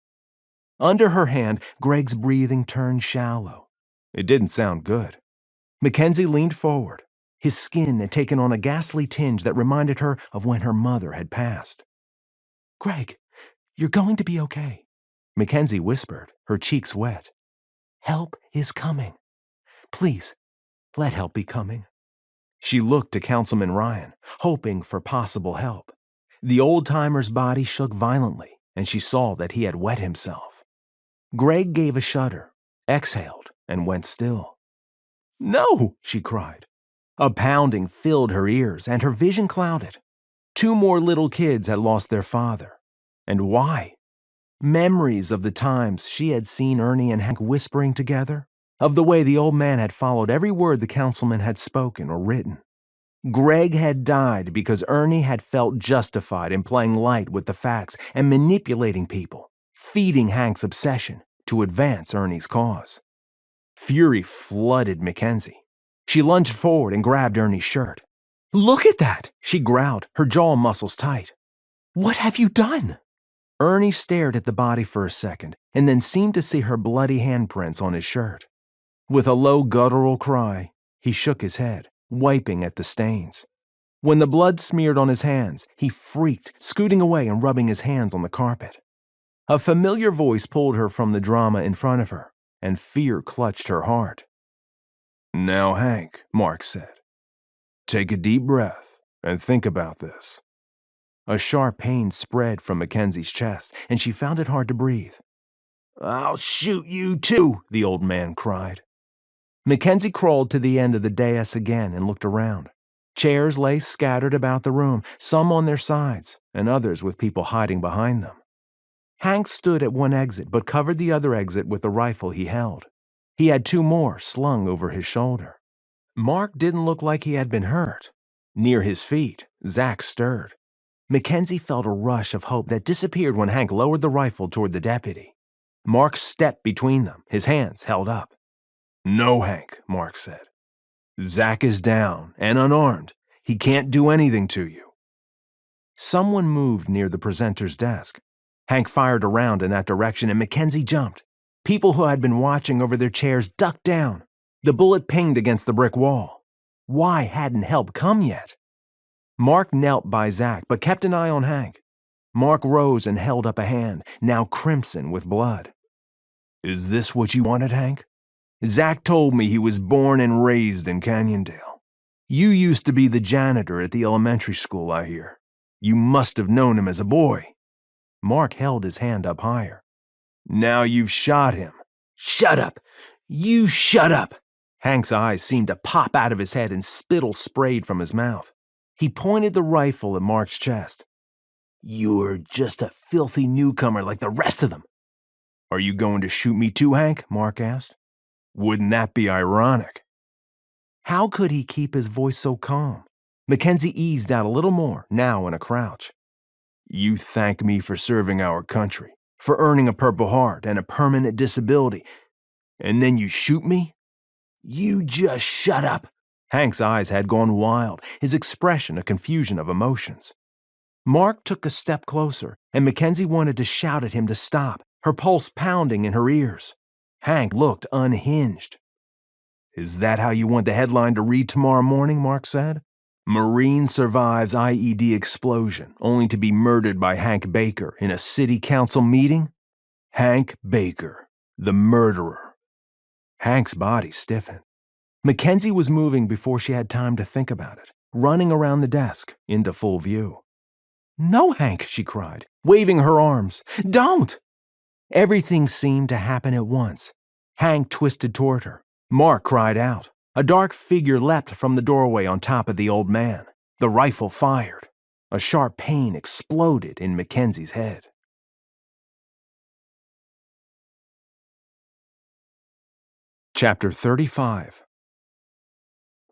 Under her hand, Greg's breathing turned shallow. It didn't sound good. McKenzie leaned forward. His skin had taken on a ghastly tinge that reminded her of when her mother had passed. "Greg, you're going to be okay," McKenzie whispered, her cheeks wet. "Help is coming. Please, let help be coming." She looked to Councilman Ryan, hoping for possible help. The old-timer's body shook violently, and she saw that he had wet himself. Greg gave a shudder, exhaled, and went still. "No!" she cried. A pounding filled her ears, and her vision clouded. 2 more little kids had lost their father. And why? Memories of the times she had seen Ernie and Hank whispering together, of the way the old man had followed every word the councilman had spoken or written. Greg had died because Ernie had felt justified in playing light with the facts and manipulating people, feeding Hank's obsession to advance Ernie's cause. Fury flooded McKenzie. She lunged forward and grabbed Ernie's shirt. "Look at that!" she growled, her jaw muscles tight. "What have you done?" Ernie stared at the body for a second and then seemed to see her bloody handprints on his shirt. With a low guttural cry, he shook his head, wiping at the stains. When the blood smeared on his hands, he freaked, scooting away and rubbing his hands on the carpet. A familiar voice pulled her from the drama in front of her, and fear clutched her heart. "Now, Hank," Marc said, "take a deep breath and think about this." A sharp pain spread from Mackenzie's chest, and she found it hard to breathe. "I'll shoot you too," the old man cried. Mackenzie crawled to the end of the dais again and looked around. Chairs lay scattered about the room, some on their sides, and others with people hiding behind them. Hank stood at one exit, but covered the other exit with the rifle he held. He had 2 more slung over his shoulder. Marc didn't look like he had been hurt. Near his feet, Zach stirred. Mackenzie felt a rush of hope that disappeared when Hank lowered the rifle toward the deputy. Marc stepped between them, his hands held up. "No, Hank," Marc said. "Zach is down and unarmed. He can't do anything to you." Someone moved near the presenter's desk. Hank fired around in that direction and Mackenzie jumped. People who had been watching over their chairs ducked down. The bullet pinged against the brick wall. Why hadn't help come yet? Marc knelt by Zach, but kept an eye on Hank. Marc rose and held up a hand, now crimson with blood. "Is this what you wanted, Hank? Zach told me he was born and raised in Canyondale. You used to be the janitor at the elementary school, I hear. You must have known him as a boy." Marc held his hand up higher. "Now you've shot him." "Shut up! You shut up!" Hank's eyes seemed to pop out of his head and spittle sprayed from his mouth. He pointed the rifle at Marc's chest. "You're just a filthy newcomer like the rest of them." "Are you going to shoot me too, Hank?" Marc asked. "Wouldn't that be ironic?" How could he keep his voice so calm? Mackenzie eased out a little more, now in a crouch. "You thank me for serving our country, for earning a Purple Heart and a permanent disability, and then you shoot me?" "You just shut up." Hank's eyes had gone wild, his expression a confusion of emotions. Marc took a step closer, and Mackenzie wanted to shout at him to stop, her pulse pounding in her ears. Hank looked unhinged. "Is that how you want the headline to read tomorrow morning?" Marc said. "Marine survives IED explosion, only to be murdered by Hank Baker in a city council meeting? Hank Baker, the murderer." Hank's body stiffened. Mackenzie was moving before she had time to think about it, running around the desk, into full view. "No, Hank," she cried, waving her arms. "Don't!" Everything seemed to happen at once. Hank twisted toward her. Marc cried out. A dark figure leapt from the doorway on top of the old man. The rifle fired. A sharp pain exploded in Mackenzie's head. Chapter 35.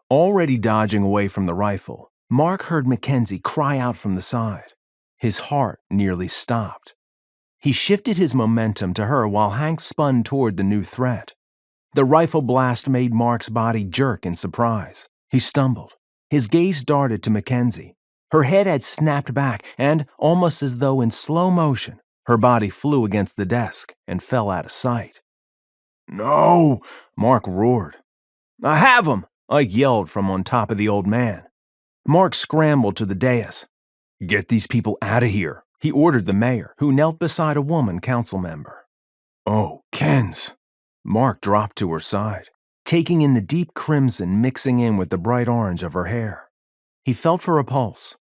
Already dodging away from the rifle, Marc heard Mackenzie cry out from the side. His heart nearly stopped. He shifted his momentum to her while Hank spun toward the new threat. The rifle blast made Marc's body jerk in surprise. He stumbled. His gaze darted to Mackenzie. Her head had snapped back, and, almost as though in slow motion, her body flew against the desk and fell out of sight. "No!" Marc roared. "I have him!" Ike yelled from on top of the old man. Mark scrambled to the dais. "Get these people out of here," he ordered the mayor, who knelt beside a woman council member. "Oh, Ken's." Mark dropped to her side, taking in the deep crimson mixing in with the bright orange of her hair. He felt for a pulse.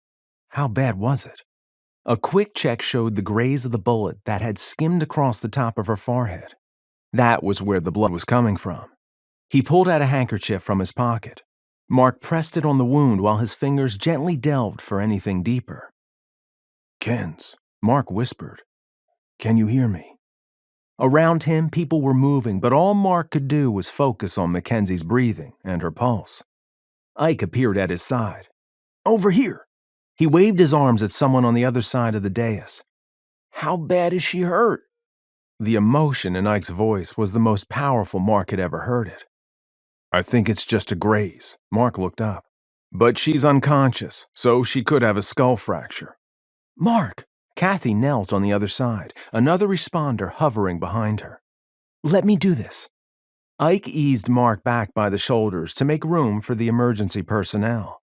How bad was it? A quick check showed the graze of the bullet that had skimmed across the top of her forehead. That was where the blood was coming from. He pulled out a handkerchief from his pocket. Mark pressed it on the wound while his fingers gently delved for anything deeper. "Ken's," Mark whispered. "Can you hear me?" Around him, people were moving, but all Mark could do was focus on Mackenzie's breathing and her pulse. Ike appeared at his side. "Over here!" He waved his arms at someone on the other side of the dais. "How bad is she hurt?" The emotion in Ike's voice was the most powerful Mark had ever heard it. "I think it's just a graze." Mark looked up. "But she's unconscious, so she could have a skull fracture." "Mark!" Kathy knelt on the other side, another responder hovering behind her. "Let me do this." Ike eased Mark back by the shoulders to make room for the emergency personnel.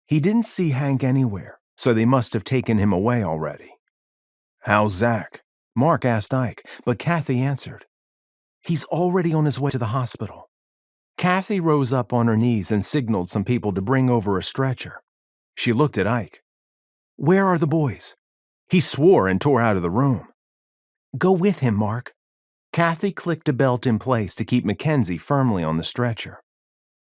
He didn't see Hank anywhere, so they must have taken him away already. "How's Zach?" Mark asked Ike, but Kathy answered. "He's already on his way to the hospital." Kathy rose up on her knees and signaled some people to bring over a stretcher. She looked at Ike. "Where are the boys?" He swore and tore out of the room. "Go with him, Mark." Kathy clicked a belt in place to keep Mackenzie firmly on the stretcher.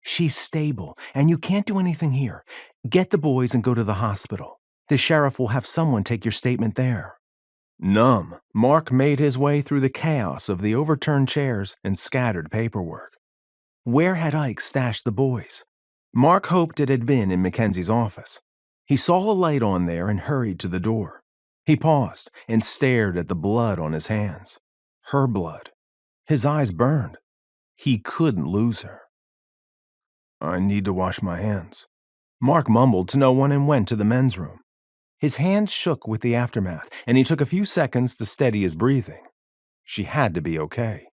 "She's stable, and you can't do anything here. Get the boys and go to the hospital. The sheriff will have someone take your statement there." Numb, Mark made his way through the chaos of the overturned chairs and scattered paperwork. Where had Ike stashed the boys? Mark hoped it had been in Mackenzie's office. He saw a light on there and hurried to the door. He paused and stared at the blood on his hands. Her blood. His eyes burned. He couldn't lose her. "I need to wash my hands." Mark mumbled to no one and went to the men's room. His hands shook with the aftermath, and he took a few seconds to steady his breathing. She had to be okay.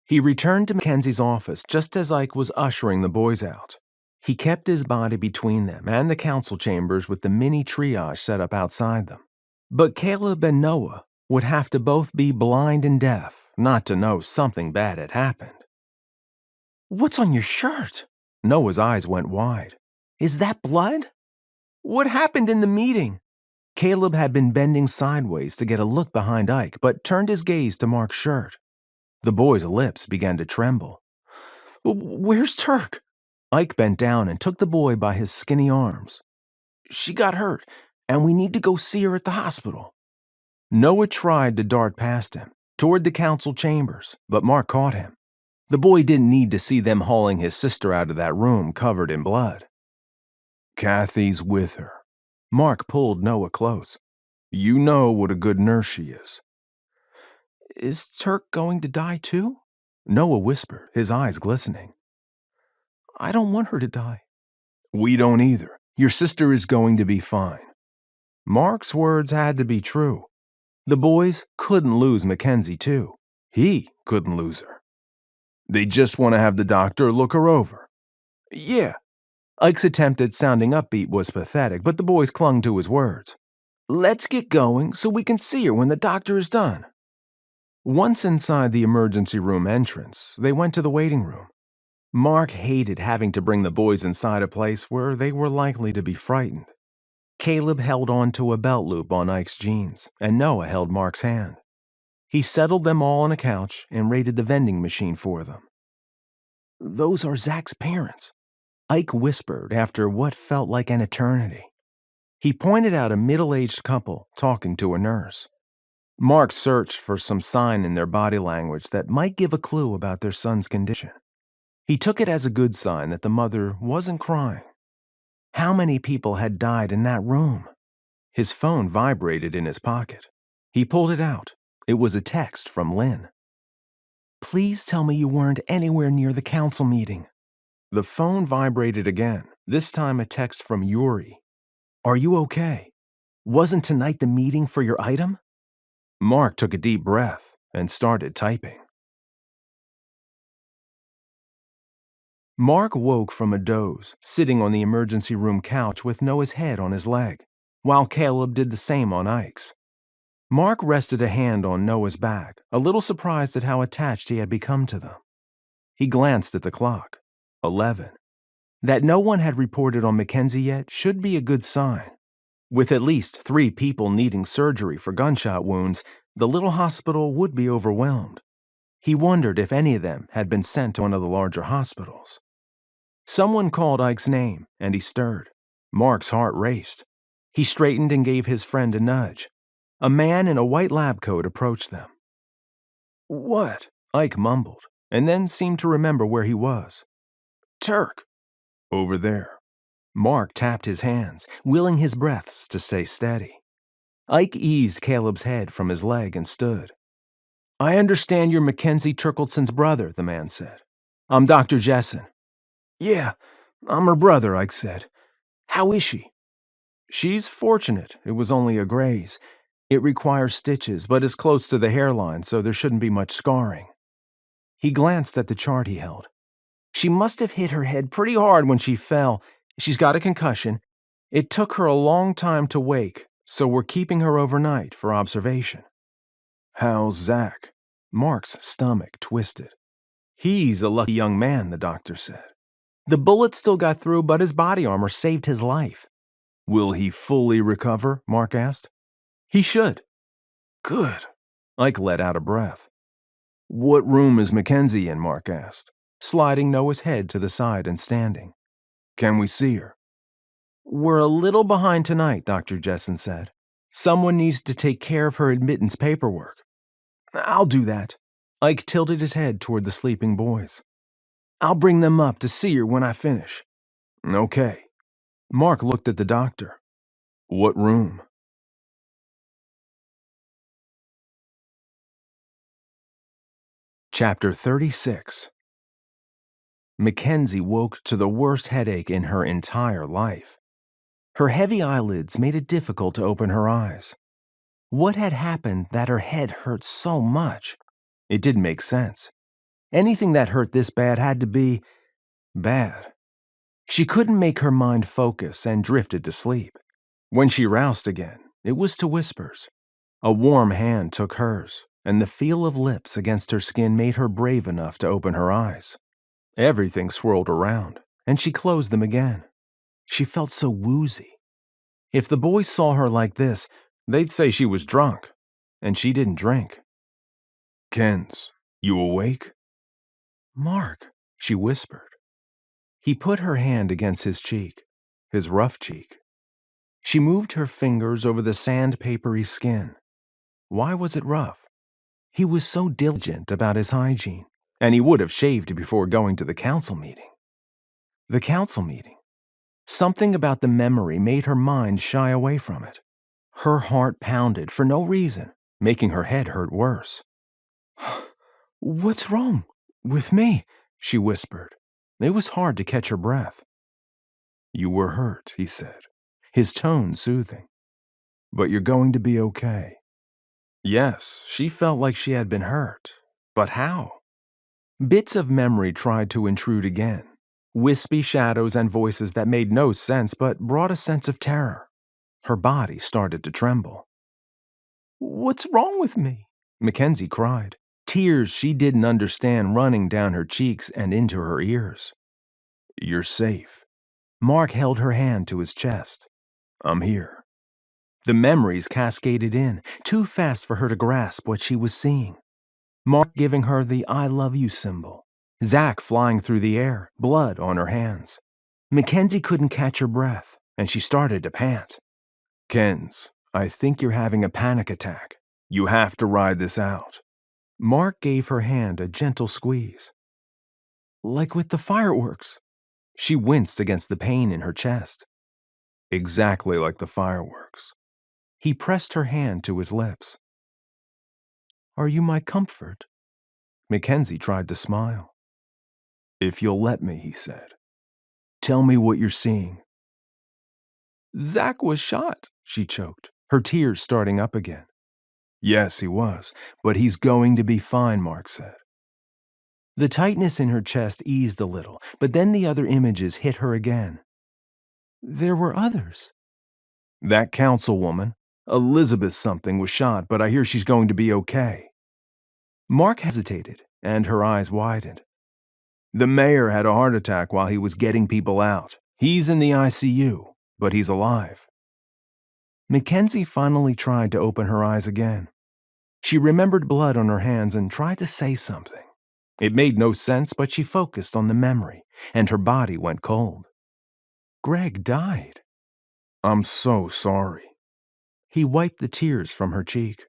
He returned to Mackenzie's office just as Ike was ushering the boys out. He kept his body between them and the council chambers with the mini triage set up outside them. But Caleb and Noah would have to both be blind and deaf not to know something bad had happened. "What's on your shirt?" Noah's eyes went wide. "Is that blood? What happened in the meeting?" Caleb had been bending sideways to get a look behind Ike, but turned his gaze to Mark's shirt. The boy's lips began to tremble. "Where's Turk?" Ike bent down and took the boy by his skinny arms. "She got hurt, and we need to go see her at the hospital." Noah tried to dart past him, toward the council chambers, but Mark caught him. The boy didn't need to see them hauling his sister out of that room covered in blood. "Kathy's with her." Mark pulled Noah close. "You know what a good nurse she is." "Is Turk going to die too?" Noah whispered, his eyes glistening. "I don't want her to die." "We don't either. Your sister is going to be fine." Mark's words had to be true. The boys couldn't lose Mackenzie too. He couldn't lose her. "They just want to have the doctor look her over." "Yeah." Ike's attempt at sounding upbeat was pathetic, but the boys clung to his words. "Let's get going so we can see her when the doctor is done." Once inside the emergency room entrance, they went to the waiting room. Mark hated having to bring the boys inside a place where they were likely to be frightened. Caleb held on to a belt loop on Ike's jeans, and Noah held Mark's hand. He settled them all on a couch and raided the vending machine for them. "Those are Zach's parents," Ike whispered after what felt like an eternity. He pointed out a middle-aged couple talking to a nurse. Mark searched for some sign in their body language that might give a clue about their son's condition. He took it as a good sign that the mother wasn't crying. How many people had died in that room? His phone vibrated in his pocket. He pulled it out. It was a text from Lynn. "Please tell me you weren't anywhere near the council meeting." The phone vibrated again, this time a text from Yuri. "Are you okay? Wasn't tonight the meeting for your item?" Mark took a deep breath and started typing. Mark woke from a doze, sitting on the emergency room couch with Noah's head on his leg, while Caleb did the same on Ike's. Mark rested a hand on Noah's back, a little surprised at how attached he had become to them. He glanced at the clock. 11. That no one had reported on McKenzie yet should be a good sign. With at least 3 people needing surgery for gunshot wounds, the little hospital would be overwhelmed. He wondered if any of them had been sent to one of the larger hospitals. Someone called Ike's name, and he stirred. Mark's heart raced. He straightened and gave his friend a nudge. A man in a white lab coat approached them. "What?" Ike mumbled, and then seemed to remember where he was. "Turk." "Over there." Mark tapped his hands, willing his breaths to stay steady. Ike eased Caleb's head from his leg and stood. "I understand you're McKenzie Terkildsen's brother," the man said. "I'm Dr. Jessen." "Yeah, I'm her brother," Ike said. "How is she?" "She's fortunate. It was only a graze. It requires stitches, but is close to the hairline, so there shouldn't be much scarring." He glanced at the chart he held. "She must have hit her head pretty hard when she fell. She's got a concussion. It took her a long time to wake, so we're keeping her overnight for observation." "How's Zach?" Mark's stomach twisted. "He's a lucky young man," the doctor said. "The bullet still got through, but his body armor saved his life." "Will he fully recover?" Mark asked. "He should." "Good." Ike let out a breath. "What room is McKenzie in?" Mark asked, sliding Noah's head to the side and standing. "Can we see her?" "We're a little behind tonight," Dr. Jessen said. "Someone needs to take care of her admittance paperwork." "I'll do that." Ike tilted his head toward the sleeping boys. "I'll bring them up to see her when I finish." "Okay." Mark looked at the doctor. "What room?" Chapter 36. McKenzie woke to the worst headache in her entire life. Her heavy eyelids made it difficult to open her eyes. What had happened that her head hurt so much? It didn't make sense. Anything that hurt this bad had to be bad. She couldn't make her mind focus and drifted to sleep. When she roused again, it was to whispers. A warm hand took hers, and the feel of lips against her skin made her brave enough to open her eyes. Everything swirled around, and she closed them again. She felt so woozy. If the boys saw her like this, they'd say she was drunk, and she didn't drink. "Kens, you awake?" "Mark," she whispered. He put her hand against his cheek, his rough cheek. She moved her fingers over the sandpapery skin. Why was it rough? He was so diligent about his hygiene, and he would have shaved before going to the council meeting. The council meeting. Something about the memory made her mind shy away from it. Her heart pounded for no reason, making her head hurt worse. "What's wrong with me?" she whispered. It was hard to catch her breath. "You were hurt," he said, his tone soothing. "But you're going to be okay." Yes, she felt like she had been hurt. But how? Bits of memory tried to intrude again. Wispy shadows and voices that made no sense but brought a sense of terror. Her body started to tremble. "What's wrong with me?" McKenzie cried, tears she didn't understand running down her cheeks and into her ears. "You're safe." Mark held her hand to his chest. "I'm here." The memories cascaded in, too fast for her to grasp what she was seeing. Mark giving her the "I love you" symbol. Zach flying through the air, blood on her hands. McKenzie couldn't catch her breath, and she started to pant. "Kens, I think you're having a panic attack. You have to ride this out." Mark gave her hand a gentle squeeze. "Like with the fireworks." She winced against the pain in her chest. "Exactly like the fireworks." He pressed her hand to his lips. "Are you my comfort?" McKenzie tried to smile. "If you'll let me," he said. "Tell me what you're seeing." "Zach was shot," she choked, her tears starting up again. "Yes, he was, but he's going to be fine," Mark said. The tightness in her chest eased a little, but then the other images hit her again. There were others. That councilwoman, Elizabeth something, was shot, but I hear she's going to be okay. Mark hesitated, and her eyes widened. The mayor had a heart attack while he was getting people out. He's in the ICU, but he's alive. McKenzie finally tried to open her eyes again. She remembered blood on her hands and tried to say something. It made no sense, but she focused on the memory, and her body went cold. Greg died. I'm so sorry. He wiped the tears from her cheek.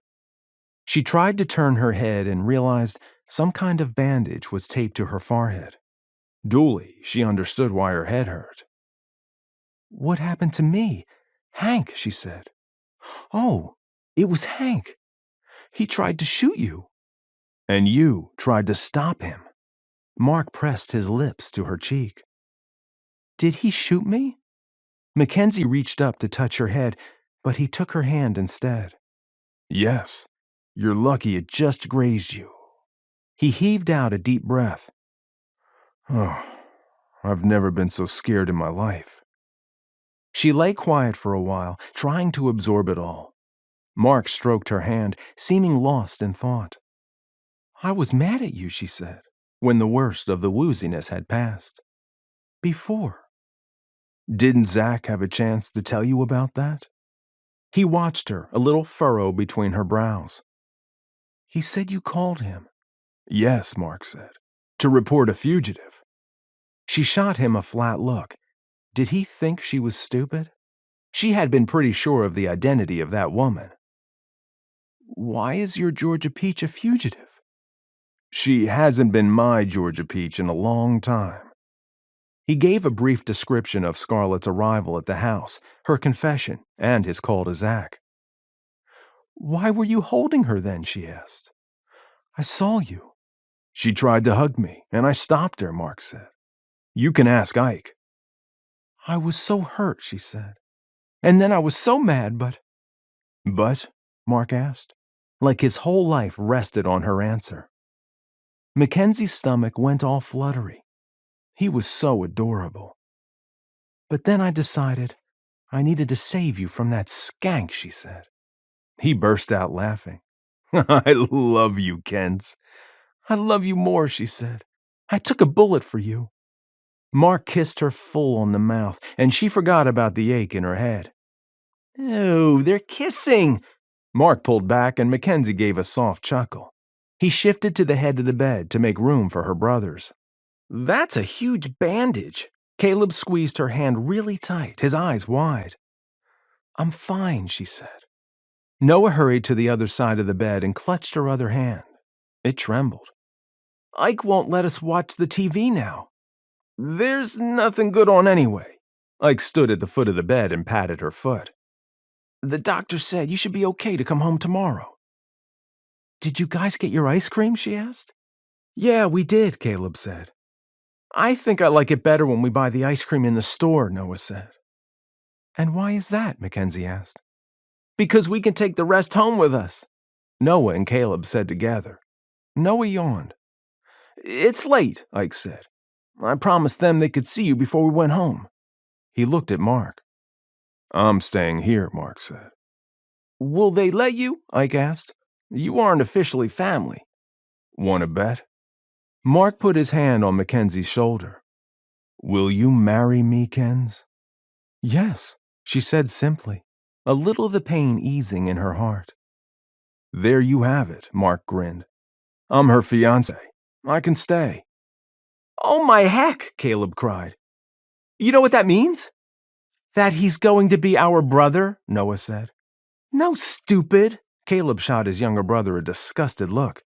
She tried to turn her head and realized some kind of bandage was taped to her forehead. Dully, she understood why her head hurt. What happened to me? Hank, she said. Oh, it was Hank. He tried to shoot you. And you tried to stop him. Mark pressed his lips to her cheek. Did he shoot me? McKenzie reached up to touch her head, but he took her hand instead. Yes, you're lucky it just grazed you. He heaved out a deep breath. Oh, I've never been so scared in my life. She lay quiet for a while, trying to absorb it all. Mark stroked her hand, seeming lost in thought. I was mad at you, she said, when the worst of the wooziness had passed. Before. Didn't Zach have a chance to tell you about that? He watched her, a little furrow between her brows. He said you called him. Yes, Mark said, to report a fugitive. She shot him a flat look. Did he think she was stupid? She had been pretty sure of the identity of that woman. Why is your Georgia Peach a fugitive? She hasn't been my Georgia Peach in a long time. He gave a brief description of Scarlett's arrival at the house, her confession, and his call to Zach. Why were you holding her then, she asked. I saw you. She tried to hug me, and I stopped her, Mark said. You can ask Ike. I was so hurt, she said. And then I was so mad, but... But? Mark asked, like his whole life rested on her answer. Mackenzie's stomach went all fluttery. He was so adorable. But then I decided I needed to save you from that skank, she said. He burst out laughing. I love you, Kens. I love you more, she said. I took a bullet for you. Mark kissed her full on the mouth, and she forgot about the ache in her head. Oh, they're kissing! Mark pulled back, and Mackenzie gave a soft chuckle. He shifted to the head of the bed to make room for her brothers. That's a huge bandage. Caleb squeezed her hand really tight, his eyes wide. I'm fine, she said. Noah hurried to the other side of the bed and clutched her other hand. It trembled. Ike won't let us watch the TV now. There's nothing good on anyway. Ike stood at the foot of the bed and patted her foot. The doctor said you should be okay to come home tomorrow. Did you guys get your ice cream, she asked. Yeah, we did, Caleb said. I think I like it better when we buy the ice cream in the store, Noah said. And why is that, Mackenzie asked. Because we can take the rest home with us, Noah and Caleb said together. Noah yawned. It's late, Ike said. I promised them they could see you before we went home. He looked at Mark. I'm staying here, Mark said. Will they let you? Ike asked. You aren't officially family. Want to bet? Mark put his hand on Mackenzie's shoulder. Will you marry me, Kens? Yes, she said simply, a little of the pain easing in her heart. There you have it, Mark grinned. I'm her fiancé. I can stay. Oh my heck, Caleb cried. You know what that means? That he's going to be our brother, Noah said. No, stupid. Caleb shot his younger brother a disgusted look.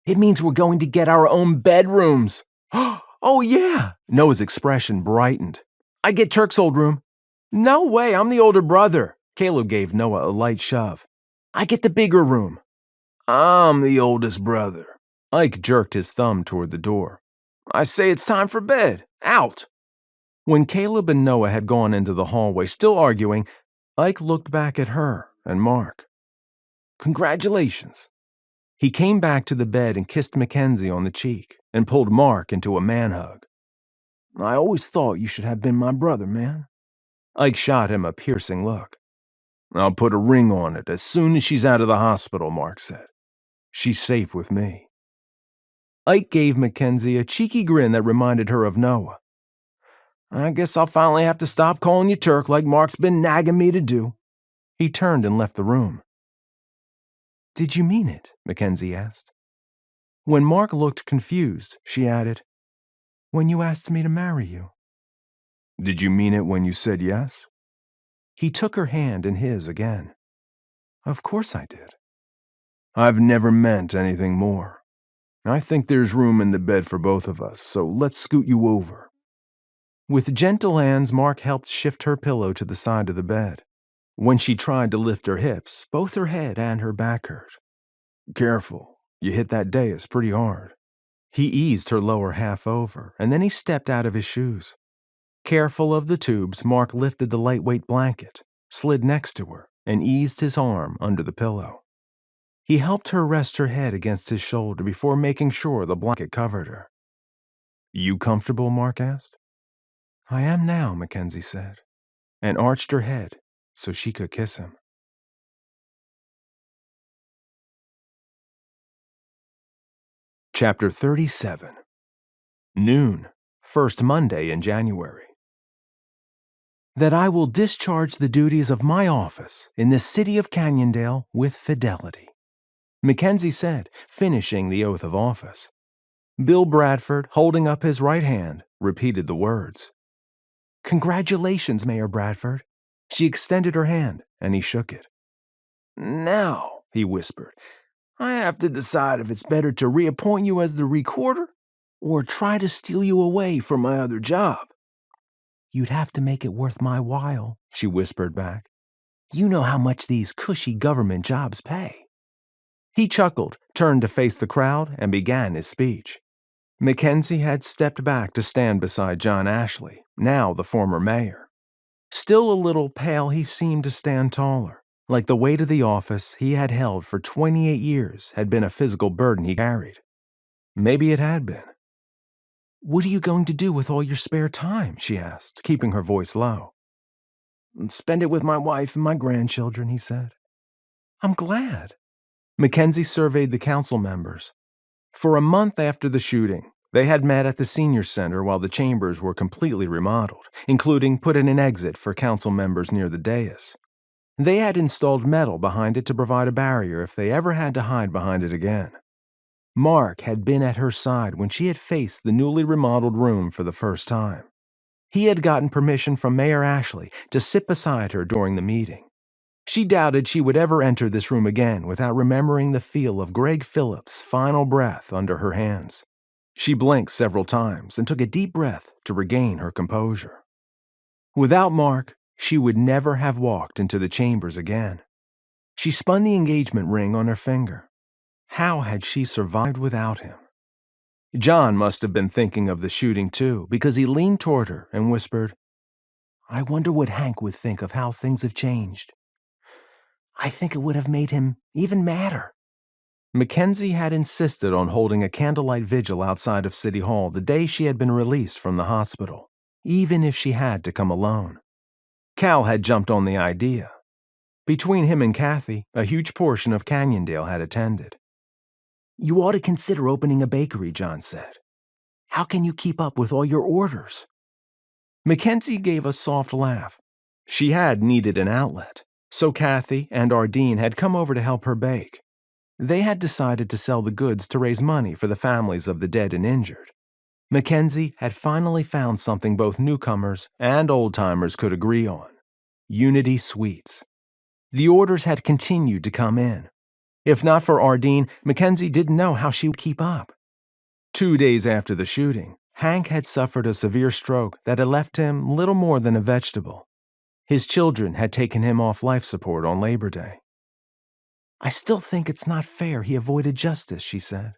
It means we're going to get our own bedrooms. Oh yeah, Noah's expression brightened. I get Turk's old room. No way, I'm the older brother. Caleb gave Noah a light shove. I get the bigger room. I'm the oldest brother. Ike jerked his thumb toward the door. I say it's time for bed. Out. When Caleb and Noah had gone into the hallway, still arguing, Ike looked back at her and Mark. Congratulations. He came back to the bed and kissed McKenzie on the cheek and pulled Marc into a man-hug. "I always thought you should have been my brother, man." Ike shot him a piercing look. "I'll put a ring on it as soon as she's out of the hospital," Marc said. "She's safe with me." Ike gave McKenzie a cheeky grin that reminded her of Noah. "I guess I'll finally have to stop calling you Turk like Marc's been nagging me to do." He turned and left the room. "Did you mean it?" McKenzie asked. When Marc looked confused, she added, "When you asked me to marry you." "Did you mean it when you said yes?" He took her hand in his again. "Of course I did." "I've never meant anything more. I think there's room in the bed for both of us, so let's scoot you over." With gentle hands, Marc helped shift her pillow to the side of the bed. When she tried to lift her hips, both her head and her back hurt. "Careful, you hit that dais pretty hard." He eased her lower half over, and then he stepped out of his shoes. Careful of the tubes, Marc lifted the lightweight blanket, slid next to her, and eased his arm under the pillow. He helped her rest her head against his shoulder before making sure the blanket covered her. "You comfortable?" Marc asked. "I am now," McKenzie said, and arched her head so she could kiss him. Chapter 37. Noon, first Monday in January. "That I will discharge the duties of my office in the city of Canyondale with fidelity," McKenzie said, finishing the oath of office. Bill Bradford, holding up his right hand, repeated the words. "Congratulations, Mayor Bradford." She extended her hand, and he shook it. "Now," he whispered, "I have to decide if it's better to reappoint you as the recorder or try to steal you away from my other job." "You'd have to make it worth my while," she whispered back. "You know how much these cushy government jobs pay." He chuckled, turned to face the crowd, and began his speech. McKenzie had stepped back to stand beside John Ashley, now the former mayor. Still a little pale, he seemed to stand taller, like the weight of the office he had held for 28 years had been a physical burden he carried. Maybe it had been. "What are you going to do with all your spare time?" she asked, keeping her voice low. "Spend it with my wife and my grandchildren," he said. "I'm glad." McKenzie surveyed the council members. For a month after the shooting, they had met at the senior center while the chambers were completely remodeled, including putting an exit for council members near the dais. They had installed metal behind it to provide a barrier if they ever had to hide behind it again. Marc had been at her side when she had faced the newly remodeled room for the first time. He had gotten permission from Mayor Ashley to sit beside her during the meeting. She doubted she would ever enter this room again without remembering the feel of Greg Phillips' final breath under her hands. She blinked several times and took a deep breath to regain her composure. Without Marc, she would never have walked into the chambers again. She spun the engagement ring on her finger. How had she survived without him? John must have been thinking of the shooting too, because he leaned toward her and whispered, "I wonder what Hank would think of how things have changed. I think it would have made him even madder." McKenzie had insisted on holding a candlelight vigil outside of City Hall the day she had been released from the hospital, even if she had to come alone. Cal had jumped on the idea. Between him and Kathy, a huge portion of Canyondale had attended. "You ought to consider opening a bakery," John said. "How can you keep up with all your orders?" McKenzie gave a soft laugh. She had needed an outlet, so Kathy and Ardeen had come over to help her bake. They had decided to sell the goods to raise money for the families of the dead and injured. McKenzie had finally found something both newcomers and old-timers could agree on: Unity Sweets. The orders had continued to come in. If not for Ardeen, McKenzie didn't know how she would keep up. 2 days after the shooting, Hank had suffered a severe stroke that had left him little more than a vegetable. His children had taken him off life support on Labor Day. "I still think it's not fair he avoided justice," she said.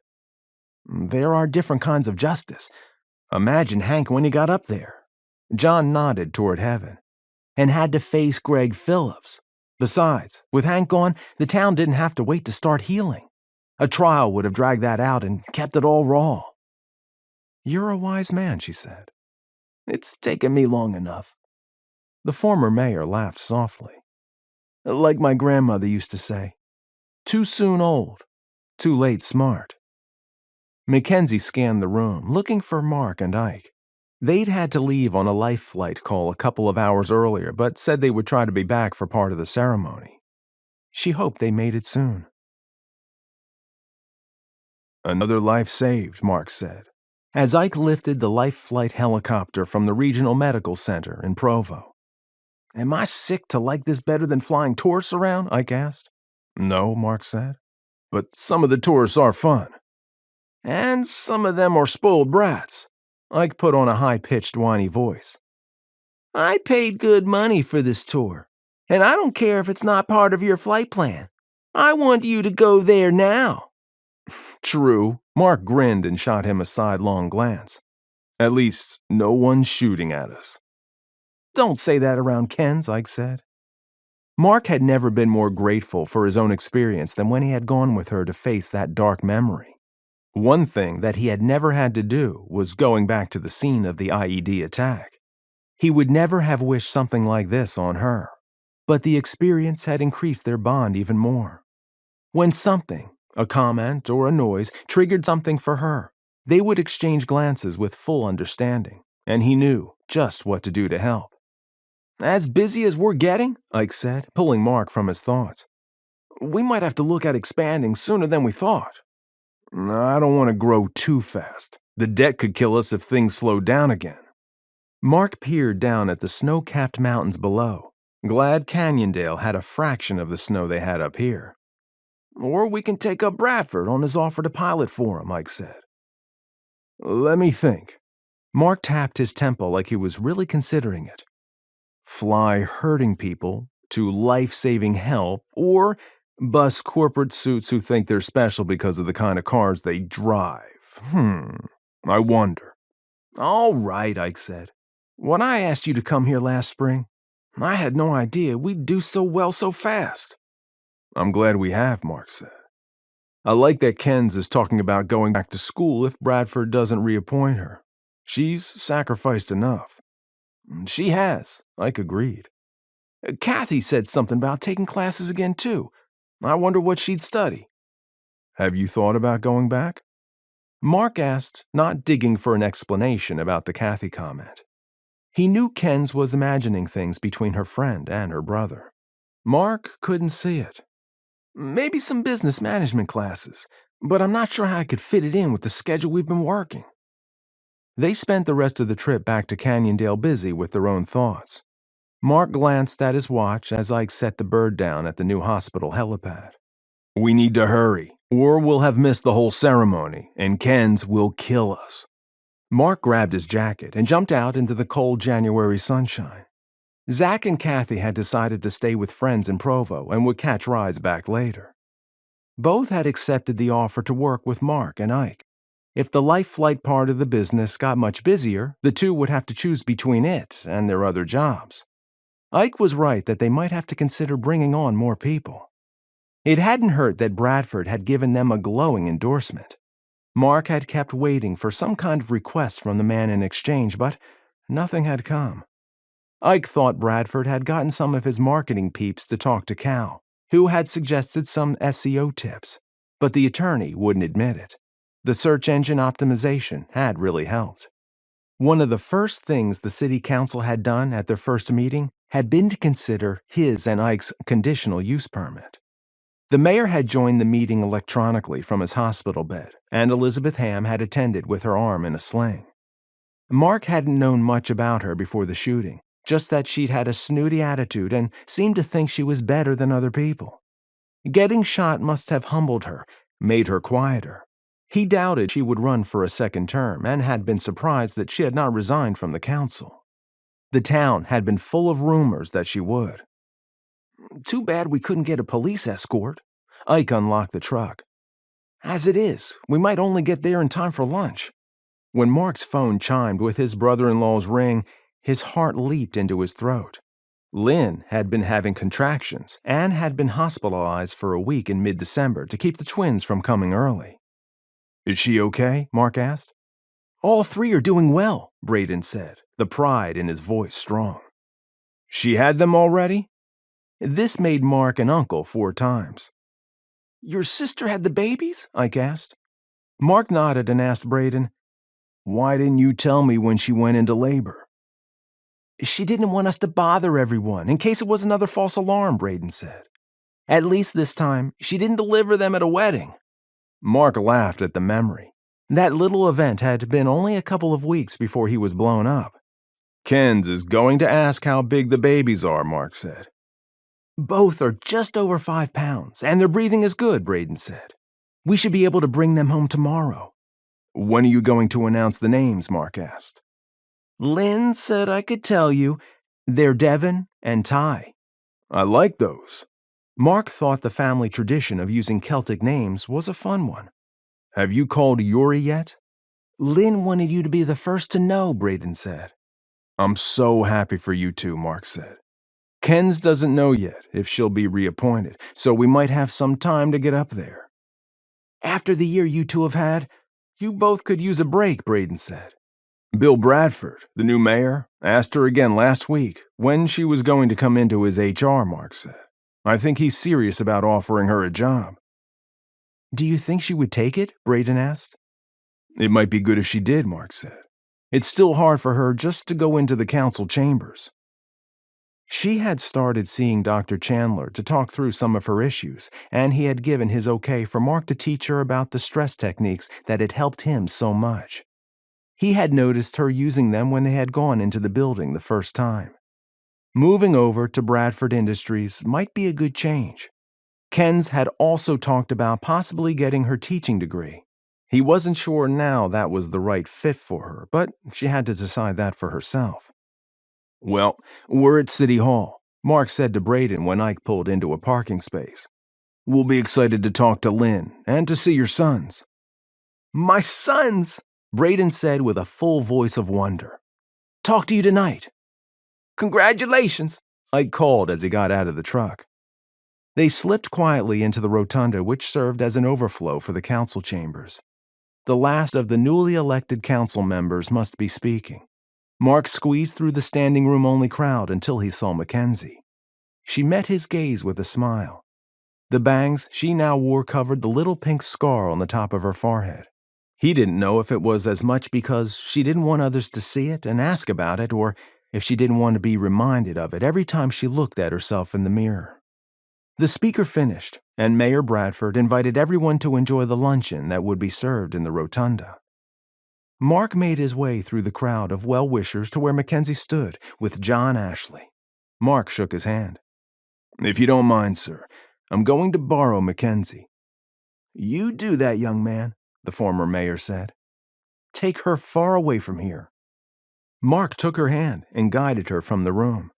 "There are different kinds of justice. Imagine Hank when he got up there." John nodded toward heaven. "And had to face Greg Phillips. Besides, with Hank gone, the town didn't have to wait to start healing. A trial would have dragged that out and kept it all raw." "You're a wise man," she said. "It's taken me long enough." The former mayor laughed softly. "Like my grandmother used to say, too soon old, too late smart." McKenzie scanned the room, looking for Mark and Ike. They'd had to leave on a life flight call a couple of hours earlier, but said they would try to be back for part of the ceremony. She hoped they made it soon. "Another life saved," Mark said, as Ike lifted the life flight helicopter from the regional medical center in Provo. "Am I sick to like this better than flying tourists around?" Ike asked. "No," Mark said, "but some of the tourists are fun. And some of them are spoiled brats." Ike put on a high-pitched, whiny voice. "I paid good money for this tour, and I don't care if it's not part of your flight plan. I want you to go there now." "True." Mark grinned and shot him a sidelong glance. "At least, no one's shooting at us." "Don't say that around Ken's," Ike said. Mark had never been more grateful for his own experience than when he had gone with her to face that dark memory. One thing that he had never had to do was going back to the scene of the IED attack. He would never have wished something like this on her, but the experience had increased their bond even more. When something, a comment or a noise, triggered something for her, they would exchange glances with full understanding, and he knew just what to do to help. "As busy as we're getting," Ike said, pulling Mark from his thoughts, "we might have to look at expanding sooner than we thought." "I don't want to grow too fast. The debt could kill us if things slow down again." Mark peered down at the snow-capped mountains below, glad Canyondale had a fraction of the snow they had up here. "Or we can take up Bradford on his offer to pilot for him," Mike said. "Let me think." Mark tapped his temple like he was really considering it. "Fly hurting people to life-saving help, or bus corporate suits who think they're special because of the kind of cars they drive. I wonder." "All right," Ike said. "When I asked you to come here last spring, I had no idea we'd do so well so fast." "I'm glad we have," Mark said. "I like that Ken's is talking about going back to school if Bradford doesn't reappoint her. She's sacrificed enough." "She has," Ike agreed. "Kathy said something about taking classes again, too. I wonder what she'd study." "Have you thought about going back?" Mark asked, not digging for an explanation about the Kathy comment. He knew Ken's was imagining things between her friend and her brother. Mark couldn't see it. "Maybe some business management classes, but I'm not sure how I could fit it in with the schedule we've been working." They spent the rest of the trip back to Canyondale busy with their own thoughts. Mark glanced at his watch as Ike set the bird down at the new hospital helipad. "We need to hurry, or we'll have missed the whole ceremony, and Ken's will kill us." Mark grabbed his jacket and jumped out into the cold January sunshine. Zach and Kathy had decided to stay with friends in Provo and would catch rides back later. Both had accepted the offer to work with Mark and Ike. If the life flight part of the business got much busier, the two would have to choose between it and their other jobs. Ike was right that they might have to consider bringing on more people. It hadn't hurt that Bradford had given them a glowing endorsement. Mark had kept waiting for some kind of request from the man in exchange, but nothing had come. Ike thought Bradford had gotten some of his marketing peeps to talk to Cal, who had suggested some SEO tips, but the attorney wouldn't admit it. The search engine optimization had really helped. One of the first things the city council had done at their first meeting had been to consider his and Ike's conditional use permit. The mayor had joined the meeting electronically from his hospital bed, and Elizabeth Ham had attended with her arm in a sling. Mark hadn't known much about her before the shooting, just that she'd had a snooty attitude and seemed to think she was better than other people. Getting shot must have humbled her, made her quieter. He doubted she would run for a second term and had been surprised that she had not resigned from the council. The town had been full of rumors that she would. "Too bad we couldn't get a police escort." Ike unlocked the truck. "As it is, we might only get there in time for lunch." When Mark's phone chimed with his brother-in-law's ring, his heart leaped into his throat. Lynn had been having contractions and had been hospitalized for a week in mid-December to keep the twins from coming early. "Is she okay?" Mark asked. "All three are doing well," Braden said, the pride in his voice strong. "She had them already?" This made Mark an uncle 4 times. "Your sister had the babies?" Ike asked. Mark nodded and asked Braden, "Why didn't you tell me when she went into labor?" "She didn't want us to bother everyone, in case it was another false alarm," Braden said. "At least this time, she didn't deliver them at a wedding." Mark laughed at the memory. That little event had been only a couple of weeks before he was blown up. "Ken's is going to ask how big the babies are," Mark said. "Both are just over 5 pounds, and their breathing is good," Braden said. "We should be able to bring them home tomorrow." "When are you going to announce the names?" Mark asked. "Lynn said I could tell you. They're Devin and Ty." "I like those." Mark thought the family tradition of using Celtic names was a fun one. "Have you called Yuri yet?" "Lynn wanted you to be the first to know," Braden said. "I'm so happy for you two," Mark said. "Ken's doesn't know yet if she'll be reappointed, so we might have some time to get up there." "After the year you two have had, you both could use a break," Braden said. "Bill Bradford, the new mayor, asked her again last week when she was going to come into his HR," Mark said. "I think he's serious about offering her a job." "Do you think she would take it?" Braden asked. "It might be good if she did," Mark said. "It's still hard for her just to go into the council chambers." She had started seeing Dr. Chandler to talk through some of her issues, and he had given his okay for Mark to teach her about the stress techniques that had helped him so much. He had noticed her using them when they had gone into the building the first time. Moving over to Bradford Industries might be a good change. Ken's had also talked about possibly getting her teaching degree. He wasn't sure now that was the right fit for her, but she had to decide that for herself. "Well, we're at City Hall," Mark said to Braden when Ike pulled into a parking space. "We'll be excited to talk to Lynn and to see your sons." "My sons!" Braden said with a full voice of wonder. "Talk to you tonight." "Congratulations," Ike called as he got out of the truck. They slipped quietly into the rotunda, which served as an overflow for the council chambers. The last of the newly elected council members must be speaking. Mark squeezed through the standing room only crowd until he saw McKenzie. She met his gaze with a smile. The bangs she now wore covered the little pink scar on the top of her forehead. He didn't know if it was as much because she didn't want others to see it and ask about it, or if she didn't want to be reminded of it every time she looked at herself in the mirror. The speaker finished, and Mayor Bradford invited everyone to enjoy the luncheon that would be served in the rotunda. Mark made his way through the crowd of well-wishers to where McKenzie stood with John Ashley. Mark shook his hand. "If you don't mind, sir, I'm going to borrow McKenzie." "You do that, young man," the former mayor said. "Take her far away from here." Mark took her hand and guided her from the room.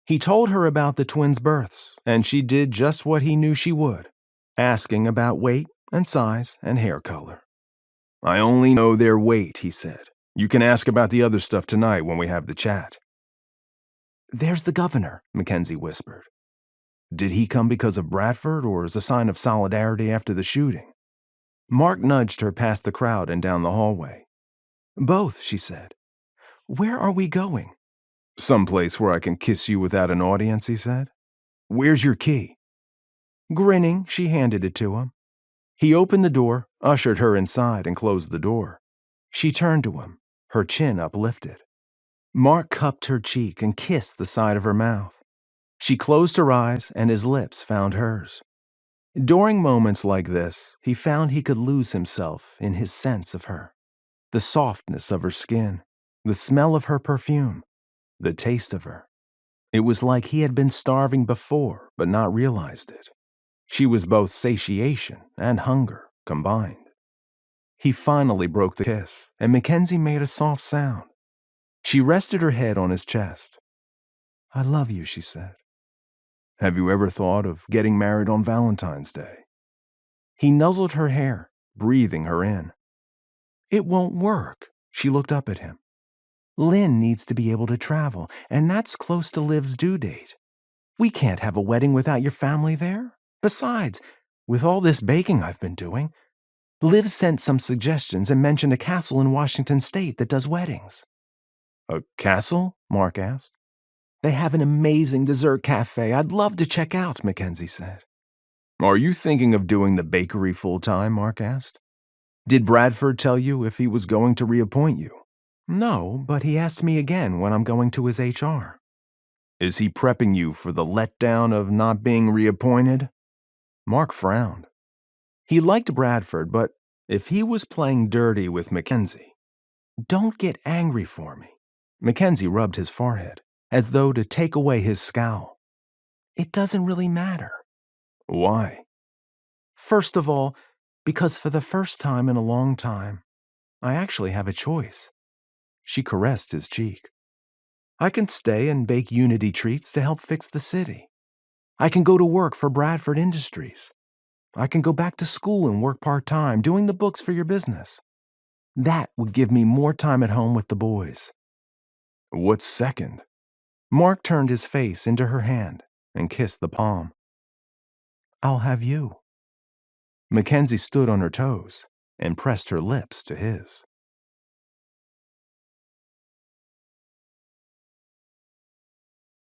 He told her about the twins' births, and she did just what he knew she would, asking about weight and size and hair color. "I only know their weight," he said. "You can ask about the other stuff tonight when we have the chat." "There's the governor," McKenzie whispered. Did he come because of Bradford or as a sign of solidarity after the shooting? Mark nudged her past the crowd and down the hallway. "Both," she said. "Where are we going?" "Someplace where I can kiss you without an audience," he said. "Where's your key?" Grinning, she handed it to him. He opened the door, ushered her inside, and closed the door. She turned to him, her chin uplifted. Mark cupped her cheek and kissed the side of her mouth. She closed her eyes, and his lips found hers. During moments like this, he found he could lose himself in his sense of her. The softness of her skin, the smell of her perfume, the taste of her. It was like he had been starving before, but not realized it. She was both satiation and hunger combined. He finally broke the kiss, and McKenzie made a soft sound. She rested her head on his chest. "I love you," she said. "Have you ever thought of getting married on Valentine's Day?" He nuzzled her hair, breathing her in. "It won't work." She looked up at him. "Lynn needs to be able to travel, and that's close to Liv's due date. We can't have a wedding without your family there. Besides, with all this baking I've been doing, Liv sent some suggestions and mentioned a castle in Washington State that does weddings. A castle? Mark asked. They have an amazing dessert cafe I'd love to check out, McKenzie said. Are you thinking of doing the bakery full-time? Mark asked. Did Bradford tell you if he was going to reappoint you? No, but he asked me again when I'm going to his HR. Is he prepping you for the letdown of not being reappointed? Mark frowned. He liked Bradford, but if he was playing dirty with McKenzie, don't get angry for me. McKenzie rubbed his forehead, as though to take away his scowl. It doesn't really matter. Why? First of all, because for the first time in a long time, I actually have a choice. She caressed his cheek. I can stay and bake Unity treats to help fix the city. I can go to work for Bradford Industries. I can go back to school and work part-time doing the books for your business. That would give me more time at home with the boys. What's second? Mark turned his face into her hand and kissed the palm. I'll have you. McKenzie stood on her toes and pressed her lips to his.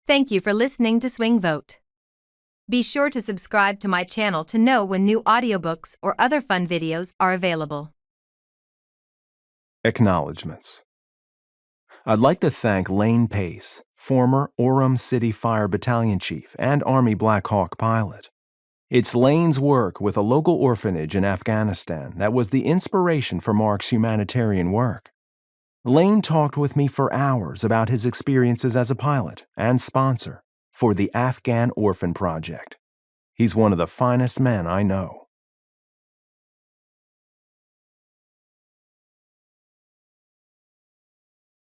Thank you for listening to Swing Vote. Be sure to subscribe to my channel to know when new audiobooks or other fun videos are available.
Acknowledgements. I'd like to thank Lane Pace, former Orem City Fire Battalion Chief and Army Black Hawk pilot. It's Lane's work with a local orphanage in Afghanistan that was the inspiration for Mark's humanitarian work. Lane talked with me for hours about his experiences as a pilot and sponsor for the Afghan Orphan Project. He's one of the finest men I know.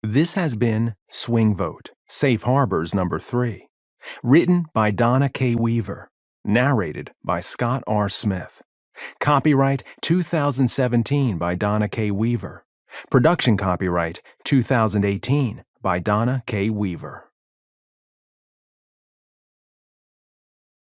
This has been Swing Vote, Safe Harbors number 3. Written by Donna K. Weaver. Narrated by Scott R. Smith. Copyright 2017 by Donna K. Weaver. Production copyright 2018 by Donna K. Weaver.